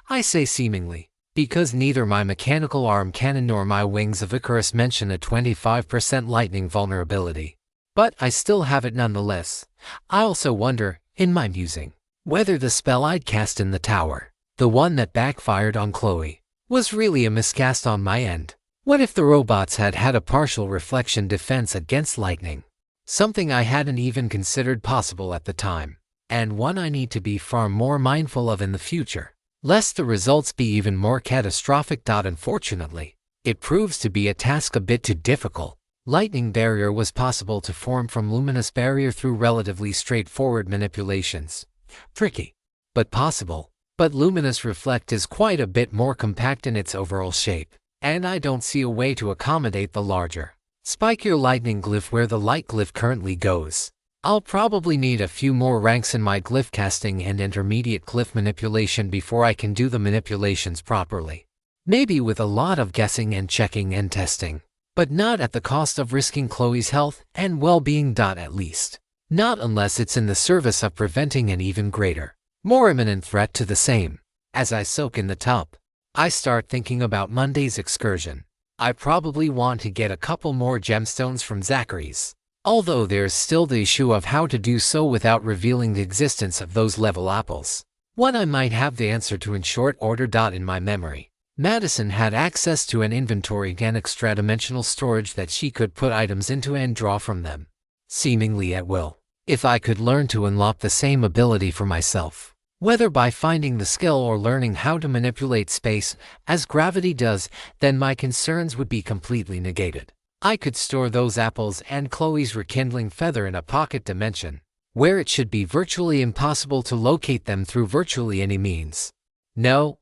S1: I say seemingly, because neither my mechanical arm cannon nor my wings of Icarus mention a 25% lightning vulnerability. But I still have it nonetheless. I also wonder, in my musing, whether the spell I'd cast in the tower, the one that backfired on Chloe, was really a miscast on my end. What if the robots had had a partial reflection defense against lightning? Something I hadn't even considered possible at the time, and one I need to be far more mindful of in the future, lest the results be even more catastrophic. Unfortunately, it proves to be a task a bit too difficult. Lightning barrier was possible to form from luminous barrier through relatively straightforward manipulations. Tricky, but possible. But luminous reflect is quite a bit more compact in its overall shape, and I don't see a way to accommodate the larger, spikier lightning glyph where the light glyph currently goes. I'll probably need a few more ranks in my glyph casting and intermediate glyph manipulation before I can do the manipulations properly. Maybe with a lot of guessing and checking and testing, but not at the cost of risking Chloe's health and well-being. At least, not unless it's in the service of preventing an even greater, more imminent threat to the same. As I soak in the tub, I start thinking about Monday's excursion. I probably want to get a couple more gemstones from Zachary's, although there's still the issue of how to do so without revealing the existence of those level apples. One I might have the answer to in short order. In my memory, Madison had access to an inventory and extra-dimensional storage that she could put items into and draw from them, seemingly at will. If I could learn to unlock the same ability for myself, whether by finding the skill or learning how to manipulate space as gravity does, then my concerns would be completely negated. I could store those apples and Chloe's rekindling feather in a pocket dimension, where it should be virtually impossible to locate them through virtually any means. No,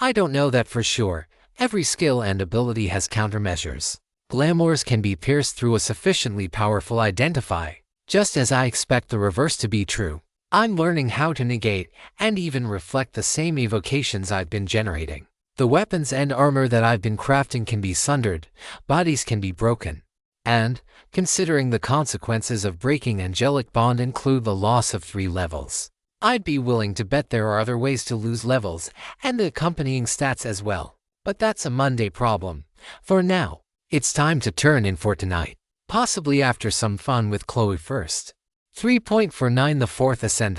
S1: I don't know that for sure. Every skill and ability has countermeasures. Glamours can be pierced through a sufficiently powerful identify, just as I expect the reverse to be true. I'm learning how to negate and even reflect the same evocations I've been generating. The weapons and armor that I've been crafting can be sundered, bodies can be broken. And, considering the consequences of breaking angelic bond include the loss of 3 levels, I'd be willing to bet there are other ways to lose levels and the accompanying stats as well. But that's a Monday problem. For now, it's time to turn in for tonight, possibly after some fun with Chloe first. 3.49 The fourth ascent.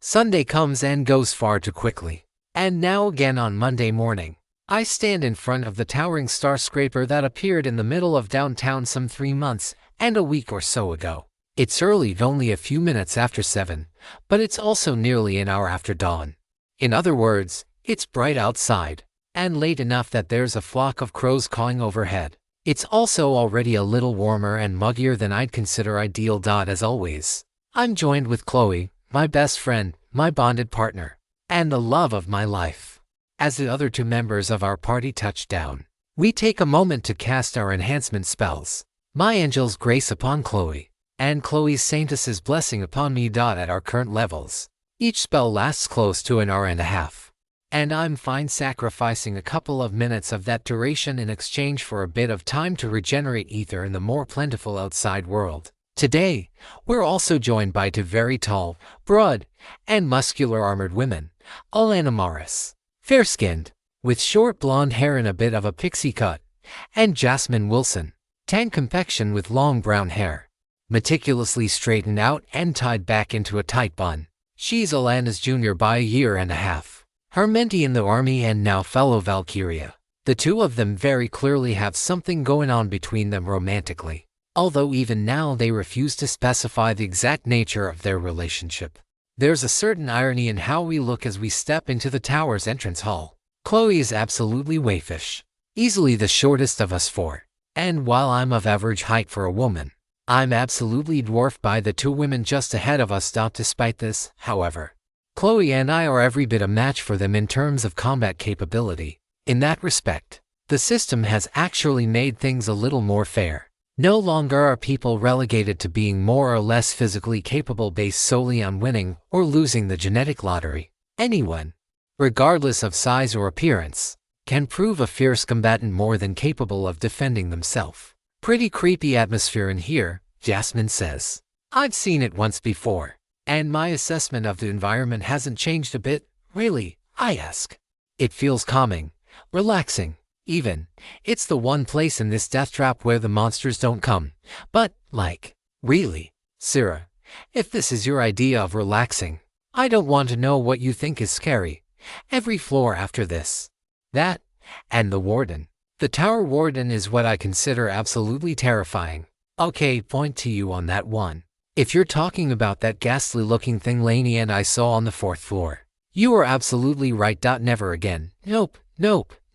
S1: Sunday comes and goes far too quickly. And now again on Monday morning, I stand in front of the towering skyscraper that appeared in the middle of downtown some 3 months and a week or so ago. It's early, only a few minutes after 7, but it's also nearly an hour after dawn. In other words, it's bright outside, and late enough that there's a flock of crows cawing overhead. It's also already a little warmer and muggier than I'd consider ideal. As always, I'm joined with Chloe, my best friend, my bonded partner, and the love of my life. As the other 2 members of our party touch down, we take a moment to cast our enhancement spells. My angel's grace upon Chloe, and Chloe's saintess's blessing upon me. At our current levels, each spell lasts close to an hour and a half, and I'm fine sacrificing a couple of minutes of that duration in exchange for a bit of time to regenerate ether in the more plentiful outside world. Today, we're also joined by 2 very tall, broad, and muscular armored women, Alana Morris, fair-skinned, with short blonde hair and a bit of a pixie cut, and Jasmine Wilson, tan complexion with long brown hair, meticulously straightened out and tied back into a tight bun. She's Alana's junior by a year and a half, her mentee in the army and now fellow Valkyria. The two of them very clearly have something going on between them romantically, although even now they refuse to specify the exact nature of their relationship. There's a certain irony in how we look as we step into the tower's entrance hall. Chloe is absolutely waifish, easily the shortest of us four, and while I'm of average height for a woman, I'm absolutely dwarfed by the two women just ahead of us. Despite this, however, Chloe and I are every bit a match for them in terms of combat capability. In that respect, the system has actually made things a little more fair. No longer are people relegated to being more or less physically capable based solely on winning or losing the genetic lottery. Anyone, regardless of size or appearance, can prove a fierce combatant more than capable of defending themselves. Pretty creepy atmosphere in here, Jasmine says. I've seen it once before, and my assessment of the environment hasn't changed a bit. Really? I ask. It feels calming, relaxing. Even, it's the one place in this death trap where the monsters don't come. But, like, really, Sarah, if this is your idea of relaxing, I don't want to know what you think is scary. Every floor after this, that, and the warden. The tower warden is what I consider absolutely terrifying. Okay, point to you on that one. If you're talking about that ghastly-looking thing Lainey and I saw on the 4th floor, you are absolutely right. Never again. Nope,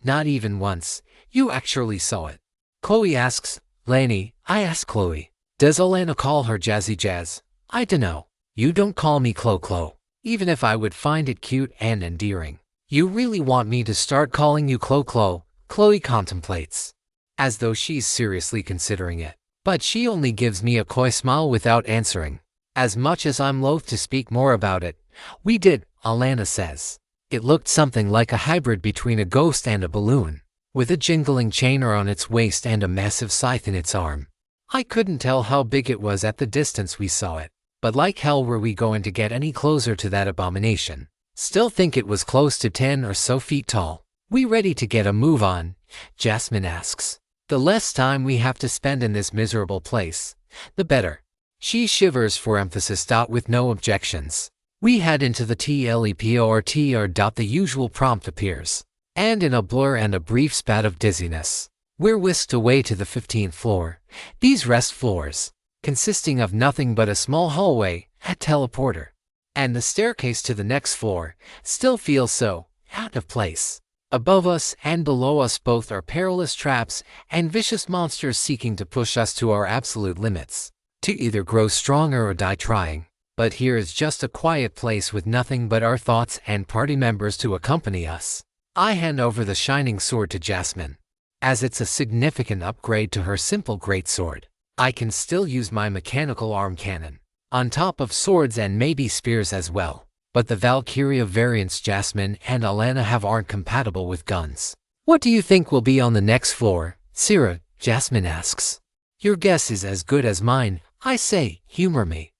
S1: not even once. You actually saw it. Chloe asks, Lainey, I ask Chloe, does Alana call her Jazzy Jazz? I dunno. You don't call me Clo, even if I would find it cute and endearing. You really want me to start calling you Clo? Chloe contemplates, as though she's seriously considering it. But she only gives me a coy smile without answering. As much as I'm loath to speak more about it, we did, Alana says. It looked something like a hybrid between a ghost and a balloon, with a jingling chain around its waist and a massive scythe in its arm. I couldn't tell how big it was at the distance we saw it, but like hell were we going to get any closer to that abomination. Still think it was close to 10 or so feet tall. We ready to get a move on? Jasmine asks. The less time we have to spend in this miserable place, the better. She shivers for emphasis. With no objections, we head into the TLEPORTR. The usual prompt appears, and in a blur and a brief spat of dizziness, we're whisked away to the 15th floor. These rest floors, consisting of nothing but a small hallway, a teleporter, and the staircase to the next floor, still feel so out of place. Above us and below us both are perilous traps and vicious monsters seeking to push us to our absolute limits, to either grow stronger or die trying. But here is just a quiet place with nothing but our thoughts and party members to accompany us. I hand over the shining sword to Jasmine, as it's a significant upgrade to her simple greatsword. I can still use my mechanical arm cannon, on top of swords and maybe spears as well. But the Valkyria variants Jasmine and Alana have aren't compatible with guns. What do you think will be on the next floor, Sarah? Jasmine asks. Your guess is as good as mine, I say, humor me.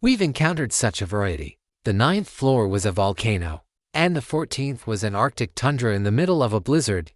S1: We've encountered such a variety. The 9th floor was a volcano, and the 14th was an Arctic tundra in the middle of a blizzard.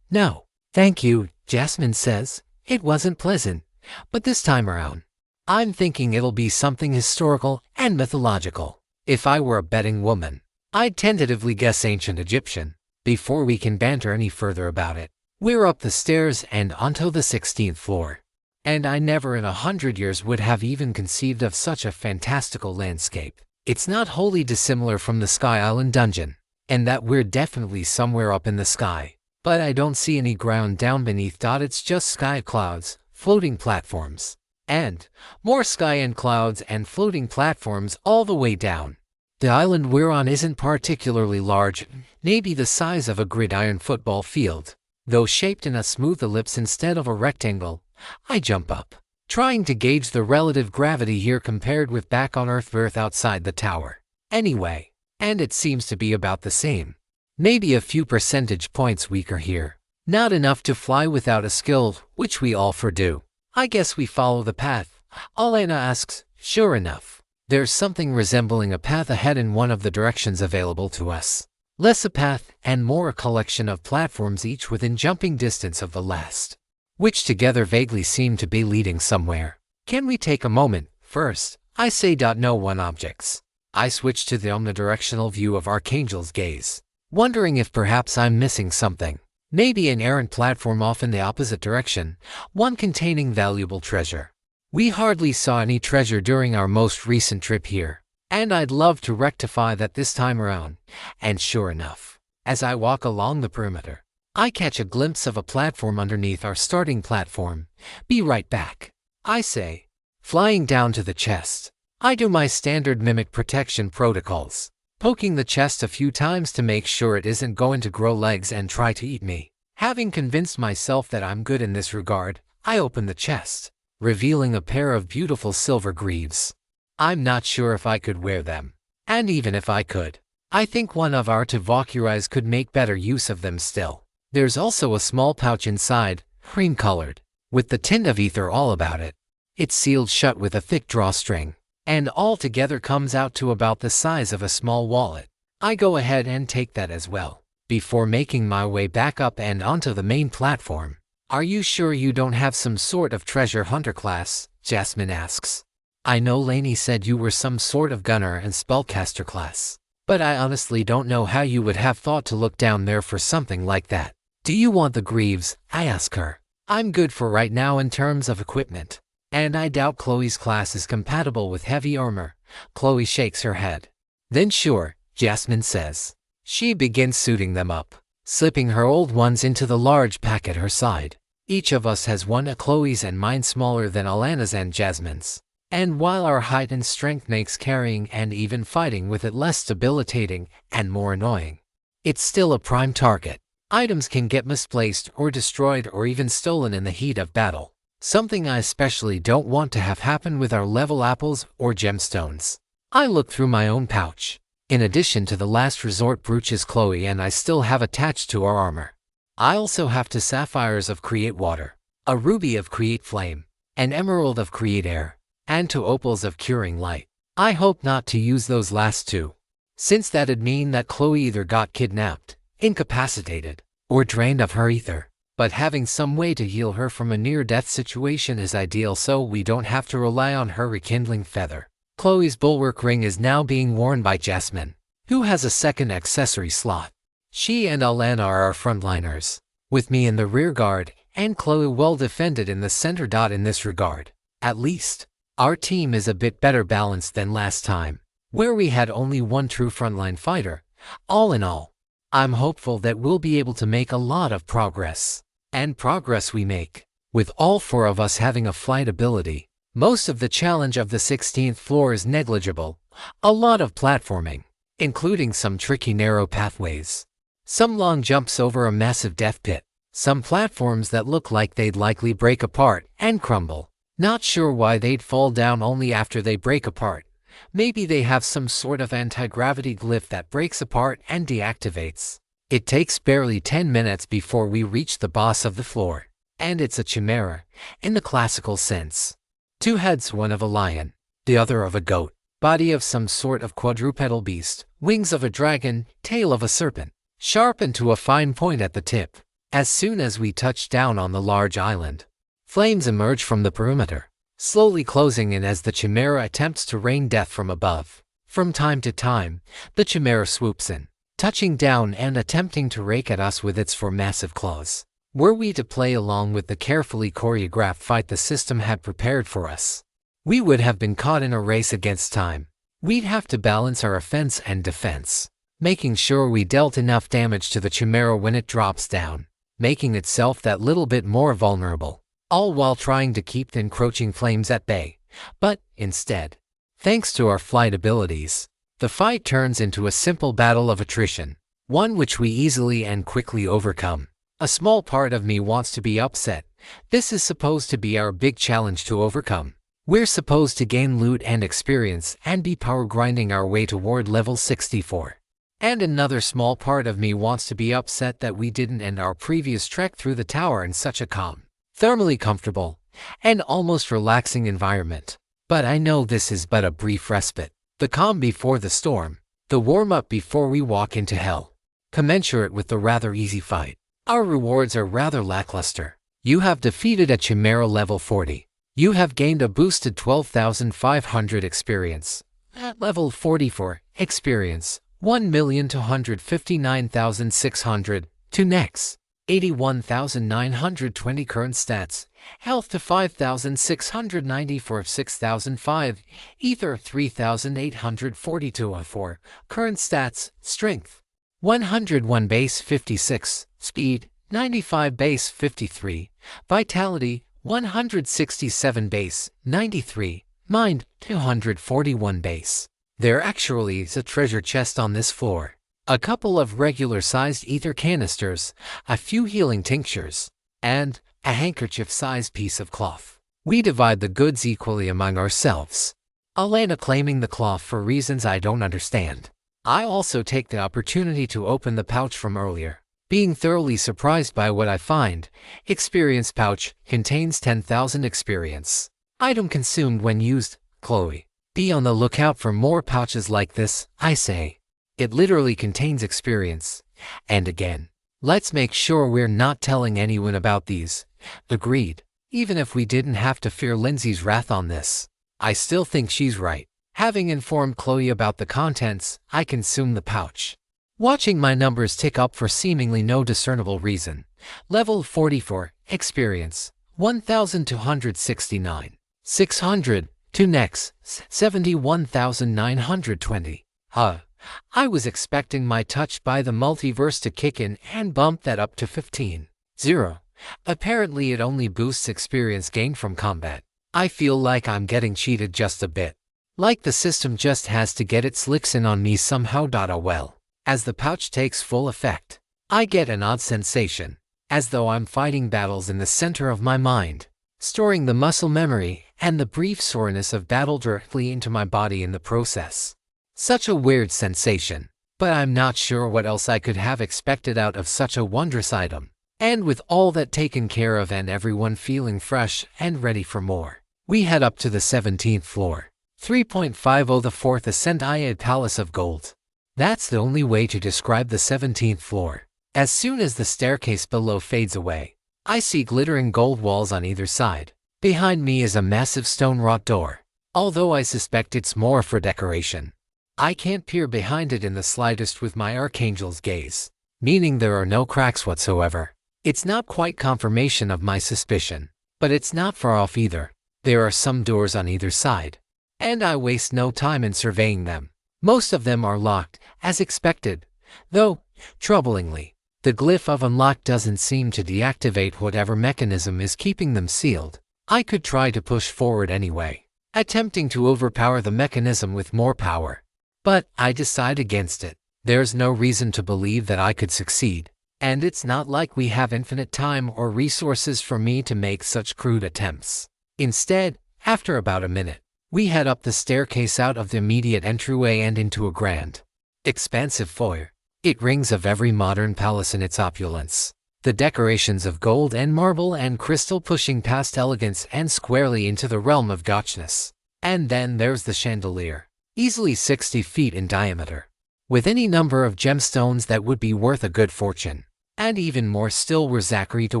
S1: No, thank you, Jasmine says. It wasn't pleasant, but this time around, I'm thinking it'll be something historical and mythological. If I were a betting woman, I'd tentatively guess ancient Egyptian. Before we can banter any further about it, we're up the stairs and onto the 16th floor. And I never in 100 years would have even conceived of such a fantastical landscape. It's not wholly dissimilar from the Sky Island dungeon, and that we're definitely somewhere up in the sky. But I don't see any ground down beneath. It's just sky clouds, floating platforms, and more sky and clouds and floating platforms all the way down. The island we're on isn't particularly large, maybe the size of a gridiron football field, though shaped in a smooth ellipse instead of a rectangle. I jump up, trying to gauge the relative gravity here compared with back on Earth outside the tower. Anyway, and it seems to be about the same. Maybe a few percentage points weaker here. Not enough to fly without a skill, which we all do. I guess we follow the path. Alana asks. Sure enough, there's something resembling a path ahead in one of the directions available to us. less a path and more a collection of platforms, each within jumping distance of the last, which together vaguely seem to be leading somewhere. Can we take a moment? First, I say. No one objects. I switch to the omnidirectional view of Archangel's gaze, wondering if perhaps I'm missing something. Maybe an errant platform off in the opposite direction, one containing valuable treasure. We hardly saw any treasure during our most recent trip here, and I'd love to rectify that this time around. And sure enough, as I walk along the perimeter, I catch a glimpse of a platform underneath our starting platform. Be right back, I say, flying down to the chest. I do my standard mimic protection protocols, poking the chest a few times to make sure it isn't going to grow legs and try to eat me. Having convinced myself that I'm good in this regard, I open the chest, revealing a pair of beautiful silver greaves. I'm not sure if I could wear them, and even if I could, I think one of our Tavokuri's could make better use of them still. There's also a small pouch inside, cream-colored, with the tint of ether all about it. It's sealed shut with a thick drawstring, and altogether comes out to about the size of a small wallet. I go ahead and take that as well, before making my way back up and onto the main platform. Are you sure you don't have some sort of treasure hunter class? Jasmine asks. I know Lainey said you were some sort of gunner and spellcaster class, but I honestly don't know how you would have thought to look down there for something like that. Do you want the greaves? I ask her. I'm good for right now in terms of equipment, and I doubt Chloe's class is compatible with heavy armor. Chloe shakes her head. Then sure, Jasmine says. She begins suiting them up, slipping her old ones into the large pack at her side. Each of us has one, Chloe's and mine smaller than Alana's and Jasmine's. And while our height and strength makes carrying and even fighting with it less debilitating and more annoying, it's still a prime target. Items can get misplaced or destroyed or even stolen in the heat of battle, something I especially don't want to have happen with our level apples or gemstones. I look through my own pouch. In addition to the last resort brooches Chloe and I still have attached to our armor, I also have 2 sapphires of Create Water, a ruby of Create Flame, an emerald of Create Air, and 2 opals of Curing Light. I hope not to use those last 2, since that'd mean that Chloe either got kidnapped, incapacitated, or drained of her ether. But having some way to heal her from a near-death situation is ideal, so we don't have to rely on her rekindling feather. Chloe's bulwark ring is now being worn by Jasmine, who has a second accessory slot. She and Alana are our frontliners, with me in the rear guard, and Chloe well defended in the center. In this regard, at least, our team is a bit better balanced than last time, where we had only one true frontline fighter. All in all, I'm hopeful that we'll be able to make a lot of progress. And progress we make, with all 4 of us having a flight ability. Most of the challenge of the 16th floor is negligible, a lot of platforming, including some tricky narrow pathways, some long jumps over a massive death pit, some platforms that look like they'd likely break apart and crumble. Not sure why they'd fall down only after they break apart. Maybe they have some sort of anti-gravity glyph that breaks apart and deactivates. It takes barely 10 minutes before we reach the boss of the floor, and it's a chimera, in the classical sense. 2 heads, one of a lion, the other of a goat, body of some sort of quadrupedal beast, wings of a dragon, tail of a serpent, sharpened to a fine point at the tip. As soon as we touch down on the large island, flames emerge from the perimeter, slowly closing in as the chimera attempts to rain death from above. From time to time, the chimera swoops in, touching down and attempting to rake at us with its 4 massive claws. Were we to play along with the carefully choreographed fight the system had prepared for us, we would have been caught in a race against time. We'd have to balance our offense and defense, making sure we dealt enough damage to the chimera when it drops down, making itself that little bit more vulnerable, all while trying to keep the encroaching flames at bay. But, instead, thanks to our flight abilities, the fight turns into a simple battle of attrition, one which we easily and quickly overcome. A small part of me wants to be upset. This is supposed to be our big challenge to overcome. We're supposed to gain loot and experience and be power grinding our way toward level 64. And another small part of me wants to be upset that we didn't end our previous trek through the tower in such a calm, thermally comfortable, and almost relaxing environment. But I know this is but a brief respite. The calm before the storm, the warm-up before we walk into hell. commensurate with the rather easy fight. Our rewards are rather lackluster. You have defeated a Chimera level 40. You have gained a boosted 12,500 experience. At level 44, experience 1,259,600. To next, 81,920 current stats. Health to 5,694 6,005. Ether 3,842 4. Current stats, strength 101 base 56, speed 95 base 53, vitality 167 base 93, mind 241 base. There actually is a treasure chest on this floor. A couple of regular-sized ether canisters, a few healing tinctures, and a handkerchief-sized piece of cloth. We divide the goods equally among ourselves, Alana claiming the cloth for reasons I don't understand. I also take the opportunity to open the pouch from earlier, being thoroughly surprised by what I find. Experience pouch contains 10,000 experience. Item consumed when used. Chloe, be on the lookout for more pouches like this, I say. It literally contains experience. And again, let's make sure we're not telling anyone about these. Agreed. Even if we didn't have to fear Lindsay's wrath on this, I still think she's right. Having informed Chloe about the contents, I consume the pouch. Watching my numbers tick up for seemingly no discernible reason. Level 44, experience, 1,269. 600, to next, 71,920. I was expecting my touch by the multiverse to kick in and bump that up to 15. 0. Apparently it only boosts experience gained from combat. I feel like I'm getting cheated just a bit. Like the system just has to get its licks in on me somehow. Oh well. As the pouch takes full effect, I get an odd sensation, as though I'm fighting battles in the center of my mind, storing the muscle memory and the brief soreness of battle directly into my body in the process. Such a weird sensation, but I'm not sure what else I could have expected out of such a wondrous item. And with all that taken care of and everyone feeling fresh and ready for more, we head up to the 17th floor. 3.50 the 4th ascent Ayad Palace of Gold. That's the only way to describe the 17th floor. As soon as the staircase below fades away, I see glittering gold walls on either side. Behind me is a massive stone-wrought door, although I suspect it's more for decoration. I can't peer behind it in the slightest with my archangel's gaze, meaning there are no cracks whatsoever. It's not quite confirmation of my suspicion, but it's not far off either. There are some doors on either side, and I waste no time in surveying them. Most of them are locked, as expected, though, troublingly, the glyph of unlock doesn't seem to deactivate whatever mechanism is keeping them sealed. I could try to push forward anyway, attempting to overpower the mechanism with more power. But I decide against it. There's no reason to believe that I could succeed, and it's not like we have infinite time or resources for me to make such crude attempts. Instead, after about a minute, we head up the staircase out of the immediate entryway and into a grand, expansive foyer. It rings of every modern palace in its opulence. The decorations of gold and marble and crystal pushing past elegance and squarely into the realm of gauchness. And then there's the chandelier, easily 60 feet in diameter, with any number of gemstones that would be worth a good fortune. And even more still were Zachary to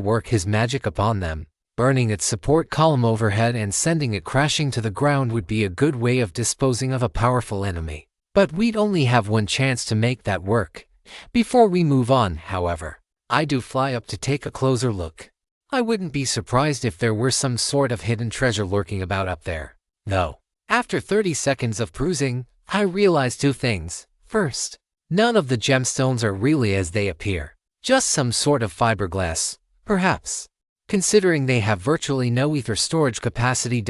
S1: work his magic upon them. Burning its support column overhead and sending it crashing to the ground would be a good way of disposing of a powerful enemy. But we'd only have one chance to make that work. Before we move on, however, I do fly up to take a closer look. I wouldn't be surprised if there were some sort of hidden treasure lurking about up there, though. After 30 seconds of perusing, I realize two things. First, none of the gemstones are really as they appear. Just some sort of fiberglass, perhaps, considering they have virtually no ether storage capacity.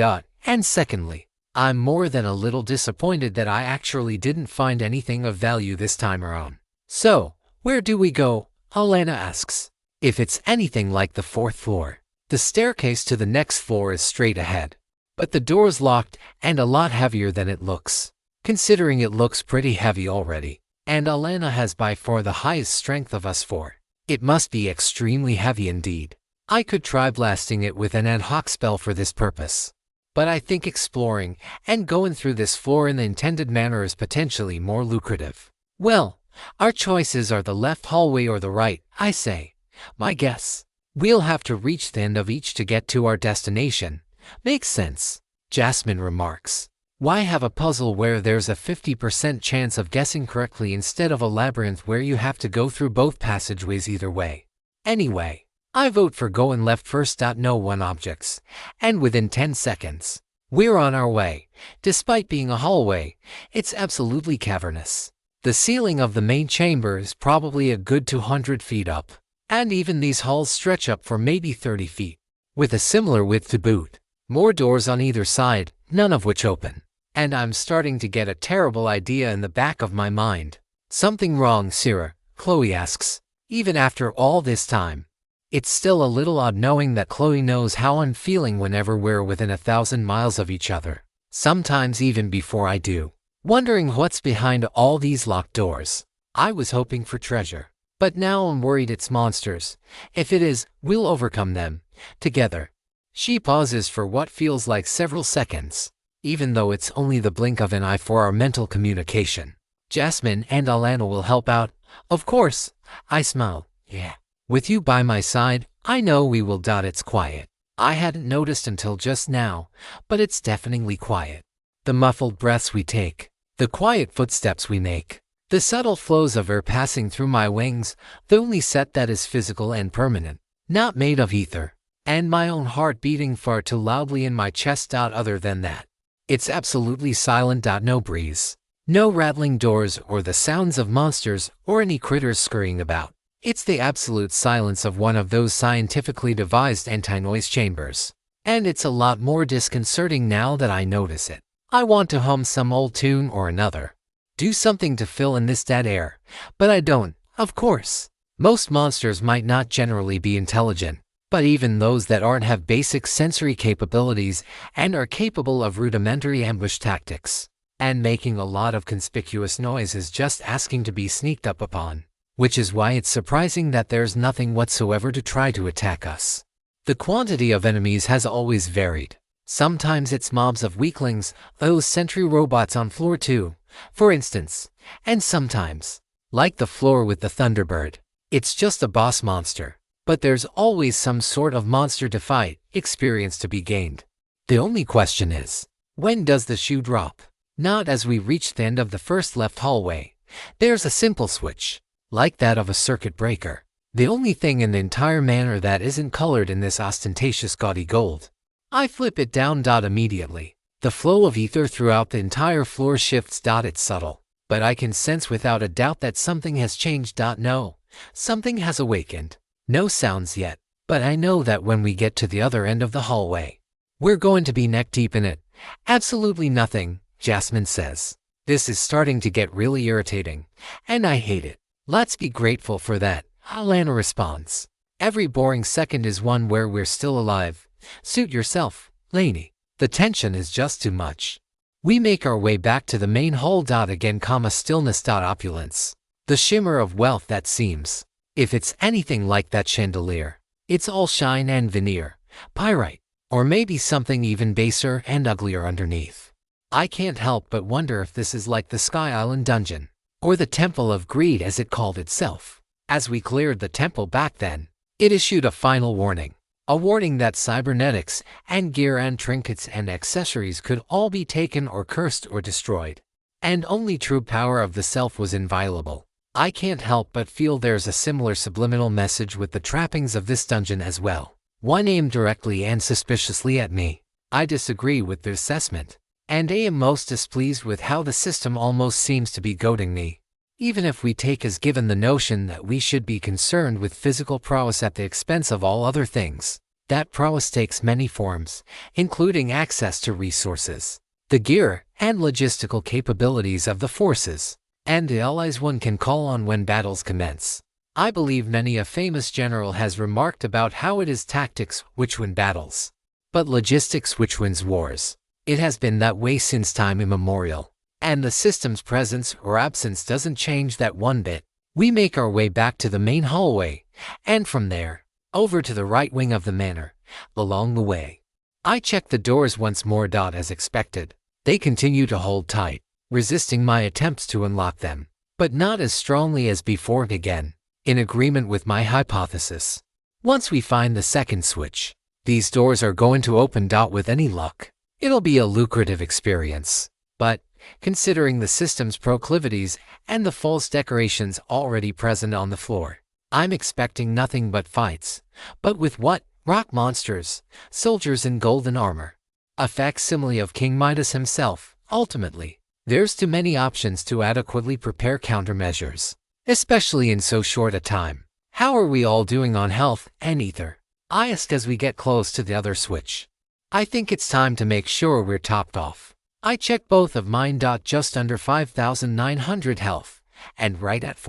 S1: And secondly, I'm more than a little disappointed that I actually didn't find anything of value this time around. So, where do we go? Alana asks. If it's anything like the 4th floor, the staircase to the next floor is straight ahead. But the door's locked and a lot heavier than it looks, considering it looks pretty heavy already. And Alana has by far the highest strength of us four. It must be extremely heavy indeed. I could try blasting it with an ad hoc spell for this purpose. But I think exploring and going through this floor in the intended manner is potentially more lucrative. Well, Our choices are the left hallway or the right, I say. My guess. We'll have to reach the end of each to get to our destination. Makes sense, Jasmine remarks. Why have a puzzle where there's a 50% chance of guessing correctly instead of a labyrinth where you have to go through both passageways either way? Anyway, I vote for going left first. No one objects, and within 10 seconds, we're on our way. Despite being a hallway, it's absolutely cavernous. The ceiling of the main chamber is probably a good 200 feet up, and even these halls stretch up for maybe 30 feet, with a similar width to boot. More doors on either side, none of which open. And I'm starting to get a terrible idea in the back of my mind. Something wrong, Sarah? Chloe asks. Even after all this time, it's still a little odd knowing that Chloe knows how I'm feeling whenever we're within 1,000 miles of each other. Sometimes even before I do. Wondering what's behind all these locked doors. I was hoping for treasure, but now I'm worried it's monsters. If it is, we'll overcome them together. She pauses for what feels like several seconds, even though it's only the blink of an eye for our mental communication. Jasmine and Alana will help out, of course. I smile. Yeah. With you by my side, I know we will. It's quiet. I hadn't noticed until just now, but it's deafeningly quiet. The muffled breaths we take, the quiet footsteps we make, the subtle flows of air passing through my wings, the only set that is physical and permanent, not made of ether, and my own heart beating far too loudly in my chest. Other than that, it's absolutely silent. No breeze, no rattling doors or the sounds of monsters or any critters scurrying about. It's the absolute silence of one of those scientifically devised anti-noise chambers. And it's a lot more disconcerting now that I notice it. I want to hum some old tune or another. Do something to fill in this dead air. But I don't, of course. Most monsters might not generally be intelligent, but even those that aren't have basic sensory capabilities and are capable of rudimentary ambush tactics. And making a lot of conspicuous noise is just asking to be sneaked up upon. Which is why it's surprising that there's nothing whatsoever to try to attack us. The quantity of enemies has always varied. Sometimes it's mobs of weaklings, those sentry robots on floor 2, for instance, and sometimes, like the floor with the Thunderbird, it's just a boss monster. But there's always some sort of monster to fight, experience to be gained. The only question is, when does the shoe drop? Not as we reach the end of the first left hallway. There's a simple switch, like that of a circuit breaker. The only thing in the entire manor that isn't colored in this ostentatious gaudy gold. I flip it down. Immediately. The flow of ether throughout the entire floor shifts. It's subtle, but I can sense without a doubt that something has changed. No, something has awakened. No sounds yet, but I know that when we get to the other end of the hallway, we're going to be neck deep in it. Absolutely nothing, Jasmine says. This is starting to get really irritating, and I hate it. Let's be grateful for that, Alana responds. Every boring second is one where we're still alive. Suit yourself, Lainey. The tension is just too much. We make our way back to the main hall. Again, stillness. Opulence. The shimmer of wealth that seems. If it's anything like that chandelier, it's all shine and veneer, pyrite, or maybe something even baser and uglier underneath. I can't help but wonder if this is like the Sky Island dungeon, or the Temple of Greed as it called itself. As we cleared the temple back then, it issued a final warning. A warning that cybernetics and gear and trinkets and accessories could all be taken or cursed or destroyed. And only true power of the self was inviolable. I can't help but feel there's a similar subliminal message with the trappings of this dungeon as well. One aimed directly and suspiciously at me. I disagree with the assessment, and I am most displeased with how the system almost seems to be goading me. Even if we take as given the notion that we should be concerned with physical prowess at the expense of all other things, that prowess takes many forms, including access to resources, the gear and logistical capabilities of the forces, and the allies one can call on when battles commence. I believe many a famous general has remarked about how it is tactics which win battles, but logistics which wins wars. It has been that way since time immemorial. And the system's presence or absence doesn't change that one bit. We make our way back to the main hallway, and from there, over to the right wing of the manor. Along the way, I check the doors once more. As expected, they continue to hold tight, resisting my attempts to unlock them. but not as strongly as before. Again, in agreement with my hypothesis. Once we find the second switch, these doors are going to open. With any luck, it'll be a lucrative experience. But, considering the system's proclivities and the false decorations already present on the floor, I'm expecting nothing but fights. But with what? Rock monsters, soldiers in golden armor. A facsimile of King Midas himself. Ultimately, there's too many options to adequately prepare countermeasures, especially in so short a time. How are we all doing on health and ether? I ask as we get close to the other switch. I think it's time to make sure we're topped off. I checked both of mine. Just under 5,900 health, and right at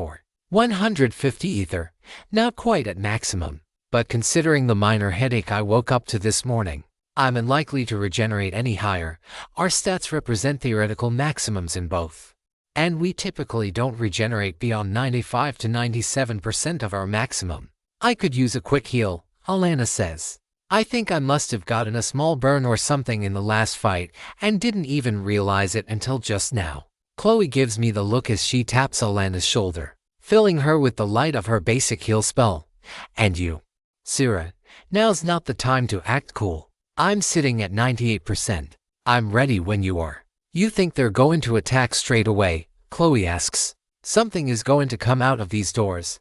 S1: 150 ether, not quite at maximum. But considering the minor headache I woke up to this morning, I'm unlikely to regenerate any higher. Our stats represent theoretical maximums in both, and we typically don't regenerate beyond 95 to 97% of our maximum. I could use a quick heal, Alana says. I think I must have gotten a small burn or something in the last fight and didn't even realize it until just now. Chloe gives me the look as she taps Alana's shoulder, filling her with the light of her basic heal spell. And you, Sarah, now's not the time to act cool. I'm sitting at 98%. I'm ready when you are. You think they're going to attack straight away? Chloe asks. Something is going to come out of these doors.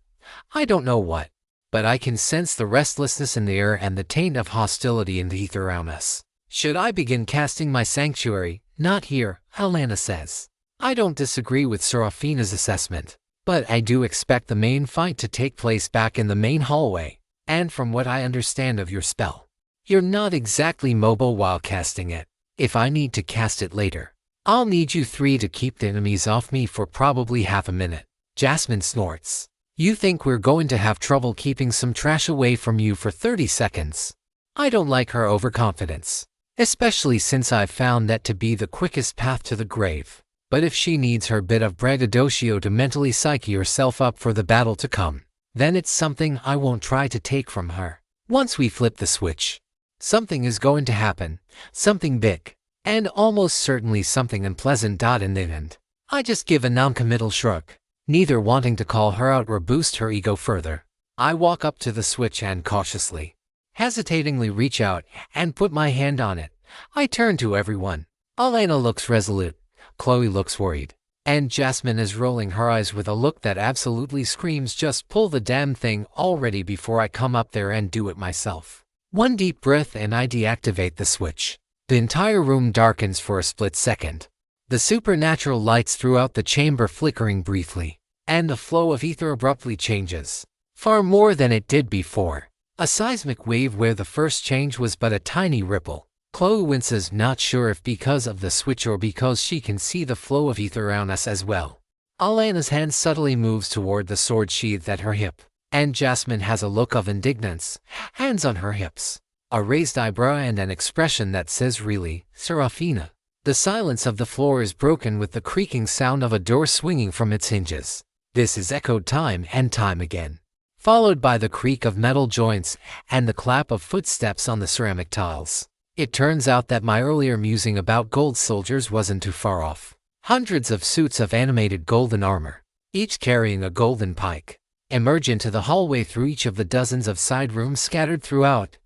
S1: I don't know what, but I can sense the restlessness in the air and the taint of hostility in the ether around us. Should I begin casting my sanctuary? Not here, Alana says. I don't disagree with Seraphina's assessment, but I do expect the main fight to take place back in the main hallway. And from what I understand of your spell, you're not exactly mobile while casting it. If I need to cast it later, I'll need you three to keep the enemies off me for probably half a minute. Jasmine snorts. You think we're going to have trouble keeping some trash away from you for 30 seconds? I don't like her overconfidence, especially since I've found that to be the quickest path to the grave. But if she needs her bit of braggadocio to mentally psyche herself up for the battle to come, then it's something I won't try to take from her. Once we flip the switch, something is going to happen, something big, and almost certainly something unpleasant. In the end, I just give a non-committal shrug, neither wanting to call her out or boost her ego further. I walk up to the switch and cautiously, hesitatingly reach out and put my hand on it. I turn to everyone. Alana looks resolute, Chloe looks worried, and Jasmine is rolling her eyes with a look that absolutely screams, just pull the damn thing already before I come up there and do it myself. One deep breath and I deactivate the switch. The entire room darkens for a split second, the supernatural lights throughout the chamber flickering briefly, and the flow of ether abruptly changes, far more than it did before. A seismic wave where the first change was but a tiny ripple. Chloe winces, not sure if because of the switch or because she can see the flow of ether around us as well. Alana's hand subtly moves toward the sword sheathed at her hip, and Jasmine has a look of indignance, hands on her hips, a raised eyebrow and an expression that says, really, Seraphina? The silence of the floor is broken with the creaking sound of a door swinging from its hinges. This is echoed time and time again, followed by the creak of metal joints and the clap of footsteps on the ceramic tiles. It turns out that my earlier musing about gold soldiers wasn't too far off. Hundreds of suits of animated golden armor, each carrying a golden pike, emerge into the hallway through each of the dozens of side rooms scattered throughout.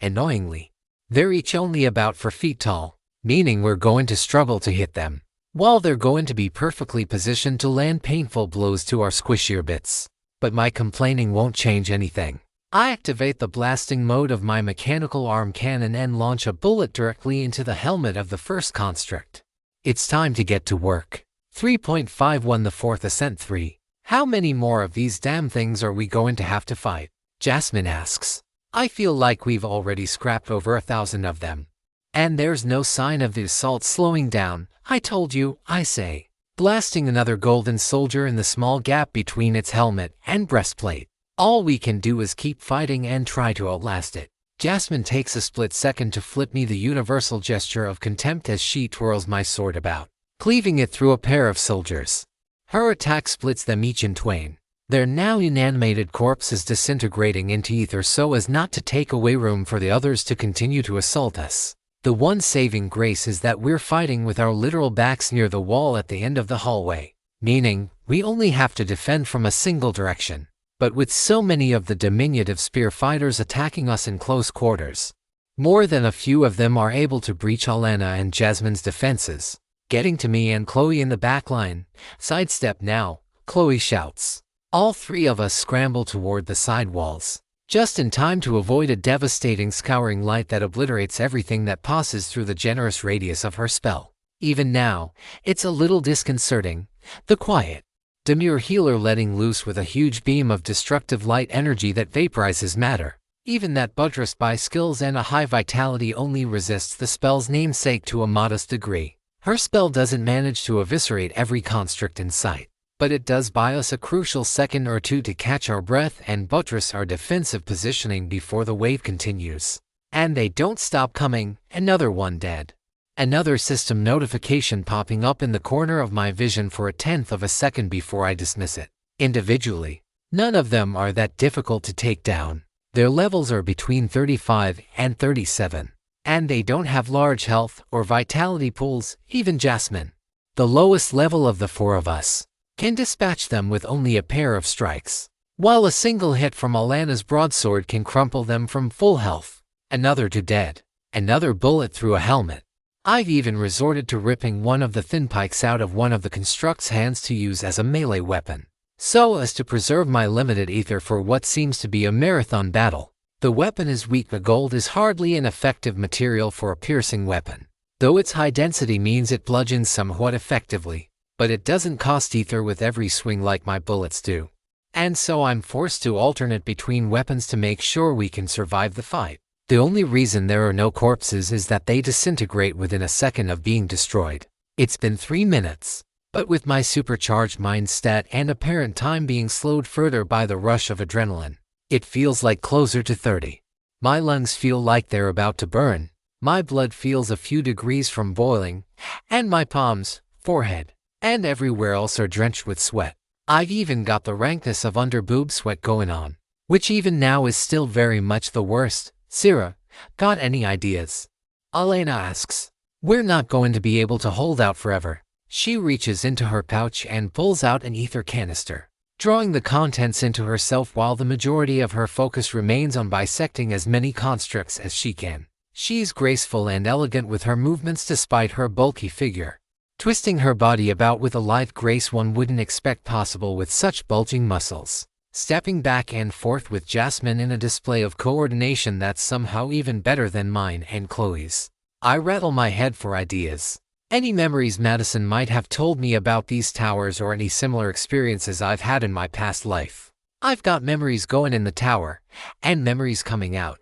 S1: Annoyingly, they're each only about 4 feet tall, meaning we're going to struggle to hit them, while they're going to be perfectly positioned to land painful blows to our squishier bits. But my complaining won't change anything. I activate the blasting mode of my mechanical arm cannon and launch a bullet directly into the helmet of the first construct. It's time to get to work. 3.51 The Fourth Ascent 3. How many more of these damn things are we going to have to fight? Jasmine asks. I feel like we've already scrapped over 1,000 of them. And there's no sign of the assault slowing down. I told you, I say, blasting another golden soldier in the small gap between its helmet and breastplate. All we can do is keep fighting and try to outlast it. Jasmine takes a split second to flip me the universal gesture of contempt as she twirls my sword about, cleaving it through a pair of soldiers. Her attack splits them each in twain, their now inanimated corpses disintegrating into ether so as not to take away room for the others to continue to assault us. The one saving grace is that we're fighting with our literal backs near the wall at the end of the hallway, meaning we only have to defend from a single direction. But with so many of the diminutive spear fighters attacking us in close quarters, more than a few of them are able to breach Alana and Jasmine's defenses. Getting to me and Chloe in the back line. "Sidestep now," Chloe shouts. All three of us scramble toward the side walls, just in time to avoid a devastating scouring light that obliterates everything that passes through the generous radius of her spell. Even now, it's a little disconcerting, the quiet, demure healer letting loose with a huge beam of destructive light energy that vaporizes matter. Even that buttressed by skills and a high vitality only resists the spell's namesake to a modest degree. Her spell doesn't manage to eviscerate every construct in sight, but it does buy us a crucial second or two to catch our breath and buttress our defensive positioning before the wave continues. And they don't stop coming. Another one dead. Another system notification popping up in the corner of my vision for a tenth of a second before I dismiss it. Individually, none of them are that difficult to take down. Their levels are between 35 and 37, and they don't have large health or vitality pools. Even Jasmine, the lowest level of the four of us, can dispatch them with only a pair of strikes, while a single hit from Alana's broadsword can crumple them from full health. Another to dead, another bullet through a helmet. I've even resorted to ripping one of the thin pikes out of one of the construct's hands to use as a melee weapon, so as to preserve my limited ether for what seems to be a marathon battle. The weapon is weak. The gold is hardly an effective material for a piercing weapon, though its high density means it bludgeons somewhat effectively, but it doesn't cost ether with every swing like my bullets do. And so I'm forced to alternate between weapons to make sure we can survive the fight. The only reason there are no corpses is that they disintegrate within a second of being destroyed. It's been 3 minutes. But with my supercharged mind stat and apparent time being slowed further by the rush of adrenaline, it feels like closer to 30. My lungs feel like they're about to burn, my blood feels a few degrees from boiling, and my palms, forehead, and everywhere else are drenched with sweat. I've even got the rankness of under-boob sweat going on, which even now is still very much the worst. "Sera, got any ideas?" Alana asks. "We're not going to be able to hold out forever." She reaches into her pouch and pulls out an ether canister, drawing the contents into herself while the majority of her focus remains on bisecting as many constructs as she can. She's graceful and elegant with her movements despite her bulky figure, twisting her body about with a lithe grace one wouldn't expect possible with such bulging muscles, stepping back and forth with Jasmine in a display of coordination that's somehow even better than mine and Chloe's. I rattle my head for ideas. Any memories Madison might have told me about these towers or any similar experiences I've had in my past life. I've got memories going in the tower, and memories coming out,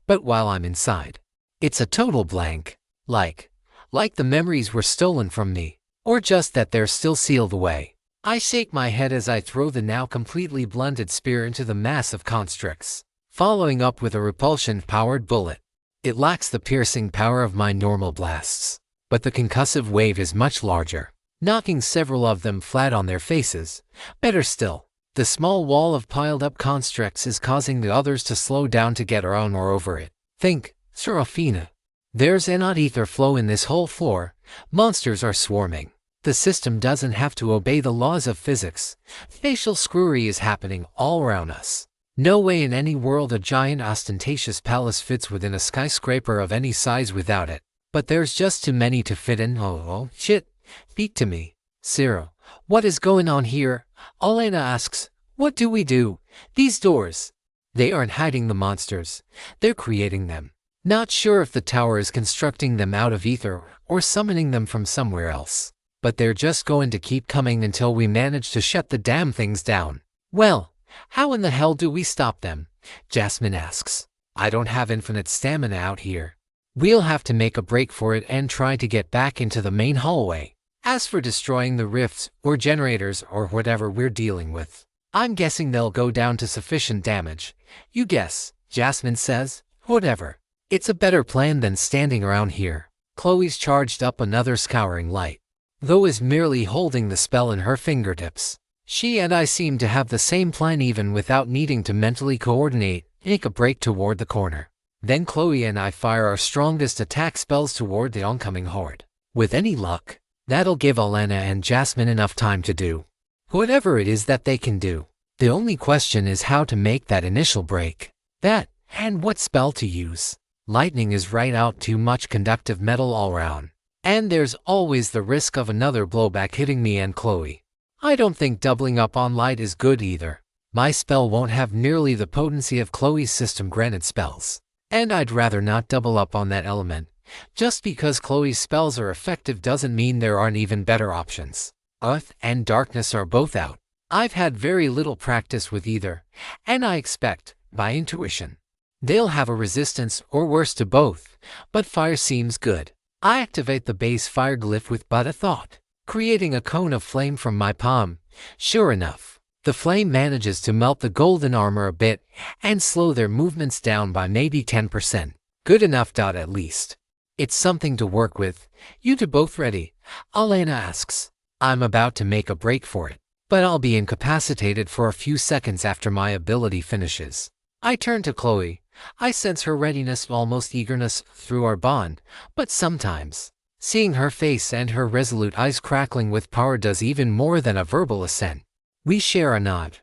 S1: but while I'm inside, it's a total blank. Like the memories were stolen from me, or just that they're still sealed away. I shake my head as I throw the now completely blunted spear into the mass of constructs, following up with a repulsion-powered bullet. It lacks the piercing power of my normal blasts, but the concussive wave is much larger, knocking several of them flat on their faces. Better still, the small wall of piled-up constructs is causing the others to slow down to get on or over it. Think, Seraphina. There's an odd ether flow in this whole floor. Monsters are swarming. The system doesn't have to obey the laws of physics. Facial screwery is happening all around us. No way in any world a giant ostentatious palace fits within a skyscraper of any size without it. But there's just too many to fit in. Oh, shit. Speak to me. "Sera, what is going on here?" Alana asks. "What do we do? These doors." They aren't hiding the monsters. They're creating them. Not sure if the tower is constructing them out of ether or summoning them from somewhere else. But they're just going to keep coming until we manage to shut the damn things down. "Well, how in the hell do we stop them?" Jasmine asks. "I don't have infinite stamina out here. We'll have to make a break for it and try to get back into the main hallway. As for destroying the rifts or generators or whatever we're dealing with, I'm guessing they'll go down to sufficient damage." "You guess," Jasmine says. "Whatever. It's a better plan than standing around here." Chloe's charged up another scouring light, though is merely holding the spell in her fingertips. She and I seem to have the same plan even without needing to mentally coordinate. Make a break toward the corner. Then Chloe and I fire our strongest attack spells toward the oncoming horde. With any luck, that'll give Alana and Jasmine enough time to do Whatever it is that they can do. The only question is how to make that initial break. That, and what spell to use. Lightning is right out too much conductive metal all around. And there's always the risk of another blowback hitting me and Chloe. I don't think doubling up on light is good either. My spell won't have nearly the potency of Chloe's system-granted spells. And I'd rather not double up on that element. Just because Chloe's spells are effective doesn't mean there aren't even better options. Earth and darkness are both out. I've had very little practice with either, and I expect, by intuition, they'll have a resistance or worse to both, but fire seems good. I activate the base fire glyph with but a thought, creating a cone of flame from my palm. Sure enough, the flame manages to melt the golden armor a bit and slow their movements down by maybe 10%. Good enough. At least. It's something to work with. You two both ready? Alana asks. I'm about to make a break for it, but I'll be incapacitated for a few seconds after my ability finishes. I turn to Chloe. I sense her readiness, almost eagerness, through our bond, but sometimes, seeing her face and her resolute eyes crackling with power does even more than a verbal assent. We share a nod.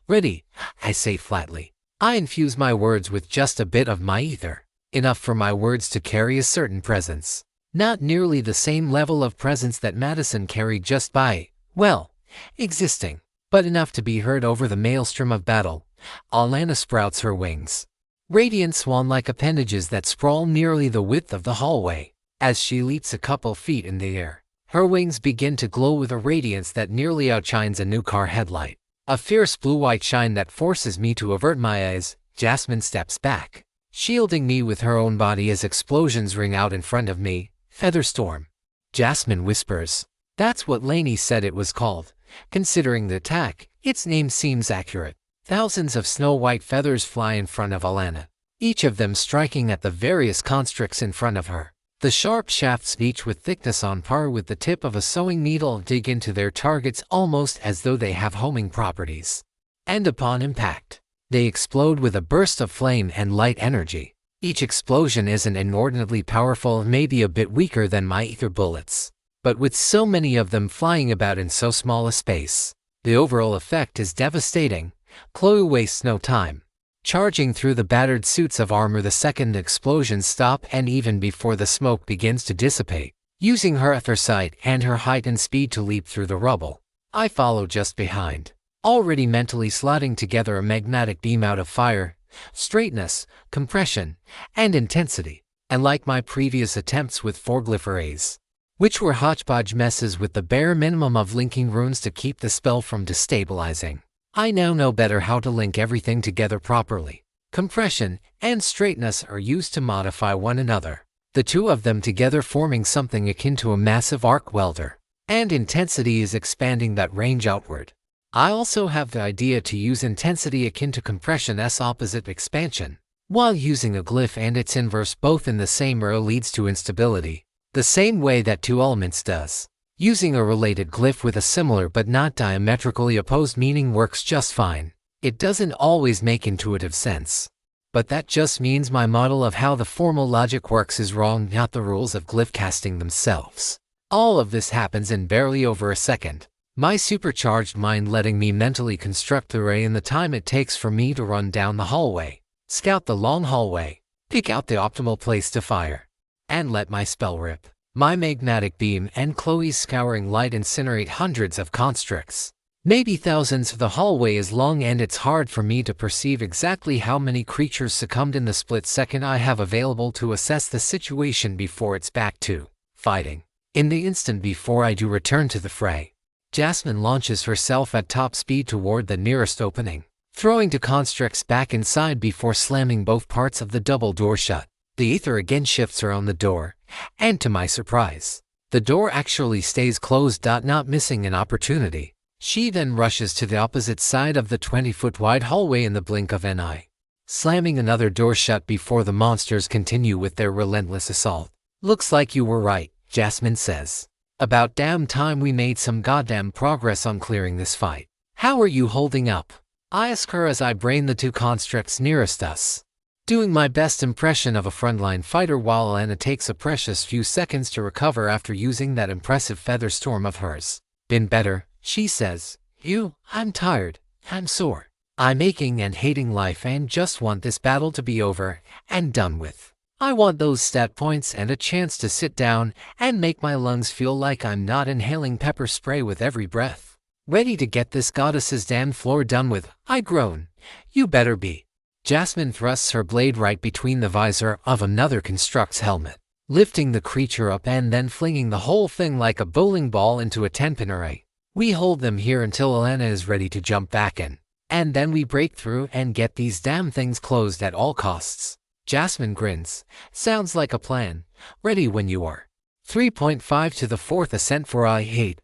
S1: Ready, I say flatly. I infuse my words with just a bit of my ether, enough for my words to carry a certain presence. Not nearly the same level of presence that Madison carried just by, well, existing, but enough to be heard over the maelstrom of battle. Alana sprouts her wings. Radiant swan-like appendages that sprawl nearly the width of the hallway. As she leaps a couple feet in the air, her wings begin to glow with a radiance that nearly outshines a new car headlight. A fierce blue-white shine that forces me to avert my eyes. Jasmine steps back, shielding me with her own body as explosions ring out in front of me. Featherstorm. Jasmine whispers. That's what Lainey said it was called. Considering the attack, its name seems accurate. Thousands of snow-white feathers fly in front of Alana, each of them striking at the various constructs in front of her. The sharp shafts, each with thickness on par with the tip of a sewing needle, dig into their targets almost as though they have homing properties. And upon impact, they explode with a burst of flame and light energy. Each explosion isn't inordinately powerful, maybe a bit weaker than my ether bullets. But with so many of them flying about in so small a space, the overall effect is devastating. Chloe wastes no time, charging through the battered suits of armor the second explosions stop and even before the smoke begins to dissipate, using her ether sight and her heightened speed to leap through the rubble. I follow just behind, already mentally slotting together a magnetic beam out of fire, straightness, compression, and intensity, and like my previous attempts with forglyph arrays, which were hodgepodge messes with the bare minimum of linking runes to keep the spell from destabilizing, I now know better how to link everything together properly. Compression and straightness are used to modify one another, the two of them together forming something akin to a massive arc welder, and intensity is expanding that range outward. I also have the idea to use intensity akin to compression as opposite expansion, while using a glyph and its inverse both in the same row leads to instability, the same way that two elements does. Using a related glyph with a similar but not diametrically opposed meaning works just fine. It doesn't always make intuitive sense, but that just means my model of how the formal logic works is wrong, not the rules of glyph casting themselves. All of this happens in barely over a second, my supercharged mind letting me mentally construct the array in the time it takes for me to run down the hallway, scout the long hallway, pick out the optimal place to fire, and let my spell rip. My magnetic beam and Chloe's scouring light incinerate hundreds of constructs, maybe thousands. The hallway is long and it's hard for me to perceive exactly how many creatures succumbed in the split second I have available to assess the situation before it's back to fighting. In the instant before I do return to the fray, Jasmine launches herself at top speed toward the nearest opening, throwing two constructs back inside before slamming both parts of the double door shut. The ether again shifts around the door, and to my surprise, the door actually stays closed, not missing an opportunity. She then rushes to the opposite side of the 20-foot wide hallway in the blink of an eye, slamming another door shut before the monsters continue with their relentless assault. Looks like you were right, Jasmine says. About damn time we made some goddamn progress on clearing this fight. How are you holding up? I ask her as I brain the two constructs nearest us, doing my best impression of a frontline fighter while Alana takes a precious few seconds to recover after using that impressive feather storm of hers. Been better, she says, I'm tired, I'm sore. I'm aching and hating life and just want this battle to be over and done with. I want those stat points and a chance to sit down and make my lungs feel like I'm not inhaling pepper spray with every breath. Ready to get this goddess's damn floor done with, I groan. You better be. Jasmine thrusts her blade right between the visor of another construct's helmet, lifting the creature up and then flinging the whole thing like a bowling ball into a 10-pin array. We hold them here until Elena is ready to jump back in. And then we break through and get these damn things closed at all costs. Jasmine grins. Sounds like a plan. Ready when you are. 3.5 to the 4th ascent for I hate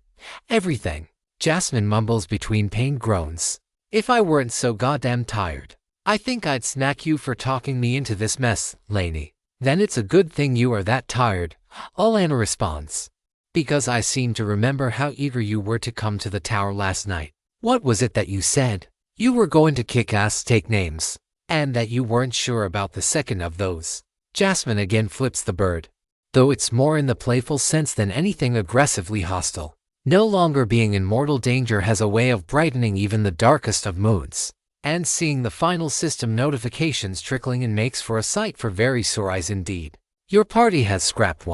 S1: everything. Jasmine mumbles between pained groans. If I weren't so goddamn tired, I think I'd smack you for talking me into this mess, Lainey. Then it's a good thing you are that tired, Alana responds. Because I seem to remember how eager you were to come to the tower last night. What was it that you said? You were going to kick ass, take names, and that you weren't sure about the second of those. Jasmine again flips the bird, though it's more in the playful sense than anything aggressively hostile. No longer being in mortal danger has a way of brightening even the darkest of moods, and seeing the final system notifications trickling in makes for a sight for very sore eyes indeed. Your party has scrapped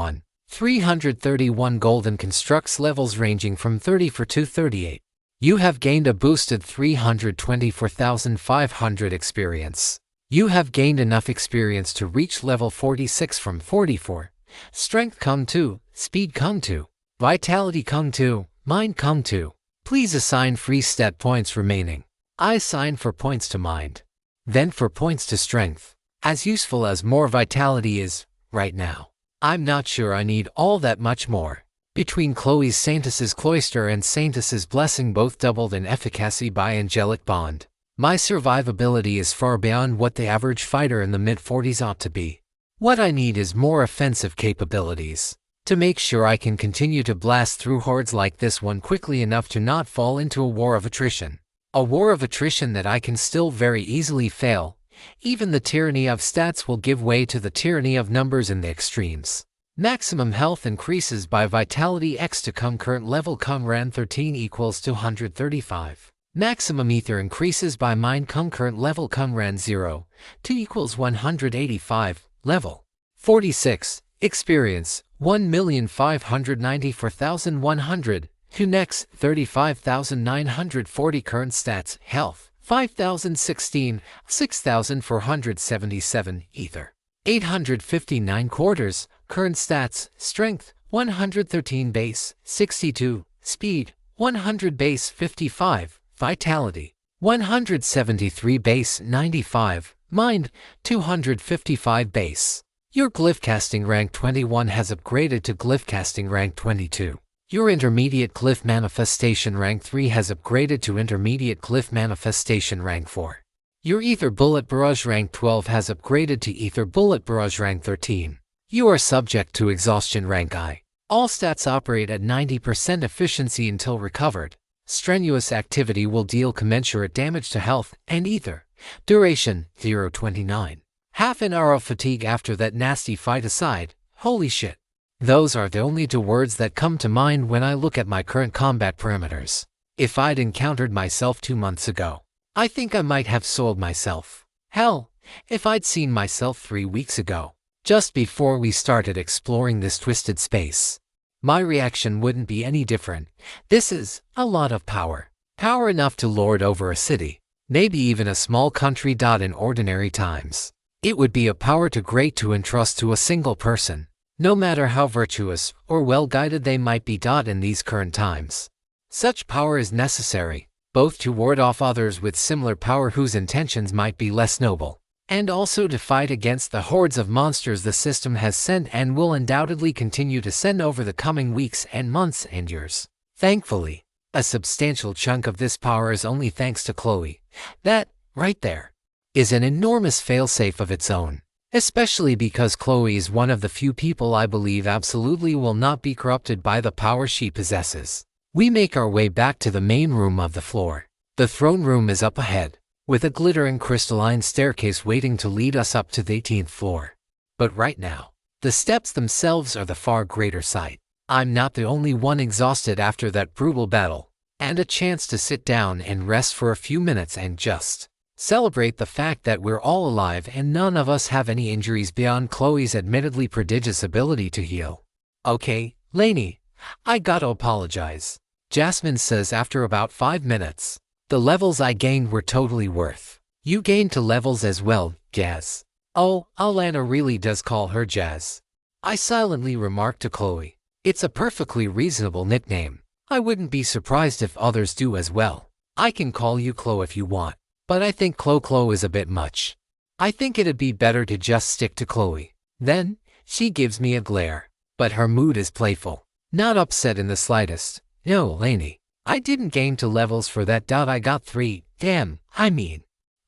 S1: 331 gold and constructs levels ranging from 30 to 38. You have gained a boosted 324,500 experience. You have gained enough experience to reach level 46 from 44. Strength come 2, speed come 2, vitality come 2, mind come 2. Please assign free stat points remaining. I assign for points to mind. Then for points to strength. As useful as more vitality is, right now. I'm not sure I need all that much more. Between Chloe's Saintus's Cloister and Saintus's Blessing both doubled in efficacy by angelic bond, my survivability is far beyond what the average fighter in the mid-40s ought to be. What I need is more offensive capabilities, to make sure I can continue to blast through hordes like this one quickly enough to not fall into a war of attrition. A war of attrition that I can still very easily fail. Even the tyranny of stats will give way to the tyranny of numbers in the extremes. Maximum health increases by vitality x to current level Conran 13 equals 235. Maximum ether increases by mind current level Conran 0, 2 equals 185, level 46. Experience 1,594,100. Next 35,940 current stats. Health 5,016, 6,477 ether. 859 quarters. Current stats, strength, 113 base, 62, speed, 100 base 55, vitality, 173 base 95, mind, 255 base. Your glyph casting rank 21 has upgraded to glyph casting rank 22. Your intermediate glyph manifestation rank 3 has upgraded to intermediate glyph manifestation rank 4. Your ether bullet barrage rank 12 has upgraded to ether bullet barrage rank 13. You are subject to exhaustion rank I. All stats operate at 90% efficiency until recovered. Strenuous activity will deal commensurate damage to health and ether. Duration 0.29. Half an hour of fatigue after that nasty fight aside. Holy shit. Those are the only two words that come to mind when I look at my current combat parameters. If I'd encountered myself 2 months ago, I think I might have sold myself. Hell, if I'd seen myself 3 weeks ago, just before we started exploring this twisted space, my reaction wouldn't be any different. This is a lot of power. Power enough to lord over a city, maybe even a small country. In ordinary times, it would be a power too great to entrust to a single person, no matter how virtuous or well-guided they might be. In these current times, such power is necessary, both to ward off others with similar power whose intentions might be less noble, and also to fight against the hordes of monsters the system has sent and will undoubtedly continue to send over the coming weeks and months and years. Thankfully, a substantial chunk of this power is only thanks to Chloe. That, right there, is an enormous failsafe of its own, especially because Chloe is one of the few people I believe absolutely will not be corrupted by the power she possesses. We make our way back to the main room of the floor. The throne room is up ahead, with a glittering crystalline staircase waiting to lead us up to the 18th floor. But right now, the steps themselves are the far greater sight. I'm not the only one exhausted after that brutal battle. and a chance to sit down and rest for a few minutes and just celebrate the fact that we're all alive and none of us have any injuries beyond Chloe's admittedly prodigious ability to heal. Okay, Lainey, I gotta apologize, Jasmine says after about 5 minutes. The levels I gained were totally worth. You gained 2 levels as well, Jazz. Oh, Alana really does call her Jazz, I silently remarked to Chloe. It's a perfectly reasonable nickname. I wouldn't be surprised if others do as well. I can call you Chloe if you want, but I think Chloe is a bit much. I think it'd be better to just stick to Chloe. Then, she gives me a glare, but her mood is playful, not upset in the slightest. No, Lainey, I didn't gain 2 levels for that. I got 3. Damn,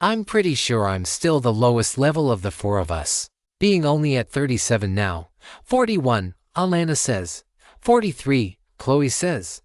S1: I'm pretty sure I'm still the lowest level of the 4 of us, being only at 37 now. 41, Alana says. 43, Chloe says.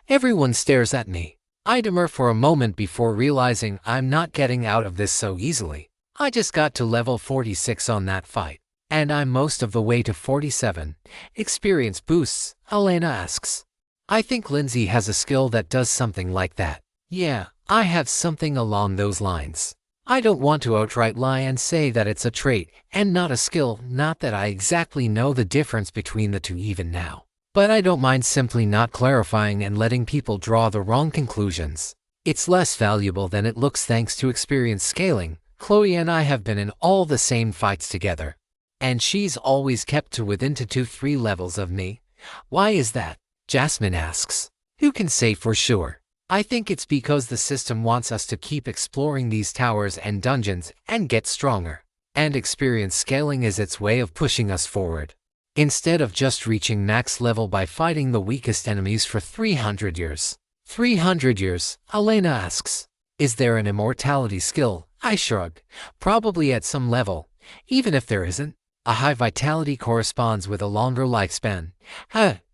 S1: Everyone stares at me. I demur for a moment before realizing I'm not getting out of this so easily. I just got to level 46 on that fight, and I'm most of the way to 47. Experience boosts, Alana asks. I think Lindsay has a skill that does something like that. Yeah, I have something along those lines. I don't want to outright lie and say that it's a trait and not a skill, not that I exactly know the difference between the two even now. But I don't mind simply not clarifying and letting people draw the wrong conclusions. It's less valuable than it looks thanks to experience scaling. Chloe and I have been in all the same fights together, and she's always kept to within 2 to 3 levels of me. Why is that? Jasmine asks. Who can say for sure? I think it's because the system wants us to keep exploring these towers and dungeons and get stronger, and experience scaling is its way of pushing us forward, instead of just reaching max level by fighting the weakest enemies for 300 years. 300 years, Alana asks. Is there an immortality skill? I shrug. Probably at some level, even if there isn't. A high vitality corresponds with a longer lifespan.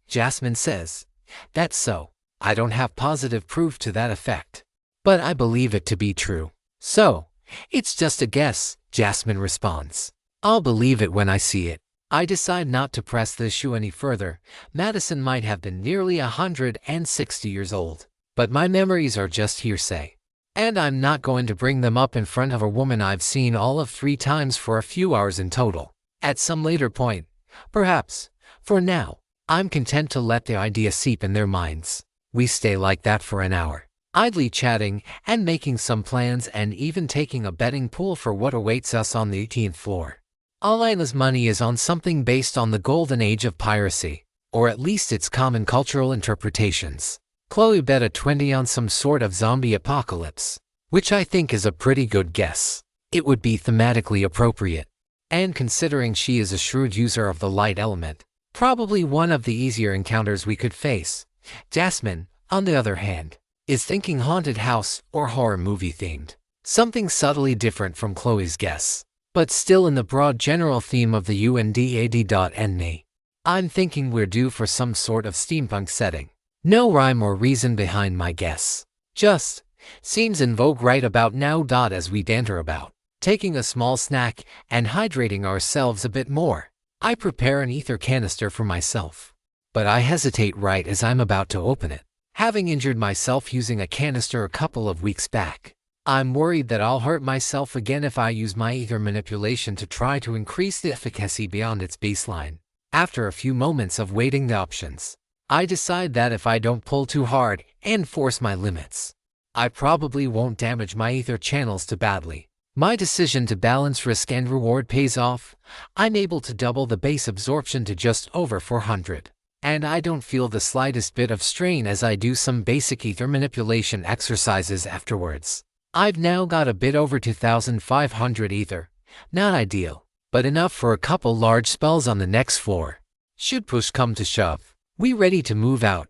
S1: Jasmine says. That's so. I don't have positive proof to that effect, but I believe it to be true. So, it's just a guess, Jasmine responds. I'll believe it when I see it. I decide not to press the issue any further. Madison might have been nearly 160 years old, but my memories are just hearsay, and I'm not going to bring them up in front of a woman I've seen all of 3 times for a few hours in total. At some later point, perhaps. For now, I'm content to let the idea seep in their minds. We stay like that for an hour, idly chatting and making some plans and even taking a betting pool for what awaits us on the 18th floor. Alana's money is on something based on the golden age of piracy, or at least its common cultural interpretations. Chloe bet a 20 on some sort of zombie apocalypse, which I think is a pretty good guess. It would be thematically appropriate, and considering she is a shrewd user of the light element, probably one of the easier encounters we could face. Jasmine, on the other hand, is thinking haunted house or horror movie themed. Something subtly different from Chloe's guess, but still in the broad general theme of the UNDAD.NE. I'm thinking we're due for some sort of steampunk setting. No rhyme or reason behind my guess. Just seems in vogue right about now. As we danter about taking a small snack and hydrating ourselves a bit more, I prepare an ether canister for myself. But I hesitate right as I'm about to open it. Having injured myself using a canister a couple of weeks back, I'm worried that I'll hurt myself again if I use my ether manipulation to try to increase the efficacy beyond its baseline. After a few moments of weighing the options, I decide that if I don't pull too hard and force my limits, I probably won't damage my ether channels too badly. My decision to balance risk and reward pays off. I'm able to double the base absorption to just over 400. And I don't feel the slightest bit of strain as I do some basic ether manipulation exercises afterwards. I've now got a bit over 2,500 ether. Not ideal, but enough for a couple large spells on the next floor. Should push come to shove, we ready to move out?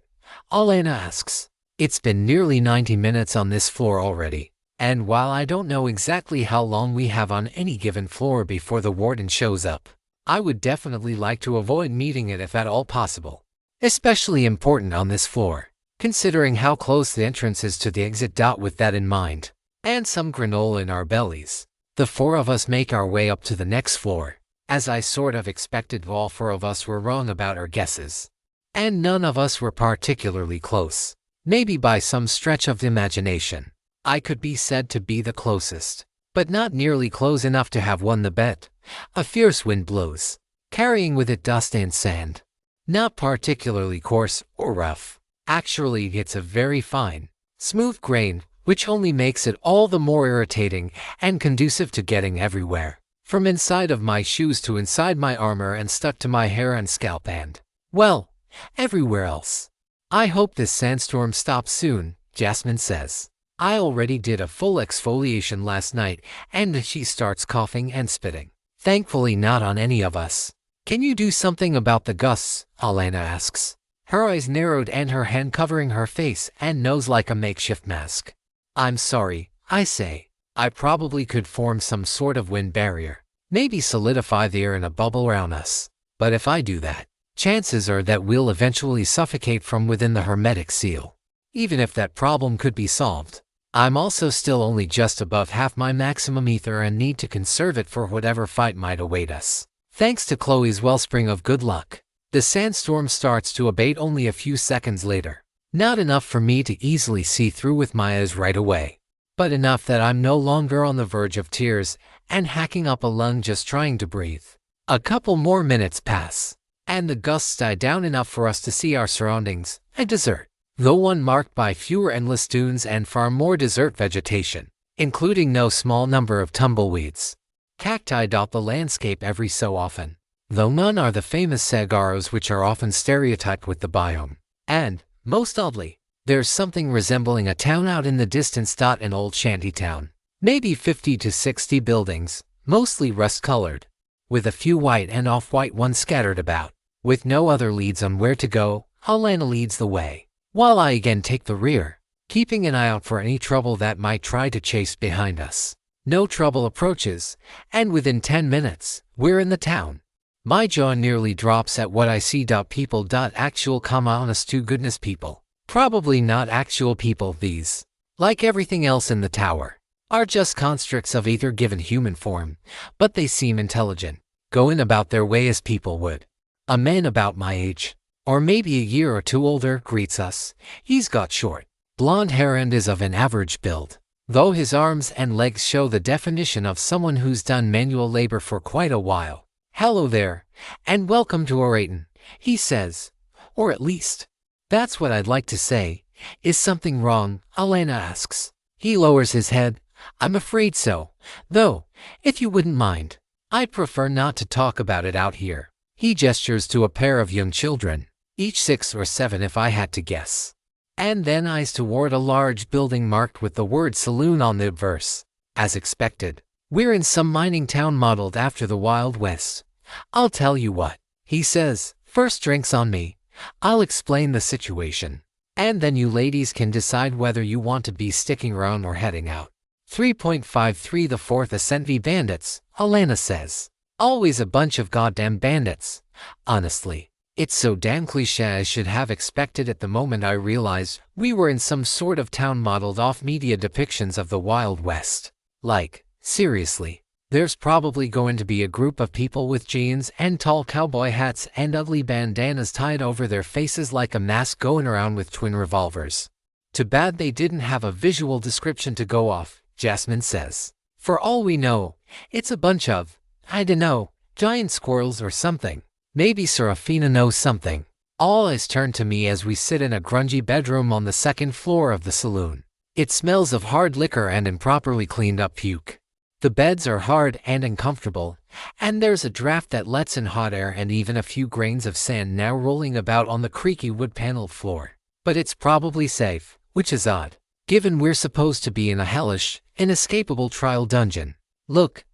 S1: Alana asks. It's been nearly 90 minutes on this floor already, and while I don't know exactly how long we have on any given floor before the warden shows up, I would definitely like to avoid meeting it if at all possible. Especially important on this floor, considering how close the entrance is to the exit. With that in mind, and some granola in our bellies, the 4 of us make our way up to the next floor. As I sort of expected, all 4 of us were wrong about our guesses, and none of us were particularly close. Maybe by some stretch of the imagination, I could be said to be the closest, but not nearly close enough to have won the bet. A fierce wind blows, carrying with it dust and sand. Not particularly coarse or rough. Actually, it's a very fine, smooth grain, which only makes it all the more irritating and conducive to getting everywhere, from inside of my shoes to inside my armor and stuck to my hair and scalp and, well, everywhere else. I hope this sandstorm stops soon, Jasmine says. I already did a full exfoliation last night, and she starts coughing and spitting. Thankfully not on any of us. Can you do something about the gusts? Alana asks. Her eyes narrowed and her hand covering her face and nose like a makeshift mask. I'm sorry, I say. I probably could form some sort of wind barrier. Maybe solidify the air in a bubble around us. But if I do that, chances are that we'll eventually suffocate from within the hermetic seal. Even if that problem could be solved, I'm also still only just above half my maximum ether and need to conserve it for whatever fight might await us. Thanks to Chloe's wellspring of good luck, the sandstorm starts to abate only a few seconds later. Not enough for me to easily see through with my eyes right away, but enough that I'm no longer on the verge of tears and hacking up a lung just trying to breathe. A couple more minutes pass, and the gusts die down enough for us to see our surroundings, a desert, though one marked by fewer endless dunes and far more desert vegetation, including no small number of tumbleweeds. Cacti dot the landscape every so often, though none are the famous saguaros which are often stereotyped with the biome. And, most oddly, there's something resembling a town out in the distance. An old shanty town, maybe 50 to 60 buildings, mostly rust-colored, with a few white and off-white ones scattered about. With no other leads on where to go, Alana leads the way, while I again take the rear, keeping an eye out for any trouble that might try to chase behind us. No trouble approaches, and within 10 minutes, we're in the town. My jaw nearly drops at what I see. People. Actual honest to goodness people. Probably not actual people. These, like everything else in the tower, are just constructs of either given human form, but they seem intelligent, going about their way as people would. A man about my age, or maybe a year or two older, greets us. He's got short, blonde hair and is of an average build, though his arms and legs show the definition of someone who's done manual labor for quite a while. Hello there, and welcome to Oraton, he says. Or at least, that's what I'd like to say. Is something wrong? Alana asks. He lowers his head. I'm afraid so, though, if you wouldn't mind, I'd prefer not to talk about it out here. He gestures to a pair of young children, each 6 or 7 if I had to guess, and then eyes toward a large building marked with the word saloon on the obverse. As expected, we're in some mining town modeled after the Wild West. I'll tell you what, he says, first drinks on me. I'll explain the situation, and then you ladies can decide whether you want to be sticking around or heading out. 3.53 The Fourth Ascent v Bandits, Alana says. Always a bunch of goddamn bandits. Honestly, it's so damn cliche I should have expected it the moment I realized we were in some sort of town modeled off media depictions of the Wild West. Like, seriously, there's probably going to be a group of people with jeans and tall cowboy hats and ugly bandanas tied over their faces like a mask going around with twin revolvers. Too bad they didn't have a visual description to go off, Jasmine says. For all we know, it's a bunch of, I dunno, giant squirrels or something. Maybe Seraphina knows something. All eyes turn to me as we sit in a grungy bedroom on the 2nd floor of the saloon. It smells of hard liquor and improperly cleaned up puke. The beds are hard and uncomfortable, and there's a draft that lets in hot air and even a few grains of sand now rolling about on the creaky wood-paneled floor. But it's probably safe, which is odd, given we're supposed to be in a hellish, inescapable trial dungeon. Look,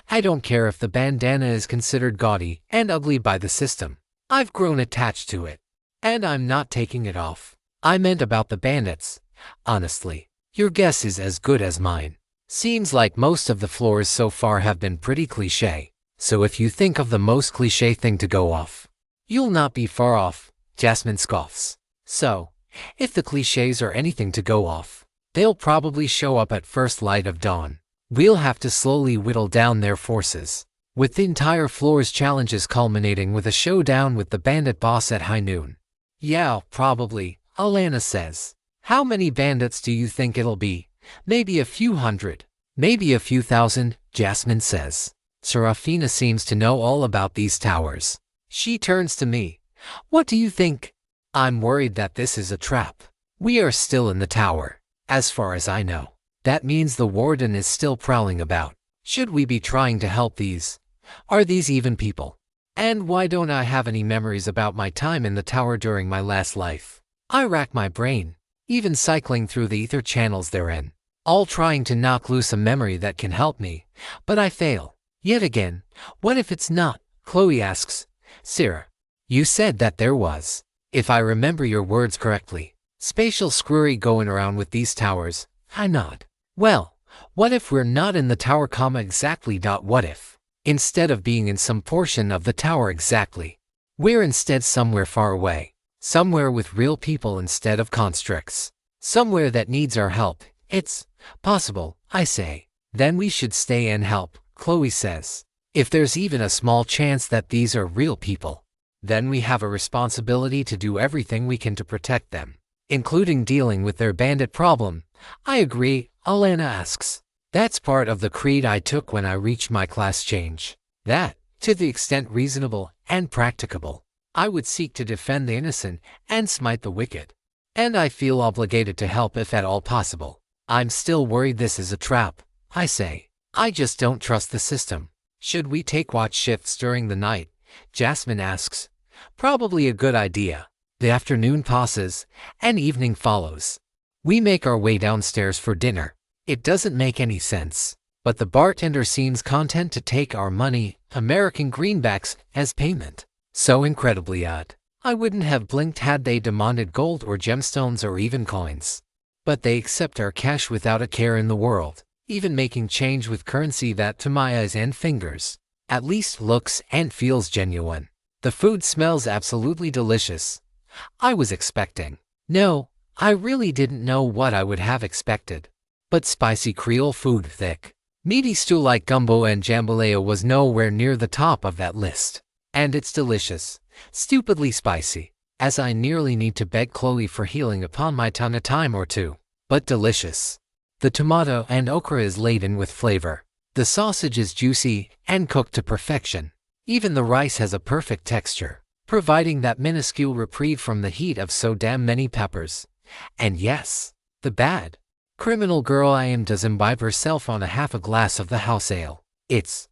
S1: I don't care if the bandana is considered gaudy and ugly by the system. I've grown attached to it, and I'm not taking it off. I meant about the bandits. Honestly, your guess is as good as mine. Seems like most of the floors so far have been pretty cliché, so if you think of the most cliché thing to go off, you'll not be far off, Jasmine scoffs. So, if the clichés are anything to go off, they'll probably show up at first light of dawn. We'll have to slowly whittle down their forces, with the entire floor's challenges culminating with a showdown with the bandit boss at high noon. Yeah, probably, Alana says. How many bandits do you think it'll be? Maybe a few hundred. Maybe a few thousand, Jasmine says. Seraphina seems to know all about these towers. She turns to me. What do you think? I'm worried that this is a trap. We are still in the tower. As far as I know. That means the warden is still prowling about. Should we be trying to help these? Are these even people? And why don't I have any memories about my time in the tower during my last life? I rack my brain, even cycling through the ether channels they're in, all trying to knock loose a memory that can help me, but I fail. Yet again, what if it's not? Chloe asks. Sarah, you said that there was, if I remember your words correctly, spatial screwy going around with these towers. I nod. Well, what if we're not in the tower, exactly. What if, instead of being in some portion of the tower exactly, we're instead somewhere far away, somewhere with real people instead of constructs, somewhere that needs our help? It's possible, I say. Then we should stay and help, Chloe says. If there's even a small chance that these are real people, then we have a responsibility to do everything we can to protect them, including dealing with their bandit problem. I agree, Alana asks. That's part of the creed I took when I reached my class change. That, to the extent reasonable and practicable, I would seek to defend the innocent and smite the wicked. And I feel obligated to help if at all possible. I'm still worried this is a trap, I say. I just don't trust the system. Should we take watch shifts during the night? Jasmine asks. Probably a good idea. The afternoon passes, and evening follows. We make our way downstairs for dinner. It doesn't make any sense, but the bartender seems content to take our money, American greenbacks, as payment. So incredibly odd. I wouldn't have blinked had they demanded gold or gemstones or even coins. But they accept our cash without a care in the world, even making change with currency that to my eyes and fingers, at least looks and feels genuine. The food smells absolutely delicious. I was expecting. No, I really didn't know what I would have expected. But spicy Creole food, thick, meaty stew like gumbo and jambalaya was nowhere near the top of that list. And it's delicious, stupidly spicy, as I nearly need to beg Chloe for healing upon my tongue a time or two. But delicious. The tomato and okra is laden with flavor. The sausage is juicy and cooked to perfection. Even the rice has a perfect texture, providing that minuscule reprieve from the heat of so damn many peppers. And yes, the bad criminal girl I am does imbibe herself on half a glass of the house ale. It's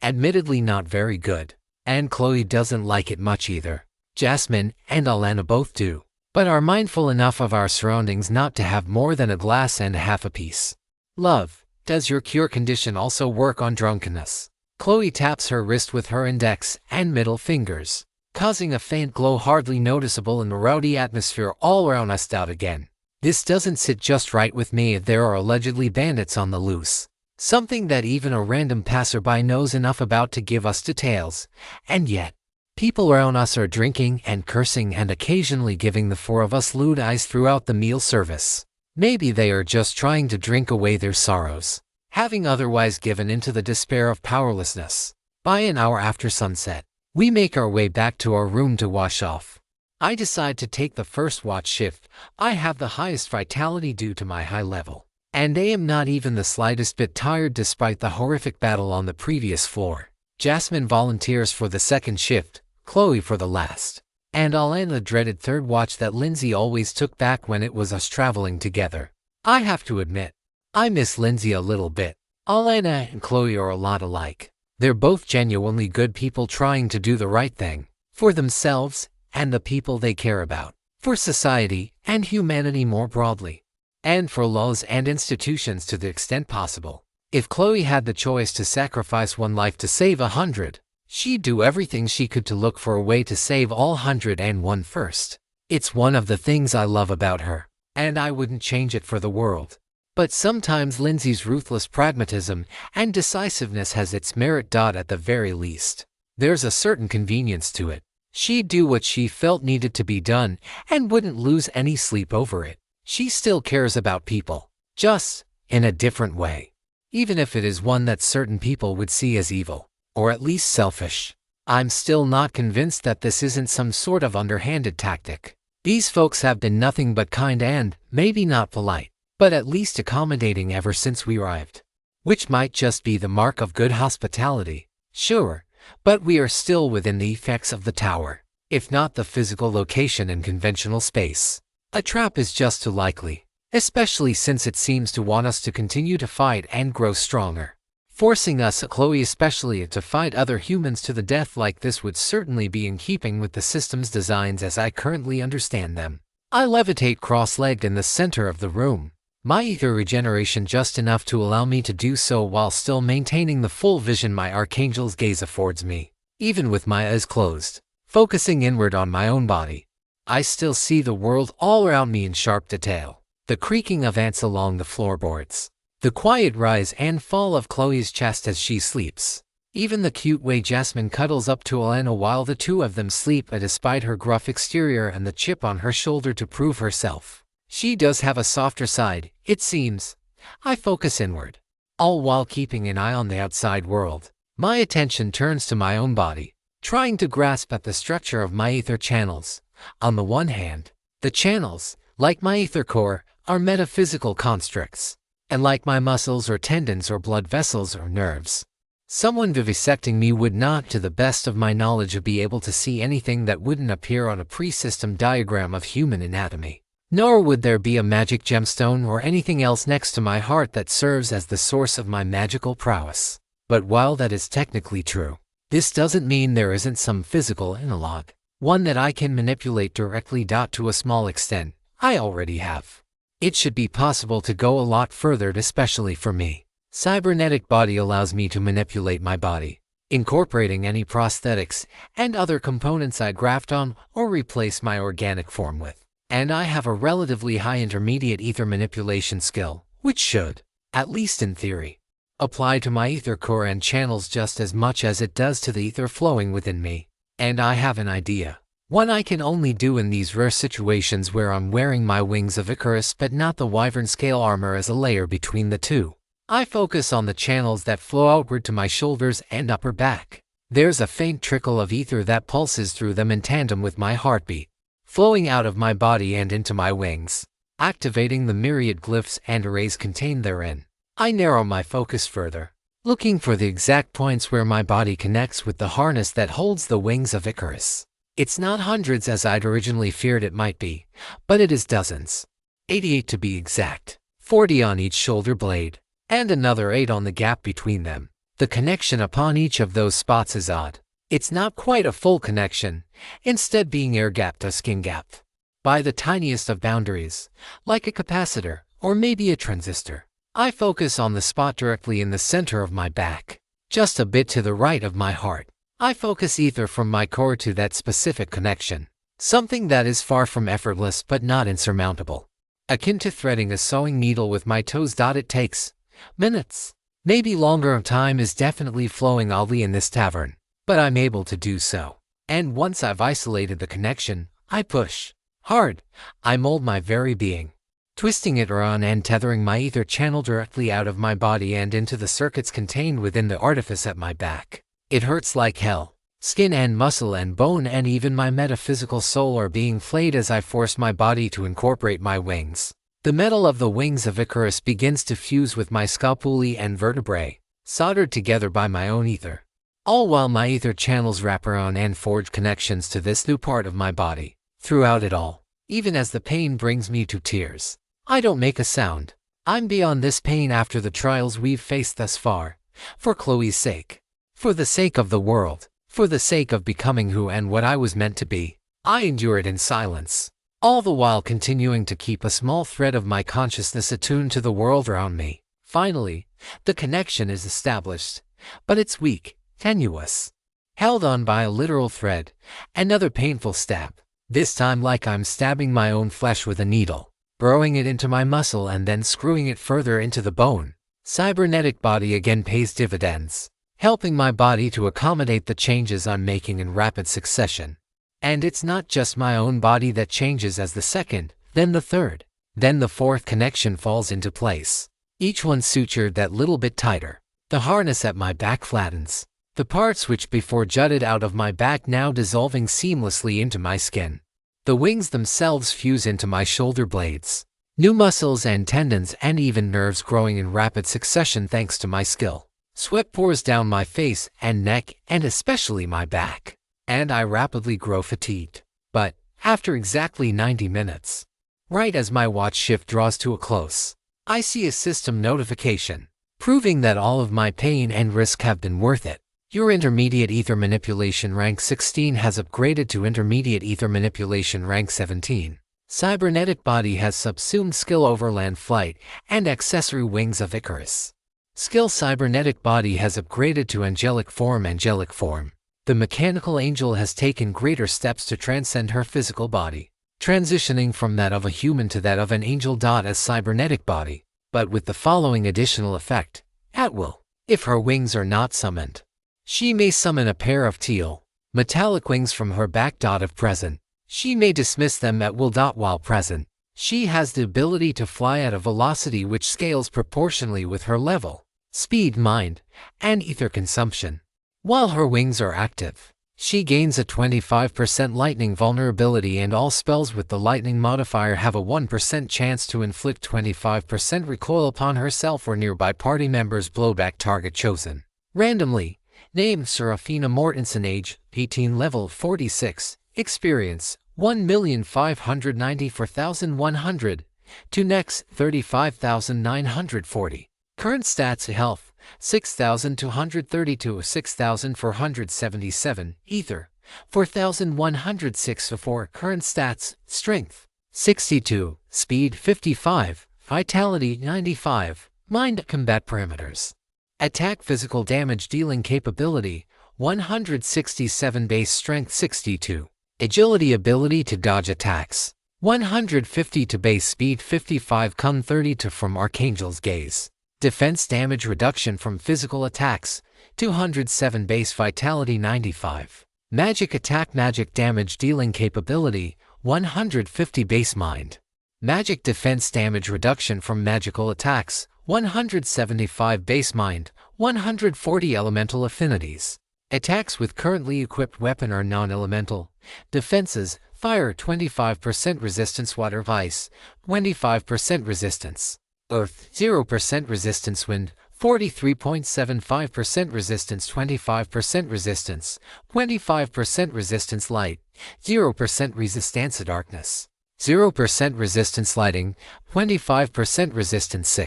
S1: admittedly not very good, and Chloe doesn't like it much either. Jasmine and Alana both do, but are mindful enough of our surroundings not to have more than a glass and a half apiece. Love, does your cure condition also work on drunkenness? Chloe taps her wrist with her index and middle fingers, causing a faint glow hardly noticeable in the rowdy atmosphere all around us. Again, this doesn't sit just right with me if there are allegedly bandits on the loose. Something that even a random passerby knows enough about to give us details. And yet, people around us are drinking and cursing and occasionally giving the four of us lewd eyes throughout the meal service. Maybe they are just trying to drink away their sorrows, having otherwise given into the despair of powerlessness. By an hour after sunset, we make our way back to our room to wash off. I decide to take the first watch shift. I have the highest vitality due to my high level, and I am not even the slightest bit tired despite the horrific battle on the previous floor. Jasmine volunteers for the second shift, Chloe for the last, and Alana the dreaded third watch that Lindsay always took back when it was us traveling together. I have to admit, I miss Lindsay a little bit. Alana and Chloe are a lot alike. They're both genuinely good people trying to do the right thing, for themselves and the people they care about, for society and humanity more broadly, and for laws and institutions to the extent possible. If Chloe had the choice to sacrifice one life to save 100, she'd do everything she could to look for a way to save all 101 first. It's one of the things I love about her, and I wouldn't change it for the world. But sometimes Lindsay's ruthless pragmatism and decisiveness has its merit. At the very least, there's a certain convenience to it. She'd do what she felt needed to be done and wouldn't lose any sleep over it. She still cares about people, just in a different way, even if it is one that certain people would see as evil, or at least selfish. I'm still not convinced that this isn't some sort of underhanded tactic. These folks have been nothing but kind and, maybe not polite, but at least accommodating ever since we arrived. Which might just be the mark of good hospitality, sure, but we are still within the effects of the tower, if not the physical location and conventional space. A trap is just too likely, especially since it seems to want us to continue to fight and grow stronger. Forcing us, Chloe especially, to fight other humans to the death like this would certainly be in keeping with the system's designs as I currently understand them. I levitate cross-legged in the center of the room, my ether regeneration just enough to allow me to do so while still maintaining the full vision my archangel's gaze affords me. Even with my eyes closed, focusing inward on my own body, I still see the world all around me in sharp detail. The creaking of ants along the floorboards, the quiet rise and fall of Chloe's chest as she sleeps, even the cute way Jasmine cuddles up to Elena while the two of them sleep despite her gruff exterior and the chip on her shoulder to prove herself. She does have a softer side, it seems. I focus inward, all while keeping an eye on the outside world. My attention turns to my own body, trying to grasp at the structure of my ether channels. On the one hand, the channels, like my ether core, are metaphysical constructs, and like my muscles or tendons or blood vessels or nerves. Someone vivisecting me would not, to the best of my knowledge, be able to see anything that wouldn't appear on a pre-system diagram of human anatomy. Nor would there be a magic gemstone or anything else next to my heart that serves as the source of my magical prowess. But while that is technically true, this doesn't mean there isn't some physical analog, one that I can manipulate directly. To a small extent, I already have. It should be possible to go a lot further, especially for me. Cybernetic body allows me to manipulate my body, incorporating any prosthetics and other components I graft on or replace my organic form with. And I have a relatively high intermediate ether manipulation skill, which should, at least in theory, apply to my ether core and channels just as much as it does to the ether flowing within me. And I have an idea. One I can only do in these rare situations where I'm wearing my wings of Icarus but not the wyvern scale armor as a layer between the two. I focus on the channels that flow outward to my shoulders and upper back. There's a faint trickle of ether that pulses through them in tandem with my heartbeat, flowing out of my body and into my wings, activating the myriad glyphs and arrays contained therein. I narrow my focus further, looking for the exact points where my body connects with the harness that holds the wings of Icarus. It's not hundreds as I'd originally feared it might be, but it is dozens. 88 to be exact, 40 on each shoulder blade, and another 8 on the gap between them. The connection upon each of those spots is odd. It's not quite a full connection, instead being air-gapped or skin-gapped by the tiniest of boundaries, like a capacitor or maybe a transistor. I focus on the spot directly in the center of my back, just a bit to the right of my heart. I focus ether from my core to that specific connection, something that is far from effortless but not insurmountable. Akin to threading a sewing needle with my toes. It takes minutes, maybe longer. Time is definitely flowing oddly in this tavern, but I'm able to do so. And once I've isolated the connection, I push hard. I mold my very being, twisting it around and tethering my ether channel directly out of my body and into the circuits contained within the artifice at my back. It hurts like hell. Skin and muscle and bone and even my metaphysical soul are being flayed as I force my body to incorporate my wings. The metal of the wings of Icarus begins to fuse with my scapulae and vertebrae, soldered together by my own ether. All while my ether channels wrap around and forge connections to this new part of my body. Throughout it all, even as the pain brings me to tears, I don't make a sound. I'm beyond this pain after the trials we've faced thus far. For Chloe's sake. For the sake of the world. For the sake of becoming who and what I was meant to be. I endure it in silence, all the while continuing to keep a small thread of my consciousness attuned to the world around me. Finally, the connection is established, but it's weak, tenuous, held on by a literal thread. Another painful stab, this time like I'm stabbing my own flesh with a needle, burrowing it into my muscle and then screwing it further into the bone. Cybernetic body again pays dividends, helping my body to accommodate the changes I'm making in rapid succession. And it's not just my own body that changes as the second, then the third, then the fourth connection falls into place. Each one sutured that little bit tighter. The harness at my back flattens, the parts which before jutted out of my back now dissolving seamlessly into my skin. The wings themselves fuse into my shoulder blades. New muscles and tendons and even nerves growing in rapid succession thanks to my skill. Sweat pours down my face and neck and especially my back. And I rapidly grow fatigued. But after exactly 90 minutes, right as my watch shift draws to a close, I see a system notification, proving that all of my pain and risk have been worth it. Your Intermediate Ether Manipulation rank 16 has upgraded to Intermediate Ether Manipulation rank 17. Cybernetic Body has subsumed Skill Overland Flight and Accessory Wings of Icarus. Skill Cybernetic Body has upgraded to Angelic Form. Angelic Form. The mechanical angel has taken greater steps to transcend her physical body, transitioning from that of a human to that of an angel. As cybernetic body, but with the following additional effect: at will. If her wings are not summoned, she may summon a pair of teal, metallic wings from her back. If present, she may dismiss them at will. While present, she has the ability to fly at a velocity which scales proportionally with her level, speed, mind, and ether consumption. While her wings are active, she gains a 25% lightning vulnerability, and all spells with the lightning modifier have a 1% chance to inflict 25% recoil upon herself or nearby party members. Blowback. Target chosen randomly. Name: Seraphina Mortensen. Age: 18. Level: 46. Experience: 1,594,100. To next: 35,940. Current stats: health 6,232, 6,477, ether 4,106. 4 current stats: strength 62, speed 55, vitality 95, mind. Combat parameters: attack, physical damage dealing capability 167, base strength 62, agility, ability to dodge attacks 150, to base speed 55, cum 30 to from Archangel's Gaze. Defense damage reduction from physical attacks 207, base vitality 95. Magic attack, magic damage dealing capability 150, base mind. Magic defense damage reduction from magical attacks 175, base mind. 140 elemental affinities. Attacks with currently equipped weapon are non-elemental. Defenses: fire 25% resistance, water, ice 25% resistance, earth 0% resistance, wind 43.75% resistance, 25% resistance, 25% resistance, light 0% resistance, darkness 0% resistance, lighting 25% resistance,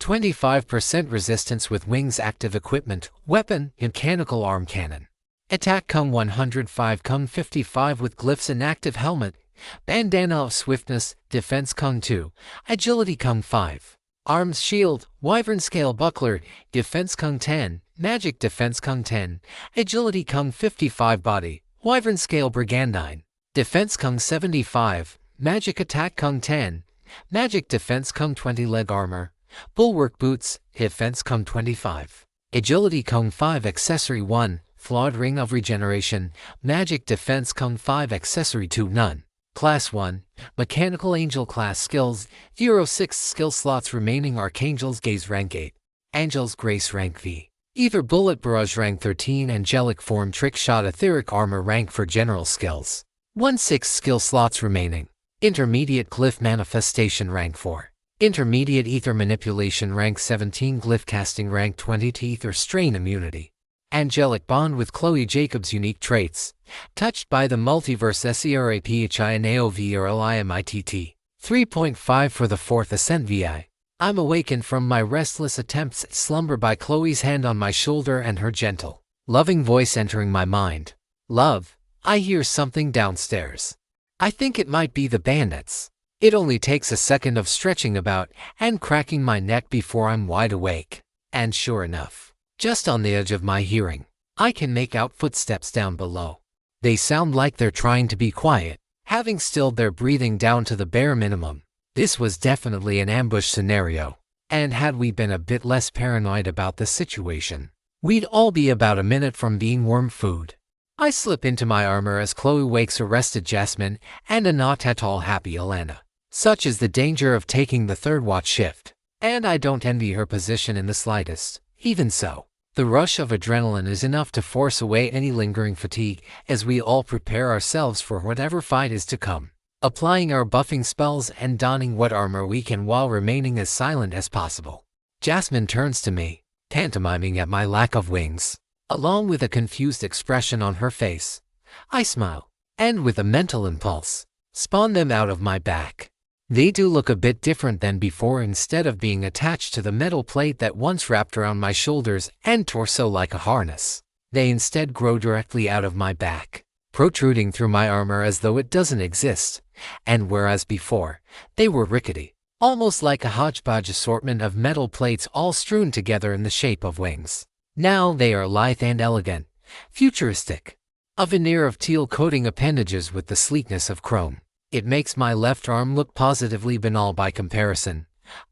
S1: 25% resistance with wings. Active equipment: weapon, mechanical arm cannon. Attack cum 105, cum 55 with glyphs. Inactive helmet, bandana of swiftness. Defense cum 2, agility cum 5. Arms: shield, wyvern scale buckler. Defense cum 10, magic defense cum 10, agility cum 55. Body, wyvern scale brigandine. Defense cum 75, magic attack cum 10, magic defense cum 20. Leg armor, bulwark boots. Defense cum 25, agility cum 5. Accessory 1, flawed ring of regeneration. Magic defense cum 5, accessory 2, none. Class 1, Mechanical Angel. Class skills 06 skill slots remaining. Archangel's Gaze rank 8, Angel's Grace rank V, Ether Bullet Barrage rank 13, Angelic Form Trick Shot Etheric Armor rank for general skills 16 skill slots remaining. Intermediate Glyph Manifestation rank 4, Intermediate Ether Manipulation rank 17, Glyph Casting rank 20, Ether Strain Immunity. Angelic Bond with Chloe Jacobs. Unique traits: touched by the multiverse. SERAPHINAOVRLIMITT 3.5 for the 4th Ascent VI. I'm awakened from my restless attempts at slumber by Chloe's hand on my shoulder and her gentle, loving voice entering my mind. Love, I hear something downstairs. I think it might be the bandits. It only takes a second of stretching about and cracking my neck before I'm wide awake. And sure enough, just on the edge of my hearing, I can make out footsteps down below. They sound like they're trying to be quiet, having stilled their breathing down to the bare minimum. This was definitely an ambush scenario, and had we been a bit less paranoid about the situation, we'd all be about a minute from being worm food. I slip into my armor as Chloe wakes arrested Jasmine and a not at all happy Alana. Such is the danger of taking the third watch shift, and I don't envy her position in the slightest. Even so, The rush of adrenaline is enough to force away any lingering fatigue as we all prepare ourselves for whatever fight is to come, applying our buffing spells and donning what armor we can while remaining as silent as possible. Jasmine turns to me, pantomiming at my lack of wings, along with a confused expression on her face. I smile, and with a mental impulse, spawn them out of my back. They do look a bit different than before. Instead of being attached to the metal plate that once wrapped around my shoulders and torso like a harness, they instead grow directly out of my back, protruding through my armor as though it doesn't exist, and whereas before, they were rickety, almost like a hodgepodge assortment of metal plates all strewn together in the shape of wings. Now they are lithe and elegant, futuristic, a veneer of teal coating appendages with the sleekness of chrome. It makes my left arm look positively banal by comparison.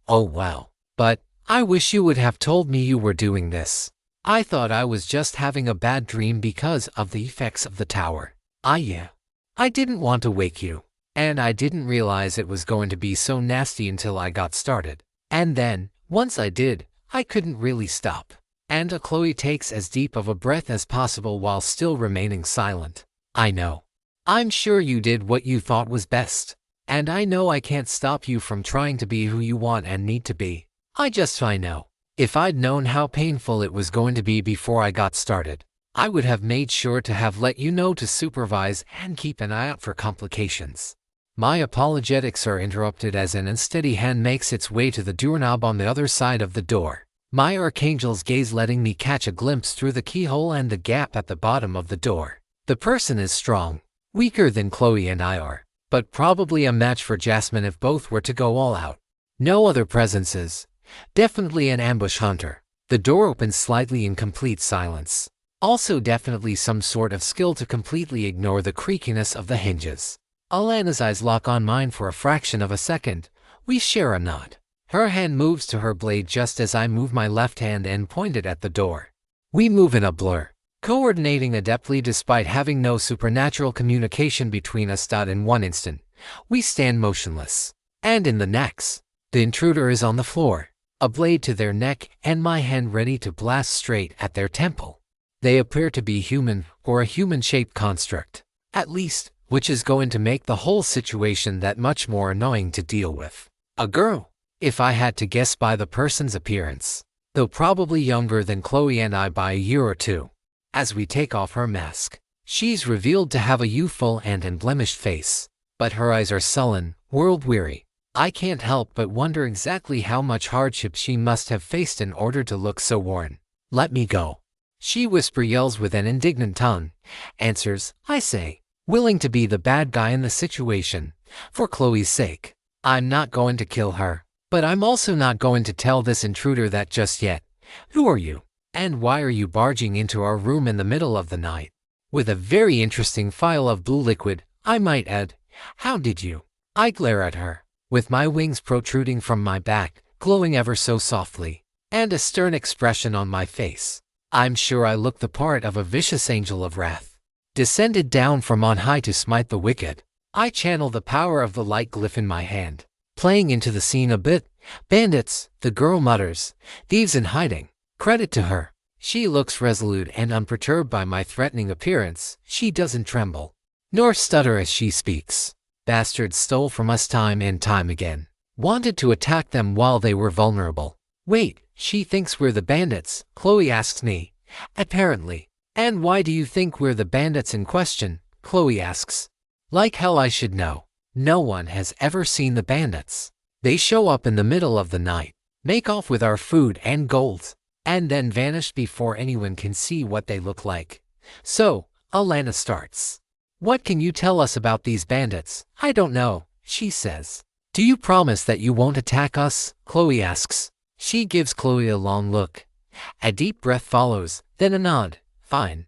S1: Oh wow. But I wish you would have told me you were doing this. I thought I was just having a bad dream because of the effects of the tower. I didn't want to wake you. And I didn't realize it was going to be so nasty until I got started. And then, once I did, I couldn't really stop. And Chloe takes as deep of a breath as possible while still remaining silent. I know. I'm sure you did what you thought was best. And I know I can't stop you from trying to be who you want and need to be. I know. If I'd known how painful it was going to be before I got started, I would have made sure to have let you know to supervise and keep an eye out for complications. My apologetics are interrupted as an unsteady hand makes its way to the doorknob on the other side of the door. My archangel's gaze letting me catch a glimpse through the keyhole and the gap at the bottom of the door. The person is strong. Weaker than Chloe and I are, but probably a match for Jasmine if both were to go all out. No other presences. Definitely an ambush hunter. The door opens slightly in complete silence. Also definitely some sort of skill to completely ignore the creakiness of the hinges. Alana's eyes lock on mine for a fraction of a second. We share a nod. Her hand moves to her blade just as I move my left hand and point it at the door. We move in a blur, coordinating adeptly despite having no supernatural communication between us. In one instant, we stand motionless. And in the next, the intruder is on the floor, a blade to their neck and my hand ready to blast straight at their temple. They appear to be human, or a human-shaped construct, at least, which is going to make the whole situation that much more annoying to deal with. A girl, if I had to guess by the person's appearance, though probably younger than Chloe and I by a year or two. As we take off her mask, she's revealed to have a youthful and unblemished face, but her eyes are sullen, world-weary. I can't help but wonder exactly how much hardship she must have faced in order to look so worn. Let me go. She yells with an indignant tongue. Answers, I say, willing to be the bad guy in the situation, for Chloe's sake. I'm not going to kill her, but I'm also not going to tell this intruder that just yet. Who are you? And why are you barging into our room in the middle of the night? With a very interesting vial of blue liquid, I might add. How did you? I glare at her, with my wings protruding from my back, glowing ever so softly, and a stern expression on my face. I'm sure I look the part of a vicious angel of wrath, descended down from on high to smite the wicked. I channel the power of the light glyph in my hand, playing into the scene a bit. Bandits, the girl mutters, thieves in hiding. Credit to her. She looks resolute and unperturbed by my threatening appearance. She doesn't tremble, nor stutter as she speaks. Bastards stole from us time and time again. Wanted to attack them while they were vulnerable. Wait, she thinks we're the bandits, Chloe asks me. Apparently. And why do you think we're the bandits in question? Chloe asks. Like hell I should know. No one has ever seen the bandits. They show up in the middle of the night, make off with our food and gold, and then vanish before anyone can see what they look like. So, Alana starts. What can you tell us about these bandits? I don't know, she says. Do you promise that you won't attack us? Chloe asks. She gives Chloe a long look. A deep breath follows, then a nod. Fine.